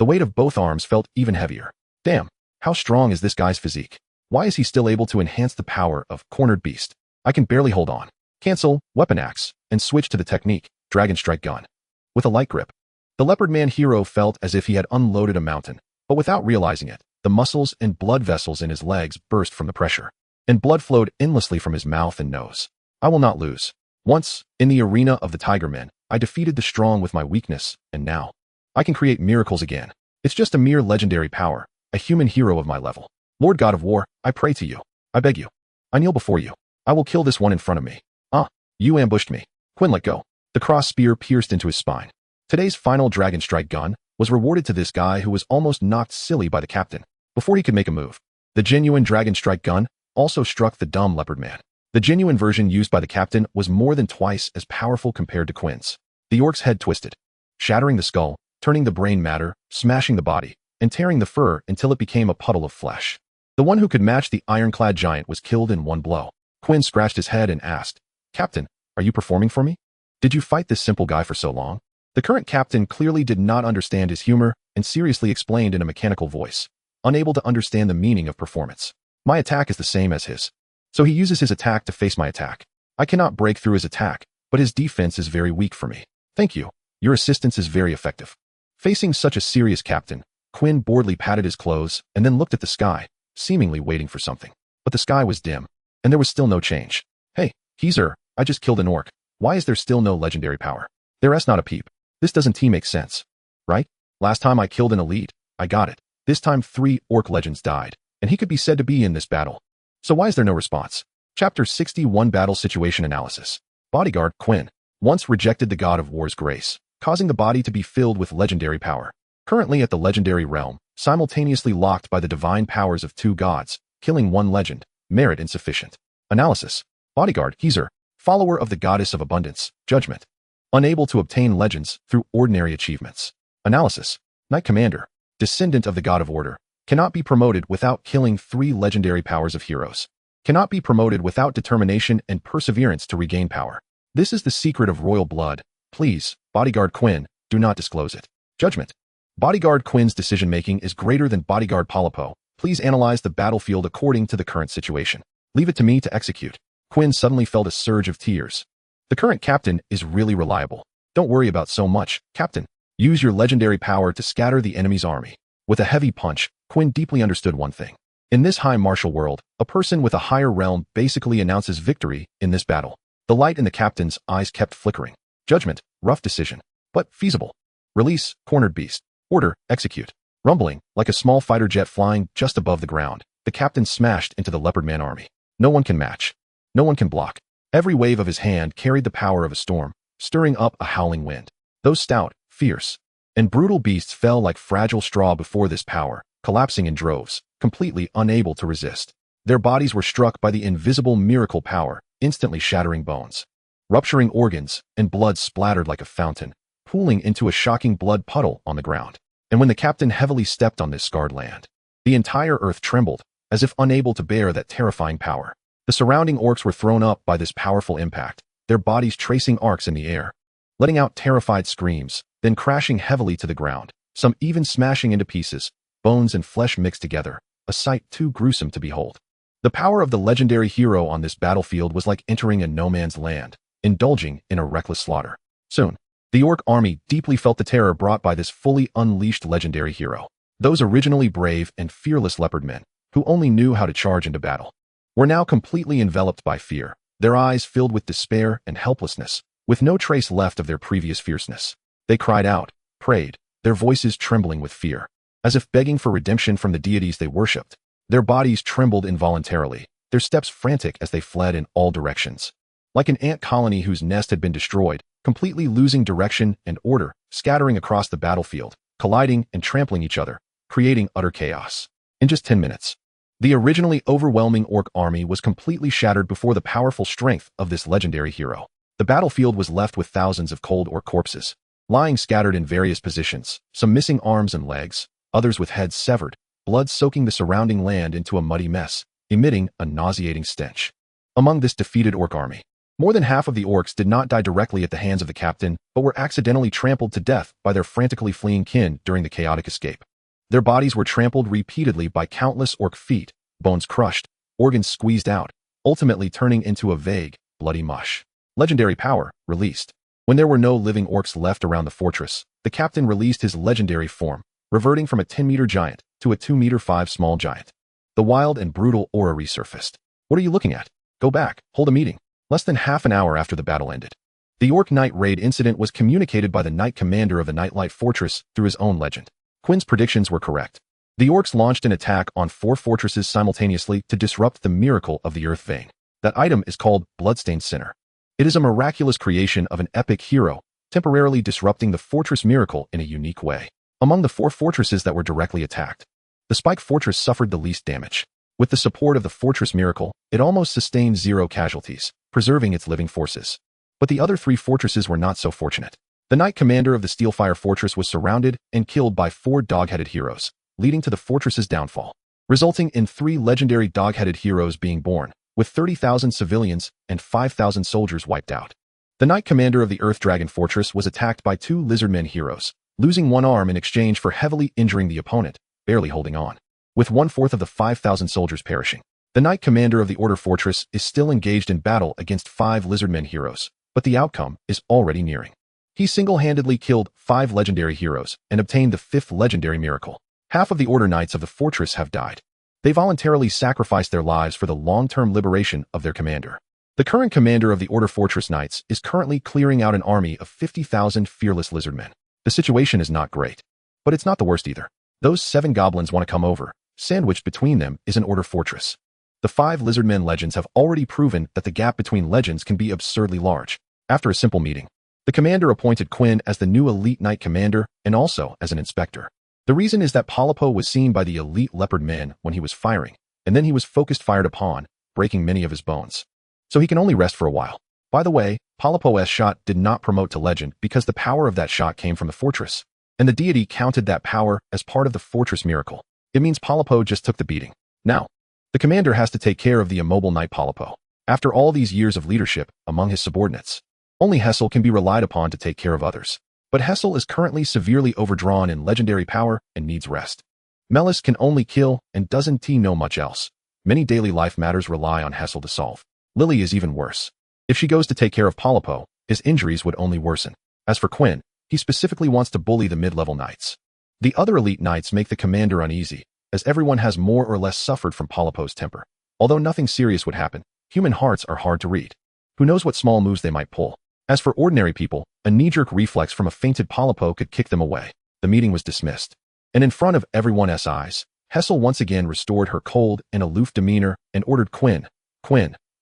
The weight of both arms felt even heavier. Damn, how strong is this guy's physique? Why is he still able to enhance the power of cornered beast? I can barely hold on. Cancel, weapon axe, and switch to the technique, dragon strike gun. With a light grip, the leopard man hero felt as if he had unloaded a mountain, but without realizing it, the muscles and blood vessels in his legs burst from the pressure, and blood flowed endlessly from his mouth and nose. I will not lose. Once, in the arena of the Tiger Men, I defeated the strong with my weakness, and now, I can create miracles again. It's just a mere legendary power, a human hero of my level. Lord God of War, I pray to you. I beg you. I kneel before you. I will kill this one in front of me. Ah, you ambushed me. Quinn let go. The cross spear pierced into his spine. Today's final dragon strike gun was rewarded to this guy who was almost knocked silly by the captain before he could make a move. The genuine dragon strike gun also struck the dumb leopard man. The genuine version used by the captain was more than twice as powerful compared to Quinn's. The orc's head twisted, shattering the skull, turning the brain matter, smashing the body, and tearing the fur until it became a puddle of flesh. The one who could match the ironclad giant was killed in one blow. Quinn scratched his head and asked, "Captain, are you performing for me? Did you fight this simple guy for so long?" The current captain clearly did not understand his humor and seriously explained in a mechanical voice, unable to understand the meaning of performance. My attack is the same as his. So he uses his attack to face my attack. I cannot break through his attack, but his defense is very weak for me. Thank you. Your assistance is very effective. Facing such a serious captain, Quinn boredly patted his clothes and then looked at the sky, seemingly waiting for something. But the sky was dim, and there was still no change. Hey, Heezer, I just killed an orc. Why is there still no legendary power? There's not a peep. This doesn't make sense. Right? Last time I killed an elite, I got it. This time 3 orc legends died, and he could be said to be in this battle. So why is there no response? Chapter 61 Battle Situation Analysis. Bodyguard Quinn once rejected the God of War's grace, causing the body to be filled with legendary power. Currently at the legendary realm, simultaneously locked by the divine powers of 2 gods, killing 1 legend, merit insufficient. Analysis. Bodyguard Heezer, follower of the goddess of abundance, judgment. Unable to obtain legends through ordinary achievements. Analysis. Knight Commander, descendant of the God of Order, cannot be promoted without killing 3 legendary powers of heroes. Cannot be promoted without determination and perseverance to regain power. This is the secret of royal blood. Please, Bodyguard Quinn, do not disclose it. Judgment. Bodyguard Quinn's decision-making is greater than Bodyguard Polipo. Please analyze the battlefield according to the current situation. Leave it to me to execute. Quinn suddenly felt a surge of tears. The current captain is really reliable. Don't worry about so much, Captain. Use your legendary power to scatter the enemy's army. With a heavy punch, Quinn deeply understood one thing. In this high martial world, a person with a higher realm basically announces victory in this battle. The light in the captain's eyes kept flickering. Judgment, rough decision, but feasible. Release, cornered beast. Order, execute. Rumbling, like a small fighter jet flying just above the ground, the captain smashed into the leopard man army. No one can match. No one can block. Every wave of his hand carried the power of a storm, stirring up a howling wind. Those stout, fierce, and brutal beasts fell like fragile straw before this power, collapsing in droves, completely unable to resist. Their bodies were struck by the invisible miracle power, instantly shattering bones, rupturing organs, and blood splattered like a fountain, pooling into a shocking blood puddle on the ground. And when the captain heavily stepped on this scarred land, the entire earth trembled, as if unable to bear that terrifying power. The surrounding orcs were thrown up by this powerful impact, their bodies tracing arcs in the air, letting out terrified screams, then crashing heavily to the ground, some even smashing into pieces, bones and flesh mixed together, a sight too gruesome to behold. The power of the legendary hero on this battlefield was like entering a no-man's land, indulging in a reckless slaughter. Soon, the orc army deeply felt the terror brought by this fully unleashed legendary hero. Those originally brave and fearless leopard men, who only knew how to charge into battle, were now completely enveloped by fear, their eyes filled with despair and helplessness, with no trace left of their previous fierceness. They cried out, prayed, their voices trembling with fear, as if begging for redemption from the deities they worshipped. Their bodies trembled involuntarily, their steps frantic as they fled in all directions. Like an ant colony whose nest had been destroyed, completely losing direction and order, scattering across the battlefield, colliding and trampling each other, creating utter chaos. In just 10 minutes, the originally overwhelming orc army was completely shattered before the powerful strength of this legendary hero. The battlefield was left with thousands of cold orc corpses, lying scattered in various positions, some missing arms and legs, others with heads severed, blood soaking the surrounding land into a muddy mess, emitting a nauseating stench. Among this defeated orc army, more than half of the orcs did not die directly at the hands of the captain, but were accidentally trampled to death by their frantically fleeing kin during the chaotic escape. Their bodies were trampled repeatedly by countless orc feet, bones crushed, organs squeezed out, ultimately turning into a vague, bloody mush. Legendary power released. When there were no living orcs left around the fortress, the captain released his legendary form, reverting from a 10-meter giant to a 2-meter-5 small giant. The wild and brutal aura resurfaced. What are you looking at? Go back, hold a meeting. Less than half an hour after the battle ended, the Orc Knight raid incident was communicated by the Knight Commander of the Nightlight Fortress through his own legend. Quinn's predictions were correct. The orcs launched an attack on 4 fortresses simultaneously to disrupt the miracle of the Earth Vein. That item is called Bloodstained Sinner. It is a miraculous creation of an epic hero, temporarily disrupting the fortress miracle in a unique way. Among the 4 fortresses that were directly attacked, the Spike Fortress suffered the least damage. With the support of the fortress miracle, it almost sustained 0 casualties, preserving its living forces. But the other 3 fortresses were not so fortunate. The Knight Commander of the Steelfire Fortress was surrounded and killed by 4 dog-headed heroes, leading to the fortress's downfall, resulting in 3 legendary dog-headed heroes being born, with 30,000 civilians and 5,000 soldiers wiped out. The Knight Commander of the Earth Dragon Fortress was attacked by 2 Lizardmen heroes, losing 1 arm in exchange for heavily injuring the opponent, barely holding on, with 1/4 of the 5,000 soldiers perishing. The Knight Commander of the Order Fortress is still engaged in battle against 5 Lizardmen heroes, but the outcome is already nearing. He single-handedly killed 5 legendary heroes and obtained the 5th legendary miracle. Half of the Order Knights of the fortress have died. They voluntarily sacrificed their lives for the long-term liberation of their commander. The current commander of the Order Fortress Knights is currently clearing out an army of 50,000 fearless Lizardmen. The situation is not great, but it's not the worst either. Those 7 goblins want to come over. Sandwiched between them is an Order Fortress. The 5 Lizardmen legends have already proven that the gap between legends can be absurdly large. After a simple meeting, the commander appointed Quinn as the new elite knight commander and also as an inspector. The reason is that Polypo was seen by the elite leopard men when he was firing, and then he was focused fired upon, breaking many of his bones. So he can only rest for a while. By the way, Polypo's shot did not promote to legend because the power of that shot came from the fortress, and the deity counted that power as part of the fortress miracle. It means Polypo just took the beating. Now, the commander has to take care of the immobile knight Polypo. After all these years of leadership among his subordinates, only Hessel can be relied upon to take care of others. But Hessel is currently severely overdrawn in legendary power and needs rest. Melis can only kill and doesn't know much else. Many daily life matters rely on Hessel to solve. Lily is even worse. If she goes to take care of Polypo, his injuries would only worsen. As for Quinn, he specifically wants to bully the mid-level knights. The other elite knights make the commander uneasy, as everyone has more or less suffered from Polypo's temper. Although nothing serious would happen, human hearts are hard to read. Who knows what small moves they might pull? As for ordinary people, a knee-jerk reflex from a fainted Polypo could kick them away. The meeting was dismissed. And in front of everyone's eyes, Hessel once again restored her cold and aloof demeanor and ordered Quinn,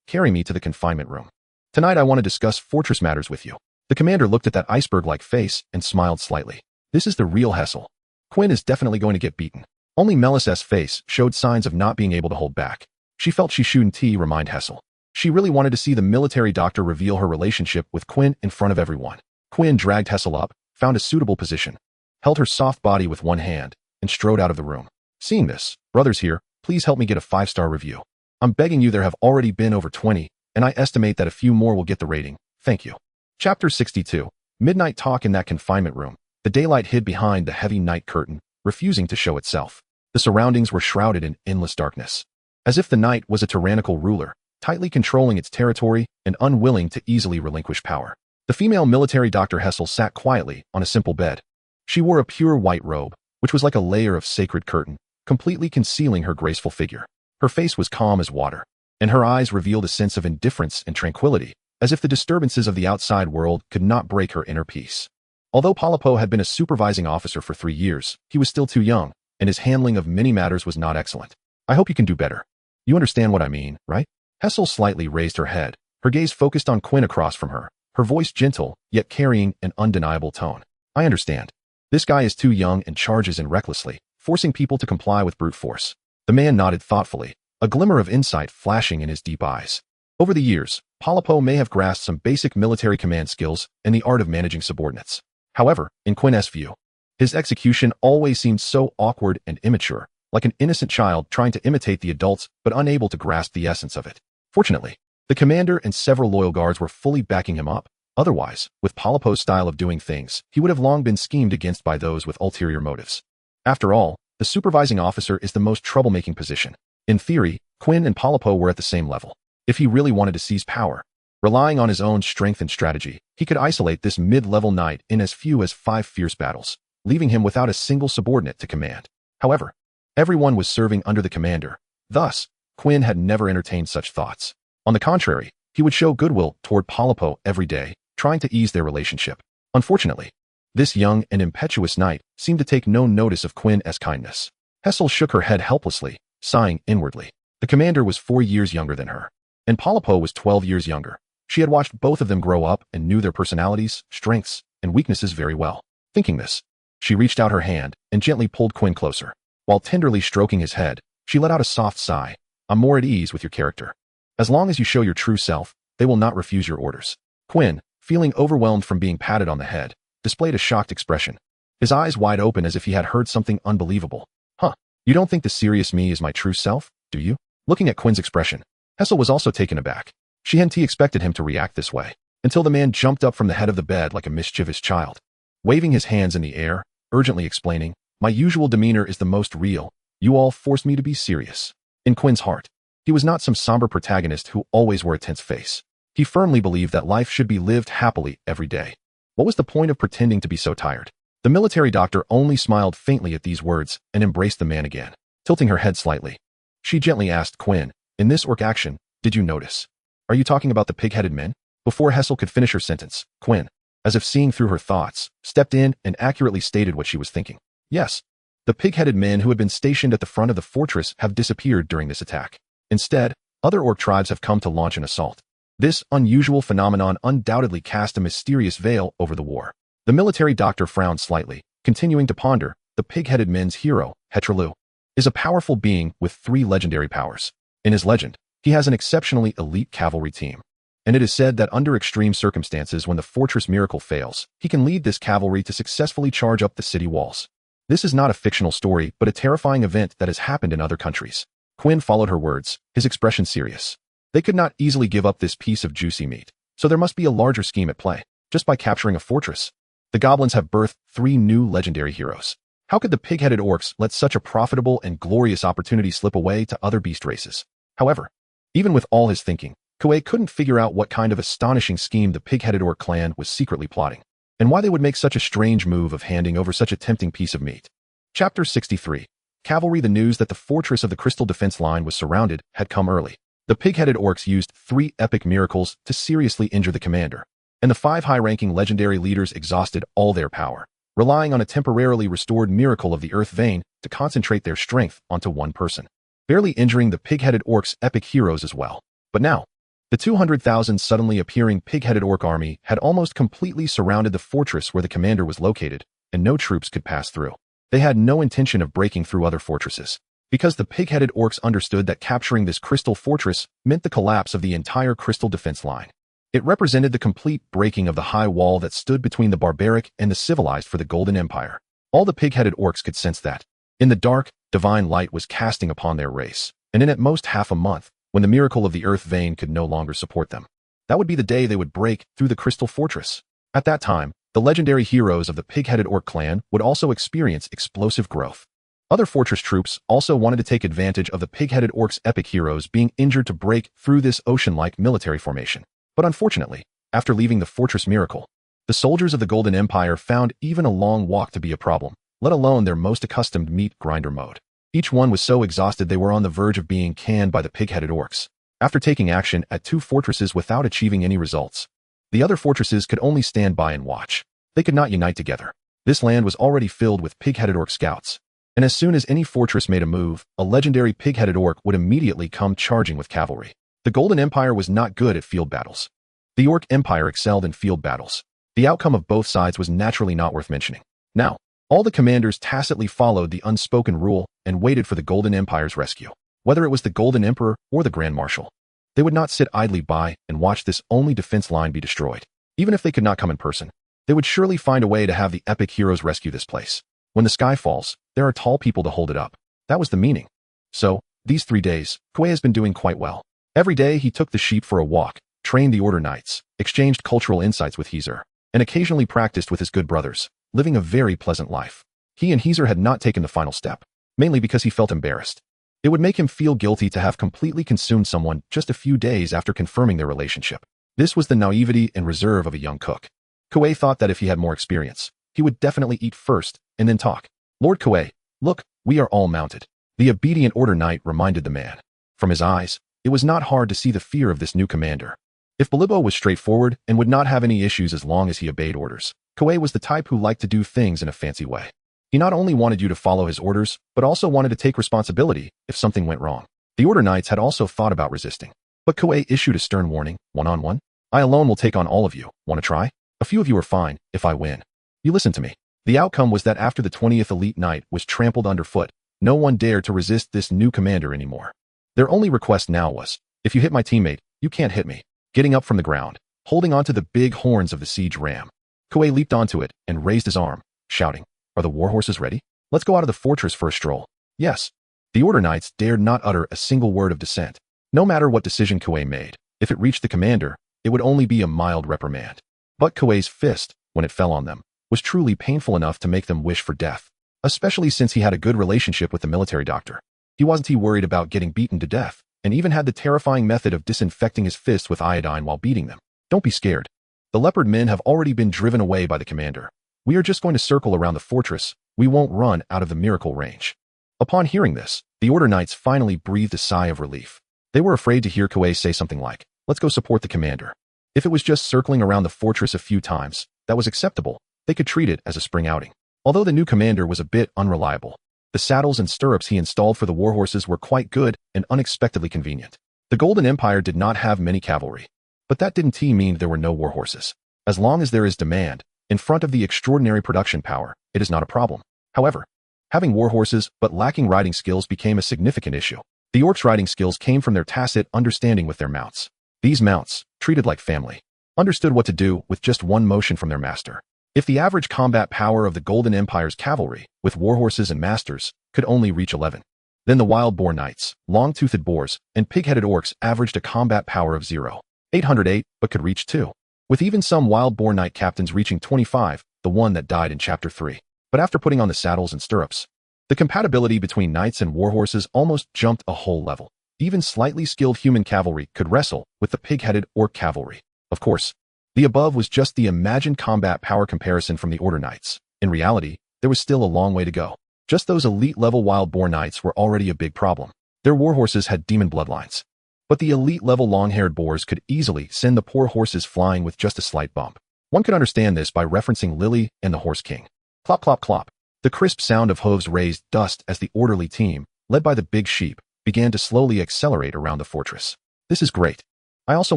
carry me to the confinement room. Tonight I want to discuss fortress matters with you. The commander looked at that iceberg-like face and smiled slightly. This is the real Hessel. Quinn is definitely going to get beaten. Only Melis's face showed signs of not being able to hold back. She felt she shouldn't remind Hessel. She really wanted to see the military doctor reveal her relationship with Quinn in front of everyone. Quinn dragged Hessel up, found a suitable position, held her soft body with one hand, and strode out of the room. Seeing this, brothers here, please help me get a 5-star review. I'm begging you, there have already been over 20, and I estimate that a few more will get the rating. Thank you. Chapter 62. Midnight talk. In that confinement room, the daylight hid behind the heavy night curtain, refusing to show itself. The surroundings were shrouded in endless darkness, as if the night was a tyrannical ruler, tightly controlling its territory and unwilling to easily relinquish power. The female military Dr. Hessel sat quietly on a simple bed. She wore a pure white robe, which was like a layer of sacred curtain, completely concealing her graceful figure. Her face was calm as water, and her eyes revealed a sense of indifference and tranquility, as if the disturbances of the outside world could not break her inner peace. Although Palapo had been a supervising officer for 3 years, he was still too young, and his handling of many matters was not excellent. I hope you can do better. You understand what I mean, right? Hessel slightly raised her head, her gaze focused on Quinn across from her, her voice gentle, yet carrying an undeniable tone. I understand. This guy is too young and charges in recklessly, forcing people to comply with brute force. The man nodded thoughtfully, a glimmer of insight flashing in his deep eyes. Over the years, Palapo may have grasped some basic military command skills and the art of managing subordinates. However, in Quinn's view, his execution always seemed so awkward and immature, like an innocent child trying to imitate the adults but unable to grasp the essence of it. Fortunately, the commander and several loyal guards were fully backing him up. Otherwise, with Palapo's style of doing things, he would have long been schemed against by those with ulterior motives. After all, the supervising officer is the most troublemaking position. In theory, Quinn and Palapo were at the same level. If he really wanted to seize power, relying on his own strength and strategy, he could isolate this mid-level knight in as few as 5 fierce battles, leaving him without a single subordinate to command. However, everyone was serving under the commander. Thus, Quinn had never entertained such thoughts. On the contrary, he would show goodwill toward Palapo every day, trying to ease their relationship. Unfortunately, this young and impetuous knight seemed to take no notice of Quinn's kindness. Hessel shook her head helplessly, sighing inwardly. The commander was 4 years younger than her, and Palapo was 12 years younger. She had watched both of them grow up and knew their personalities, strengths, and weaknesses very well. Thinking this, she reached out her hand and gently pulled Quinn closer. While tenderly stroking his head, she let out a soft sigh. I'm more at ease with your character. As long as you show your true self, they will not refuse your orders. Quinn, feeling overwhelmed from being patted on the head, displayed a shocked expression, his eyes wide open as if he had heard something unbelievable. Huh, you don't think the serious me is my true self, do you? Looking at Quinn's expression, Hessel was also taken aback. She hadn't expected him to react this way, until the man jumped up from the head of the bed like a mischievous child, waving his hands in the air, urgently explaining, my usual demeanor is the most real. You all forced me to be serious. In Quinn's heart, he was not some somber protagonist who always wore a tense face. He firmly believed that life should be lived happily every day. What was the point of pretending to be so tired? The military doctor only smiled faintly at these words and embraced the man again. Tilting her head slightly, she gently asked Quinn, in this orc action, did you notice? Are you talking about the pig-headed men? Before Hessel could finish her sentence, Quinn, as if seeing through her thoughts, stepped in and accurately stated what she was thinking. Yes, the pig-headed men who had been stationed at the front of the fortress have disappeared during this attack. Instead, other orc tribes have come to launch an assault. This unusual phenomenon undoubtedly cast a mysterious veil over the war. The military doctor frowned slightly, continuing to ponder. The pig-headed men's hero, Hetralu, is a powerful being with 3 legendary powers. In his legend, he has an exceptionally elite cavalry team, and it is said that under extreme circumstances when the fortress miracle fails, he can lead this cavalry to successfully charge up the city walls. This is not a fictional story, but a terrifying event that has happened in other countries. Quinn followed her words, his expression serious. They could not easily give up this piece of juicy meat, so there must be a larger scheme at play. Just by capturing a fortress, the goblins have birthed 3 new legendary heroes. How could the pig-headed orcs let such a profitable and glorious opportunity slip away to other beast races? However, even with all his thinking, Kuei couldn't figure out what kind of astonishing scheme the pig-headed orc clan was secretly plotting, and why they would make such a strange move of handing over such a tempting piece of meat. Chapter 63. Cavalry. The news that the fortress of the Crystal Defense Line was surrounded had come early. The pig-headed orcs used 3 epic miracles to seriously injure the commander, and the 5 high-ranking legendary leaders exhausted all their power, relying on a temporarily restored miracle of the Earth Vein to concentrate their strength onto one person, barely injuring the pig-headed orcs' epic heroes as well. But now, the 200,000 suddenly appearing pig-headed orc army had almost completely surrounded the fortress where the commander was located, and no troops could pass through. They had no intention of breaking through other fortresses, because the pig-headed orcs understood that capturing this crystal fortress meant the collapse of the entire crystal defense line. It represented the complete breaking of the high wall that stood between the barbaric and the civilized for the Golden Empire. All the pig-headed orcs could sense that. In the dark, divine light was casting upon their race, and in at most half a month, when the miracle of the earth vein could no longer support them, that would be the day they would break through the crystal fortress. At that time, the legendary heroes of the pig-headed orc clan would also experience explosive growth. Other fortress troops also wanted to take advantage of the pig-headed orcs' epic heroes being injured to break through this ocean-like military formation. But unfortunately, after leaving the fortress miracle, the soldiers of the Golden Empire found even a long walk to be a problem, let alone their most accustomed meat grinder mode. Each one was so exhausted they were on the verge of being canned by the pig-headed orcs. After taking action at 2 fortresses without achieving any results, the other fortresses could only stand by and watch. They could not unite together. This land was already filled with pig-headed orc scouts, and as soon as any fortress made a move, a legendary pig-headed orc would immediately come charging with cavalry. The Golden Empire was not good at field battles. The Orc Empire excelled in field battles. The outcome of both sides was naturally not worth mentioning. Now, all the commanders tacitly followed the unspoken rule and waited for the Golden Empire's rescue. Whether it was the Golden Emperor or the Grand Marshal, they would not sit idly by and watch this only defense line be destroyed. Even if they could not come in person, they would surely find a way to have the epic heroes rescue this place. When the sky falls, there are tall people to hold it up. That was the meaning. So, these 3 days, Kuei has been doing quite well. Every day he took the sheep for a walk, trained the Order Knights, exchanged cultural insights with Heezer, and occasionally practiced with his good brothers, living a very pleasant life. He and Heezer had not taken the final step, mainly because he felt embarrassed. It would make him feel guilty to have completely consumed someone just a few days after confirming their relationship. This was the naivety and reserve of a young cook. Kuei thought that if he had more experience, he would definitely eat first and then talk. Lord Kuei, look, we are all mounted. The obedient Order Knight reminded the man. From his eyes, it was not hard to see the fear of this new commander. If Bilibo was straightforward and would not have any issues as long as he obeyed orders, Kuei was the type who liked to do things in a fancy way. He not only wanted you to follow his orders, but also wanted to take responsibility if something went wrong. The Order Knights had also thought about resisting, but Kuei issued a stern warning, one-on-one. I alone will take on all of you. Want to try? A few of you are fine, if I win. You listen to me. The outcome was that after the 20th Elite Knight was trampled underfoot, no one dared to resist this new commander anymore. Their only request now was, if you hit my teammate, you can't hit me. Getting up from the ground, holding onto the big horns of the siege ram, Kuei leaped onto it and raised his arm, shouting, are the warhorses ready? Let's go out of the fortress for a stroll. Yes. The Order Knights dared not utter a single word of dissent. No matter what decision Kuei made, if it reached the commander, it would only be a mild reprimand. But Kuei's fist, when it fell on them, was truly painful enough to make them wish for death, especially since he had a good relationship with the military doctor. He wasn't worried about getting beaten to death, and even had the terrifying method of disinfecting his fists with iodine while beating them. Don't be scared. The leopard men have already been driven away by the commander. We are just going to circle around the fortress. We won't run out of the miracle range. Upon hearing this, the Order Knights finally breathed a sigh of relief. They were afraid to hear Kuei say something like, let's go support the commander. If it was just circling around the fortress a few times, that was acceptable. They could treat it as a spring outing. Although the new commander was a bit unreliable, the saddles and stirrups he installed for the warhorses were quite good and unexpectedly convenient. The Golden Empire did not have many cavalry, but that didn't mean there were no warhorses. As long as there is demand, in front of the extraordinary production power, it is not a problem. However, having warhorses but lacking riding skills became a significant issue. The orcs' riding skills came from their tacit understanding with their mounts. These mounts, treated like family, understood what to do with just one motion from their master. If the average combat power of the Golden Empire's cavalry, with warhorses and masters, could only reach 11, then the wild boar knights, long-toothed boars, and pig-headed orcs averaged a combat power of 0.808, but could reach 2. With even some wild boar knight captains reaching 25, the one that died in Chapter 3. But after putting on the saddles and stirrups, the compatibility between knights and warhorses almost jumped a whole level. Even slightly skilled human cavalry could wrestle with the pig-headed orc cavalry. Of course, the above was just the imagined combat power comparison from the Order Knights. In reality, there was still a long way to go. Just those elite-level wild boar knights were already a big problem. Their warhorses had demon bloodlines. But the elite-level long-haired boars could easily send the poor horses flying with just a slight bump. One could understand this by referencing Lily and the Horse King. Clop, clop, clop. The crisp sound of hooves raised dust as the orderly team, led by the big sheep, began to slowly accelerate around the fortress. This is great. I also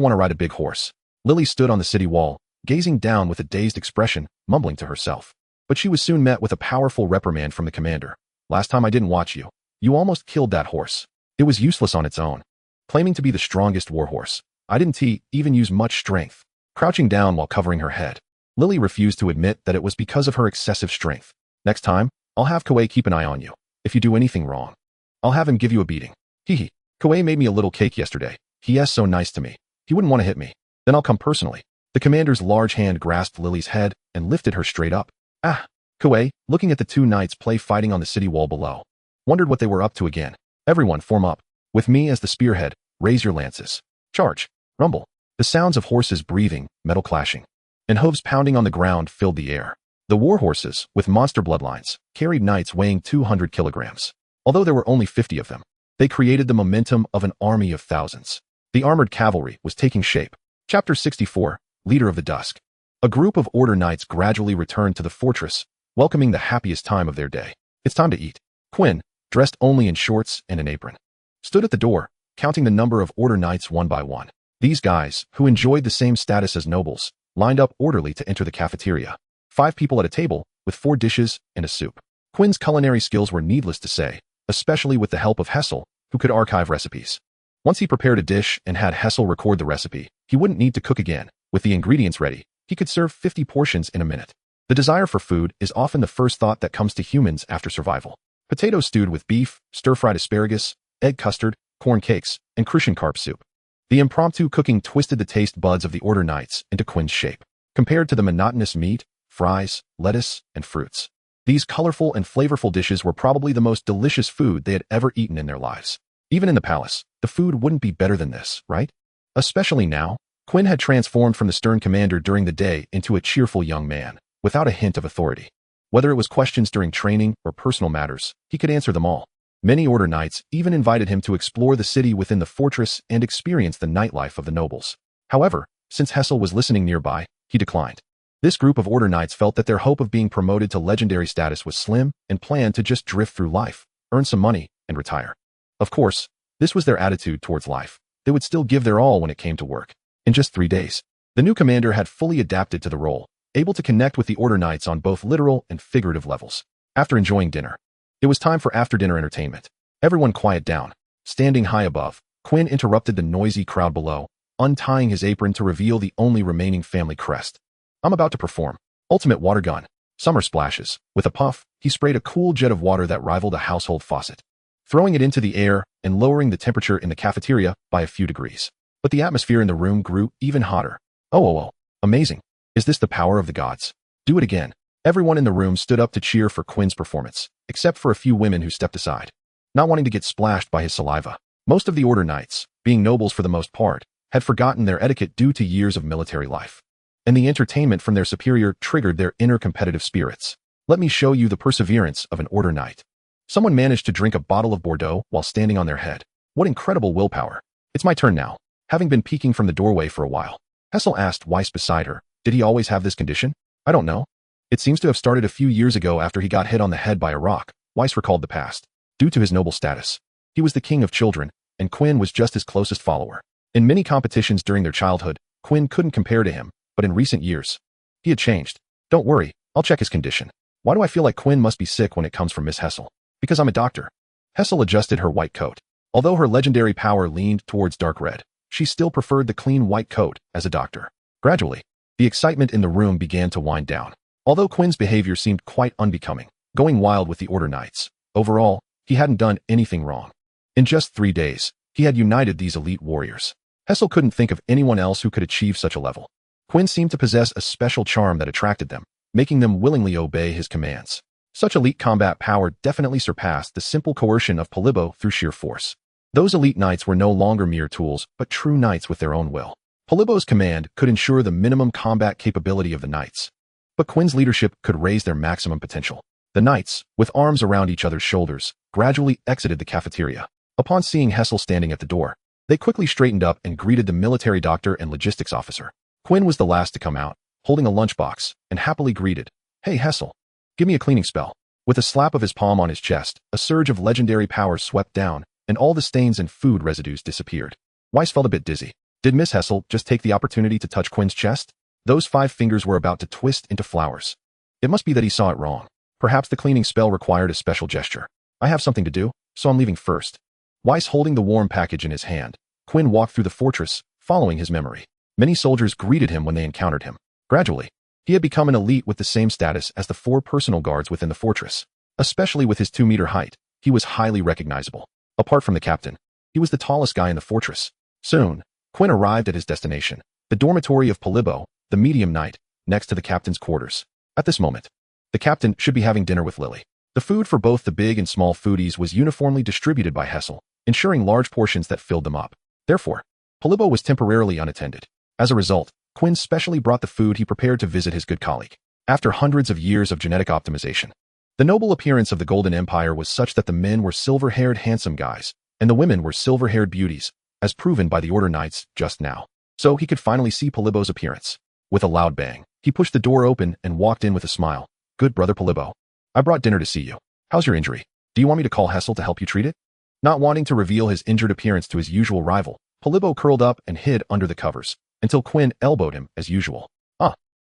want to ride a big horse. Lily stood on the city wall, gazing down with a dazed expression, mumbling to herself. But she was soon met with a powerful reprimand from the commander. Last time I didn't watch you. You almost killed that horse. It was useless on its own. Claiming to be the strongest warhorse, I didn't even use much strength. Crouching down while covering her head, Lily refused to admit that it was because of her excessive strength. Next time, I'll have Kuei keep an eye on you. If you do anything wrong, I'll have him give you a beating. Hee. Kuei made me a little cake yesterday. He is so nice to me. He wouldn't want to hit me. Then I'll come personally. The commander's large hand grasped Lily's head and lifted her straight up. Ah! Kuei, looking at the two knights play fighting on the city wall below, wondered what they were up to again. Everyone form up. With me as the spearhead, raise your lances. Charge. Rumble. The sounds of horses breathing, metal clashing, and hooves pounding on the ground filled the air. The war horses, with monster bloodlines, carried knights weighing 200 kilograms. Although there were only 50 of them, they created the momentum of an army of thousands. The armored cavalry was taking shape. Chapter 64, Leader of the Dusk. A group of order knights gradually returned to the fortress, welcoming the happiest time of their day. It's time to eat. Quinn, dressed only in shorts and an apron, stood at the door, counting the number of order knights one by one. These guys, who enjoyed the same status as nobles, lined up orderly to enter the cafeteria. 5 people at a table, with 4 dishes and a soup. Quinn's culinary skills were needless to say, especially with the help of Hessel, who could archive recipes. Once he prepared a dish and had Hessel record the recipe, he wouldn't need to cook again. With the ingredients ready, he could serve 50 portions in a minute. The desire for food is often the first thought that comes to humans after survival. Potatoes stewed with beef, stir-fried asparagus, egg custard, corn cakes, and Crucian carp soup. The impromptu cooking twisted the taste buds of the order knights into Quinn's shape. Compared to the monotonous meat, fries, lettuce, and fruits, these colorful and flavorful dishes were probably the most delicious food they had ever eaten in their lives. Even in the palace, the food wouldn't be better than this, right? Especially now, Quinn had transformed from the stern commander during the day into a cheerful young man, without a hint of authority. Whether it was questions during training or personal matters, he could answer them all. Many order knights even invited him to explore the city within the fortress and experience the nightlife of the nobles. However, since Hessel was listening nearby, he declined. This group of order knights felt that their hope of being promoted to legendary status was slim and planned to just drift through life, earn some money, and retire. Of course, this was their attitude towards life. They would still give their all when it came to work. In just 3 days, the new commander had fully adapted to the role, able to connect with the order knights on both literal and figurative levels. After enjoying dinner, it was time for after-dinner entertainment. Everyone quiet down. Standing high above, Quinn interrupted the noisy crowd below, untying his apron to reveal the only remaining family crest. I'm about to perform. Ultimate water gun. Summer splashes. With a puff, he sprayed a cool jet of water that rivaled a household faucet, throwing it into the air and lowering the temperature in the cafeteria by a few degrees. But the atmosphere in the room grew even hotter. Oh, amazing. Is this the power of the gods? Do it again. Everyone in the room stood up to cheer for Quinn's performance, except for a few women who stepped aside, not wanting to get splashed by his saliva. Most of the order knights, being nobles for the most part, had forgotten their etiquette due to years of military life, and the entertainment from their superior triggered their inner competitive spirits. Let me show you the perseverance of an order knight. Someone managed to drink a bottle of Bordeaux while standing on their head. What incredible willpower. It's my turn now. Having been peeking from the doorway for a while, Hessel asked Weiss beside her, did he always have this condition? I don't know. It seems to have started a few years ago after he got hit on the head by a rock. Weiss recalled the past. Due to his noble status, he was the king of children, and Quinn was just his closest follower. In many competitions during their childhood, Quinn couldn't compare to him, but in recent years, he had changed. Don't worry, I'll check his condition. Why do I feel like Quinn must be sick when it comes from Miss Hessel? Because I'm a doctor. Hessel adjusted her white coat. Although her legendary power leaned towards dark red, she still preferred the clean white coat as a doctor. Gradually, the excitement in the room began to wind down. Although Quinn's behavior seemed quite unbecoming, going wild with the order knights, overall, he hadn't done anything wrong. In just 3 days, he had united these elite warriors. Hessel couldn't think of anyone else who could achieve such a level. Quinn seemed to possess a special charm that attracted them, making them willingly obey his commands. Such elite combat power definitely surpassed the simple coercion of Polybo through sheer force. Those elite knights were no longer mere tools, but true knights with their own will. Polybo's command could ensure the minimum combat capability of the knights, but Quinn's leadership could raise their maximum potential. The knights, with arms around each other's shoulders, gradually exited the cafeteria. Upon seeing Hessel standing at the door, they quickly straightened up and greeted the military doctor and logistics officer. Quinn was the last to come out, holding a lunchbox, and happily greeted, "Hey Hessel, give me a cleaning spell." With a slap of his palm on his chest, a surge of legendary power swept down, and all the stains and food residues disappeared. Weiss felt a bit dizzy. Did Miss Hessel just take the opportunity to touch Quinn's chest? Those 5 fingers were about to twist into flowers. It must be that he saw it wrong. Perhaps the cleaning spell required a special gesture. I have something to do, so I'm leaving first. Weiss holding the warm package in his hand, Quinn walked through the fortress, following his memory. Many soldiers greeted him when they encountered him. Gradually, he had become an elite with the same status as the 4 personal guards within the fortress. Especially with his 2-meter height, he was highly recognizable. Apart from the captain, he was the tallest guy in the fortress. Soon, Quinn arrived at his destination, the dormitory of Polybo, the medium knight, next to the captain's quarters. At this moment, the captain should be having dinner with Lily. The food for both the big and small foodies was uniformly distributed by Hessel, ensuring large portions that filled them up. Therefore, Polybo was temporarily unattended. As a result, Quinn specially brought the food he prepared to visit his good colleague. After hundreds of years of genetic optimization, the noble appearance of the Golden Empire was such that the men were silver-haired handsome guys, and the women were silver-haired beauties, as proven by the Order Knights just now. So he could finally see Polybo's appearance. With a loud bang, he pushed the door open and walked in with a smile. "Good brother Polybo, I brought dinner to see you. How's your injury? Do you want me to call Hessel to help you treat it?" Not wanting to reveal his injured appearance to his usual rival, Polybo curled up and hid under the covers, until Quinn elbowed him as usual.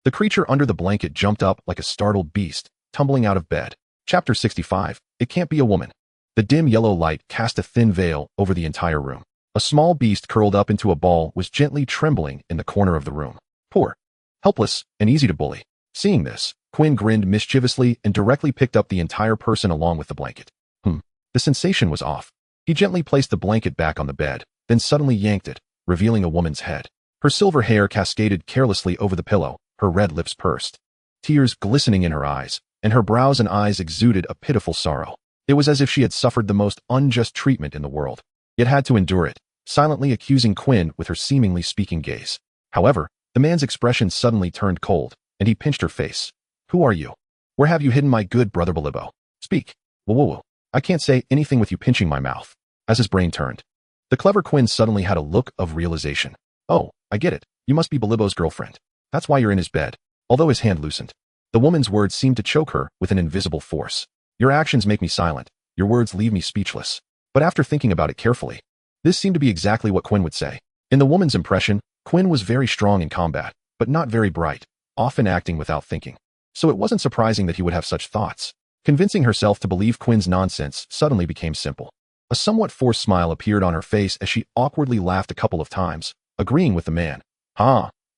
The creature under the blanket jumped up like a startled beast, tumbling out of bed. Chapter 65, It Can't Be a Woman. The dim yellow light cast a thin veil over the entire room. A small beast curled up into a ball was gently trembling in the corner of the room. Poor, helpless, and easy to bully. Seeing this, Quinn grinned mischievously and directly picked up the entire person along with the blanket. The sensation was off. He gently placed the blanket back on the bed, then suddenly yanked it, revealing a woman's head. Her silver hair cascaded carelessly over the pillow, her red lips pursed, tears glistening in her eyes, and her brows and eyes exuded a pitiful sorrow. It was as if she had suffered the most unjust treatment in the world, yet had to endure it, silently accusing Quinn with her seemingly speaking gaze. However, the man's expression suddenly turned cold, and he pinched her face. "Who are you? Where have you hidden my good brother Polybo? Speak." "Whoa. I can't say anything with you pinching my mouth." As his brain turned, the clever Quinn suddenly had a look of realization. "Oh, I get it. You must be Polybo's girlfriend. That's why you're in his bed." Although his hand loosened, the woman's words seemed to choke her with an invisible force. "Your actions make me silent. Your words leave me speechless." But after thinking about it carefully, this seemed to be exactly what Quinn would say. In the woman's impression, Quinn was very strong in combat, but not very bright, often acting without thinking. So it wasn't surprising that he would have such thoughts. Convincing herself to believe Quinn's nonsense suddenly became simple. A somewhat forced smile appeared on her face as she awkwardly laughed a couple of times, agreeing with the man.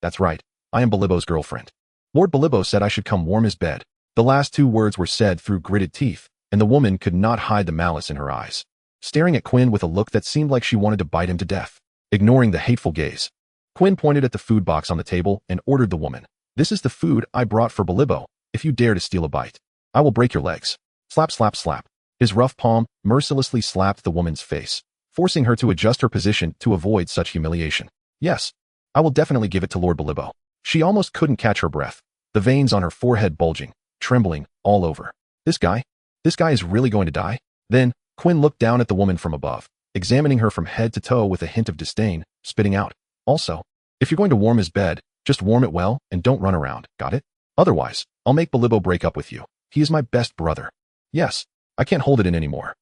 That's right. I am Polybo's girlfriend. Lord Polybo said I should come warm his bed." The last two words were said through gritted teeth, and the woman could not hide the malice in her eyes, staring at Quinn with a look that seemed like she wanted to bite him to death. Ignoring the hateful gaze, Quinn pointed at the food box on the table and ordered the woman, "This is the food I brought for Polybo. If you dare to steal a bite, I will break your legs." Slap, slap, slap. His rough palm mercilessly slapped the woman's face, forcing her to adjust her position to avoid such humiliation. "Yes, I will definitely give it to Lord Polybo." She almost couldn't catch her breath, the veins on her forehead bulging, trembling all over. This guy is really going to die?" Then, Quinn looked down at the woman from above, examining her from head to toe with a hint of disdain, spitting out, "Also, if you're going to warm his bed, just warm it well and don't run around, got it? Otherwise, I'll make Polybo break up with you. He is my best brother." "Yes, I can't hold it in anymore.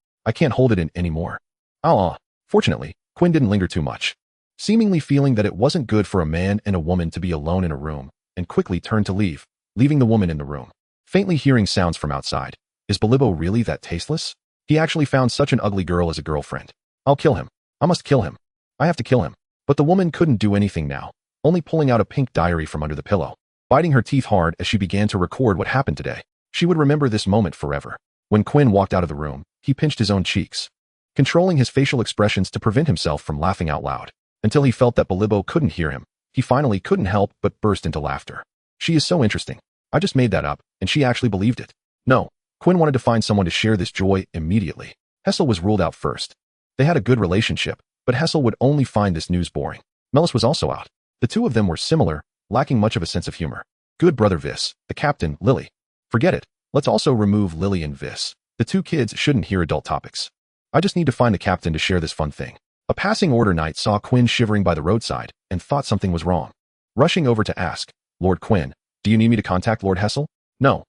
Fortunately, Quinn didn't linger too much, seemingly feeling that it wasn't good for a man and a woman to be alone in a room, and quickly turned to leave, leaving the woman in the room. Faintly hearing sounds from outside. Is Polybo really that tasteless? He actually found such an ugly girl as a girlfriend. I'll kill him. I must kill him. I have to kill him. But the woman couldn't do anything now, only pulling out a pink diary from under the pillow, biting her teeth hard as she began to record what happened today. She would remember this moment forever. When Quinn walked out of the room, he pinched his own cheeks, controlling his facial expressions to prevent himself from laughing out loud. Until he felt that Polybo couldn't hear him, he finally couldn't help but burst into laughter. "She is so interesting. I just made that up, and she actually believed it." No, Quinn wanted to find someone to share this joy immediately. Hessel was ruled out first. They had a good relationship, but Hessel would only find this news boring. Melis was also out. The two of them were similar, lacking much of a sense of humor. Good brother Vis, the captain, Lily. Forget it. Let's also remove Lily and Vis. The two kids shouldn't hear adult topics. I just need to find the captain to share this fun thing. A passing order knight saw Quinn shivering by the roadside and thought something was wrong. Rushing over to ask, "Lord Quinn, do you need me to contact Lord Hessel?" No,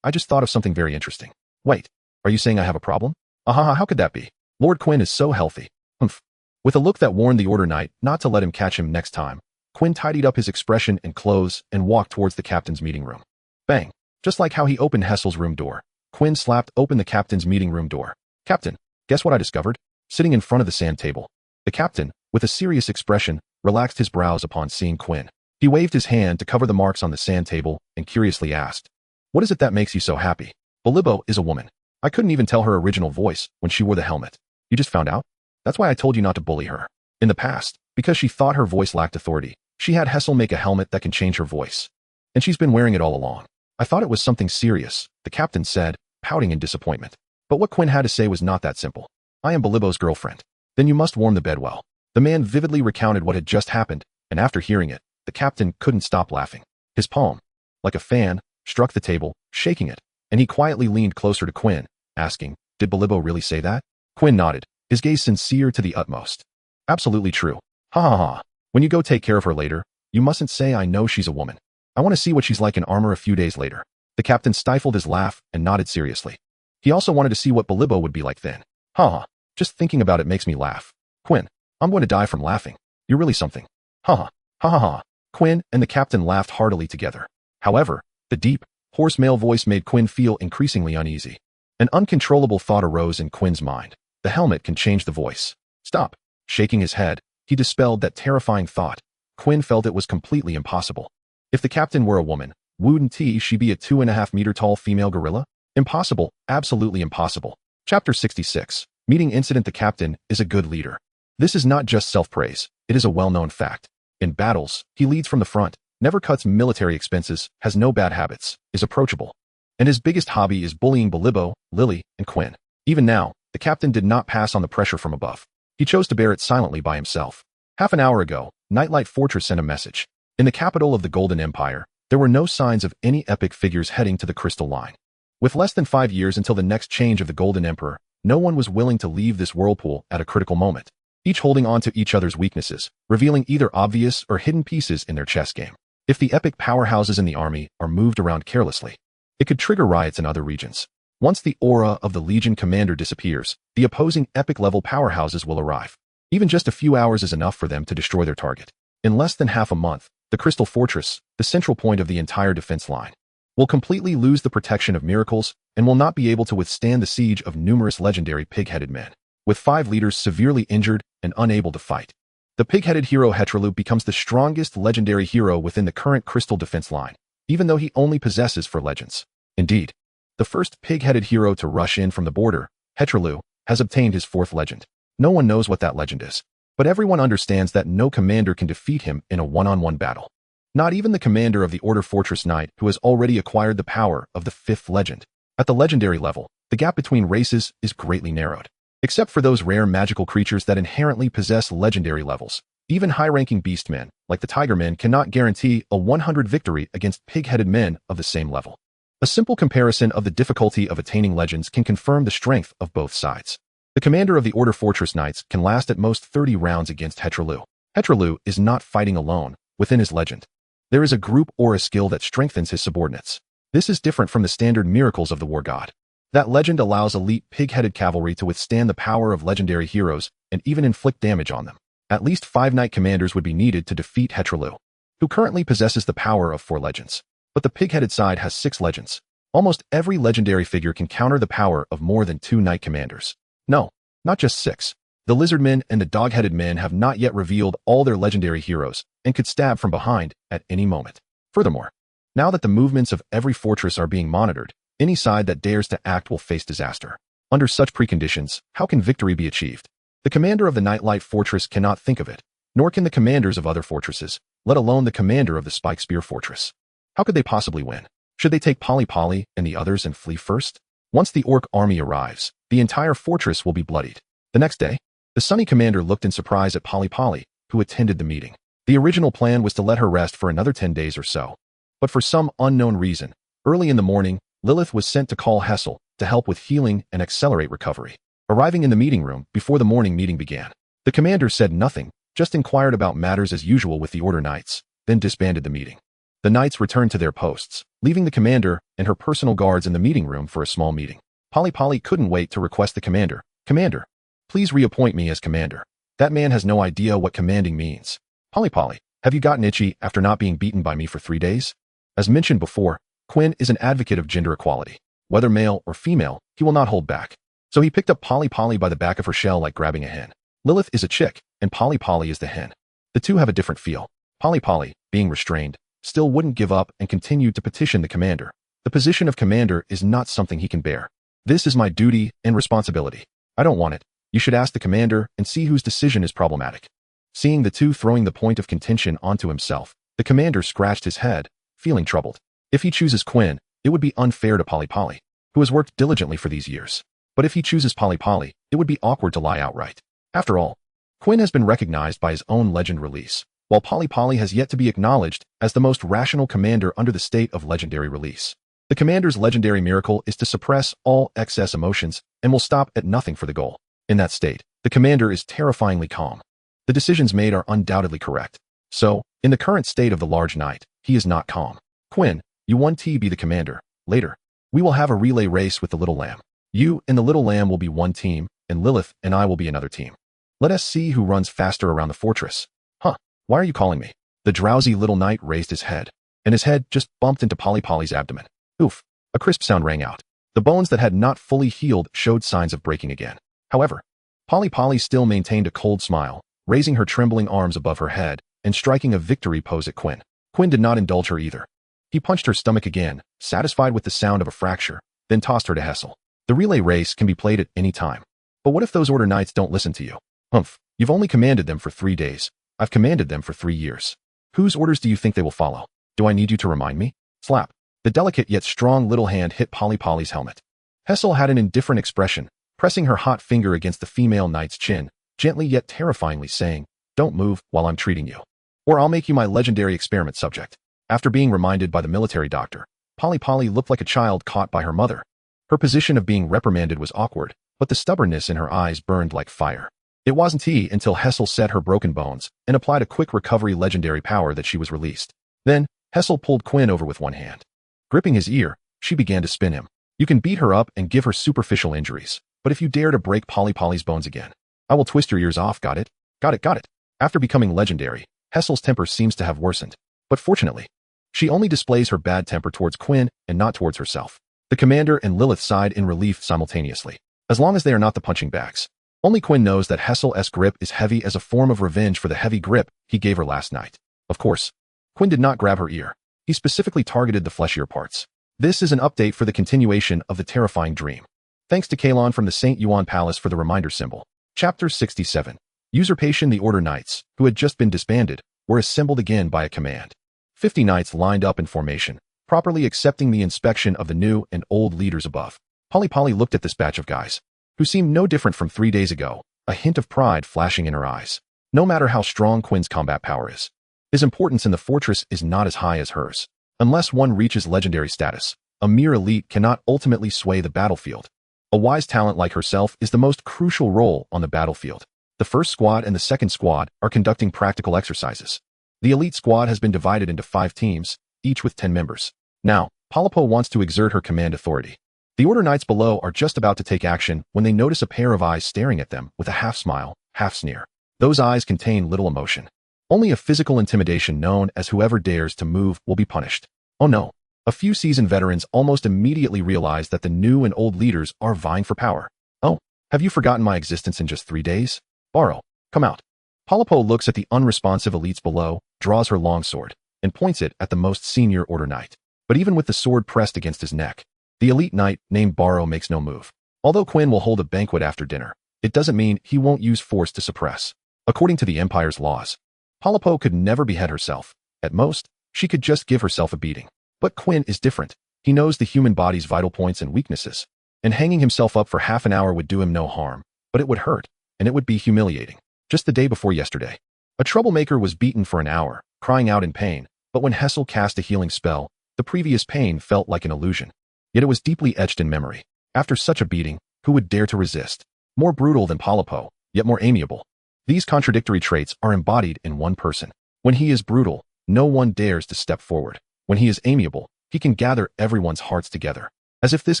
I just thought of something very interesting." "Wait, are you saying I have a problem?" How could that be? Lord Quinn is so healthy." "Humph." With a look that warned the order knight not to let him catch him next time, Quinn tidied up his expression and clothes and walked towards the captain's meeting room. Bang. Just like how he opened Hessel's room door, Quinn slapped open the captain's meeting room door. "Captain, guess what I discovered?" Sitting in front of the sand table, the captain, with a serious expression, relaxed his brows upon seeing Quinn. He waved his hand to cover the marks on the sand table and curiously asked, "What is it that makes you so happy?" "Polybo is a woman. I couldn't even tell her original voice when she wore the helmet. You just found out? That's why I told you not to bully her. In the past, because she thought her voice lacked authority, she had Hessel make a helmet that can change her voice. And she's been wearing it all along. I thought it was something serious, the captain said, pouting in disappointment. But what Quinn had to say was not that simple. I am Belibo's girlfriend. Then you must warm the bed well. The man vividly recounted what had just happened, and after hearing it, the captain couldn't stop laughing. His palm, like a fan, struck the table, shaking it, and he quietly leaned closer to Quinn, asking, "Did Belibo really say that?" Quinn nodded, his gaze sincere to the utmost. "Absolutely true. Ha ha ha. When you go take care of her later, you mustn't say I know she's a woman. I want to see what she's like in armor a few days later." The captain stifled his laugh and nodded seriously. He also wanted to see what Belibo would be like then. Ha ha. Just thinking about it makes me laugh. Quinn, I'm going to die from laughing. You're really something. Ha ha. Ha ha ha. Quinn and the captain laughed heartily together. However, the deep, hoarse male voice made Quinn feel increasingly uneasy. An uncontrollable thought arose in Quinn's mind. The helmet can change the voice. Stop. Shaking his head, he dispelled that terrifying thought. Quinn felt it was completely impossible. If the captain were a woman, wouldn't she be a 2.5-meter tall female gorilla? Impossible, absolutely impossible. Chapter 66. Meeting incident. The captain is a good leader. This is not just self-praise, it is a well-known fact. In battles, he leads from the front, never cuts military expenses, has no bad habits, is approachable. And his biggest hobby is bullying Belibo, Lily, and Quinn. Even now, the captain did not pass on the pressure from above. He chose to bear it silently by himself. Half an hour ago, Nightlight Fortress sent a message. In the capital of the Golden Empire, there were no signs of any epic figures heading to the Crystal Line. With less than 5 years until the next change of the Golden Emperor, no one was willing to leave this whirlpool at a critical moment, each holding on to each other's weaknesses, revealing either obvious or hidden pieces in their chess game. If the epic powerhouses in the army are moved around carelessly, it could trigger riots in other regions. Once the aura of the Legion commander disappears, the opposing epic-level powerhouses will arrive. Even just a few hours is enough for them to destroy their target. In less than half a month, the Crystal Fortress, the central point of the entire defense line, will completely lose the protection of miracles and will not be able to withstand the siege of numerous legendary pig-headed men, with 5 leaders severely injured and unable to fight. The pig-headed hero Hereditary becomes the strongest legendary hero within the current Crystal defense line, even though he only possesses 4 legends. Indeed, the first pig-headed hero to rush in from the border, Hereditary, has obtained his 4th legend. No one knows what that legend is, but everyone understands that no commander can defeat him in a one-on-one battle. Not even the commander of the Order Fortress Knight, who has already acquired the power of the 5th legend. At the legendary level, the gap between races is greatly narrowed. Except for those rare magical creatures that inherently possess legendary levels, even high-ranking beastmen, like the Tigermen, cannot guarantee a 100 victory against pig-headed men of the same level. A simple comparison of the difficulty of attaining legends can confirm the strength of both sides. The commander of the Order Fortress Knights can last at most 30 rounds against Hereditary. Hereditary is not fighting alone within his legend. There is a group or a skill that strengthens his subordinates. This is different from the standard miracles of the war god. That legend allows elite pig-headed cavalry to withstand the power of legendary heroes and even inflict damage on them. At least 5 knight commanders would be needed to defeat Hereditary, who currently possesses the power of 4 legends. But the pig-headed side has 6 legends. Almost every legendary figure can counter the power of more than 2 knight commanders. No, not just 6. The lizardmen and the dog-headed men have not yet revealed all their legendary heroes and could stab from behind at any moment. Furthermore, now that the movements of every fortress are being monitored, any side that dares to act will face disaster. Under such preconditions, how can victory be achieved? The commander of the Nightlight Fortress cannot think of it, nor can the commanders of other fortresses, let alone the commander of the Spike Spear Fortress. How could they possibly win? Should they take Polly and the others and flee first? Once the orc army arrives, the entire fortress will be bloodied. The next day, the Sunny commander looked in surprise at Polly, who attended the meeting. The original plan was to let her rest for another 10 days or so. But for some unknown reason, early in the morning, Lilith was sent to call Hessel to help with healing and accelerate recovery. Arriving in the meeting room before the morning meeting began, the commander said nothing, just inquired about matters as usual with the Order Knights, then disbanded the meeting. The Knights returned to their posts, leaving the commander and her personal guards in the meeting room for a small meeting. Polly couldn't wait to request the commander, "Commander, please reappoint me as commander. That man has no idea what commanding means." Polly, have you gotten itchy after not being beaten by me for 3 days? As mentioned before, Quinn is an advocate of gender equality. Whether male or female, he will not hold back. So he picked up Polly by the back of her shell like grabbing a hen. Lilith is a chick, and Polly is the hen. The two have a different feel. Polly, being restrained, still wouldn't give up and continued to petition the commander. The position of commander is not something he can bear. This is my duty and responsibility. I don't want it. You should ask the commander and see whose decision is problematic. Seeing the two throwing the point of contention onto himself, the commander scratched his head, feeling troubled. If he chooses Quinn, it would be unfair to Polly Polly, who has worked diligently for these years. But if he chooses Polly Polly, it would be awkward to lie outright. After all, Quinn has been recognized by his own legend release, while Polly Polly has yet to be acknowledged as the most rational commander under the state of legendary release. The commander's legendary miracle is to suppress all excess emotions and will stop at nothing for the goal. In that state, the commander is terrifyingly calm. The decisions made are undoubtedly correct. So, in the current state of the large night, he is not calm. Quinn, you 1T be the commander. Later, we will have a relay race with the little lamb. You and the little lamb will be one team, and Lilith and I will be another team. Let us see who runs faster around the fortress. Huh, why are you calling me? The drowsy little knight raised his head, and his head just bumped into Polly Polly's abdomen. Oof, a crisp sound rang out. The bones that had not fully healed showed signs of breaking again. However, Polly Polly still maintained a cold smile, raising her trembling arms above her head and striking a victory pose at Quinn. Quinn did not indulge her either. He punched her stomach again, satisfied with the sound of a fracture, then tossed her to Hessel. The relay race can be played at any time. But what if those order knights don't listen to you? Humph, you've only commanded them for 3 days. I've commanded them for 3 years. Whose orders do you think they will follow? Do I need you to remind me? Slap. The delicate yet strong little hand hit Polly Polly's helmet. Hessel had an indifferent expression, pressing her hot finger against the female knight's chin, gently yet terrifyingly saying, "Don't move while I'm treating you, or I'll make you my legendary experiment subject." After being reminded by the military doctor, Polly Polly looked like a child caught by her mother. Her position of being reprimanded was awkward, but the stubbornness in her eyes burned like fire. It wasn't until Hessel set her broken bones and applied a quick recovery legendary power that she was released. Then, Hessel pulled Quinn over with one hand. Gripping his ear, she began to spin him. You can beat her up and give her superficial injuries, but if you dare to break Polly Polly's bones again, I will twist your ears off, got it? Got it, got it. After becoming legendary, Hessel's temper seems to have worsened. But fortunately, she only displays her bad temper towards Quinn and not towards herself. The commander and Lilith sighed in relief simultaneously. As long as they are not the punching bags. Only Quinn knows that Hessel's grip is heavy as a form of revenge for the heavy grip he gave her last night. Of course, Quinn did not grab her ear. He specifically targeted the fleshier parts. This is an update for the continuation of the terrifying dream. Thanks to Kalon from the St. Yuan Palace for the reminder symbol. Chapter 67. Usurpation. The Order Knights, who had just been disbanded, were assembled again by a command. 50 knights lined up in formation, properly accepting the inspection of the new and old leaders above. Polly Polly looked at this batch of guys, who seemed no different from 3 days ago, a hint of pride flashing in her eyes. No matter how strong Quinn's combat power is, his importance in the fortress is not as high as hers. Unless one reaches legendary status, a mere elite cannot ultimately sway the battlefield. A wise talent like herself is the most crucial role on the battlefield. The first squad and the second squad are conducting practical exercises. The elite squad has been divided into 5 teams, each with 10 members. Now, Polipo wants to exert her command authority. The Order Knights below are just about to take action when they notice a pair of eyes staring at them with a half smile, half sneer. Those eyes contain little emotion. Only a physical intimidation known as whoever dares to move will be punished. Oh no. A few seasoned veterans almost immediately realize that the new and old leaders are vying for power. Oh, have you forgotten my existence in just 3 days? Borrow, come out. Polipo looks at the unresponsive elites below, draws her longsword, and points it at the most senior Order Knight. But even with the sword pressed against his neck, the elite knight named Borrow makes no move. Although Quinn will hold a banquet after dinner, it doesn't mean he won't use force to suppress. According to the Empire's laws, Polipo could never behead herself. At most, she could just give herself a beating. But Quinn is different. He knows the human body's vital points and weaknesses, and hanging himself up for half an hour would do him no harm, but it would hurt, and it would be humiliating. Just the day before yesterday, a troublemaker was beaten for an hour, crying out in pain, but when Hessel cast a healing spell, the previous pain felt like an illusion. Yet it was deeply etched in memory. After such a beating, who would dare to resist? More brutal than Polipo, yet more amiable. These contradictory traits are embodied in one person. When he is brutal, no one dares to step forward. When he is amiable, he can gather everyone's hearts together. As if this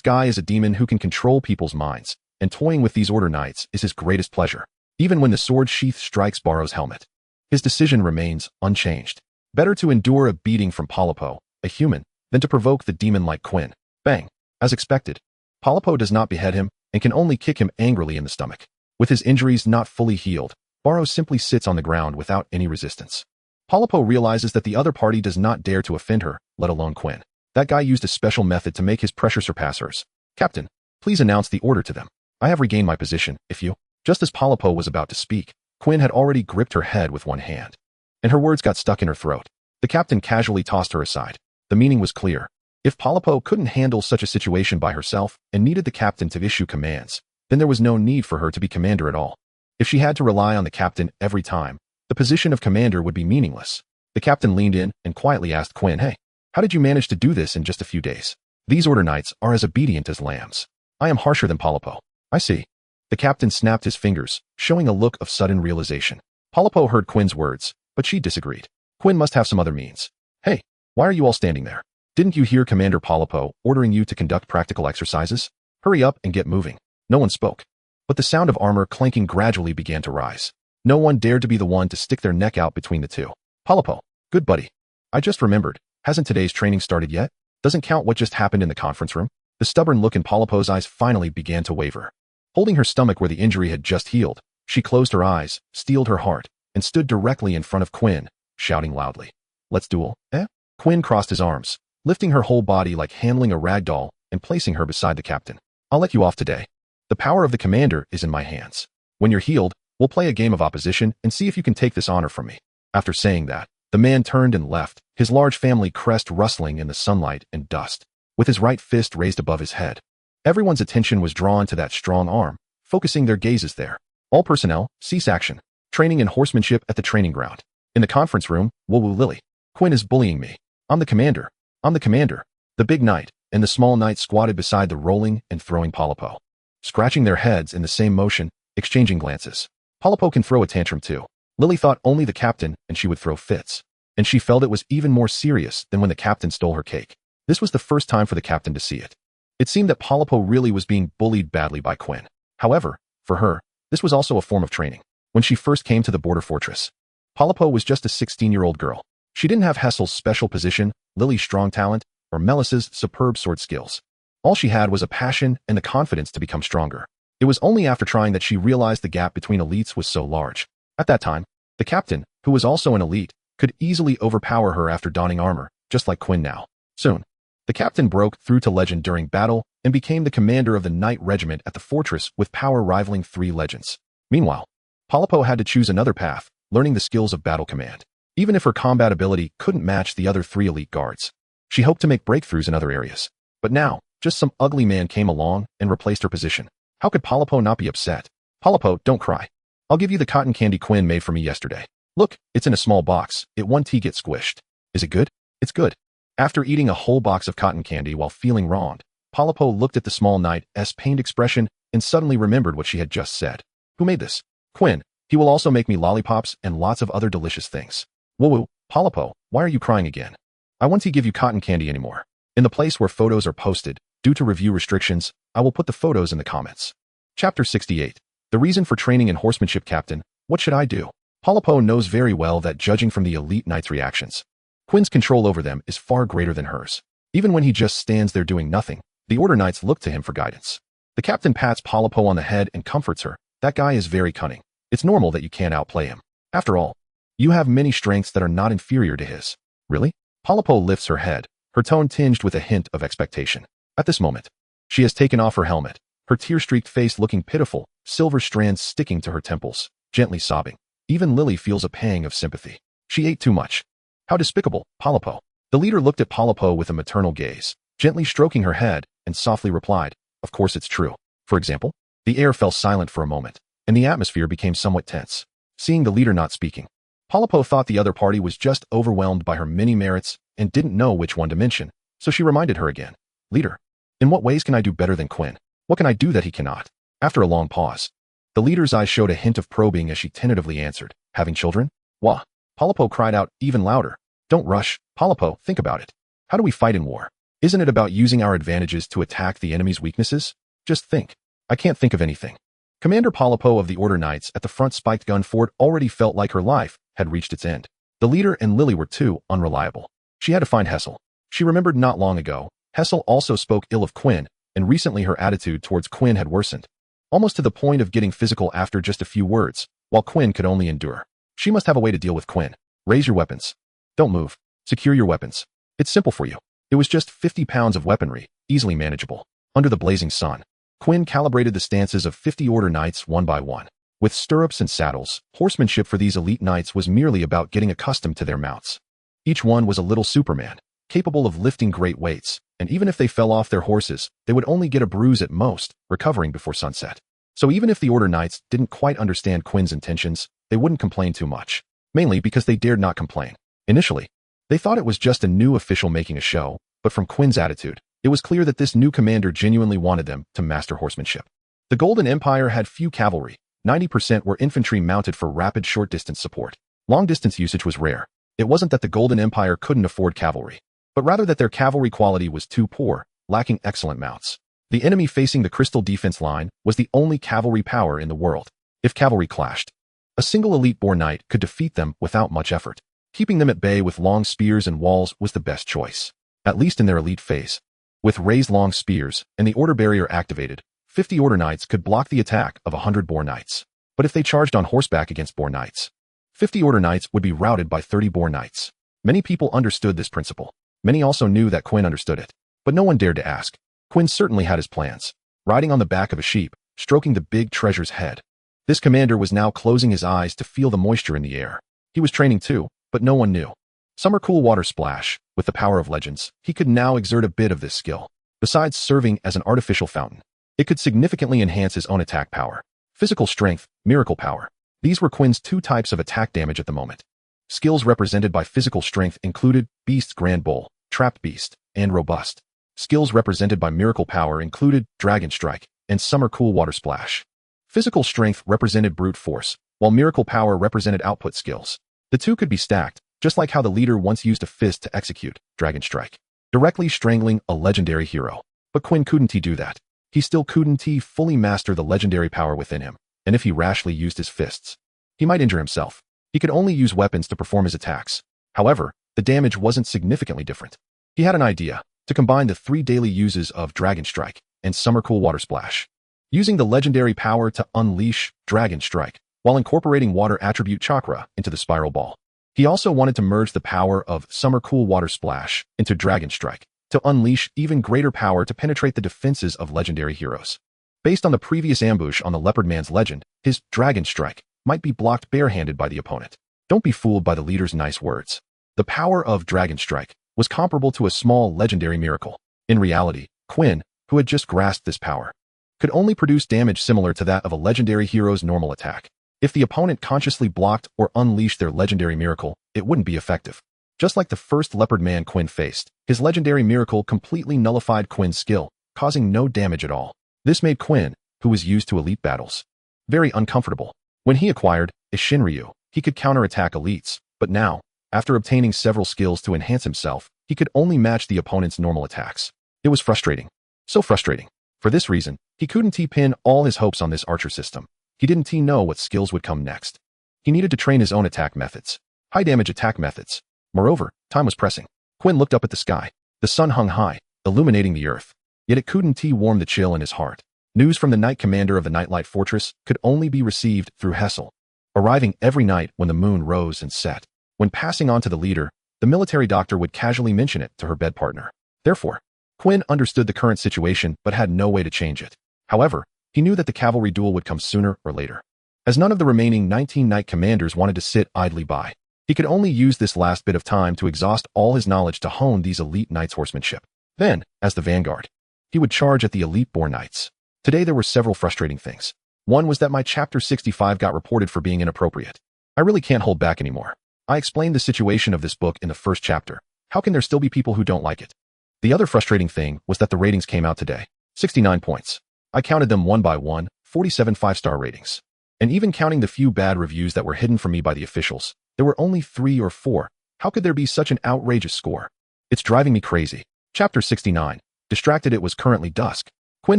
guy is a demon who can control people's minds, and toying with these Order Knights is his greatest pleasure. Even when the sword sheath strikes Borrow's helmet, his decision remains unchanged. Better to endure a beating from Polipo, a human, than to provoke the demon like Quinn. Bang! As expected, Polipo does not behead him and can only kick him angrily in the stomach. With his injuries not fully healed, Borrow simply sits on the ground without any resistance. Polipo realizes that the other party does not dare to offend her, let alone Quinn. That guy used a special method to make his pressure surpass hers. Captain, Please announce the order to them. I have regained my position, if you—" Just as Polipo was about to speak, Quinn had already gripped her head with one hand, and her words got stuck in her throat. The captain casually tossed her aside. The meaning was clear. If Polipo couldn't handle such a situation by herself and needed the captain to issue commands, then there was no need for her to be commander at all. If she had to rely on the captain every time, the position of commander would be meaningless. The captain leaned in and quietly asked Quinn, "Hey, how did you manage to do this in just a few days? These order knights are as obedient as lambs. I am harsher than Polipo." "I see." The captain snapped his fingers, showing a look of sudden realization. Polipo heard Quinn's words, but she disagreed. Quinn must have some other means. "Hey, why are you all standing there? Didn't you hear Commander Polipo ordering you to conduct practical exercises? Hurry up and get moving." No one spoke, but the sound of armor clanking gradually began to rise. No one dared to be the one to stick their neck out between the two. "Polipo, good buddy. I just remembered, hasn't today's training started yet? Doesn't count what just happened in the conference room?" The stubborn look in Polipo's eyes finally began to waver. Holding her stomach where the injury had just healed, she closed her eyes, steeled her heart, and stood directly in front of Quinn, shouting loudly, "Let's duel, eh?" Quinn crossed his arms, lifting her whole body like handling a rag doll and placing her beside the captain. "I'll let you off today. The power of the commander is in my hands. When you're healed, we'll play a game of opposition and see if you can take this honor from me." After saying that, the man turned and left, his large family crest rustling in the sunlight and dust, with his right fist raised above his head. Everyone's attention was drawn to that strong arm, focusing their gazes there. All personnel, cease action. Training in horsemanship at the training ground. In the conference room, woo-woo Lily. "Quinn is bullying me. I'm the commander. I'm the commander." The big knight and the small knight squatted beside the rolling and throwing Polipo, scratching their heads in the same motion, exchanging glances. Polipo can throw a tantrum too. Lily thought only the captain and she would throw fits, and she felt it was even more serious than when the captain stole her cake. This was the first time for the captain to see it. It seemed that Polipo really was being bullied badly by Quinn. However, for her, this was also a form of training. When she first came to the border fortress, Polipo was just a 16-year-old girl. She didn't have Hessel's special position, Lily's strong talent, or Melis's superb sword skills. All she had was a passion and the confidence to become stronger. It was only after trying that she realized the gap between elites was so large. At that time, the captain, who was also an elite, could easily overpower her after donning armor, just like Quinn now. Soon, the captain broke through to legend during battle and became the commander of the knight regiment at the fortress with power rivaling 3 legends. Meanwhile, Polipo had to choose another path, learning the skills of battle command. Even if her combat ability couldn't match the other 3 elite guards, she hoped to make breakthroughs in other areas. But now, just some ugly man came along and replaced her position. How could Polipo not be upset? "Polipo, don't cry. I'll give you the cotton candy Quinn made for me yesterday. Look, it's in a small box. It won't get squished. Is it good?" "It's good." After eating a whole box of cotton candy while feeling wronged, Polipo looked at the small knight's pained expression and suddenly remembered what she had just said. "Who made this?" "Quinn. He will also make me lollipops and lots of other delicious things." "Woo-woo, Polipo, why are you crying again?" "I won't give you cotton candy anymore. In the place where photos are posted, due to review restrictions, I will put the photos in the comments." Chapter 68. The reason for training in horsemanship. Captain, what should I do? Polipo knows very well that judging from the elite knight's reactions, Quinn's control over them is far greater than hers. Even when he just stands there doing nothing, the order knights look to him for guidance. The captain pats Polipo on the head and comforts her. "That guy is very cunning. It's normal that you can't outplay him. After all, you have many strengths that are not inferior to his." "Really?" Polipo lifts her head, her tone tinged with a hint of expectation. At this moment, she has taken off her helmet, her tear-streaked face looking pitiful, silver strands sticking to her temples, gently sobbing. Even Lily feels a pang of sympathy. She ate too much. "How despicable, Polipo." The leader looked at Polipo with a maternal gaze, gently stroking her head, and softly replied, "Of course it's true." For example, the air fell silent for a moment, and the atmosphere became somewhat tense. Seeing the leader not speaking, Polipo thought the other party was just overwhelmed by her many merits and didn't know which one to mention, so she reminded her again. "Leader, in what ways can I do better than Quinn? What can I do that he cannot?" After a long pause, the leader's eyes showed a hint of probing as she tentatively answered, "Having children?" "Wah." Polipo cried out even louder. "Don't rush, Polipo, think about it. How do we fight in war? Isn't it about using our advantages to attack the enemy's weaknesses? Just think." "I can't think of anything." Commander Polipo of the Order Knights at the front spiked gun fort already felt like her life had reached its end. The leader and Lily were too unreliable. She had to find Hessel. She remembered not long ago, Hessel also spoke ill of Quinn, and recently her attitude towards Quinn had worsened, almost to the point of getting physical after just a few words, while Quinn could only endure. She must have a way to deal with Quinn. "Raise your weapons. Don't move. Secure your weapons. It's simple for you." It was just 50 pounds of weaponry, easily manageable. Under the blazing sun, Quinn calibrated the stances of 50 Order Knights one by one. With stirrups and saddles, horsemanship for these elite knights was merely about getting accustomed to their mounts. Each one was a little Superman, capable of lifting great weights, and even if they fell off their horses, they would only get a bruise at most, recovering before sunset. So even if the Order Knights didn't quite understand Quinn's intentions, they wouldn't complain too much, mainly because they dared not complain. Initially, they thought it was just a new official making a show, but from Quinn's attitude, it was clear that this new commander genuinely wanted them to master horsemanship. The Golden Empire had few cavalry. 90% were infantry mounted for rapid short-distance support. Long-distance usage was rare. It wasn't that the Golden Empire couldn't afford cavalry, but rather that their cavalry quality was too poor, lacking excellent mounts. The enemy facing the Crystal Defense Line was the only cavalry power in the world. If cavalry clashed, a single elite Boar Knight could defeat them without much effort. Keeping them at bay with long spears and walls was the best choice, at least in their elite phase. With raised long spears and the order barrier activated, 50 Order Knights could block the attack of 100 Boar Knights. But if they charged on horseback against Boar Knights, 50 Order Knights would be routed by 30 Boar Knights. Many people understood this principle. Many also knew that Quinn understood it, but no one dared to ask. Quinn certainly had his plans. Riding on the back of a sheep, stroking the big treasure's head. This commander was now closing his eyes to feel the moisture in the air. He was training too, but no one knew. Summer Cool Water Splash, with the power of legends, he could now exert a bit of this skill. Besides serving as an artificial fountain, it could significantly enhance his own attack power. Physical strength, miracle power. These were Quinn's two types of attack damage at the moment. Skills represented by physical strength included Beast's Grand Bull, Trapped Beast, and Robust. Skills represented by miracle power included Dragon Strike and Summer Cool Water Splash. Physical strength represented brute force, while miracle power represented output skills. The two could be stacked, just like how the leader once used a fist to execute Dragon Strike, directly strangling a legendary hero. But Quinn couldn't do that. He still couldn't fully master the legendary power within him, and if he rashly used his fists, he might injure himself. He could only use weapons to perform his attacks. However, the damage wasn't significantly different. He had an idea, to combine the 3 daily uses of Dragon Strike and Summer Cool Water Splash, using the legendary power to unleash Dragon Strike, while incorporating Water Attribute Chakra into the Spiral Ball. He also wanted to merge the power of Summer Cool Water Splash into Dragon Strike, to unleash even greater power to penetrate the defenses of legendary heroes. Based on the previous ambush on the Leopard Man's legend, his Dragon Strike might be blocked barehanded by the opponent. Don't be fooled by the leader's nice words. The power of Dragon Strike was comparable to a small legendary miracle. In reality, Quinn, who had just grasped this power, could only produce damage similar to that of a legendary hero's normal attack. If the opponent consciously blocked or unleashed their legendary miracle, it wouldn't be effective. Just like the first Leopard Man Quinn faced, his legendary miracle completely nullified Quinn's skill, causing no damage at all. This made Quinn, who was used to elite battles, very uncomfortable. When he acquired a Shinryu, he could counterattack elites, but now, after obtaining several skills to enhance himself, he could only match the opponent's normal attacks. It was frustrating. So frustrating. For this reason, he couldn't pin all his hopes on this archer system. He didn't know what skills would come next. He needed to train his own attack methods. High damage attack methods. Moreover, time was pressing. Quinn looked up at the sky. The sun hung high, illuminating the earth. Yet it couldn't warm the chill in his heart. News from the Knight Commander of the Nightlight Fortress could only be received through Hessel, arriving every night when the moon rose and set. When passing on to the leader, the military doctor would casually mention it to her bed partner. Therefore, Quinn understood the current situation but had no way to change it. However, he knew that the cavalry duel would come sooner or later. As none of the remaining 19 knight commanders wanted to sit idly by, he could only use this last bit of time to exhaust all his knowledge to hone these elite knights' horsemanship. Then, as the vanguard, he would charge at the elite Boar Knights. Today there were several frustrating things. One was that my chapter 65 got reported for being inappropriate. I really can't hold back anymore. I explained the situation of this book in the first chapter. How can there still be people who don't like it? The other frustrating thing was that the ratings came out today. 69 points. I counted them one by one, 47 5-star ratings. And even counting the few bad reviews that were hidden from me by the officials, there were only 3 or 4. How could there be such an outrageous score? It's driving me crazy. Chapter 69. Distracted. It was currently dusk. Quinn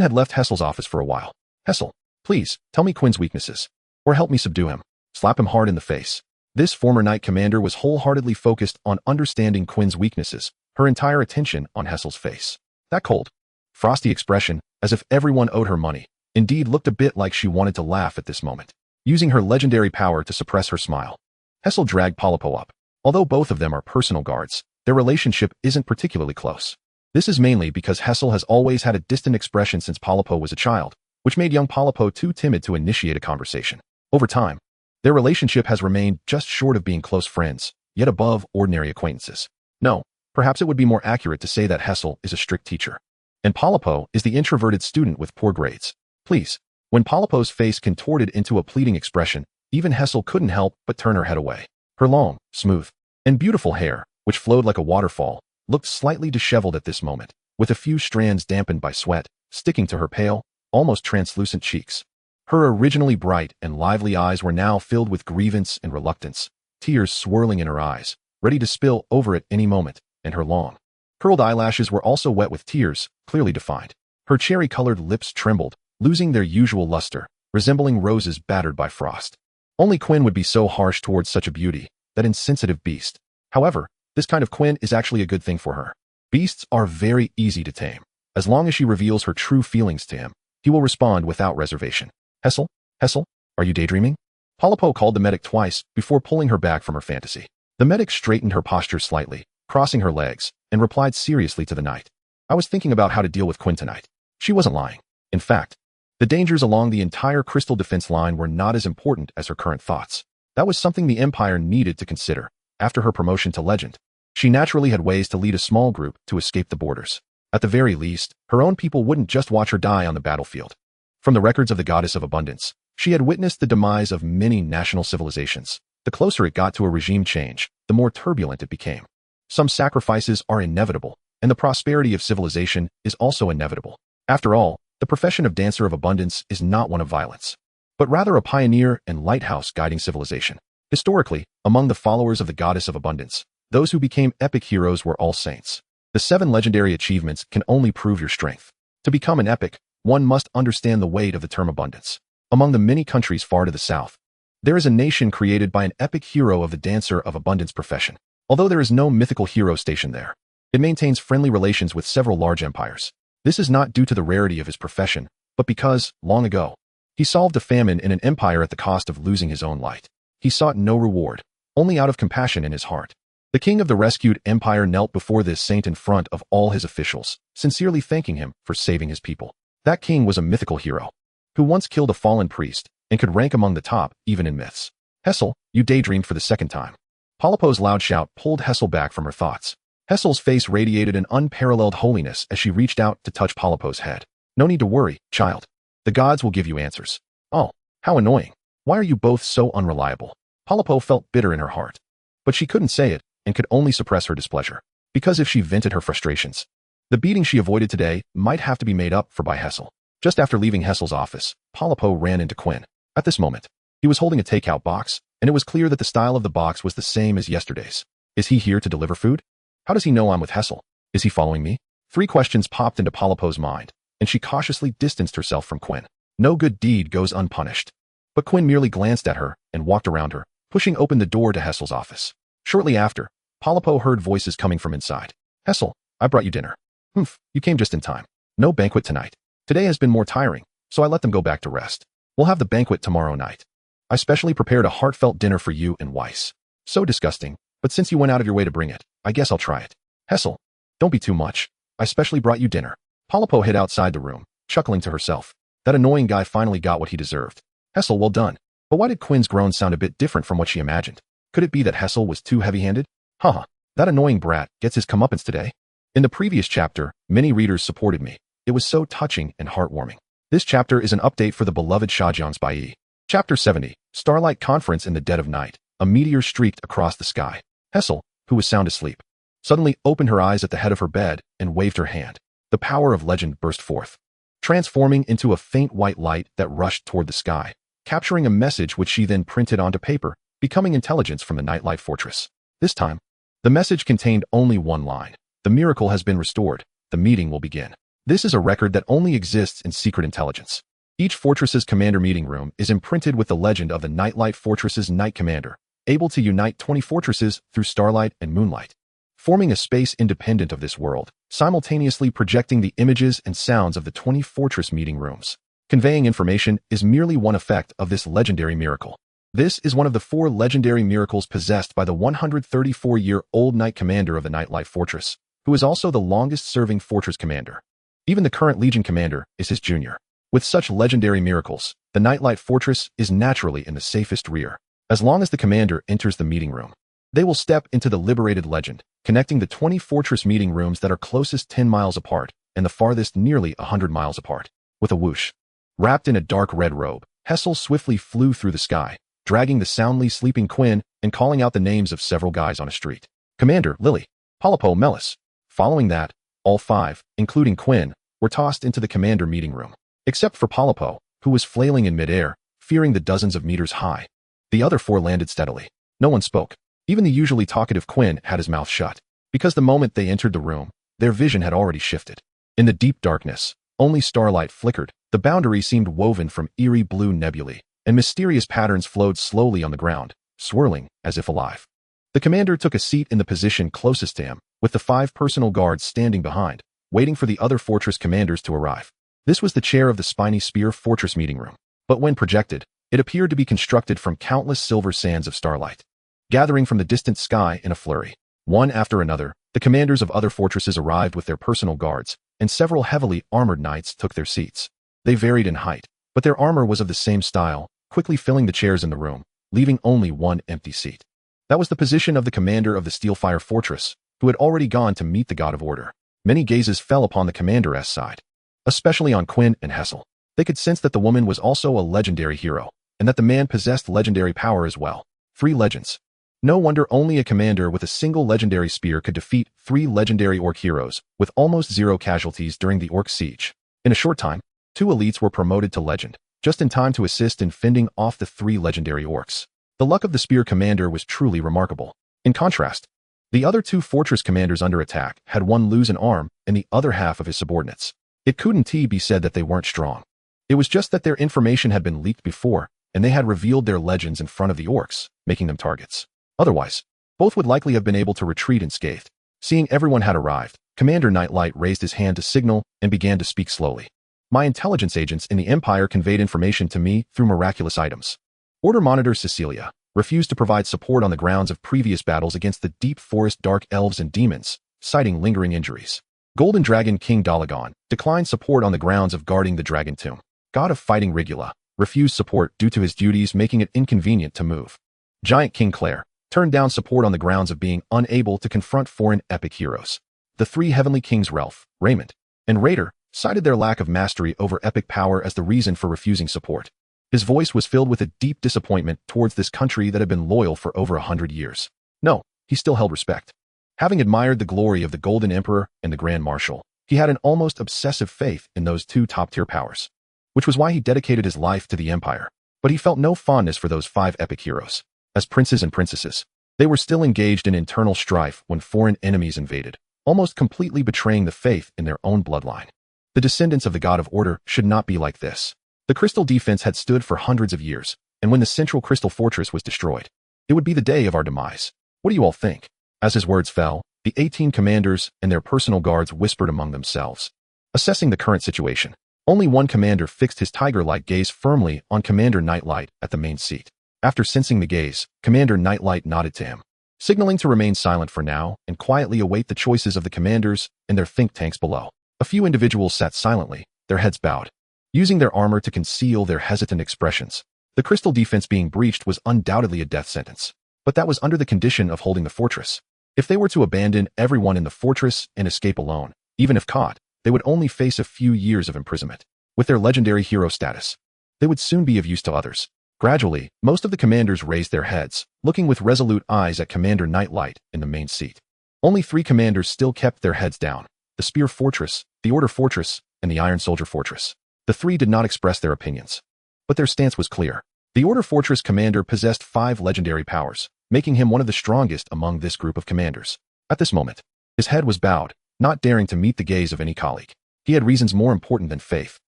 had left Hessel's office for a while. Hessel, please, tell me Quinn's weaknesses. Or help me subdue him. Slap him hard in the face. This former knight commander was wholeheartedly focused on understanding Quinn's weaknesses, her entire attention on Hessel's face. That cold, frosty expression, as if everyone owed her money, indeed looked a bit like she wanted to laugh at this moment, using her legendary power to suppress her smile. Hessel dragged Polipo up. Although both of them are personal guards, their relationship isn't particularly close. This is mainly because Hessel has always had a distant expression since Polypo was a child, which made young Polypo too timid to initiate a conversation. Over time, their relationship has remained just short of being close friends, yet above ordinary acquaintances. No, perhaps it would be more accurate to say that Hessel is a strict teacher, and Polypo is the introverted student with poor grades. Please. When Polypo's face contorted into a pleading expression, even Hessel couldn't help but turn her head away. Her long, smooth, and beautiful hair, which flowed like a waterfall, looked slightly disheveled at this moment, with a few strands dampened by sweat, sticking to her pale, almost translucent cheeks. Her originally bright and lively eyes were now filled with grievance and reluctance, tears swirling in her eyes, ready to spill over at any moment, and her long, curled eyelashes were also wet with tears, clearly defined. Her cherry-colored lips trembled, losing their usual luster, resembling roses battered by frost. Only Quinn would be so harsh towards such a beauty, that insensitive beast. However, this kind of Quinn is actually a good thing for her. Beasts are very easy to tame. As long as she reveals her true feelings to him, he will respond without reservation. Hessel? Hessel? Are you daydreaming? Polypo called the medic twice before pulling her back from her fantasy. The medic straightened her posture slightly, crossing her legs, and replied seriously to the knight. I was thinking about how to deal with Quinn tonight. She wasn't lying. In fact, the dangers along the entire crystal defense line were not as important as her current thoughts. That was something the Empire needed to consider. After her promotion to legend, she naturally had ways to lead a small group to escape the borders. At the very least, her own people wouldn't just watch her die on the battlefield. From the records of the Goddess of Abundance, she had witnessed the demise of many national civilizations. The closer it got to a regime change, the more turbulent it became. Some sacrifices are inevitable, and the prosperity of civilization is also inevitable. After all, the profession of Dancer of Abundance is not one of violence, but rather a pioneer and lighthouse guiding civilization. Historically, among the followers of the Goddess of Abundance, those who became epic heroes were all saints. The 7 legendary achievements can only prove your strength. To become an epic, one must understand the weight of the term abundance. Among the many countries far to the south, there is a nation created by an epic hero of the Dancer of Abundance profession. Although there is no mythical hero stationed there, it maintains friendly relations with several large empires. This is not due to the rarity of his profession, but because, long ago, he solved a famine in an empire at the cost of losing his own light. He sought no reward, only out of compassion in his heart. The king of the rescued empire knelt before this saint in front of all his officials, sincerely thanking him for saving his people. That king was a mythical hero, who once killed a fallen priest, and could rank among the top, even in myths. Hessel, you daydreamed for the second time. Polypo's loud shout pulled Hessel back from her thoughts. Hessel's face radiated an unparalleled holiness as she reached out to touch Polypo's head. No need to worry, child. The gods will give you answers. Oh, how annoying. Why are you both so unreliable? Polypo felt bitter in her heart, but she couldn't say it and could only suppress her displeasure. Because if she vented her frustrations, the beating she avoided today might have to be made up for by Hessel. Just after leaving Hessel's office, Polypo ran into Quinn. At this moment, he was holding a takeout box, and it was clear that the style of the box was the same as yesterday's. Is he here to deliver food? How does he know I'm with Hessel? Is he following me? 3 questions popped into Polypo's mind, and she cautiously distanced herself from Quinn. No good deed goes unpunished. But Quinn merely glanced at her and walked around her, pushing open the door to Hessel's office. Shortly after, Polypo heard voices coming from inside. Hessel, I brought you dinner. Humph, you came just in time. No banquet tonight. Today has been more tiring, so I let them go back to rest. We'll have the banquet tomorrow night. I specially prepared a heartfelt dinner for you and Weiss. So disgusting, but since you went out of your way to bring it, I guess I'll try it. Hessel, don't be too much. I specially brought you dinner. Polypo hid outside the room, chuckling to herself. That annoying guy finally got what he deserved. Hessel, well done. But why did Quinn's groan sound a bit different from what she imagined? Could it be that Hessel was too heavy-handed? Haha, that annoying brat gets his comeuppance today. In the previous chapter, many readers supported me. It was so touching and heartwarming. This chapter is an update for the beloved Shahjahan's Bai. Chapter 70, Starlight Conference in the Dead of Night. A meteor streaked across the sky. Hessel, who was sound asleep, suddenly opened her eyes at the head of her bed and waved her hand. The power of legend burst forth, transforming into a faint white light that rushed toward the sky, capturing a message which she then printed onto paper, becoming intelligence from the Nightlight Fortress. This time, the message contained only one line. The miracle has been restored. The meeting will begin. This is a record that only exists in secret intelligence. Each fortress's commander meeting room is imprinted with the legend of the Nightlight Fortress's Knight Commander, able to unite 20 fortresses through starlight and moonlight, forming a space independent of this world, simultaneously projecting the images and sounds of the 20 fortress meeting rooms. Conveying information is merely one effect of this legendary miracle. This is one of the 4 legendary miracles possessed by the 134-year-old Knight Commander of the Nightlight Fortress, who is also the longest-serving fortress commander. Even the current Legion commander is his junior. With such legendary miracles, the Nightlight Fortress is naturally in the safest rear. As long as the commander enters the meeting room, they will step into the liberated legend, connecting the 20 fortress meeting rooms that are closest 10 miles apart and the farthest nearly 100 miles apart. With a whoosh, wrapped in a dark red robe, Hessel swiftly flew through the sky, dragging the soundly sleeping Quinn and calling out the names of several guys on a street. Commander, Lily, Polypo, Melis. Following that, all 5, including Quinn, were tossed into the commander meeting room. Except for Polypo, who was flailing in midair, fearing the dozens of meters high. The other 4 landed steadily. No one spoke. Even the usually talkative Quinn had his mouth shut, because the moment they entered the room, their vision had already shifted. In the deep darkness, only starlight flickered. The boundary seemed woven from eerie blue nebulae, and mysterious patterns flowed slowly on the ground, swirling as if alive. The commander took a seat in the position closest to him, with the 5 personal guards standing behind, waiting for the other fortress commanders to arrive. This was the chair of the Spiny Spear Fortress meeting room, but when projected, it appeared to be constructed from countless silver sands of starlight, gathering from the distant sky in a flurry. One after another, the commanders of other fortresses arrived with their personal guards, and several heavily armored knights took their seats. They varied in height, but their armor was of the same style, quickly filling the chairs in the room, leaving only one empty seat. That was the position of the commander of the Steelfire Fortress, who had already gone to meet the God of Order. Many gazes fell upon the commander's side, especially on Quinn and Hessel. They could sense that the woman was also a legendary hero, and that the man possessed legendary power as well. 3 legends. No wonder only a commander with a single legendary spear could defeat 3 legendary orc heroes, with almost 0 casualties during the orc siege. In a short time, 2 elites were promoted to legend, just in time to assist in fending off the 3 legendary orcs. The luck of the spear commander was truly remarkable. In contrast, the other 2 fortress commanders under attack had one lose an arm and the other half of his subordinates. It couldn't be said that they weren't strong. It was just that their information had been leaked before, and they had revealed their legends in front of the orcs, making them targets. Otherwise, both would likely have been able to retreat unscathed. Seeing everyone had arrived, Commander Nightlight raised his hand to signal and began to speak slowly. My intelligence agents in the Empire conveyed information to me through miraculous items. Order Monitor Cecilia refused to provide support on the grounds of previous battles against the deep forest dark elves and demons, citing lingering injuries. Golden Dragon King Dalagon declined support on the grounds of guarding the Dragon Tomb. God of Fighting Rigula refused support due to his duties making it inconvenient to move. Giant King Claire turned down support on the grounds of being unable to confront foreign epic heroes. The 3 Heavenly Kings Ralph, Raymond, and Raider cited their lack of mastery over epic power as the reason for refusing support. His voice was filled with a deep disappointment towards this country that had been loyal for over 100 years. No, he still held respect. Having admired the glory of the Golden Emperor and the Grand Marshal, he had an almost obsessive faith in those 2 top-tier powers, which was why he dedicated his life to the Empire. But he felt no fondness for those 5 epic heroes. As princes and princesses, they were still engaged in internal strife when foreign enemies invaded, almost completely betraying the faith in their own bloodline. The descendants of the God of Order should not be like this. The Crystal Defense had stood for hundreds of years, and when the central Crystal Fortress was destroyed, it would be the day of our demise. What do you all think? As his words fell, the 18 commanders and their personal guards whispered among themselves. Assessing the current situation, only one commander fixed his tiger-like gaze firmly on Commander Nightlight at the main seat. After sensing the gaze, Commander Nightlight nodded to him, signaling to remain silent for now and quietly await the choices of the commanders and their think tanks below. A few individuals sat silently, their heads bowed, using their armor to conceal their hesitant expressions. The Crystal Defense being breached was undoubtedly a death sentence, but that was under the condition of holding the fortress. If they were to abandon everyone in the fortress and escape alone, even if caught, they would only face a few years of imprisonment. With their legendary hero status, they would soon be of use to others. Gradually, most of the commanders raised their heads, looking with resolute eyes at Commander Nightlight in the main seat. Only 3 commanders still kept their heads down: the Spear Fortress, the Order Fortress, and the Iron Soldier Fortress. The 3 did not express their opinions, but their stance was clear. The Order Fortress commander possessed 5 legendary powers, making him one of the strongest among this group of commanders. At this moment, his head was bowed, not daring to meet the gaze of any colleague. He had reasons more important than faith,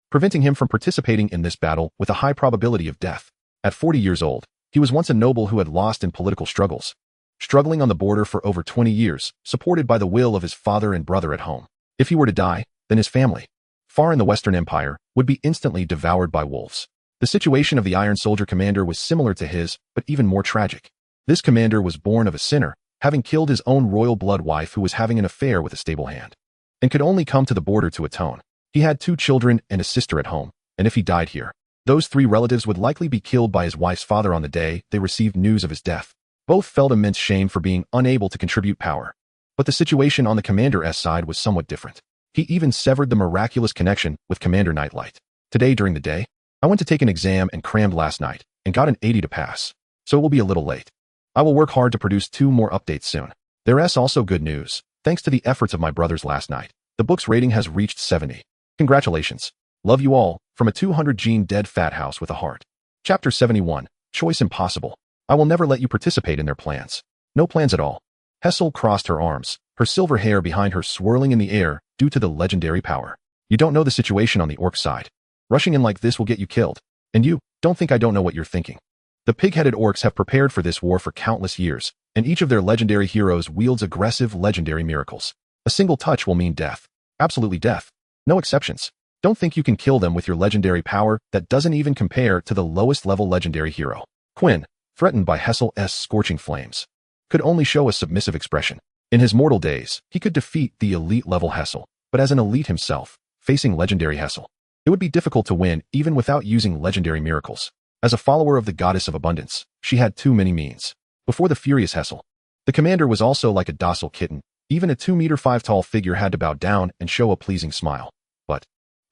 preventing him from participating in this battle with a high probability of death. At 40 years old, he was once a noble who had lost in political struggles, struggling on the border for over 20 years, supported by the will of his father and brother at home. If he were to die, then his family, far in the Western Empire, would be instantly devoured by wolves. The situation of the Iron Soldier commander was similar to his, but even more tragic. This commander was born of a sinner, having killed his own royal blood wife who was having an affair with a stable hand, and could only come to the border to atone. He had 2 children and a sister at home, and if he died here, those 3 relatives would likely be killed by his wife's father on the day they received news of his death. Both felt immense shame for being unable to contribute power. But the situation on the Commander's side was somewhat different. He even severed the miraculous connection with Commander Nightlight. Today during the day, I went to take an exam and crammed last night, and got an 80 to pass, so it will be a little late. I will work hard to produce 2 more updates soon. There's also good news. Thanks to the efforts of my brothers last night, the book's rating has reached 70. Congratulations. Love you all, from a 200-gene dead fat house with a heart. Chapter 71, Choice Impossible. I will never let you participate in their plans. No plans at all. Hessel crossed her arms, her silver hair behind her swirling in the air due to the legendary power. You don't know the situation on the orc side. Rushing in like this will get you killed. And you, don't think I don't know what you're thinking. The pig-headed orcs have prepared for this war for countless years, and each of their legendary heroes wields aggressive legendary miracles. A single touch will mean death. Absolutely death. No exceptions. Don't think you can kill them with your legendary power that doesn't even compare to the lowest level legendary hero. Quinn, threatened by Hessel's scorching flames, could only show a submissive expression. In his mortal days, he could defeat the elite level Hessel, but as an elite himself, facing legendary Hessel, it would be difficult to win even without using legendary miracles. As a follower of the goddess of abundance, she had too many means. Before the furious Hessel, the commander was also like a docile kitten. Even a 2'5" tall figure had to bow down and show a pleasing smile.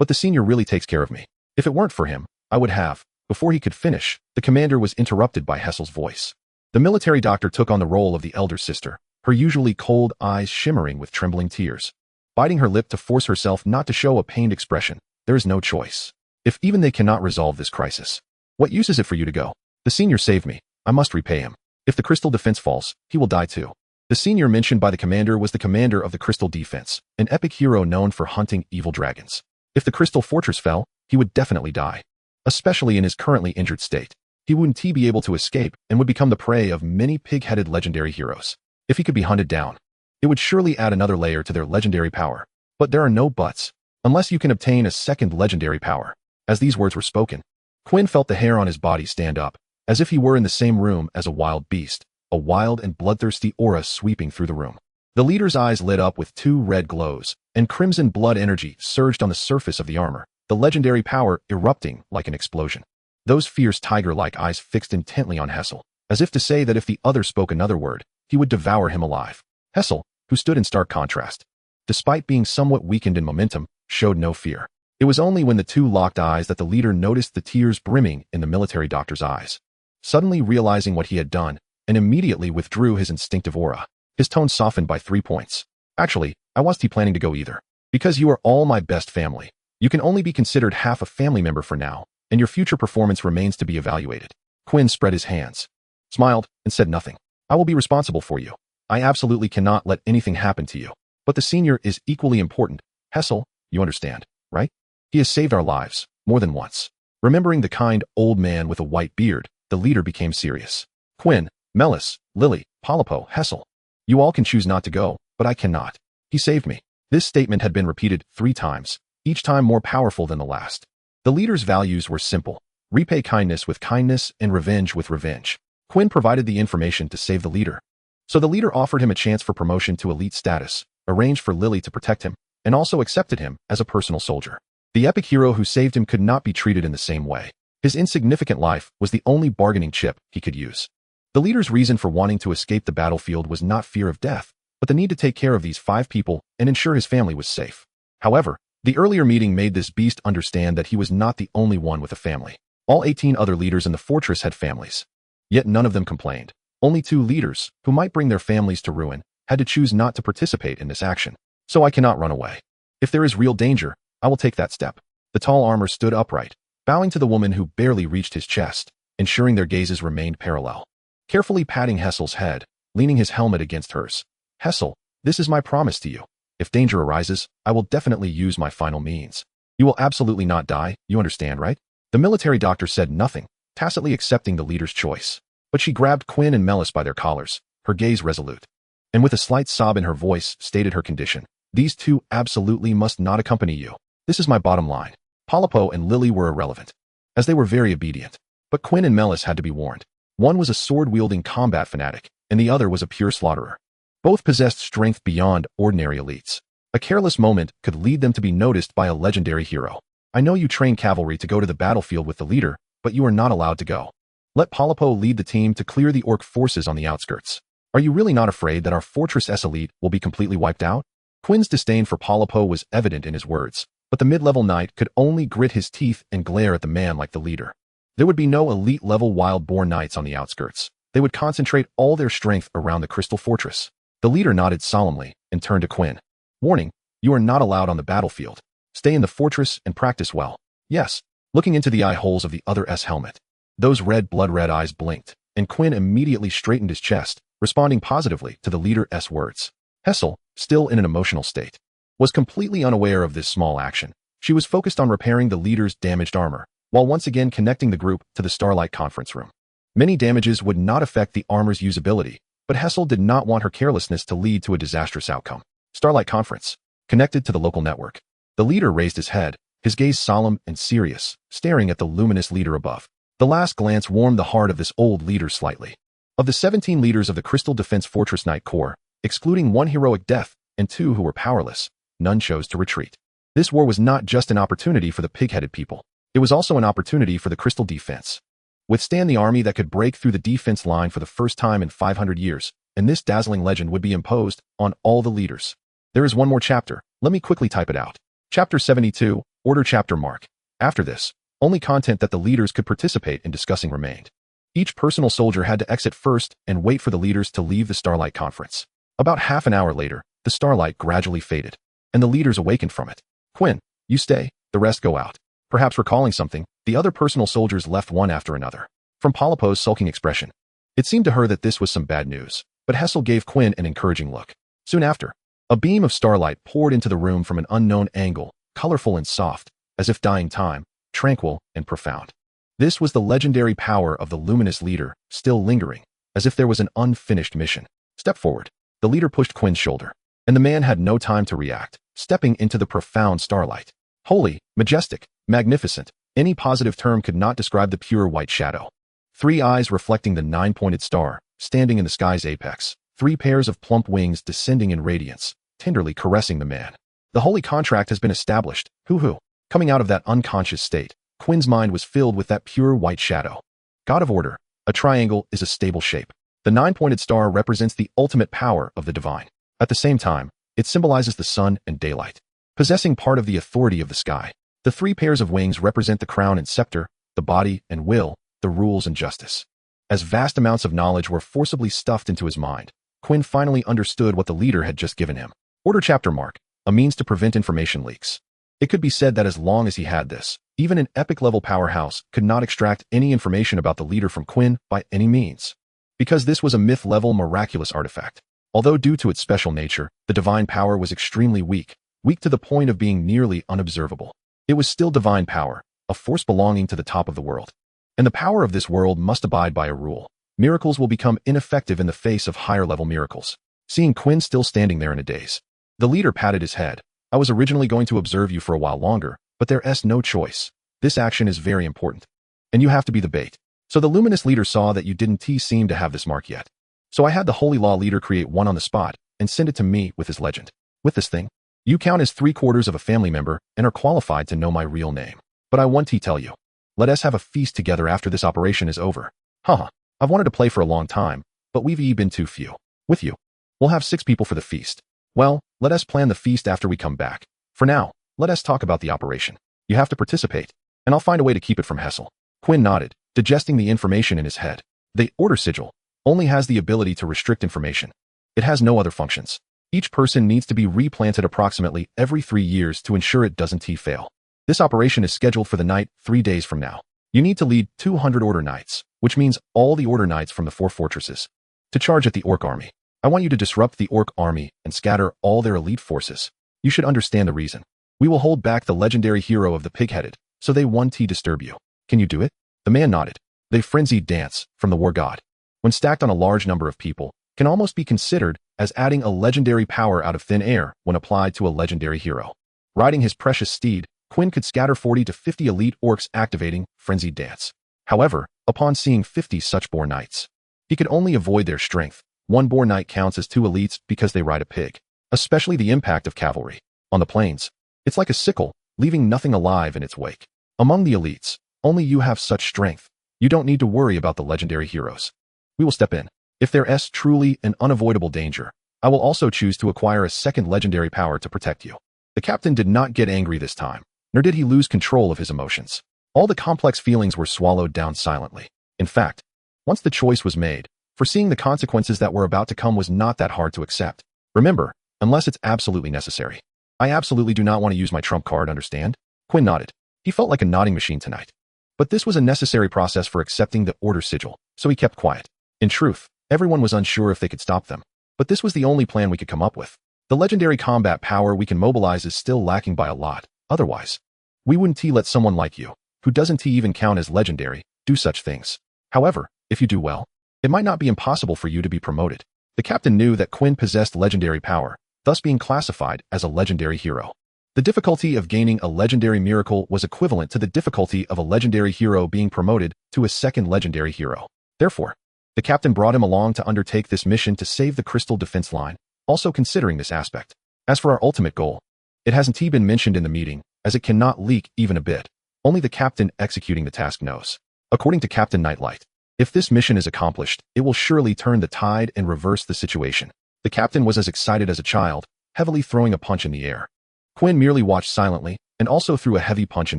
But the senior really takes care of me. If it weren't for him, I would have. Before he could finish, the commander was interrupted by Hessel's voice. The military doctor took on the role of the elder sister, her usually cold eyes shimmering with trembling tears. Biting her lip to force herself not to show a pained expression, there is no choice. If even they cannot resolve this crisis, what use is it for you to go? The senior saved me. I must repay him. If the crystal defense falls, he will die too. The senior mentioned by the commander was the commander of the crystal defense, an epic hero known for hunting evil dragons. If the crystal fortress fell, he would definitely die. Especially in his currently injured state. He wouldn't be able to escape and would become the prey of many pig-headed legendary heroes. If he could be hunted down, it would surely add another layer to their legendary power. But there are no buts. Unless you can obtain a second legendary power. As these words were spoken, Quinn felt the hair on his body stand up, as if he were in the same room as a wild beast, a wild and bloodthirsty aura sweeping through the room. The leader's eyes lit up with 2 red glows, and crimson blood energy surged on the surface of the armor, the legendary power erupting like an explosion. Those fierce tiger-like eyes fixed intently on Hessel, as if to say that if the other spoke another word, he would devour him alive. Hessel, who stood in stark contrast, despite being somewhat weakened in momentum, showed no fear. It was only when the 2 locked eyes that the leader noticed the tears brimming in the military doctor's eyes. Suddenly realizing what he had done, and immediately withdrew his instinctive aura. His tone softened by 3 points. Actually, I wasn't planning to go either. Because you are all my best family. You can only be considered half a family member for now, and your future performance remains to be evaluated. Quinn spread his hands, smiled, and said nothing. I will be responsible for you. I absolutely cannot let anything happen to you. But the senior is equally important. Hessel, you understand, right? He has saved our lives, more than once. Remembering the kind old man with a white beard, the leader became serious. Quinn, Melis, Lily, Polipo, Hessel. You all can choose not to go, but I cannot. He saved me. This statement had been repeated 3 times, each time more powerful than the last. The leader's values were simple. Repay kindness with kindness and revenge with revenge. Quinn provided the information to save the leader. So the leader offered him a chance for promotion to elite status, arranged for Lily to protect him, and also accepted him as a personal soldier. The epic hero who saved him could not be treated in the same way. His insignificant life was the only bargaining chip he could use. The leader's reason for wanting to escape the battlefield was not fear of death, but the need to take care of these 5 people and ensure his family was safe. However, the earlier meeting made this beast understand that he was not the only one with a family. All 18 other leaders in the fortress had families. Yet none of them complained. Only 2 leaders, who might bring their families to ruin, had to choose not to participate in this action. So I cannot run away. If there is real danger, I will take that step. The tall armor stood upright, bowing to the woman who barely reached his chest, ensuring their gazes remained parallel. Carefully patting Hessel's head, leaning his helmet against hers. Hessel, this is my promise to you. If danger arises, I will definitely use my final means. You will absolutely not die, you understand, right? The military doctor said nothing, tacitly accepting the leader's choice. But she grabbed Quinn and Melis by their collars, her gaze resolute. And with a slight sob in her voice, stated her condition. These 2 absolutely must not accompany you. This is my bottom line. Polipo and Lily were irrelevant, as they were very obedient. But Quinn and Melis had to be warned. One was a sword-wielding combat fanatic, and the other was a pure slaughterer. Both possessed strength beyond ordinary elites. A careless moment could lead them to be noticed by a legendary hero. I know you train cavalry to go to the battlefield with the leader, but you are not allowed to go. Let Polypo lead the team to clear the orc forces on the outskirts. Are you really not afraid that our Fortress S elite will be completely wiped out? Quinn's disdain for Polypo was evident in his words, but the mid-level knight could only grit his teeth and glare at the man like the leader. There would be no elite-level wild-born knights on the outskirts. They would concentrate all their strength around the Crystal Fortress. The leader nodded solemnly and turned to Quinn. Warning, you are not allowed on the battlefield. Stay in the fortress and practice well. Yes, looking into the eye holes of the other S helmet. Those blood-red eyes blinked, and Quinn immediately straightened his chest, responding positively to the leader's words. Hessel, still in an emotional state, was completely unaware of this small action. She was focused on repairing the leader's damaged armor, while once again connecting the group to the Starlight conference room. Many damages would not affect the armor's usability, but Hessel did not want her carelessness to lead to a disastrous outcome. Starlight Conference, connected to the local network. The leader raised his head, his gaze solemn and serious, staring at the luminous leader above. The last glance warmed the heart of this old leader slightly. Of the 17 leaders of the Crystal Defense Fortress Knight Corps, excluding one heroic death and 2 who were powerless, none chose to retreat. This war was not just an opportunity for the pig-headed people. It was also an opportunity for the Crystal Defense. Withstand the army that could break through the defense line for the first time in 500 years, and this dazzling legend would be imposed on all the leaders. There is one more chapter. Let me quickly type it out. Chapter 72, Order Chapter Mark. After this, only content that the leaders could participate in discussing remained. Each personal soldier had to exit first and wait for the leaders to leave the Starlight Conference. About half an hour later, the starlight gradually faded, and the leaders awakened from it. Quinn, you stay, the rest go out. Perhaps recalling something, the other personal soldiers left one after another. From Polypo's sulking expression, it seemed to her that this was some bad news, but Hessel gave Quinn an encouraging look. Soon after, a beam of starlight poured into the room from an unknown angle, colorful and soft, as if dying time, tranquil and profound. This was the legendary power of the luminous leader, still lingering, as if there was an unfinished mission. Step forward. The leader pushed Quinn's shoulder, and the man had no time to react, stepping into the profound starlight. Holy, majestic, magnificent, any positive term could not describe the pure white shadow. 3 eyes reflecting the 9-pointed star, standing in the sky's apex. 3 pairs of plump wings descending in radiance, tenderly caressing the man. The holy contract has been established. Hoo-hoo. Coming out of that unconscious state, Quinn's mind was filled with that pure white shadow. God of order. A triangle is a stable shape. The 9-pointed star represents the ultimate power of the divine. At the same time, it symbolizes the sun and daylight, possessing part of the authority of the sky. The 3 pairs of wings represent the crown and scepter, the body and will, the rules and justice. As vast amounts of knowledge were forcibly stuffed into his mind, Quinn finally understood what the leader had just given him. Order Chapter Mark, a means to prevent information leaks. It could be said that as long as he had this, even an epic-level powerhouse could not extract any information about the leader from Quinn by any means. Because this was a myth-level miraculous artifact. Although due to its special nature, the divine power was extremely weak to the point of being nearly unobservable. It was still divine power, a force belonging to the top of the world. And the power of this world must abide by a rule. Miracles will become ineffective in the face of higher-level miracles. Seeing Quinn still standing there in a daze, the leader patted his head. I was originally going to observe you for a while longer, but there's no choice. This action is very important, and you have to be the bait. So the luminous leader saw that you didn't seem to have this mark yet. So I had the holy law leader create one on the spot and send it to me with his legend. With this thing, you count as 3/4 of a family member and are qualified to know my real name. But I want to tell you, let us have a feast together after this operation is over. Haha, I've wanted to play for a long time, but we've been too few. With you, we'll have 6 people for the feast. Well, let us plan the feast after we come back. For now, let us talk about the operation. You have to participate, and I'll find a way to keep it from Hessel. Quinn nodded, digesting the information in his head. The order sigil only has the ability to restrict information. It has no other functions. Each person needs to be replanted approximately every 3 years to ensure it doesn't fail. This operation is scheduled for the night 3 days from now. You need to lead 200 order knights, which means all the order knights from the 4 fortresses, to charge at the orc army. I want you to disrupt the orc army and scatter all their elite forces. You should understand the reason. We will hold back the legendary hero of the pig-headed, so they won't disturb you. Can you do it? The man nodded. The frenzied dance from the war god, when stacked on a large number of people, can almost be considered as adding a legendary power out of thin air when applied to a legendary hero. Riding his precious steed, Quinn could scatter 40 to 50 elite orcs activating frenzied dance. However, upon seeing 50 such born knights, he could only avoid their strength, One boar knight counts as 2 elites because they ride a pig. Especially the impact of cavalry. On the plains, it's like a sickle, leaving nothing alive in its wake. Among the elites, only you have such strength. You don't need to worry about the legendary heroes. We will step in. If there is truly an unavoidable danger, I will also choose to acquire a second legendary power to protect you. The captain did not get angry this time, nor did he lose control of his emotions. All the complex feelings were swallowed down silently. In fact, once the choice was made, foreseeing the consequences that were about to come was not that hard to accept. Remember, unless it's absolutely necessary. I absolutely do not want to use my trump card, understand? Quinn nodded. He felt like a nodding machine tonight. But this was a necessary process for accepting the order sigil, so he kept quiet. In truth, everyone was unsure if they could stop them. But this was the only plan we could come up with. The legendary combat power we can mobilize is still lacking by a lot. Otherwise, we wouldn't let someone like you, who doesn't even count as legendary, do such things. However, if you do well, it might not be impossible for you to be promoted. The captain knew that Quinn possessed legendary power, thus being classified as a legendary hero. The difficulty of gaining a legendary miracle was equivalent to the difficulty of a legendary hero being promoted to a second legendary hero. Therefore, the captain brought him along to undertake this mission to save the crystal defense line, also considering this aspect. As for our ultimate goal, it hasn't been mentioned in the meeting, as it cannot leak even a bit. Only the captain executing the task knows. According to Captain Nightlight, if this mission is accomplished, it will surely turn the tide and reverse the situation. The captain was as excited as a child, heavily throwing a punch in the air. Quinn merely watched silently, and also threw a heavy punch in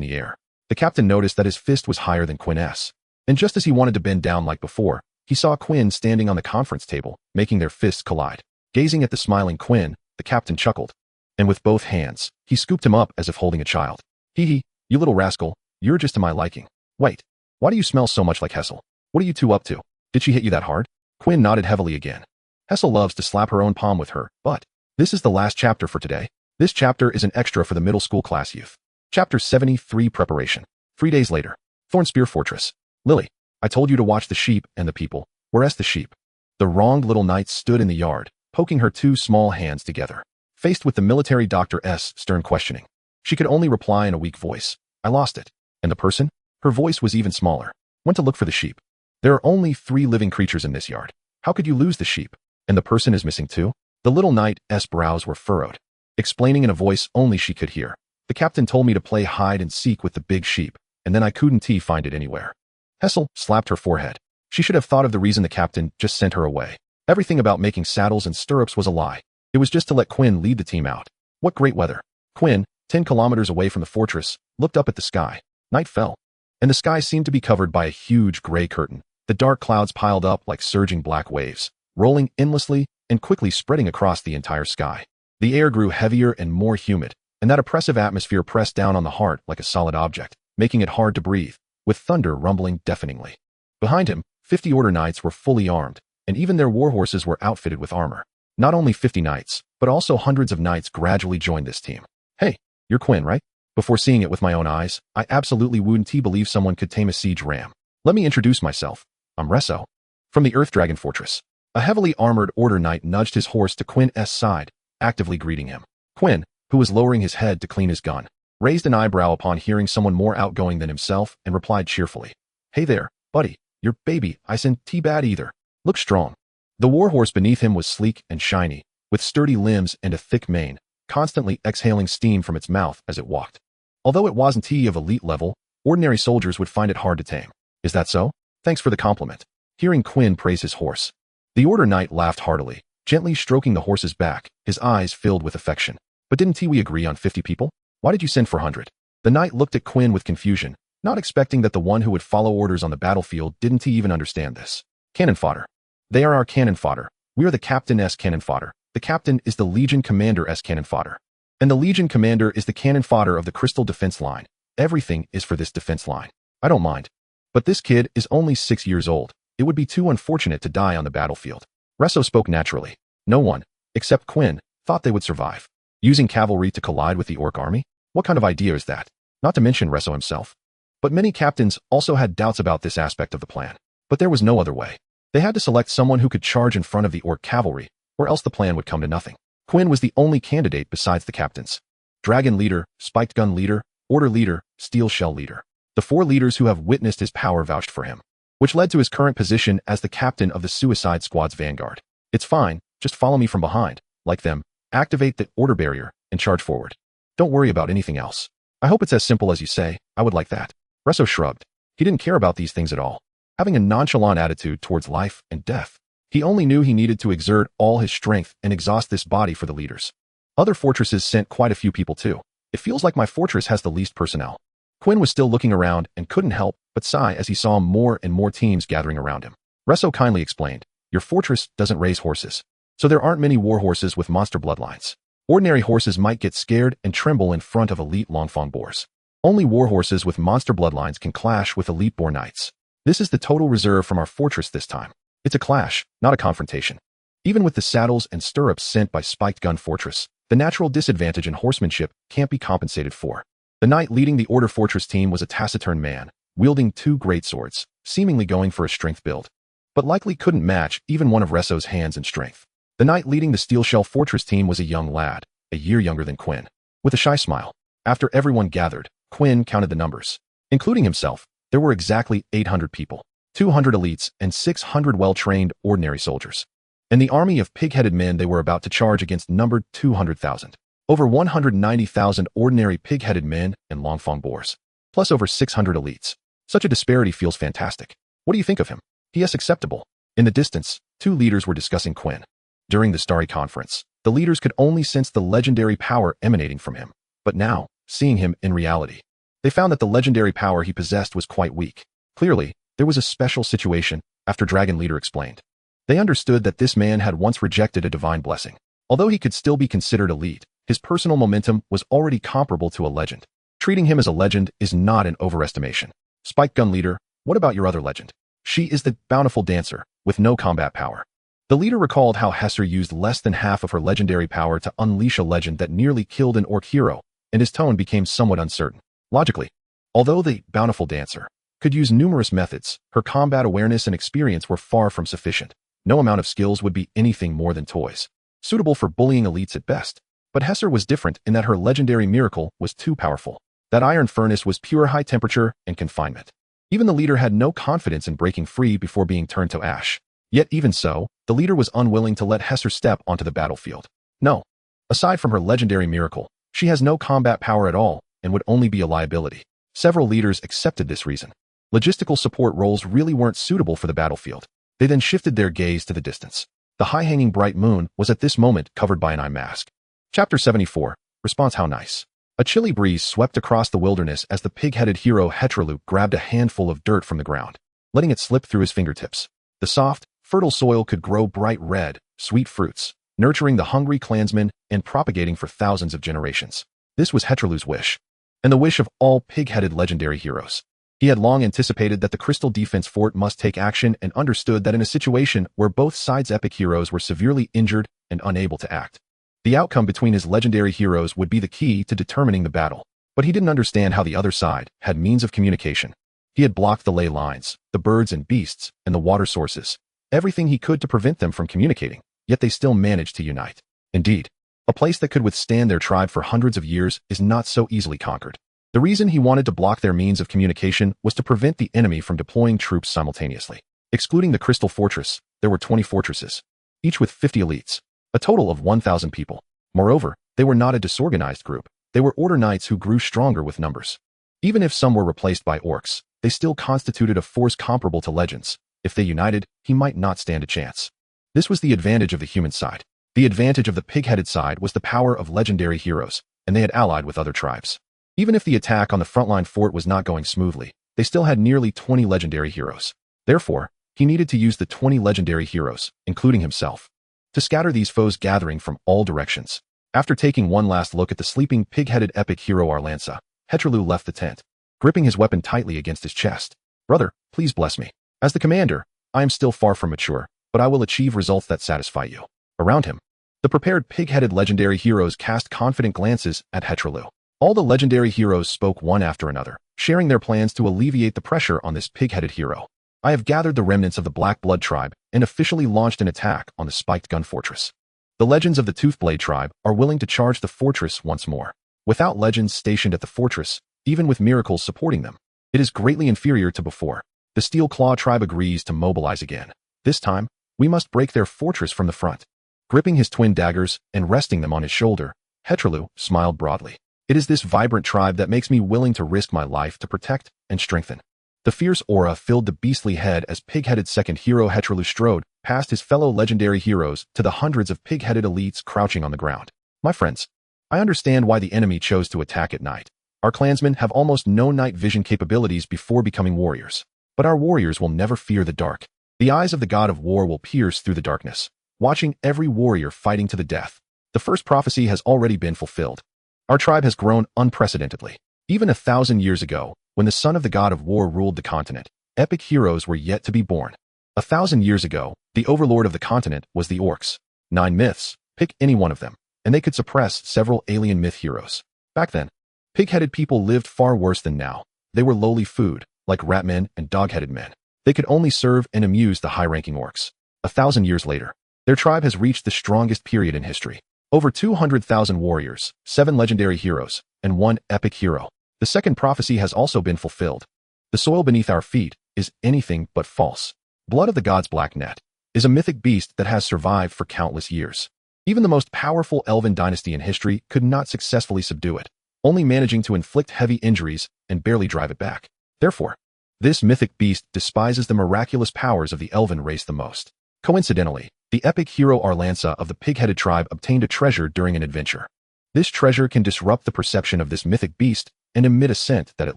the air. The captain noticed that his fist was higher than Quinn's. And just as he wanted to bend down like before, he saw Quinn standing on the conference table, making their fists collide. Gazing at the smiling Quinn, the captain chuckled. And with both hands, he scooped him up as if holding a child. Hee hee, you little rascal, you're just to my liking. Wait, why do you smell so much like Hessel? What are you two up to? Did she hit you that hard? Quinn nodded heavily again. Hessel loves to slap her own palm with her, but this is the last chapter for today. This chapter is an extra for the middle school class youth. Chapter 73 Preparation. 3 days later. Thornspear Fortress. Lily, I told you to watch the sheep and the people. Where's the sheep? The wronged little knight stood in the yard, poking her 2 small hands together. Faced with the military doctor's stern questioning, she could only reply in a weak voice. I lost it. And the person? Her voice was even smaller. Went to look for the sheep. There are only 3 living creatures in this yard. How could you lose the sheep? And the person is missing too? The little knight's brows were furrowed. Explaining in a voice only she could hear. The captain told me to play hide and seek with the big sheep, and then I couldn't find it anywhere. Hessel slapped her forehead. She should have thought of the reason the captain just sent her away. Everything about making saddles and stirrups was a lie. It was just to let Quinn lead the team out. What great weather. Quinn, 10 kilometers away from the fortress, looked up at the sky. Night fell, and the sky seemed to be covered by a huge gray curtain. The dark clouds piled up like surging black waves, rolling endlessly and quickly spreading across the entire sky. The air grew heavier and more humid, and that oppressive atmosphere pressed down on the heart like a solid object, making it hard to breathe, with thunder rumbling deafeningly. Behind him, 50 order knights were fully armed, and even their warhorses were outfitted with armor. Not only 50 knights, but also hundreds of knights gradually joined this team. Hey, you're Quinn, right? Before seeing it with my own eyes, I absolutely wouldn't believe someone could tame a siege ram. Let me introduce myself. I'm Resso. From the Earth Dragon Fortress. A heavily armored order knight nudged his horse to Quinn's side, actively greeting him. Quinn, who was lowering his head to clean his gun, raised an eyebrow upon hearing someone more outgoing than himself and replied cheerfully. Hey there, buddy, your baby isn't too bad either. Look strong. The warhorse beneath him was sleek and shiny, with sturdy limbs and a thick mane, constantly exhaling steam from its mouth as it walked. Although it wasn't of elite level, ordinary soldiers would find it hard to tame. Is that so? Thanks for the compliment. Hearing Quinn praise his horse, the order knight laughed heartily, gently stroking the horse's back, his eyes filled with affection. But didn't we agree on 50 people? Why did you send for 100? The knight looked at Quinn with confusion, not expecting that the one who would follow orders on the battlefield didn't even understand this. Cannon fodder. They are our cannon fodder. We are the captain's cannon fodder. The captain is the Legion Commander's cannon fodder. And the Legion Commander is the cannon fodder of the Crystal Defense Line. Everything is for this defense line. I don't mind. But this kid is only 6 years old. It would be too unfortunate to die on the battlefield. Resso spoke naturally. No one, except Quinn, thought they would survive. Using cavalry to collide with the orc army? What kind of idea is that? Not to mention Resso himself. But many captains also had doubts about this aspect of the plan. But there was no other way. They had to select someone who could charge in front of the orc cavalry, or else the plan would come to nothing. Quinn was the only candidate besides the captains. Dragon leader, spiked gun leader, order leader, steel shell leader. The 4 leaders who have witnessed his power vouched for him, which led to his current position as the captain of the Suicide Squad's vanguard. It's fine, just follow me from behind, like them, activate the order barrier, and charge forward. Don't worry about anything else. I hope it's as simple as you say, I would like that. Resso shrugged. He didn't care about these things at all. Having a nonchalant attitude towards life and death. He only knew he needed to exert all his strength and exhaust this body for the leaders. Other fortresses sent quite a few people too. It feels like my fortress has the least personnel. Quinn was still looking around and couldn't help but sigh as he saw more and more teams gathering around him. Resso kindly explained, your fortress doesn't raise horses, so there aren't many war horses with monster bloodlines. Ordinary horses might get scared and tremble in front of elite Longfang boars. Only war horses with monster bloodlines can clash with elite boar knights. This is the total reserve from our fortress this time. It's a clash, not a confrontation. Even with the saddles and stirrups sent by Spiked Gun Fortress, the natural disadvantage in horsemanship can't be compensated for. The knight leading the Order Fortress team was a taciturn man, wielding 2 great swords, seemingly going for a strength build, but likely couldn't match even one of Resso's hands in strength. The knight leading the Steel Shell Fortress team was a young lad, a year younger than Quinn. With a shy smile, after everyone gathered, Quinn counted the numbers. Including himself, there were exactly 800 people, 200 elites and 600 well-trained ordinary soldiers. And the army of pig-headed men they were about to charge against numbered 200,000. Over 190,000 ordinary pig-headed men and Longfang boars, plus over 600 elites. Such a disparity feels fantastic. What do you think of him? P.S. acceptable. In the distance, 2 leaders were discussing Quinn. During the Starry Conference, the leaders could only sense the legendary power emanating from him. But now, seeing him in reality, they found that the legendary power he possessed was quite weak. Clearly, there was a special situation, after Dragon Leader explained. They understood that this man had once rejected a divine blessing. Although he could still be considered elite, his personal momentum was already comparable to a legend. Treating him as a legend is not an overestimation. Spike Gun Leader, what about your other legend? She is the bountiful dancer, with no combat power. The leader recalled how Hesser used less than half of her legendary power to unleash a legend that nearly killed an orc hero, and his tone became somewhat uncertain. Logically, although the bountiful dancer could use numerous methods, her combat awareness and experience were far from sufficient. No amount of skills would be anything more than toys, suitable for bullying elites at best. But Hesser was different in that her legendary miracle was too powerful. That iron furnace was pure high temperature and confinement. Even the leader had no confidence in breaking free before being turned to ash. Yet even so, the leader was unwilling to let Hesser step onto the battlefield. No. Aside from her legendary miracle, she has no combat power at all and would only be a liability. Several leaders accepted this reason. Logistical support roles really weren't suitable for the battlefield. They then shifted their gaze to the distance. The high-hanging bright moon was at this moment covered by an eye mask. Chapter 74. Response. How nice. A chilly breeze swept across the wilderness as the pig-headed hero Hetralu grabbed a handful of dirt from the ground, letting it slip through his fingertips. The soft, fertile soil could grow bright red, sweet fruits, nurturing the hungry clansmen and propagating for thousands of generations. This was Hetralu's wish, and the wish of all pig-headed legendary heroes. He had long anticipated that the Crystal Defense Fort must take action and understood that in a situation where both sides' epic heroes were severely injured and unable to act, the outcome between his legendary heroes would be the key to determining the battle. But he didn't understand how the other side had means of communication. He had blocked the ley lines, the birds and beasts, and the water sources, everything he could to prevent them from communicating, yet they still managed to unite. Indeed, a place that could withstand their tribe for hundreds of years is not so easily conquered. The reason he wanted to block their means of communication was to prevent the enemy from deploying troops simultaneously. Excluding the Crystal Fortress, there were 20 fortresses, each with 50 elites, a total of 1,000 people. Moreover, they were not a disorganized group. They were order knights who grew stronger with numbers. Even if some were replaced by orcs, they still constituted a force comparable to legends. If they united, he might not stand a chance. This was the advantage of the human side. The advantage of the pig-headed side was the power of legendary heroes, and they had allied with other tribes. Even if the attack on the frontline fort was not going smoothly, they still had nearly 20 legendary heroes. Therefore, he needed to use the 20 legendary heroes, including himself, to scatter these foes gathering from all directions. After taking one last look at the sleeping pig-headed epic hero Arlanza, Hetralu left the tent, gripping his weapon tightly against his chest. Brother, please bless me. As the commander, I am still far from mature, but I will achieve results that satisfy you. Around him, the prepared pig-headed legendary heroes cast confident glances at Hetralu. All the legendary heroes spoke one after another, sharing their plans to alleviate the pressure on this pig-headed hero. I have gathered the remnants of the Black Blood tribe and officially launched an attack on the Spiked Gun Fortress. The legends of the Toothblade tribe are willing to charge the fortress once more. Without legends stationed at the fortress, even with miracles supporting them, it is greatly inferior to before. The Steel Claw tribe agrees to mobilize again, this time We must break their fortress from the front. Gripping his twin daggers and resting them on his shoulder, Hetralu smiled broadly. It is this vibrant tribe that makes me willing to risk my life to protect and strengthen. The fierce aura filled the beastly head as pig-headed second hero Hetralu strode past his fellow legendary heroes to the hundreds of pig-headed elites crouching on the ground. My friends, I understand why the enemy chose to attack at night. Our clansmen have almost no night vision capabilities before becoming warriors. But our warriors will never fear the dark. The eyes of the god of war will pierce through the darkness, watching every warrior fighting to the death. The first prophecy has already been fulfilled. Our tribe has grown unprecedentedly. Even 1,000 years ago, when the son of the god of war ruled the continent, epic heroes were yet to be born. 1,000 years ago, the overlord of the continent was the orcs. 9 myths, pick any one of them, and they could suppress several alien myth heroes. Back then, pig-headed people lived far worse than now. They were lowly food, like rat-men and dog-headed men. They could only serve and amuse the high-ranking orcs. 1,000 years later, their tribe has reached the strongest period in history. Over 200,000 warriors, 7 legendary heroes, and 1 epic hero. The second prophecy has also been fulfilled. The soil beneath our feet is anything but false. Blood of the God's Black Net is a mythic beast that has survived for countless years. Even the most powerful elven dynasty in history could not successfully subdue it, only managing to inflict heavy injuries and barely drive it back. Therefore, this mythic beast despises the miraculous powers of the elven race the most. Coincidentally, the epic hero Arlanza of the pig-headed tribe obtained a treasure during an adventure. This treasure can disrupt the perception of this mythic beast and emit a scent that it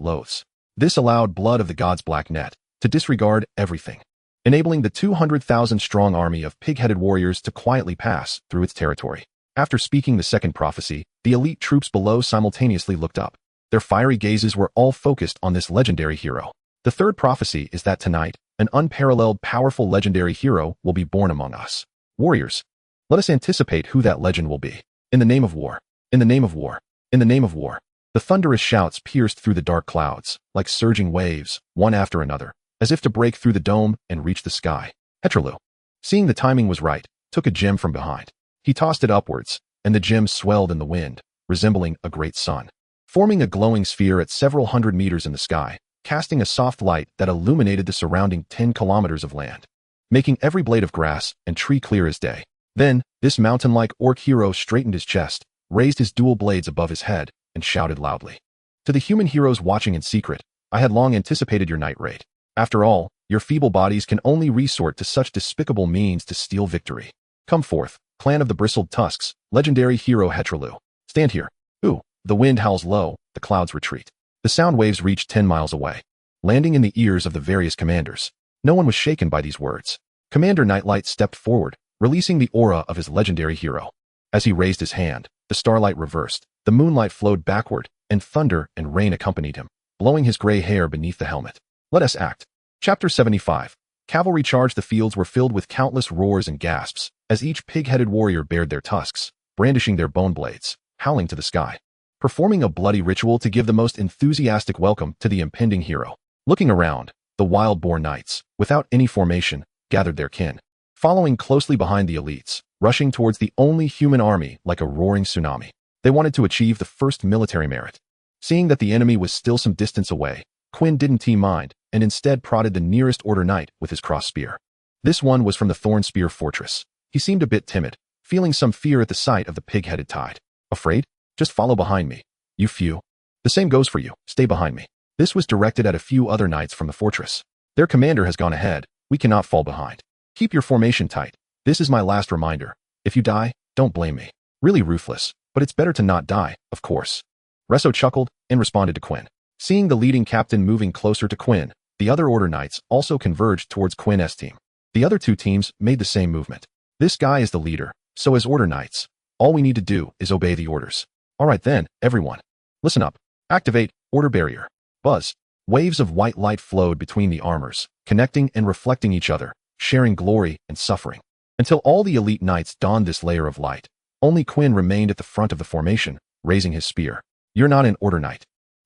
loathes. This allowed Blood of the God's Black Net to disregard everything, enabling the 200,000-strong army of pig-headed warriors to quietly pass through its territory. After speaking the second prophecy, the elite troops below simultaneously looked up. Their fiery gazes were all focused on this legendary hero. The third prophecy is that tonight, an unparalleled powerful legendary hero will be born among us. Warriors, let us anticipate who that legend will be. In the name of war, in the name of war, in the name of war. The thunderous shouts pierced through the dark clouds, like surging waves, one after another, as if to break through the dome and reach the sky. Hetralu, seeing the timing was right, took a gem from behind. He tossed it upwards, and the gem swelled in the wind, resembling a great sun, forming a glowing sphere at several hundred meters in the sky, casting a soft light that illuminated the surrounding 10 kilometers of land, making every blade of grass and tree clear as day. Then, this mountain-like orc hero straightened his chest, raised his dual blades above his head, and shouted loudly. To the human heroes watching in secret, I had long anticipated your night raid. After all, your feeble bodies can only resort to such despicable means to steal victory. Come forth, clan of the bristled tusks, legendary hero Hetralu. Stand here. Ooh, the wind howls low, the clouds retreat. The sound waves reached 10 miles away, landing in the ears of the various commanders. No one was shaken by these words. Commander Nightlight stepped forward, releasing the aura of his legendary hero. As he raised his hand, the starlight reversed, the moonlight flowed backward, and thunder and rain accompanied him, blowing his gray hair beneath the helmet. Let us act. Chapter 75. Cavalry charged. The fields were filled with countless roars and gasps, as each pig-headed warrior bared their tusks, brandishing their bone blades, howling to the sky, performing a bloody ritual to give the most enthusiastic welcome to the impending hero. Looking around, the wild-boar knights, without any formation, gathered their kin, following closely behind the elites, rushing towards the only human army like a roaring tsunami. They wanted to achieve the first military merit. Seeing that the enemy was still some distance away, Quinn didn't mind, and instead prodded the nearest order knight with his cross spear. This one was from the Thorn Spear Fortress. He seemed a bit timid, feeling some fear at the sight of the pig-headed tide. Afraid? Just follow behind me, you few. The same goes for you, stay behind me. This was directed at a few other knights from the fortress. Their commander has gone ahead, we cannot fall behind. Keep your formation tight. This is my last reminder. If you die, don't blame me. Really ruthless, but it's better to not die, of course. Resso chuckled and responded to Quinn. Seeing the leading captain moving closer to Quinn, the other order knights also converged towards Quinn's team. The other two teams made the same movement. This guy is the leader, so as order knights, all we need to do is obey the orders. Alright then, everyone. Listen up. Activate order barrier. Buzz. Waves of white light flowed between the armors, connecting and reflecting each other, sharing glory and suffering. Until all the elite knights donned this layer of light, only Quinn remained at the front of the formation, raising his spear. You're not an order knight.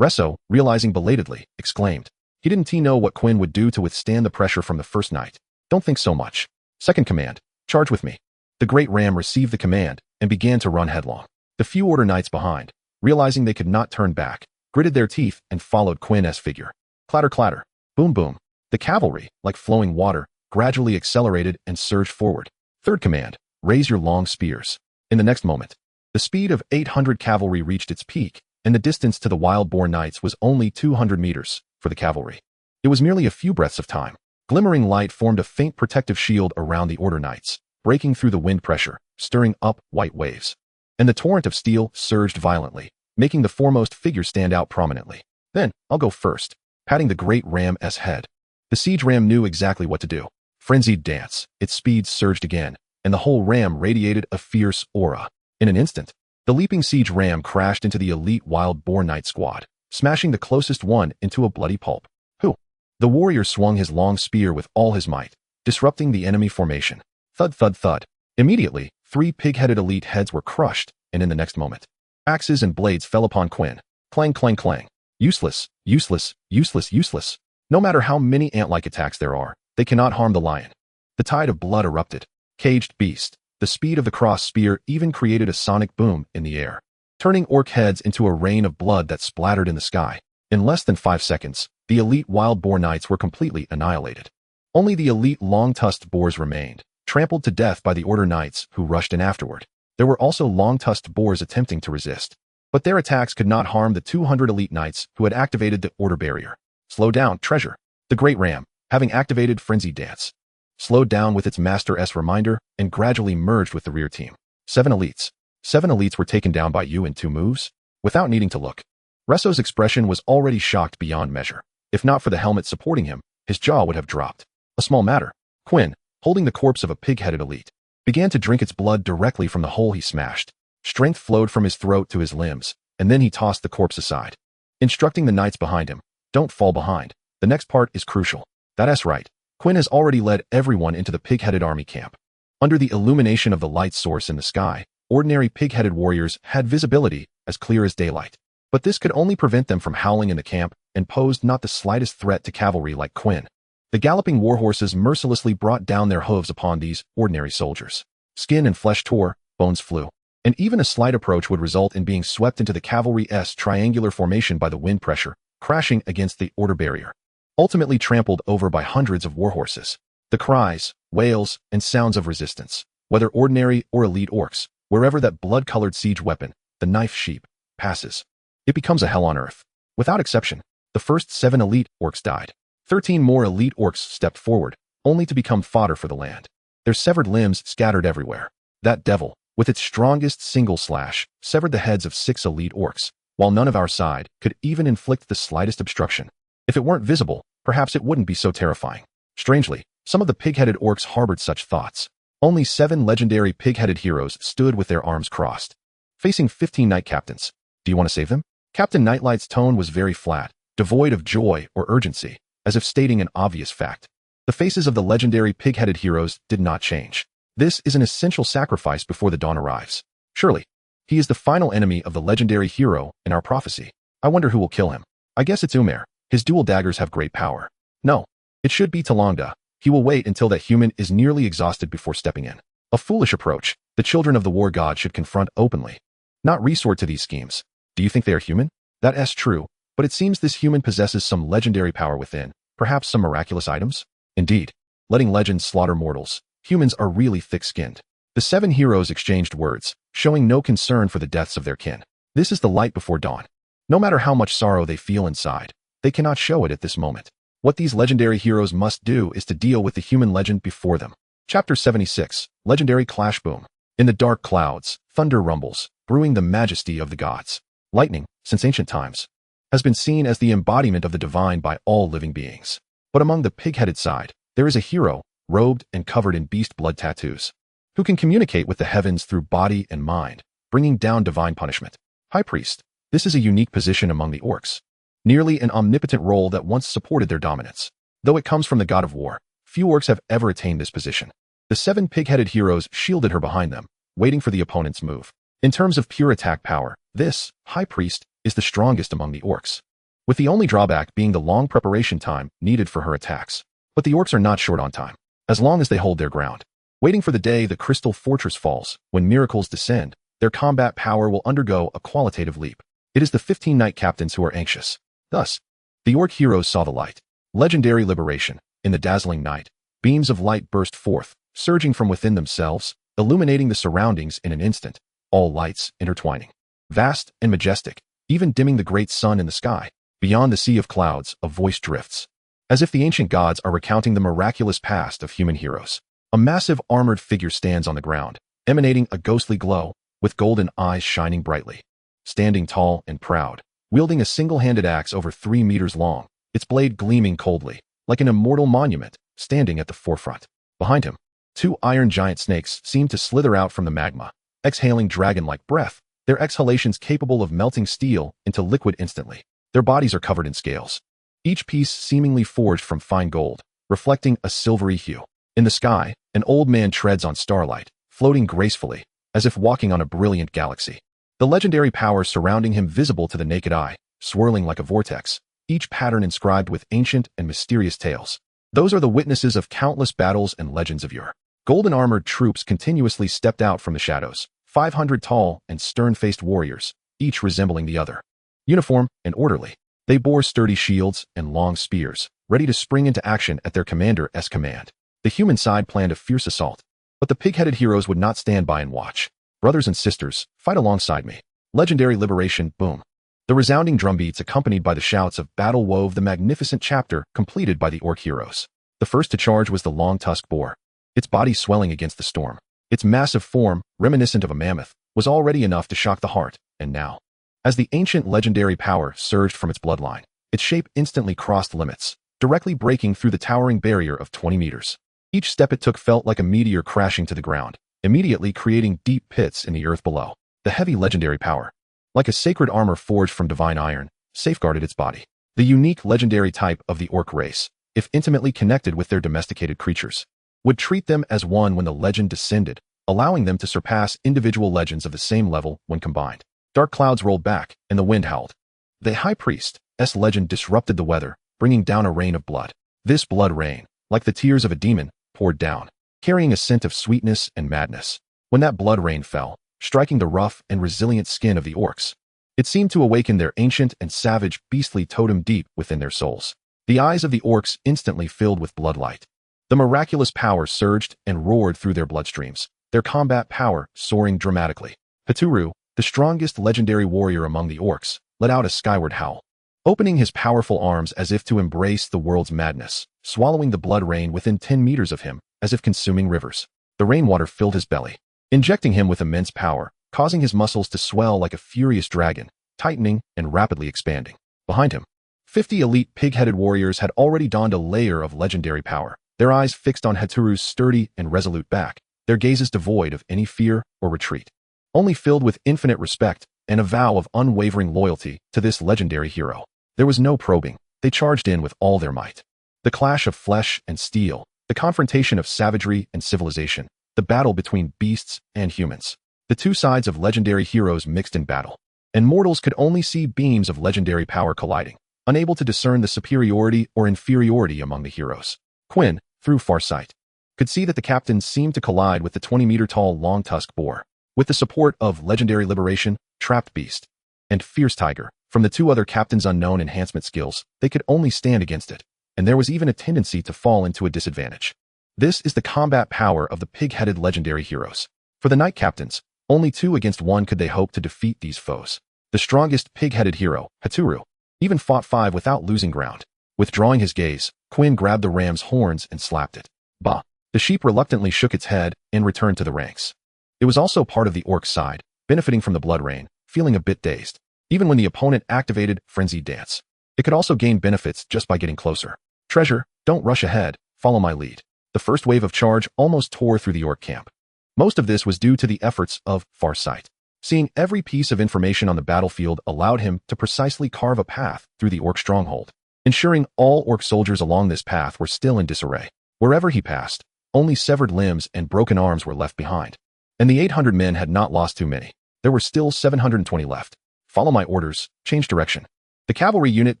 Resso, realizing belatedly, exclaimed. He didn't know what Quinn would do to withstand the pressure from the first knight. Don't think so much. Second command, charge with me. The great ram received the command and began to run headlong. The few order knights behind, realizing they could not turn back, gritted their teeth and followed Quinn's figure. Clatter clatter, boom boom. The cavalry, like flowing water, gradually accelerated and surged forward. Third command, raise your long spears. In the next moment, the speed of 800 cavalry reached its peak, and the distance to the wild-born knights was only 200 meters for the cavalry. It was merely a few breaths of time. Glimmering light formed a faint protective shield around the order knights, breaking through the wind pressure, stirring up white waves. And the torrent of steel surged violently, making the foremost figure stand out prominently. Then, I'll go first, patting the great ram's head. The siege ram knew exactly what to do. Frenzied dance, its speed surged again, and the whole ram radiated a fierce aura. In an instant, the leaping siege ram crashed into the elite wild-born knight squad, smashing the closest one into a bloody pulp. Who? The warrior swung his long spear with all his might, disrupting the enemy formation. Thud, thud, thud. Immediately, 3 pig-headed elite heads were crushed, and in the next moment, axes and blades fell upon Quinn. Clang, clang, clang. Useless, useless, useless, useless. No matter how many ant-like attacks there are, they cannot harm the lion. The tide of blood erupted. Caged beast. The speed of the cross spear even created a sonic boom in the air, turning orc heads into a rain of blood that splattered in the sky. In less than 5 seconds, the elite wild-born knights were completely annihilated. Only the elite long-tusked boars remained, trampled to death by the order knights who rushed in afterward. There were also long-tusked boars attempting to resist, but their attacks could not harm the 200 elite knights who had activated the order barrier. Slow down, treasure. The great ram, having activated frenzied dance, slowed down with its master's reminder and gradually merged with the rear team. 7 elites. 7 elites were taken down by you in 2 moves? Without needing to look. Resso's expression was already shocked beyond measure. If not for the helmet supporting him, his jaw would have dropped. A small matter. Quinn, holding the corpse of a pig-headed elite, began to drink its blood directly from the hole he smashed. Strength flowed from his throat to his limbs, and then he tossed the corpse aside, instructing the knights behind him, don't fall behind. The next part is crucial. That's right. Quinn has already led everyone into the pig-headed army camp. Under the illumination of the light source in the sky, ordinary pig-headed warriors had visibility as clear as daylight. But this could only prevent them from howling in the camp and posed not the slightest threat to cavalry like Quinn. The galloping warhorses mercilessly brought down their hooves upon these ordinary soldiers. Skin and flesh tore, bones flew, and even a slight approach would result in being swept into the cavalry's triangular formation by the wind pressure, crashing against the order barrier, ultimately trampled over by hundreds of warhorses. The cries, wails, and sounds of resistance, whether ordinary or elite orcs, wherever that blood-colored siege weapon, the knife sheep, passes, it becomes a hell on earth. Without exception, the first 7 elite orcs died. 13 more elite orcs stepped forward, only to become fodder for the land. Their severed limbs scattered everywhere. That devil, with its strongest single slash, severed the heads of 6 elite orcs, while none of our side could even inflict the slightest obstruction. If it weren't visible, perhaps it wouldn't be so terrifying. Strangely, some of the pig-headed orcs harbored such thoughts. Only 7 legendary pig-headed heroes stood with their arms crossed, facing 15 knight captains. Do you want to save them? Captain Nightlight's tone was very flat, devoid of joy or urgency, as if stating an obvious fact. The faces of the legendary pig-headed heroes did not change. This is an essential sacrifice before the dawn arrives. Surely, he is the final enemy of the legendary hero in our prophecy. I wonder who will kill him. I guess it's Umair. His dual daggers have great power. No, it should be Talongda. He will wait until that human is nearly exhausted before stepping in. A foolish approach. The children of the war god should confront openly, not resort to these schemes. Do you think they are human? That's true, but it seems this human possesses some legendary power within, perhaps some miraculous items? Indeed, letting legends slaughter mortals, humans are really thick-skinned. The 7 heroes exchanged words, showing no concern for the deaths of their kin. This is the light before dawn. No matter how much sorrow they feel inside, they cannot show it at this moment. What these legendary heroes must do is to deal with the human legend before them. Chapter 76, Legendary Clash Boom. In the dark clouds, thunder rumbles, brewing the majesty of the gods. Lightning, since ancient times, has been seen as the embodiment of the divine by all living beings. But among the pig-headed side, there is a hero, robed and covered in beast blood tattoos, who can communicate with the heavens through body and mind, bringing down divine punishment. High Priest. This is a unique position among the orcs, nearly an omnipotent role that once supported their dominance. Though it comes from the god of war, few orcs have ever attained this position. The 7 pig-headed heroes shielded her behind them, waiting for the opponent's move. In terms of pure attack power, this High Priest is the strongest among the orcs, with the only drawback being the long preparation time needed for her attacks. But the orcs are not short on time, as long as they hold their ground. Waiting for the day the crystal fortress falls, when miracles descend, their combat power will undergo a qualitative leap. It is the 15 knight captains who are anxious. Thus, the orc heroes saw the light. Legendary liberation. In the dazzling night, Beams of light burst forth, surging from within themselves, illuminating the surroundings in an instant, all lights intertwining. Vast and majestic, even dimming the great sun in the sky. Beyond the sea of clouds, a voice drifts, as if the ancient gods are recounting the miraculous past of human heroes. A massive armored figure stands on the ground, emanating a ghostly glow, with golden eyes shining brightly. Standing tall and proud, wielding a single-handed axe over 3 meters long, its blade gleaming coldly, like an immortal monument, standing at the forefront. Behind him, 2 iron giant snakes seem to slither out from the magma, exhaling dragon-like breath, their exhalations capable of melting steel into liquid instantly. Their bodies are covered in scales, each piece seemingly forged from fine gold, reflecting a silvery hue. In the sky, an old man treads on starlight, floating gracefully, as if walking on a brilliant galaxy. The legendary power surrounding him visible to the naked eye, swirling like a vortex, each pattern inscribed with ancient and mysterious tales. Those are the witnesses of countless battles and legends of yore. Golden armored troops continuously stepped out from the shadows, 500 tall and stern-faced warriors, each resembling the other. Uniform and orderly, they bore sturdy shields and long spears, ready to spring into action at their commander's command. The human side planned a fierce assault, but the pig-headed heroes would not stand by and watch. Brothers and sisters, fight alongside me. Legendary liberation, boom. The resounding drumbeats accompanied by the shouts of battle wove the magnificent chapter completed by the orc heroes. The first to charge was the long-tusked boar, its body swelling against the storm. Its massive form, reminiscent of a mammoth, was already enough to shock the heart, and now, as the ancient legendary power surged from its bloodline, its shape instantly crossed limits, directly breaking through the towering barrier of 20 meters. Each step it took felt like a meteor crashing to the ground, immediately creating deep pits in the earth below. The heavy legendary power, like a sacred armor forged from divine iron, safeguarded its body. The unique legendary type of the orc race, if intimately connected with their domesticated creatures, would treat them as one when the legend descended, allowing them to surpass individual legends of the same level when combined. Dark clouds rolled back, and the wind howled. The high priest's legend disrupted the weather, bringing down a rain of blood. This blood rain, like the tears of a demon, poured down, carrying a scent of sweetness and madness. When that blood rain fell, striking the rough and resilient skin of the orcs, it seemed to awaken their ancient and savage beastly totem deep within their souls. The eyes of the orcs instantly filled with bloodlight. The miraculous power surged and roared through their bloodstreams, their combat power soaring dramatically. Haturu, the strongest legendary warrior among the orcs, let out a skyward howl, opening his powerful arms as if to embrace the world's madness, swallowing the blood rain within 10 meters of him, as if consuming rivers. The rainwater filled his belly, injecting him with immense power, causing his muscles to swell like a furious dragon, tightening and rapidly expanding. Behind him, 50 elite pig-headed warriors had already donned a layer of legendary power, their eyes fixed on Haturu's sturdy and resolute back, their gazes devoid of any fear or retreat, only filled with infinite respect and a vow of unwavering loyalty to this legendary hero. There was no probing, they charged in with all their might. The clash of flesh and steel, the confrontation of savagery and civilization, the battle between beasts and humans. The two sides of legendary heroes mixed in battle, and mortals could only see beams of legendary power colliding, unable to discern the superiority or inferiority among the heroes. Quinn, through farsight, could see that the captains seemed to collide with the 20-meter-tall long-tusked boar. With the support of legendary liberation, trapped beast, and fierce tiger, from the two other captains' unknown enhancement skills, they could only stand against it, and there was even a tendency to fall into a disadvantage. This is the combat power of the pig-headed legendary heroes. For the knight captains, only 2 against 1 could they hope to defeat these foes. The strongest pig-headed hero, Haturu, even fought 5 without losing ground. Withdrawing his gaze, Quinn grabbed the ram's horns and slapped it. Bah! The sheep reluctantly shook its head and returned to the ranks. It was also part of the orc side, benefiting from the blood rain, feeling a bit dazed. Even when the opponent activated Frenzied Dance, it could also gain benefits just by getting closer. Treasure, don't rush ahead, follow my lead. The first wave of charge almost tore through the orc camp. Most of this was due to the efforts of farsight. Seeing every piece of information on the battlefield allowed him to precisely carve a path through the orc stronghold, ensuring all orc soldiers along this path were still in disarray. Wherever he passed, only severed limbs and broken arms were left behind. And the 800 men had not lost too many. There were still 720 left. Follow my orders, change direction. The cavalry unit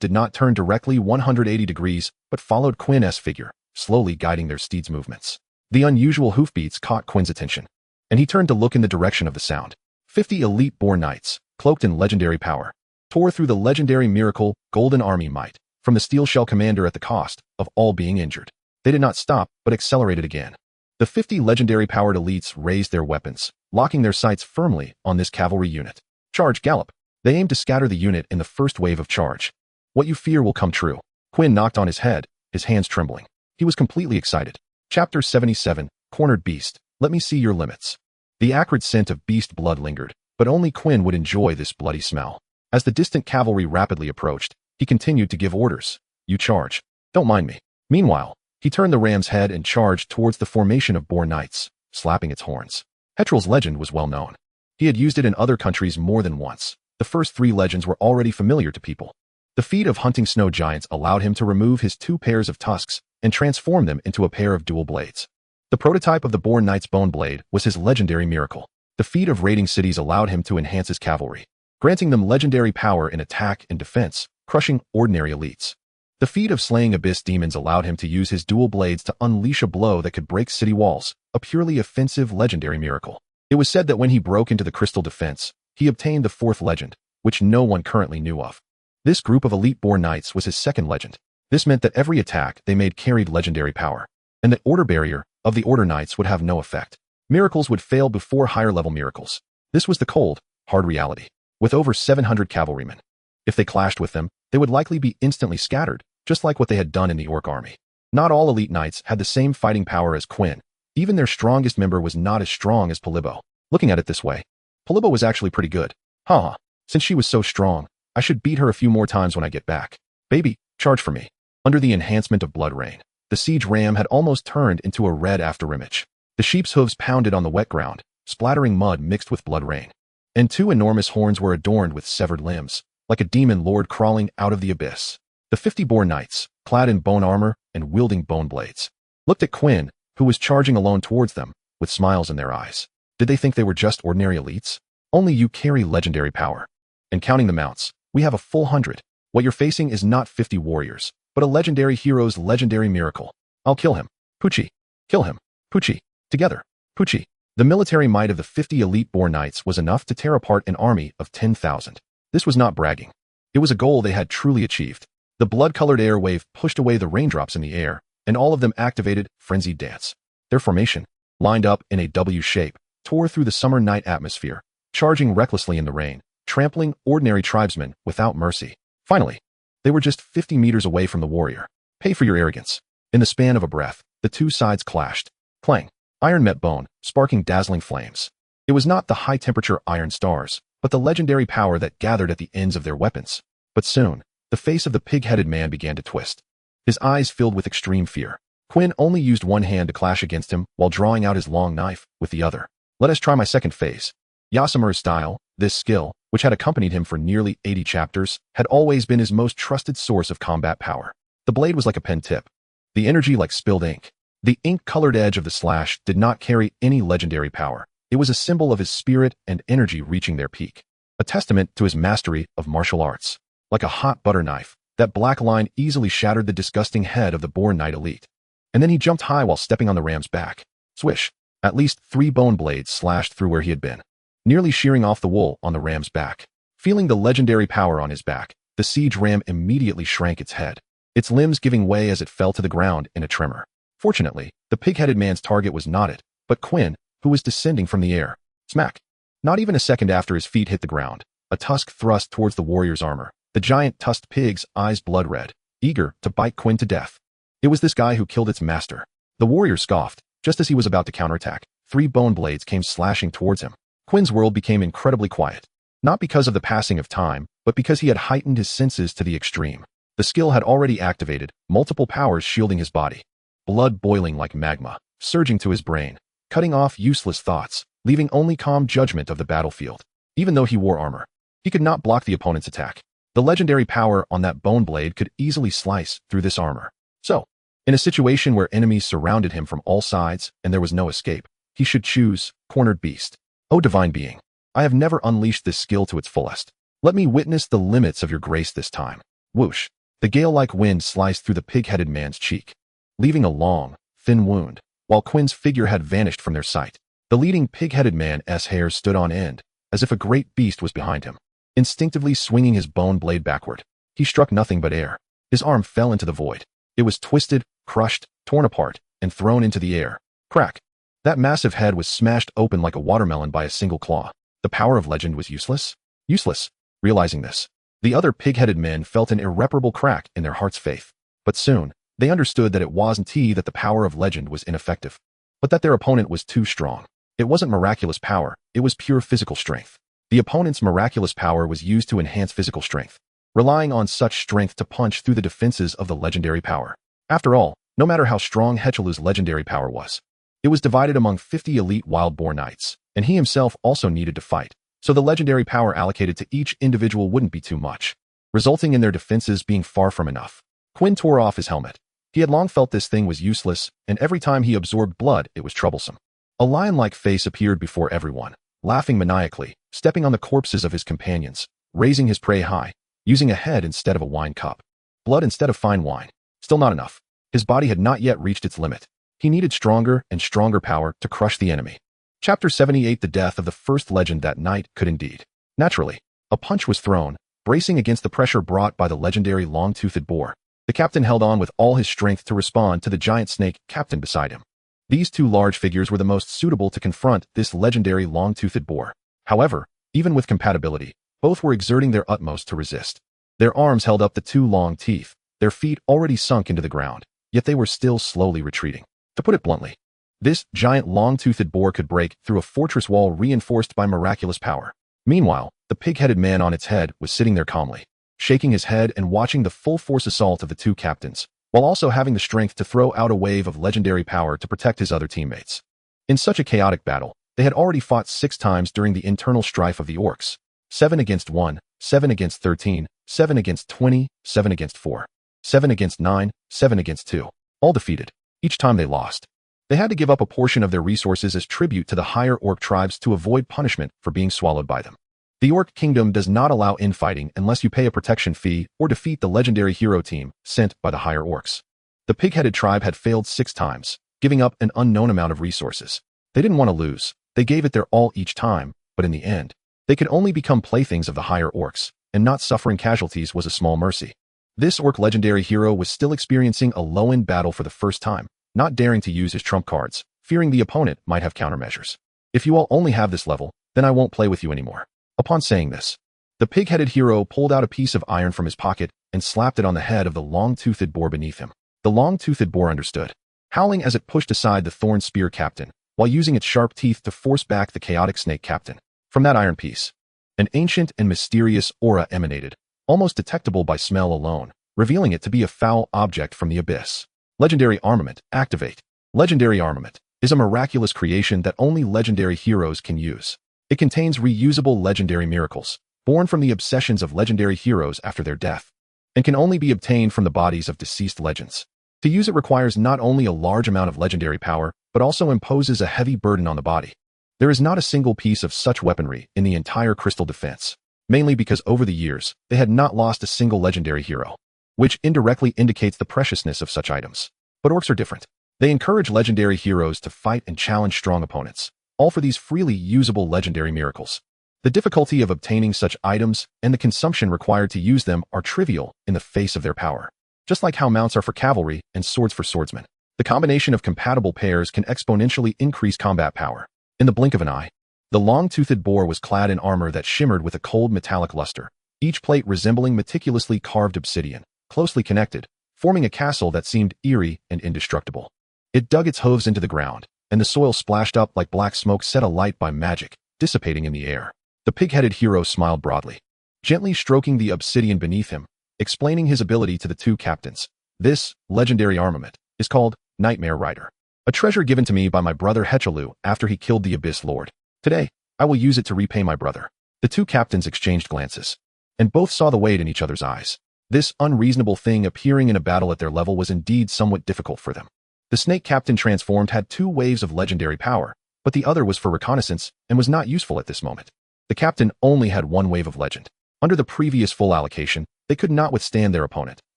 did not turn directly 180 degrees, but followed Quinn's figure, slowly guiding their steeds' movements. The unusual hoofbeats caught Quinn's attention, and he turned to look in the direction of the sound. 50 elite boar knights, cloaked in legendary power, tore through the legendary miracle Golden Army might, from the steel shell commander at the cost of all being injured. They did not stop, but accelerated again. The 50 legendary-powered elites raised their weapons, locking their sights firmly on this cavalry unit. Charge, gallop! They aimed to scatter the unit in the first wave of charge. What you fear will come true. Quinn knocked on his head, his hands trembling. He was completely excited. Chapter 77, Cornered Beast. Let me see your limits. The acrid scent of beast blood lingered, but only Quinn would enjoy this bloody smell. As the distant cavalry rapidly approached, he continued to give orders. You charge. Don't mind me. Meanwhile, he turned the ram's head and charged towards the formation of boar knights, slapping its horns. Hetral's legend was well known. He had used it in other countries more than once. The first 3 legends were already familiar to people. The feat of hunting snow giants allowed him to remove his 2 pairs of tusks and transform them into a pair of dual blades. The prototype of the boar knight's bone blade was his legendary miracle. The feat of raiding cities allowed him to enhance his cavalry, granting them legendary power in attack and defense, crushing ordinary elites. The feat of slaying abyss demons allowed him to use his dual blades to unleash a blow that could break city walls, a purely offensive legendary miracle. It was said that when he broke into the crystal defense, he obtained the 4th legend, which no one currently knew of. This group of elite boar knights was his 2nd legend. This meant that every attack they made carried legendary power, and the order barrier of the order knights would have no effect. Miracles would fail before higher-level miracles. This was the cold, hard reality. With over 700 cavalrymen, if they clashed with them, they would likely be instantly scattered, just like what they had done in the orc army. Not all elite knights had the same fighting power as Quinn. Even their strongest member was not as strong as Polybo. Looking at it this way, Polybo was actually pretty good. Haha, since she was so strong, I should beat her a few more times when I get back. Baby, charge for me. Under the enhancement of blood rain, the siege ram had almost turned into a red afterimage. The sheep's hooves pounded on the wet ground, splattering mud mixed with blood rain. And 2 enormous horns were adorned with severed limbs, like a demon lord crawling out of the abyss. The 50 boar knights, clad in bone armor and wielding bone blades, looked at Quinn, who was charging alone towards them, with smiles in their eyes. Did they think they were just ordinary elites? Only you carry legendary power. And counting the mounts, we have a full 100. What you're facing is not 50 warriors, but a legendary hero's legendary miracle. I'll kill him. Poochie. Kill him. Poochie. Together. Poochie. The military might of the 50 elite boar knights was enough to tear apart an army of 10,000. This was not bragging. It was a goal they had truly achieved. The blood-colored air wave pushed away the raindrops in the air, and all of them activated frenzied dance. Their formation, lined up in a W shape, tore through the summer night atmosphere, charging recklessly in the rain, trampling ordinary tribesmen without mercy. Finally, they were just 50 meters away from the warrior. Pay for your arrogance. In the span of a breath, the 2 sides clashed. Clang. Iron met bone, sparking dazzling flames. It was not the high-temperature iron stars, but the legendary power that gathered at the ends of their weapons. But soon, the face of the pig-headed man began to twist. His eyes filled with extreme fear. Quinn only used one hand to clash against him while drawing out his long knife with the other. Let us try my second phase. Yasamir's style, this skill, which had accompanied him for nearly 80 chapters, had always been his most trusted source of combat power. The blade was like a pen tip, the energy like spilled ink. The ink-colored edge of the slash did not carry any legendary power. It was a symbol of his spirit and energy reaching their peak, a testament to his mastery of martial arts. Like a hot butter knife, that black line easily shattered the disgusting head of the boar knight elite. And then he jumped high while stepping on the ram's back. Swish! At least 3 bone blades slashed through where he had been, nearly shearing off the wool on the ram's back. Feeling the legendary power on his back, the siege ram immediately shrank its head, its limbs giving way as it fell to the ground in a tremor. Fortunately, the pig-headed man's target was not it, but Quinn, who was descending from the air. Smack! Not even a second after his feet hit the ground, a tusk thrust towards the warrior's armor, the giant tusked pig's eyes blood red, eager to bite Quinn to death. It was this guy who killed its master. The warrior scoffed. Just as he was about to counterattack, 3 bone blades came slashing towards him. Quinn's world became incredibly quiet. Not because of the passing of time, but because he had heightened his senses to the extreme. The skill had already activated, multiple powers shielding his body. Blood boiling like magma, surging to his brain, cutting off useless thoughts, leaving only calm judgment of the battlefield. Even though he wore armor, he could not block the opponent's attack. The legendary power on that bone blade could easily slice through this armor. So, in a situation where enemies surrounded him from all sides and there was no escape, he should choose Cornered Beast. O divine being, I have never unleashed this skill to its fullest. Let me witness the limits of your grace this time. Whoosh! The gale-like wind sliced through the pig-headed man's cheek, leaving a long, thin wound, while Quinn's figure had vanished from their sight. The leading pig-headed man's hair stood on end, as if a great beast was behind him. Instinctively swinging his bone blade backward, he struck nothing but air. His arm fell into the void. It was twisted, crushed, torn apart, and thrown into the air. Crack. That massive head was smashed open like a watermelon by a single claw. The power of legend was useless? Useless. Realizing this, the other pig-headed men felt an irreparable crack in their heart's faith. But soon, they understood that it wasn't that the power of legend was ineffective, but that their opponent was too strong. It wasn't miraculous power, it was pure physical strength. The opponent's miraculous power was used to enhance physical strength, relying on such strength to punch through the defenses of the legendary power. After all, no matter how strong Hechelu's legendary power was, it was divided among 50 elite wild-boar knights, and he himself also needed to fight, so the legendary power allocated to each individual wouldn't be too much, resulting in their defenses being far from enough. Quinn tore off his helmet. He had long felt this thing was useless, and every time he absorbed blood, it was troublesome. A lion-like face appeared before everyone, laughing maniacally, stepping on the corpses of his companions, raising his prey high, using a head instead of a wine cup, blood instead of fine wine. Still not enough. His body had not yet reached its limit. He needed stronger and stronger power to crush the enemy. Chapter 78. The death of the first legend that night could indeed. Naturally, a punch was thrown, bracing against the pressure brought by the legendary long-toothed boar. The captain held on with all his strength to respond to the giant snake captain beside him. These two large figures were the most suitable to confront this legendary long-toothed boar. However, even with compatibility, both were exerting their utmost to resist. Their arms held up the two long teeth, their feet already sunk into the ground, yet they were still slowly retreating. To put it bluntly, this giant long-toothed boar could break through a fortress wall reinforced by miraculous power. Meanwhile, the pig-headed man on its head was sitting there calmly, shaking his head and watching the full-force assault of the two captains, while also having the strength to throw out a wave of legendary power to protect his other teammates. In such a chaotic battle, they had already fought 6 times during the internal strife of the orcs. 7 against 1, 7 against 13, 7 against 20, 7 against 4, 7 against 9, 7 against 2. All defeated. Each time they lost, they had to give up a portion of their resources as tribute to the higher orc tribes to avoid punishment for being swallowed by them. The orc kingdom does not allow infighting unless you pay a protection fee or defeat the legendary hero team sent by the higher orcs. The pig-headed tribe had failed 6 times, giving up an unknown amount of resources. They didn't want to lose. They gave it their all each time, but in the end, they could only become playthings of the higher orcs, and not suffering casualties was a small mercy. This orc legendary hero was still experiencing a low-end battle for the first time, not daring to use his trump cards, fearing the opponent might have countermeasures. If you all only have this level, then I won't play with you anymore. Upon saying this, the pig-headed hero pulled out a piece of iron from his pocket and slapped it on the head of the long-toothed boar beneath him. The long-toothed boar understood, howling as it pushed aside the thorn spear captain, while using its sharp teeth to force back the chaotic snake captain. From that iron piece, an ancient and mysterious aura emanated, almost detectable by smell alone, revealing it to be a foul object from the abyss. Legendary armament, activate. Legendary armament is a miraculous creation that only legendary heroes can use. It contains reusable legendary miracles, born from the obsessions of legendary heroes after their death, and can only be obtained from the bodies of deceased legends. To use it requires not only a large amount of legendary power, but also imposes a heavy burden on the body. There is not a single piece of such weaponry in the entire Crystal Defense, mainly because over the years, they had not lost a single legendary hero, which indirectly indicates the preciousness of such items. But orcs are different. They encourage legendary heroes to fight and challenge strong opponents, all for these freely usable legendary miracles. The difficulty of obtaining such items and the consumption required to use them are trivial in the face of their power. Just like how mounts are for cavalry and swords for swordsmen, the combination of compatible pairs can exponentially increase combat power. In the blink of an eye, the long-toothed boar was clad in armor that shimmered with a cold metallic luster, each plate resembling meticulously carved obsidian, closely connected, forming a castle that seemed eerie and indestructible. It dug its hooves into the ground, and the soil splashed up like black smoke set alight by magic, dissipating in the air. The pig-headed hero smiled broadly, gently stroking the obsidian beneath him, explaining his ability to the two captains. This legendary armament is called Nightmare Rider, a treasure given to me by my brother Hechelu after he killed the Abyss Lord. Today, I will use it to repay my brother. The two captains exchanged glances, and both saw the weight in each other's eyes. This unreasonable thing appearing in a battle at their level was indeed somewhat difficult for them. The snake captain transformed had 2 waves of legendary power, but the other was for reconnaissance and was not useful at this moment. The captain only had 1 wave of legend. Under the previous full allocation, they could not withstand their opponent,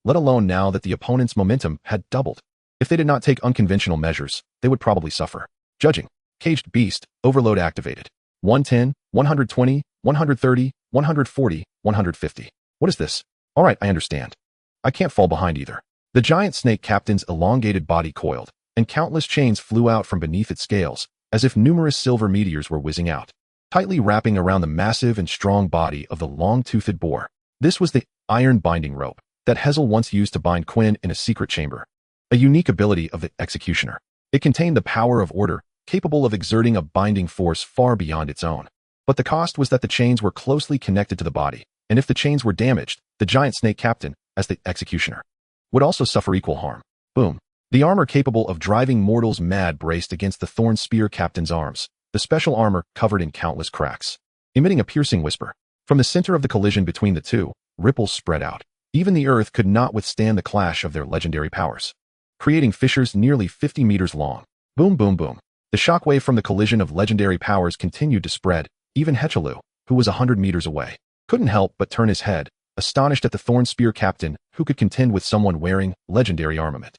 let alone now that the opponent's momentum had doubled. If they did not take unconventional measures, they would probably suffer. Judging. Caged Beast, Overload activated. 110, 120, 130, 140, 150. What is this? Alright, I understand. I can't fall behind either. The giant snake captain's elongated body coiled, and countless chains flew out from beneath its scales, as if numerous silver meteors were whizzing out, tightly wrapping around the massive and strong body of the long-toothed boar. This was the iron binding rope that Hazel once used to bind Quinn in a secret chamber, a unique ability of the executioner. It contained the power of order, capable of exerting a binding force far beyond its own. But the cost was that the chains were closely connected to the body, and if the chains were damaged, the giant snake captain, as the executioner, would also suffer equal harm. Boom. The armor capable of driving mortals mad braced against the thorn spear captain's arms, the special armor covered in countless cracks, emitting a piercing whisper. From the center of the collision between the two, ripples spread out. Even the earth could not withstand the clash of their legendary powers, creating fissures nearly 50 meters long. Boom, boom, boom. The shockwave from the collision of legendary powers continued to spread. Even Hechelu, who was 100 meters away, couldn't help but turn his head, astonished at the thorn spear captain who could contend with someone wearing legendary armament.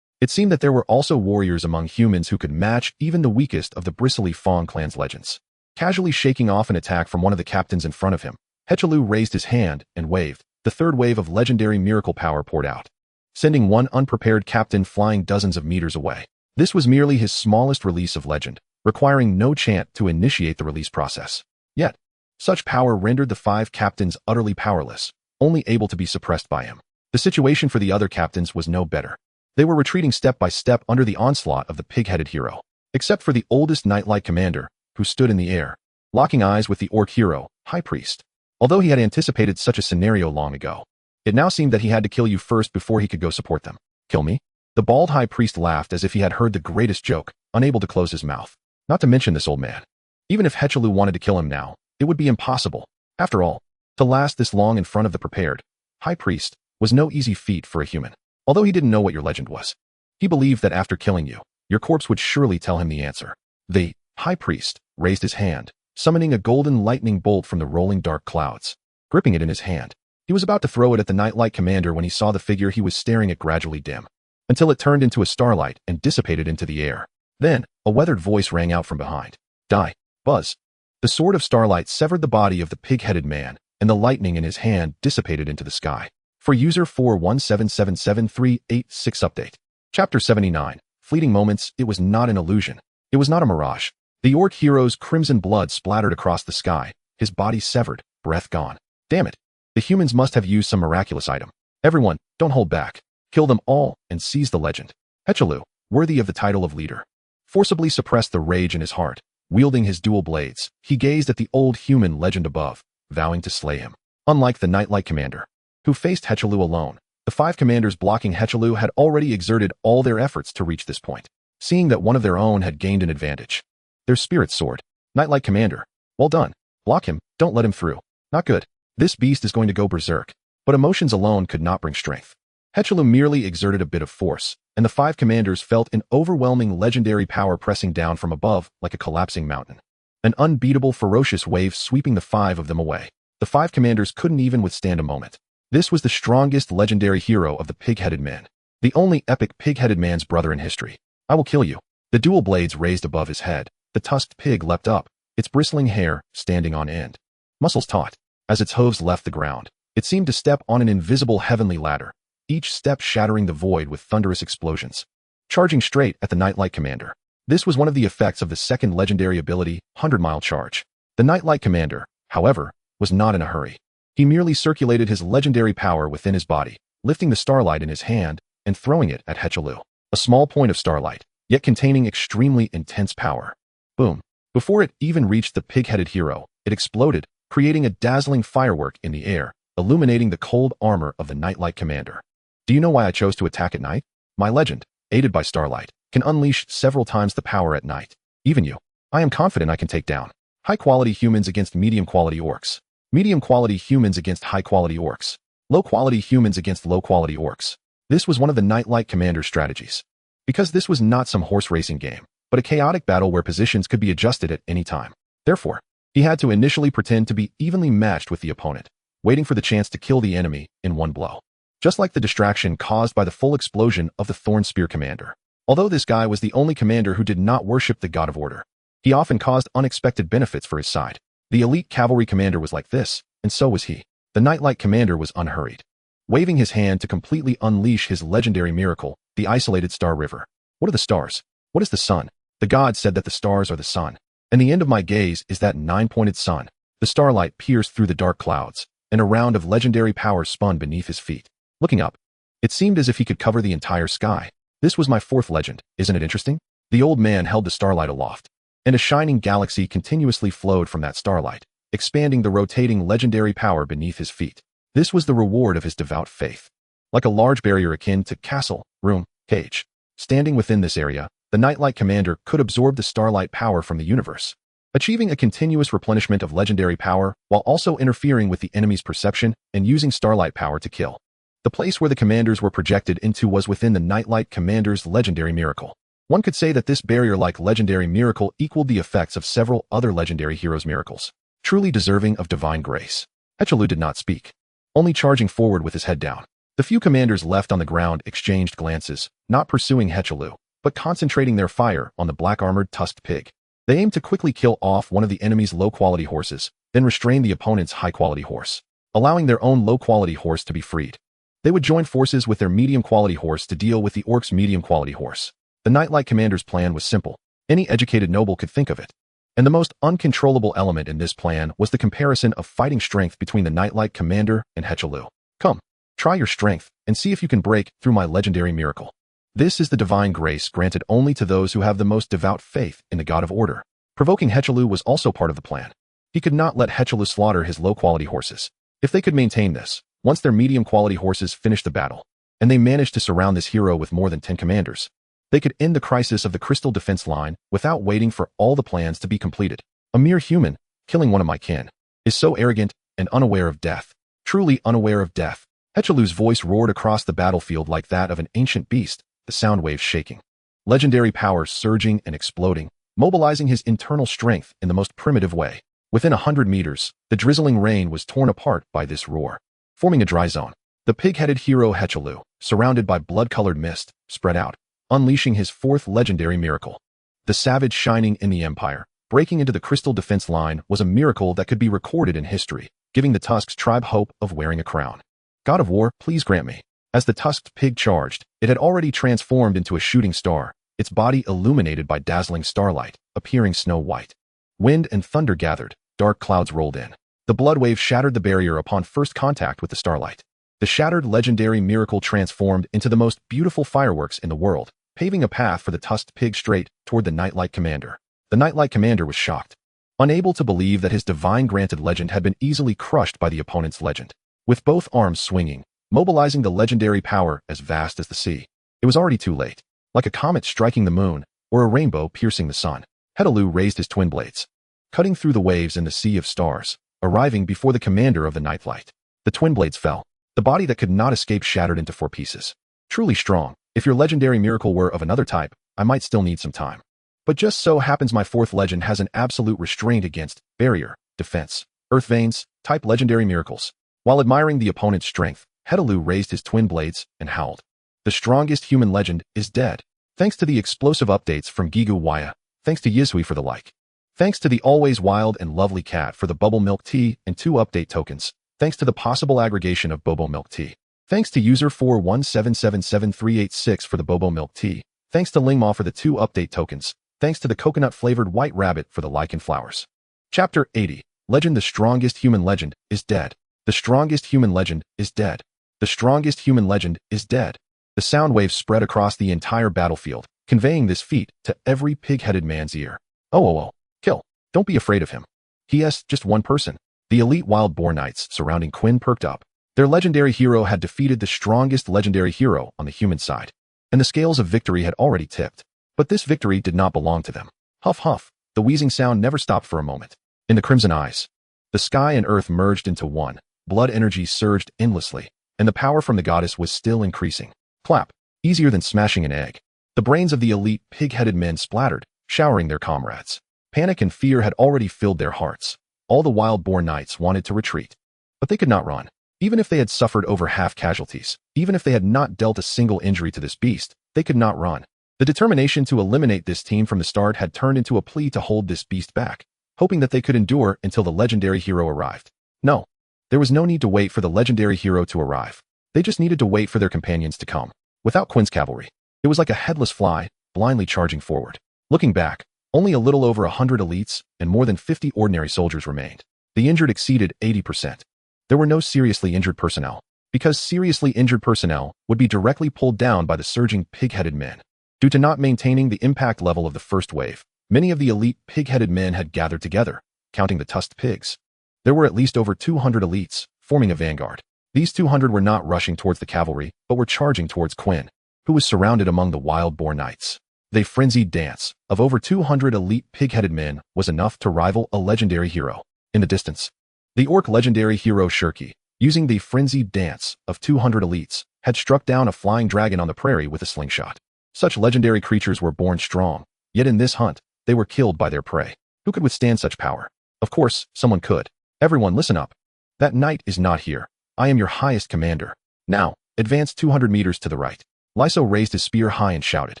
It seemed that there were also warriors among humans who could match even the weakest of the bristly Fawn clan's legends. Casually shaking off an attack from one of the captains in front of him, Hechelu raised his hand and waved. The third wave of legendary miracle power poured out, sending one unprepared captain flying dozens of meters away. This was merely his smallest release of legend, requiring no chant to initiate the release process. Yet, such power rendered the 5 captains utterly powerless, only able to be suppressed by him. The situation for the other captains was no better. They were retreating step by step under the onslaught of the pig-headed hero, except for the oldest Nightlight commander, who stood in the air, locking eyes with the orc hero, High Priest. Although he had anticipated such a scenario long ago, it now seemed that he had to kill you first before he could go support them. Kill me? The bald High Priest laughed as if he had heard the greatest joke, unable to close his mouth. Not to mention this old man. Even if Hechelu wanted to kill him now, it would be impossible. After all, to last this long in front of the prepared High Priest was no easy feat for a human. Although he didn't know what your legend was, he believed that after killing you, your corpse would surely tell him the answer. The High Priest raised his hand, summoning a golden lightning bolt from the rolling dark clouds. Gripping it in his hand, he was about to throw it at the Nightlight commander when he saw the figure he was staring at gradually dim, until it turned into a starlight and dissipated into the air. Then, a weathered voice rang out from behind. Die, Buzz. The sword of starlight severed the body of the pig-headed man, and the lightning in his hand dissipated into the sky. For user 417777386 update. Chapter 79. Fleeting moments. It was not an illusion. It was not a mirage. The orc hero's crimson blood splattered across the sky, his body severed, breath gone. Damn it. The humans must have used some miraculous item. Everyone, don't hold back. Kill them all and seize the legend. Hechelu, worthy of the title of leader, forcibly suppressed the rage in his heart. Wielding his dual blades, he gazed at the old human legend above, vowing to slay him. Unlike the Nightlight commander, who faced Hechelu alone, the 5 commanders blocking Hechelu had already exerted all their efforts to reach this point, seeing that one of their own had gained an advantage. Their spirits soared. Nightlight commander, well done. Block him, don't let him through. Not good. This beast is going to go berserk. But emotions alone could not bring strength. Hechelu merely exerted a bit of force, and the 5 commanders felt an overwhelming legendary power pressing down from above like a collapsing mountain. An unbeatable ferocious wave sweeping the 5 of them away. The 5 commanders couldn't even withstand a moment. This was the strongest legendary hero of the pig-headed men, the only epic pig-headed man's brother in history. I will kill you. The dual blades raised above his head. The tusked pig leapt up, its bristling hair standing on end. Muscles taut. As its hooves left the ground, it seemed to step on an invisible heavenly ladder, each step shattering the void with thunderous explosions. Charging straight at the Nightlight commander. This was one of the effects of the second legendary ability, 100-mile charge. The Nightlight commander, however, was not in a hurry. He merely circulated his legendary power within his body, lifting the starlight in his hand and throwing it at Hechelu. A small point of starlight, yet containing extremely intense power. Boom. Before it even reached the pig-headed hero, it exploded, creating a dazzling firework in the air, illuminating the cold armor of the Nightlight commander. Do you know why I chose to attack at night? My legend, aided by starlight, can unleash several times the power at night. Even you. I am confident I can take down high-quality humans against medium-quality orcs. Medium-quality humans against high-quality orcs. Low-quality humans against low-quality orcs. This was one of the Nightlight commander's strategies. Because this was not some horse racing game, but a chaotic battle where positions could be adjusted at any time. Therefore, he had to initially pretend to be evenly matched with the opponent, waiting for the chance to kill the enemy in one blow. Just like the distraction caused by the full explosion of the Thorn Spear commander. Although this guy was the only commander who did not worship the god of order, he often caused unexpected benefits for his side. The elite cavalry commander was like this, and so was he. The Nightlight commander was unhurried. waving his hand to completely unleash his legendary miracle, the isolated star river. What are the stars? What is the sun? The god said that the stars are the sun. And the end of my gaze is that nine-pointed sun. The starlight pierced through the dark clouds, and a round of legendary power spun beneath his feet. Looking up, it seemed as if he could cover the entire sky. This was my fourth legend, isn't it interesting? The old man held the starlight aloft, and a shining galaxy continuously flowed from that starlight, expanding the rotating legendary power beneath his feet. This was the reward of his devout faith. Like a large barrier akin to castle, room, cage. Standing within this area, the Nightlight Commander could absorb the starlight power from the universe, achieving a continuous replenishment of legendary power while also interfering with the enemy's perception and using starlight power to kill. The place where the commanders were projected into was within the Nightlight Commander's legendary miracle. One could say that this barrier-like legendary miracle equaled the effects of several other legendary heroes' miracles, truly deserving of divine grace. Hechalu did not speak, only charging forward with his head down. The few commanders left on the ground exchanged glances, not pursuing Hechalu, but concentrating their fire on the black-armored tusked pig. They aimed to quickly kill off one of the enemy's low-quality horses, then restrain the opponent's high-quality horse, allowing their own low-quality horse to be freed. They would join forces with their medium-quality horse to deal with the orc's medium-quality horse. The Nightlight Commander's plan was simple. Any educated noble could think of it. And the most uncontrollable element in this plan was the comparison of fighting strength between the Nightlight Commander and Hechalu. Come, try your strength and see if you can break through my legendary miracle. This is the divine grace granted only to those who have the most devout faith in the God of Order. Provoking Hechalu was also part of the plan. He could not let Hechalu slaughter his low-quality horses. If they could maintain this, once their medium-quality horses finished the battle, and they managed to surround this hero with more than 10 commanders, they could end the crisis of the Crystal Defense Line without waiting for all the plans to be completed. A mere human, killing one of my kin, is so arrogant and unaware of death. Truly unaware of death. Hechalu's voice roared across the battlefield like that of an ancient beast, the sound waves shaking. Legendary power surging and exploding, mobilizing his internal strength in the most primitive way. Within 100 meters, the drizzling rain was torn apart by this roar, forming a dry zone. The pig-headed hero Hechalu, surrounded by blood-colored mist, spread out, unleashing his fourth legendary miracle. The savage shining in the Empire, breaking into the Crystal Defense Line was a miracle that could be recorded in history, giving the Tusk's tribe hope of wearing a crown. God of War, please grant me. As the tusked pig charged, it had already transformed into a shooting star, its body illuminated by dazzling starlight, appearing snow-white. Wind and thunder gathered, dark clouds rolled in. The blood wave shattered the barrier upon first contact with the starlight. The shattered legendary miracle transformed into the most beautiful fireworks in the world, paving a path for the tusked pig straight toward the Nightlight Commander. The Nightlight Commander was shocked, unable to believe that his divine-granted legend had been easily crushed by the opponent's legend. With both arms swinging, mobilizing the legendary power as vast as the sea, it was already too late. Like a comet striking the moon, or a rainbow piercing the sun, Hechalu raised his twin blades, cutting through the waves in the sea of stars, arriving before the commander of the Nightlight. The twin blades fell. The body that could not escape shattered into 4 pieces. Truly strong. If your legendary miracle were of another type, I might still need some time. But just so happens my fourth legend has an absolute restraint against barrier, defense, earth veins, type legendary miracles. While admiring the opponent's strength, Hechalu raised his twin blades and howled. The strongest human legend is dead. Thanks to the explosive updates from Gigu Waya, thanks to Yizhui for the like. Thanks to the always wild and lovely cat for the bubble milk tea and 2 update tokens. Thanks to the possible aggregation of Bobo Milk Tea. Thanks to user 417777386 for the Bobo Milk Tea. Thanks to Lingma for the 2 update tokens. Thanks to the coconut-flavored white rabbit for the lichen flowers. Chapter 80. Legend: The strongest human legend is dead. The strongest human legend is dead. The strongest human legend is dead. The sound waves spread across the entire battlefield, conveying this feat to every pig-headed man's ear. Oh, kill. Don't be afraid of him. He is just one person. The elite wild boar knights surrounding Quinn perked up. Their legendary hero had defeated the strongest legendary hero on the human side, and the scales of victory had already tipped. But this victory did not belong to them. Huff huff, the wheezing sound never stopped for a moment. In the crimson eyes, the sky and earth merged into one. Blood energy surged endlessly, and the power from the goddess was still increasing. Clap, easier than smashing an egg. The brains of the elite pig-headed men splattered, showering their comrades. Panic and fear had already filled their hearts. All the wild boar knights wanted to retreat, but they could not run. Even if they had suffered over half casualties, even if they had not dealt a single injury to this beast, they could not run. The determination to eliminate this team from the start had turned into a plea to hold this beast back, hoping that they could endure until the legendary hero arrived. No, there was no need to wait for the legendary hero to arrive. They just needed to wait for their companions to come. Without Quinn's cavalry, it was like a headless fly, blindly charging forward. Looking back, only a little over 100 elites and more than 50 ordinary soldiers remained. The injured exceeded 80%. There were no seriously injured personnel, because seriously injured personnel would be directly pulled down by the surging pig-headed men. Due to not maintaining the impact level of the first wave, many of the elite pig-headed men had gathered together, counting the tusked pigs. There were at least over 200 elites, forming a vanguard. These 200 were not rushing towards the cavalry, but were charging towards Quinn, who was surrounded among the wild-boar knights. The frenzied dance of over 200 elite pig-headed men was enough to rival a legendary hero. In the distance, the orc legendary hero Shirky, using the frenzied dance of 200 elites, had struck down a flying dragon on the prairie with a slingshot. Such legendary creatures were born strong, yet in this hunt, they were killed by their prey. Who could withstand such power? Of course, someone could. Everyone listen up. That knight is not here. I am your highest commander. Now, advance 200 meters to the right. Lyso raised his spear high and shouted.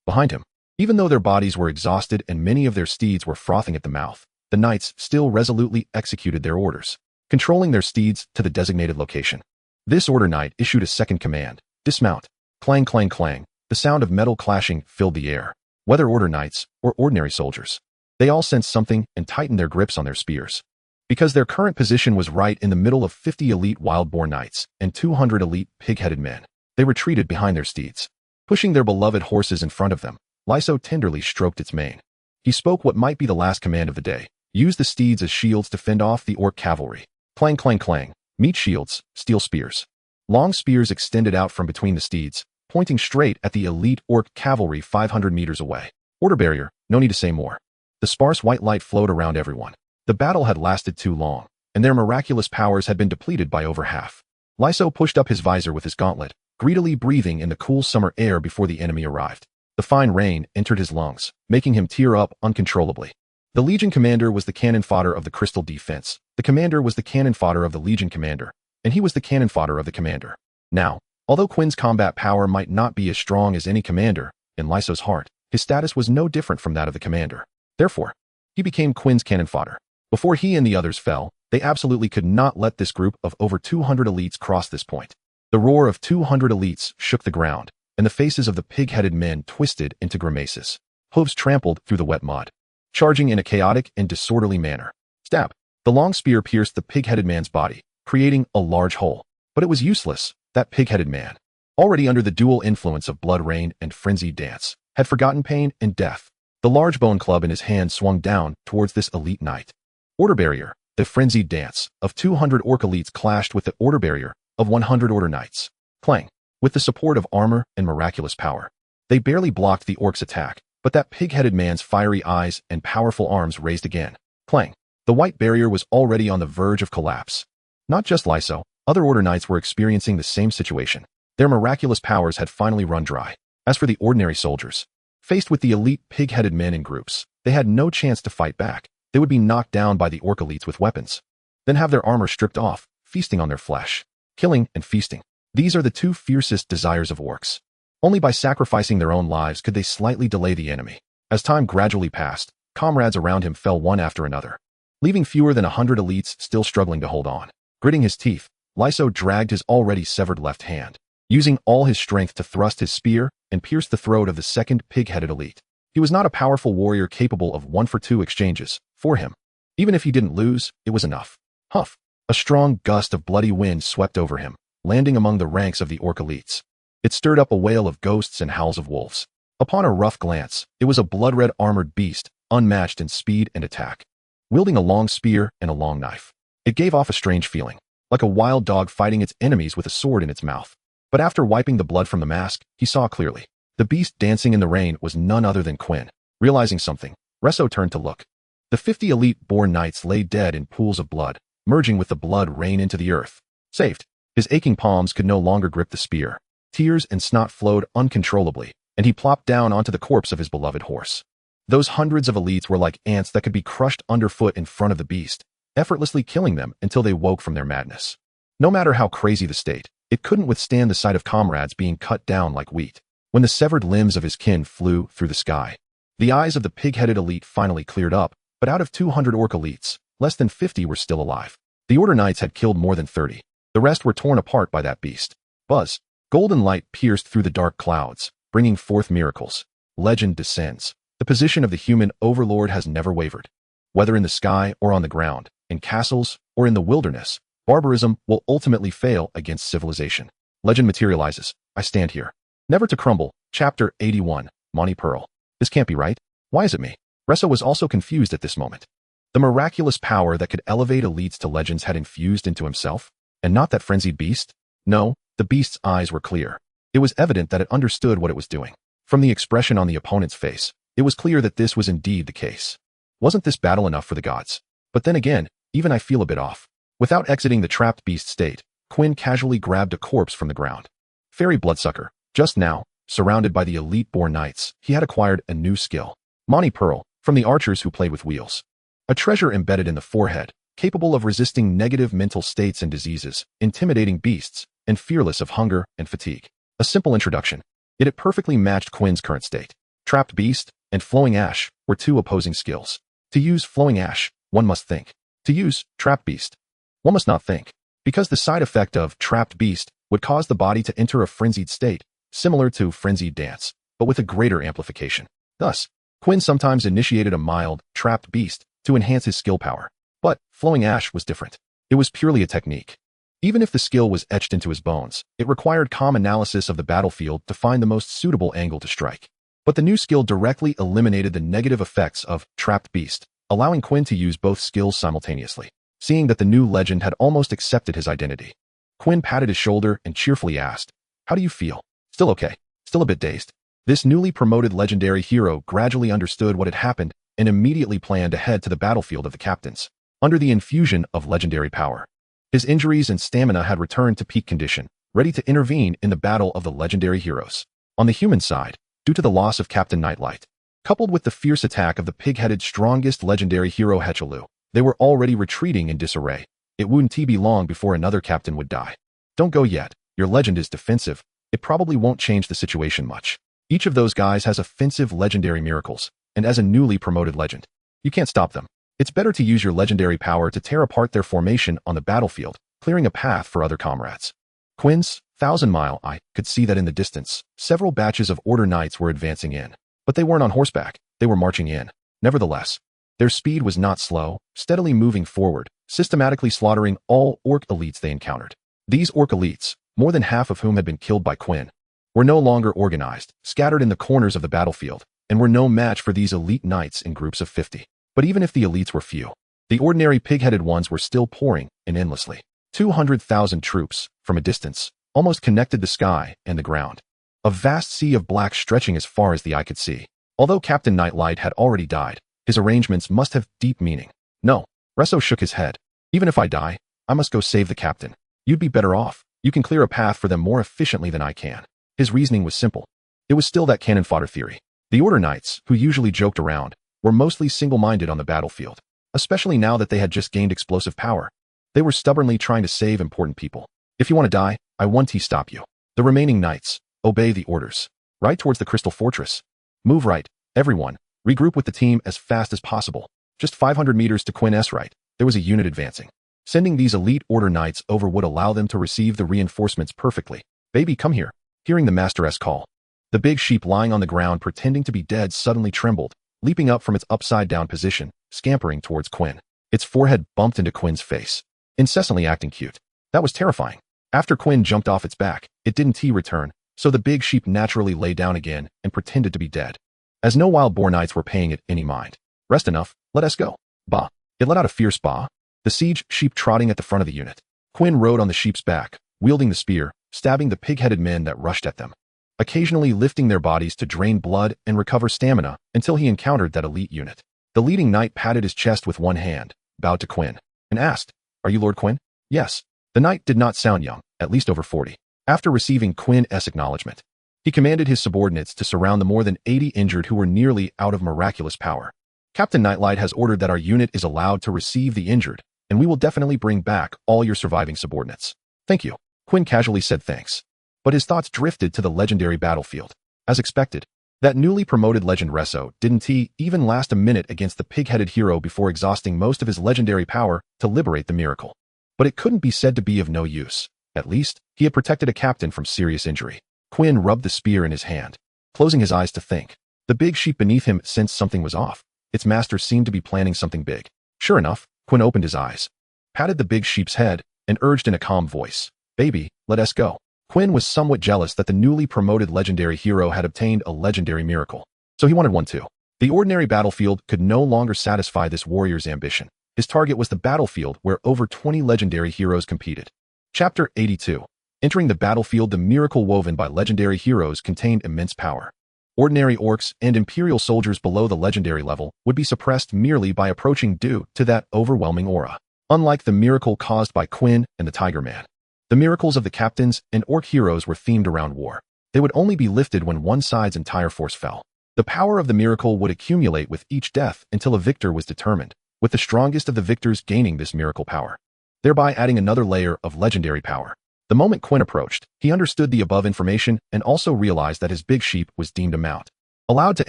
Behind him, even though their bodies were exhausted and many of their steeds were frothing at the mouth, the knights still resolutely executed their orders, controlling their steeds to the designated location. This order knight issued a second command, dismount. Clang, clang, clang. The sound of metal clashing filled the air. Whether order knights or ordinary soldiers, they all sensed something and tightened their grips on their spears. Because their current position was right in the middle of 50 elite wild-boar knights and 200 elite pig-headed men, they retreated behind their steeds. Pushing their beloved horses in front of them, Lyso tenderly stroked its mane. He spoke what might be the last command of the day. Use the steeds as shields to fend off the orc cavalry. Clang, clang, clang. Meet shields, steel spears. Long spears extended out from between the steeds, pointing straight at the elite orc cavalry 500 meters away. Order barrier, no need to say more. The sparse white light flowed around everyone. The battle had lasted too long, and their miraculous powers had been depleted by over half. Lyso pushed up his visor with his gauntlet, greedily breathing in the cool summer air before the enemy arrived. The fine rain entered his lungs, making him tear up uncontrollably. The Legion commander was the cannon fodder of the Crystal Defense. The commander was the cannon fodder of the Legion commander, and he was the cannon fodder of the commander. Now, although Quinn's combat power might not be as strong as any commander, in Lyso's heart, his status was no different from that of the commander. Therefore, he became Quinn's cannon fodder. Before he and the others fell, they absolutely could not let this group of over 200 elites cross this point. The roar of 200 elites shook the ground, and the faces of the pig-headed men twisted into grimaces. Hooves trampled through the wet mud, charging in a chaotic and disorderly manner. Stab! The long spear pierced the pig-headed man's body, creating a large hole. But it was useless. That pig-headed man, already under the dual influence of blood rain and frenzied dance, had forgotten pain and death. The large bone club in his hand swung down towards this elite knight. Order barrier. The frenzied dance of 200 orc elites clashed with the order barrier of 100 order knights. Clang. With the support of armor and miraculous power, they barely blocked the orc's attack, but that pig-headed man's fiery eyes and powerful arms raised again. Clang. The white barrier was already on the verge of collapse. Not just Lyso, other order knights were experiencing the same situation. Their miraculous powers had finally run dry. As for the ordinary soldiers, faced with the elite pig-headed men in groups, they had no chance to fight back. They would be knocked down by the orc elites with weapons, then have their armor stripped off, feasting on their flesh. Killing and feasting. These are the two fiercest desires of orcs. Only by sacrificing their own lives could they slightly delay the enemy. As time gradually passed, comrades around him fell one after another, leaving fewer than 100 elites still struggling to hold on. Gritting his teeth, Lyso dragged his already severed left hand, using all his strength to thrust his spear and pierce the throat of the second pig-headed elite. He was not a powerful warrior capable of 1-for-2 exchanges. For him, even if he didn't lose, it was enough. Huff! A strong gust of bloody wind swept over him, landing among the ranks of the orc elites. It stirred up a wail of ghosts and howls of wolves. Upon a rough glance, it was a blood-red armored beast, unmatched in speed and attack, wielding a long spear and a long knife. It gave off a strange feeling, like a wild dog fighting its enemies with a sword in its mouth. But after wiping the blood from the mask, he saw clearly. The beast dancing in the rain was none other than Quinn. Realizing something, Resso turned to look. The 50 elite-born knights lay dead in pools of blood, merging with the blood rain into the earth. Saved. His aching palms could no longer grip the spear. Tears and snot flowed uncontrollably, and he plopped down onto the corpse of his beloved horse. Those hundreds of elites were like ants that could be crushed underfoot in front of the beast, effortlessly killing them until they woke from their madness. No matter how crazy the state, it couldn't withstand the sight of comrades being cut down like wheat. When the severed limbs of his kin flew through the sky, the eyes of the pig-headed elite finally cleared up, but out of 200 orc elites, less than 50 were still alive. The Order Knights had killed more than 30. The rest were torn apart by that beast. Buzz. Golden light pierced through the dark clouds, bringing forth miracles. Legend descends. The position of the human overlord has never wavered. Whether in the sky or on the ground, in castles or in the wilderness, barbarism will ultimately fail against civilization. Legend materializes. I stand here. Never to crumble. Chapter 81. Monty Pearl. This can't be right. Why is it me? Resso was also confused at this moment. The miraculous power that could elevate elites to legends had infused into himself, and not that frenzied beast? No, the beast's eyes were clear. It was evident that it understood what it was doing. From the expression on the opponent's face, it was clear that this was indeed the case. Wasn't this battle enough for the gods? But then again, even I feel a bit off. Without exiting the trapped beast state, Quinn casually grabbed a corpse from the ground. Fairy bloodsucker. Just now, surrounded by the elite-born knights, he had acquired a new skill. Monty Pearl, from the archers who played with wheels. A treasure embedded in the forehead, capable of resisting negative mental states and diseases, intimidating beasts, and fearless of hunger and fatigue. A simple introduction. Yet it perfectly matched Quinn's current state. Trapped beast and flowing ash were two opposing skills. To use flowing ash, one must think. To use trapped beast, one must not think. Because the side effect of trapped beast would cause the body to enter a frenzied state, similar to frenzied dance, but with a greater amplification. Thus, Quinn sometimes initiated a mild, trapped beast to enhance his skill power. But flowing ash was different. It was purely a technique. Even if the skill was etched into his bones, it required calm analysis of the battlefield to find the most suitable angle to strike. But the new skill directly eliminated the negative effects of trapped beast, allowing Quinn to use both skills simultaneously. Seeing that the new legend had almost accepted his identity, Quinn patted his shoulder and cheerfully asked, "How do you feel?" "Still okay. Still a bit dazed." This newly promoted legendary hero gradually understood what had happened and immediately planned to head to the battlefield of the captains. Under the infusion of legendary power, his injuries and stamina had returned to peak condition, ready to intervene in the battle of the legendary heroes. On the human side, due to the loss of Captain Nightlight, coupled with the fierce attack of the pig-headed strongest legendary hero Hechelu, they were already retreating in disarray. It wouldn't be long before another captain would die. "Don't go yet. Your legend is defensive. It probably won't change the situation much. Each of those guys has offensive legendary miracles, and as a newly promoted legend, you can't stop them. It's better to use your legendary power to tear apart their formation on the battlefield, clearing a path for other comrades." Quinn's 1,000-mile eye could see that in the distance, several batches of Order Knights were advancing in. But they weren't on horseback, they were marching in. Nevertheless, their speed was not slow, steadily moving forward, systematically slaughtering all Orc elites they encountered. These Orc elites, more than half of whom had been killed by Quinn, were no longer organized, scattered in the corners of the battlefield, and were no match for these elite knights in groups of 50. But even if the elites were few, the ordinary pig-headed ones were still pouring in endlessly. 200,000 troops, from a distance, almost connected the sky and the ground. A vast sea of black stretching as far as the eye could see. Although Captain Nightlight had already died, his arrangements must have deep meaning. "No," Resso shook his head. "Even if I die, I must go save the captain. You'd be better off. You can clear a path for them more efficiently than I can." His reasoning was simple. It was still that cannon fodder theory. The Order Knights, who usually joked around, were mostly single-minded on the battlefield, especially now that they had just gained explosive power. They were stubbornly trying to save important people. "If you want to die, I won't stop you. The remaining knights, obey the orders. Right towards the Crystal Fortress. Move right, everyone. Regroup with the team as fast as possible. Just 500 meters to Quinn S. Right, there was a unit advancing. Sending these elite Order Knights over would allow them to receive the reinforcements perfectly. Baby, come here." Hearing the Master's call, the big sheep lying on the ground pretending to be dead suddenly trembled, leaping up from its upside-down position, scampering towards Quinn. Its forehead bumped into Quinn's face, incessantly acting cute. That was terrifying. After Quinn jumped off its back, it didn't return, so the big sheep naturally lay down again and pretended to be dead. As no wild boar knights were paying it any mind. "Rest enough, let us go." Bah. It let out a fierce bah. The siege sheep trotting at the front of the unit. Quinn rode on the sheep's back, wielding the spear, stabbing the pig-headed men that rushed at them, occasionally lifting their bodies to drain blood and recover stamina until he encountered that elite unit. The leading knight patted his chest with one hand, bowed to Quinn, and asked, "Are you Lord Quinn?" "Yes." The knight did not sound young, at least over 40. After receiving Quinn's acknowledgement, he commanded his subordinates to surround the more than 80 injured who were nearly out of miraculous power. "Captain Nightlight has ordered that our unit is allowed to receive the injured, and we will definitely bring back all your surviving subordinates." "Thank you." Quinn casually said thanks. But his thoughts drifted to the legendary battlefield. As expected, that newly promoted legend Resso didn't even last a minute against the pig-headed hero before exhausting most of his legendary power to liberate the miracle. But it couldn't be said to be of no use. At least, he had protected a captain from serious injury. Quinn rubbed the spear in his hand, closing his eyes to think. The big sheep beneath him sensed something was off. Its master seemed to be planning something big. Sure enough, Quinn opened his eyes, patted the big sheep's head, and urged in a calm voice, "Baby, let us go." Quinn was somewhat jealous that the newly promoted legendary hero had obtained a legendary miracle, so he wanted one too. The ordinary battlefield could no longer satisfy this warrior's ambition. His target was the battlefield where over 20 legendary heroes competed. Chapter 82. Entering the battlefield, the miracle woven by legendary heroes contained immense power. Ordinary orcs and imperial soldiers below the legendary level would be suppressed merely by approaching due to that overwhelming aura. Unlike the miracle caused by Quinn and the Tiger Man, the miracles of the captains and orc heroes were themed around war. They would only be lifted when one side's entire force fell. The power of the miracle would accumulate with each death until a victor was determined, with the strongest of the victors gaining this miracle power, thereby adding another layer of legendary power. The moment Quinn approached, he understood the above information and also realized that his big sheep was deemed a mount, allowed to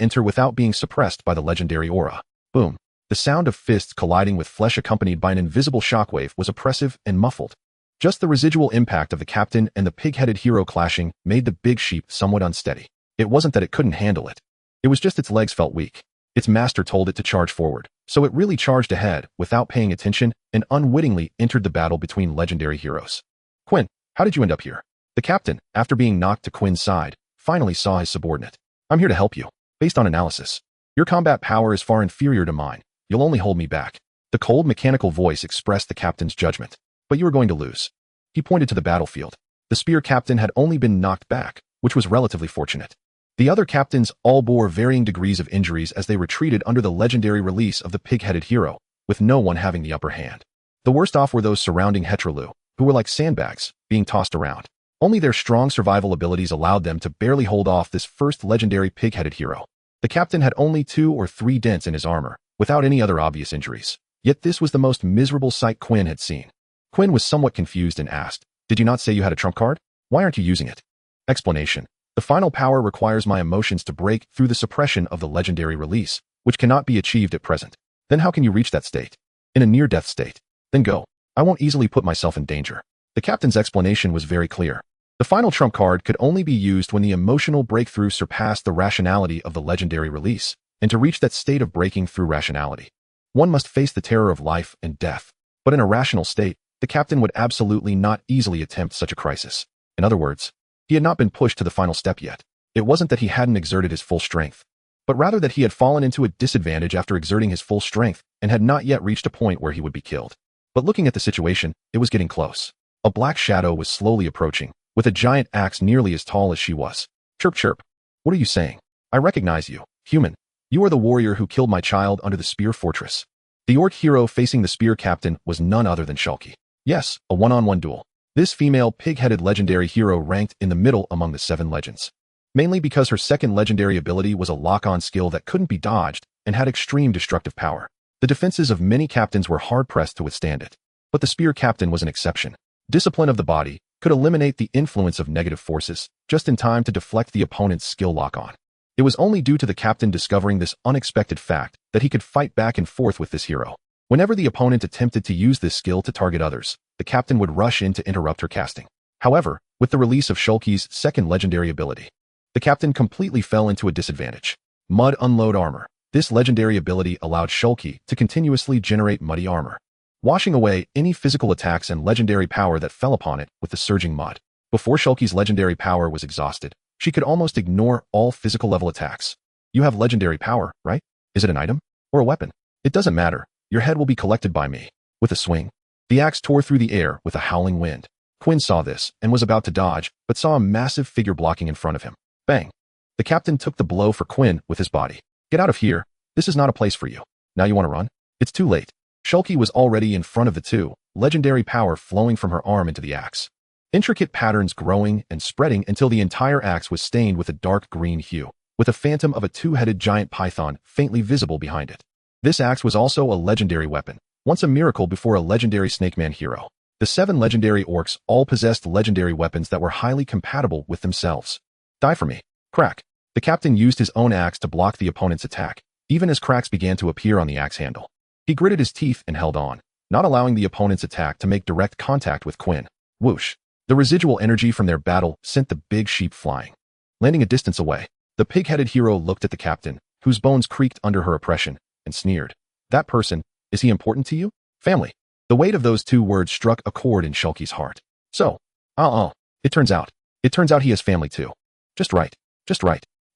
enter without being suppressed by the legendary aura. Boom. The sound of fists colliding with flesh accompanied by an invisible shockwave was oppressive and muffled. Just the residual impact of the captain and the pig-headed hero clashing made the big sheep somewhat unsteady. It wasn't that it couldn't handle it. It was just its legs felt weak. Its master told it to charge forward, so it really charged ahead without paying attention and unwittingly entered the battle between legendary heroes. "Quinn, how did you end up here?" The captain, after being knocked to Quinn's side, finally saw his subordinate. "I'm here to help you. Based on analysis, your combat power is far inferior to mine. You'll only hold me back." The cold mechanical voice expressed the captain's judgment. "But you are going to lose." He pointed to the battlefield. The spear captain had only been knocked back, which was relatively fortunate. The other captains all bore varying degrees of injuries as they retreated under the legendary release of the pig-headed hero, with no one having the upper hand. The worst off were those surrounding Hetrolu, who were like sandbags, being tossed around. Only their strong survival abilities allowed them to barely hold off this first legendary pig-headed hero. The captain had only 2 or 3 dents in his armor, without any other obvious injuries. Yet this was the most miserable sight Quinn had seen. Quinn was somewhat confused and asked, "Did you not say you had a trump card? Why aren't you using it?" Explanation. The final power requires my emotions to break through the suppression of the legendary release, which cannot be achieved at present. Then how can you reach that state? In a near-death state. Then go. I won't easily put myself in danger. The captain's explanation was very clear. The final trump card could only be used when the emotional breakthrough surpassed the rationality of the legendary release, and to reach that state of breaking through rationality, one must face the terror of life and death. But in a rational state, the captain would absolutely not easily attempt such a crisis. In other words, he had not been pushed to the final step yet. It wasn't that he hadn't exerted his full strength, but rather that he had fallen into a disadvantage after exerting his full strength and had not yet reached a point where he would be killed. But looking at the situation, it was getting close. A black shadow was slowly approaching, with a giant axe nearly as tall as she was. "Chirp chirp. What are you saying? I recognize you, human. You are the warrior who killed my child under the spear fortress." The orc hero facing the spear captain was none other than Shulky. Yes, a one-on-one duel. This female pig-headed legendary hero ranked in the middle among the 7 legends, mainly because her second legendary ability was a lock-on skill that couldn't be dodged and had extreme destructive power. The defenses of many captains were hard-pressed to withstand it. But the spear captain was an exception. Discipline of the body could eliminate the influence of negative forces just in time to deflect the opponent's skill lock-on. It was only due to the captain discovering this unexpected fact that he could fight back and forth with this hero. Whenever the opponent attempted to use this skill to target others, the captain would rush in to interrupt her casting. However, with the release of Shulky's second legendary ability, the captain completely fell into a disadvantage. Mud Unload Armor. This legendary ability allowed Shulky to continuously generate muddy armor, washing away any physical attacks and legendary power that fell upon it with the surging mud. Before Shulky's legendary power was exhausted, she could almost ignore all physical level attacks. You have legendary power, right? Is it an item? Or a weapon? It doesn't matter. Your head will be collected by me. With a swing, the axe tore through the air with a howling wind. Quinn saw this and was about to dodge, but saw a massive figure blocking in front of him. Bang! The captain took the blow for Quinn with his body. "Get out of here. This is not a place for you. Now you want to run?" It's too late. Shulky was already in front of the 2, legendary power flowing from her arm into the axe. Intricate patterns growing and spreading until the entire axe was stained with a dark green hue, with a phantom of a 2-headed giant python faintly visible behind it. This axe was also a legendary weapon, once a miracle before a legendary Snake Man hero. The 7 legendary orcs all possessed legendary weapons that were highly compatible with themselves. "Die for me." Crack. The captain used his own axe to block the opponent's attack, even as cracks began to appear on the axe handle. He gritted his teeth and held on, not allowing the opponent's attack to make direct contact with Quinn. Whoosh. The residual energy from their battle sent the big sheep flying. Landing a distance away, the pig-headed hero looked at the captain, whose bones creaked under her oppression, and sneered. That person, is he important to you? Family. The weight of those two words struck a chord in Shulky's heart. So, it turns out he has family too. Just right.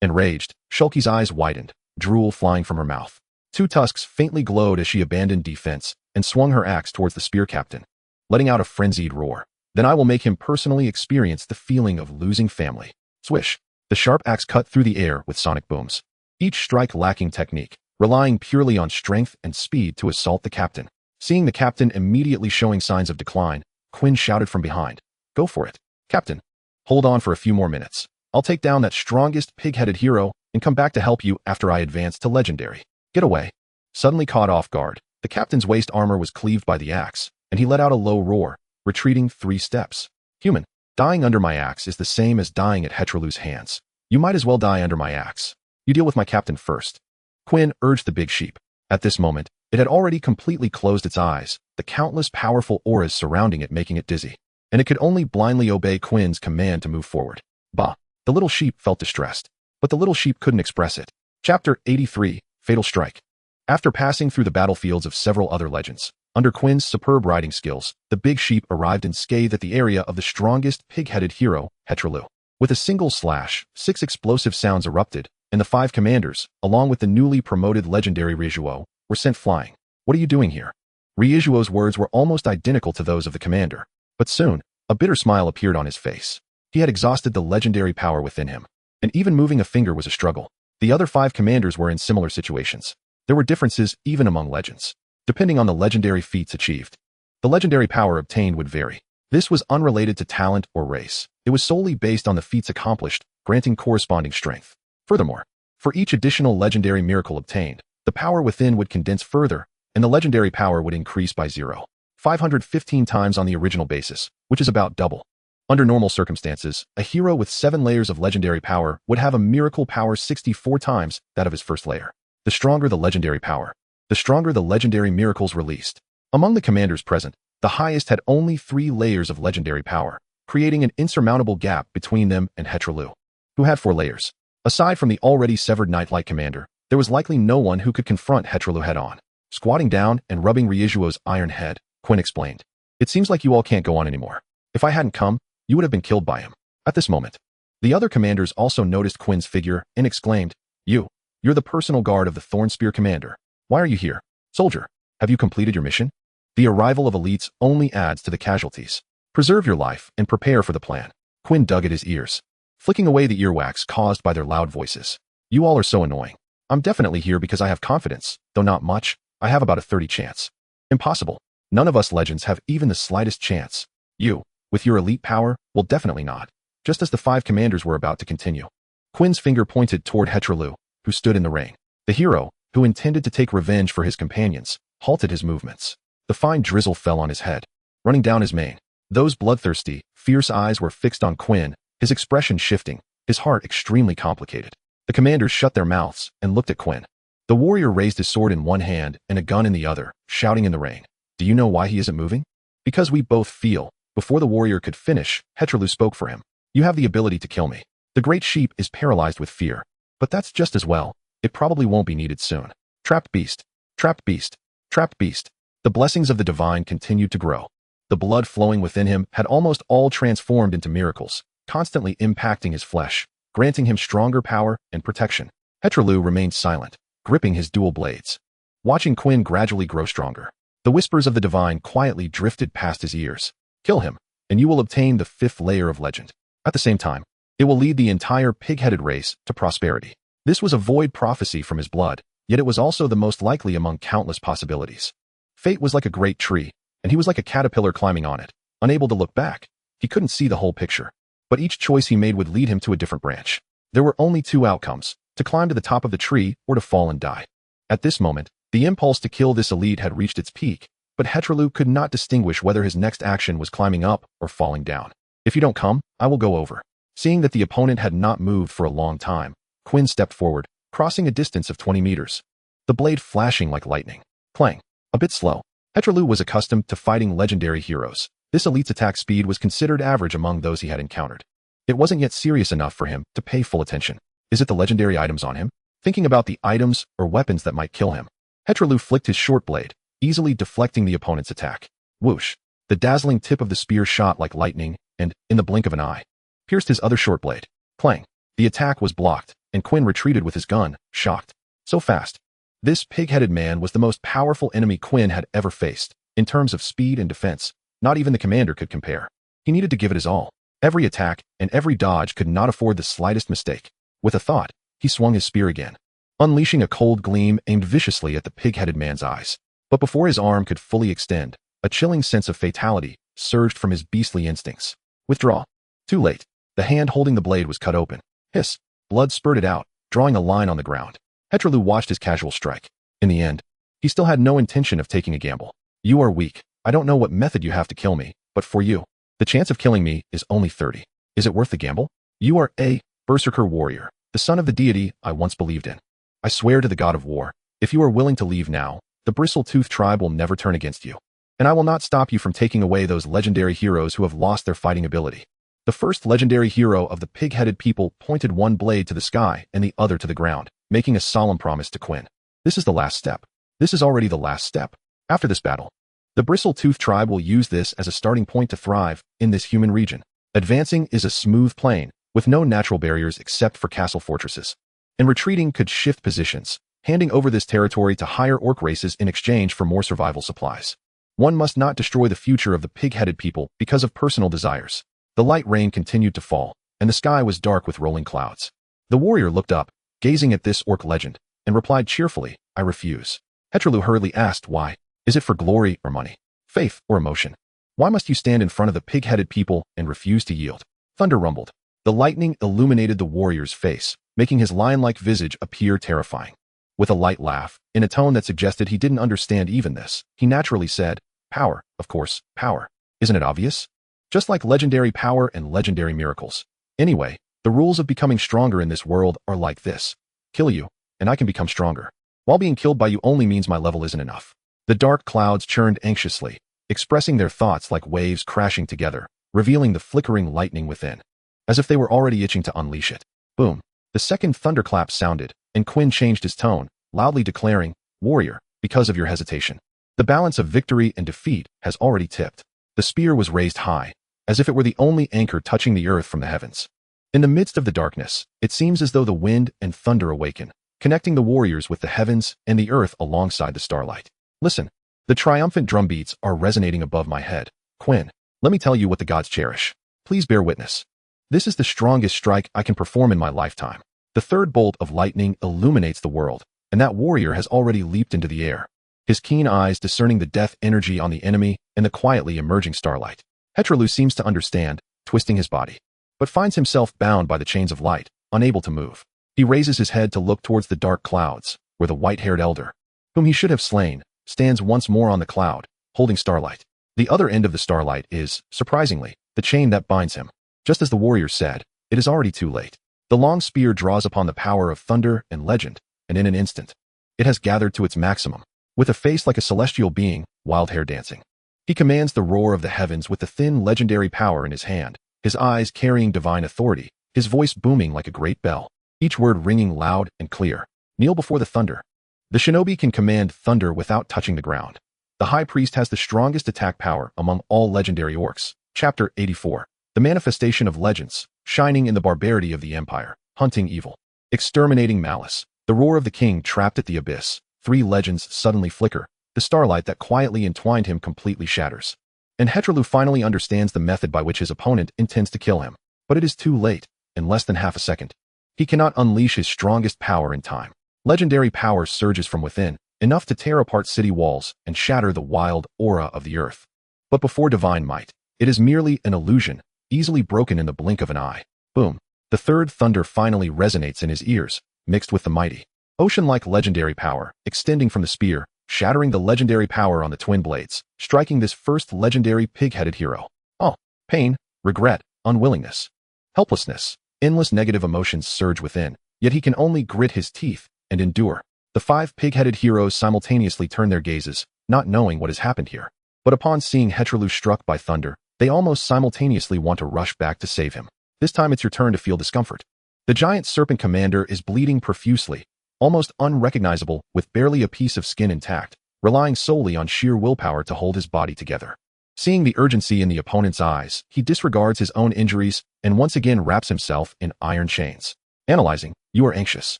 Enraged, Shulky's eyes widened, drool flying from her mouth. Two tusks faintly glowed as she abandoned defense and swung her axe towards the spear captain, letting out a frenzied roar. Then I will make him personally experience the feeling of losing family. Swish. The sharp axe cut through the air with sonic booms. Each strike lacking technique, relying purely on strength and speed to assault the captain. Seeing the captain immediately showing signs of decline, Quinn shouted from behind. Go for it, Captain. Hold on for a few more minutes. I'll take down that strongest pig-headed hero and come back to help you after I advance to legendary. Get away. Suddenly caught off guard, the captain's waist armor was cleaved by the axe, and he let out a low roar, retreating 3 steps. Human, dying under my axe is the same as dying at Hetralu's hands. You might as well die under my axe. You deal with my captain first. Quinn urged the big sheep. At this moment, it had already completely closed its eyes, the countless powerful auras surrounding it making it dizzy, and it could only blindly obey Quinn's command to move forward. Bah! The little sheep felt distressed, but the little sheep couldn't express it. Chapter 83, Fatal Strike. After passing through the battlefields of several other legends, under Quinn's superb riding skills, the big sheep arrived unscathed at the area of the strongest pig-headed hero, Hetralu. With a single slash, 6 explosive sounds erupted, and the 5 commanders, along with the newly promoted legendary Ryuo, were sent flying. What are you doing here? Ryuo's words were almost identical to those of the commander, but soon, a bitter smile appeared on his face. He had exhausted the legendary power within him, and even moving a finger was a struggle. The other 5 commanders were in similar situations. There were differences even among legends, depending on the legendary feats achieved. The legendary power obtained would vary. This was unrelated to talent or race. It was solely based on the feats accomplished, granting corresponding strength. Furthermore, for each additional legendary miracle obtained, the power within would condense further, and the legendary power would increase by 0.515 times on the original basis, which is about double. Under normal circumstances, a hero with 7 layers of legendary power would have a miracle power 64 times that of his first layer. The stronger the legendary power, the stronger the legendary miracles released. Among the commanders present, the highest had only 3 layers of legendary power, creating an insurmountable gap between them and Hetralu, who had 4 layers. Aside from the already severed Nightlight commander, there was likely no one who could confront Hetralu head-on. Squatting down and rubbing Ryuo's iron head, Quinn explained. It seems like you all can't go on anymore. If I hadn't come, you would have been killed by him. At this moment, the other commanders also noticed Quinn's figure and exclaimed, You're the personal guard of the Thornspear commander. Why are you here? Soldier, have you completed your mission? The arrival of elites only adds to the casualties. Preserve your life and prepare for the plan. Quinn dug at his ears, flicking away the earwax caused by their loud voices. You all are so annoying. I'm definitely here because I have confidence, though not much. I have about a 30 chance. Impossible. None of us legends have even the slightest chance. You, with your elite power, will definitely not. Just as the 5 commanders were about to continue, Quinn's finger pointed toward Hetralu, who stood in the rain. The hero, who intended to take revenge for his companions, halted his movements. The fine drizzle fell on his head, running down his mane. Those bloodthirsty, fierce eyes were fixed on Quinn, his expression shifting, his heart extremely complicated. The commanders shut their mouths and looked at Quinn. The warrior raised his sword in one hand and a gun in the other, shouting in the rain. Do you know why he isn't moving? Because we both feel. Before the warrior could finish, Hetralu spoke for him. You have the ability to kill me. The great sheep is paralyzed with fear. But that's just as well. It probably won't be needed soon. Trapped beast. Trapped beast. Trapped beast. The blessings of the divine continued to grow. The blood flowing within him had almost all transformed into miracles, constantly impacting his flesh, granting him stronger power and protection. Hetralu remained silent, gripping his dual blades, watching Quinn gradually grow stronger. The whispers of the divine quietly drifted past his ears. Kill him, and you will obtain the 5th layer of legend. At the same time, it will lead the entire pig-headed race to prosperity. This was a void prophecy from his blood, yet it was also the most likely among countless possibilities. Fate was like a great tree, and he was like a caterpillar climbing on it, unable to look back. He couldn't see the whole picture, but each choice he made would lead him to a different branch. There were only 2 outcomes, to climb to the top of the tree or to fall and die. At this moment, the impulse to kill this elite had reached its peak, but Hetralu could not distinguish whether his next action was climbing up or falling down. If you don't come, I will go over. Seeing that the opponent had not moved for a long time, Quinn stepped forward, crossing a distance of 20 meters. The blade flashing like lightning. Clang. A bit slow. Hetralu was accustomed to fighting legendary heroes. This elite's attack speed was considered average among those he had encountered. It wasn't yet serious enough for him to pay full attention. Is it the legendary items on him? Thinking about the items or weapons that might kill him, Hetrolu flicked his short blade, easily deflecting the opponent's attack. Whoosh! The dazzling tip of the spear shot like lightning and, in the blink of an eye, pierced his other short blade. Clang! The attack was blocked, and Quinn retreated with his gun, shocked. So fast. This pig-headed man was the most powerful enemy Quinn had ever faced. In terms of speed and defense, not even the commander could compare. He needed to give it his all. Every attack and every dodge could not afford the slightest mistake. With a thought, he swung his spear again, unleashing a cold gleam aimed viciously at the pig-headed man's eyes. But before his arm could fully extend, a chilling sense of fatality surged from his beastly instincts. Withdraw. Too late. The hand holding the blade was cut open. Hiss. Blood spurted out, drawing a line on the ground. Hetrolu watched his casual strike. In the end, he still had no intention of taking a gamble. You are weak. I don't know what method you have to kill me, but for you, the chance of killing me is only 30. Is it worth the gamble? You are a berserker warrior, the son of the deity I once believed in. I swear to the god of war, if you are willing to leave now, the Bristle-Tooth tribe will never turn against you. And I will not stop you from taking away those legendary heroes who have lost their fighting ability. The first legendary hero of the pig-headed people pointed one blade to the sky and the other to the ground, making a solemn promise to Quinn. This is the last step. This is already the last step. After this battle, the Bristle-Tooth tribe will use this as a starting point to thrive in this human region. Advancing is a smooth plain, with no natural barriers except for castle fortresses. And retreating could shift positions, handing over this territory to higher orc races in exchange for more survival supplies. One must not destroy the future of the pig-headed people because of personal desires. The light rain continued to fall, and the sky was dark with rolling clouds. The warrior looked up, gazing at this orc legend, and replied cheerfully, I refuse. Hetrolu hurriedly asked why. Is it for glory or money? Faith or emotion? Why must you stand in front of the pig-headed people and refuse to yield? Thunder rumbled. The lightning illuminated the warrior's face, making his lion-like visage appear terrifying. With a light laugh, in a tone that suggested he didn't understand even this, he naturally said, Power, of course, power. Isn't it obvious? Just like legendary power and legendary miracles. Anyway, the rules of becoming stronger in this world are like this. Kill you, and I can become stronger. While being killed by you only means my level isn't enough. The dark clouds churned anxiously, expressing their thoughts like waves crashing together, revealing the flickering lightning within, as if they were already itching to unleash it. Boom. The second thunderclap sounded, and Quinn changed his tone, loudly declaring, Warrior, because of your hesitation, the balance of victory and defeat has already tipped. The spear was raised high, as if it were the only anchor touching the earth from the heavens. In the midst of the darkness, it seems as though the wind and thunder awaken, connecting the warriors with the heavens and the earth alongside the starlight. Listen, the triumphant drumbeats are resonating above my head. Quinn, let me tell you what the gods cherish. Please bear witness. This is the strongest strike I can perform in my lifetime. The third bolt of lightning illuminates the world, and that warrior has already leaped into the air, his keen eyes discerning the death energy on the enemy and the quietly emerging starlight. Hetrolu seems to understand, twisting his body, but finds himself bound by the chains of light, unable to move. He raises his head to look towards the dark clouds, where the white-haired elder, whom he should have slain, stands once more on the cloud, holding starlight. The other end of the starlight is, surprisingly, the chain that binds him. Just as the warrior said, it is already too late. The long spear draws upon the power of thunder and legend, and in an instant, it has gathered to its maximum. With a face like a celestial being, wild hair dancing, he commands the roar of the heavens with the thin legendary power in his hand, his eyes carrying divine authority, his voice booming like a great bell, each word ringing loud and clear. Kneel before the thunder. The shinobi can command thunder without touching the ground. The high priest has the strongest attack power among all legendary orcs. Chapter 84. The manifestation of legends, shining in the barbarity of the empire, hunting evil, exterminating malice. The roar of the king trapped at the abyss. 3 legends suddenly flicker. The starlight that quietly entwined him completely shatters. And Hetrolu finally understands the method by which his opponent intends to kill him. But it is too late. In less than half a second, he cannot unleash his strongest power in time. Legendary power surges from within, enough to tear apart city walls and shatter the wild aura of the earth. But before divine might, it is merely an illusion, easily broken in the blink of an eye. Boom. The third thunder finally resonates in his ears, mixed with the mighty, ocean-like legendary power, extending from the spear, shattering the legendary power on the twin blades, striking this first legendary pig-headed hero. Oh, pain, regret, unwillingness, helplessness, endless negative emotions surge within, yet he can only grit his teeth and endure. The 5 pig-headed heroes simultaneously turn their gazes, not knowing what has happened here. But upon seeing Hetrolu struck by thunder, They almost simultaneously want to rush back to save him. This time it's your turn to feel discomfort. The giant serpent commander is bleeding profusely, almost unrecognizable with barely a piece of skin intact, relying solely on sheer willpower to hold his body together. Seeing the urgency in the opponent's eyes, he disregards his own injuries and once again wraps himself in iron chains. Analyzing, you are anxious.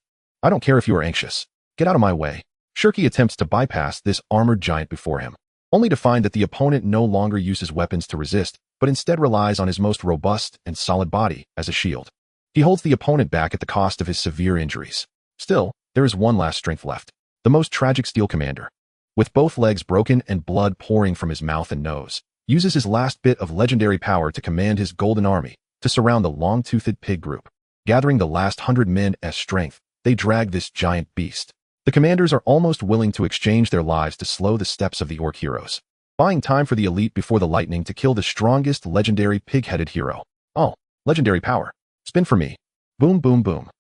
I don't care if you are anxious. Get out of my way. Shirky attempts to bypass this armored giant before him, only to find that the opponent no longer uses weapons to resist, but instead relies on his most robust and solid body as a shield. He holds the opponent back at the cost of his severe injuries. Still, there is one last strength left. The most tragic steel commander, with both legs broken and blood pouring from his mouth and nose, uses his last bit of legendary power to command his golden army to surround the long-toothed pig group. Gathering the last 100 men as strength, they drag this giant beast. The commanders are almost willing to exchange their lives to slow the steps of the orc heroes, buying time for the elite before the lightning to kill the strongest legendary pig-headed hero. Oh, legendary power. Spin for me. Boom, boom, boom.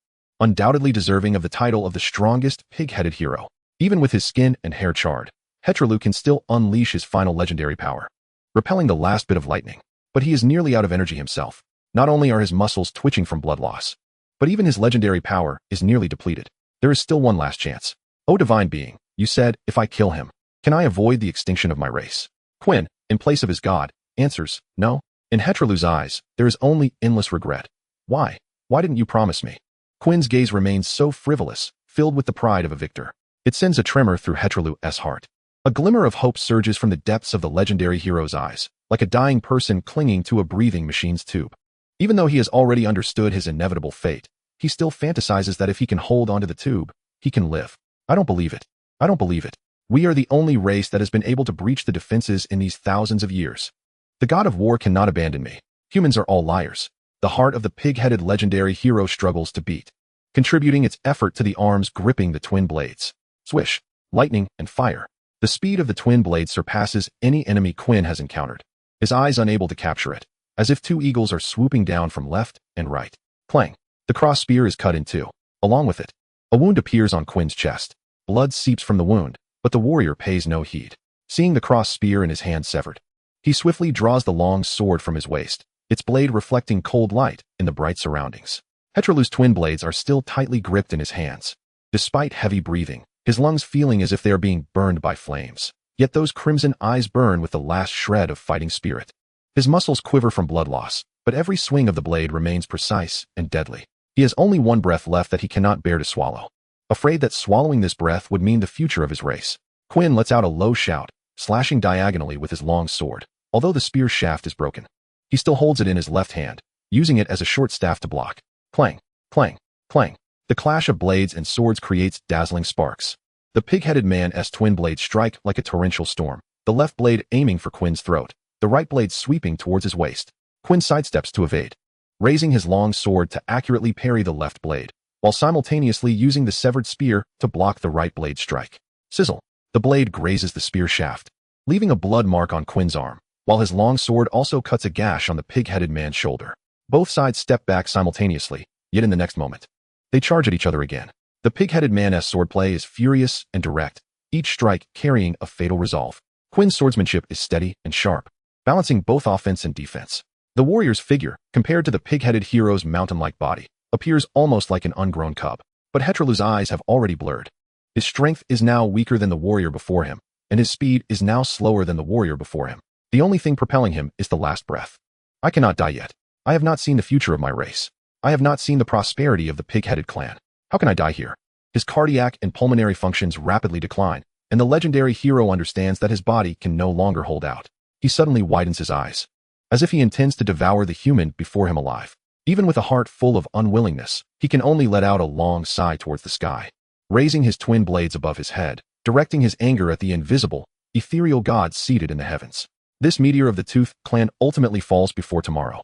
Undoubtedly deserving of the title of the strongest pig-headed hero. Even with his skin and hair charred, Hereditary can still unleash his final legendary power, repelling the last bit of lightning. But he is nearly out of energy himself. Not only are his muscles twitching from blood loss, but even his legendary power is nearly depleted. There is still one last chance. O divine being, you said, if I kill him, can I avoid the extinction of my race? Quinn, in place of his god, answers, no. In Hetralu's eyes, there is only endless regret. Why? Why didn't you promise me? Quinn's gaze remains so frivolous, filled with the pride of a victor. It sends a tremor through Hetralu's heart. A glimmer of hope surges from the depths of the legendary hero's eyes, like a dying person clinging to a breathing machine's tube. Even though he has already understood his inevitable fate, he still fantasizes that if he can hold onto the tube, he can live. I don't believe it. I don't believe it. We are the only race that has been able to breach the defenses in these thousands of years. The god of war cannot abandon me. Humans are all liars. The heart of the pig-headed legendary hero struggles to beat, contributing its effort to the arms gripping the twin blades. Swish, lightning, and fire. The speed of the twin blades surpasses any enemy Quinn has encountered, his eyes unable to capture it, as if two eagles are swooping down from left and right. Clang. The cross spear is cut in two. Along with it, a wound appears on Quinn's chest. Blood seeps from the wound, but the warrior pays no heed. Seeing the cross spear in his hand severed, he swiftly draws the long sword from his waist, its blade reflecting cold light in the bright surroundings. Hetralu's twin blades are still tightly gripped in his hands. Despite heavy breathing, his lungs feeling as if they are being burned by flames. Yet those crimson eyes burn with the last shred of fighting spirit. His muscles quiver from blood loss, but every swing of the blade remains precise and deadly. He has only one breath left that he cannot bear to swallow. Afraid that swallowing this breath would mean the future of his race, Quinn lets out a low shout, slashing diagonally with his long sword. Although the spear shaft is broken, he still holds it in his left hand, using it as a short staff to block. Clang, clang, clang. The clash of blades and swords creates dazzling sparks. The pig-headed man's twin blades strike like a torrential storm, the left blade aiming for Quinn's throat, the right blade sweeping towards his waist. Quinn sidesteps to evade, raising his long sword to accurately parry the left blade, while simultaneously using the severed spear to block the right blade strike. Sizzle. The blade grazes the spear shaft, leaving a blood mark on Quinn's arm, while his long sword also cuts a gash on the pig-headed man's shoulder. Both sides step back simultaneously, yet in the next moment, they charge at each other again. The pig-headed man's swordplay is furious and direct, each strike carrying a fatal resolve. Quinn's swordsmanship is steady and sharp, balancing both offense and defense. The warrior's figure, compared to the pig-headed hero's mountain-like body, appears almost like an ungrown cub, but Hetralu's eyes have already blurred. His strength is now weaker than the warrior before him, and his speed is now slower than the warrior before him. The only thing propelling him is the last breath. I cannot die yet. I have not seen the future of my race. I have not seen the prosperity of the pig-headed clan. How can I die here? His cardiac and pulmonary functions rapidly decline, and the legendary hero understands that his body can no longer hold out. He suddenly widens his eyes, as if he intends to devour the human before him alive. Even with a heart full of unwillingness, he can only let out a long sigh towards the sky, raising his twin blades above his head, directing his anger at the invisible, ethereal god seated in the heavens. This meteor of the Tooth clan ultimately falls before tomorrow.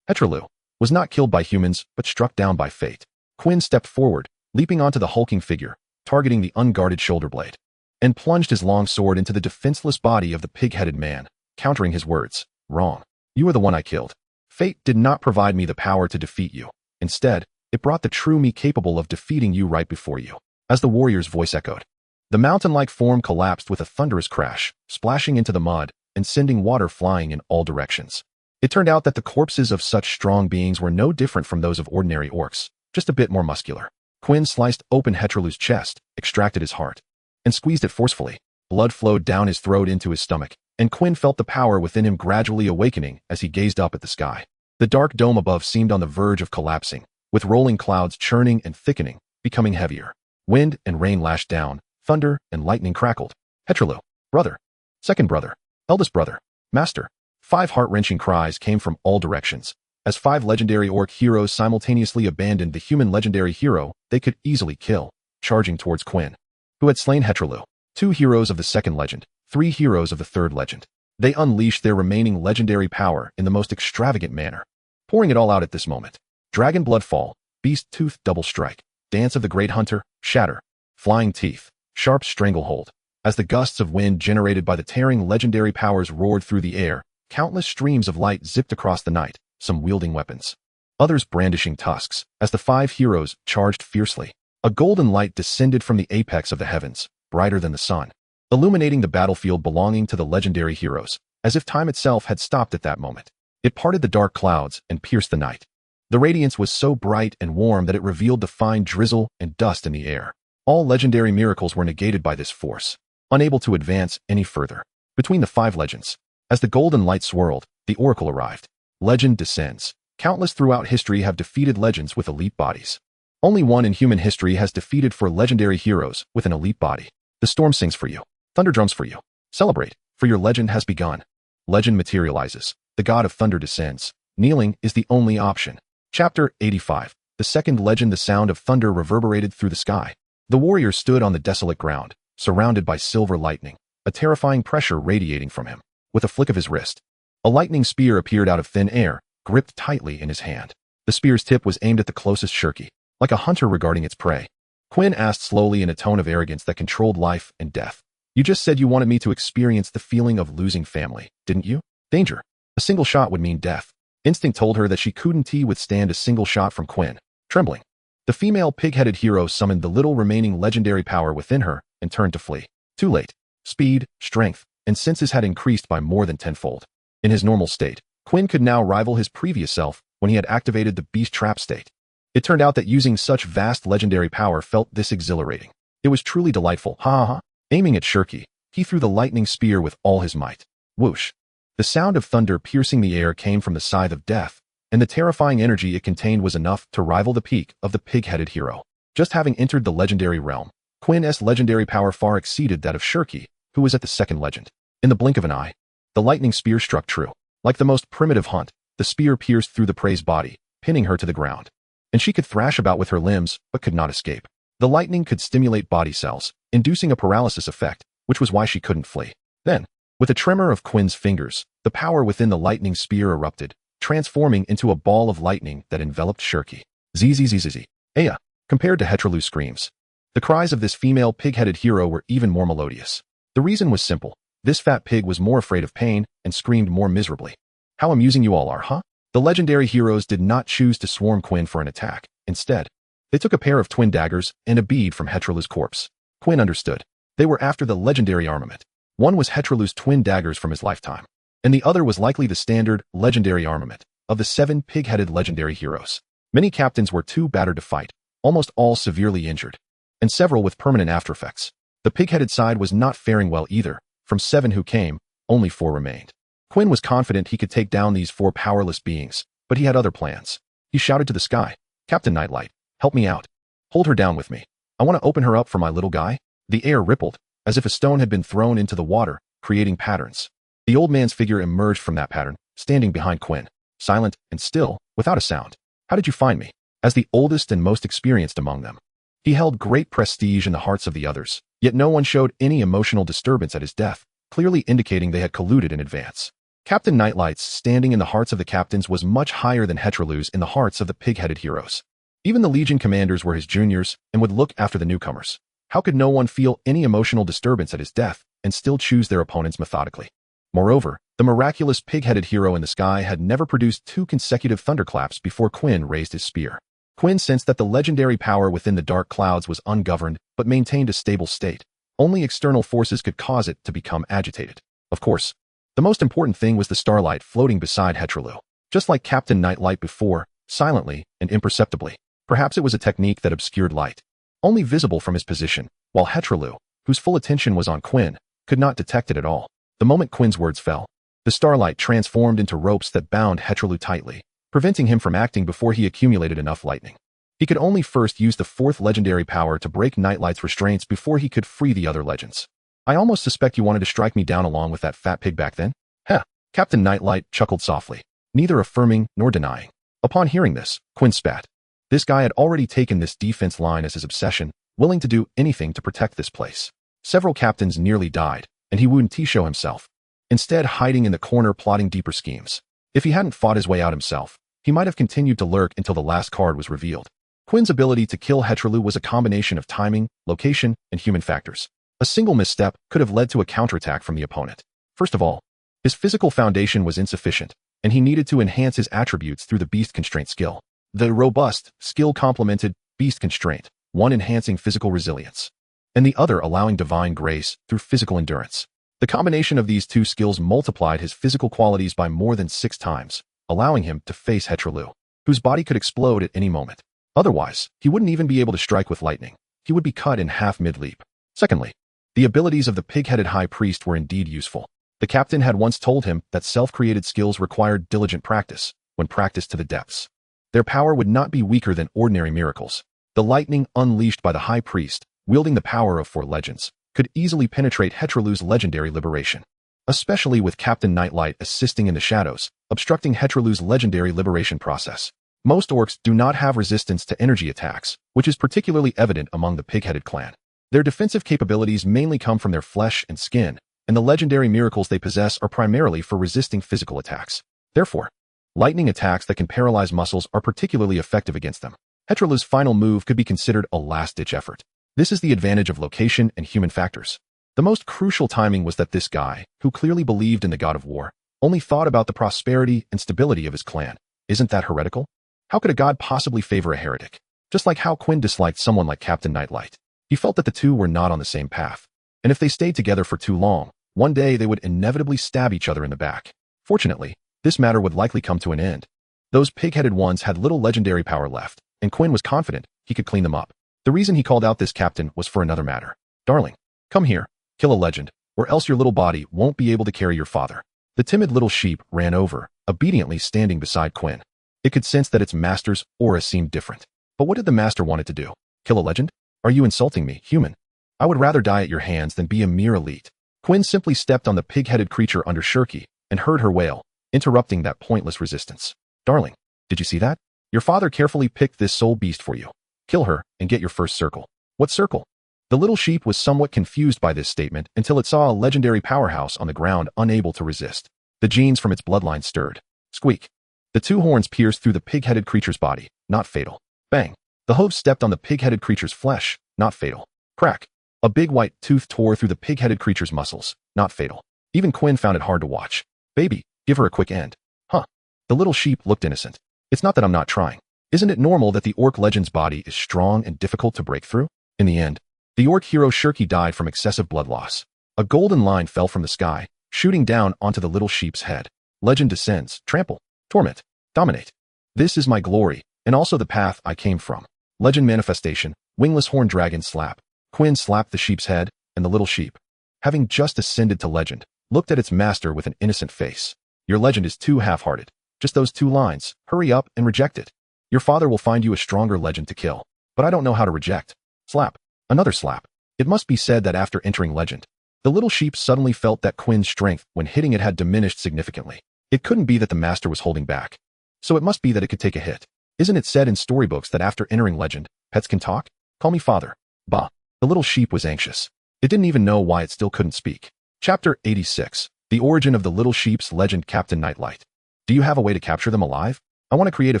Hetralu, was not killed by humans, but struck down by fate. Quinn stepped forward, leaping onto the hulking figure, targeting the unguarded shoulder blade, and plunged his long sword into the defenseless body of the pig-headed man, countering his words. Wrong. You are the one I killed. Fate did not provide me the power to defeat you. Instead, it brought the true me capable of defeating you right before you. As the warrior's voice echoed, the mountain-like form collapsed with a thunderous crash, splashing into the mud, and sending water flying in all directions. It turned out that the corpses of such strong beings were no different from those of ordinary orcs, just a bit more muscular. Quinn sliced open Hetralu's chest, extracted his heart, and squeezed it forcefully. Blood flowed down his throat into his stomach, and Quinn felt the power within him gradually awakening as he gazed up at the sky. The dark dome above seemed on the verge of collapsing, with rolling clouds churning and thickening, becoming heavier. Wind and rain lashed down, thunder and lightning crackled. Hetralu, brother, second brother, eldest brother, master. 5 heart-wrenching cries came from all directions, as 5 legendary orc heroes simultaneously abandoned the human legendary hero they could easily kill, charging towards Quinn, who had slain Hetralu. 2 heroes of the second legend, 3 heroes of the third legend. They unleashed their remaining legendary power in the most extravagant manner, pouring it all out at this moment. Dragon Blood Fall, Beast Tooth Double Strike, Dance of the Great Hunter, Shatter, Flying Teeth, Sharp Stranglehold. As the gusts of wind generated by the tearing legendary powers roared through the air, countless streams of light zipped across the night, some wielding weapons, others brandishing tusks, as the 5 heroes charged fiercely. A golden light descended from the apex of the heavens, brighter than the sun, illuminating the battlefield belonging to the legendary heroes, as if time itself had stopped at that moment. It parted the dark clouds and pierced the night. The radiance was so bright and warm that it revealed the fine drizzle and dust in the air. All legendary miracles were negated by this force, unable to advance any further. Between the 5 legends, as the golden light swirled, the oracle arrived. Legend descends. Countless throughout history have defeated legends with elite bodies. Only one in human history has defeated 4 legendary heroes with an elite body. The storm sings for you. Thunder drums for you. Celebrate, for your legend has begun. Legend materializes. The god of thunder descends. Kneeling is the only option. Chapter 85. The second legend. The sound of thunder reverberated through the sky. The warrior stood on the desolate ground, surrounded by silver lightning, a terrifying pressure radiating from him. With a flick of his wrist, a lightning spear appeared out of thin air, gripped tightly in his hand. The spear's tip was aimed at the closest shirky, like a hunter regarding its prey. Quinn asked slowly in a tone of arrogance that controlled life and death. You just said you wanted me to experience the feeling of losing family, didn't you? Danger. A single shot would mean death. Instinct told her that she couldn't withstand a single shot from Quinn. Trembling, the female pig-headed hero summoned the little remaining legendary power within her and turned to flee. Too late. Speed, strength, and senses had increased by more than tenfold. In his normal state, Quinn could now rival his previous self when he had activated the beast trap state. It turned out that using such vast legendary power felt this exhilarating. It was truly delightful. Ha ha ha. Aiming at Shirky, he threw the lightning spear with all his might. Whoosh. The sound of thunder piercing the air came from the scythe of death, and the terrifying energy it contained was enough to rival the peak of the pig-headed hero. Just having entered the legendary realm, Quinn's legendary power far exceeded that of Shirky, who was at the second legend. In the blink of an eye, the lightning spear struck true. Like the most primitive hunt, the spear pierced through the prey's body, pinning her to the ground. And she could thrash about with her limbs, but could not escape. The lightning could stimulate body cells, inducing a paralysis effect, which was why she couldn't flee. Then, with a tremor of Quinn's fingers, the power within the lightning spear erupted, transforming into a ball of lightning that enveloped Shirky. Zzzzz. Aya. Compared to Hetralu's screams, the cries of this female pig-headed hero were even more melodious. The reason was simple. This fat pig was more afraid of pain and screamed more miserably. How amusing you all are, huh? The legendary heroes did not choose to swarm Quinn for an attack. Instead, they took a pair of twin daggers and a bead from Hetralu's corpse. Quinn understood. They were after the legendary armament. One was Hetralu's twin daggers from his lifetime, and the other was likely the standard, legendary armament of the 7 pig-headed legendary heroes. Many captains were too battered to fight, almost all severely injured, and several with permanent aftereffects. The pig-headed side was not faring well either. From 7 who came, only 4 remained. Quinn was confident he could take down these 4 powerless beings, but he had other plans. He shouted to the sky, "Captain Nightlight, help me out. Hold her down with me. I want to open her up for my little guy." The air rippled, as if a stone had been thrown into the water, creating patterns. The old man's figure emerged from that pattern, standing behind Quinn, silent and still, without a sound. "How did you find me?" As the oldest and most experienced among them, he held great prestige in the hearts of the others, yet no one showed any emotional disturbance at his death, clearly indicating they had colluded in advance. Captain Nightlight's standing in the hearts of the captains was much higher than Hetralu's in the hearts of the pig-headed heroes. Even the Legion commanders were his juniors and would look after the newcomers. How could no one feel any emotional disturbance at his death and still choose their opponents methodically? Moreover, the miraculous pig-headed hero in the sky had never produced 2 consecutive thunderclaps before Quinn raised his spear. Quinn sensed that the legendary power within the dark clouds was ungoverned but maintained a stable state. Only external forces could cause it to become agitated. Of course, The most important thing was the starlight floating beside Hetrolu. Just like Captain Nightlight before, silently and imperceptibly. Perhaps it was a technique that obscured light, only visible from his position, while Hetrolu, whose full attention was on Quinn, could not detect it at all. The moment Quinn's words fell, the starlight transformed into ropes that bound Hetrolu tightly, preventing him from acting before he accumulated enough lightning. He could only first use the fourth legendary power to break Nightlight's restraints before he could free the other legends. I almost suspect you wanted to strike me down along with that fat pig back then? Heh. Captain Nightlight chuckled softly, neither affirming nor denying. Upon hearing this, Quinn spat. This guy had already taken this defense line as his obsession, willing to do anything to protect this place. Several captains nearly died, and he wouldn't show himself, instead hiding in the corner plotting deeper schemes. If he hadn't fought his way out himself, he might have continued to lurk until the last card was revealed. Quinn's ability to kill Hetrolu was a combination of timing, location, and human factors. A single misstep could have led to a counterattack from the opponent. First of all, his physical foundation was insufficient, and he needed to enhance his attributes through the beast constraint skill. The robust skill complemented beast constraint, one enhancing physical resilience, and the other allowing divine grace through physical endurance. The combination of these two skills multiplied his physical qualities by more than 6 times, allowing him to face Hetrolu, whose body could explode at any moment. Otherwise, he wouldn't even be able to strike with lightning. He would be cut in half mid-leap. Secondly, the abilities of the pig-headed high priest were indeed useful. The captain had once told him that self-created skills required diligent practice, when practiced to the depths. Their power would not be weaker than ordinary miracles. The lightning unleashed by the high priest, wielding the power of 4 legends, could easily penetrate Hetrolu's legendary liberation. Especially with Captain Nightlight assisting in the shadows, obstructing Hetrolu's legendary liberation process. Most orcs do not have resistance to energy attacks, which is particularly evident among the pig-headed clan. Their defensive capabilities mainly come from their flesh and skin, and the legendary miracles they possess are primarily for resisting physical attacks. Therefore, lightning attacks that can paralyze muscles are particularly effective against them. Hetrolu's final move could be considered a last-ditch effort. This is the advantage of location and human factors. The most crucial timing was that this guy, who clearly believed in the god of war, only thought about the prosperity and stability of his clan. Isn't that heretical? How could a god possibly favor a heretic? Just like how Quinn disliked someone like Captain Nightlight. He felt that the two were not on the same path, and if they stayed together for too long, one day they would inevitably stab each other in the back. Fortunately, this matter would likely come to an end. Those pig-headed ones had little legendary power left, and Quinn was confident he could clean them up. The reason he called out this captain was for another matter. Darling, come here, kill a legend, or else your little body won't be able to carry your father. The timid little sheep ran over, obediently standing beside Quinn. It could sense that its master's aura seemed different. But what did the master want it to do? Kill a legend? Are you insulting me, human? I would rather die at your hands than be a mere elite. Quinn simply stepped on the pig-headed creature under Shirky and heard her wail, interrupting that pointless resistance. Darling, did you see that? Your father carefully picked this soul beast for you. Kill her and get your first circle. What circle? The little sheep was somewhat confused by this statement until it saw a legendary powerhouse on the ground unable to resist. The genes from its bloodline stirred. Squeak. The 2 horns pierced through the pig-headed creature's body, not fatal. Bang. The hooves stepped on the pig-headed creature's flesh, not fatal. Crack. A big white tooth tore through the pig-headed creature's muscles, not fatal. Even Quinn found it hard to watch. Baby, give her a quick end. Huh. The little sheep looked innocent. It's not that I'm not trying. Isn't it normal that the orc legend's body is strong and difficult to break through? In the end, the orc hero Shirky died from excessive blood loss. A golden line fell from the sky, shooting down onto the little sheep's head. Legend descends, trample, torment, dominate. This is my glory, and also the path I came from. Legend manifestation, wingless horn dragon slap. Quinn slapped the sheep's head, and the little sheep, having just ascended to legend, looked at its master with an innocent face. Your legend is too half-hearted. Just those 2 lines. Hurry up and reject it. Your father will find you a stronger legend to kill. But I don't know how to reject. Slap. Another slap. It must be said that after entering legend, the little sheep suddenly felt that Quinn's strength when hitting it had diminished significantly. It couldn't be that the master was holding back. So it must be that it could take a hit. Isn't it said in storybooks that after entering legend, pets can talk? Call me father. Bah. The little sheep was anxious. It didn't even know why it still couldn't speak. Chapter 86. The origin of the little sheep's legend Captain Nightlight. Do you have a way to capture them alive? I want to create a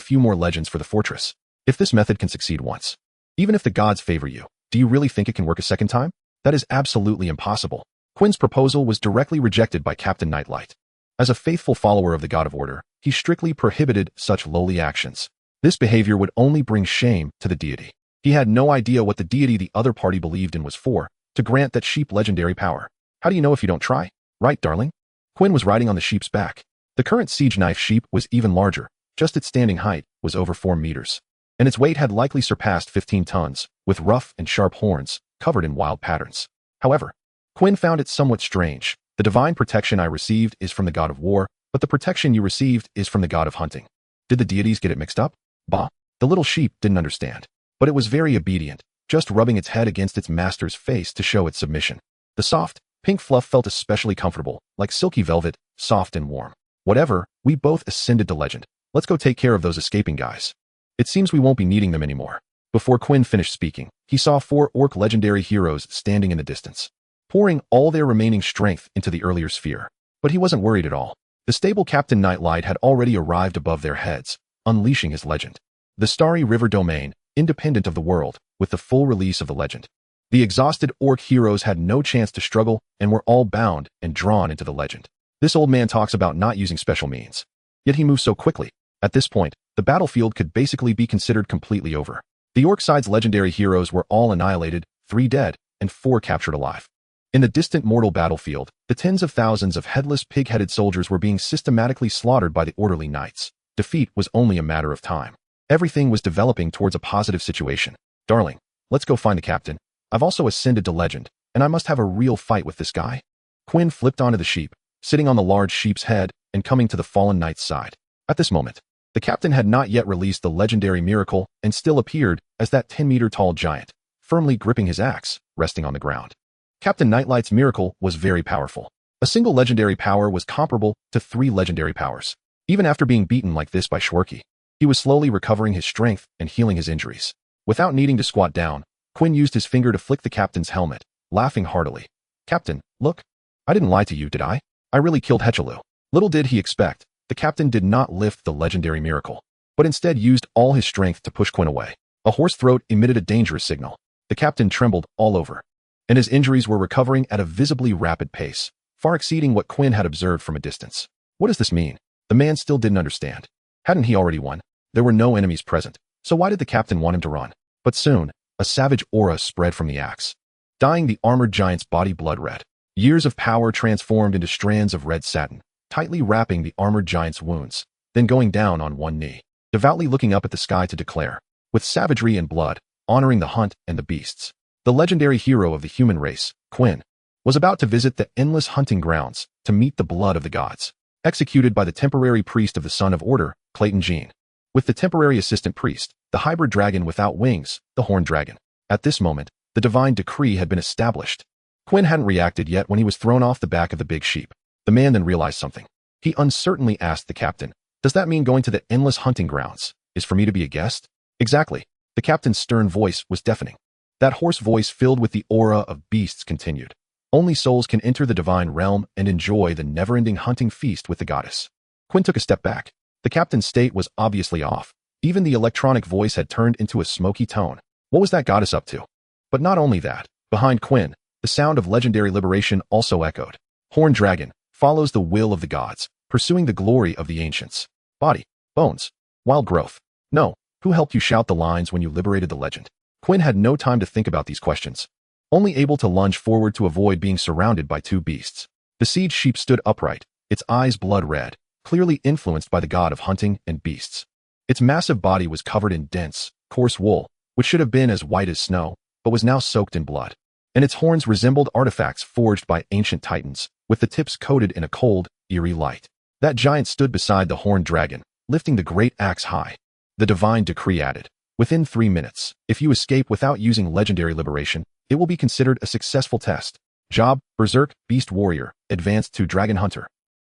few more legends for the fortress. If this method can succeed once, even if the gods favor you, do you really think it can work a second time? That is absolutely impossible. Quinn's proposal was directly rejected by Captain Nightlight. As a faithful follower of the god of order, he strictly prohibited such lowly actions. This behavior would only bring shame to the deity. He had no idea what the deity the other party believed in was for, to grant that sheep legendary power. How do you know if you don't try? Right, darling? Quinn was riding on the sheep's back. The current siege knife sheep was even larger. Just its standing height was over 4 meters. And its weight had likely surpassed 15 tons, with rough and sharp horns, covered in wild patterns. However, Quinn found it somewhat strange. The divine protection I received is from the god of war, but the protection you received is from the god of hunting. Did the deities get it mixed up? Bah! The little sheep didn't understand. But it was very obedient, just rubbing its head against its master's face to show its submission. The soft, pink fluff felt especially comfortable, like silky velvet, soft and warm. Whatever, we both ascended to legend. Let's go take care of those escaping guys. It seems we won't be needing them anymore. Before Quinn finished speaking, he saw 4 orc legendary heroes standing in the distance, pouring all their remaining strength into the earlier sphere. But he wasn't worried at all. The stable Captain Nightlight had already arrived above their heads, unleashing his legend. The Starry River domain, independent of the world, with the full release of the legend. The exhausted orc heroes had no chance to struggle and were all bound and drawn into the legend. This old man talks about not using special means. Yet he moves so quickly. At this point, the battlefield could basically be considered completely over. The orc side's legendary heroes were all annihilated, 3 dead, and 4 captured alive. In the distant mortal battlefield, the tens of thousands of headless pig-headed soldiers were being systematically slaughtered by the orderly knights. Defeat was only a matter of time. Everything was developing towards a positive situation. Darling, let's go find the captain. I've also ascended to legend, and I must have a real fight with this guy. Quinn flipped onto the sheep, sitting on the large sheep's head and coming to the fallen knight's side. At this moment, the captain had not yet released the legendary miracle and still appeared as that 10-meter-tall giant, firmly gripping his axe, resting on the ground. Captain Nightlight's miracle was very powerful. A single legendary power was comparable to 3 legendary powers. Even after being beaten like this by Schwerke, he was slowly recovering his strength and healing his injuries. Without needing to squat down, Quinn used his finger to flick the captain's helmet, laughing heartily. Captain, look. I didn't lie to you, did I? I really killed Hechelu. Little did he expect, the captain did not lift the legendary miracle, but instead used all his strength to push Quinn away. A hoarse throat emitted a dangerous signal. The captain trembled all over, and his injuries were recovering at a visibly rapid pace, far exceeding what Quinn had observed from a distance. What does this mean? The man still didn't understand. Hadn't he already won? There were no enemies present, so why did the captain want him to run? But soon, a savage aura spread from the axe, dyeing the armored giant's body blood red. Years of power transformed into strands of red satin, tightly wrapping the armored giant's wounds, then going down on one knee, devoutly looking up at the sky to declare, with savagery and blood, honoring the hunt and the beasts. The legendary hero of the human race, Quinn, was about to visit the endless hunting grounds to meet the blood of the gods, executed by the temporary priest of the Son of Order, Clayton Jean, with the temporary assistant priest, the hybrid dragon without wings, the horned dragon. At this moment, the divine decree had been established. Quinn hadn't reacted yet when he was thrown off the back of the big sheep. The man then realized something. He uncertainly asked the captain, "Does that mean going to the endless hunting grounds is for me to be a guest?" Exactly. The captain's stern voice was deafening. That hoarse voice filled with the aura of beasts continued. Only souls can enter the divine realm and enjoy the never-ending hunting feast with the goddess. Quinn took a step back. The captain's state was obviously off. Even the electronic voice had turned into a smoky tone. What was that goddess up to? But not only that, behind Quinn, the sound of legendary liberation also echoed. Horned dragon follows the will of the gods, pursuing the glory of the ancients. Body, bones, wild growth. No, who helped you shout the lines when you liberated the legend? Quinn had no time to think about these questions, only able to lunge forward to avoid being surrounded by 2 beasts. The siege sheep stood upright, its eyes blood red, clearly influenced by the god of hunting and beasts. Its massive body was covered in dense, coarse wool, which should have been as white as snow, but was now soaked in blood. And its horns resembled artifacts forged by ancient titans, with the tips coated in a cold, eerie light. That giant stood beside the horned dragon, lifting the great axe high. The divine decree added, "Within 3 minutes, if you escape without using legendary liberation, it will be considered a successful test. Job, Berserk, Beast Warrior, advanced to Dragon Hunter."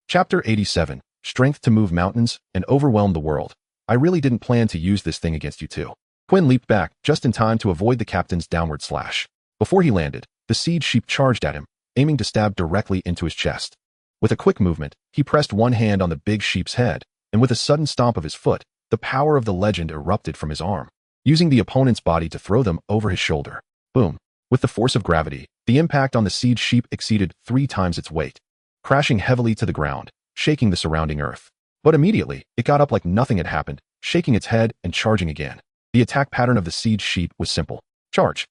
Chapter 87, Strength to Move Mountains and Overwhelm the World. I really didn't plan to use this thing against you too. Quinn leaped back just in time to avoid the captain's downward slash. Before he landed, the siege sheep charged at him, aiming to stab directly into his chest. With a quick movement, he pressed one hand on the big sheep's head, and with a sudden stomp of his foot, the power of the legend erupted from his arm, using the opponent's body to throw them over his shoulder. Boom. With the force of gravity, the impact on the siege sheep exceeded 3 times its weight, crashing heavily to the ground, shaking the surrounding earth. But immediately, it got up like nothing had happened, shaking its head and charging again. The attack pattern of the siege sheep was simple. Charge,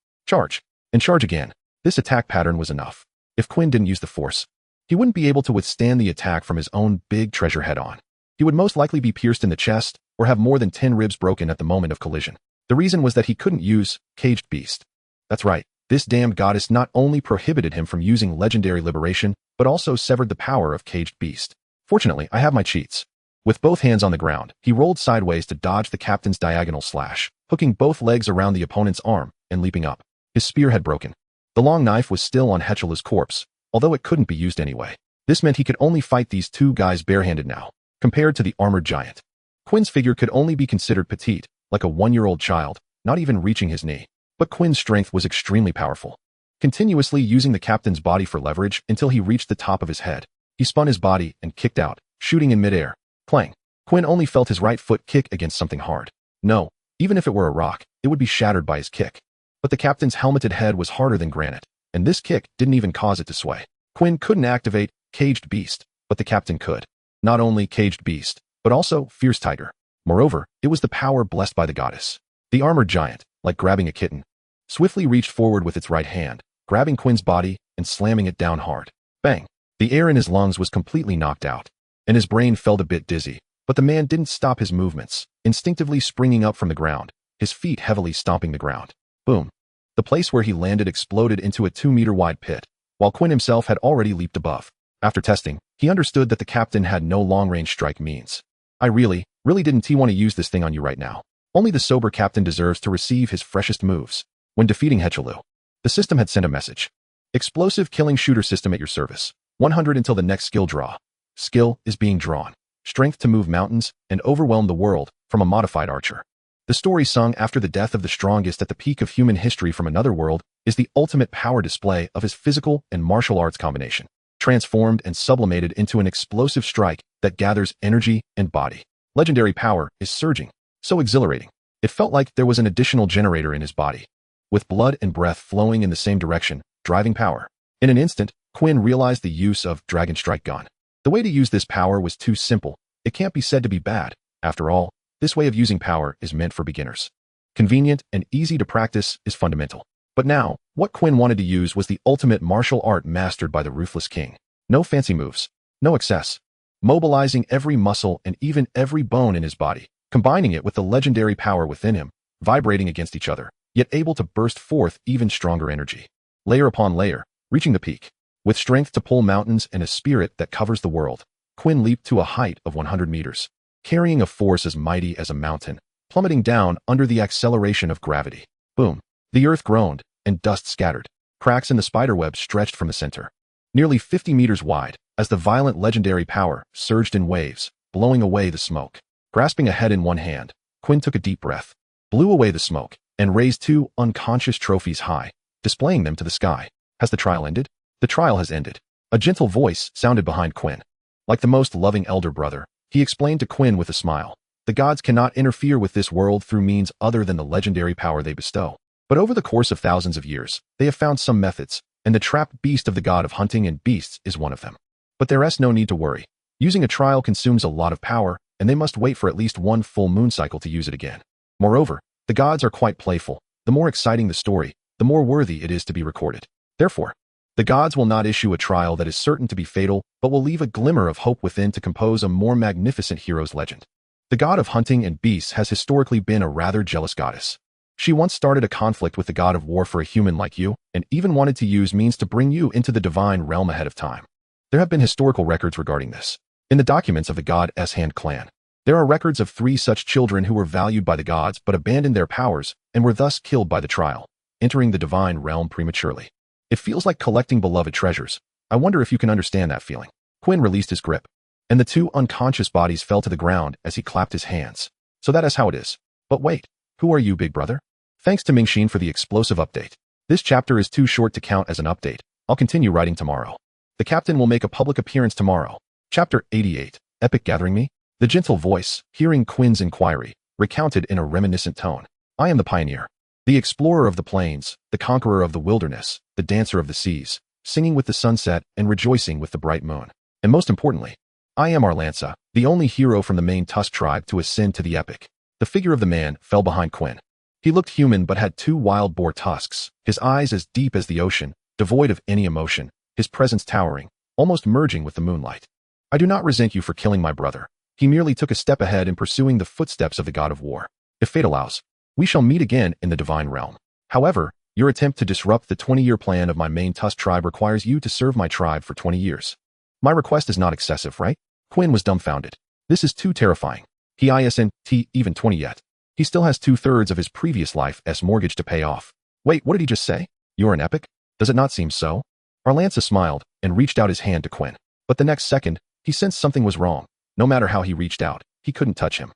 and charge again. This attack pattern was enough. If Quinn didn't use the force, He wouldn't be able to withstand the attack from his own big treasure head-on. He would most likely be pierced in the chest or have more than 10 ribs broken at the moment of collision. The reason was that he couldn't use Caged Beast. That's right, this damned goddess not only prohibited him from using legendary liberation, but also severed the power of Caged Beast. Fortunately, I have my cheats. With both hands on the ground, he rolled sideways to dodge the captain's diagonal slash, hooking both legs around the opponent's arm and leaping up. His spear had broken. The long knife was still on Hechelu's corpse, although it couldn't be used anyway. This meant he could only fight these two guys barehanded now, compared to the armored giant. Quinn's figure could only be considered petite, like a 1-year-old child, not even reaching his knee. But Quinn's strength was extremely powerful. Continuously using the captain's body for leverage until he reached the top of his head, he spun his body and kicked out, shooting in midair. Clang. Quinn only felt his right foot kick against something hard. No, even if it were a rock, it would be shattered by his kick. But the captain's helmeted head was harder than granite, and this kick didn't even cause it to sway. Quinn couldn't activate Caged Beast, but the captain could. Not only Caged Beast, but also Fierce Tiger. Moreover, it was the power blessed by the goddess. The armored giant, like grabbing a kitten, swiftly reached forward with its right hand, grabbing Quinn's body and slamming it down hard. Bang! The air in his lungs was completely knocked out, and his brain felt a bit dizzy, but the man didn't stop his movements, instinctively springing up from the ground, his feet heavily stomping the ground. Boom! The place where he landed exploded into a 2-meter-wide pit, while Quinn himself had already leaped above. After testing, he understood that the captain had no long-range strike means. I really didn't want to use this thing on you right now. Only the sober captain deserves to receive his freshest moves. When defeating Hechelu, the system had sent a message. Explosive killing shooter system at your service. 100 until the next skill draw. Skill is being drawn. Strength to move mountains and overwhelm the world from a modified archer. The story sung after the death of the strongest at the peak of human history from another world is the ultimate power display of his physical and martial arts combination, transformed and sublimated into an explosive strike that gathers energy and body. Legendary power is surging, so exhilarating. It felt like there was an additional generator in his body, with blood and breath flowing in the same direction, driving power. In an instant, Quinn realized the use of Dragon Strike Gun. The way to use this power was too simple. It can't be said to be bad. After all, this way of using power is meant for beginners. Convenient and easy to practice is fundamental. But now, what Quinn wanted to use was the ultimate martial art mastered by the Ruthless King. No fancy moves, no excess. Mobilizing every muscle and even every bone in his body, combining it with the legendary power within him, vibrating against each other, yet able to burst forth even stronger energy. Layer upon layer, reaching the peak. With strength to pull mountains and a spirit that covers the world, Quinn leaped to a height of 100 meters, carrying a force as mighty as a mountain, plummeting down under the acceleration of gravity. Boom! The earth groaned, and dust scattered. Cracks in the spiderweb stretched from the center, nearly 50 meters wide, as the violent legendary power surged in waves, blowing away the smoke. Grasping a head in one hand, Quinn took a deep breath, blew away the smoke, and raised 2 unconscious trophies high, displaying them to the sky. Has the trial ended? The trial has ended. A gentle voice sounded behind Quinn. Like the most loving elder brother, he explained to Quinn with a smile. The gods cannot interfere with this world through means other than the legendary power they bestow. But over the course of thousands of years, they have found some methods, and the trapped beast of the god of hunting and beasts is one of them. But there is no need to worry. Using a trial consumes a lot of power, and they must wait for at least 1 full moon cycle to use it again. Moreover, the gods are quite playful. The more exciting the story, the more worthy it is to be recorded. Therefore, the gods will not issue a trial that is certain to be fatal, but will leave a glimmer of hope within to compose a more magnificent hero's legend. The god of hunting and beasts has historically been a rather jealous goddess. She once started a conflict with the god of war for a human like you, and even wanted to use means to bring you into the divine realm ahead of time. There have been historical records regarding this. In the documents of the god Hand clan, there are records of 3 such children who were valued by the gods but abandoned their powers and were thus killed by the trial, entering the divine realm prematurely. It feels like collecting beloved treasures. I wonder if you can understand that feeling. Quinn released his grip, and the 2 unconscious bodies fell to the ground as he clapped his hands. So that is how it is. But wait, who are you, big brother? Thanks to Mingxin for the explosive update. This chapter is too short to count as an update. I'll continue writing tomorrow. The captain will make a public appearance tomorrow. Chapter 88, Epic Gathering Me? The gentle voice, hearing Quinn's inquiry, recounted in a reminiscent tone. I am the pioneer, the explorer of the plains, the conqueror of the wilderness, the dancer of the seas, singing with the sunset and rejoicing with the bright moon. And most importantly, I am Arlanza, the only hero from the main Tusk tribe to ascend to the epic. The figure of the man fell behind Quinn. He looked human but had 2 wild boar tusks, his eyes as deep as the ocean, devoid of any emotion, his presence towering, almost merging with the moonlight. I do not resent you for killing my brother. He merely took a step ahead in pursuing the footsteps of the god of war. If fate allows, we shall meet again in the divine realm. However, your attempt to disrupt the 20-year plan of my main Tusk tribe requires you to serve my tribe for 20 years. My request is not excessive, right? Quinn was dumbfounded. This is too terrifying. He isn't even 20 yet. He still has 2/3 of his previous life's mortgage to pay off. Wait, what did he just say? You're an epic? Does it not seem so? Arlanza smiled and reached out his hand to Quinn. But the next second, he sensed something was wrong. No matter how he reached out, he couldn't touch him.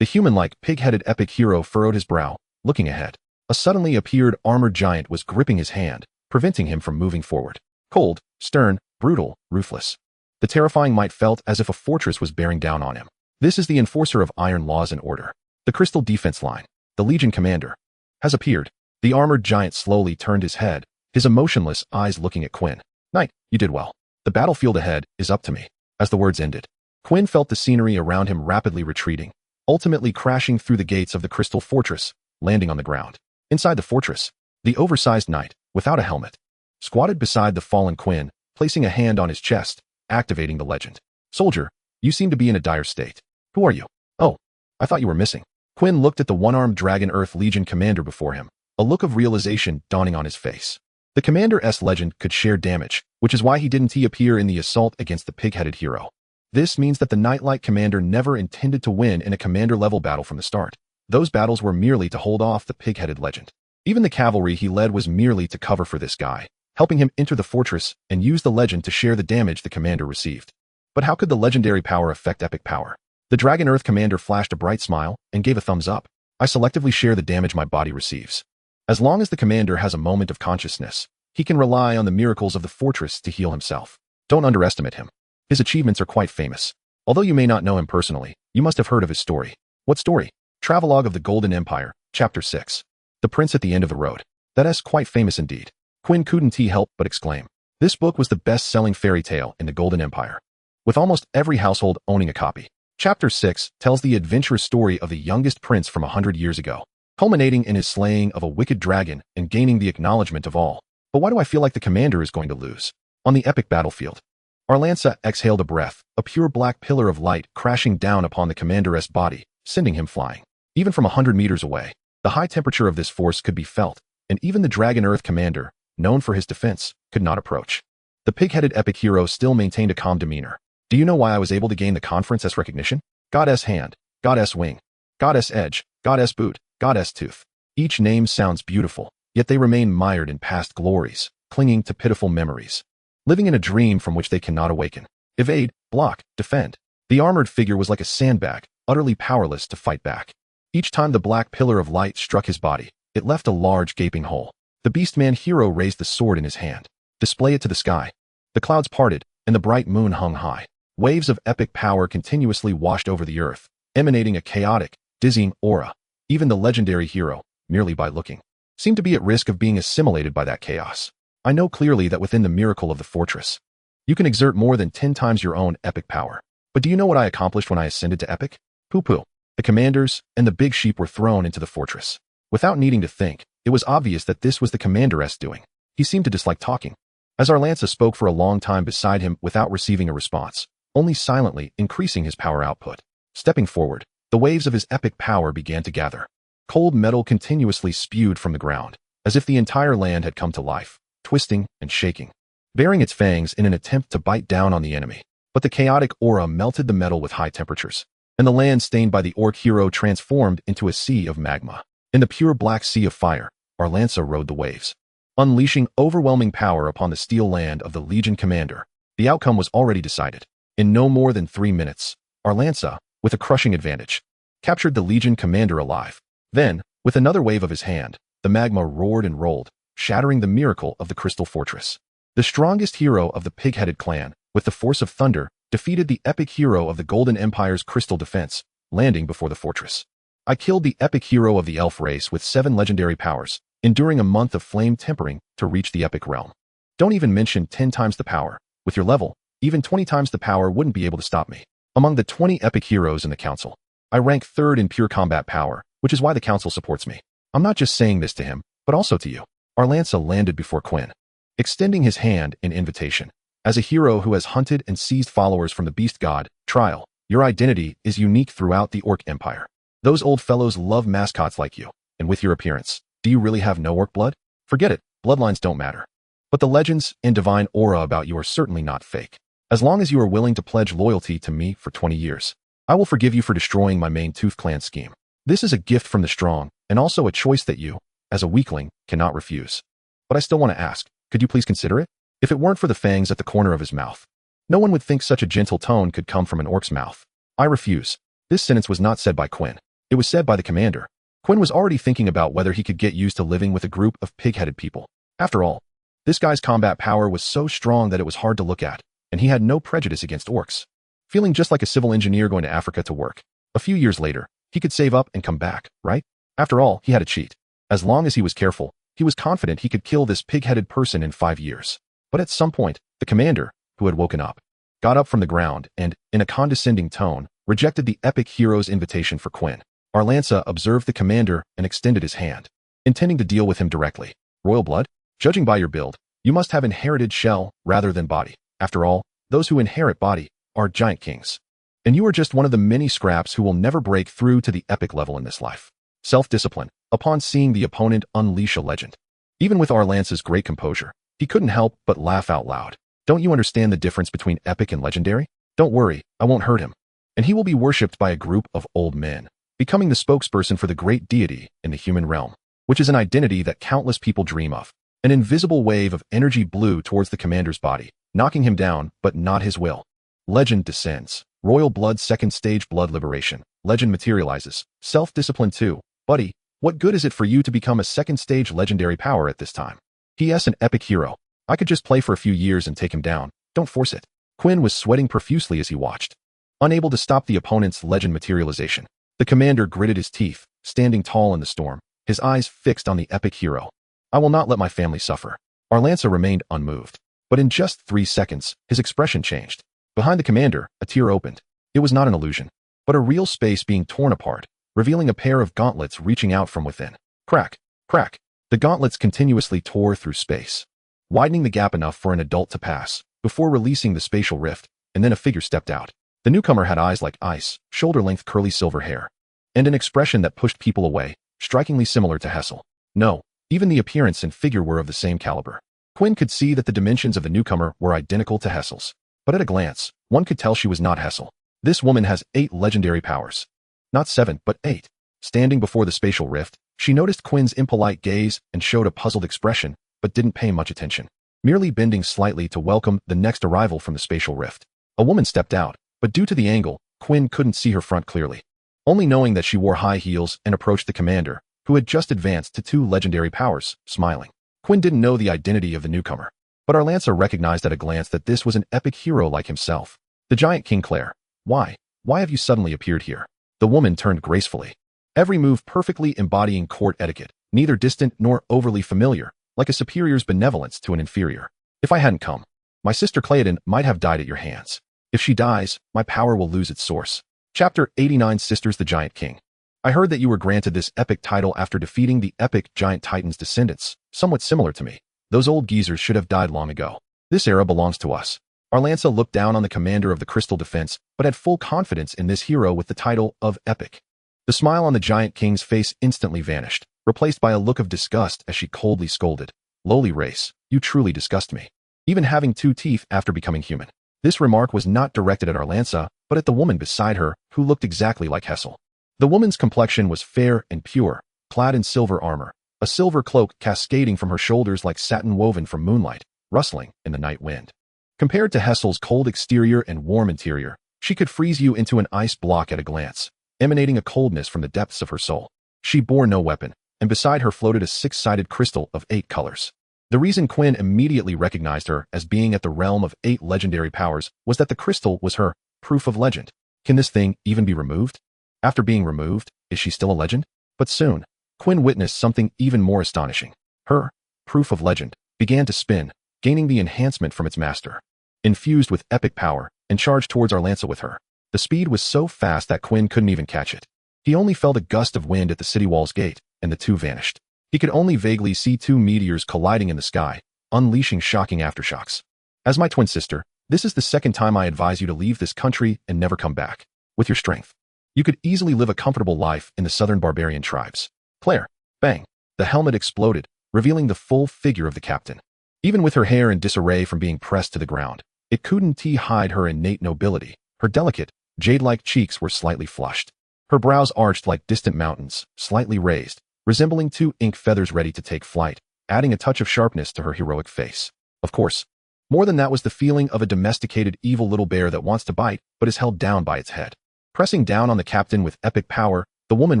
The human-like, pig-headed epic hero furrowed his brow, looking ahead. A suddenly appeared armored giant was gripping his hand, preventing him from moving forward. Cold, stern, brutal, ruthless. The terrifying might felt as if a fortress was bearing down on him. This is the enforcer of iron laws and order. The crystal defense line, the Legion commander, has appeared. The armored giant slowly turned his head, his emotionless eyes looking at Quinn. Knight, you did well. The battlefield ahead is up to me. As the words ended, Quinn felt the scenery around him rapidly retreating, ultimately crashing through the gates of the crystal fortress, landing on the ground. Inside the fortress, the oversized knight, without a helmet, squatted beside the fallen Quinn, placing a hand on his chest, activating the legend. Soldier, you seem to be in a dire state. Who are you? Oh, I thought you were missing. Quinn looked at the one-armed Dragon Earth Legion commander before him, a look of realization dawning on his face. The commander's legend could share damage, which is why he didn't appear in the assault against the pig-headed hero. This means that the knight-like commander never intended to win in a commander-level battle from the start. Those battles were merely to hold off the pig-headed legend. Even the cavalry he led was merely to cover for this guy, helping him enter the fortress and use the legend to share the damage the commander received. But how could the legendary power affect epic power? The Dragon Earth commander flashed a bright smile and gave a thumbs up. I selectively share the damage my body receives. As long as the commander has a moment of consciousness, he can rely on the miracles of the fortress to heal himself. Don't underestimate him. His achievements are quite famous. Although you may not know him personally, you must have heard of his story. What story? Travelogue of the Golden Empire, Chapter 6. The Prince at the End of the Road. That's quite famous indeed. Quinn couldn't help but exclaim. This book was the best-selling fairy tale in the Golden Empire, with almost every household owning a copy. Chapter 6 tells the adventurous story of the youngest prince from 100 years ago, culminating in his slaying of a wicked dragon and gaining the acknowledgement of all. But why do I feel like the commander is going to lose? On the epic battlefield, Arlanza exhaled a breath, a pure black pillar of light crashing down upon the commander's body, sending him flying. Even from 100 meters away, the high temperature of this force could be felt, and even the Dragon Earth commander, known for his defense, could not approach. The pig-headed epic hero still maintained a calm demeanor. Do you know why I was able to gain the conference's recognition? Goddess hand, goddess wing, goddess edge, goddess boot, goddess tooth. Each name sounds beautiful, yet they remain mired in past glories, clinging to pitiful memories, living in a dream from which they cannot awaken. Evade, block, defend. The armored figure was like a sandbag, utterly powerless to fight back. Each time the black pillar of light struck his body, it left a large gaping hole. The Beastman hero raised the sword in his hand. Display it to the sky. The clouds parted, and the bright moon hung high. Waves of epic power continuously washed over the earth, emanating a chaotic, dizzying aura. Even the legendary hero, merely by looking, seemed to be at risk of being assimilated by that chaos. I know clearly that within the miracle of the fortress, you can exert more than 10 times your own epic power. But do you know what I accomplished when I ascended to epic? Poo-poo. The commanders and the big sheep were thrown into the fortress. Without needing to think, it was obvious that this was the commander's doing. He seemed to dislike talking. As Arlanza spoke for a long time beside him without receiving a response, only silently increasing his power output. Stepping forward, the waves of his epic power began to gather. Cold metal continuously spewed from the ground, as if the entire land had come to life, twisting and shaking, baring its fangs in an attempt to bite down on the enemy. But the chaotic aura melted the metal with high temperatures, and the land stained by the orc hero transformed into a sea of magma. In the pure black sea of fire, Arlanza rode the waves, unleashing overwhelming power upon the steel land of the Legion commander. The outcome was already decided. In no more than 3 minutes, Arlanza, with a crushing advantage, captured the Legion commander alive. Then, with another wave of his hand, the magma roared and rolled, shattering the miracle of the crystal fortress. The strongest hero of the pig-headed clan, with the force of thunder, defeated the epic hero of the Golden Empire's crystal defense, landing before the fortress. I killed the epic hero of the elf race with 7 legendary powers, enduring a month of flame tempering to reach the epic realm. Don't even mention 10 times the power. With your level, even 20 times the power wouldn't be able to stop me. Among the 20 epic heroes in the council, I rank 3rd in pure combat power, which is why the council supports me. I'm not just saying this to him, but also to you. Arlanza landed before Quinn, extending his hand in invitation. As a hero who has hunted and seized followers from the beast god, Trial, your identity is unique throughout the Orc Empire. Those old fellows love mascots like you, and with your appearance, do you really have no orc blood? Forget it, bloodlines don't matter. But the legends and divine aura about you are certainly not fake. As long as you are willing to pledge loyalty to me for 20 years, I will forgive you for destroying my main Tooth Clan scheme. This is a gift from the strong, and also a choice that you, as a weakling, cannot refuse. But I still want to ask, could you please consider it? If it weren't for the fangs at the corner of his mouth, no one would think such a gentle tone could come from an orc's mouth. I refuse. This sentence was not said by Quinn. It was said by the commander. Quinn was already thinking about whether he could get used to living with a group of pig-headed people. After all, this guy's combat power was so strong that it was hard to look at, and he had no prejudice against orcs. Feeling just like a civil engineer going to Africa to work. A few years later, he could save up and come back, right? After all, he had a cheat. As long as he was careful, he was confident he could kill this pig-headed person in 5 years. But at some point, the commander, who had woken up, got up from the ground and, in a condescending tone, rejected the epic hero's invitation for Quinn. Arlanza observed the commander and extended his hand, intending to deal with him directly. Royal blood? Judging by your build, you must have inherited shell rather than body. After all, those who inherit body are giant kings. And you are just one of the many scraps who will never break through to the epic level in this life. Self-discipline, upon seeing the opponent unleash a legend. Even with Arlanza's great composure, he couldn't help but laugh out loud. Don't you understand the difference between epic and legendary? Don't worry, I won't hurt him. And he will be worshipped by a group of old men, becoming the spokesperson for the great deity in the human realm, which is an identity that countless people dream of. An invisible wave of energy blew towards the commander's body, knocking him down, but not his will. Legend descends. Royal blood, second stage blood liberation. Legend materializes. Self-discipline too. Buddy, what good is it for you to become a second stage legendary power at this time? P.S. an epic hero. I could just play for a few years and take him down. Don't force it. Quinn was sweating profusely as he watched. Unable to stop the opponent's legend materialization, the commander gritted his teeth, standing tall in the storm, his eyes fixed on the epic hero. I will not let my family suffer. Arlanza remained unmoved. But in just 3 seconds, his expression changed. Behind the commander, a tear opened. It was not an illusion, but a real space being torn apart, revealing a pair of gauntlets reaching out from within. Crack, crack. The gauntlets continuously tore through space, widening the gap enough for an adult to pass, before releasing the spatial rift, and then a figure stepped out. The newcomer had eyes like ice, shoulder-length curly silver hair, and an expression that pushed people away, strikingly similar to Hessel. No, even the appearance and figure were of the same caliber. Quinn could see that the dimensions of the newcomer were identical to Hessel's, but at a glance, one could tell she was not Hessel. This woman has 8 legendary powers. Not 7, but 8. Standing before the spatial rift, she noticed Quinn's impolite gaze and showed a puzzled expression, but didn't pay much attention, merely bending slightly to welcome the next arrival from the spatial rift. A woman stepped out, but due to the angle, Quinn couldn't see her front clearly, only knowing that she wore high heels and approached the commander, who had just advanced to 2 legendary powers, smiling. Quinn didn't know the identity of the newcomer, but Arlanza recognized at a glance that this was an epic hero like himself. The giant King Claire. Why have you suddenly appeared here? The woman turned gracefully, every move perfectly embodying court etiquette, neither distant nor overly familiar, like a superior's benevolence to an inferior. If I hadn't come, my sister Clayton might have died at your hands. If she dies, my power will lose its source. Chapter 89 Sisters the Giant King. I heard that you were granted this epic title after defeating the epic giant titan's descendants, somewhat similar to me. Those old geezers should have died long ago. This era belongs to us. Arlanza looked down on the commander of the Crystal Defense, but had full confidence in this hero with the title of Epic. The smile on the giant king's face instantly vanished, replaced by a look of disgust as she coldly scolded. Lowly race, you truly disgust me. Even having 2 teeth after becoming human. This remark was not directed at Arlanza, but at the woman beside her, who looked exactly like Hessel. The woman's complexion was fair and pure, clad in silver armor, a silver cloak cascading from her shoulders like satin woven from moonlight, rustling in the night wind. Compared to Hessel's cold exterior and warm interior, she could freeze you into an ice block at a glance, emanating a coldness from the depths of her soul. She bore no weapon, and beside her floated a 6-sided crystal of 8 colors. The reason Quinn immediately recognized her as being at the realm of 8 legendary powers was that the crystal was her proof of legend. Can this thing even be removed? After being removed, is she still a legend? But soon, Quinn witnessed something even more astonishing. Her proof of legend began to spin, gaining the enhancement from its master. Infused with epic power, and charged towards Arlanza with her. The speed was so fast that Quinn couldn't even catch it. He only felt a gust of wind at the city wall's gate, and the 2 vanished. He could only vaguely see 2 meteors colliding in the sky, unleashing shocking aftershocks. As my twin sister, this is the second time I advise you to leave this country and never come back. With your strength, you could easily live a comfortable life in the southern barbarian tribes. Claire. Bang. The helmet exploded, revealing the full figure of the captain. Even with her hair in disarray from being pressed to the ground, it couldn't hide her innate nobility. Her delicate, jade-like cheeks were slightly flushed. Her brows arched like distant mountains, slightly raised, resembling two ink feathers ready to take flight, adding a touch of sharpness to her heroic face. Of course, more than that was the feeling of a domesticated evil little bear that wants to bite but is held down by its head. Pressing down on the captain with epic power, the woman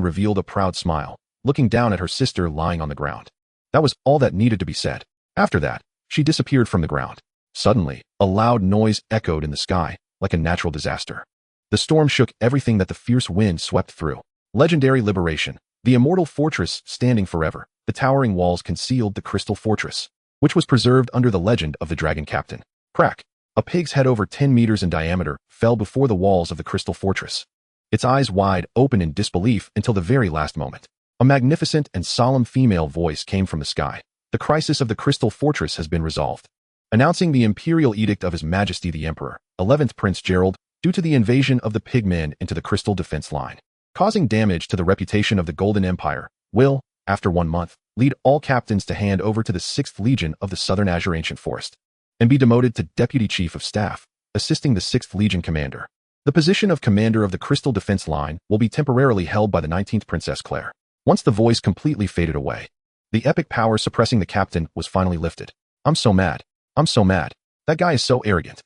revealed a proud smile, looking down at her sister lying on the ground. That was all that needed to be said. After that, she disappeared from the ground. Suddenly, a loud noise echoed in the sky, like a natural disaster. The storm shook everything that the fierce wind swept through. Legendary liberation. The immortal fortress standing forever. The towering walls concealed the crystal fortress, which was preserved under the legend of the dragon captain. Crack. A pig's head over 10 meters in diameter fell before the walls of the crystal fortress. Its eyes wide open in disbelief until the very last moment. A magnificent and solemn female voice came from the sky. The crisis of the crystal fortress has been resolved. Announcing the imperial edict of His Majesty the Emperor, 11th Prince Gerald, due to the invasion of the pigmen into the crystal defense line, causing damage to the reputation of the Golden Empire, will, after 1 month, lead all captains to hand over to the 6th Legion of the Southern Azure Ancient Forest, and be demoted to Deputy Chief of Staff, assisting the 6th Legion Commander. The position of Commander of the Crystal Defense Line will be temporarily held by the 19th Princess Claire. Once the voice completely faded away, the epic power suppressing the captain was finally lifted. I'm so mad. I'm so mad. That guy is so arrogant.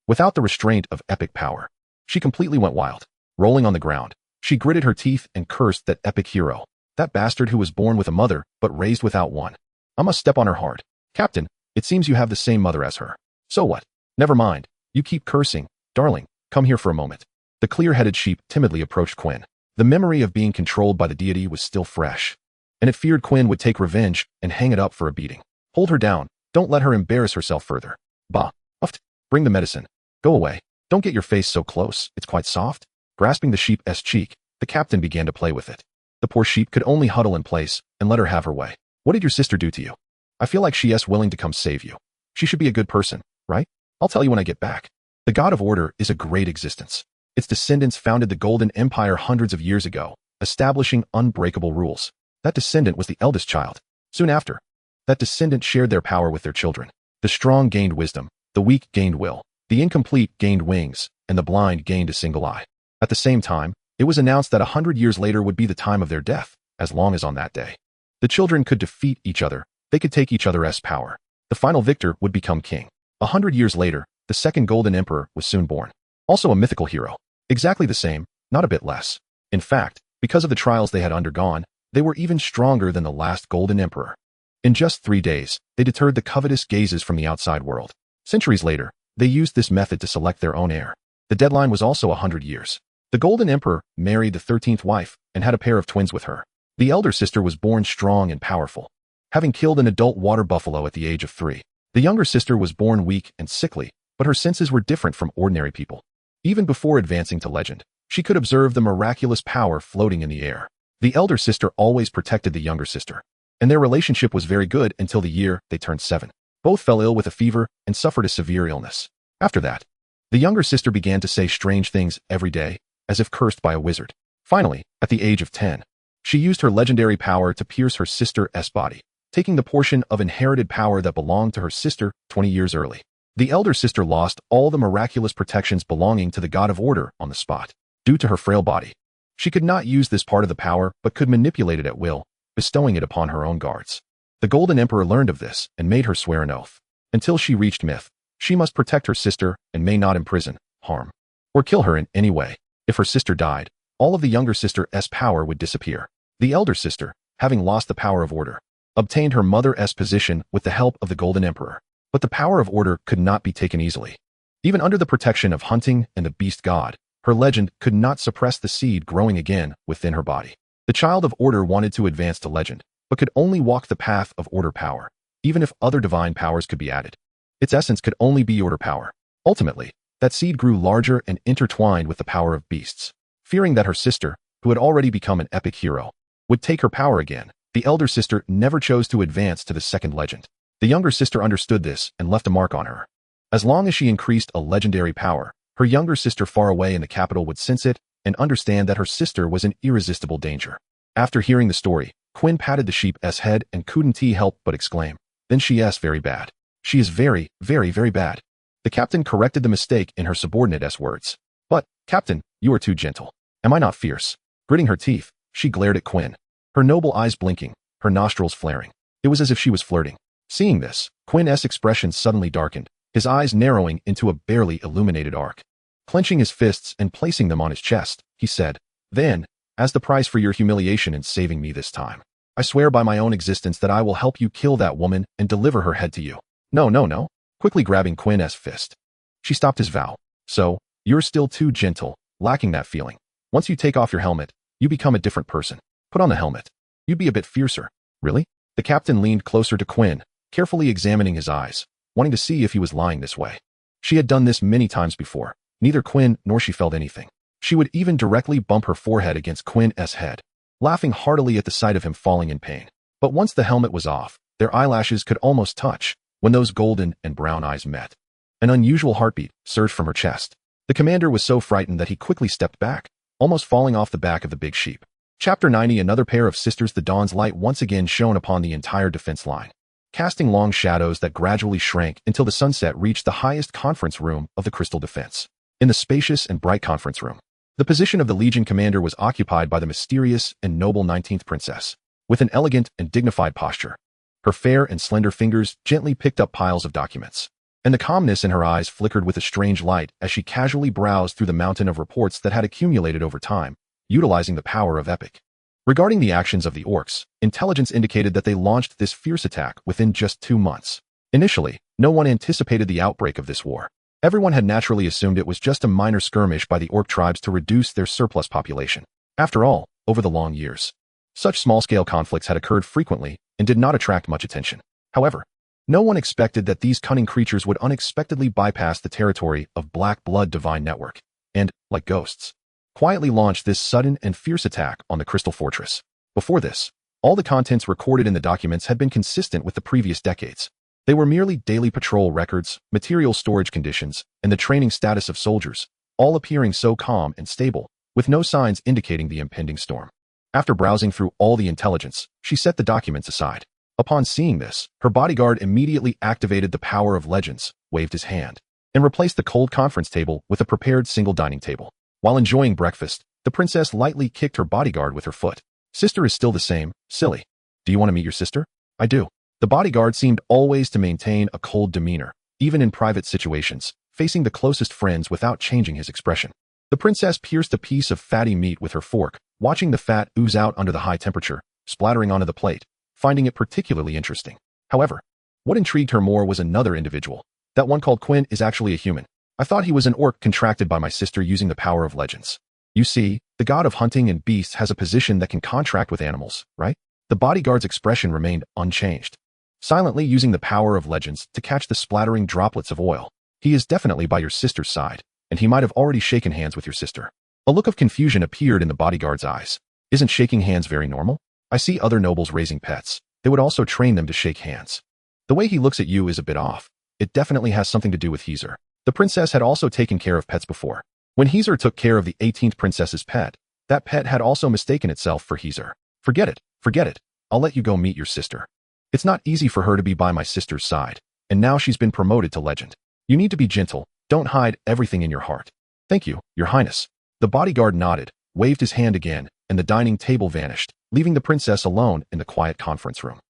Without the restraint of epic power, she completely went wild. Rolling on the ground, she gritted her teeth and cursed that epic hero. That bastard who was born with a mother, but raised without one. I must step on her hard. Captain, it seems you have the same mother as her. So what? Never mind. You keep cursing. Darling, come here for a moment. The clear-headed sheep timidly approached Quinn. The memory of being controlled by the deity was still fresh, and it feared Quinn would take revenge and hang it up for a beating. Hold her down. Don't let her embarrass herself further. Bah. Uft. Bring the medicine. Go away. Don't get your face so close. It's quite soft. Grasping the sheep's cheek, the captain began to play with it. The poor sheep could only huddle in place and let her have her way. What did your sister do to you? I feel like she is willing to come save you. She should be a good person, right? I'll tell you when I get back. The God of Order is a great existence. Its descendants founded the Golden Empire hundreds of years ago, establishing unbreakable rules. That descendant was the eldest child. Soon after, that descendant shared their power with their children. The strong gained wisdom, the weak gained will, the incomplete gained wings, and the blind gained a single eye. At the same time, it was announced that 100 years later would be the time of their death, as long as on that day the children could defeat each other, they could take each other's power. The final victor would become king. 100 years later, the second Golden Emperor was soon born. Also a mythical hero. Exactly the same, not a bit less. In fact, because of the trials they had undergone, they were even stronger than the last Golden Emperor. In just 3 days, they deterred the covetous gazes from the outside world. Centuries later, they used this method to select their own heir. The deadline was also 100 years. The Golden Emperor married the 13th wife and had a pair of twins with her. The elder sister was born strong and powerful, having killed an adult water buffalo at the age of 3. The younger sister was born weak and sickly, but her senses were different from ordinary people. Even before advancing to legend, she could observe the miraculous power floating in the air. The elder sister always protected the younger sister, and their relationship was very good until the year they turned 7. Both fell ill with a fever and suffered a severe illness. After that, the younger sister began to say strange things every day, as if cursed by a wizard. Finally, at the age of 10, she used her legendary power to pierce her sister's body, taking the portion of inherited power that belonged to her sister 20 years early. The elder sister lost all the miraculous protections belonging to the God of Order on the spot, due to her frail body. She could not use this part of the power but could manipulate it at will, bestowing it upon her own guards. The Golden Emperor learned of this and made her swear an oath. Until she reached myth, she must protect her sister and may not imprison, harm, or kill her in any way. If her sister died, all of the younger sister's power would disappear. The elder sister, having lost the power of order, obtained her mother's position with the help of the Golden Emperor. But the power of order could not be taken easily. Even under the protection of hunting and the beast god, her legend could not suppress the seed growing again within her body. The child of order wanted to advance to legend, but could only walk the path of order power, even if other divine powers could be added. Its essence could only be order power. Ultimately, that seed grew larger and intertwined with the power of beasts. Fearing that her sister, who had already become an epic hero, would take her power again, the elder sister never chose to advance to the second legend. The younger sister understood this and left a mark on her. As long as she increased a legendary power, her younger sister far away in the capital would sense it and understand that her sister was in irresistible danger. After hearing the story, Quinn patted the sheep's head and couldn't help but exclaim, "Then she's very bad. She is very, very, very bad." The captain corrected the mistake in her subordinate's words. "But, Captain, you are too gentle. Am I not fierce?" Gritting her teeth, she glared at Quinn, her noble eyes blinking, her nostrils flaring. It was as if she was flirting. Seeing this, Quinn's expression suddenly darkened, his eyes narrowing into a barely illuminated arc. Clenching his fists and placing them on his chest, he said, "Then, as the price for your humiliation in saving me this time, I swear by my own existence that I will help you kill that woman and deliver her head to you." "No, no, no," quickly grabbing Quinn's fist. She stopped his vow. "So, you're still too gentle, lacking that feeling. Once you take off your helmet, you become a different person. Put on the helmet. You'd be a bit fiercer." "Really?" The captain leaned closer to Quinn, carefully examining his eyes, wanting to see if he was lying this way. She had done this many times before. Neither Quinn nor she felt anything. She would even directly bump her forehead against Quinn's head, laughing heartily at the sight of him falling in pain. But once the helmet was off, their eyelashes could almost touch when those golden and brown eyes met. An unusual heartbeat surged from her chest. The commander was so frightened that he quickly stepped back, almost falling off the back of the big sheep. Chapter 90. Another pair of sisters. The dawn's light once again shone upon the entire defense line, casting long shadows that gradually shrank until the sunset reached the highest conference room of the Crystal Defense. In the spacious and bright conference room, the position of the Legion commander was occupied by the mysterious and noble 19th princess, with an elegant and dignified posture. Her fair and slender fingers gently picked up piles of documents, and the calmness in her eyes flickered with a strange light as she casually browsed through the mountain of reports that had accumulated over time, utilizing the power of Epic. Regarding the actions of the orcs, intelligence indicated that they launched this fierce attack within just 2 months. Initially, no one anticipated the outbreak of this war. Everyone had naturally assumed it was just a minor skirmish by the orc tribes to reduce their surplus population. After all, over the long years, such small-scale conflicts had occurred frequently and did not attract much attention. However, no one expected that these cunning creatures would unexpectedly bypass the territory of Black Blood Divine Network and, like ghosts, quietly launch this sudden and fierce attack on the Crystal Fortress. Before this, all the contents recorded in the documents had been consistent with the previous decades. They were merely daily patrol records, material storage conditions, and the training status of soldiers, all appearing so calm and stable, with no signs indicating the impending storm. After browsing through all the intelligence, she set the documents aside. Upon seeing this, her bodyguard immediately activated the power of legends, waved his hand, and replaced the cold conference table with a prepared single dining table. While enjoying breakfast, the princess lightly kicked her bodyguard with her foot. "Sister is still the same, silly. Do you want to meet your sister?" "I do." The bodyguard seemed always to maintain a cold demeanor, even in private situations, facing the closest friends without changing his expression. The princess pierced a piece of fatty meat with her fork, watching the fat ooze out under the high temperature, splattering onto the plate, finding it particularly interesting. However, what intrigued her more was another individual. "That one called Quinn is actually a human. I thought he was an orc contracted by my sister using the power of legends. You see, the god of hunting and beasts has a position that can contract with animals, right?" The bodyguard's expression remained unchanged, silently using the power of legends to catch the splattering droplets of oil. "He is definitely by your sister's side, and he might have already shaken hands with your sister." A look of confusion appeared in the bodyguard's eyes. "Isn't shaking hands very normal? I see other nobles raising pets. They would also train them to shake hands. The way he looks at you is a bit off. It definitely has something to do with Heezer." The princess had also taken care of pets before. When Heezer took care of the 18th princess's pet, that pet had also mistaken itself for Heezer. Forget it. I'll let you go meet your sister. It's not easy for her to be by my sister's side, and now she's been promoted to legend. You need to be gentle. Don't hide everything in your heart." "Thank you, Your Highness." The bodyguard nodded, waved his hand again, and the dining table vanished, leaving the princess alone in the quiet conference room.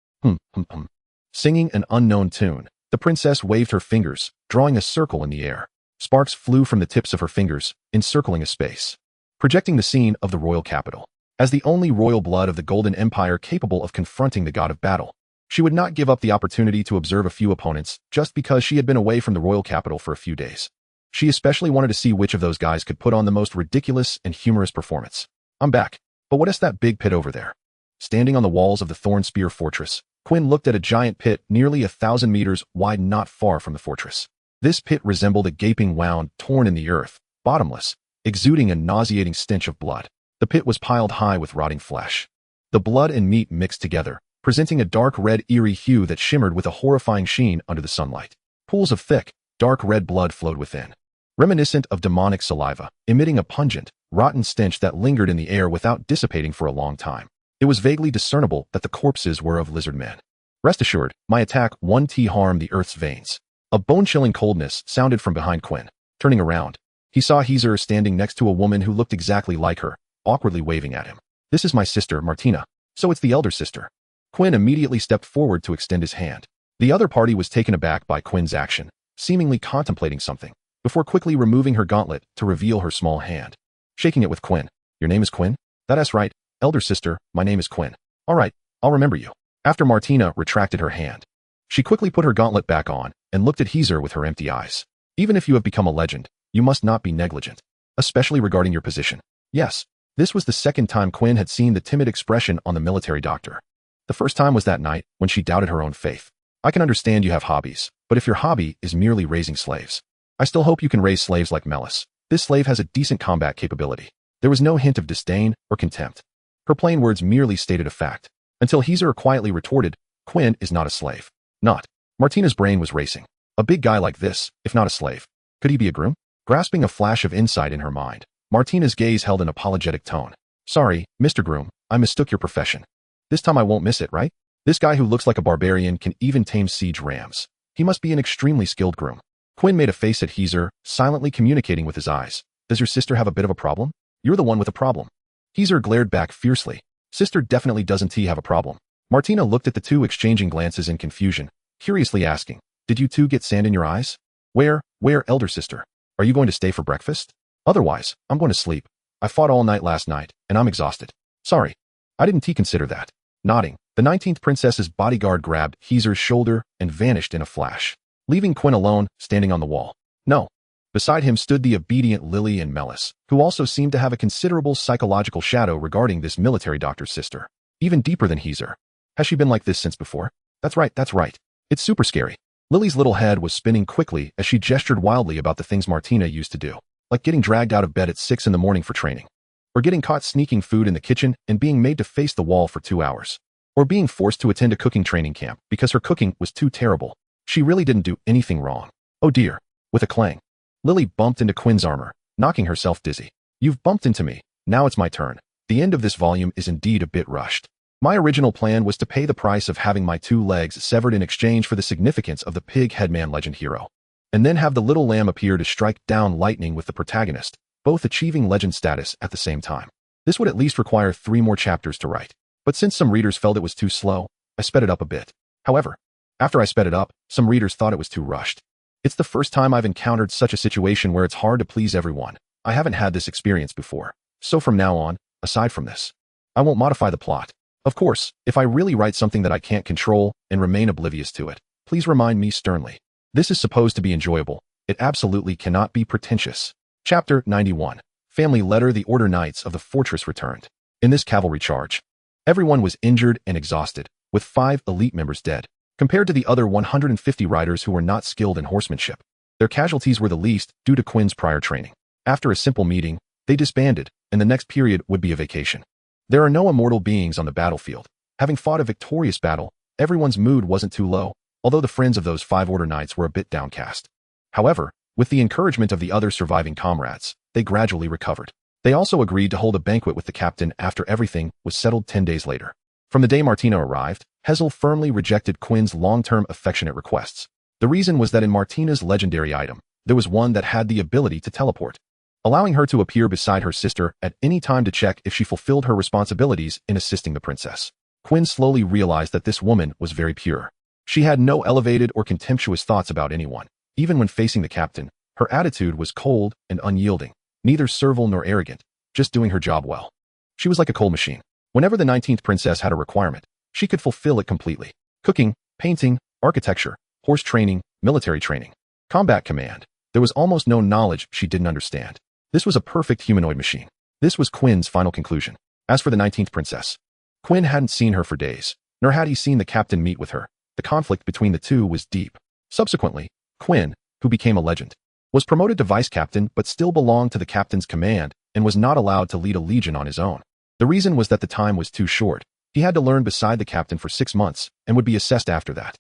Singing an unknown tune, the princess waved her fingers, drawing a circle in the air. Sparks flew from the tips of her fingers, encircling a space, projecting the scene of the royal capital. As the only royal blood of the Golden Empire capable of confronting the god of battle, she would not give up the opportunity to observe a few opponents just because she had been away from the royal capital for a few days. She especially wanted to see which of those guys could put on the most ridiculous and humorous performance. "I'm back. But what is that big pit over there?" Standing on the walls of the Thorn Spear Fortress, Quinn looked at a giant pit nearly 1,000 meters wide not far from the fortress. This pit resembled a gaping wound torn in the earth, bottomless, exuding a nauseating stench of blood. The pit was piled high with rotting flesh. The blood and meat mixed together, presenting a dark red eerie hue that shimmered with a horrifying sheen under the sunlight. Pools of thick, Dark red blood flowed within, reminiscent of demonic saliva, emitting a pungent, rotten stench that lingered in the air without dissipating for a long time. It was vaguely discernible that the corpses were of lizard men. Rest assured, my attack won't harm the earth's veins. A bone-chilling coldness sounded from behind Quinn. Turning around, he saw Heezer standing next to a woman who looked exactly like her, awkwardly waving at him. This is my sister, Martina. So it's the elder sister. Quinn immediately stepped forward to extend his hand. The other party was taken aback by Quinn's action, seemingly contemplating something, before quickly removing her gauntlet to reveal her small hand. Shaking it with Quinn. Your name is Quinn? That's right, elder sister, my name is Quinn. All right, I'll remember you. After Martina retracted her hand, she quickly put her gauntlet back on and looked at Heezer with her empty eyes. Even if you have become a legend, you must not be negligent, especially regarding your position. Yes, this was the second time Quinn had seen the timid expression on the military doctor. The first time was that night when she doubted her own faith. I can understand you have hobbies, but if your hobby is merely raising slaves, I still hope you can raise slaves like Melis. This slave has a decent combat capability. There was no hint of disdain or contempt. Her plain words merely stated a fact. Until Heezer quietly retorted, Quinn is not a slave. Not. Martina's brain was racing. A big guy like this, if not a slave. Could he be a groom? Grasping a flash of insight in her mind, Martina's gaze held an apologetic tone. Sorry, Mr. Groom, I mistook your profession. This time I won't miss it, right? This guy who looks like a barbarian can even tame siege rams. He must be an extremely skilled groom. Quinn made a face at Heezer, silently communicating with his eyes. Does your sister have a bit of a problem? You're the one with a problem. Heezer glared back fiercely. Sister definitely doesn't have a problem. Martina looked at the two exchanging glances in confusion, curiously asking, did you two get sand in your eyes? Where, elder sister? Are you going to stay for breakfast? Otherwise, I'm going to sleep. I fought all night last night, and I'm exhausted. Sorry. I didn't consider that. Nodding, the 19th princess's bodyguard grabbed Heezer's shoulder and vanished in a flash, leaving Quinn alone, standing on the wall. No. Beside him stood the obedient Lily and Melis, who also seemed to have a considerable psychological shadow regarding this military doctor's sister. Even deeper than Heezer. Has she been like this since before? That's right. It's super scary. Lily's little head was spinning quickly as she gestured wildly about the things Martina used to do, like getting dragged out of bed at 6 in the morning for training, or getting caught sneaking food in the kitchen and being made to face the wall for 2 hours, or being forced to attend a cooking training camp because her cooking was too terrible. She really didn't do anything wrong. Oh dear. With a clang, Lily bumped into Quinn's armor, knocking herself dizzy. You've bumped into me. Now it's my turn. The end of this volume is indeed a bit rushed. My original plan was to pay the price of having my 2 legs severed in exchange for the significance of the pig headman legend hero, and then have the little lamb appear to strike down lightning with the protagonist, both achieving legend status at the same time. This would at least require 3 more chapters to write. But since some readers felt it was too slow, I sped it up a bit. However, after I sped it up, some readers thought it was too rushed. It's the first time I've encountered such a situation where it's hard to please everyone. I haven't had this experience before. So from now on, aside from this, I won't modify the plot. Of course, if I really write something that I can't control and remain oblivious to it, please remind me sternly. This is supposed to be enjoyable. It absolutely cannot be pretentious. Chapter 91. Family Letter. The Order Knights of the Fortress returned. In this cavalry charge, everyone was injured and exhausted, with 5 elite members dead, compared to the other 150 riders who were not skilled in horsemanship. Their casualties were the least due to Quinn's prior training. After a simple meeting, they disbanded, and the next period would be a vacation. There are no immortal beings on the battlefield. Having fought a victorious battle, everyone's mood wasn't too low, although the friends of those 5 Order Knights were a bit downcast. However, with the encouragement of the other surviving comrades, they gradually recovered. They also agreed to hold a banquet with the captain after everything was settled 10 days later. From the day Martina arrived, Hazel firmly rejected Quinn's long-term affectionate requests. The reason was that in Martina's legendary item, there was one that had the ability to teleport, allowing her to appear beside her sister at any time to check if she fulfilled her responsibilities in assisting the princess. Quinn slowly realized that this woman was very pure. She had no elevated or contemptuous thoughts about anyone. Even when facing the captain, her attitude was cold and unyielding, neither servile nor arrogant, just doing her job well. She was like a coal machine. Whenever the 19th princess had a requirement, she could fulfill it completely. Cooking, painting, architecture, horse training, military training, combat command. There was almost no knowledge she didn't understand. This was a perfect humanoid machine. This was Quinn's final conclusion. As for the 19th princess, Quinn hadn't seen her for days, nor had he seen the captain meet with her. The conflict between the two was deep. Subsequently, Quinn, who became a legend, was promoted to vice captain but still belonged to the captain's command and was not allowed to lead a legion on his own. The reason was that the time was too short. He had to learn beside the captain for 6 months and would be assessed after that.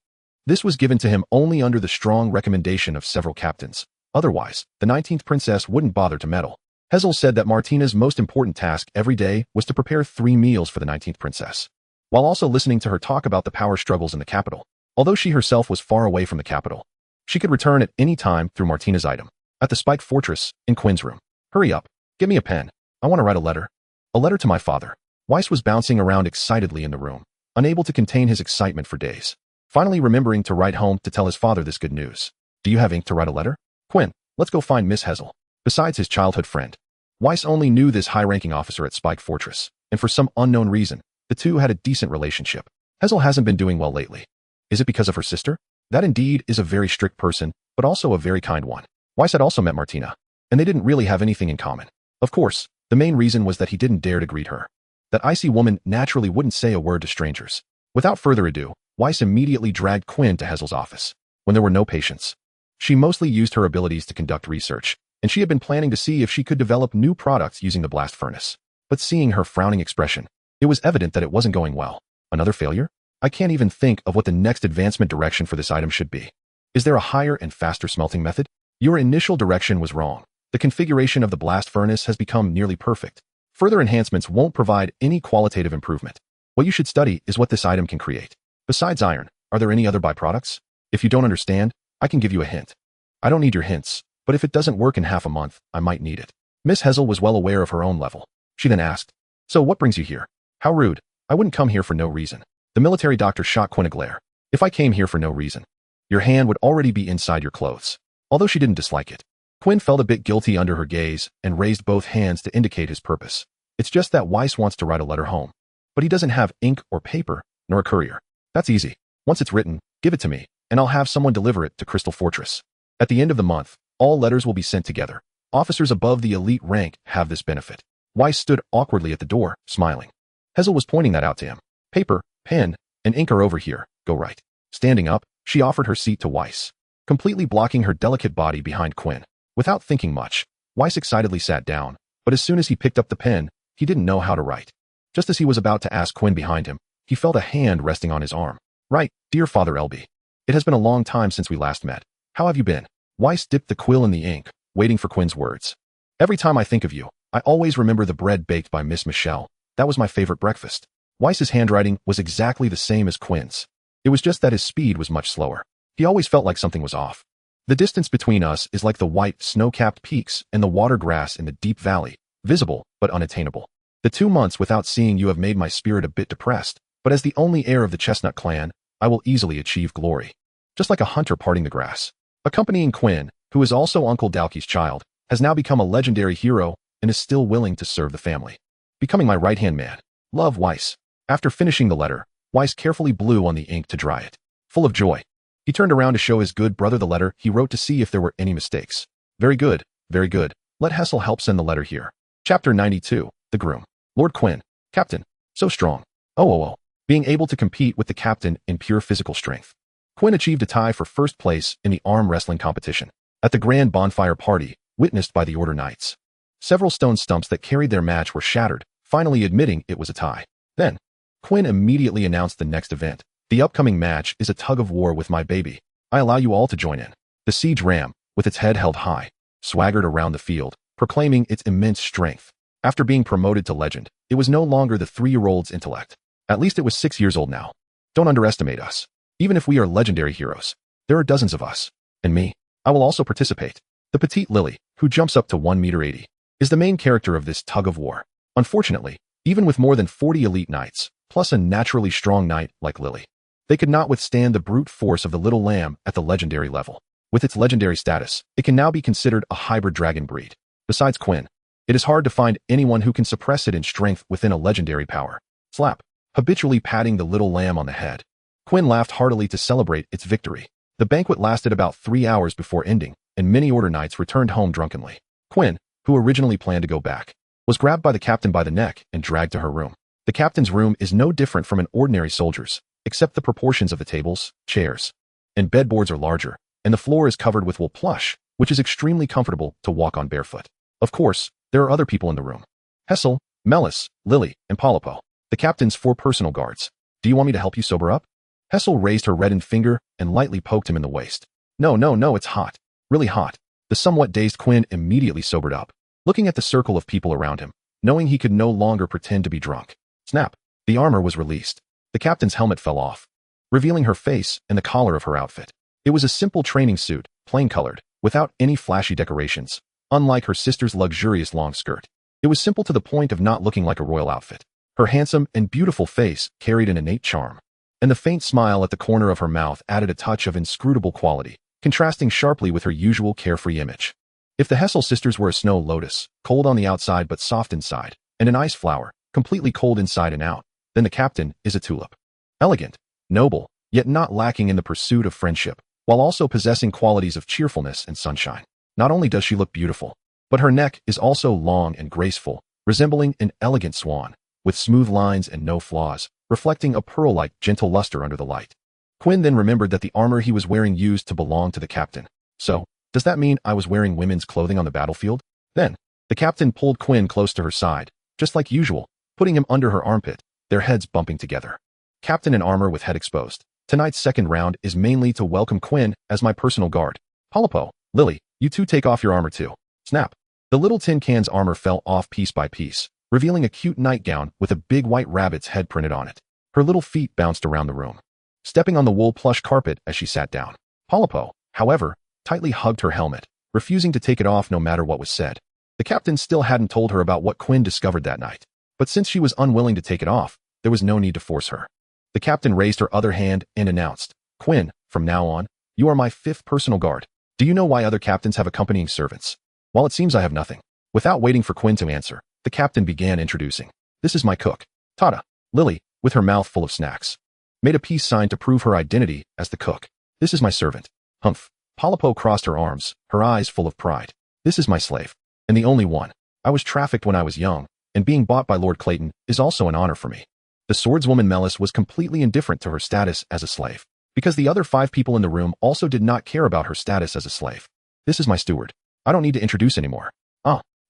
This was given to him only under the strong recommendation of several captains. Otherwise, the 19th princess wouldn't bother to meddle. Hazel said that Martina's most important task every day was to prepare 3 meals for the 19th princess, while also listening to her talk about the power struggles in the capital. Although she herself was far away from the capital, she could return at any time through Martina's item, at the Spiked Fortress, in Quinn's room. Hurry up, give me a pen. I want to write a letter. A letter to my father. Weiss was bouncing around excitedly in the room, unable to contain his excitement for days. Finally remembering to write home to tell his father this good news. Do you have ink to write a letter? Quinn, let's go find Miss Hazel. Besides his childhood friend, Weiss only knew this high-ranking officer at Spiked Fortress, and for some unknown reason, the two had a decent relationship. Hazel hasn't been doing well lately. Is it because of her sister? That indeed is a very strict person, but also a very kind one. Weiss had also met Martina, and they didn't really have anything in common. Of course, the main reason was that he didn't dare to greet her. That icy woman naturally wouldn't say a word to strangers. Without further ado, Weiss immediately dragged Quinn to Hazel's office, when there were no patients. She mostly used her abilities to conduct research, and she had been planning to see if she could develop new products using the blast furnace. But seeing her frowning expression, it was evident that it wasn't going well. Another failure? I can't even think of what the next advancement direction for this item should be. Is there a higher and faster smelting method? Your initial direction was wrong. The configuration of the blast furnace has become nearly perfect. Further enhancements won't provide any qualitative improvement. What you should study is what this item can create. Besides iron, are there any other byproducts? If you don't understand, I can give you a hint. I don't need your hints, but if it doesn't work in half a month, I might need it. Miss Hazel was well aware of her own level. She then asked, so what brings you here? How rude. I wouldn't come here for no reason. The military doctor shot Quinn a glare. If I came here for no reason, your hand would already be inside your clothes. Although she didn't dislike it, Quinn felt a bit guilty under her gaze and raised both hands to indicate his purpose. It's just that Weiss wants to write a letter home, but he doesn't have ink or paper, nor a courier. That's easy. Once it's written, give it to me, and I'll have someone deliver it to Crystal Fortress. At the end of the month, all letters will be sent together. Officers above the elite rank have this benefit. Weiss stood awkwardly at the door, smiling. Hazel was pointing that out to him. Paper, pen, and ink are over here. Go right. Standing up, she offered her seat to Weiss, completely blocking her delicate body behind Quinn. Without thinking much, Weiss excitedly sat down, but as soon as he picked up the pen, he didn't know how to write. Just as he was about to ask Quinn behind him, he felt a hand resting on his arm. Right, dear Father Elby. It has been a long time since we last met. How have you been? Weiss dipped the quill in the ink, waiting for Quinn's words. Every time I think of you, I always remember the bread baked by Miss Michelle. That was my favorite breakfast. Weiss's handwriting was exactly the same as Quinn's. It was just that his speed was much slower. He always felt like something was off. The distance between us is like the white, snow-capped peaks and the water grass in the deep valley, visible but unattainable. The 2 months without seeing you have made my spirit a bit depressed, but as the only heir of the Chestnut clan, I will easily achieve glory. Just like a hunter parting the grass. Accompanying Quinn, who is also Uncle Dalky's child, has now become a legendary hero and is still willing to serve the family. Becoming my right-hand man. Love, Weiss. After finishing the letter, Weiss carefully blew on the ink to dry it. Full of joy, he turned around to show his good brother the letter he wrote to see if there were any mistakes. Very good, very good. Let Hazel help send the letter here. Chapter 92, The Groom. Lord Quinn, Captain, so strong. Oh. Being able to compete with the captain in pure physical strength. Quinn achieved a tie for first place in the arm wrestling competition at the grand bonfire party witnessed by the Order Knights. Several stone stumps that carried their match were shattered, finally admitting it was a tie. Then, Quinn immediately announced the next event. The upcoming match is a tug-of-war with my baby. I allow you all to join in. The siege ram, with its head held high, swaggered around the field, proclaiming its immense strength. After being promoted to legend, it was no longer the 3-year-old's intellect. At least it was 6 years old now. Don't underestimate us. Even if we are legendary heroes, there are dozens of us. And me. I will also participate. The petite Lily, who jumps up to 1.80 m, is the main character of this tug-of-war. Unfortunately, even with more than 40 elite knights, plus a naturally strong knight like Lily, they could not withstand the brute force of the little lamb at the legendary level. With its legendary status, it can now be considered a hybrid dragon breed. Besides Quinn, it is hard to find anyone who can suppress it in strength within a legendary power. Slap. Habitually patting the little lamb on the head, Quinn laughed heartily to celebrate its victory. The banquet lasted about 3 hours before ending, and many Order Knights returned home drunkenly. Quinn, who originally planned to go back, was grabbed by the captain by the neck and dragged to her room. The captain's room is no different from an ordinary soldier's, except the proportions of the tables, chairs, and bedboards are larger, and the floor is covered with wool plush, which is extremely comfortable to walk on barefoot. Of course, there are other people in the room. Hazel, Melis, Lily, and Polypo, the captain's 4 personal guards. Do you want me to help you sober up? Hessel raised her reddened finger and lightly poked him in the waist. No, no, no, it's hot. Really hot. The somewhat dazed Quinn immediately sobered up, looking at the circle of people around him, knowing he could no longer pretend to be drunk. Snap. The armor was released. The captain's helmet fell off, revealing her face and the collar of her outfit. It was a simple training suit, plain-colored, without any flashy decorations, unlike her sister's luxurious long skirt. It was simple to the point of not looking like a royal outfit. Her handsome and beautiful face carried an innate charm, and the faint smile at the corner of her mouth added a touch of inscrutable quality, contrasting sharply with her usual carefree image. If the Hessel sisters were a snow lotus, cold on the outside but soft inside, and an ice flower, completely cold inside and out, then the captain is a tulip. Elegant, noble, yet not lacking in the pursuit of friendship, while also possessing qualities of cheerfulness and sunshine. Not only does she look beautiful, but her neck is also long and graceful, resembling an elegant swan, with smooth lines and no flaws, reflecting a pearl-like gentle luster under the light. Quinn then remembered that the armor he was wearing used to belong to the captain. So, does that mean I was wearing women's clothing on the battlefield? Then, the captain pulled Quinn close to her side, just like usual, putting him under her armpit, their heads bumping together. Captain in armor with head exposed. Tonight's second round is mainly to welcome Quinn as my personal guard. Polipo, Lily, you two take off your armor too. Snap. The little tin can's armor fell off piece by piece, revealing a cute nightgown with a big white rabbit's head printed on it. Her little feet bounced around the room, stepping on the wool plush carpet as she sat down. Polipo, however, tightly hugged her helmet, refusing to take it off no matter what was said. The captain still hadn't told her about what Quinn discovered that night, but since she was unwilling to take it off, there was no need to force her. The captain raised her other hand and announced, Quinn, from now on, you are my 5th personal guard. Do you know why other captains have accompanying servants? While it seems I have nothing. Without waiting for Quinn to answer, the captain began introducing. This is my cook, Tata. Lily, with her mouth full of snacks, made a peace sign to prove her identity as the cook. This is my servant. Humph. Polipo crossed her arms, her eyes full of pride. This is my slave, and the only one. I was trafficked when I was young, and being bought by Lord Clayton is also an honor for me. The swordswoman Melis was completely indifferent to her status as a slave, because the other 5 people in the room also did not care about her status as a slave. This is my steward. I don't need to introduce anymore.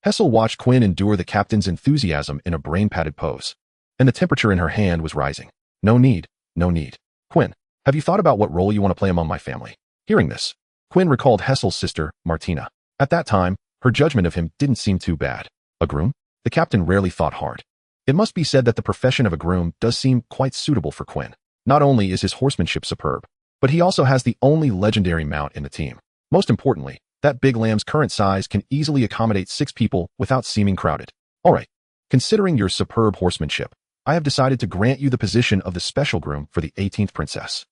Hessel watched Quinn endure the captain's enthusiasm in a brain-padded pose, and the temperature in her hand was rising. No need, no need. Quinn, have you thought about what role you want to play among my family? Hearing this, Quinn recalled Hessel's sister, Martina. At that time, her judgment of him didn't seem too bad. A groom? The captain rarely thought hard. It must be said that the profession of a groom does seem quite suitable for Quinn. Not only is his horsemanship superb, but he also has the only legendary mount in the team. Most importantly, that big lamb's current size can easily accommodate 6 people without seeming crowded. Alright, considering your superb horsemanship, I have decided to grant you the position of the special groom for the 18th princess.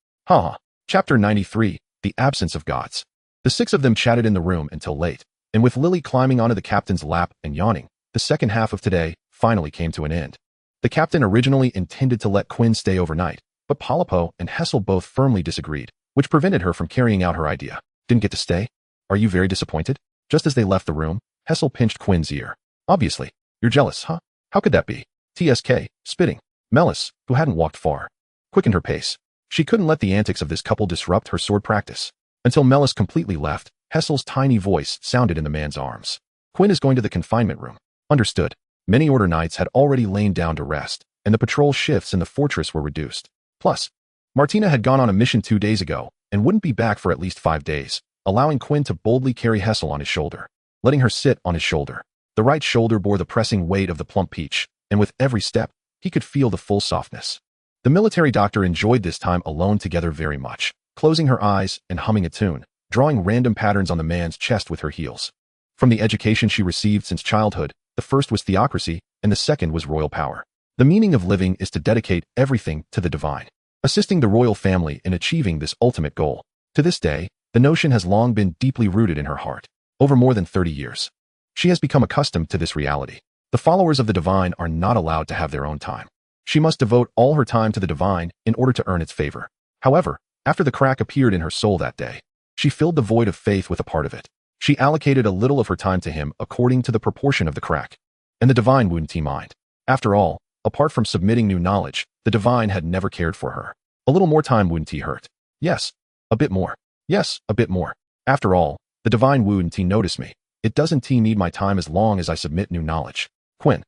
Chapter 93, The Absence of Gods. The 6 of them chatted in the room until late, and with Lily climbing onto the captain's lap and yawning, the second half of today finally came to an end. The captain originally intended to let Quinn stay overnight, but Polipo and Hessel both firmly disagreed, which prevented her from carrying out her idea. Didn't get to stay? Are you very disappointed? Just as they left the room, Hessel pinched Quinn's ear. Obviously. You're jealous, huh? How could that be? TSK, spitting. Melis, who hadn't walked far, quickened her pace. She couldn't let the antics of this couple disrupt her sword practice. Until Melis completely left, Hessel's tiny voice sounded in the man's arms. Quinn is going to the confinement room. Understood. Many order knights had already lain down to rest, and the patrol shifts in the fortress were reduced. Plus, Martina had gone on a mission 2 days ago and wouldn't be back for at least 5 days, allowing Quinn to boldly carry Hessel on his shoulder, letting her sit on his shoulder. The right shoulder bore the pressing weight of the plump peach, and with every step, he could feel the full softness. The military doctor enjoyed this time alone together very much, closing her eyes and humming a tune, drawing random patterns on the man's chest with her heels. From the education she received since childhood, the first was theocracy, and the second was royal power. The meaning of living is to dedicate everything to the divine, assisting the royal family in achieving this ultimate goal. To this day, the notion has long been deeply rooted in her heart. Over more than 30 years, she has become accustomed to this reality. The followers of the divine are not allowed to have their own time. She must devote all her time to the divine in order to earn its favor. However, after the crack appeared in her soul that day, she filled the void of faith with a part of it. She allocated a little of her time to him according to the proportion of the crack. And the divine wouldn't mind. After all, apart from submitting new knowledge, the divine had never cared for her. A little more time wouldn't hurt. Yes, a bit more. Yes, a bit more. After all, the divine wouldn't notice me. It doesn't need my time as long as I submit new knowledge. Quinn.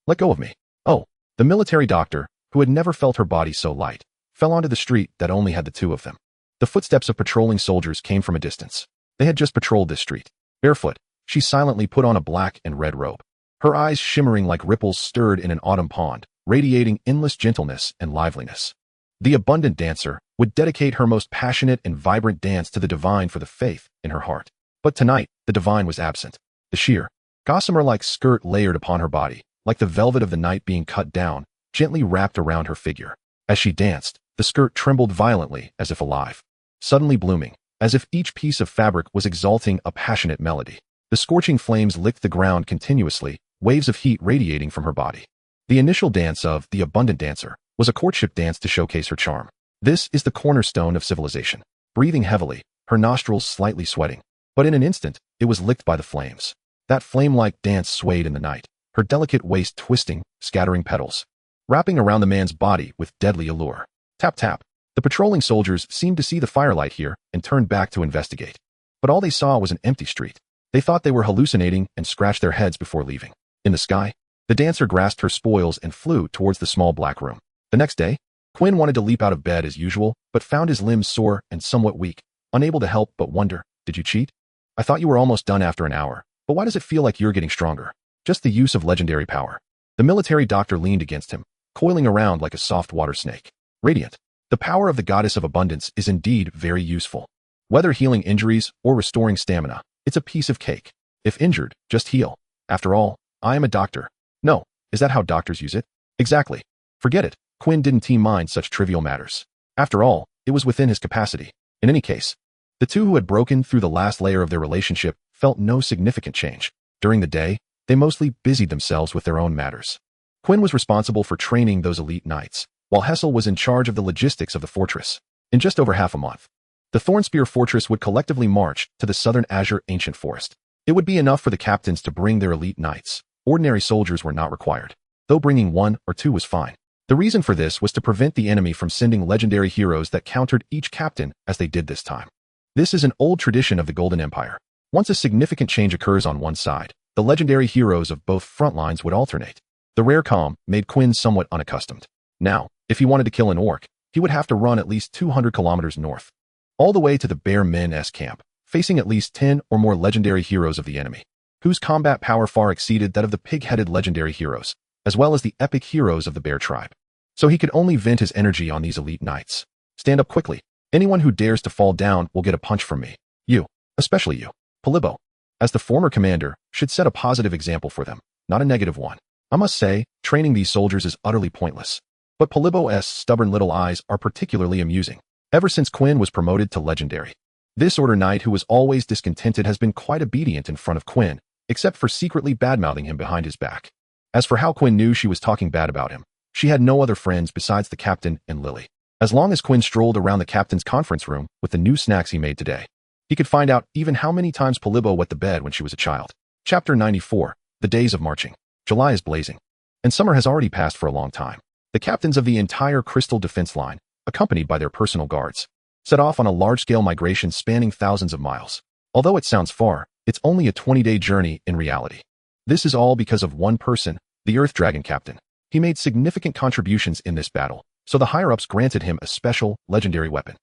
Let go of me. Oh, the military doctor, who had never felt her body so light, fell onto the street that only had the two of them. The footsteps of patrolling soldiers came from a distance. They had just patrolled this street. Barefoot, she silently put on a black and red robe. Her eyes shimmering like ripples stirred in an autumn pond, radiating endless gentleness and liveliness. The abundant dancer would dedicate her most passionate and vibrant dance to the divine for the faith in her heart. But tonight, the divine was absent. The sheer, gossamer-like skirt layered upon her body, like the velvet of the night being cut down, gently wrapped around her figure. As she danced, the skirt trembled violently as if alive, suddenly blooming, as if each piece of fabric was exalting a passionate melody. The scorching flames licked the ground continuously, waves of heat radiating from her body. The initial dance of the abundant dancer was a courtship dance to showcase her charm. This is the cornerstone of civilization. Breathing heavily, her nostrils slightly sweating. But in an instant, it was licked by the flames. That flame-like dance swayed in the night, her delicate waist twisting, scattering petals, wrapping around the man's body with deadly allure. Tap tap. The patrolling soldiers seemed to see the firelight here and turned back to investigate. But all they saw was an empty street. They thought they were hallucinating and scratched their heads before leaving. In the sky, the dancer grasped her spoils and flew towards the small black room. The next day, Quinn wanted to leap out of bed as usual, but found his limbs sore and somewhat weak, unable to help but wonder, did you cheat? I thought you were almost done after an hour, but why does it feel like you're getting stronger? Just the use of legendary power. The military doctor leaned against him, coiling around like a soft water snake. Radiant. The power of the goddess of abundance is indeed very useful. Whether healing injuries or restoring stamina, it's a piece of cake. If injured, just heal. After all, I am a doctor. No, is that how doctors use it? Exactly. Forget it. Quinn didn't mind such trivial matters. After all, it was within his capacity. In any case, the two who had broken through the last layer of their relationship felt no significant change. During the day, they mostly busied themselves with their own matters. Quinn was responsible for training those elite knights, while Hessel was in charge of the logistics of the fortress. In just over half a month, the Thornspear Fortress would collectively march to the southern Azure Ancient Forest. It would be enough for the captains to bring their elite knights. Ordinary soldiers were not required, though bringing 1 or 2 was fine. The reason for this was to prevent the enemy from sending legendary heroes that countered each captain as they did this time. This is an old tradition of the Golden Empire. Once a significant change occurs on one side, the legendary heroes of both front lines would alternate. The rare calm made Quinn somewhat unaccustomed. Now, if he wanted to kill an orc, he would have to run at least 200 kilometers north, all the way to the Bear Men's camp, facing at least 10 or more legendary heroes of the enemy, whose combat power far exceeded that of the pig-headed legendary heroes, as well as the epic heroes of the bear tribe. So he could only vent his energy on these elite knights. Stand up quickly. Anyone who dares to fall down will get a punch from me. You, especially you, Polybo, as the former commander, should set a positive example for them, not a negative one. I must say, training these soldiers is utterly pointless. But Polybo's stubborn little eyes are particularly amusing. Ever since Quinn was promoted to legendary, this Order Knight who was always discontented has been quite obedient in front of Quinn, except for secretly badmouthing him behind his back. As for how Quinn knew she was talking bad about him, she had no other friends besides the captain and Lily. As long as Quinn strolled around the captain's conference room with the new snacks he made today, he could find out even how many times Polybo wet the bed when she was a child. Chapter 94, The Days of Marching. July is blazing, and summer has already passed for a long time. The captains of the entire Crystal Defense Line, accompanied by their personal guards, set off on a large-scale migration spanning thousands of miles. Although it sounds far, it's only a 20-day journey in reality. This is all because of one person, the Earth Dragon Captain. He made significant contributions in this battle, so the higher-ups granted him a special, legendary weapon.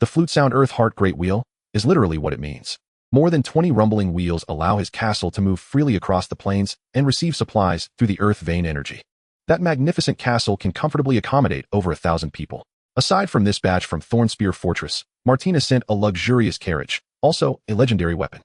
The flute sound Earth Heart Great Wheel is literally what it means. More than 20 rumbling wheels allow his castle to move freely across the plains and receive supplies through the Earth Vein energy. That magnificent castle can comfortably accommodate over 1,000 people. Aside from this batch from Thornspear Fortress, Martina sent a luxurious carriage, also a legendary weapon.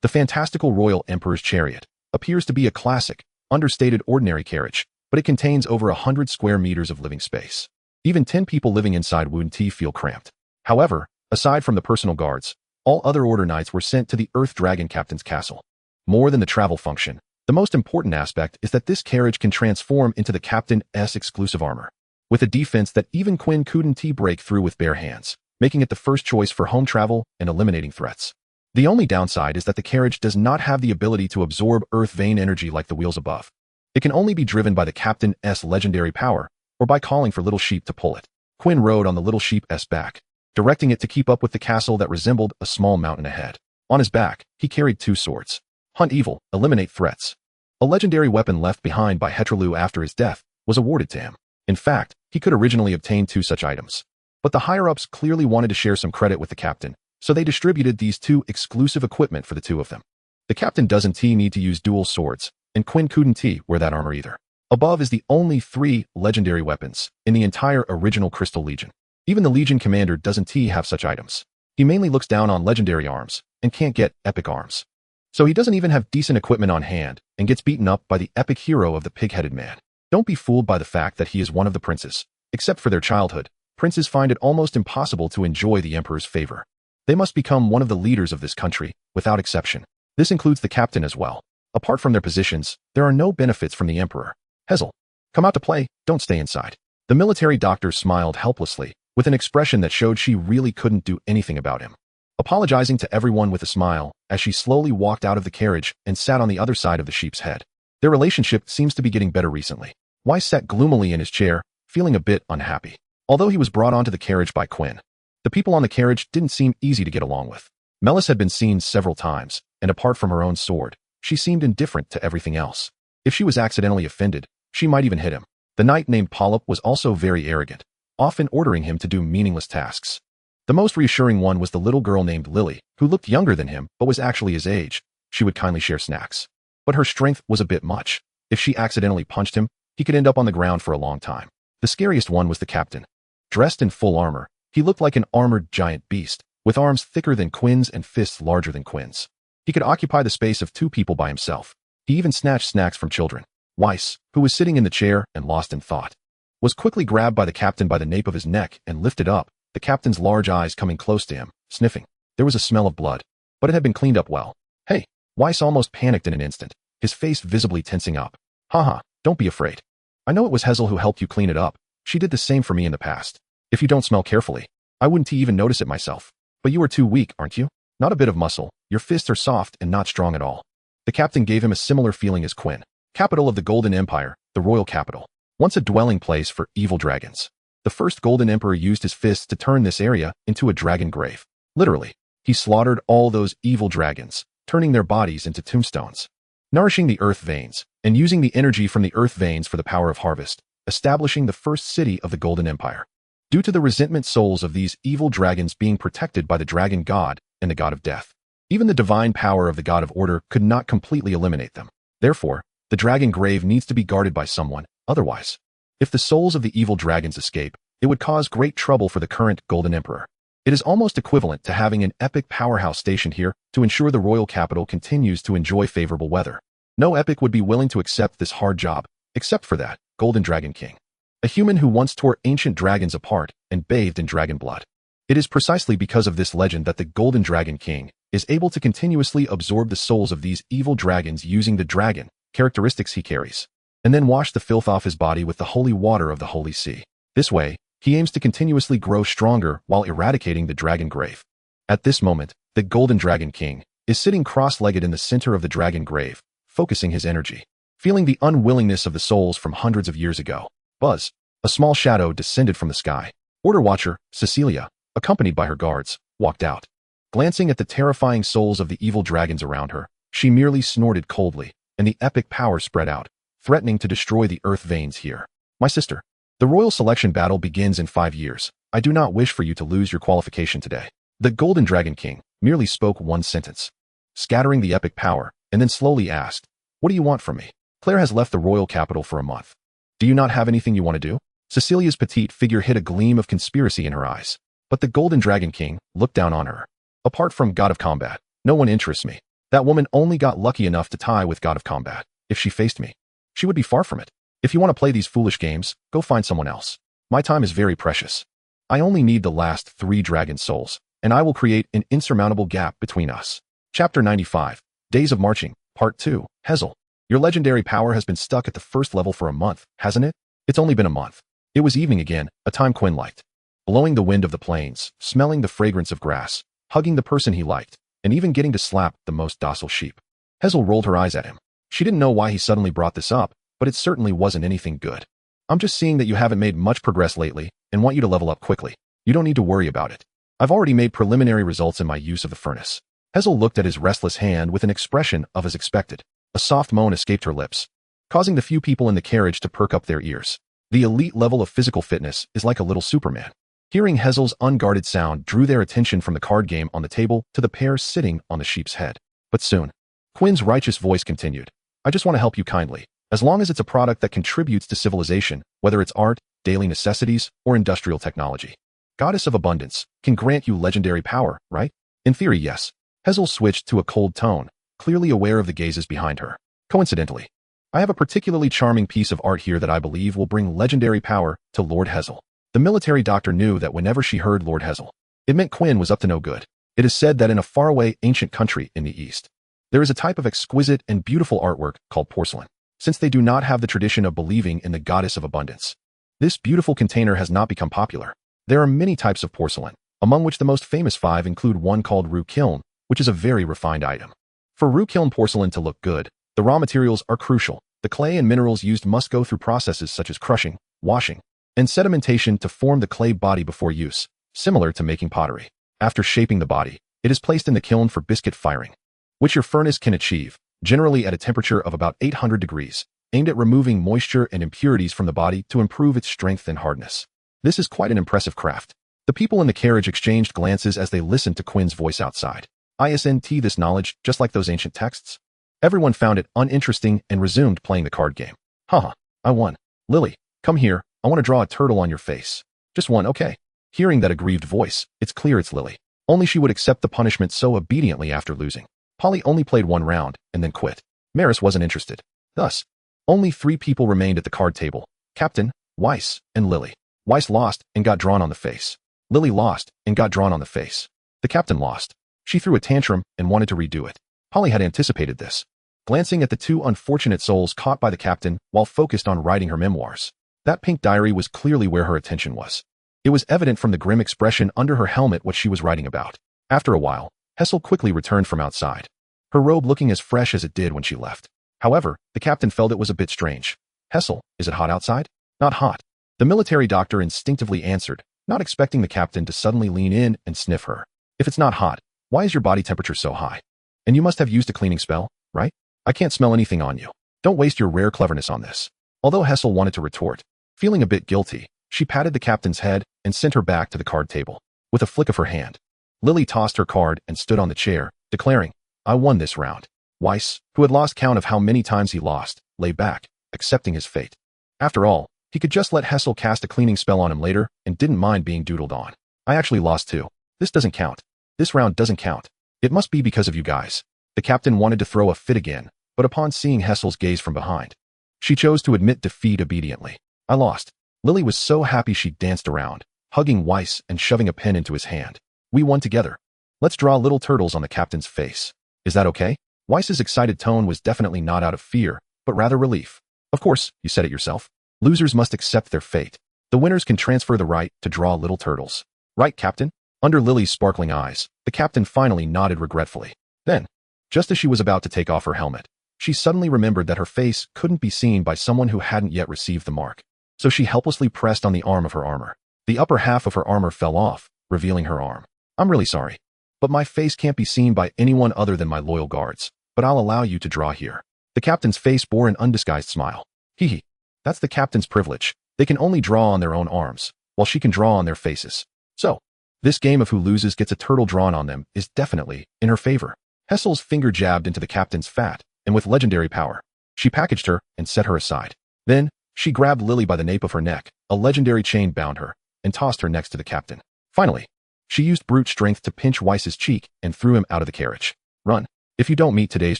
The fantastical Royal Emperor's Chariot appears to be a classic, understated ordinary carriage, but it contains over 100 square meters of living space. Even 10 people living inside wouldn't feel cramped. However, aside from the personal guards, all other Order Knights were sent to the Earth Dragon Captain's castle. More than the travel function, the most important aspect is that this carriage can transform into the Captain's exclusive armor, with a defense that even Quinn couldn't break through with bare hands, making it the first choice for home travel and eliminating threats. The only downside is that the carriage does not have the ability to absorb Earth Vein energy like the wheels above. It can only be driven by the Captain's legendary power, or by calling for Little Sheep to pull it. Quinn rode on the Little Sheep's back, directing it to keep up with the castle that resembled a small mountain ahead. On his back, he carried 2 swords. Hunt evil, eliminate threats. A legendary weapon left behind by Hetralu after his death was awarded to him. In fact, He could originally obtain 2 such items. But the higher-ups clearly wanted to share some credit with the captain, so they distributed these 2 exclusive equipment for the 2 of them. The captain doesn't need to use dual swords, and Quinn couldn't wear that armor either. Above is the only 3 legendary weapons in the entire original Crystal Legion. Even the Legion commander doesn't have such items. He mainly looks down on legendary arms and can't get epic arms. So he doesn't even have decent equipment on hand and gets beaten up by the epic hero of the pig-headed man. Don't be fooled by the fact that he is one of the princes. Except for their childhood, princes find it almost impossible to enjoy the emperor's favor. They must become one of the leaders of this country, without exception. This includes the captain as well. Apart from their positions, there are no benefits from the emperor. Hazel, come out to play, don't stay inside. The military doctor smiled helplessly, with an expression that showed she really couldn't do anything about him. Apologizing to everyone with a smile, as she slowly walked out of the carriage and sat on the other side of the sheep's head. Their relationship seems to be getting better recently. Weiss sat gloomily in his chair, feeling a bit unhappy. Although he was brought onto the carriage by Quinn, the people on the carriage didn't seem easy to get along with. Melis had been seen several times, and apart from her own sword, she seemed indifferent to everything else. If she was accidentally offended, she might even hit him. The knight named Polyp was also very arrogant, often ordering him to do meaningless tasks. The most reassuring one was the little girl named Lily, who looked younger than him but was actually his age. She would kindly share snacks. But her strength was a bit much. If she accidentally punched him, he could end up on the ground for a long time. The scariest one was the captain. Dressed in full armor, he looked like an armored giant beast, with arms thicker than Quinn's and fists larger than Quinn's. He could occupy the space of 2 people by himself. He even snatched snacks from children. Weiss, who was sitting in the chair and lost in thought, was quickly grabbed by the captain by the nape of his neck and lifted up, the captain's large eyes coming close to him, sniffing. There was a smell of blood, but it had been cleaned up well. Hey, Weiss almost panicked in an instant, his face visibly tensing up. Haha, don't be afraid. I know it was Hazel who helped you clean it up. She did the same for me in the past. If you don't smell carefully, I wouldn't even notice it myself. But you are too weak, aren't you? Not a bit of muscle. Your fists are soft and not strong at all. The captain gave him a similar feeling as Quinn. Capital of the Golden Empire, the royal capital. Once a dwelling place for evil dragons. The first Golden Emperor used his fists to turn this area into a dragon grave. Literally, he slaughtered all those evil dragons, turning their bodies into tombstones. Nourishing the earth veins, and using the energy from the earth veins for the power of harvest, establishing the first city of the Golden Empire. Due to the resentment souls of these evil dragons being protected by the dragon god and the god of death. Even the divine power of the god of order could not completely eliminate them. Therefore, the dragon grave needs to be guarded by someone, otherwise. If the souls of the evil dragons escape, it would cause great trouble for the current Golden Emperor. It is almost equivalent to having an epic powerhouse stationed here to ensure the royal capital continues to enjoy favorable weather. No epic would be willing to accept this hard job, except for that Golden Dragon King. A human who once tore ancient dragons apart and bathed in dragon blood. It is precisely because of this legend that the Golden Dragon King is able to continuously absorb the souls of these evil dragons using the dragon characteristics he carries, and then wash the filth off his body with the holy water of the Holy Sea. This way, he aims to continuously grow stronger while eradicating the dragon grave. At this moment, the Golden Dragon King is sitting cross-legged in the center of the dragon grave, focusing his energy, feeling the unwillingness of the souls from hundreds of years ago. Buzz, a small shadow descended from the sky. Order Watcher, Cecilia, accompanied by her guards, walked out. Glancing at the terrifying souls of the evil dragons around her, she merely snorted coldly, and the epic power spread out, threatening to destroy the earth veins here. My sister, the royal selection battle begins in 5 years. I do not wish for you to lose your qualification today. The Golden Dragon King merely spoke one sentence, scattering the epic power, and then slowly asked, "What do you want from me? Claire has left the royal capital for a month. Do you not have anything you want to do?" Cecilia's petite figure hid a gleam of conspiracy in her eyes, but the Golden Dragon King looked down on her. Apart from God of Combat, no one interests me. That woman only got lucky enough to tie with God of Combat. If she faced me, she would be far from it. If you want to play these foolish games, go find someone else. My time is very precious. I only need the last 3 dragon souls, and I will create an insurmountable gap between us. Chapter 95, Days of Marching, Part 2. Hazel, your legendary power has been stuck at the first level for a month, hasn't it? It's only been a month. It was evening again, a time Quinn liked. Blowing the wind of the plains, smelling the fragrance of grass, hugging the person he liked, and even getting to slap the most docile sheep. Hazel rolled her eyes at him. She didn't know why he suddenly brought this up, but it certainly wasn't anything good. I'm just seeing that you haven't made much progress lately and want you to level up quickly. You don't need to worry about it. I've already made preliminary results in my use of the furnace. Hazel looked at his restless hand with an expression of as expected. A soft moan escaped her lips, causing the few people in the carriage to perk up their ears. The elite level of physical fitness is like a little Superman. Hearing Hazel's unguarded sound drew their attention from the card game on the table to the pair sitting on the sheep's head. But soon, Quinn's righteous voice continued. I just want to help you kindly. As long as it's a product that contributes to civilization, whether it's art, daily necessities, or industrial technology. Goddess of Abundance can grant you legendary power, right? In theory, yes. Hazel switched to a cold tone, clearly aware of the gazes behind her. Coincidentally, I have a particularly charming piece of art here that I believe will bring legendary power to Lord Hazel. The military doctor knew that whenever she heard Lord Hazel, it meant Quinn was up to no good. It is said that in a faraway ancient country in the East, there is a type of exquisite and beautiful artwork called porcelain. Since they do not have the tradition of believing in the goddess of abundance, this beautiful container has not become popular. There are many types of porcelain, among which the most famous 5 include one called roux kiln, which is a very refined item. For roux kiln porcelain to look good, the raw materials are crucial. The clay and minerals used must go through processes such as crushing, washing, and sedimentation to form the clay body before use, similar to making pottery. After shaping the body, it is placed in the kiln for biscuit firing, which your furnace can achieve, generally at a temperature of about 800 degrees, aimed at removing moisture and impurities from the body to improve its strength and hardness. This is quite an impressive craft. The people in the carriage exchanged glances as they listened to Quinn's voice outside. Isn't this knowledge just like those ancient texts? Everyone found it uninteresting and resumed playing the card game. Haha, I won. Lily, come here, I want to draw a turtle on your face. Just one, okay. Hearing that aggrieved voice, it's clear it's Lily. Only she would accept the punishment so obediently after losing. Polly only played 1 round and then quit. Maris wasn't interested. Thus, only 3 people remained at the card table: Captain, Weiss, and Lily. Weiss lost and got drawn on the face. Lily lost and got drawn on the face. The captain lost. She threw a tantrum and wanted to redo it. Polly had anticipated this, glancing at the 2 unfortunate souls caught by the captain while focused on writing her memoirs. That pink diary was clearly where her attention was. It was evident from the grim expression under her helmet what she was writing about. After a while, Hazel quickly returned from outside, her robe looking as fresh as it did when she left. However, the captain felt it was a bit strange. Hazel, is it hot outside? Not hot. The military doctor instinctively answered, not expecting the captain to suddenly lean in and sniff her. If it's not hot, why is your body temperature so high? And you must have used a cleaning spell, right? I can't smell anything on you. Don't waste your rare cleverness on this. Although Hazel wanted to retort, feeling a bit guilty, she patted the captain's head and sent her back to the card table. With a flick of her hand, Lily tossed her card and stood on the chair, declaring, I won this round. Weiss, who had lost count of how many times he lost, lay back, accepting his fate. After all, he could just let Hazel cast a cleaning spell on him later and didn't mind being doodled on. I actually lost too. This doesn't count. This round doesn't count. It must be because of you guys. The captain wanted to throw a fit again, but upon seeing Hazel's gaze from behind, she chose to admit defeat obediently. I lost. Lily was so happy she danced around, hugging Weiss and shoving a pen into his hand. We won together. Let's draw little turtles on the captain's face. Is that okay? Weiss's excited tone was definitely not out of fear, but rather relief. Of course, you said it yourself. Losers must accept their fate. The winners can transfer the right to draw little turtles. Right, Captain? Under Lily's sparkling eyes, the captain finally nodded regretfully. Then, just as she was about to take off her helmet, she suddenly remembered that her face couldn't be seen by someone who hadn't yet received the mark. So she helplessly pressed on the arm of her armor. The upper half of her armor fell off, revealing her arm. I'm really sorry, but my face can't be seen by anyone other than my loyal guards, but I'll allow you to draw here. The captain's face bore an undisguised smile. Hee hee. That's the captain's privilege. They can only draw on their own arms, while she can draw on their faces. So, this game of who loses gets a turtle drawn on them is definitely in her favor. Hazel's finger jabbed into the captain's fat, and with legendary power, she packaged her and set her aside. Then, she grabbed Lily by the nape of her neck, a legendary chain bound her, and tossed her next to the captain. Finally, she used brute strength to pinch Weiss's cheek and threw him out of the carriage. Run. If you don't meet today's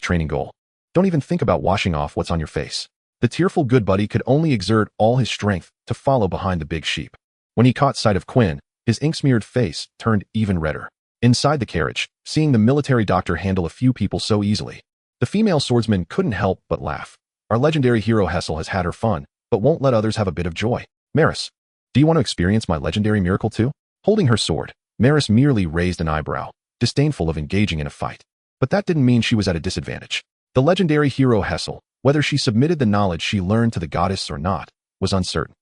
training goal, don't even think about washing off what's on your face. The tearful good buddy could only exert all his strength to follow behind the big sheep. When he caught sight of Quinn, his ink-smeared face turned even redder. Inside the carriage, seeing the military doctor handle a few people so easily, the female swordsman couldn't help but laugh. Our legendary hero Hazel has had her fun, but won't let others have a bit of joy. Maris, do you want to experience my legendary miracle too? Holding her sword, Maris merely raised an eyebrow, disdainful of engaging in a fight. But that didn't mean she was at a disadvantage. The legendary hero Hazel, whether she submitted the knowledge she learned to the goddess or not, was uncertain.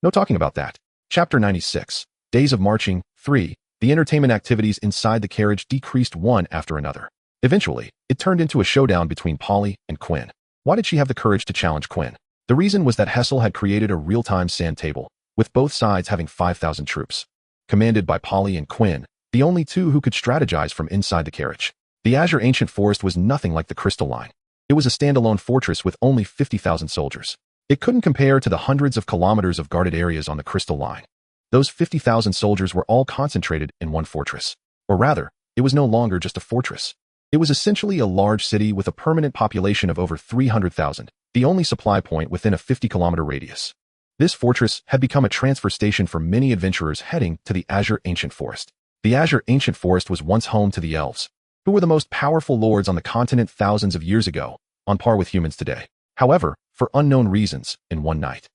No talking about that. Chapter 96. Days of Marching. 3. The entertainment activities inside the carriage decreased one after another. Eventually, it turned into a showdown between Polly and Quinn. Why did she have the courage to challenge Quinn? The reason was that Hessel had created a real-time sand table, with both sides having 5,000 troops. Commanded by Polly and Quinn, the only two who could strategize from inside the carriage. The Azure Ancient Forest was nothing like the Crystal Line. It was a standalone fortress with only 50,000 soldiers. It couldn't compare to the hundreds of kilometers of guarded areas on the Crystal Line. Those 50,000 soldiers were all concentrated in one fortress. Or rather, it was no longer just a fortress. It was essentially a large city with a permanent population of over 300,000, the only supply point within a 50-kilometer radius. This fortress had become a transfer station for many adventurers heading to the Azure Ancient Forest. The Azure Ancient Forest was once home to the elves, who were the most powerful lords on the continent thousands of years ago, on par with humans today. However, for unknown reasons, in one night,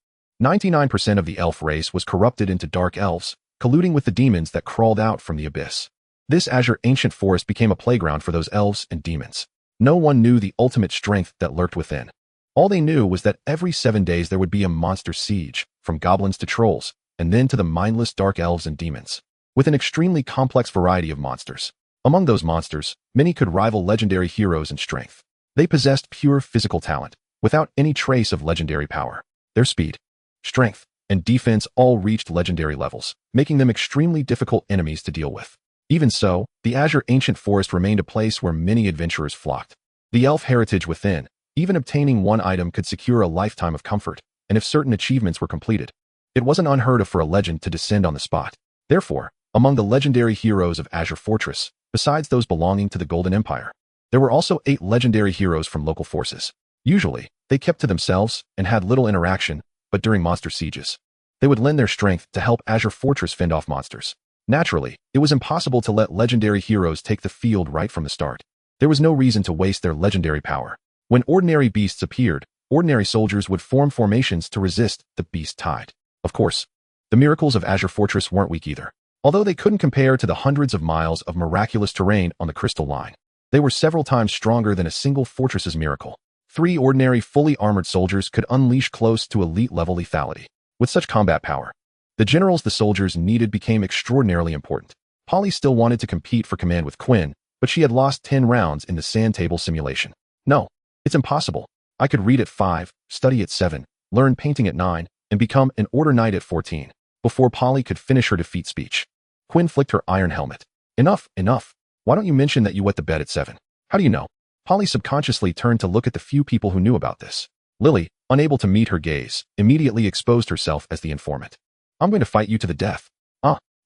99% of the elf race was corrupted into dark elves, colluding with the demons that crawled out from the abyss. This Azure Ancient Forest became a playground for those elves and demons. No one knew the ultimate strength that lurked within. All they knew was that every 7 days there would be a monster siege, from goblins to trolls, and then to the mindless dark elves and demons, with an extremely complex variety of monsters. Among those monsters, many could rival legendary heroes in strength. They possessed pure physical talent, without any trace of legendary power. Their speed, strength, and defense all reached legendary levels, making them extremely difficult enemies to deal with. Even so, the Azure Ancient Forest remained a place where many adventurers flocked. The elf heritage within, even obtaining one item could secure a lifetime of comfort, and if certain achievements were completed, it wasn't unheard of for a legend to descend on the spot. Therefore, among the legendary heroes of Azure Fortress, besides those belonging to the Golden Empire, there were also 8 legendary heroes from local forces. Usually, they kept to themselves and had little interaction, but during monster sieges, they would lend their strength to help Azure Fortress fend off monsters. Naturally, it was impossible to let legendary heroes take the field right from the start. There was no reason to waste their legendary power. When ordinary beasts appeared, ordinary soldiers would form formations to resist the beast tide. Of course, the miracles of Azure Fortress weren't weak either. Although they couldn't compare to the hundreds of miles of miraculous terrain on the Crystal Line, they were several times stronger than a single fortress's miracle. 3 ordinary fully armored soldiers could unleash close to elite-level lethality. With such combat power, the generals the soldiers needed became extraordinarily important. Polly still wanted to compete for command with Quinn, but she had lost 10 rounds in the sand table simulation. No, it's impossible. I could read at 5, study at 7, learn painting at 9, and become an order knight at 14, before Polly could finish her defeat speech. Quinn flicked her iron helmet. Enough, enough. Why don't you mention that you wet the bed at 7? How do you know? Polly subconsciously turned to look at the few people who knew about this. Lily, unable to meet her gaze, immediately exposed herself as the informant. I'm going to fight you to the death.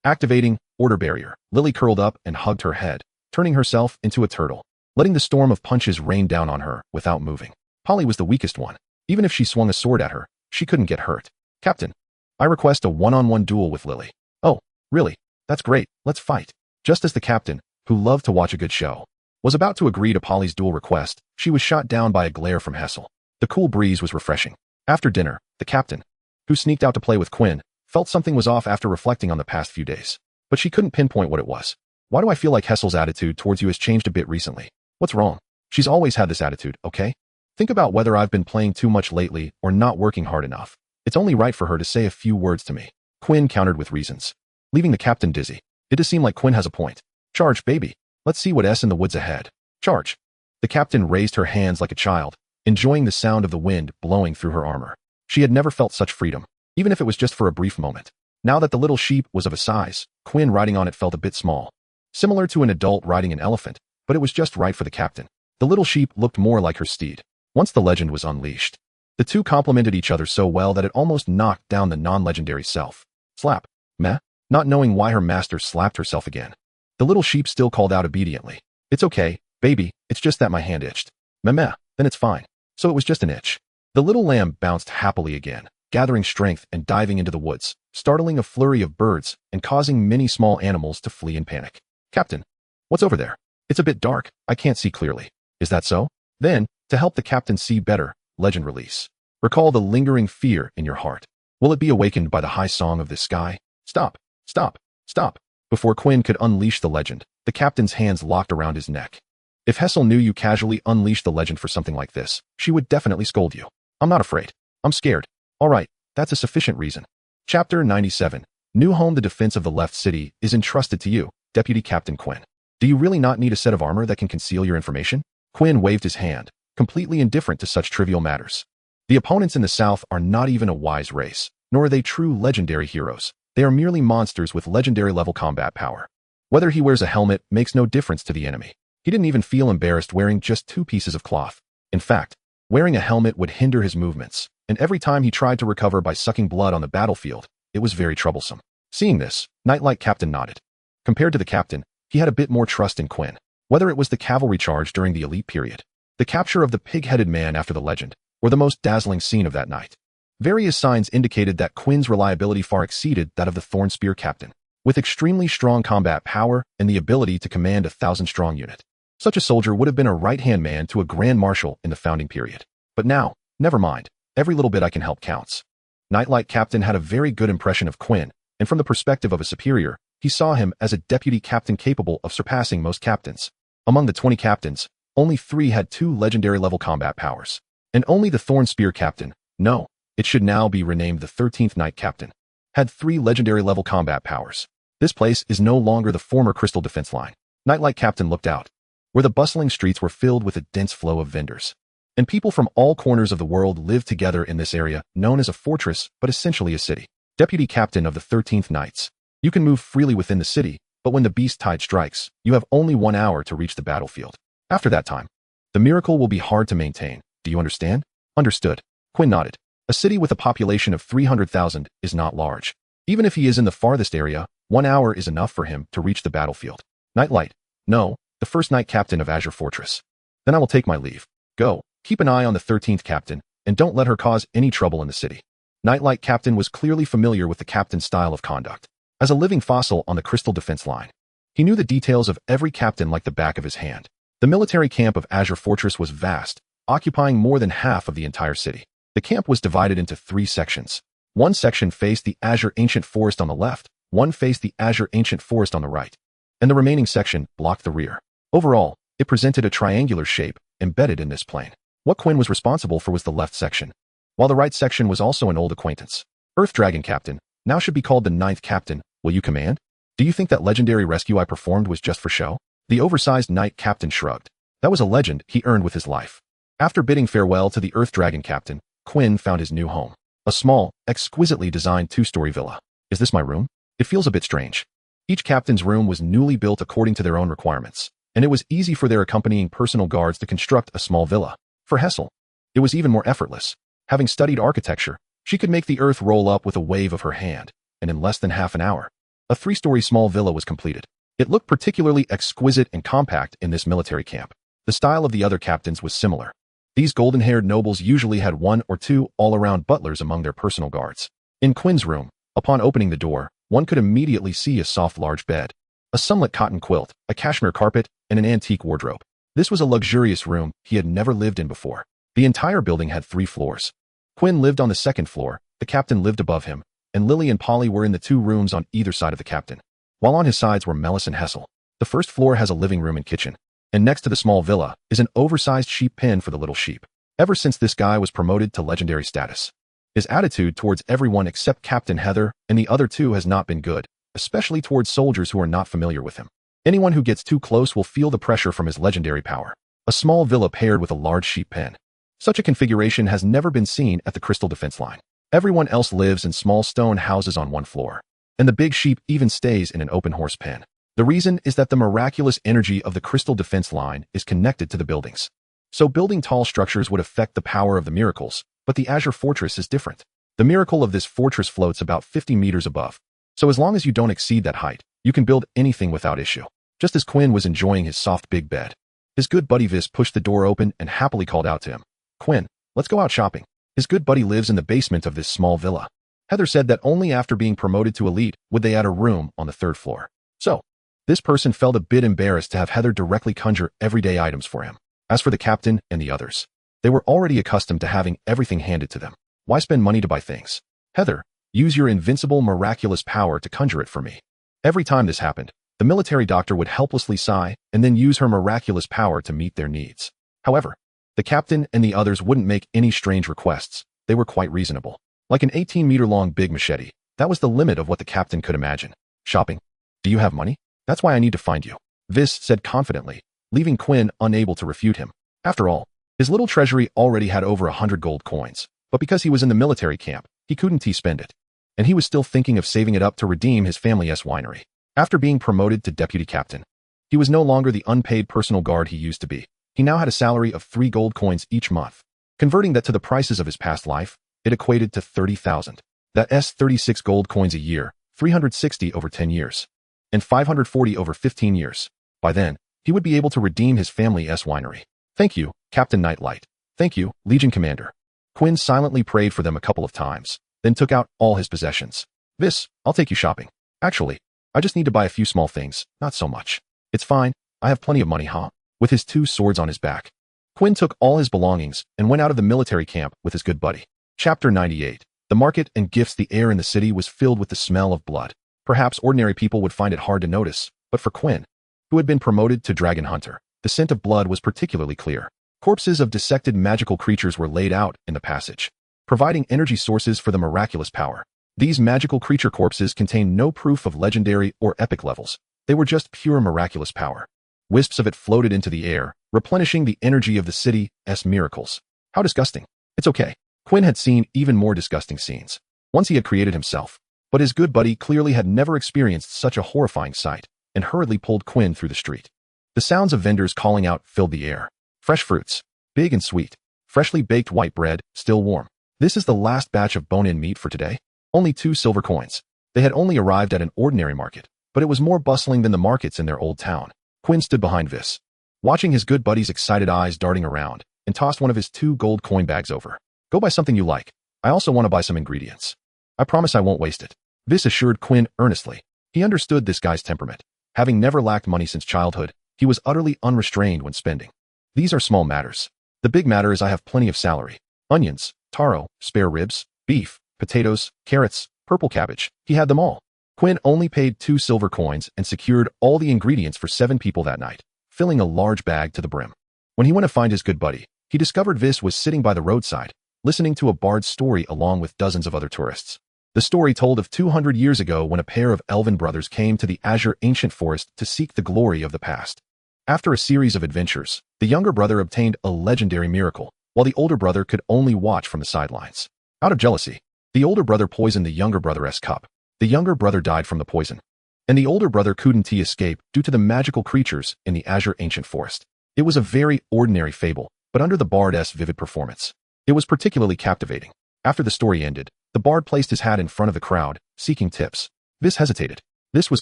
Activating order barrier. Lily curled up and hugged her head, turning herself into a turtle, letting the storm of punches rain down on her without moving. Polly was the weakest one. Even if she swung a sword at her, she couldn't get hurt. Captain, I request a one-on-one duel with Lily. Oh, really? That's great. Let's fight. Just as the captain, who loved to watch a good show, was about to agree to Polly's duel request, she was shot down by a glare from Hessel. The cool breeze was refreshing. After dinner, the captain, who sneaked out to play with Quinn, felt something was off after reflecting on the past few days. But she couldn't pinpoint what it was. Why do I feel like Hessel's attitude towards you has changed a bit recently? What's wrong? She's always had this attitude, okay? Think about whether I've been playing too much lately or not working hard enough. It's only right for her to say a few words to me. Quinn countered with reasons, leaving the captain dizzy. It does seem like Quinn has a point. Charge, baby. Let's see what's in the woods ahead. Charge. The captain raised her hands like a child, enjoying the sound of the wind blowing through her armor. She had never felt such freedom, even if it was just for a brief moment. Now that the little sheep was of a size, Quinn riding on it felt a bit small. Similar to an adult riding an elephant, but it was just right for the captain. The little sheep looked more like her steed. Once the legend was unleashed, the two complemented each other so well that it almost knocked down the non-legendary self. Slap. Meh. Not knowing why her master slapped herself again, the little sheep still called out obediently. It's okay, baby, it's just that my hand itched. Meh, then it's fine. So it was just an itch. The little lamb bounced happily again, gathering strength and diving into the woods, startling a flurry of birds and causing many small animals to flee in panic. Captain, what's over there? It's a bit dark, I can't see clearly. Is that so? Then, to help the captain see better, legend release. Recall the lingering fear in your heart. Will it be awakened by the high song of this sky? Stop, stop, stop. Before Quinn could unleash the legend, the captain's hands locked around his neck. If Hessel knew you casually unleashed the legend for something like this, she would definitely scold you. I'm not afraid. I'm scared. All right, that's a sufficient reason. Chapter 97. New home. The defense of the left city is entrusted to you, Deputy Captain Quinn. Do you really not need a set of armor that can conceal your information? Quinn waved his hand, completely indifferent to such trivial matters. The opponents in the south are not even a wise race, nor are they true legendary heroes. They are merely monsters with legendary level combat power. Whether he wears a helmet makes no difference to the enemy. He didn't even feel embarrassed wearing just 2 pieces of cloth. In fact, wearing a helmet would hinder his movements, and every time he tried to recover by sucking blood on the battlefield, it was very troublesome. Seeing this, Knight Captain nodded. Compared to the captain, he had a bit more trust in Quinn. Whether it was the cavalry charge during the elite period, the capture of the pig-headed man after the legend, or the most dazzling scene of that night, various signs indicated that Quinn's reliability far exceeded that of the Thorn Spear captain, with extremely strong combat power and the ability to command a 1,000-strong unit. Such a soldier would have been a right-hand man to a grand marshal in the founding period. But now, never mind, every little bit I can help counts. Knight Captain had a very good impression of Quinn, and from the perspective of a superior, he saw him as a deputy captain capable of surpassing most captains. Among the 20 captains, only 3 had 2 legendary level combat powers. And only the Thorn Spear captain, no, it should now be renamed the 13th Knight Captain, had 3 legendary level combat powers. This place is no longer the former Crystal Defense Line. Knight Captain looked out, where the bustling streets were filled with a dense flow of vendors. And people from all corners of the world lived together in this area, known as a fortress, but essentially a city. Deputy Captain of the 13th Knights. You can move freely within the city, but when the beast tide strikes, you have only 1 hour to reach the battlefield. After that time, the miracle will be hard to maintain. Do you understand? Understood. Quinn nodded. A city with a population of 300,000 is not large. Even if he is in the farthest area, 1 hour is enough for him to reach the battlefield. Nightlight. No, the first Knight Captain of Azure Fortress. Then I will take my leave. Go, keep an eye on the 13th Captain, and don't let her cause any trouble in the city. Knight Captain was clearly familiar with the captain's style of conduct. As a living fossil on the Crystal Defense Line, he knew the details of every captain like the back of his hand. The military camp of Azure Fortress was vast, occupying more than half of the entire city. The camp was divided into 3 sections. One section faced the Azure Ancient Forest on the left, one faced the Azure Ancient Forest on the right, and the remaining section blocked the rear. Overall, it presented a triangular shape embedded in this plane. What Quinn was responsible for was the left section, while the right section was also an old acquaintance. Earth Dragon Captain, now should be called the 9th Captain. Will you command? Do you think that legendary rescue I performed was just for show? The oversized Knight Captain shrugged. That was a legend he earned with his life. After bidding farewell to the Earth Dragon Captain, Quinn found his new home. A small, exquisitely designed 2-story villa. Is this my room? It feels a bit strange. Each captain's room was newly built according to their own requirements, and it was easy for their accompanying personal guards to construct a small villa. For Hessel, it was even more effortless. Having studied architecture, she could make the earth roll up with a wave of her hand, and in less than half an hour, a 3-story small villa was completed. It looked particularly exquisite and compact in this military camp. The style of the other captains was similar. These golden-haired nobles usually had 1 or 2 all-around butlers among their personal guards. In Quinn's room, upon opening the door, one could immediately see a soft large bed, a sunlit cotton quilt, a cashmere carpet, and an antique wardrobe. This was a luxurious room he had never lived in before. The entire building had 3 floors. Quinn lived on the 2nd floor, the captain lived above him, and Lily and Polly were in the 2 rooms on either side of the captain, while on his sides were Melis and Hessel. The 1st floor has a living room and kitchen, and next to the small villa is an oversized sheep pen for the little sheep. Ever since this guy was promoted to legendary status, his attitude towards everyone except Captain Heather and the other 2 has not been good, especially towards soldiers who are not familiar with him. Anyone who gets too close will feel the pressure from his legendary power. A small villa paired with a large sheep pen. Such a configuration has never been seen at the Crystal Defense Line. Everyone else lives in small stone houses on 1 floor, and the big sheep even stays in an open horse pen. The reason is that the miraculous energy of the Crystal Defense Line is connected to the buildings. So building tall structures would affect the power of the miracles, but the Azure Fortress is different. The miracle of this fortress floats about 50 meters above. So as long as you don't exceed that height, you can build anything without issue. Just as Quinn was enjoying his soft big bed, his good buddy Vis pushed the door open and happily called out to him. Quinn, let's go out shopping. His good buddy lives in the basement of this small villa. Heather said that only after being promoted to elite would they add a room on the 3rd floor. So, this person felt a bit embarrassed to have Heather directly conjure everyday items for him. As for the captain and the others, they were already accustomed to having everything handed to them. Why spend money to buy things? Heather, use your invincible miraculous power to conjure it for me. Every time this happened, the military doctor would helplessly sigh and then use her miraculous power to meet their needs. However, the captain and the others wouldn't make any strange requests. They were quite reasonable. Like an 18-meter-long big machete, that was the limit of what the captain could imagine. Shopping? Do you have money? That's why I need to find you, Vis said confidently, leaving Quinn unable to refute him. After all, his little treasury already had over 100 gold coins. But because he was in the military camp, he couldn't spend it. And he was still thinking of saving it up to redeem his family's winery. After being promoted to deputy captain, he was no longer the unpaid personal guard he used to be. He now had a salary of 3 gold coins each month. Converting that to the prices of his past life, it equated to 30,000. That's 36 gold coins a year, 360 over 10 years, and 540 over 15 years. By then, he would be able to redeem his family's winery. Thank you, Captain Nightlight. Thank you, Legion Commander. Quinn silently prayed for them a couple of times, then took out all his possessions. Vis, I'll take you shopping. Actually, I just need to buy a few small things, not so much. It's fine, I have plenty of money, huh? With his 2 swords on his back, Quinn took all his belongings and went out of the military camp with his good buddy. Chapter 98. The market and gifts. The air in the city was filled with the smell of blood. Perhaps ordinary people would find it hard to notice, but for Quinn, who had been promoted to dragon hunter, the scent of blood was particularly clear. Corpses of dissected magical creatures were laid out in the passage, providing energy sources for the miraculous power. These magical creature corpses contained no proof of legendary or epic levels. They were just pure miraculous power. Wisps of it floated into the air, replenishing the energy of the city's miracles. How disgusting. It's okay. Quinn had seen even more disgusting scenes. Once he had created himself. But his good buddy clearly had never experienced such a horrifying sight, and hurriedly pulled Quinn through the street. The sounds of vendors calling out filled the air. Fresh fruits, big and sweet. Freshly baked white bread, still warm. This is the last batch of bone-in meat for today. Only 2 silver coins. They had only arrived at an ordinary market, but it was more bustling than the markets in their old town. Quinn stood behind Vis, watching his good buddy's excited eyes darting around, and tossed one of his 2 gold coin bags over. Go buy something you like. I also want to buy some ingredients. I promise I won't waste it. Vis assured Quinn earnestly. He understood this guy's temperament. Having never lacked money since childhood, he was utterly unrestrained when spending. These are small matters. The big matter is I have plenty of salary. Onions, taro, spare ribs, beef, potatoes, carrots, purple cabbage. He had them all. Quinn only paid 2 silver coins and secured all the ingredients for 7 people that night, filling a large bag to the brim. When he went to find his good buddy, he discovered Vis was sitting by the roadside, listening to a bard's story along with dozens of other tourists. The story told of 200 years ago when a pair of elven brothers came to the azure ancient forest to seek the glory of the past. After a series of adventures, the younger brother obtained a legendary miracle, while the older brother could only watch from the sidelines. Out of jealousy, the older brother poisoned the younger brother's cup. The younger brother died from the poison, and the older brother couldn't escape due to the magical creatures in the azure ancient forest. It was a very ordinary fable, but under the bard's vivid performance, it was particularly captivating. After the story ended, the bard placed his hat in front of the crowd, seeking tips. Vis hesitated. This was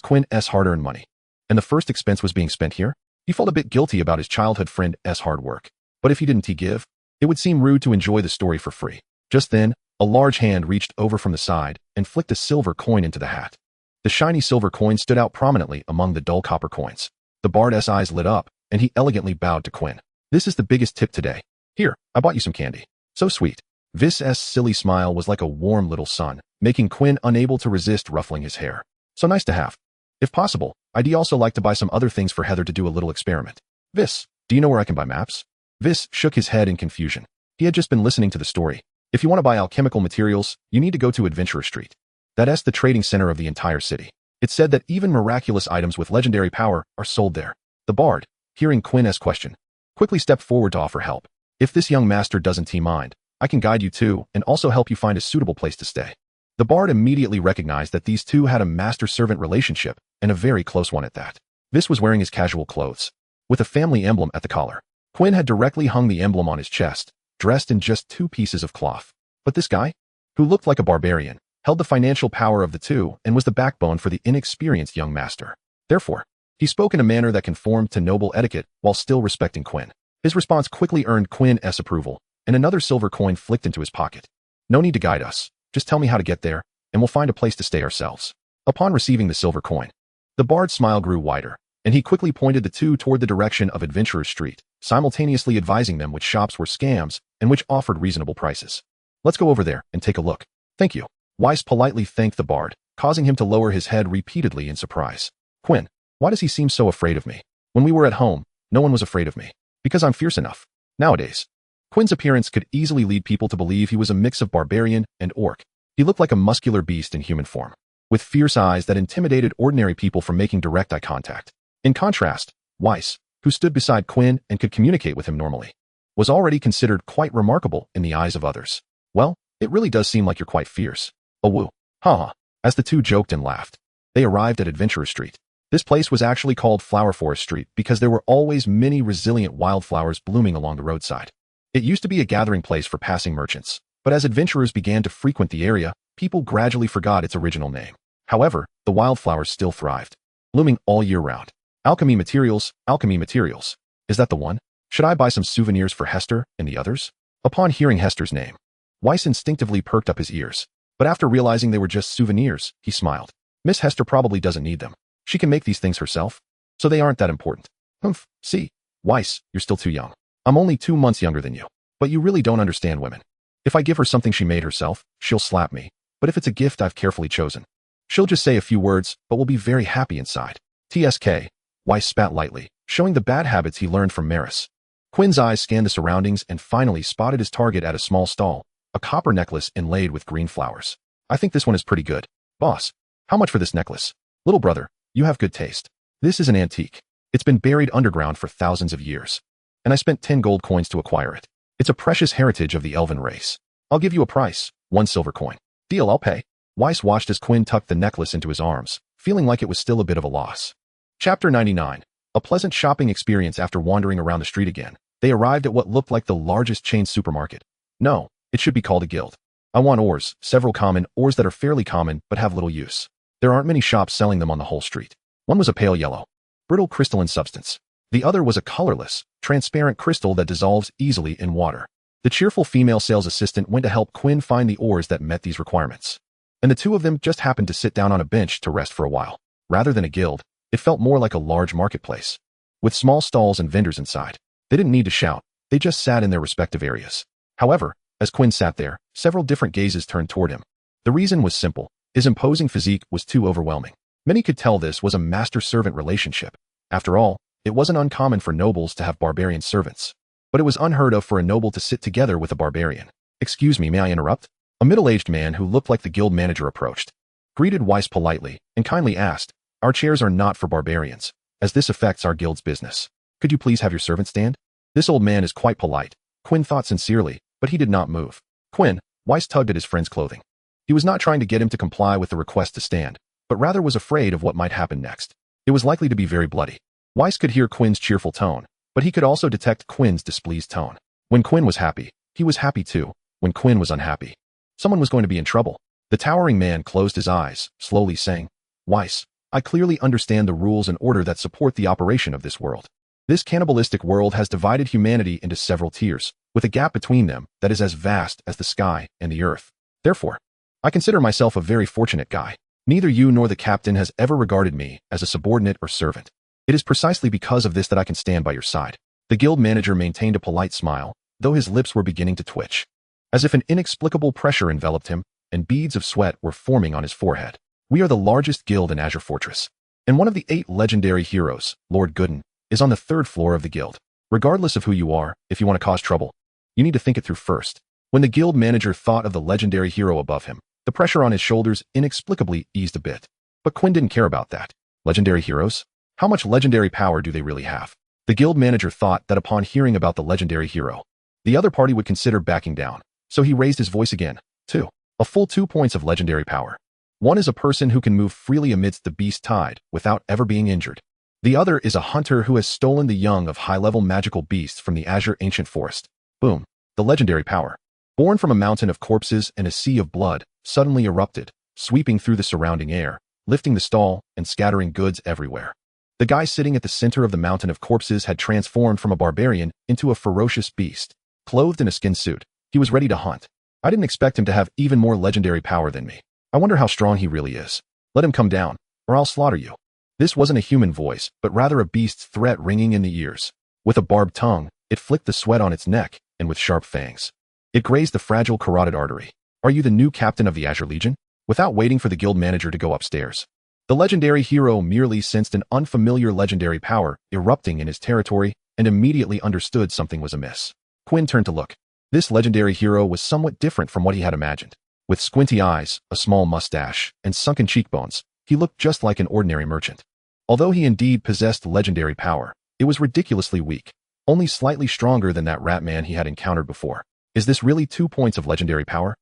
Quinn's hard-earned money, and the first expense was being spent here. He felt a bit guilty about his childhood friend's hard work, but if he didn't give, it would seem rude to enjoy the story for free. Just then, a large hand reached over from the side and flicked a silver coin into the hat. The shiny silver coin stood out prominently among the dull copper coins. The bard's eyes lit up, and he elegantly bowed to Quinn. This is the biggest tip today. Here, I bought you some candy. So sweet. Vis's silly smile was like a warm little sun, making Quinn unable to resist ruffling his hair. So nice to have. If possible, I'd also like to buy some other things for Heather to do a little experiment. Vis, do you know where I can buy maps? Vis shook his head in confusion. He had just been listening to the story. If you want to buy alchemical materials, you need to go to Adventurer Street. That's the trading center of the entire city. It's said that even miraculous items with legendary power are sold there. The bard, hearing Quinn's question, quickly stepped forward to offer help. If this young master doesn't mind, I can guide you to and also help you find a suitable place to stay. The bard immediately recognized that these two had a master-servant relationship, and a very close one at that. Vis was wearing his casual clothes, with a family emblem at the collar. Quinn had directly hung the emblem on his chest, dressed in just 2 pieces of cloth. But this guy, who looked like a barbarian, held the financial power of the two and was the backbone for the inexperienced young master. Therefore, he spoke in a manner that conformed to noble etiquette while still respecting Quinn. His response quickly earned Quinn's approval, and another silver coin flicked into his pocket. No need to guide us. Just tell me how to get there, and we'll find a place to stay ourselves. Upon receiving the silver coin, the bard's smile grew wider, and he quickly pointed the two toward the direction of Adventurer Street, simultaneously advising them which shops were scams and which offered reasonable prices. Let's go over there and take a look. Thank you. Weiss politely thanked the bard, causing him to lower his head repeatedly in surprise. Quinn, why does he seem so afraid of me? When we were at home, no one was afraid of me. Because I'm fierce enough. Nowadays, Quinn's appearance could easily lead people to believe he was a mix of barbarian and orc. He looked like a muscular beast in human form, with fierce eyes that intimidated ordinary people from making direct eye contact. In contrast, Weiss, who stood beside Quinn and could communicate with him normally, was already considered quite remarkable in the eyes of others. Well, It really does seem like you're quite fierce. Oh woo. Haha. As the two joked and laughed, they arrived at Adventurer Street. This place was actually called Flower Forest Street because there were always many resilient wildflowers blooming along the roadside. It used to be a gathering place for passing merchants, but as adventurers began to frequent the area, people gradually forgot its original name. However, the wildflowers still thrived, blooming all year round. Alchemy materials, alchemy materials. Is that the one? Should I buy some souvenirs for Hester and the others? Upon hearing Hester's name, Weiss instinctively perked up his ears, but after realizing they were just souvenirs, he smiled. Miss Hester probably doesn't need them. She can make these things herself, so they aren't that important. Humph, see, Weiss, you're still too young. I'm only 2 months younger than you, but you really don't understand women. If I give her something she made herself, she'll slap me, but if it's a gift I've carefully chosen, she'll just say a few words, but will be very happy inside. TSK, Weiss spat lightly, showing the bad habits he learned from Maris. Quinn's eyes scanned the surroundings and finally spotted his target at a small stall, a copper necklace inlaid with green flowers. I think this one is pretty good. Boss, how much for this necklace? Little brother, you have good taste. This is an antique. It's been buried underground for thousands of years, and I spent 10 gold coins to acquire it. It's a precious heritage of the elven race. I'll give you a price, 1 silver coin. Deal, I'll pay. Weiss watched as Quinn tucked the necklace into his arms, feeling like it was still a bit of a loss. Chapter 99. A pleasant shopping experience. After wandering around the street again, they arrived at what looked like the largest chain supermarket. No, it should be called a guild. I want ores, several common ores that are fairly common but have little use. There aren't many shops selling them on the whole street. One was a pale yellow, brittle crystalline substance. The other was a colorless, transparent crystal that dissolves easily in water. The cheerful female sales assistant went to help Quinn find the ores that met these requirements, and the two of them just happened to sit down on a bench to rest for a while. Rather than a guild, it felt more like a large marketplace, with small stalls and vendors inside. They didn't need to shout, they just sat in their respective areas. However, as Quinn sat there, several different gazes turned toward him. The reason was simple. His imposing physique was too overwhelming. Many could tell this was a master-servant relationship. After all, it wasn't uncommon for nobles to have barbarian servants, but it was unheard of for a noble to sit together with a barbarian. Excuse me, may I interrupt? A middle-aged man who looked like the guild manager approached, greeted Weiss politely, and kindly asked, "Our chairs are not for barbarians, as this affects our guild's business. Could you please have your servant stand?" This old man is quite polite, Quinn thought sincerely, but he did not move. Quinn, Weiss tugged at his friend's clothing. He was not trying to get him to comply with the request to stand, but rather was afraid of what might happen next. It was likely to be very bloody. Weiss could hear Quinn's cheerful tone, but he could also detect Quinn's displeased tone. When Quinn was happy, he was happy too. When Quinn was unhappy, someone was going to be in trouble. The towering man closed his eyes, slowly saying, "Weiss, I clearly understand the rules and order that support the operation of this world. This cannibalistic world has divided humanity into several tiers, with a gap between them that is as vast as the sky and the earth. Therefore, I consider myself a very fortunate guy. Neither you nor the captain has ever regarded me as a subordinate or servant. It is precisely because of this that I can stand by your side." The guild manager maintained a polite smile, though his lips were beginning to twitch, as if an inexplicable pressure enveloped him, and beads of sweat were forming on his forehead. "We are the largest guild in Azure Fortress, and one of the 8 legendary heroes, Lord Gooden, is on the 3rd floor of the guild. Regardless of who you are, if you want to cause trouble, you need to think it through first." When the guild manager thought of the legendary hero above him, the pressure on his shoulders inexplicably eased a bit. But Quinn didn't care about that. Legendary heroes? How much legendary power do they really have? The guild manager thought that upon hearing about the legendary hero, the other party would consider backing down, so he raised his voice again. 2. A full 2 points of legendary power. One is a person who can move freely amidst the beast tide without ever being injured. The other is a hunter who has stolen the young of high-level magical beasts from the Azure Ancient Forest. Boom. The legendary power, born from a mountain of corpses and a sea of blood, suddenly erupted, sweeping through the surrounding air, lifting the stall and scattering goods everywhere. The guy sitting at the center of the mountain of corpses had transformed from a barbarian into a ferocious beast. Clothed in a skin suit, he was ready to hunt. I didn't expect him to have even more legendary power than me. I wonder how strong he really is. Let him come down, or I'll slaughter you. This wasn't a human voice, but rather a beast's threat ringing in the ears. With a barbed tongue, it flicked the sweat on its neck, and with sharp fangs, it grazed the fragile carotid artery. "Are you the new captain of the Azure Legion?" Without waiting for the guild manager to go upstairs, the legendary hero merely sensed an unfamiliar legendary power erupting in his territory and immediately understood something was amiss. Quinn turned to look. This legendary hero was somewhat different from what he had imagined. With squinty eyes, a small mustache, and sunken cheekbones, he looked just like an ordinary merchant. Although he indeed possessed legendary power, it was ridiculously weak, only slightly stronger than that rat man he had encountered before. Is this really 2 points of legendary power?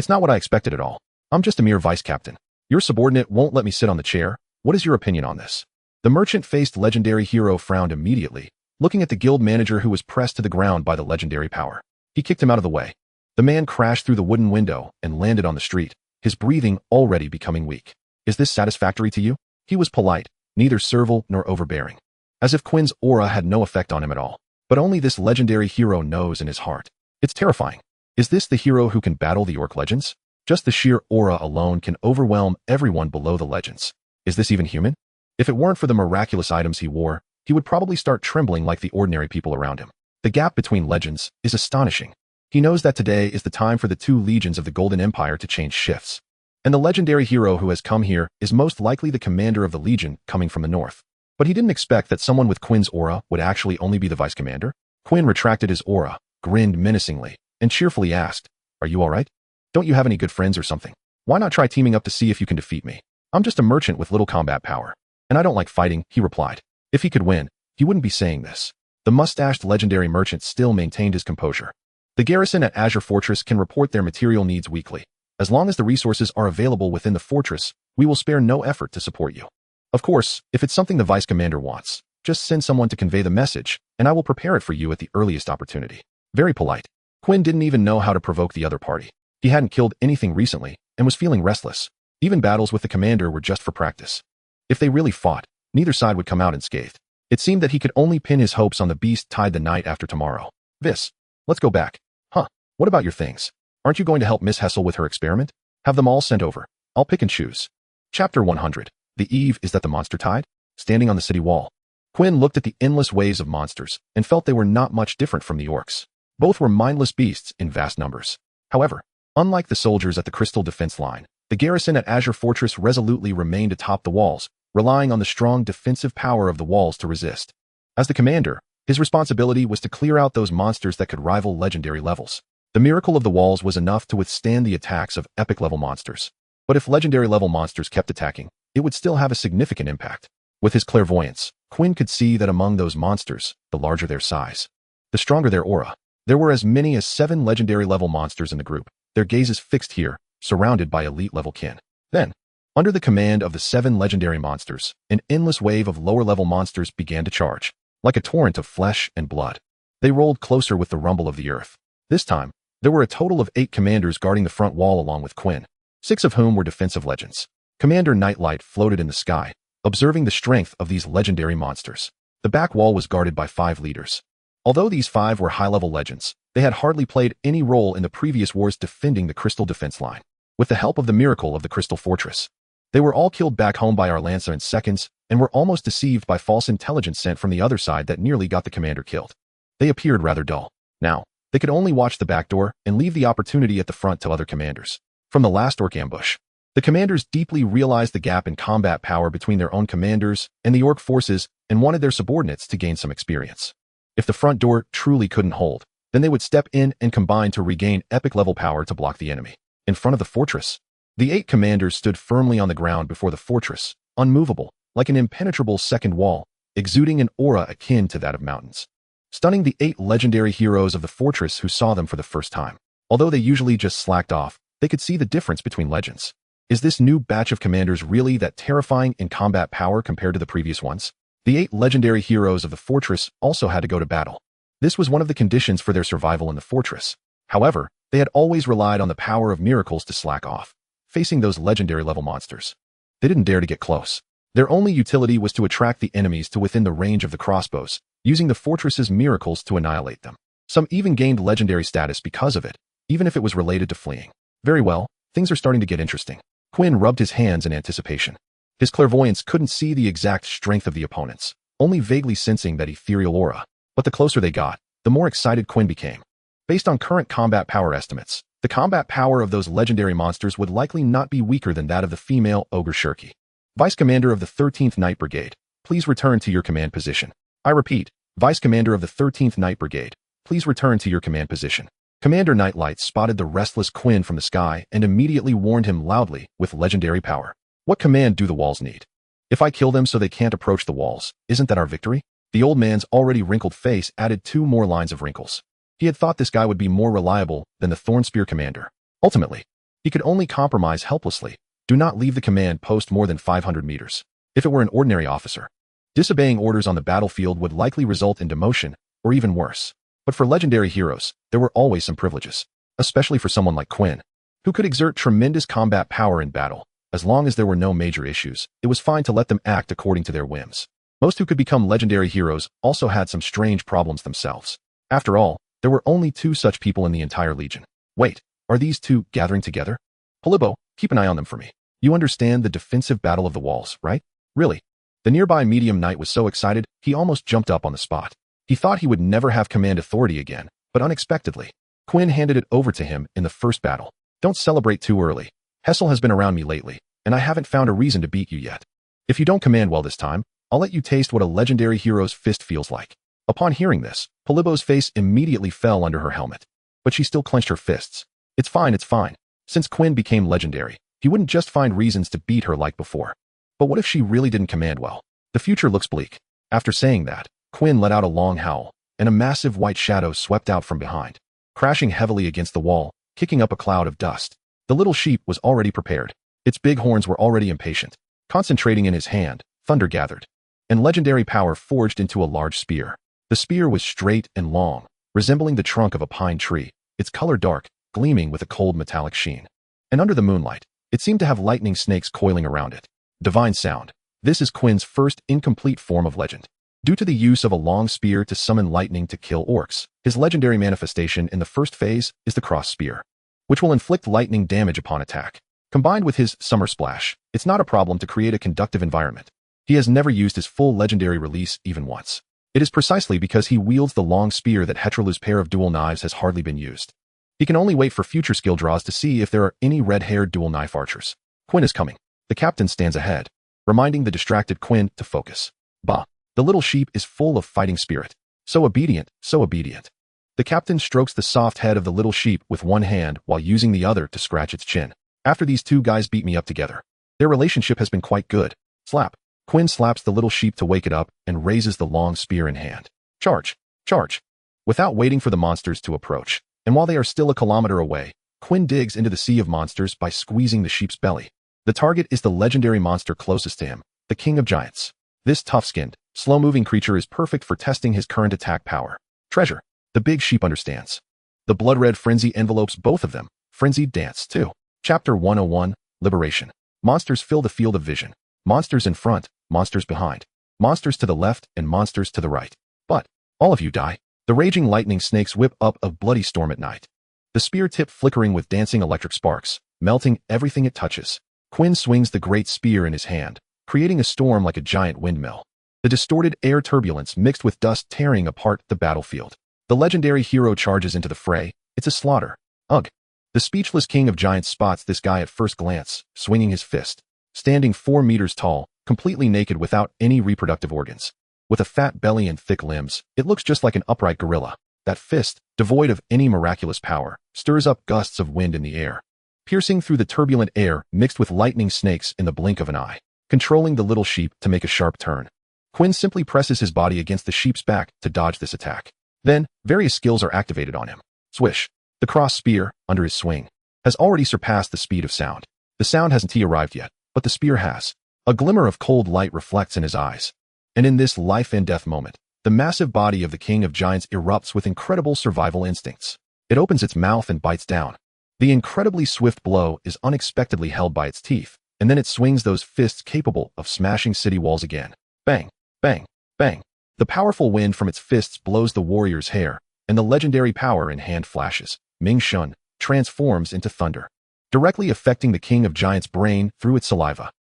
It's not what I expected at all. I'm just a mere vice captain. Your subordinate won't let me sit on the chair. What is your opinion on this? The merchant-faced legendary hero frowned immediately, looking at the guild manager who was pressed to the ground by the legendary power. He kicked him out of the way. The man crashed through the wooden window and landed on the street, his breathing already becoming weak. Is this satisfactory to you? He was polite, neither servile nor overbearing. As if Quinn's aura had no effect on him at all. But only this legendary hero knows in his heart. It's terrifying. Is this the hero who can battle the orc legends? Just the sheer aura alone can overwhelm everyone below the legends. Is this even human? If it weren't for the miraculous items he wore, he would probably start trembling like the ordinary people around him. The gap between legends is astonishing. He knows that today is the time for the two legions of the Golden Empire to change shifts. And the legendary hero who has come here is most likely the commander of the legion coming from the north. But he didn't expect that someone with Quinn's aura would actually only be the vice commander. Quinn retracted his aura, grinned menacingly, and cheerfully asked, "Are you all right? Don't you have any good friends or something? Why not try teaming up to see if you can defeat me? I'm just a merchant with little combat power. And I don't like fighting," he replied. If he could win, he wouldn't be saying this. The mustached legendary merchant still maintained his composure. The garrison at Azure Fortress can report their material needs weekly. As long as the resources are available within the fortress, we will spare no effort to support you. Of course, if it's something the vice commander wants, just send someone to convey the message, and I will prepare it for you at the earliest opportunity. Very polite. Quinn didn't even know how to provoke the other party. He hadn't killed anything recently, and was feeling restless. Even battles with the commander were just for practice. If they really fought, neither side would come out unscathed. It seemed that he could only pin his hopes on the beast tied the night after tomorrow. Let's go back. Huh, what about your things? Aren't you going to help Miss Hessel with her experiment? Have them all sent over. I'll pick and choose. Chapter 100. The eve is that the monster tide? Standing on the city wall. Quinn looked at the endless waves of monsters and felt they were not much different from the orcs. Both were mindless beasts in vast numbers. However, unlike the soldiers at the Crystal Defense Line, the garrison at Azure Fortress resolutely remained atop the walls, relying on the strong defensive power of the walls to resist. As the commander, his responsibility was to clear out those monsters that could rival legendary levels. The miracle of the walls was enough to withstand the attacks of epic-level monsters. But if legendary-level monsters kept attacking, it would still have a significant impact. With his clairvoyance, Quinn could see that among those monsters, the larger their size, the stronger their aura. There were as many as 7 legendary-level monsters in the group, their gazes fixed here, surrounded by elite-level kin. Then, under the command of the 7 legendary monsters, an endless wave of lower-level monsters began to charge. Like a torrent of flesh and blood, they rolled closer with the rumble of the earth. This time, there were a total of 8 commanders guarding the front wall along with Quinn, 6 of whom were defensive legends. Commander Nightlight floated in the sky, observing the strength of these legendary monsters. The back wall was guarded by 5 leaders. Although these 5 were high-level legends, they had hardly played any role in the previous wars defending the Crystal Defense Line. With the help of the miracle of the Crystal Fortress, they were all killed back home by Arlanza in seconds and were almost deceived by false intelligence sent from the other side that nearly got the commander killed. They appeared rather dull. Now, they could only watch the back door and leave the opportunity at the front to other commanders. From the last orc ambush, the commanders deeply realized the gap in combat power between their own commanders and the orc forces and wanted their subordinates to gain some experience. If the front door truly couldn't hold, then they would step in and combine to regain epic-level power to block the enemy. In front of the fortress, the 8 commanders stood firmly on the ground before the fortress, unmovable, like an impenetrable second wall, exuding an aura akin to that of mountains. Stunning the 8 legendary heroes of the fortress who saw them for the first time. Although they usually just slacked off, they could see the difference between legends. Is this new batch of commanders really that terrifying in combat power compared to the previous ones? The 8 legendary heroes of the fortress also had to go to battle. This was one of the conditions for their survival in the fortress. However, they had always relied on the power of miracles to slack off, facing those legendary-level monsters. They didn't dare to get close. Their only utility was to attract the enemies to within the range of the crossbows, using the fortress's miracles to annihilate them. Some even gained legendary status because of it, even if it was related to fleeing. Very well, things are starting to get interesting. Quinn rubbed his hands in anticipation. His clairvoyance couldn't see the exact strength of the opponents, only vaguely sensing that ethereal aura. But the closer they got, the more excited Quinn became. Based on current combat power estimates, the combat power of those legendary monsters would likely not be weaker than that of the female Ogre Shirky. Vice Commander of the 13th Night Brigade, please return to your command position. I repeat, Vice Commander of the 13th Night Brigade, please return to your command position. Commander Nightlight spotted the restless Quinn from the sky and immediately warned him loudly with legendary power. What command do the walls need? If I kill them so they can't approach the walls, isn't that our victory? The old man's already wrinkled face added 2 more lines of wrinkles. He had thought this guy would be more reliable than the Thornspear commander. Ultimately, He could only compromise helplessly. Do not leave the command post more than 500 meters. If it were an ordinary officer, disobeying orders on the battlefield would likely result in demotion, or even worse. But for legendary heroes, there were always some privileges, especially for someone like Quinn, who could exert tremendous combat power in battle. As long as there were no major issues, it was fine to let them act according to their whims. Most who could become legendary heroes also had some strange problems themselves. After all, there were only 2 such people in the entire legion. Wait, are these 2 gathering together? Polybo, keep an eye on them for me. You understand the defensive battle of the walls, right? Really? The nearby medium knight was so excited, he almost jumped up on the spot. He thought he would never have command authority again, but unexpectedly, Quinn handed it over to him in the first battle. Don't celebrate too early. Hessel has been around me lately, and I haven't found a reason to beat you yet. If you don't command well this time, I'll let you taste what a legendary hero's fist feels like. Upon hearing this, Polybo's face immediately fell under her helmet. But she still clenched her fists. It's fine, it's fine. Since Quinn became legendary, he wouldn't just find reasons to beat her like before. But what if she really didn't command well? The future looks bleak. After saying that, Quinn let out a long howl, and a massive white shadow swept out from behind, crashing heavily against the wall, kicking up a cloud of dust. The little sheep was already prepared. Its big horns were already impatient. Concentrating in his hand, thunder gathered, and legendary power forged into a large spear. The spear was straight and long, resembling the trunk of a pine tree, its color dark, gleaming with a cold metallic sheen. And under the moonlight, it seemed to have lightning snakes coiling around it. Divine sound. This is Quinn's first incomplete form of legend. Due to the use of a long spear to summon lightning to kill orcs, his legendary manifestation in the first phase is the cross spear, which will inflict lightning damage upon attack. Combined with his summer splash, it's not a problem to create a conductive environment. He has never used his full legendary release even once. It is precisely because he wields the long spear that Hetralu's pair of dual knives has hardly been used. He can only wait for future skill draws to see if there are any red-haired dual knife archers. Quinn is coming. The captain stands ahead, reminding the distracted Quinn to focus. Bah! The little sheep is full of fighting spirit. So obedient, so obedient. The captain strokes the soft head of the little sheep with one hand while using the other to scratch its chin. After these 2 guys beat me up together, their relationship has been quite good. Slap. Quinn slaps the little sheep to wake it up and raises the long spear in hand. Charge! Charge! Without waiting for the monsters to approach, and while they are still a kilometer away, Quinn digs into the sea of monsters by squeezing the sheep's belly. The target is the legendary monster closest to him, the King of Giants. This tough-skinned, slow-moving creature is perfect for testing his current attack power. Treasure. The big sheep understands. The blood-red frenzy envelopes both of them. Frenzied dance, too. Chapter 101, Liberation. Monsters fill the field of vision. Monsters in front, monsters behind. Monsters to the left and monsters to the right. But, all of you die. The raging lightning snakes whip up a bloody storm at night. The spear tip flickering with dancing electric sparks, melting everything it touches. Quinn swings the great spear in his hand, creating a storm like a giant windmill. The distorted air turbulence mixed with dust tearing apart the battlefield. The legendary hero charges into the fray. It's a slaughter. Ugh. The speechless King of Giants spots this guy at first glance, swinging his fist. Standing 4 meters tall, completely naked without any reproductive organs. With a fat belly and thick limbs, it looks just like an upright gorilla. That fist, devoid of any miraculous power, stirs up gusts of wind in the air, piercing through the turbulent air mixed with lightning snakes in the blink of an eye, controlling the little sheep to make a sharp turn. Quinn simply presses his body against the sheep's back to dodge this attack. Then, various skills are activated on him. Swish. The cross spear, under his swing, has already surpassed the speed of sound. The sound hasn't arrived yet, but the spear has. A glimmer of cold light reflects in his eyes. And in this life and death moment, the massive body of the King of Giants erupts with incredible survival instincts. It opens its mouth and bites down. The incredibly swift blow is unexpectedly held by its teeth, and then it swings those fists capable of smashing city walls again. Bang, bang, bang. The powerful wind from its fists blows the warrior's hair, and the legendary power in hand flashes. Ming Shun transforms into thunder, directly affecting the King of Giants' brain through its saliva.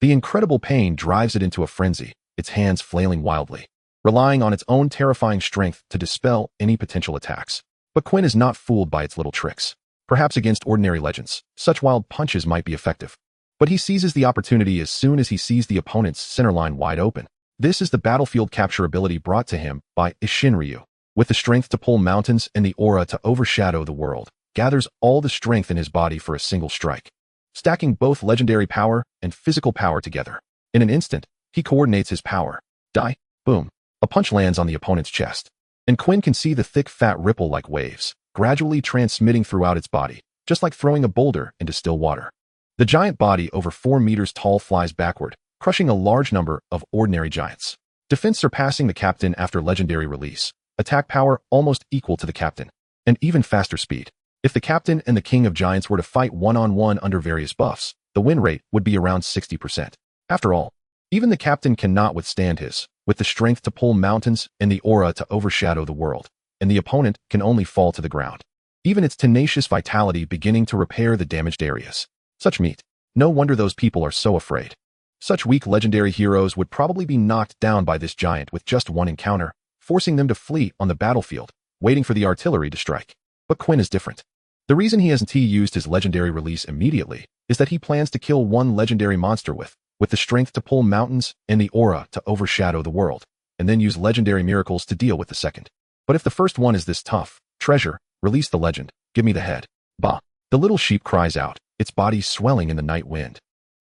The incredible pain drives it into a frenzy, its hands flailing wildly, relying on its own terrifying strength to dispel any potential attacks. But Quinn is not fooled by its little tricks. Perhaps against ordinary legends, such wild punches might be effective. But he seizes the opportunity as soon as he sees the opponent's centerline wide open. This is the battlefield capture ability brought to him by Ishinryu. With the strength to pull mountains and the aura to overshadow the world, gathers all the strength in his body for a single strike, stacking both legendary power and physical power together. In an instant, he coordinates his power. Die, boom. A punch lands on the opponent's chest, and Quinn can see the thick fat ripple like waves, gradually transmitting throughout its body, just like throwing a boulder into still water. The giant body over 4 meters tall flies backward, crushing a large number of ordinary giants. Defense surpassing the captain after legendary release. Attack power almost equal to the captain, and even faster speed. If the captain and the king of giants were to fight one-on-one under various buffs, the win rate would be around 60%. After all, even the captain cannot withstand his, with the strength to pull mountains and the aura to overshadow the world, and the opponent can only fall to the ground. Even its tenacious vitality beginning to repair the damaged areas. Such meat. No wonder those people are so afraid. Such weak legendary heroes would probably be knocked down by this giant with just one encounter, forcing them to flee on the battlefield, waiting for the artillery to strike. But Quinn is different. The reason he hasn't used his legendary release immediately is that he plans to kill one legendary monster with the strength to pull mountains and the aura to overshadow the world, and then use legendary miracles to deal with the second. But if the first one is this tough, treasure, release the legend, give me the head. Bah! The little sheep cries out, its body swelling in the night wind.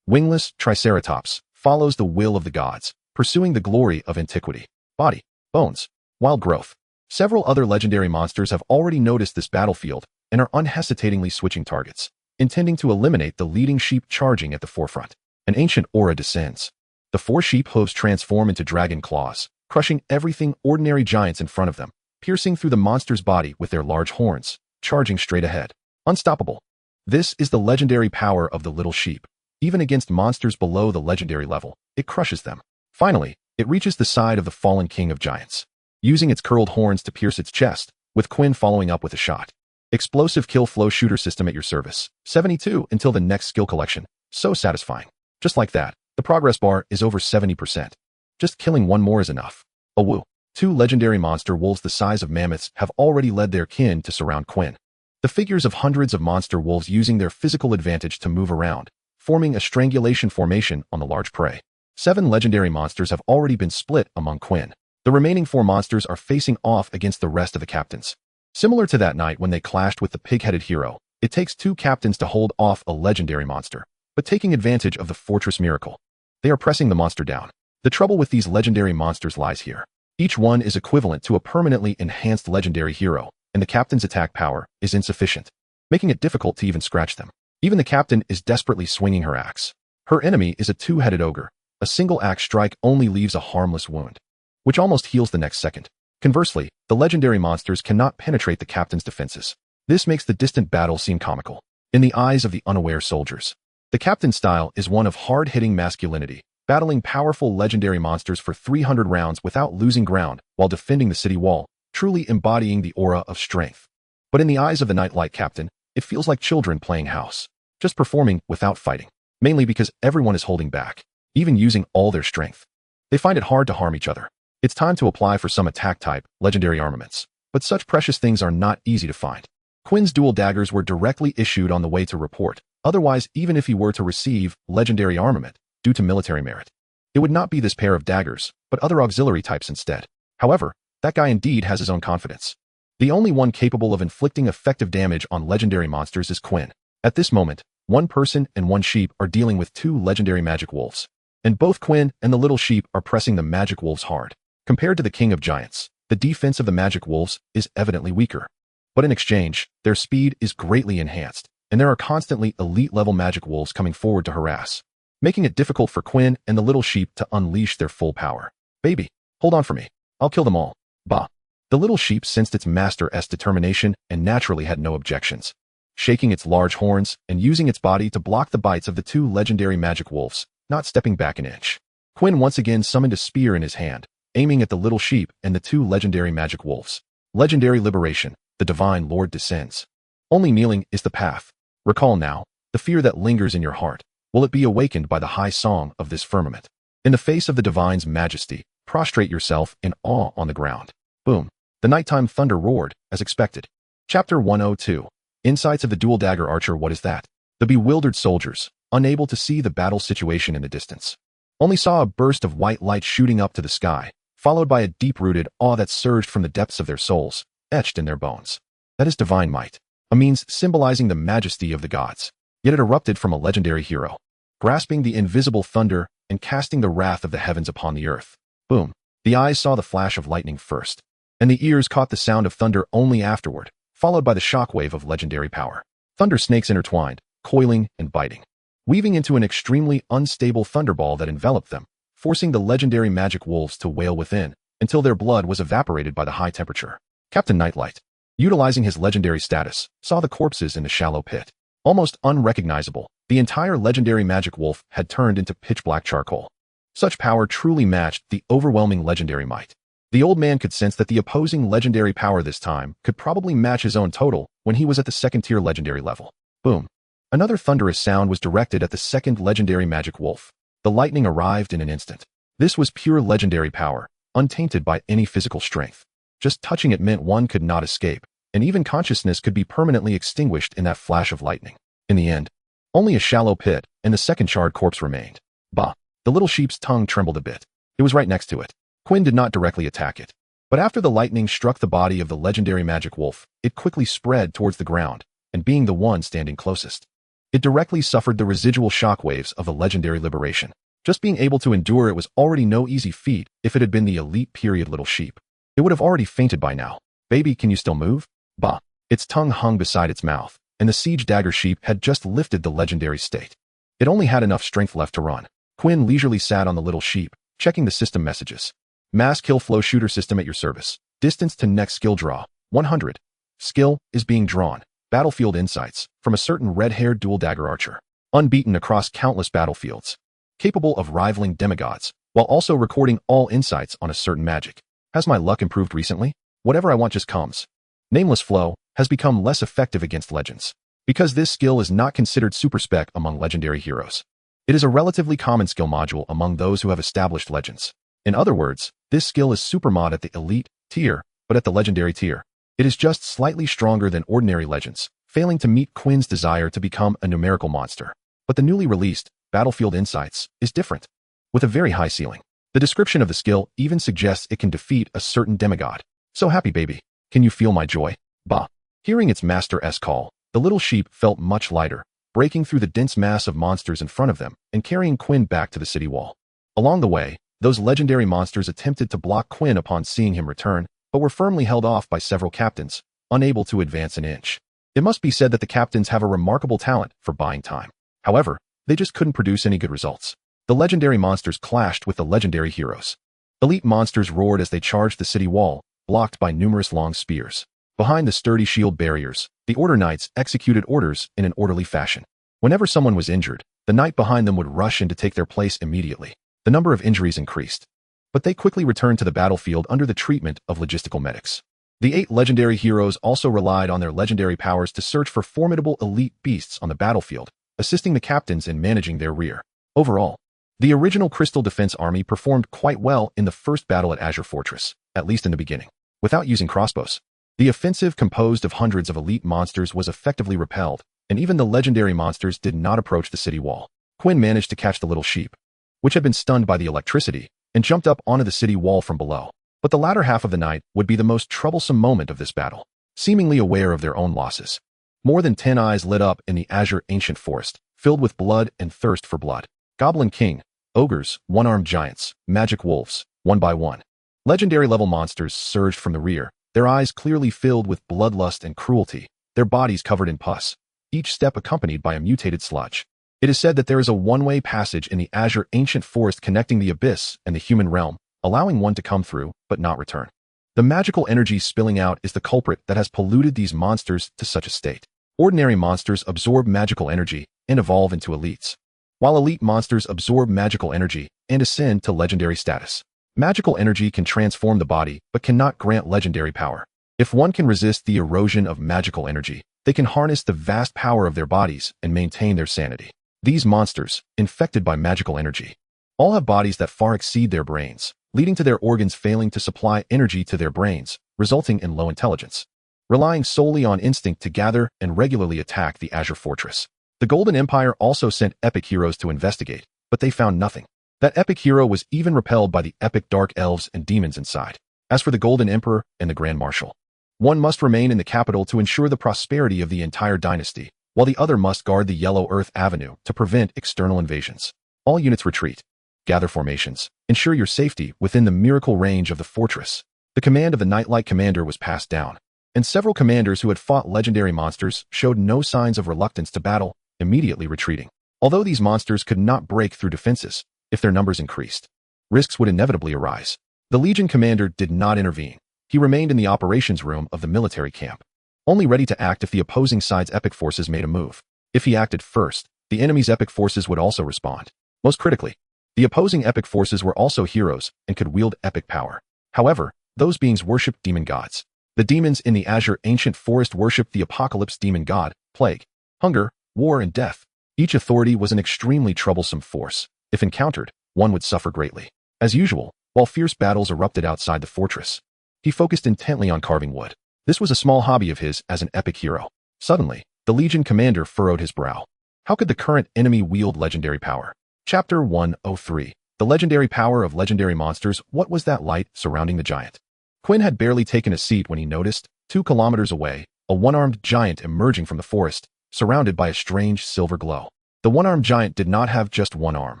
Wingless Triceratops follows the will of the gods, pursuing the glory of antiquity. Body, bones, wild growth. Several other legendary monsters have already noticed this battlefield and are unhesitatingly switching targets, intending to eliminate the leading sheep charging at the forefront. An ancient aura descends. The 4 sheep hooves transform into dragon claws, crushing everything ordinary giants in front of them, piercing through the monster's body with their large horns, charging straight ahead. Unstoppable. This is the legendary power of the little sheep. Even against monsters below the legendary level, it crushes them. Finally, it reaches the side of the fallen king of giants, using its curled horns to pierce its chest, with Quinn following up with a shot. Explosive kill flow shooter system at your service. 72 until the next skill collection. So satisfying. Just like that, the progress bar is over 70%. Just killing one more is enough. Oh woo. 2 legendary monster wolves the size of mammoths have already led their kin to surround Quinn. The figures of hundreds of monster wolves using their physical advantage to move around, forming a strangulation formation on the large prey. 7 legendary monsters have already been split among Quinn. The remaining 4 monsters are facing off against the rest of the captains. Similar to that night when they clashed with the pig-headed hero, it takes 2 captains to hold off a legendary monster, but taking advantage of the fortress miracle. They are pressing the monster down. The trouble with these legendary monsters lies here. Each one is equivalent to a permanently enhanced legendary hero, and the captain's attack power is insufficient, making it difficult to even scratch them. Even the captain is desperately swinging her axe. Her enemy is a 2-headed ogre. A single axe strike only leaves a harmless wound, which almost heals the next second. Conversely, the legendary monsters cannot penetrate the captain's defenses. This makes the distant battle seem comical in the eyes of the unaware soldiers. The captain's style is one of hard-hitting masculinity, battling powerful legendary monsters for 300 rounds without losing ground while defending the city wall, truly embodying the aura of strength. But in the eyes of the Nightlight captain, it feels like children playing house, just performing without fighting, mainly because everyone is holding back, even using all their strength. They find it hard to harm each other. It's time to apply for some attack-type, legendary armaments, but such precious things are not easy to find. Quinn's dual daggers were directly issued on the way to report. Otherwise, even if he were to receive legendary armament due to military merit, it would not be this pair of daggers, but other auxiliary types instead. However, that guy indeed has his own confidence. The only one capable of inflicting effective damage on legendary monsters is Quinn. At this moment, 1 person and 1 sheep are dealing with 2 legendary magic wolves, and both Quinn and the little sheep are pressing the magic wolves hard. Compared to the king of giants, the defense of the magic wolves is evidently weaker. But in exchange, their speed is greatly enhanced, and there are constantly elite-level magic wolves coming forward to harass, making it difficult for Quinn and the little sheep to unleash their full power. Baby, hold on for me. I'll kill them all. Bah. The little sheep sensed its master's determination and naturally had no objections, shaking its large horns and using its body to block the bites of the 2 legendary magic wolves, not stepping back an inch. Quinn once again summoned a spear in his hand, aiming at the little sheep and the 2 legendary magic wolves. Legendary liberation, the divine lord descends. Only kneeling is the path. Recall now, the fear that lingers in your heart. Will it be awakened by the high song of this firmament? In the face of the divine's majesty, prostrate yourself in awe on the ground. Boom. The nighttime thunder roared, as expected. Chapter 102. Insights of the dual dagger archer. What is that? The bewildered soldiers, unable to see the battle situation in the distance, only saw a burst of white light shooting up to the sky, followed by a deep-rooted awe that surged from the depths of their souls, etched in their bones. That is divine might, a means symbolizing the majesty of the gods. Yet it erupted from a legendary hero, grasping the invisible thunder and casting the wrath of the heavens upon the earth. Boom. The eyes saw the flash of lightning first, and the ears caught the sound of thunder only afterward, followed by the shockwave of legendary power. Thunder snakes intertwined, coiling and biting, weaving into an extremely unstable thunderball that enveloped them, forcing the legendary magic wolves to wail within until their blood was evaporated by the high temperature. Captain Nightlight, utilizing his legendary status, saw the corpses in the shallow pit. Almost unrecognizable, the entire legendary magic wolf had turned into pitch-black charcoal. Such power truly matched the overwhelming legendary might. The old man could sense that the opposing legendary power this time could probably match his own total when he was at the second-tier legendary level. Boom. Another thunderous sound was directed at the second legendary magic wolf. The lightning arrived in an instant. This was pure legendary power, untainted by any physical strength. Just touching it meant one could not escape, and even consciousness could be permanently extinguished in that flash of lightning. In the end, only a shallow pit and the second charred corpse remained. Bah! The little sheep's tongue trembled a bit. It was right next to it. Quinn did not directly attack it. But after the lightning struck the body of the legendary magic wolf, it quickly spread towards the ground, and being the one standing closest, it directly suffered the residual shockwaves of the legendary liberation. Just being able to endure it was already no easy feat if it had been the elite period little sheep. It would have already fainted by now. Baby, can you still move? Bah! Its tongue hung beside its mouth, and the siege dagger sheep had just lifted the legendary state. It only had enough strength left to run. Quinn leisurely sat on the little sheep, checking the system messages. Mass kill flow shooter system at your service. Distance to next skill draw, 100. Skill is being drawn. Battlefield insights from a certain red-haired dual dagger archer. Unbeaten across countless battlefields. Capable of rivaling demigods, while also recording all insights on a certain magic. Has my luck improved recently? Whatever I want just comes. Nameless flow has become less effective against legends, because this skill is not considered super spec among legendary heroes. It is a relatively common skill module among those who have established legends. In other words, this skill is supermod at the elite tier, but at the legendary tier, it is just slightly stronger than ordinary legends, failing to meet Quinn's desire to become a numerical monster. But the newly released Battlefield Insights is different, with a very high ceiling. The description of the skill even suggests it can defeat a certain demigod. So happy, baby. Can you feel my joy? Bah! Hearing its master's call, the little sheep felt much lighter, breaking through the dense mass of monsters in front of them and carrying Quinn back to the city wall. Along the way, those legendary monsters attempted to block Quinn upon seeing him return, but were firmly held off by several captains, unable to advance an inch. It must be said that the captains have a remarkable talent for buying time. However, they just couldn't produce any good results. The legendary monsters clashed with the legendary heroes. Elite monsters roared as they charged the city wall, blocked by numerous long spears. Behind the sturdy shield barriers, the Order Knights executed orders in an orderly fashion. Whenever someone was injured, the knight behind them would rush in to take their place immediately. The number of injuries increased, but they quickly returned to the battlefield under the treatment of logistical medics. The 8 legendary heroes also relied on their legendary powers to search for formidable elite beasts on the battlefield, assisting the captains in managing their rear. Overall, the original Crystal Defense Army performed quite well in the first battle at Azure Fortress, at least in the beginning. Without using crossbows, the offensive composed of hundreds of elite monsters was effectively repelled, and even the legendary monsters did not approach the city wall. Quinn managed to catch the little sheep, which had been stunned by the electricity, and jumped up onto the city wall from below. But the latter half of the night would be the most troublesome moment of this battle. Seemingly aware of their own losses, more than 10 eyes lit up in the Azure Ancient Forest, filled with blood and thirst for blood. Goblin King, ogres, one-armed giants, magic wolves, one by one. Legendary level monsters surged from the rear, their eyes clearly filled with bloodlust and cruelty, their bodies covered in pus, each step accompanied by a mutated sludge. It is said that there is a one-way passage in the Azure Ancient Forest connecting the abyss and the human realm, allowing one to come through, but not return. The magical energy spilling out is the culprit that has polluted these monsters to such a state. Ordinary monsters absorb magical energy and evolve into elites, while elite monsters absorb magical energy and ascend to legendary status. Magical energy can transform the body, but cannot grant legendary power. If one can resist the erosion of magical energy, they can harness the vast power of their bodies and maintain their sanity. These monsters, infected by magical energy, all have bodies that far exceed their brains, leading to their organs failing to supply energy to their brains, resulting in low intelligence. Relying solely on instinct to gather and regularly attack the Azure Fortress. The Golden Empire also sent epic heroes to investigate, but they found nothing. That epic hero was even repelled by the epic dark elves and demons inside. As for the Golden Emperor and the Grand Marshal, one must remain in the capital to ensure the prosperity of the entire dynasty, while the other must guard the Yellow Earth Avenue to prevent external invasions. All units retreat. Gather formations. Ensure your safety within the miracle range of the fortress. The command of the Nightlight Commander was passed down. and several commanders who had fought legendary monsters showed no signs of reluctance to battle, immediately retreating. Although these monsters could not break through defenses, if their numbers increased, risks would inevitably arise. The Legion commander did not intervene. He remained in the operations room of the military camp, only ready to act if the opposing side's epic forces made a move. If he acted first, the enemy's epic forces would also respond. Most critically, the opposing epic forces were also heroes and could wield epic power. However, those beings worshipped demon gods. The demons in the Azure ancient forest worshipped the apocalypse demon god, plague, hunger, war, and death. Each authority was an extremely troublesome force. If encountered, one would suffer greatly. As usual, while fierce battles erupted outside the fortress, he focused intently on carving wood. This was a small hobby of his as an epic hero. Suddenly, the Legion commander furrowed his brow. How could the current enemy wield legendary power? Chapter 103. The legendary power of legendary monsters. What was that light surrounding the giant? Quinn had barely taken a seat when he noticed, 2 kilometers away, a one-armed giant emerging from the forest, surrounded by a strange silver glow. The one-armed giant did not have just one arm.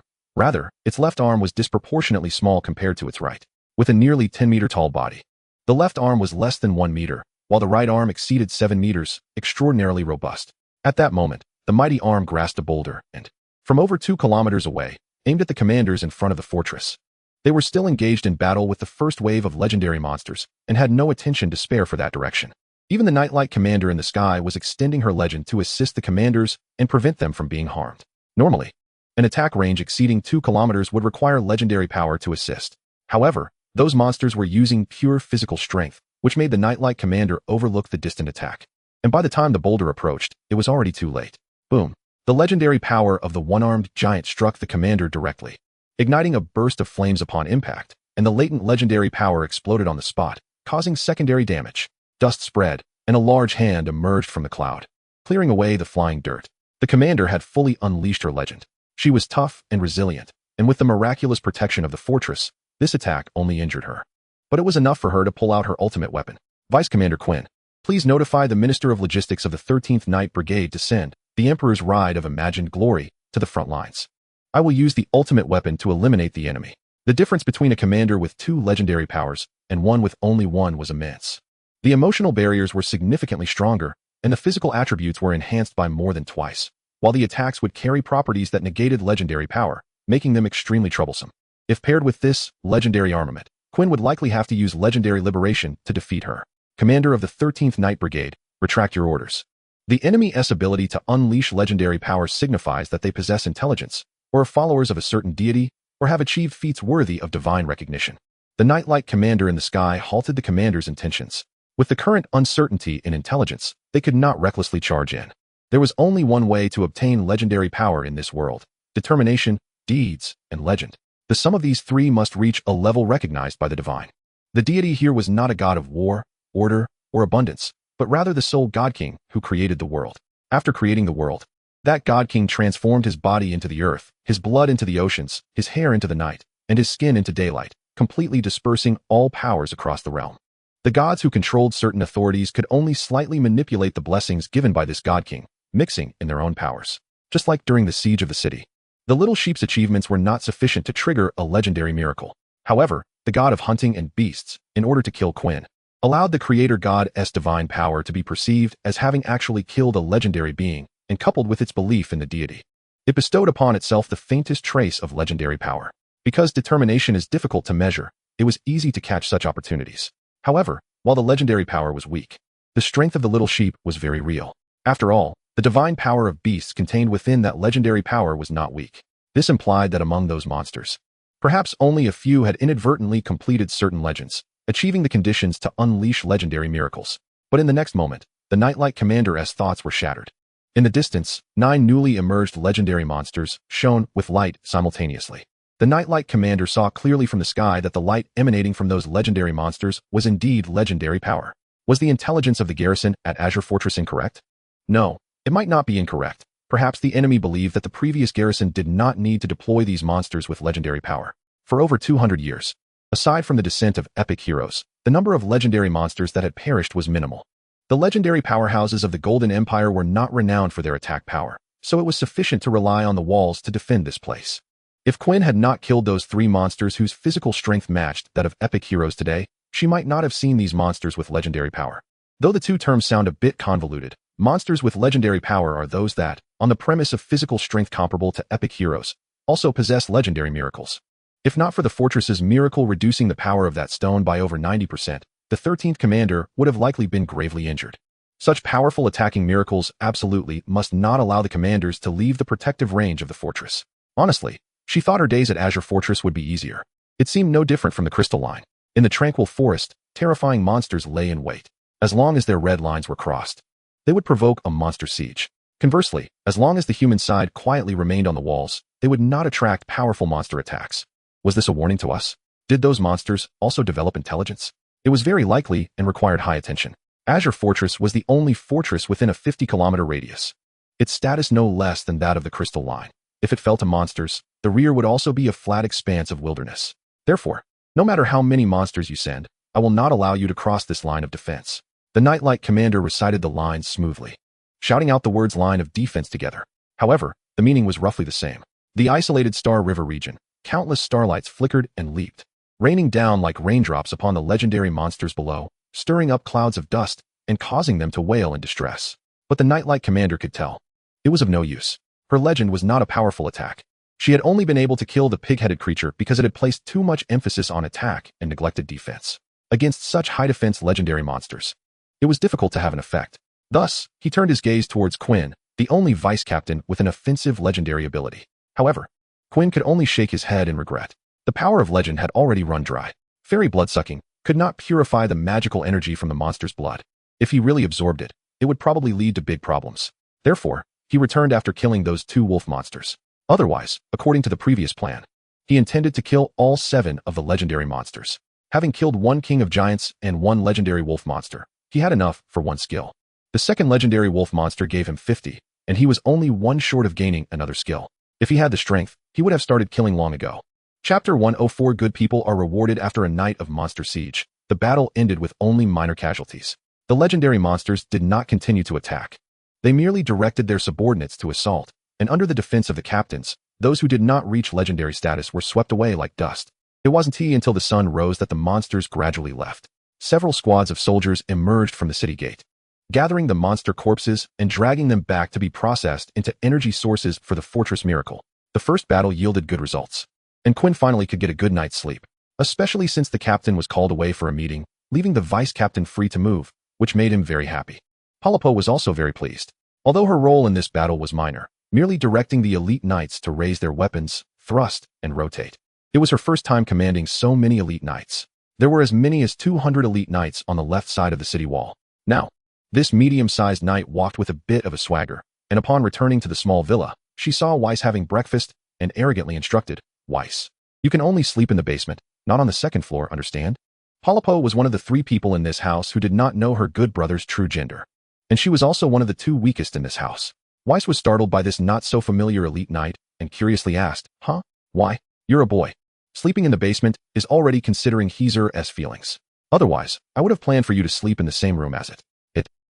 Rather, its left arm was disproportionately small compared to its right, with a nearly 10-meter-tall body. The left arm was less than 1 meter, while the right arm exceeded 7 meters, extraordinarily robust. At that moment, the mighty arm grasped a boulder and, from over 2 kilometers away, aimed at the commanders in front of the fortress. They were still engaged in battle with the first wave of legendary monsters and had no attention to spare for that direction. Even the Nightlight commander in the sky was extending her legend to assist the commanders and prevent them from being harmed. Normally, an attack range exceeding 2 kilometers would require legendary power to assist. However, those monsters were using pure physical strength, which made the Nightlight commander overlook the distant attack. And by the time the boulder approached, it was already too late. Boom. The legendary power of the one-armed giant struck the commander directly, igniting a burst of flames upon impact, and the latent legendary power exploded on the spot, causing secondary damage. Dust spread, and a large hand emerged from the cloud, clearing away the flying dirt. The commander had fully unleashed her legend. She was tough and resilient, and with the miraculous protection of the fortress, this attack only injured her. But it was enough for her to pull out her ultimate weapon. Vice Commander Quinn, please notify the Minister of Logistics of the 13th Night Brigade to send the Emperor's Ride of Imagined Glory to the front lines. I will use the ultimate weapon to eliminate the enemy. The difference between a commander with 2 legendary powers and one with only one was immense. The emotional barriers were significantly stronger, and the physical attributes were enhanced by more than twice, while the attacks would carry properties that negated legendary power, making them extremely troublesome. If paired with this legendary armament, Quinn would likely have to use legendary liberation to defeat her. Commander of the 13th Night Brigade, retract your orders. The enemy's ability to unleash legendary power signifies that they possess intelligence, or are followers of a certain deity, or have achieved feats worthy of divine recognition. The Nightlight commander in the sky halted the commander's intentions. With the current uncertainty in intelligence, they could not recklessly charge in. There was only one way to obtain legendary power in this world: determination, deeds, and legend. The sum of these 3 must reach a level recognized by the divine. The deity here was not a god of war, order, or abundance, but rather the sole God King who created the world. After creating the world, that God King transformed his body into the earth, his blood into the oceans, his hair into the night, and his skin into daylight, completely dispersing all powers across the realm. The gods who controlled certain authorities could only slightly manipulate the blessings given by this God King, mixing in their own powers. Just like during the siege of the city, the little sheep's achievements were not sufficient to trigger a legendary miracle. However, the god of hunting and beasts, in order to kill Quinn, allowed the creator god's divine power to be perceived as having actually killed a legendary being, and coupled with its belief in the deity, it bestowed upon itself the faintest trace of legendary power. Because determination is difficult to measure, it was easy to catch such opportunities. However, while the legendary power was weak, the strength of the little sheep was very real. After all, the divine power of beasts contained within that legendary power was not weak. This implied that among those monsters, perhaps only a few had inadvertently completed certain legends, achieving the conditions to unleash legendary miracles. But in the next moment, the Nightlight commander's thoughts were shattered. In the distance, 9 newly emerged legendary monsters shone with light simultaneously. The Nightlight commander saw clearly from the sky that the light emanating from those legendary monsters was indeed legendary power. Was the intelligence of the garrison at Azure Fortress incorrect? No, it might not be incorrect. Perhaps the enemy believed that the previous garrison did not need to deploy these monsters with legendary power. For over 200 years, aside from the descent of epic heroes, the number of legendary monsters that had perished was minimal. The legendary powerhouses of the Golden Empire were not renowned for their attack power, so it was sufficient to rely on the walls to defend this place. If Quinn had not killed those 3 monsters whose physical strength matched that of epic heroes today, she might not have seen these monsters with legendary power. Though the two terms sound a bit convoluted, monsters with legendary power are those that, on the premise of physical strength comparable to epic heroes, also possess legendary miracles. If not for the fortress's miracle reducing the power of that stone by over 90%, the 13th commander would have likely been gravely injured. Such powerful attacking miracles absolutely must not allow the commanders to leave the protective range of the fortress. Honestly, she thought her days at Azure Fortress would be easier. It seemed no different from the Crystal Line. In the tranquil forest, terrifying monsters lay in wait. As long as their red lines were crossed, they would provoke a monster siege. Conversely, as long as the human side quietly remained on the walls, they would not attract powerful monster attacks. Was this a warning to us? Did those monsters also develop intelligence? It was very likely and required high attention. Azure Fortress was the only fortress within a 50-kilometer radius. Its status no less than that of the Crystal Line. If it fell to monsters, the rear would also be a flat expanse of wilderness. Therefore, no matter how many monsters you send, I will not allow you to cross this line of defense. The Nightlight commander recited the lines smoothly, shouting out the words line of defense together. However, the meaning was roughly the same. The isolated Star River region, countless starlights flickered and leaped, raining down like raindrops upon the legendary monsters below, stirring up clouds of dust and causing them to wail in distress. But the Nightlight commander could tell. It was of no use. Her legend was not a powerful attack. She had only been able to kill the pig-headed creature because it had placed too much emphasis on attack and neglected defense. Against such high-defense legendary monsters, it was difficult to have an effect. Thus, he turned his gaze towards Quinn, the only vice-captain with an offensive legendary ability. However, Quinn could only shake his head in regret. The power of legend had already run dry. Fairy blood-sucking could not purify the magical energy from the monster's blood. If he really absorbed it, it would probably lead to big problems. Therefore, he returned after killing those 2 wolf monsters. Otherwise, according to the previous plan, he intended to kill all 7 of the legendary monsters. Having killed 1 king of giants and 1 legendary wolf monster, he had enough for 1 skill. The second legendary wolf monster gave him 50, and he was only 1 short of gaining another skill. If he had the strength, he would have started killing long ago. Chapter 104 Good people are rewarded after a night of monster siege. The battle ended with only minor casualties. The legendary monsters did not continue to attack. They merely directed their subordinates to assault, and under the defense of the captains, those who did not reach legendary status were swept away like dust. It wasn't until the sun rose that the monsters gradually left. Several squads of soldiers emerged from the city gate, gathering the monster corpses and dragging them back to be processed into energy sources for the fortress miracle. The first battle yielded good results, and Quinn finally could get a good night's sleep, especially since the captain was called away for a meeting, leaving the vice-captain free to move, which made him very happy. Palapo was also very pleased. Although her role in this battle was minor, merely directing the elite knights to raise their weapons, thrust, and rotate. It was her first time commanding so many elite knights. There were as many as 200 elite knights on the left side of the city wall. Now, this medium-sized knight walked with a bit of a swagger, and upon returning to the small villa, she saw Weiss having breakfast and arrogantly instructed, "Weiss, you can only sleep in the basement, not on the second floor, understand?" Palapo was one of the 3 people in this house who did not know her good brother's true gender, and she was also one of the 2 weakest in this house. Weiss was startled by this not-so-familiar elite knight and curiously asked, "Huh? Why? You're a boy. Sleeping in the basement is already considering Heezer's feelings. Otherwise, I would have planned for you to sleep in the same room as it."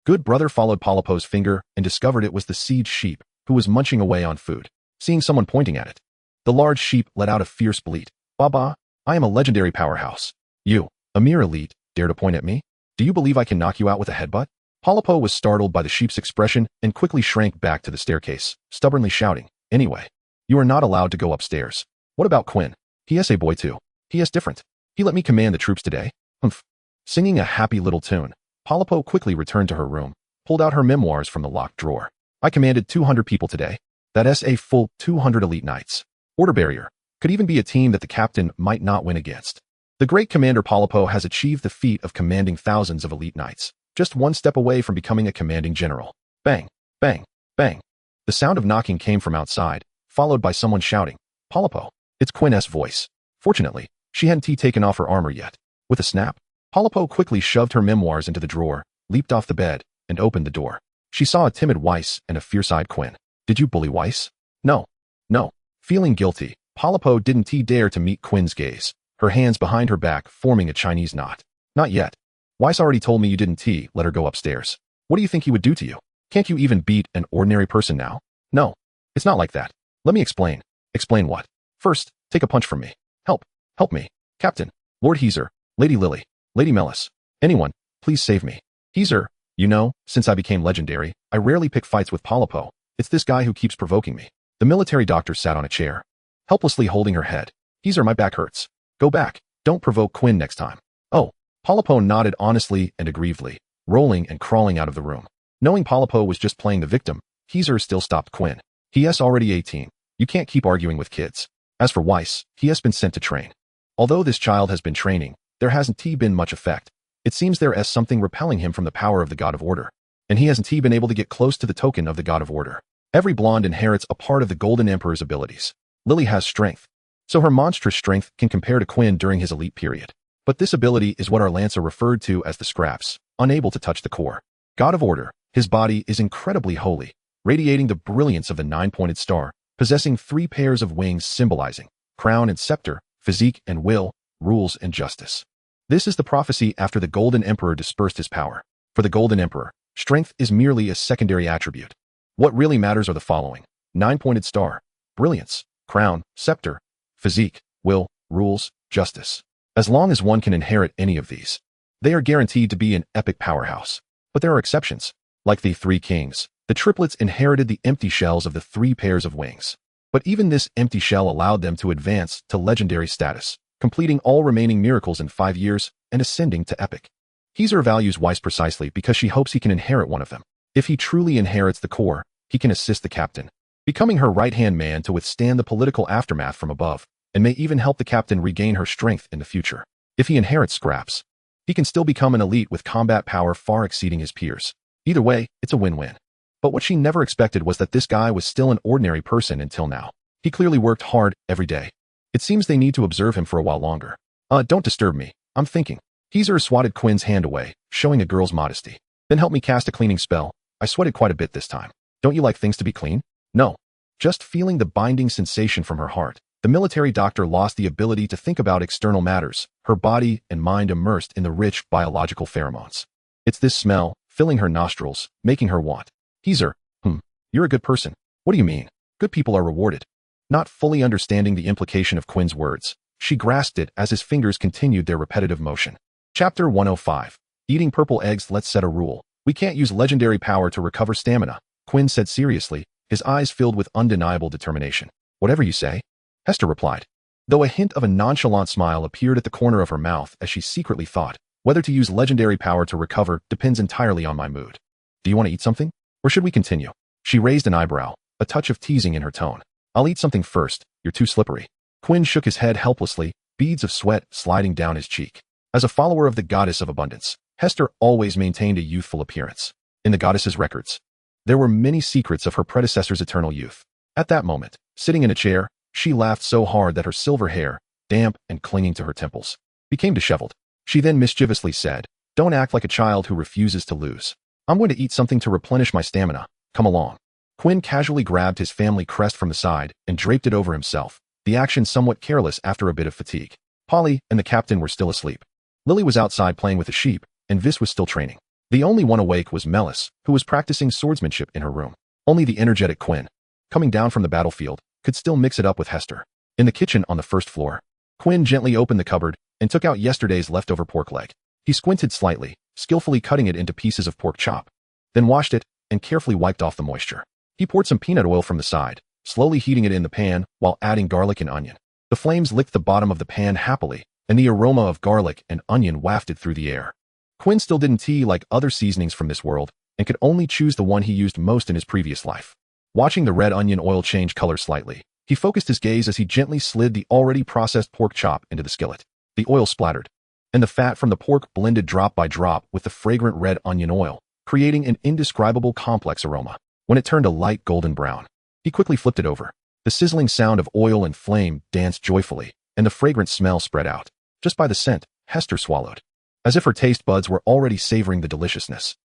Good brother followed Palapo's finger and discovered it was the siege sheep, who was munching away on food. Seeing someone pointing at it, the large sheep let out a fierce bleat. "Baba, I am a legendary powerhouse. You, a mere elite, dare to point at me? Do you believe I can knock you out with a headbutt?" Palapo was startled by the sheep's expression and quickly shrank back to the staircase, stubbornly shouting, "Anyway, you are not allowed to go upstairs. What about Quinn? He is a boy too. He is different. He let me command the troops today." Humph. Singing a happy little tune, Palapo quickly returned to her room, pulled out her memoirs from the locked drawer. "I commanded 200 people today. That is a full 200 elite knights. Order barrier. Could even be a team that the captain might not win against. The great commander Palapo has achieved the feat of commanding thousands of elite knights, just 1 step away from becoming a commanding general." Bang, bang, bang. The sound of knocking came from outside, followed by someone shouting, "Palapo." It's Quinn's voice. Fortunately, she hadn't taken off her armor yet. With a snap, Palapo quickly shoved her memoirs into the drawer, leaped off the bed, and opened the door. She saw a timid Weiss and a fierce-eyed Quinn. "Did you bully Weiss?" No. Feeling guilty, Palapo didn't dare to meet Quinn's gaze, her hands behind her back forming a Chinese knot. "Not yet. Weiss already told me you didn't let her go upstairs. What do you think he would do to you? Can't you even beat an ordinary person now?" "No, it's not like that. Let me explain." "Explain what?" "First, take a punch from me. Help me. Captain, Lord Heezer, Lady Lily, Lady Melis. Anyone, please save me." Teaser, since I became legendary, I rarely pick fights with Polipo. It's this guy who keeps provoking me. The military doctor sat on a chair, helplessly holding her head. Teaser, my back hurts. Go back. Don't provoke Quinn next time. Oh, Polipo nodded honestly and aggrievedly, rolling and crawling out of the room. Knowing Polipo was just playing the victim, Teaser still stopped Quinn. He is already 18. You can't keep arguing with kids. As for Weiss, he has been sent to train. Although this child has been training, there hasn't been much effect. It seems there is something repelling him from the power of the God of Order, and he hasn't been able to get close to the token of the God of Order. Every blonde inherits a part of the Golden Emperor's abilities. Lily has strength, so her monstrous strength can compare to Quinn during his elite period. But this ability is what our Lancer referred to as the scraps, unable to touch the core. God of Order, his body is incredibly holy, radiating the brilliance of the nine-pointed star, possessing 3 pairs of wings symbolizing crown and scepter, physique and will, rules and justice. This is the prophecy after the Golden Emperor dispersed his power. For the Golden Emperor, strength is merely a secondary attribute. What really matters are the following: nine-pointed star, brilliance, crown, scepter, physique, will, rules, justice. As long as one can inherit any of these, they are guaranteed to be an epic powerhouse. But there are exceptions. Like the 3 kings, the triplets inherited the empty shells of the 3 pairs of wings. But even this empty shell allowed them to advance to legendary status, completing all remaining miracles in 5 years and ascending to epic. Teaser values Weiss precisely because she hopes he can inherit one of them. If he truly inherits the core, he can assist the captain, becoming her right-hand man to withstand the political aftermath from above, and may even help the captain regain her strength in the future. If he inherits scraps, he can still become an elite with combat power far exceeding his peers. Either way, it's a win-win. But what she never expected was that this guy was still an ordinary person until now. He clearly worked hard every day. It seems they need to observe him for a while longer. Don't disturb me. I'm thinking. Teaser swatted Quinn's hand away, showing a girl's modesty. Then help me cast a cleaning spell. I sweated quite a bit this time. Don't you like things to be clean? No. Just feeling the binding sensation from her heart, the military doctor lost the ability to think about external matters, her body and mind immersed in the rich biological pheromones. It's this smell, filling her nostrils, making her want. Teaser, you're a good person. What do you mean? Good people are rewarded. Not fully understanding the implication of Quinn's words, she grasped it as his fingers continued their repetitive motion. Chapter 105. Eating purple eggs. Let's set a rule. We can't use legendary power to recover stamina, Quinn said seriously, his eyes filled with undeniable determination. Whatever you say, Hester replied, though a hint of a nonchalant smile appeared at the corner of her mouth as she secretly thought, whether to use legendary power to recover depends entirely on my mood. Do you want to eat something? Or should we continue? She raised an eyebrow, a touch of teasing in her tone. I'll eat something first, you're too slippery. Quinn shook his head helplessly, beads of sweat sliding down his cheek. As a follower of the goddess of abundance, Hester always maintained a youthful appearance. In the goddess's records, there were many secrets of her predecessor's eternal youth. At that moment, sitting in a chair, she laughed so hard that her silver hair, damp and clinging to her temples, became disheveled. She then mischievously said, "Don't act like a child who refuses to lose. I'm going to eat something to replenish my stamina. Come along." Quinn casually grabbed his family crest from the side and draped it over himself, the action somewhat careless after a bit of fatigue. Polly and the captain were still asleep. Lily was outside playing with the sheep, and Vis was still training. The only one awake was Melis, who was practicing swordsmanship in her room. Only the energetic Quinn, coming down from the battlefield, could still mix it up with Hester. In the kitchen on the first floor, Quinn gently opened the cupboard and took out yesterday's leftover pork leg. He squinted slightly, skillfully cutting it into pieces of pork chop, then washed it and carefully wiped off the moisture. He poured some peanut oil from the side, slowly heating it in the pan while adding garlic and onion. The flames licked the bottom of the pan happily, and the aroma of garlic and onion wafted through the air. Quinn still didn't like other seasonings from this world and could only choose the one he used most in his previous life. Watching the red onion oil change color slightly, he focused his gaze as he gently slid the already processed pork chop into the skillet. The oil splattered, and the fat from the pork blended drop by drop with the fragrant red onion oil, creating an indescribable complex aroma. When it turned a light golden brown, he quickly flipped it over. The sizzling sound of oil and flame danced joyfully, and the fragrant smell spread out. Just by the scent, Hester swallowed, as if her taste buds were already savoring the deliciousness.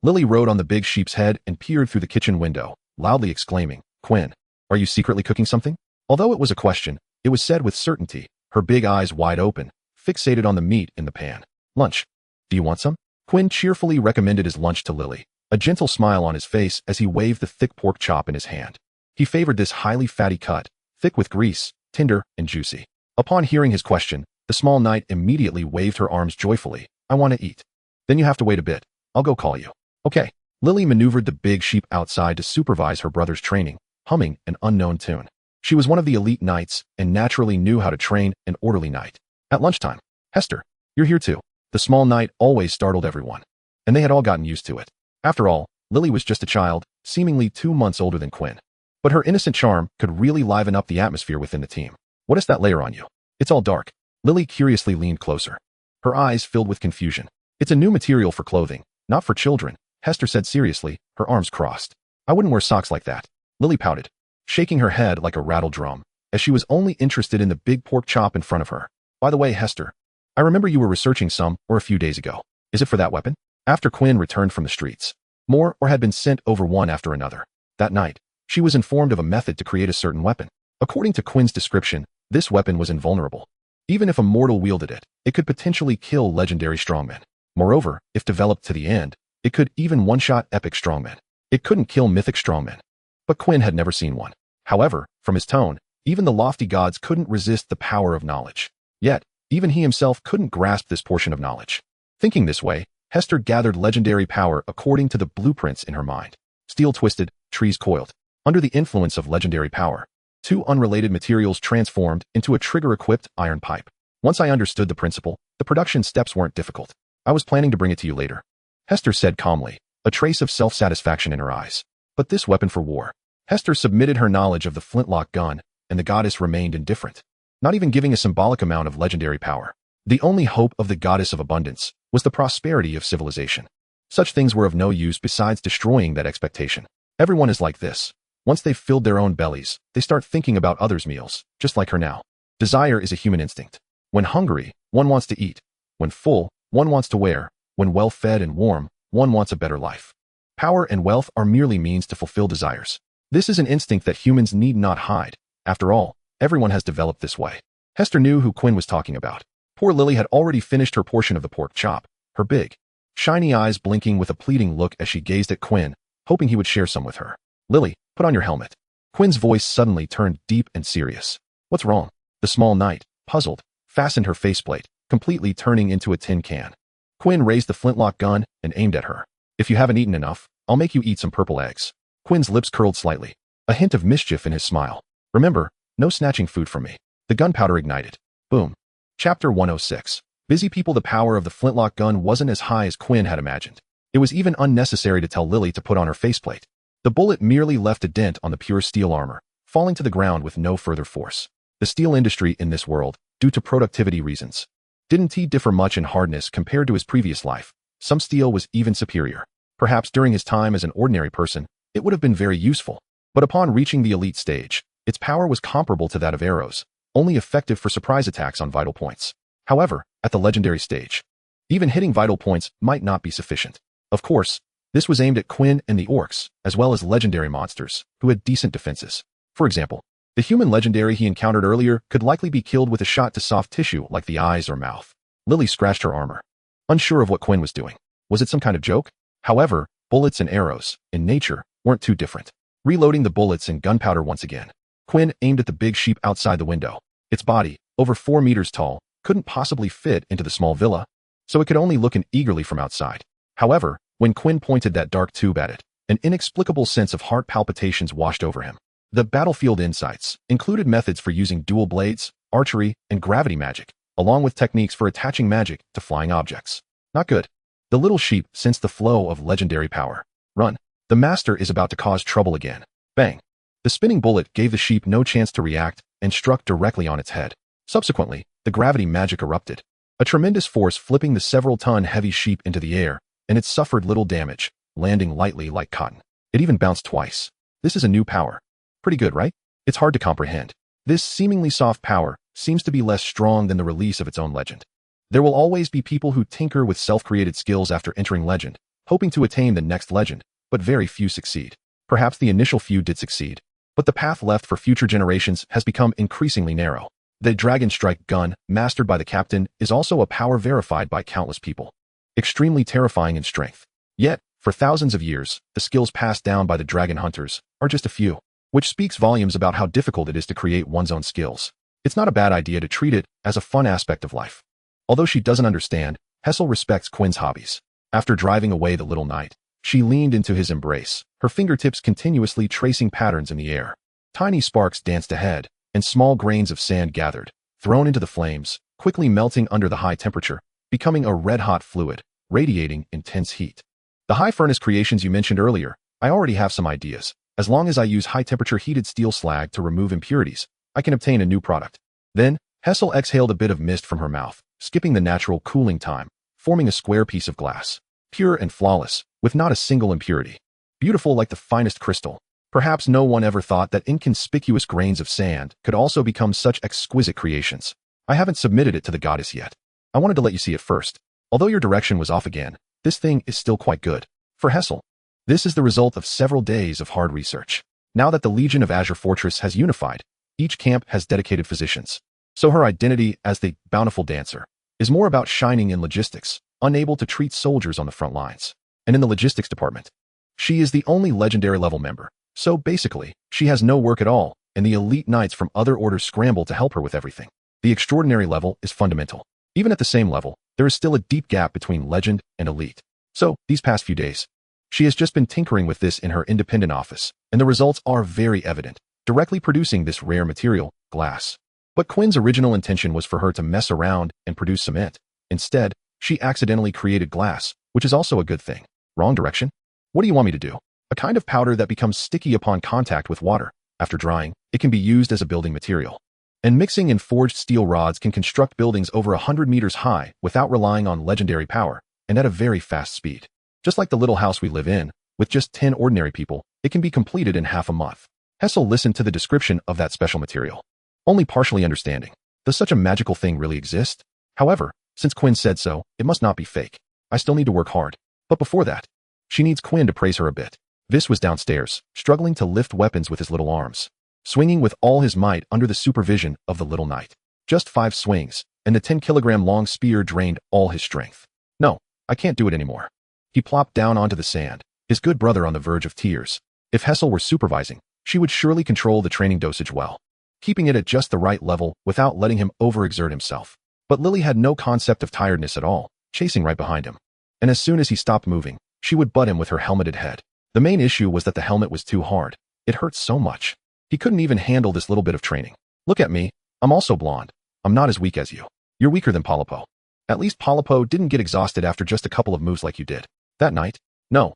Lily rode on the big sheep's head and peered through the kitchen window, loudly exclaiming, "Quinn, are you secretly cooking something?" Although it was a question, it was said with certainty, her big eyes wide open, fixated on the meat in the pan. "Lunch. Do you want some?" Quinn cheerfully recommended his lunch to Lily, a gentle smile on his face as he waved the thick pork chop in his hand. He favored this highly fatty cut, thick with grease, tender and juicy. Upon hearing his question, the small knight immediately waved her arms joyfully. "I want to eat." "Then you have to wait a bit. I'll go call you. Okay. Lily maneuvered the big sheep outside to supervise her brother's training, humming an unknown tune. She was one of the elite knights and naturally knew how to train an orderly knight. At lunchtime, Hester, you're here too. The small knight always startled everyone, and they had all gotten used to it. After all, Lily was just a child, seemingly 2 months older than Quinn. But her innocent charm could really liven up the atmosphere within the team. What is that layer on you? It's all dark. Lily curiously leaned closer. Her eyes filled with confusion. It's a new material for clothing, not for children, Hester said seriously, her arms crossed. I wouldn't wear socks like that. Lily pouted, shaking her head like a rattled drum, as she was only interested in the big pork chop in front of her. By the way, Hester, I remember you were researching some or a few days ago. Is it for that weapon? After Quinn returned from the streets, more or had been sent over one after another. That night, she was informed of a method to create a certain weapon. According to Quinn's description, this weapon was invulnerable. Even if a mortal wielded it, it could potentially kill legendary strongmen. Moreover, if developed to the end, it could even one-shot epic strongmen. It couldn't kill mythic strongmen. But Quinn had never seen one. However, from his tone, even the lofty gods couldn't resist the power of knowledge. Yet, even he himself couldn't grasp this portion of knowledge. Thinking this way, Hester gathered legendary power according to the blueprints in her mind. Steel twisted, trees coiled. Under the influence of legendary power, 2 unrelated materials transformed into a trigger-equipped iron pipe. Once I understood the principle, the production steps weren't difficult. I was planning to bring it to you later, Hester said calmly, a trace of self-satisfaction in her eyes. But this weapon for war. Hester submitted her knowledge of the flintlock gun, and the goddess remained indifferent, not even giving a symbolic amount of legendary power. The only hope of the goddess of abundance was the prosperity of civilization. Such things were of no use besides destroying that expectation. Everyone is like this. Once they've filled their own bellies, they start thinking about others' meals, just like her now. Desire is a human instinct. When hungry, one wants to eat. When full, one wants to wear. When well-fed and warm, one wants a better life. Power and wealth are merely means to fulfill desires. This is an instinct that humans need not hide. After all, everyone has developed this way. Hester knew who Quinn was talking about. Poor Lily had already finished her portion of the pork chop, her big, shiny eyes blinking with a pleading look as she gazed at Quinn, hoping he would share some with her. Lily, put on your helmet. Quinn's voice suddenly turned deep and serious. What's wrong? The small knight, puzzled, fastened her faceplate, completely turning into a tin can. Quinn raised the flintlock gun and aimed at her. If you haven't eaten enough, I'll make you eat some purple eggs. Quinn's lips curled slightly, a hint of mischief in his smile. Remember, no snatching food from me. The gunpowder ignited. Boom. Chapter 106. Busy people. The power of the flintlock gun wasn't as high as Quinn had imagined. It was even unnecessary to tell Lily to put on her faceplate. The bullet merely left a dent on the pure steel armor, falling to the ground with no further force. The steel industry in this world, due to productivity reasons, didn't differ much in hardness compared to his previous life. Some steel was even superior. Perhaps during his time as an ordinary person, it would have been very useful. But upon reaching the elite stage, its power was comparable to that of arrows, only effective for surprise attacks on vital points. However, at the legendary stage, even hitting vital points might not be sufficient. Of course, this was aimed at Quinn and the orcs, as well as legendary monsters, who had decent defenses. For example, the human legendary he encountered earlier could likely be killed with a shot to soft tissue like the eyes or mouth. Lily scratched her armor, unsure of what Quinn was doing. Was it some kind of joke? However, bullets and arrows, in nature, weren't too different. Reloading the bullets and gunpowder once again, Quinn aimed at the big sheep outside the window. Its body, over 4 meters tall, couldn't possibly fit into the small villa, so it could only look in eagerly from outside. However, when Quinn pointed that dark tube at it, an inexplicable sense of heart palpitations washed over him. The battlefield insights included methods for using dual blades, archery, and gravity magic, along with techniques for attaching magic to flying objects. Not good. The little sheep sensed the flow of legendary power. Run. The master is about to cause trouble again. Bang. The spinning bullet gave the sheep no chance to react and struck directly on its head. Subsequently, the gravity magic erupted, a tremendous force flipping the several-ton heavy sheep into the air, and it suffered little damage, landing lightly like cotton. It even bounced twice. This is a new power. Pretty good, right? It's hard to comprehend. This seemingly soft power seems to be less strong than the release of its own legend. There will always be people who tinker with self-created skills after entering legend, hoping to attain the next legend, but very few succeed. Perhaps the initial few did succeed, but the path left for future generations has become increasingly narrow. The Dragon Strike gun, mastered by the captain, is also a power verified by countless people. Extremely terrifying in strength. Yet, for thousands of years, the skills passed down by the dragon hunters are just a few, which speaks volumes about how difficult it is to create one's own skills. It's not a bad idea to treat it as a fun aspect of life. Although she doesn't understand, Hessel respects Quinn's hobbies. After driving away the little knight, she leaned into his embrace, her fingertips continuously tracing patterns in the air. Tiny sparks danced ahead, and small grains of sand gathered, thrown into the flames, quickly melting under the high temperature, becoming a red-hot fluid, radiating intense heat. The high furnace creations you mentioned earlier, I already have some ideas. As long as I use high-temperature heated steel slag to remove impurities, I can obtain a new product. Then, Hessel exhaled a bit of mist from her mouth, skipping the natural cooling time, forming a square piece of glass. Pure and flawless, with not a single impurity. Beautiful like the finest crystal. Perhaps no one ever thought that inconspicuous grains of sand could also become such exquisite creations. I haven't submitted it to the goddess yet. I wanted to let you see it first. Although your direction was off again, this thing is still quite good. For Hessel, this is the result of several days of hard research. Now that the Legion of Azure Fortress has unified, each camp has dedicated physicians. So her identity as the bountiful dancer is more about shining in logistics, unable to treat soldiers on the front lines. And in the logistics department, she is the only legendary level member. So basically, she has no work at all, and the elite knights from other orders scramble to help her with everything. The extraordinary level is fundamental. Even at the same level, there is still a deep gap between legend and elite. So, these past few days, she has just been tinkering with this in her independent office, and the results are very evident, directly producing this rare material, glass. But Quinn's original intention was for her to mess around and produce cement. Instead, she accidentally created glass, which is also a good thing. Wrong direction? What do you want me to do? A kind of powder that becomes sticky upon contact with water. After drying, it can be used as a building material. And mixing in forged steel rods can construct buildings over 100 meters high without relying on legendary power, and at a very fast speed. Just like the little house we live in, with just 10 ordinary people, it can be completed in half a month. Hessel listened to the description of that special material, only partially understanding. Does such a magical thing really exist? However, since Quinn said so, it must not be fake. I still need to work hard. But before that, she needs Quinn to praise her a bit. Vis was downstairs, struggling to lift weapons with his little arms, swinging with all his might under the supervision of the little knight. Just 5 swings, and the 10-kilogram-long spear drained all his strength. No, I can't do it anymore. He plopped down onto the sand, his good brother on the verge of tears. If Hessel were supervising, she would surely control the training dosage well, keeping it at just the right level without letting him overexert himself. But Lily had no concept of tiredness at all, chasing right behind him. And as soon as he stopped moving, she would butt him with her helmeted head. The main issue was that the helmet was too hard. It hurt so much. He couldn't even handle this little bit of training. Look at me. I'm also blonde. I'm not as weak as you. You're weaker than Polipo. At least Polipo didn't get exhausted after just a couple of moves like you did. That night? No,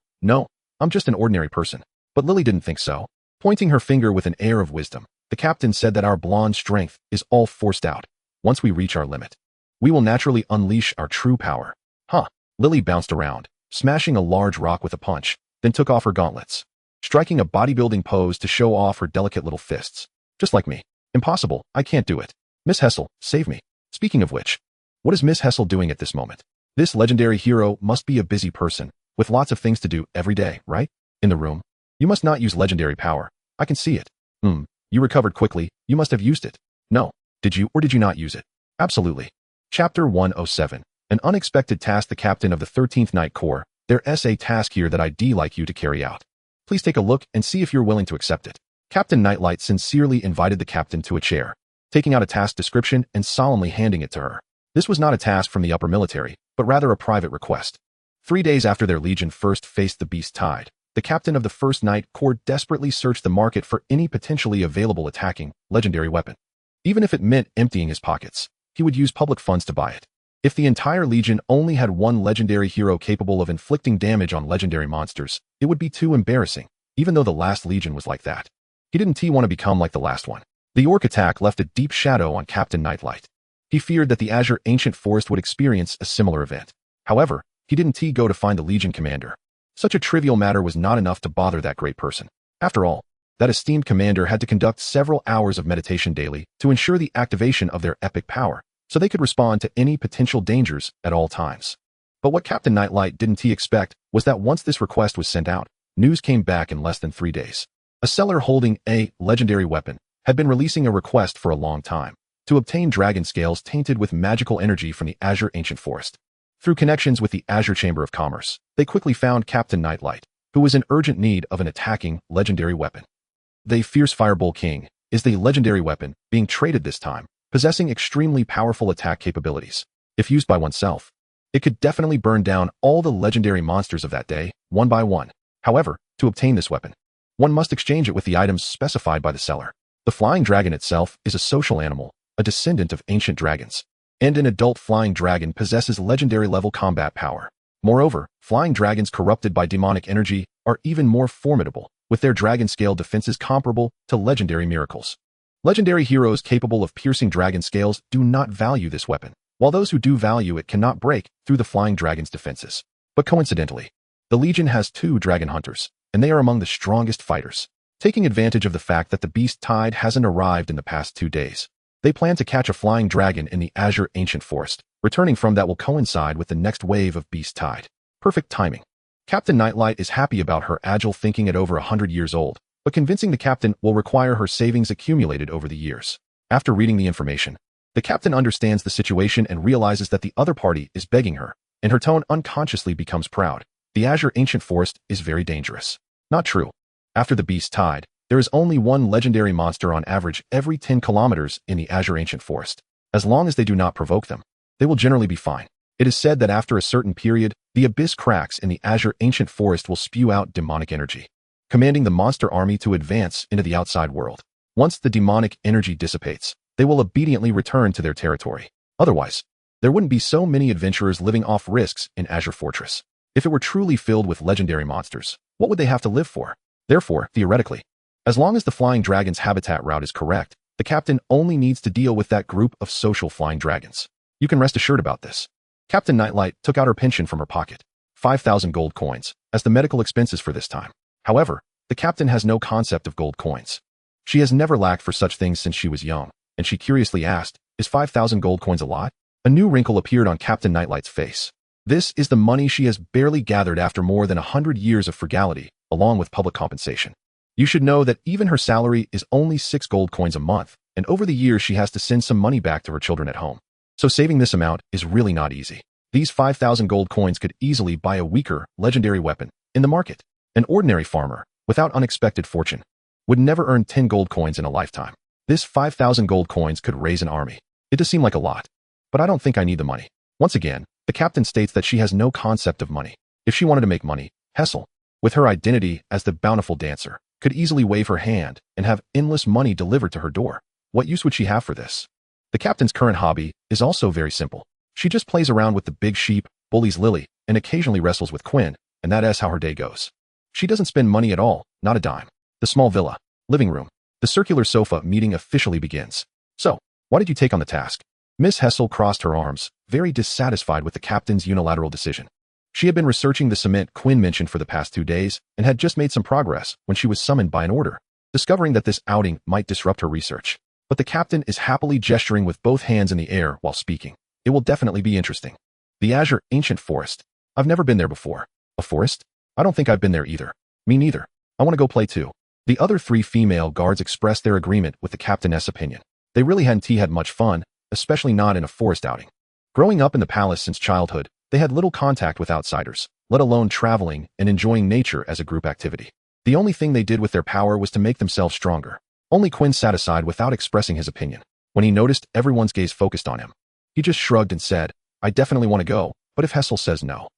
I'm just an ordinary person. But Lily didn't think so. Pointing her finger with an air of wisdom, the captain said that our blonde strength is all forced out. Once we reach our limit, we will naturally unleash our true power. Huh. Lily bounced around, smashing a large rock with a punch, then took off her gauntlets, striking a bodybuilding pose to show off her delicate little fists. Just like me. Impossible, I can't do it. Miss Hessel, save me. Speaking of which, what is Miss Hessel doing at this moment? This legendary hero must be a busy person, with lots of things to do every day, right? In the room. You must not use legendary power. I can see it. You recovered quickly, you must have used it. No. Did you or did you not use it? Absolutely. Chapter 107. An unexpected task. The captain of the 13th Night Corps. There's a task here that I'd like you to carry out. Please take a look and see if you're willing to accept it. Captain Nightlight sincerely invited the captain to a chair, taking out a task description and solemnly handing it to her. This was not a task from the upper military, but rather a private request. 3 days after their legion first faced the beast tide, the captain of the 1st Night Corps desperately searched the market for any potentially available attacking, legendary weapon. Even if it meant emptying his pockets, he would use public funds to buy it. If the entire legion only had one legendary hero capable of inflicting damage on legendary monsters, it would be too embarrassing, even though the last legion was like that. He didn't want to become like the last one. The orc attack left a deep shadow on Captain Nightlight. He feared that the Azure Ancient Forest would experience a similar event. However, he didn't go to find the legion commander. Such a trivial matter was not enough to bother that great person. After all, that esteemed commander had to conduct several hours of meditation daily to ensure the activation of their epic power, so they could respond to any potential dangers at all times. But what Captain Nightlight didn't expect was that once this request was sent out, news came back in less than 3 days. A seller holding a legendary weapon had been releasing a request for a long time to obtain dragon scales tainted with magical energy from the Azure Ancient Forest. Through connections with the Azure Chamber of Commerce, they quickly found Captain Nightlight, who was in urgent need of an attacking legendary weapon. The Fierce Fireball King is the legendary weapon being traded this time, possessing extremely powerful attack capabilities. If used by oneself, It could definitely burn down all the legendary monsters of that day, one by one. However, to obtain this weapon, one must exchange it with the items specified by the seller. The flying dragon itself is a social animal, a descendant of ancient dragons, and an adult flying dragon possesses legendary-level combat power. Moreover, flying dragons corrupted by demonic energy are even more formidable, with their dragon-scale defenses comparable to legendary miracles. Legendary heroes capable of piercing dragon scales do not value this weapon, while those who do value it cannot break through the flying dragon's defenses. But coincidentally, the Legion has 2 dragon hunters, and they are among the strongest fighters. Taking advantage of the fact that the beast tide hasn't arrived in the past 2 days, they plan to catch a flying dragon in the Azure Ancient Forest. Returning from that will coincide with the next wave of beast tide. Perfect timing. Captain Nightlight is happy about her agile thinking at over 100 years old, but convincing the captain will require her savings accumulated over the years. After reading the information, the captain understands the situation and realizes that the other party is begging her, and her tone unconsciously becomes proud. The Azure Ancient Forest is very dangerous. Not true. After the beast tide, there is only one legendary monster on average every 10 kilometers in the Azure Ancient Forest. As long as they do not provoke them, they will generally be fine. It is said that after a certain period, the abyss cracks in the Azure Ancient Forest will spew out demonic energy, commanding the monster army to advance into the outside world. Once the demonic energy dissipates, they will obediently return to their territory. Otherwise, there wouldn't be so many adventurers living off risks in Azure Fortress. If it were truly filled with legendary monsters, what would they have to live for? Therefore, theoretically, as long as the flying dragon's habitat route is correct, the captain only needs to deal with that group of social flying dragons. You can rest assured about this. Captain Nightlight took out her pension from her pocket, 5,000 gold coins, as the medical expenses for this time. However, the captain has no concept of gold coins. She has never lacked for such things since she was young, and she curiously asked, "Is 5,000 gold coins a lot?" A new wrinkle appeared on Captain Nightlight's face. This is the money she has barely gathered after more than 100 years of frugality, along with public compensation. You should know that even her salary is only 6 gold coins a month, and over the years she has to send some money back to her children at home. So saving this amount is really not easy. These 5,000 gold coins could easily buy a weaker, legendary weapon in the market. An ordinary farmer, without unexpected fortune, would never earn 10 gold coins in a lifetime. This 5,000 gold coins could raise an army. It does seem like a lot, but I don't think I need the money. Once again, the captain states that she has no concept of money. If she wanted to make money, Hessel, with her identity as the bountiful dancer, could easily wave her hand and have endless money delivered to her door. What use would she have for this? The captain's current hobby is also very simple. She just plays around with the big sheep, bullies Lily, and occasionally wrestles with Quinn, and that is how her day goes. She doesn't spend money at all, not a dime. The small villa, living room, the circular sofa meeting officially begins. So, why did you take on the task? Miss Hessel crossed her arms, very dissatisfied with the captain's unilateral decision. She had been researching the cement Quinn mentioned for the past 2 days and had just made some progress when she was summoned by an order, discovering that this outing might disrupt her research. But the captain is happily gesturing with both hands in the air while speaking. It will definitely be interesting. The Azure Ancient Forest. I've never been there before. A forest? I don't think I've been there either. Me neither. I want to go play too. The other 3 female guards expressed their agreement with the captain's opinion. They really hadn't had much fun, especially not in a forest outing. Growing up in the palace since childhood, they had little contact with outsiders, let alone traveling and enjoying nature as a group activity. The only thing they did with their power was to make themselves stronger. Only Quinn sat aside without expressing his opinion. When he noticed everyone's gaze focused on him, he just shrugged and said, "I definitely want to go, but if Hessel says no."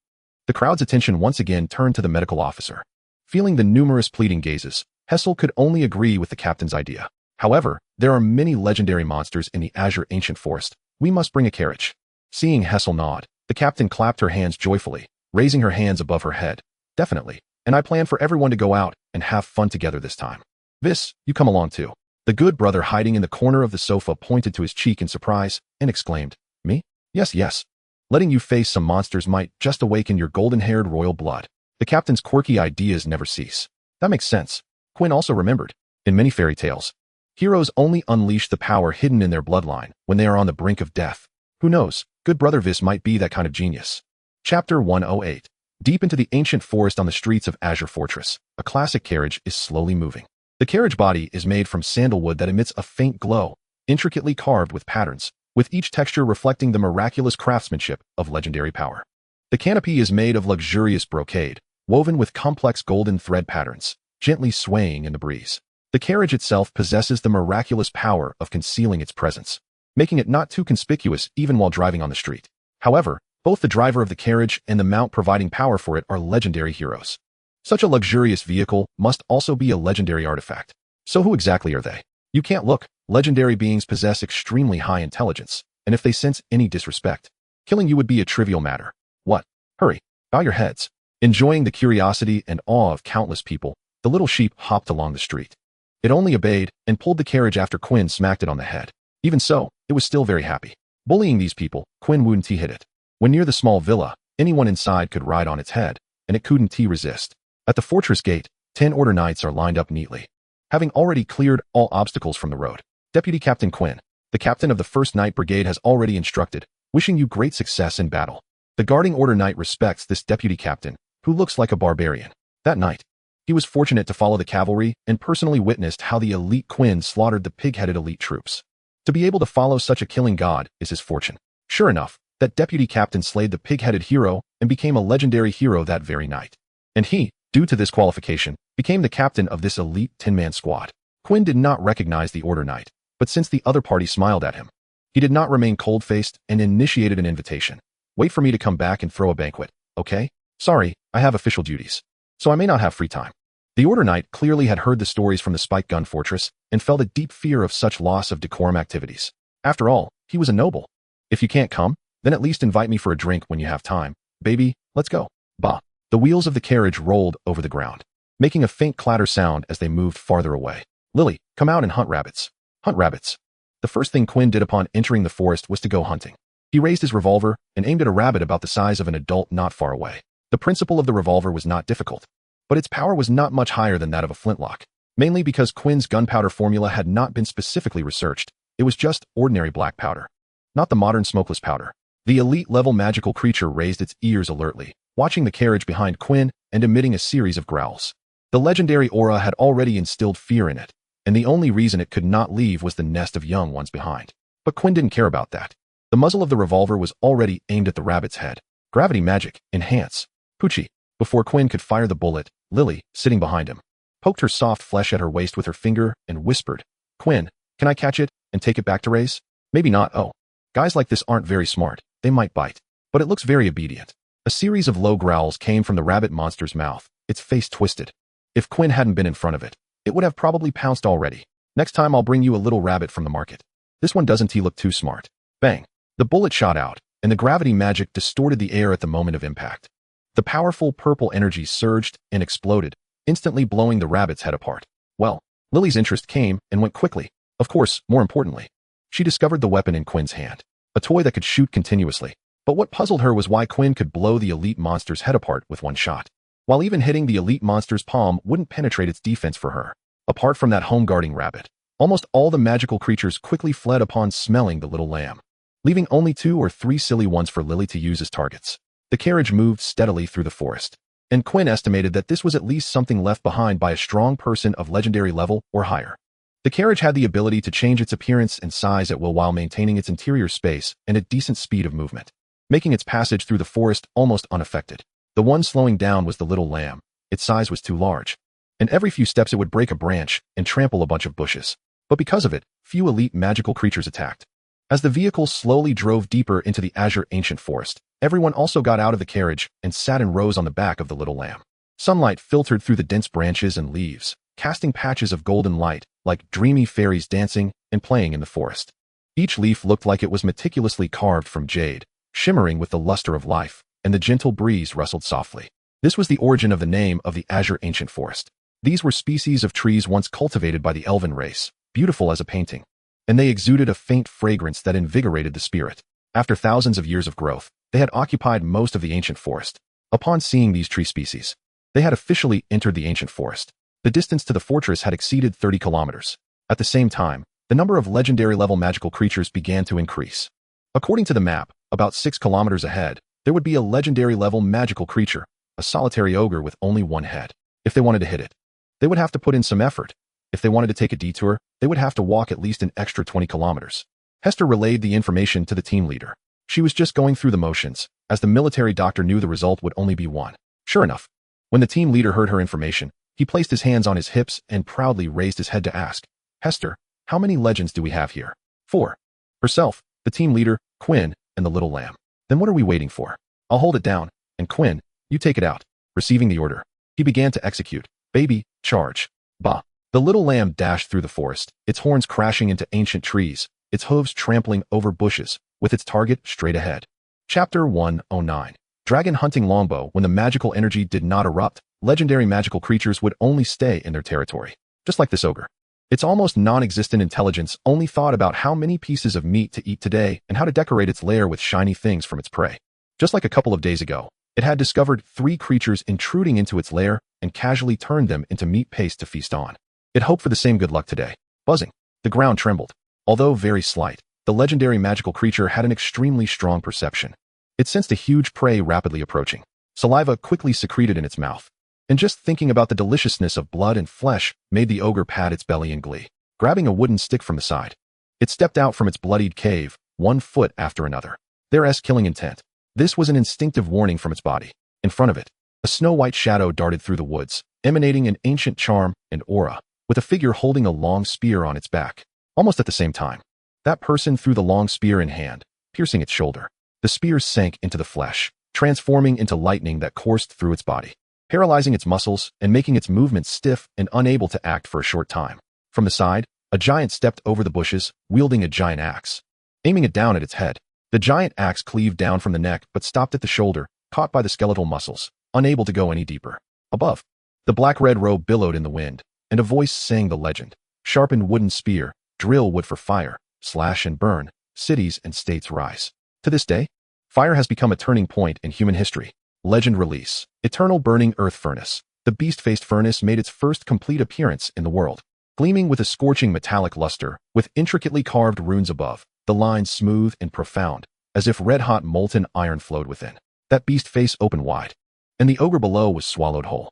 The crowd's attention once again turned to the medical officer. Feeling the numerous pleading gazes, Hessel could only agree with the captain's idea. However, there are many legendary monsters in the Azure Ancient Forest. We must bring a carriage. Seeing Hessel nod, the captain clapped her hands joyfully, raising her hands above her head. "Definitely, and I plan for everyone to go out and have fun together this time. Vis, you come along too." The good brother hiding in the corner of the sofa pointed to his cheek in surprise and exclaimed, "Me? Yes. Letting you face some monsters might just awaken your golden-haired royal blood." The captain's quirky ideas never cease. That makes sense. Quinn also remembered. In many fairy tales, heroes only unleash the power hidden in their bloodline when they are on the brink of death. Who knows, good brother Vis might be that kind of genius. Chapter 108. Deep into the ancient forest on the streets of Azure Fortress, a classic carriage is slowly moving. The carriage body is made from sandalwood that emits a faint glow, intricately carved with patterns, with each texture reflecting the miraculous craftsmanship of legendary power. The canopy is made of luxurious brocade, woven with complex golden thread patterns, gently swaying in the breeze. The carriage itself possesses the miraculous power of concealing its presence, making it not too conspicuous even while driving on the street. However, Both the driver of the carriage and the mount providing power for it are legendary heroes. Such a luxurious vehicle must also be a legendary artifact. So who exactly are they? You can't look. Legendary beings possess extremely high intelligence, and if they sense any disrespect, killing you would be a trivial matter. What? Hurry, bow your heads. Enjoying the curiosity and awe of countless people, the little sheep hopped along the street. It only obeyed and pulled the carriage after Quinn smacked it on the head. Even so, it was still very happy. Bullying these people, Quinn wouldn't hit it. When near the small villa, anyone inside could ride on its head, and it couldn't resist. At the fortress gate, 10 order knights are lined up neatly. Having already cleared all obstacles from the road, Deputy Captain Quinn, the captain of the 1st Knight Brigade, has already instructed, wishing you great success in battle. The guarding order knight respects this deputy captain, who looks like a barbarian. That night, he was fortunate to follow the cavalry and personally witnessed how the elite Quinn slaughtered the pig-headed elite troops. To be able to follow such a killing god is his fortune. Sure enough, that deputy captain slayed the pig-headed hero and became a legendary hero that very night. And he, due to this qualification, became the captain of this elite 10-man squad. Quinn did not recognize the order knight, but since the other party smiled at him, he did not remain cold-faced and initiated an invitation. Wait for me to come back and throw a banquet, okay? Sorry, I have official duties, so I may not have free time. The order knight clearly had heard the stories from the spike gun fortress and felt a deep fear of such loss of decorum activities. After all, he was a noble. If you can't come, then at least invite me for a drink when you have time. Baby, let's go. Bah. The wheels of the carriage rolled over the ground, making a faint clatter sound as they moved farther away. Lily, come out and hunt rabbits. Hunt rabbits. The first thing Quinn did upon entering the forest was to go hunting. He raised his revolver and aimed at a rabbit about the size of an adult not far away. The principle of the revolver was not difficult, but its power was not much higher than that of a flintlock, mainly because Quinn's gunpowder formula had not been specifically researched. It was just ordinary black powder, not the modern smokeless powder. The elite-level magical creature raised its ears alertly, watching the carriage behind Quinn and emitting a series of growls. The legendary aura had already instilled fear in it, and the only reason it could not leave was the nest of young ones behind. But Quinn didn't care about that. The muzzle of the revolver was already aimed at the rabbit's head. Gravity magic, enhance. Poochie. Before Quinn could fire the bullet, Lily, sitting behind him, poked her soft flesh at her waist with her finger and whispered, Quinn, can I catch it and take it back to raise? Maybe not. Oh. Guys like this aren't very smart. They might bite. But it looks very obedient. A series of low growls came from the rabbit monster's mouth, its face twisted. If Quinn hadn't been in front of it, it would have probably pounced already. Next time I'll bring you a little rabbit from the market. This one doesn't look too smart. Bang. The bullet shot out, and the gravity magic distorted the air at the moment of impact. The powerful purple energy surged and exploded, instantly blowing the rabbit's head apart. Well, Lily's interest came and went quickly. Of course, more importantly, she discovered the weapon in Quinn's hand, a toy that could shoot continuously. But what puzzled her was why Quinn could blow the elite monster's head apart with one shot, while even hitting the elite monster's palm wouldn't penetrate its defense for her. Apart from that home-guarding rabbit, almost all the magical creatures quickly fled upon smelling the little lamb, leaving only 2 or 3 silly ones for Lily to use as targets. The carriage moved steadily through the forest, and Quinn estimated that this was at least something left behind by a strong person of legendary level or higher. The carriage had the ability to change its appearance and size at will while maintaining its interior space and a decent speed of movement, making its passage through the forest almost unaffected. The one slowing down was the little lamb. Its size was too large, and every few steps it would break a branch and trample a bunch of bushes. But because of it, few elite magical creatures attacked. As the vehicle slowly drove deeper into the azure ancient forest, everyone also got out of the carriage and sat in rows on the back of the little lamb. Sunlight filtered through the dense branches and leaves, casting patches of golden light, like dreamy fairies dancing and playing in the forest. Each leaf looked like it was meticulously carved from jade, shimmering with the luster of life, and the gentle breeze rustled softly. This was the origin of the name of the azure ancient forest. These were species of trees once cultivated by the elven race, beautiful as a painting, and they exuded a faint fragrance that invigorated the spirit. After thousands of years of growth, they had occupied most of the ancient forest. Upon seeing these tree species, they had officially entered the ancient forest. The distance to the fortress had exceeded 30 kilometers. At the same time, the number of legendary-level magical creatures began to increase. According to the map, about 6 kilometers ahead, there would be a legendary-level magical creature, a solitary ogre with only one head. If they wanted to hit it, they would have to put in some effort. If they wanted to take a detour, they would have to walk at least an extra 20 kilometers. Hester relayed the information to the team leader. She was just going through the motions, as the military doctor knew the result would only be one. Sure enough, when the team leader heard her information, he placed his hands on his hips and proudly raised his head to ask, Hester, how many legends do we have here? 4. Herself, the team leader, Quinn, and the little lamb. Then what are we waiting for? I'll hold it down, and Quinn, you take it out. Receiving the order, he began to execute. Baby, charge. Bah. The little lamb dashed through the forest, its horns crashing into ancient trees, its hooves trampling over bushes, with its target straight ahead. Chapter 109. Dragon Hunting Longbow. When the magical energy did not erupt, legendary magical creatures would only stay in their territory. Just like this ogre. Its almost non-existent intelligence only thought about how many pieces of meat to eat today and how to decorate its lair with shiny things from its prey. Just like a couple of days ago, it had discovered 3 creatures intruding into its lair and casually turned them into meat paste to feast on. It hoped for the same good luck today. Buzzing. The ground trembled. Although very slight, the legendary magical creature had an extremely strong perception. It sensed a huge prey rapidly approaching. Saliva quickly secreted in its mouth. And just thinking about the deliciousness of blood and flesh made the ogre pat its belly in glee. Grabbing a wooden stick from the side, it stepped out from its bloodied cave, one foot after another. There's killing intent. This was an instinctive warning from its body. In front of it, a snow-white shadow darted through the woods, emanating an ancient charm and aura, with a figure holding a long spear on its back. Almost at the same time, that person threw the long spear in hand, piercing its shoulder. The spear sank into the flesh, transforming into lightning that coursed through its body, paralyzing its muscles and making its movements stiff and unable to act for a short time. From the side, a giant stepped over the bushes, wielding a giant axe. Aiming it down at its head, the giant axe cleaved down from the neck but stopped at the shoulder, caught by the skeletal muscles, unable to go any deeper. Above, the black-red robe billowed in the wind, and a voice sang the legend. Sharpened wooden spear, drill wood for fire, slash and burn, cities and states rise. To this day, fire has become a turning point in human history. Legend release. Eternal burning earth furnace. The beast-faced furnace made its first complete appearance in the world. Gleaming with a scorching metallic luster, with intricately carved runes above, the lines smooth and profound, as if red-hot molten iron flowed within. That beast face opened wide, and the ogre below was swallowed whole.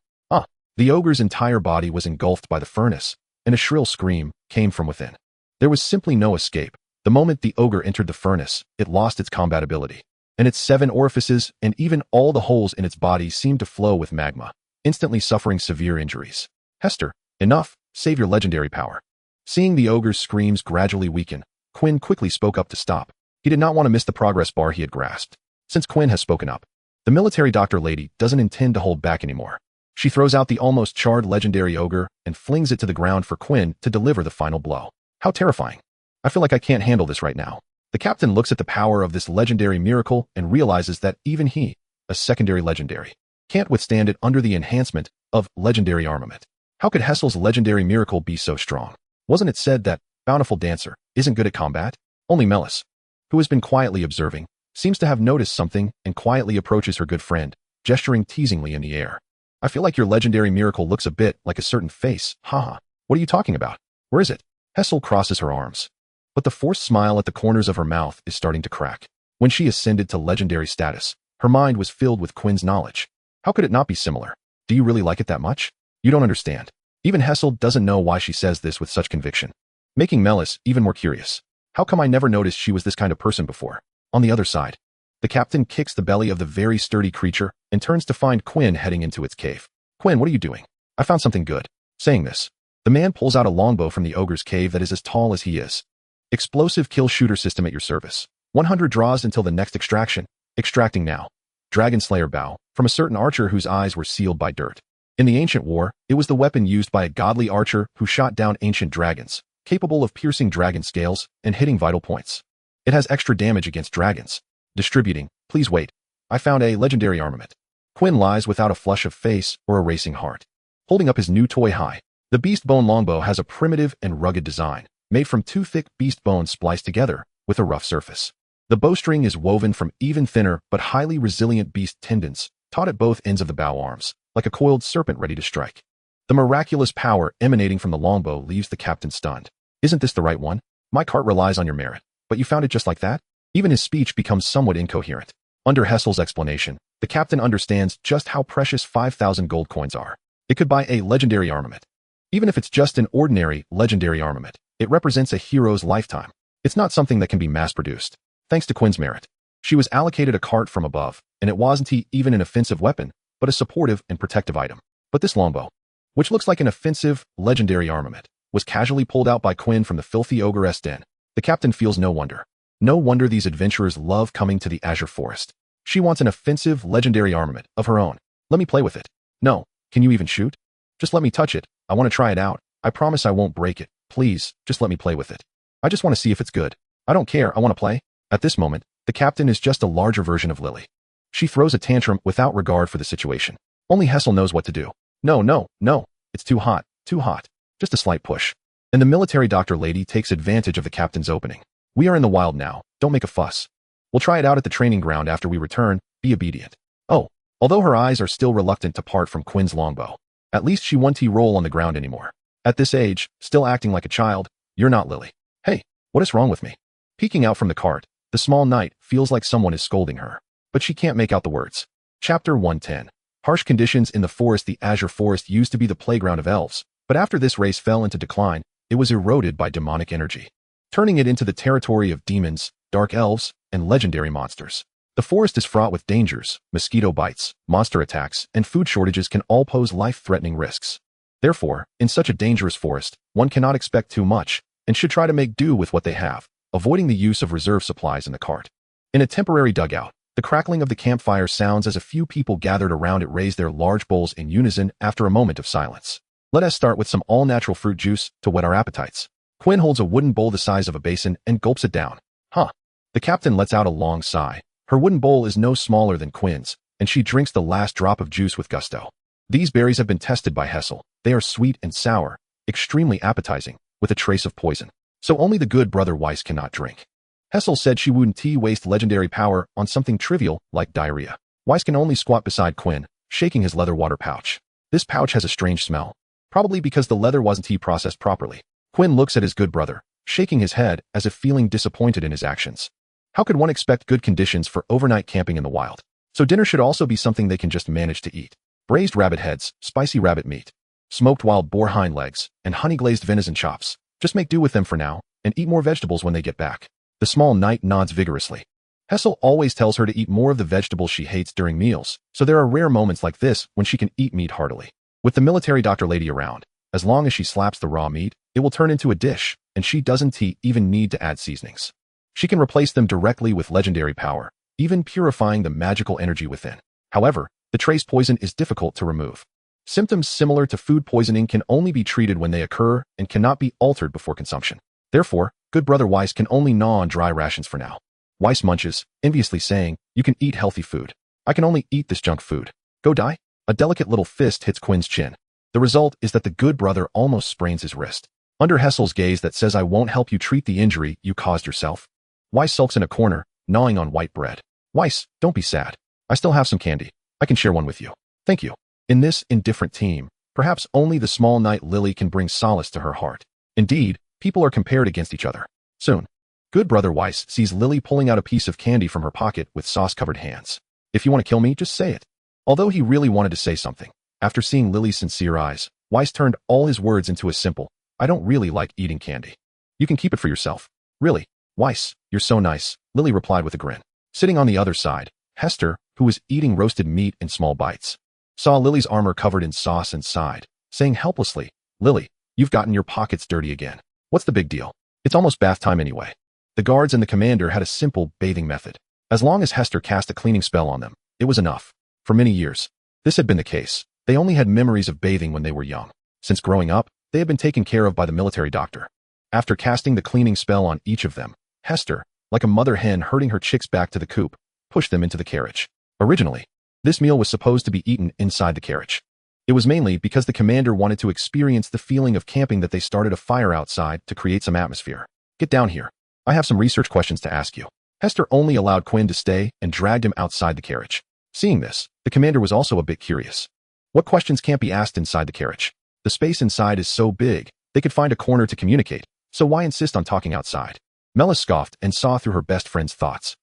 The ogre's entire body was engulfed by the furnace, and a shrill scream came from within. There was simply no escape. The moment the ogre entered the furnace, it lost its combat ability, and its 7 orifices and even all the holes in its body seemed to flow with magma, instantly suffering severe injuries. Hester, enough, save your legendary power. Seeing the ogre's screams gradually weaken, Quinn quickly spoke up to stop. He did not want to miss the progress bar he had grasped. Since Quinn has spoken up, the military doctor lady doesn't intend to hold back anymore. She throws out the almost charred legendary ogre and flings it to the ground for Quinn to deliver the final blow. How terrifying. I feel like I can't handle this right now. The captain looks at the power of this legendary miracle and realizes that even he, a secondary legendary, can't withstand it under the enhancement of legendary armament. How could Hessel's legendary miracle be so strong? Wasn't it said that Bountiful Dancer isn't good at combat? Only Melis, who has been quietly observing, seems to have noticed something and quietly approaches her good friend, gesturing teasingly in the air. I feel like your legendary miracle looks a bit like a certain face. Haha. What are you talking about? Where is it? Hessel crosses her arms, but the forced smile at the corners of her mouth is starting to crack. When she ascended to legendary status, her mind was filled with Quinn's knowledge. How could it not be similar? Do you really like it that much? You don't understand. Even Hessel doesn't know why she says this with such conviction, making Melis even more curious. How come I never noticed she was this kind of person before? On the other side, the captain kicks the belly of the very sturdy creature and turns to find Quinn heading into its cave. Quinn, what are you doing? I found something good. Saying this, the man pulls out a longbow from the ogre's cave that is as tall as he is. Explosive kill shooter system at your service. 100 draws until the next extraction. Extracting now. Dragon Slayer bow, from a certain archer whose eyes were sealed by dirt. In the ancient war, it was the weapon used by a godly archer who shot down ancient dragons, capable of piercing dragon scales and hitting vital points. It has extra damage against dragons. Distributing. Please wait. I found a legendary armament. Quinn lies without a flush of face or a racing heart. Holding up his new toy high, the beast bone longbow has a primitive and rugged design, made from 2 thick beast bones spliced together with a rough surface. The bowstring is woven from even thinner but highly resilient beast tendons, taut at both ends of the bow arms, like a coiled serpent ready to strike. The miraculous power emanating from the longbow leaves the captain stunned. Isn't this the right one? My cart relies on your merit, but you found it just like that? Even his speech becomes somewhat incoherent. Under Hessel's explanation, the captain understands just how precious 5,000 gold coins are. It could buy a legendary armament. Even if it's just an ordinary legendary armament, it represents a hero's lifetime. It's not something that can be mass-produced. Thanks to Quinn's merit, she was allocated a cart from above, and it wasn't even an offensive weapon, but a supportive and protective item. But this longbow, which looks like an offensive legendary armament, was casually pulled out by Quinn from the filthy ogre's den. The captain feels no wonder. No wonder these adventurers love coming to the Azure Forest. She wants an offensive, legendary armament of her own. Let me play with it. No, can you even shoot? Just let me touch it. I want to try it out. I promise I won't break it. Please, just let me play with it. I just want to see if it's good. I don't care, I want to play. At this moment, the captain is just a larger version of Lily. She throws a tantrum without regard for the situation. Only Hessel knows what to do. No, no, no. It's too hot, too hot. Just a slight push. And the military doctor lady takes advantage of the captain's opening. We are in the wild now. Don't make a fuss. We'll try it out at the training ground after we return. Be obedient. Oh, although her eyes are still reluctant to part from Quinn's longbow. At least she won't roll on the ground anymore. At this age, still acting like a child, you're not Lily. Hey, what is wrong with me? Peeking out from the cart, the small knight feels like someone is scolding her. But she can't make out the words. Chapter 110. Harsh conditions in the forest. The Azure Forest used to be the playground of elves, but after this race fell into decline, it was eroded by demonic energy, turning it into the territory of demons, dark elves, and legendary monsters. The forest is fraught with dangers. Mosquito bites, monster attacks, and food shortages can all pose life-threatening risks. Therefore, in such a dangerous forest, one cannot expect too much, and should try to make do with what they have, avoiding the use of reserve supplies in the cart. In a temporary dugout, the crackling of the campfire sounds as a few people gathered around it raise their large bowls in unison after a moment of silence. Let us start with some all-natural fruit juice to whet our appetites. Quinn holds a wooden bowl the size of a basin and gulps it down. Huh. The captain lets out a long sigh. Her wooden bowl is no smaller than Quinn's, and she drinks the last drop of juice with gusto. These berries have been tested by Hessel. They are sweet and sour, extremely appetizing, with a trace of poison. So only the good brother Weiss cannot drink. Hessel said she wouldn't waste legendary power on something trivial like diarrhea. Weiss can only squat beside Quinn, shaking his leather water pouch. This pouch has a strange smell, probably because the leather wasn't processed properly. Quinn looks at his good brother, shaking his head as if feeling disappointed in his actions. How could one expect good conditions for overnight camping in the wild? So dinner should also be something they can just manage to eat. Braised rabbit heads, spicy rabbit meat, smoked wild boar hind legs, and honey-glazed venison chops. Just make do with them for now, and eat more vegetables when they get back. The small knight nods vigorously. Hessel always tells her to eat more of the vegetables she hates during meals, so there are rare moments like this when she can eat meat heartily. With the military doctor lady around, as long as she slaps the raw meat, it will turn into a dish, and she doesn't even need to add seasonings. She can replace them directly with legendary power, even purifying the magical energy within. However, the trace poison is difficult to remove. Symptoms similar to food poisoning can only be treated when they occur and cannot be altered before consumption. Therefore, good brother Weiss can only gnaw on dry rations for now. Weiss munches, enviously saying, "You can eat healthy food. I can only eat this junk food. Go die." A delicate little fist hits Quinn's chin. The result is that the good brother almost sprains his wrist. Under Hessel's gaze that says, "I won't help you treat the injury you caused yourself," Weiss sulks in a corner, gnawing on white bread. "Weiss, don't be sad. I still have some candy. I can share one with you. Thank you." In this indifferent team, perhaps only the small knight Lily can bring solace to her heart. Indeed, people are compared against each other. Soon, good brother Weiss sees Lily pulling out a piece of candy from her pocket with sauce-covered hands. "If you want to kill me, just say it." Although he really wanted to say something, after seeing Lily's sincere eyes, Weiss turned all his words into a simple, "I don't really like eating candy. You can keep it for yourself." "Really? Weiss, you're so nice," Lily replied with a grin. Sitting on the other side, Hester, who was eating roasted meat in small bites, saw Lily's armor covered in sauce and sighed, saying helplessly, "Lily, you've gotten your pockets dirty again. What's the big deal? It's almost bath time anyway." The guards and the commander had a simple bathing method. As long as Hester cast a cleaning spell on them, it was enough. For many years, this had been the case. They only had memories of bathing when they were young. Since growing up, they had been taken care of by the military doctor. After casting the cleaning spell on each of them, Hester, like a mother hen herding her chicks back to the coop, pushed them into the carriage. Originally, this meal was supposed to be eaten inside the carriage. It was mainly because the commander wanted to experience the feeling of camping that they started a fire outside to create some atmosphere. "Get down here. I have some research questions to ask you." Hester only allowed Quinn to stay and dragged him outside the carriage. Seeing this, the commander was also a bit curious. What questions can't be asked inside the carriage? The space inside is so big, they could find a corner to communicate, so why insist on talking outside? Mela scoffed and saw through her best friend's thoughts.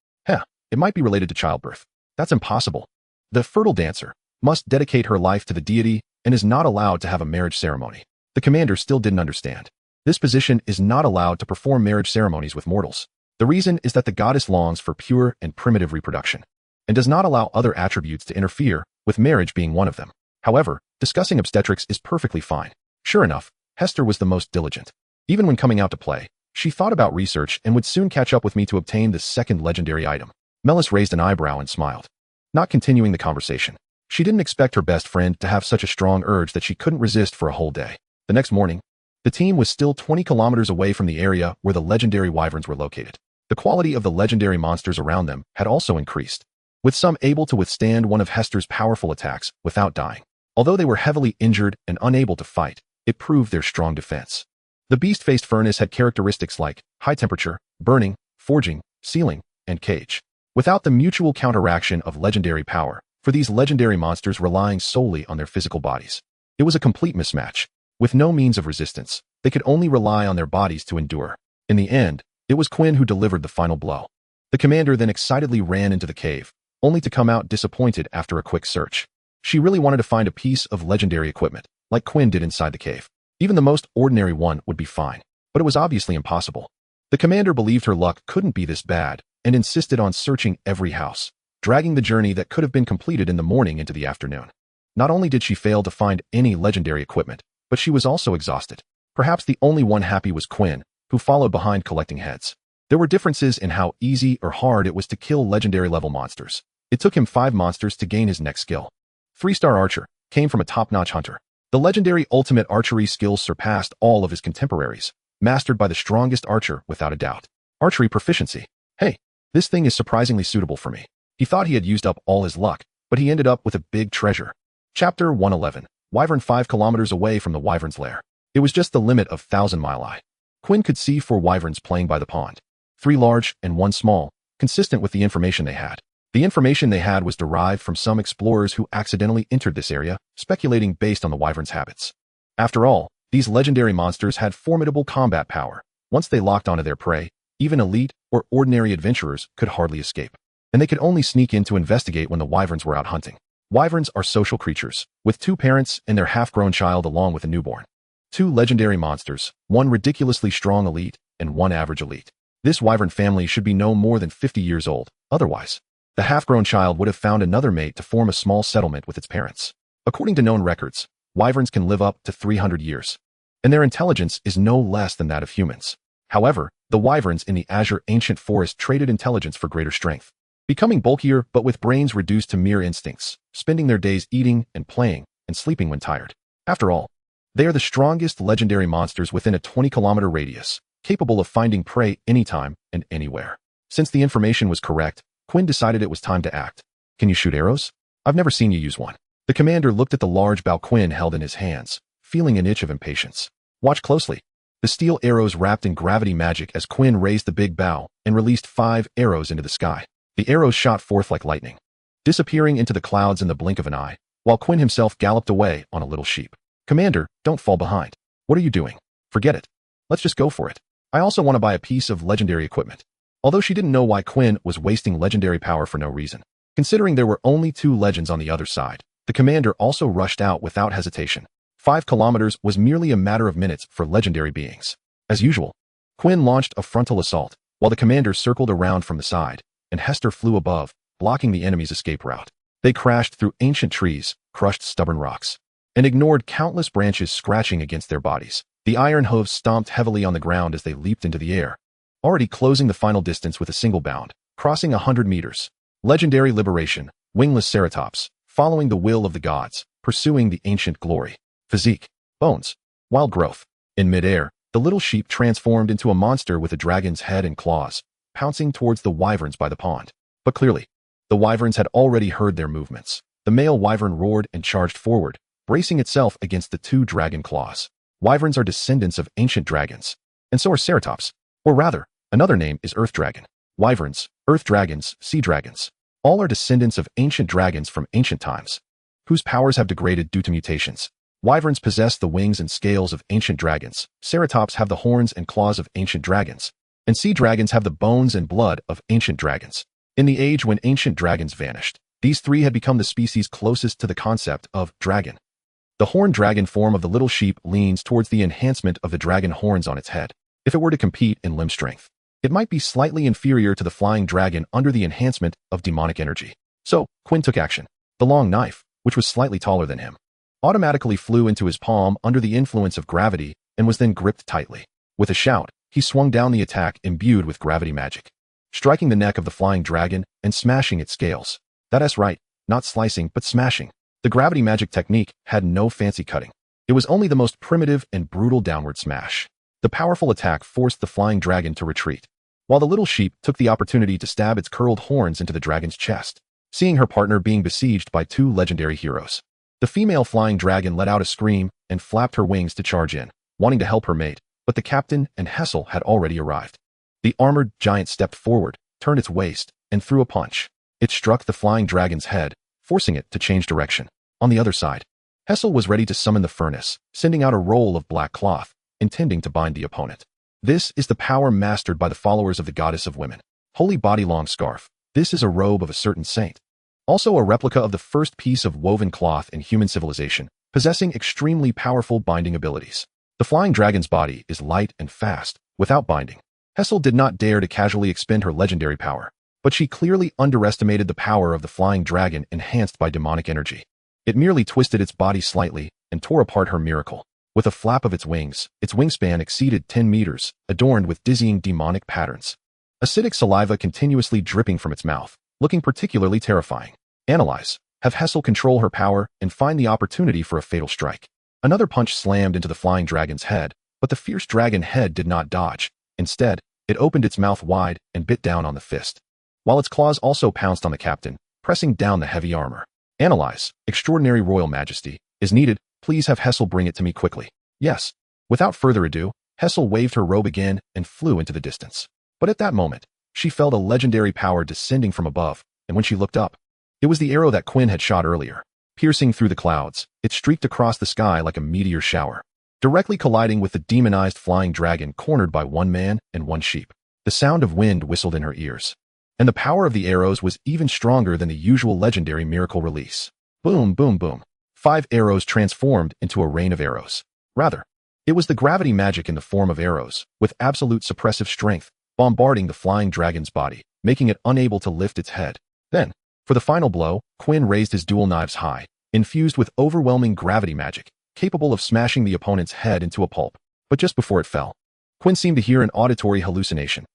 It might be related to childbirth. That's impossible. The fertile dancer must dedicate her life to the deity and is not allowed to have a marriage ceremony. The commander still didn't understand. This position is not allowed to perform marriage ceremonies with mortals. The reason is that the goddess longs for pure and primitive reproduction, and does not allow other attributes to interfere, with marriage being one of them. However, discussing obstetrics is perfectly fine. Sure enough, Hester was the most diligent. Even when coming out to play, She thought about research and would soon catch up with me to obtain the second legendary item. Melis raised an eyebrow and smiled, not continuing the conversation. She didn't expect her best friend to have such a strong urge that she couldn't resist for a whole day. The next morning, the team was still 20 kilometers away from the area where the legendary wyverns were located. The quality of the legendary monsters around them had also increased, with some able to withstand one of Hester's powerful attacks without dying. Although they were heavily injured and unable to fight, it proved their strong defense. The beast-faced furnace had characteristics like high temperature, burning, forging, sealing, and cage. Without the mutual counteraction of legendary power, for these legendary monsters relying solely on their physical bodies, it was a complete mismatch. With no means of resistance, they could only rely on their bodies to endure. In the end, it was Quinn who delivered the final blow. The commander then excitedly ran into the cave, only to come out disappointed after a quick search. She really wanted to find a piece of legendary equipment, like Quinn did inside the cave. Even the most ordinary one would be fine, but it was obviously impossible. The commander believed her luck couldn't be this bad and insisted on searching every house, dragging the journey that could have been completed in the morning into the afternoon. Not only did she fail to find any legendary equipment, but she was also exhausted. Perhaps the only one happy was Quinn, who followed behind collecting heads. There were differences in how easy or hard it was to kill legendary level monsters. It took him 5 monsters to gain his next skill. 3-star archer came from a top-notch hunter. The legendary ultimate archery skills surpassed all of his contemporaries, mastered by the strongest archer without a doubt. Archery proficiency. Hey, this thing is surprisingly suitable for me. He thought he had used up all his luck, but he ended up with a big treasure. Chapter 111. Wyvern 5 kilometers away from the wyvern's lair. It was just the limit of 1,000-mile eye. Quinn could see 4 wyverns playing by the pond. 3 large and 1 small, consistent with the information they had. The information they had was derived from some explorers who accidentally entered this area, speculating based on the wyvern's habits. After all, these legendary monsters had formidable combat power. Once they locked onto their prey, even elite or ordinary adventurers could hardly escape. And they could only sneak in to investigate when the wyverns were out hunting. Wyverns are social creatures, with 2 parents and their half-grown child along with a newborn. 2 legendary monsters, 1 ridiculously strong elite, and 1 average elite. This wyvern family should be no more than 50 years old, otherwise the half-grown child would have found another mate to form a small settlement with its parents. According to known records, wyverns can live up to 300 years, and their intelligence is no less than that of humans. However, the wyverns in the Azure Ancient Forest traded intelligence for greater strength, becoming bulkier but with brains reduced to mere instincts, spending their days eating and playing and sleeping when tired. After all, they are the strongest legendary monsters within a 20-kilometer radius, capable of finding prey anytime and anywhere. Since the information was correct, Quinn decided it was time to act. Can you shoot arrows? I've never seen you use one. The commander looked at the large bow Quinn held in his hands, feeling an itch of impatience. Watch closely. The steel arrows wrapped in gravity magic as Quinn raised the big bow and released 5 arrows into the sky. The arrows shot forth like lightning, disappearing into the clouds in the blink of an eye, while Quinn himself galloped away on a little sheep. Commander, don't fall behind. What are you doing? Forget it. Let's just go for it. I also want to buy a piece of legendary equipment. Although she didn't know why Quinn was wasting legendary power for no reason. Considering there were only 2 legends on the other side, the commander also rushed out without hesitation. 5 kilometers was merely a matter of minutes for legendary beings. As usual, Quinn launched a frontal assault, while the commander circled around from the side, and Hester flew above, blocking the enemy's escape route. They crashed through ancient trees, crushed stubborn rocks, and ignored countless branches scratching against their bodies. The iron hooves stomped heavily on the ground as they leaped into the air, already closing the final distance with a single bound, crossing 100 meters. Legendary liberation, wingless ceratops, following the will of the gods, pursuing the ancient glory. Physique, bones, wild growth. In midair, the little sheep transformed into a monster with a dragon's head and claws, pouncing towards the wyverns by the pond. But clearly, the wyverns had already heard their movements. The male wyvern roared and charged forward, bracing itself against the 2 dragon claws. Wyverns are descendants of ancient dragons, and so are ceratops. Or rather, another name is earth dragon. Wyverns, earth dragons, sea dragons. All are descendants of ancient dragons from ancient times, whose powers have degraded due to mutations. Wyverns possess the wings and scales of ancient dragons. Ceratops have the horns and claws of ancient dragons. And sea dragons have the bones and blood of ancient dragons. In the age when ancient dragons vanished, these 3 had become the species closest to the concept of dragon. The horned dragon form of the little sheep leans towards the enhancement of the dragon horns on its head. If it were to compete in limb strength, it might be slightly inferior to the flying dragon under the enhancement of demonic energy. So, Quinn took action. The long knife, which was slightly taller than him, automatically flew into his palm under the influence of gravity and was then gripped tightly. With a shout, he swung down the attack imbued with gravity magic, striking the neck of the flying dragon and smashing its scales. That's right, not slicing, but smashing. The gravity magic technique had no fancy cutting. It was only the most primitive and brutal downward smash. The powerful attack forced the flying dragon to retreat, while the little sheep took the opportunity to stab its curled horns into the dragon's chest. Seeing her partner being besieged by two legendary heroes, the female flying dragon let out a scream and flapped her wings to charge in, wanting to help her mate, but the captain and Hessel had already arrived. The armored giant stepped forward, turned its waist, and threw a punch. It struck the flying dragon's head, forcing it to change direction. On the other side, Hessel was ready to summon the furnace, sending out a roll of black cloth, intending to bind the opponent. This is the power mastered by the followers of the goddess of women. Holy body-long scarf. This is a robe of a certain saint. Also a replica of the first piece of woven cloth in human civilization, possessing extremely powerful binding abilities. The flying dragon's body is light and fast, without binding. Hessel did not dare to casually expend her legendary power, but she clearly underestimated the power of the flying dragon enhanced by demonic energy. It merely twisted its body slightly and tore apart her miracle. With a flap of its wingspan exceeded 10 meters, adorned with dizzying demonic patterns. Acidic saliva continuously dripping from its mouth, looking particularly terrifying. Analyze. Have Hessel control her power and find the opportunity for a fatal strike. Another punch slammed into the flying dragon's head, but the fierce dragon head did not dodge. Instead, it opened its mouth wide and bit down on the fist, while its claws also pounced on the captain, pressing down the heavy armor. Analyze. Extraordinary royal majesty is needed. Please have Hessel bring it to me quickly. Yes. Without further ado, Hessel waved her robe again and flew into the distance. But at that moment, she felt a legendary power descending from above, and when she looked up, it was the arrow that Quinn had shot earlier. Piercing through the clouds, it streaked across the sky like a meteor shower, directly colliding with the demonized flying dragon cornered by one man and one sheep. The sound of wind whistled in her ears, and the power of the arrows was even stronger than the usual legendary miracle release. Boom, boom, boom. 5 arrows transformed into a rain of arrows. Rather, it was the gravity magic in the form of arrows, with absolute suppressive strength, bombarding the flying dragon's body, making it unable to lift its head. Then, for the final blow, Quinn raised his dual knives high, infused with overwhelming gravity magic, capable of smashing the opponent's head into a pulp. But just before it fell, Quinn seemed to hear an auditory hallucination.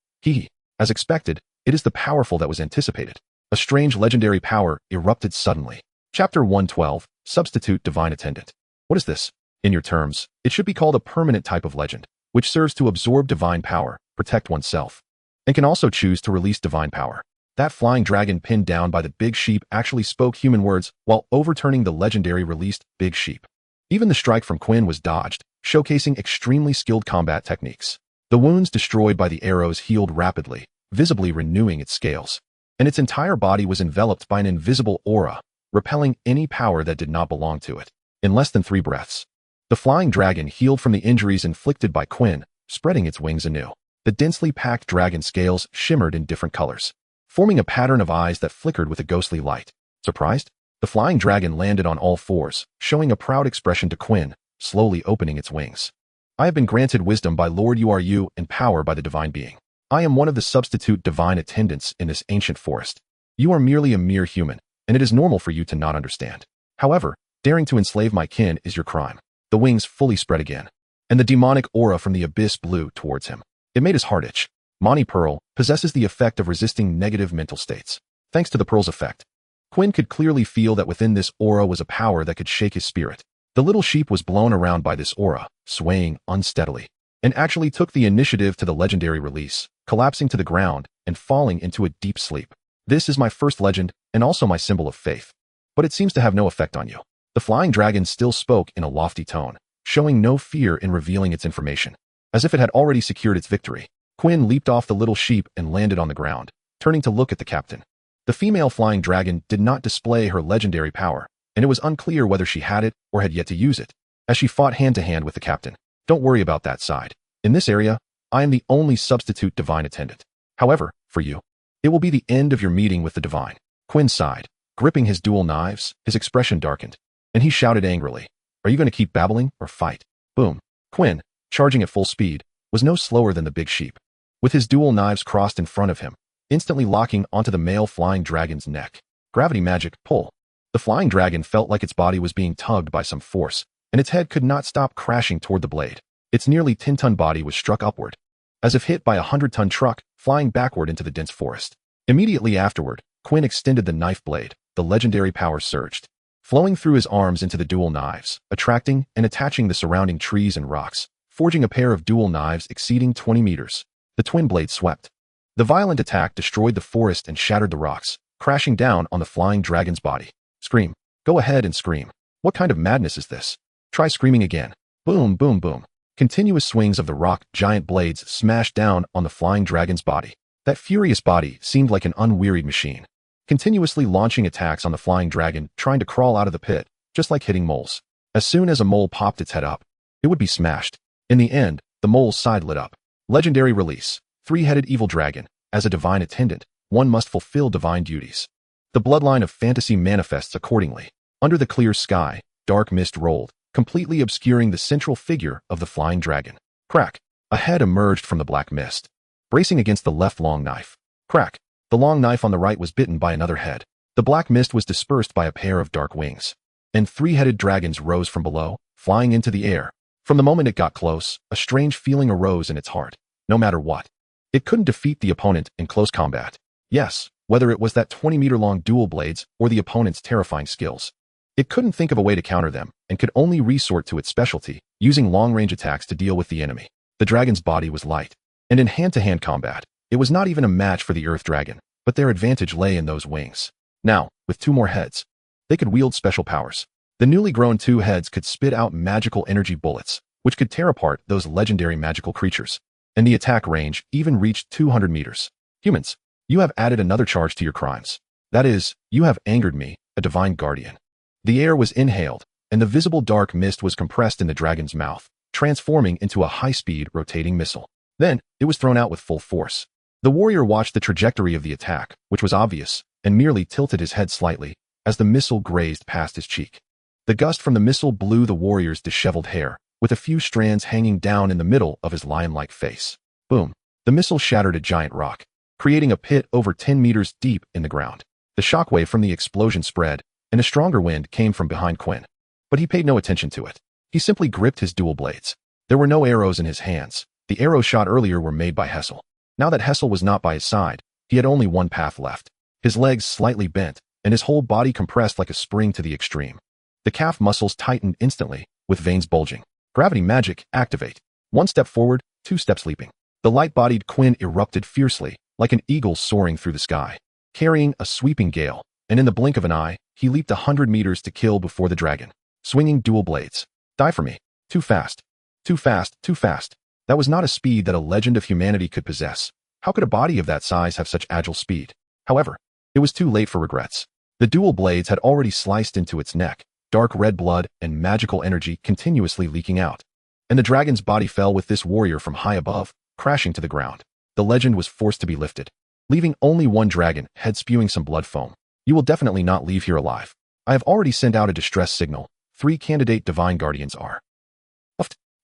As expected, it is the powerful that was anticipated. A strange legendary power erupted suddenly. Chapter 112, Substitute Divine Attendant. What is this? In your terms, it should be called a permanent type of legend, which serves to absorb divine power, protect oneself, and can also choose to release divine power. That flying dragon pinned down by the big sheep actually spoke human words while overturning the legendary released big sheep. Even the strike from Quinn was dodged, showcasing extremely skilled combat techniques. The wounds destroyed by the arrows healed rapidly, visibly renewing its scales, and its entire body was enveloped by an invisible aura, repelling any power that did not belong to it. In less than 3 breaths, the flying dragon healed from the injuries inflicted by Quinn, spreading its wings anew. The densely packed dragon scales shimmered in different colors, forming a pattern of eyes that flickered with a ghostly light. Surprised? The flying dragon landed on all fours, showing a proud expression to Quinn, slowly opening its wings. I have been granted wisdom by Lord You and power by the divine being. I am one of the substitute divine attendants in this ancient forest. You are merely a mere human, and it is normal for you to not understand. However, daring to enslave my kin is your crime. The wings fully spread again, and the demonic aura from the abyss blew towards him. It made his heart itch. Monty Pearl possesses the effect of resisting negative mental states. Thanks to the Pearl's effect, Quinn could clearly feel that within this aura was a power that could shake his spirit. The little sheep was blown around by this aura, swaying unsteadily, and actually took the initiative to the legendary release, collapsing to the ground and falling into a deep sleep. This is my first legend and also my symbol of faith, but it seems to have no effect on you. The flying dragon still spoke in a lofty tone, showing no fear in revealing its information. As if it had already secured its victory, Quinn leaped off the little sheep and landed on the ground, turning to look at the captain. The female flying dragon did not display her legendary power, and it was unclear whether she had it or had yet to use it, as she fought hand-to-hand with the captain. Don't worry about that side. In this area, I am the only substitute divine attendant. However, for you, it will be the end of your meeting with the divine. Quinn sighed, gripping his dual knives, his expression darkened, and he shouted angrily, "Are you going to keep babbling or fight?" Boom. Quinn, charging at full speed, was no slower than the big sheep, with his dual knives crossed in front of him, instantly locking onto the male flying dragon's neck. Gravity magic, pull. The flying dragon felt like its body was being tugged by some force, and its head could not stop crashing toward the blade. Its nearly 10-ton body was struck upward, as if hit by a 100-ton truck, flying backward into the dense forest. Immediately afterward, Quinn extended the knife blade. The legendary power surged, flowing through his arms into the dual knives, attracting and attaching the surrounding trees and rocks, forging a pair of dual knives exceeding 20 meters. The twin blades swept. The violent attack destroyed the forest and shattered the rocks, crashing down on the flying dragon's body. Scream. Go ahead and scream. What kind of madness is this? Try screaming again. Boom, boom, boom. Continuous swings of the rock giant blades smashed down on the flying dragon's body. That furious body seemed like an unwearied machine, continuously launching attacks on the flying dragon, trying to crawl out of the pit, just like hitting moles. As soon as a mole popped its head up, it would be smashed. In the end, the mole's side lit up. Legendary release. Three-headed evil dragon. As a divine attendant, one must fulfill divine duties. The bloodline of fantasy manifests accordingly. Under the clear sky, dark mist rolled, completely obscuring the central figure of the flying dragon. Crack. A head emerged from the black mist, bracing against the left long knife. Crack. The long knife on the right was bitten by another head. The black mist was dispersed by a pair of dark wings, and three-headed dragons rose from below, flying into the air. From the moment it got close, a strange feeling arose in its heart. No matter what, it couldn't defeat the opponent in close combat. Yes, whether it was that 20-meter-long dual blades or the opponent's terrifying skills. It couldn't think of a way to counter them and could only resort to its specialty, using long-range attacks to deal with the enemy. The dragon's body was light, and in hand-to-hand combat, it was not even a match for the Earth Dragon, but their advantage lay in those wings. Now, with two more heads, they could wield special powers. The newly grown two heads could spit out magical energy bullets, which could tear apart those legendary magical creatures. And the attack range even reached 200 meters. Humans, you have added another charge to your crimes. That is, you have angered me, a divine guardian. The air was inhaled, and the visible dark mist was compressed in the dragon's mouth, transforming into a high-speed rotating missile. Then, it was thrown out with full force. The warrior watched the trajectory of the attack, which was obvious, and merely tilted his head slightly as the missile grazed past his cheek. The gust from the missile blew the warrior's disheveled hair, with a few strands hanging down in the middle of his lion-like face. Boom. The missile shattered a giant rock, creating a pit over 10 meters deep in the ground. The shockwave from the explosion spread, and a stronger wind came from behind Quinn. But he paid no attention to it. He simply gripped his dual blades. There were no arrows in his hands. The arrows shot earlier were made by Hessel. Now that Hessel was not by his side, he had only one path left. His legs slightly bent, and his whole body compressed like a spring to the extreme. The calf muscles tightened instantly, with veins bulging. Gravity magic, activate. 1 step forward, 2 steps leaping. The light-bodied Quinn erupted fiercely, like an eagle soaring through the sky, carrying a sweeping gale, and in the blink of an eye, he leaped 100 meters to kill before the dragon, swinging dual blades. Die for me. Too fast. Too fast, too fast. That was not a speed that a legend of humanity could possess. How could a body of that size have such agile speed? However, it was too late for regrets. The dual blades had already sliced into its neck, dark red blood and magical energy continuously leaking out. And the dragon's body fell with this warrior from high above, crashing to the ground. The legend was forced to be lifted, leaving only one dragon head spewing some blood foam. You will definitely not leave here alive. I have already sent out a distress signal. 3 candidate divine guardians are.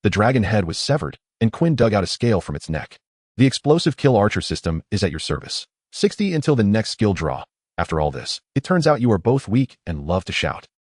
The dragon head was severed, and Quinn dug out a scale from its neck. The explosive kill archer system is at your service. 60 until the next skill draw. After all this, it turns out you are both weak and love to shout.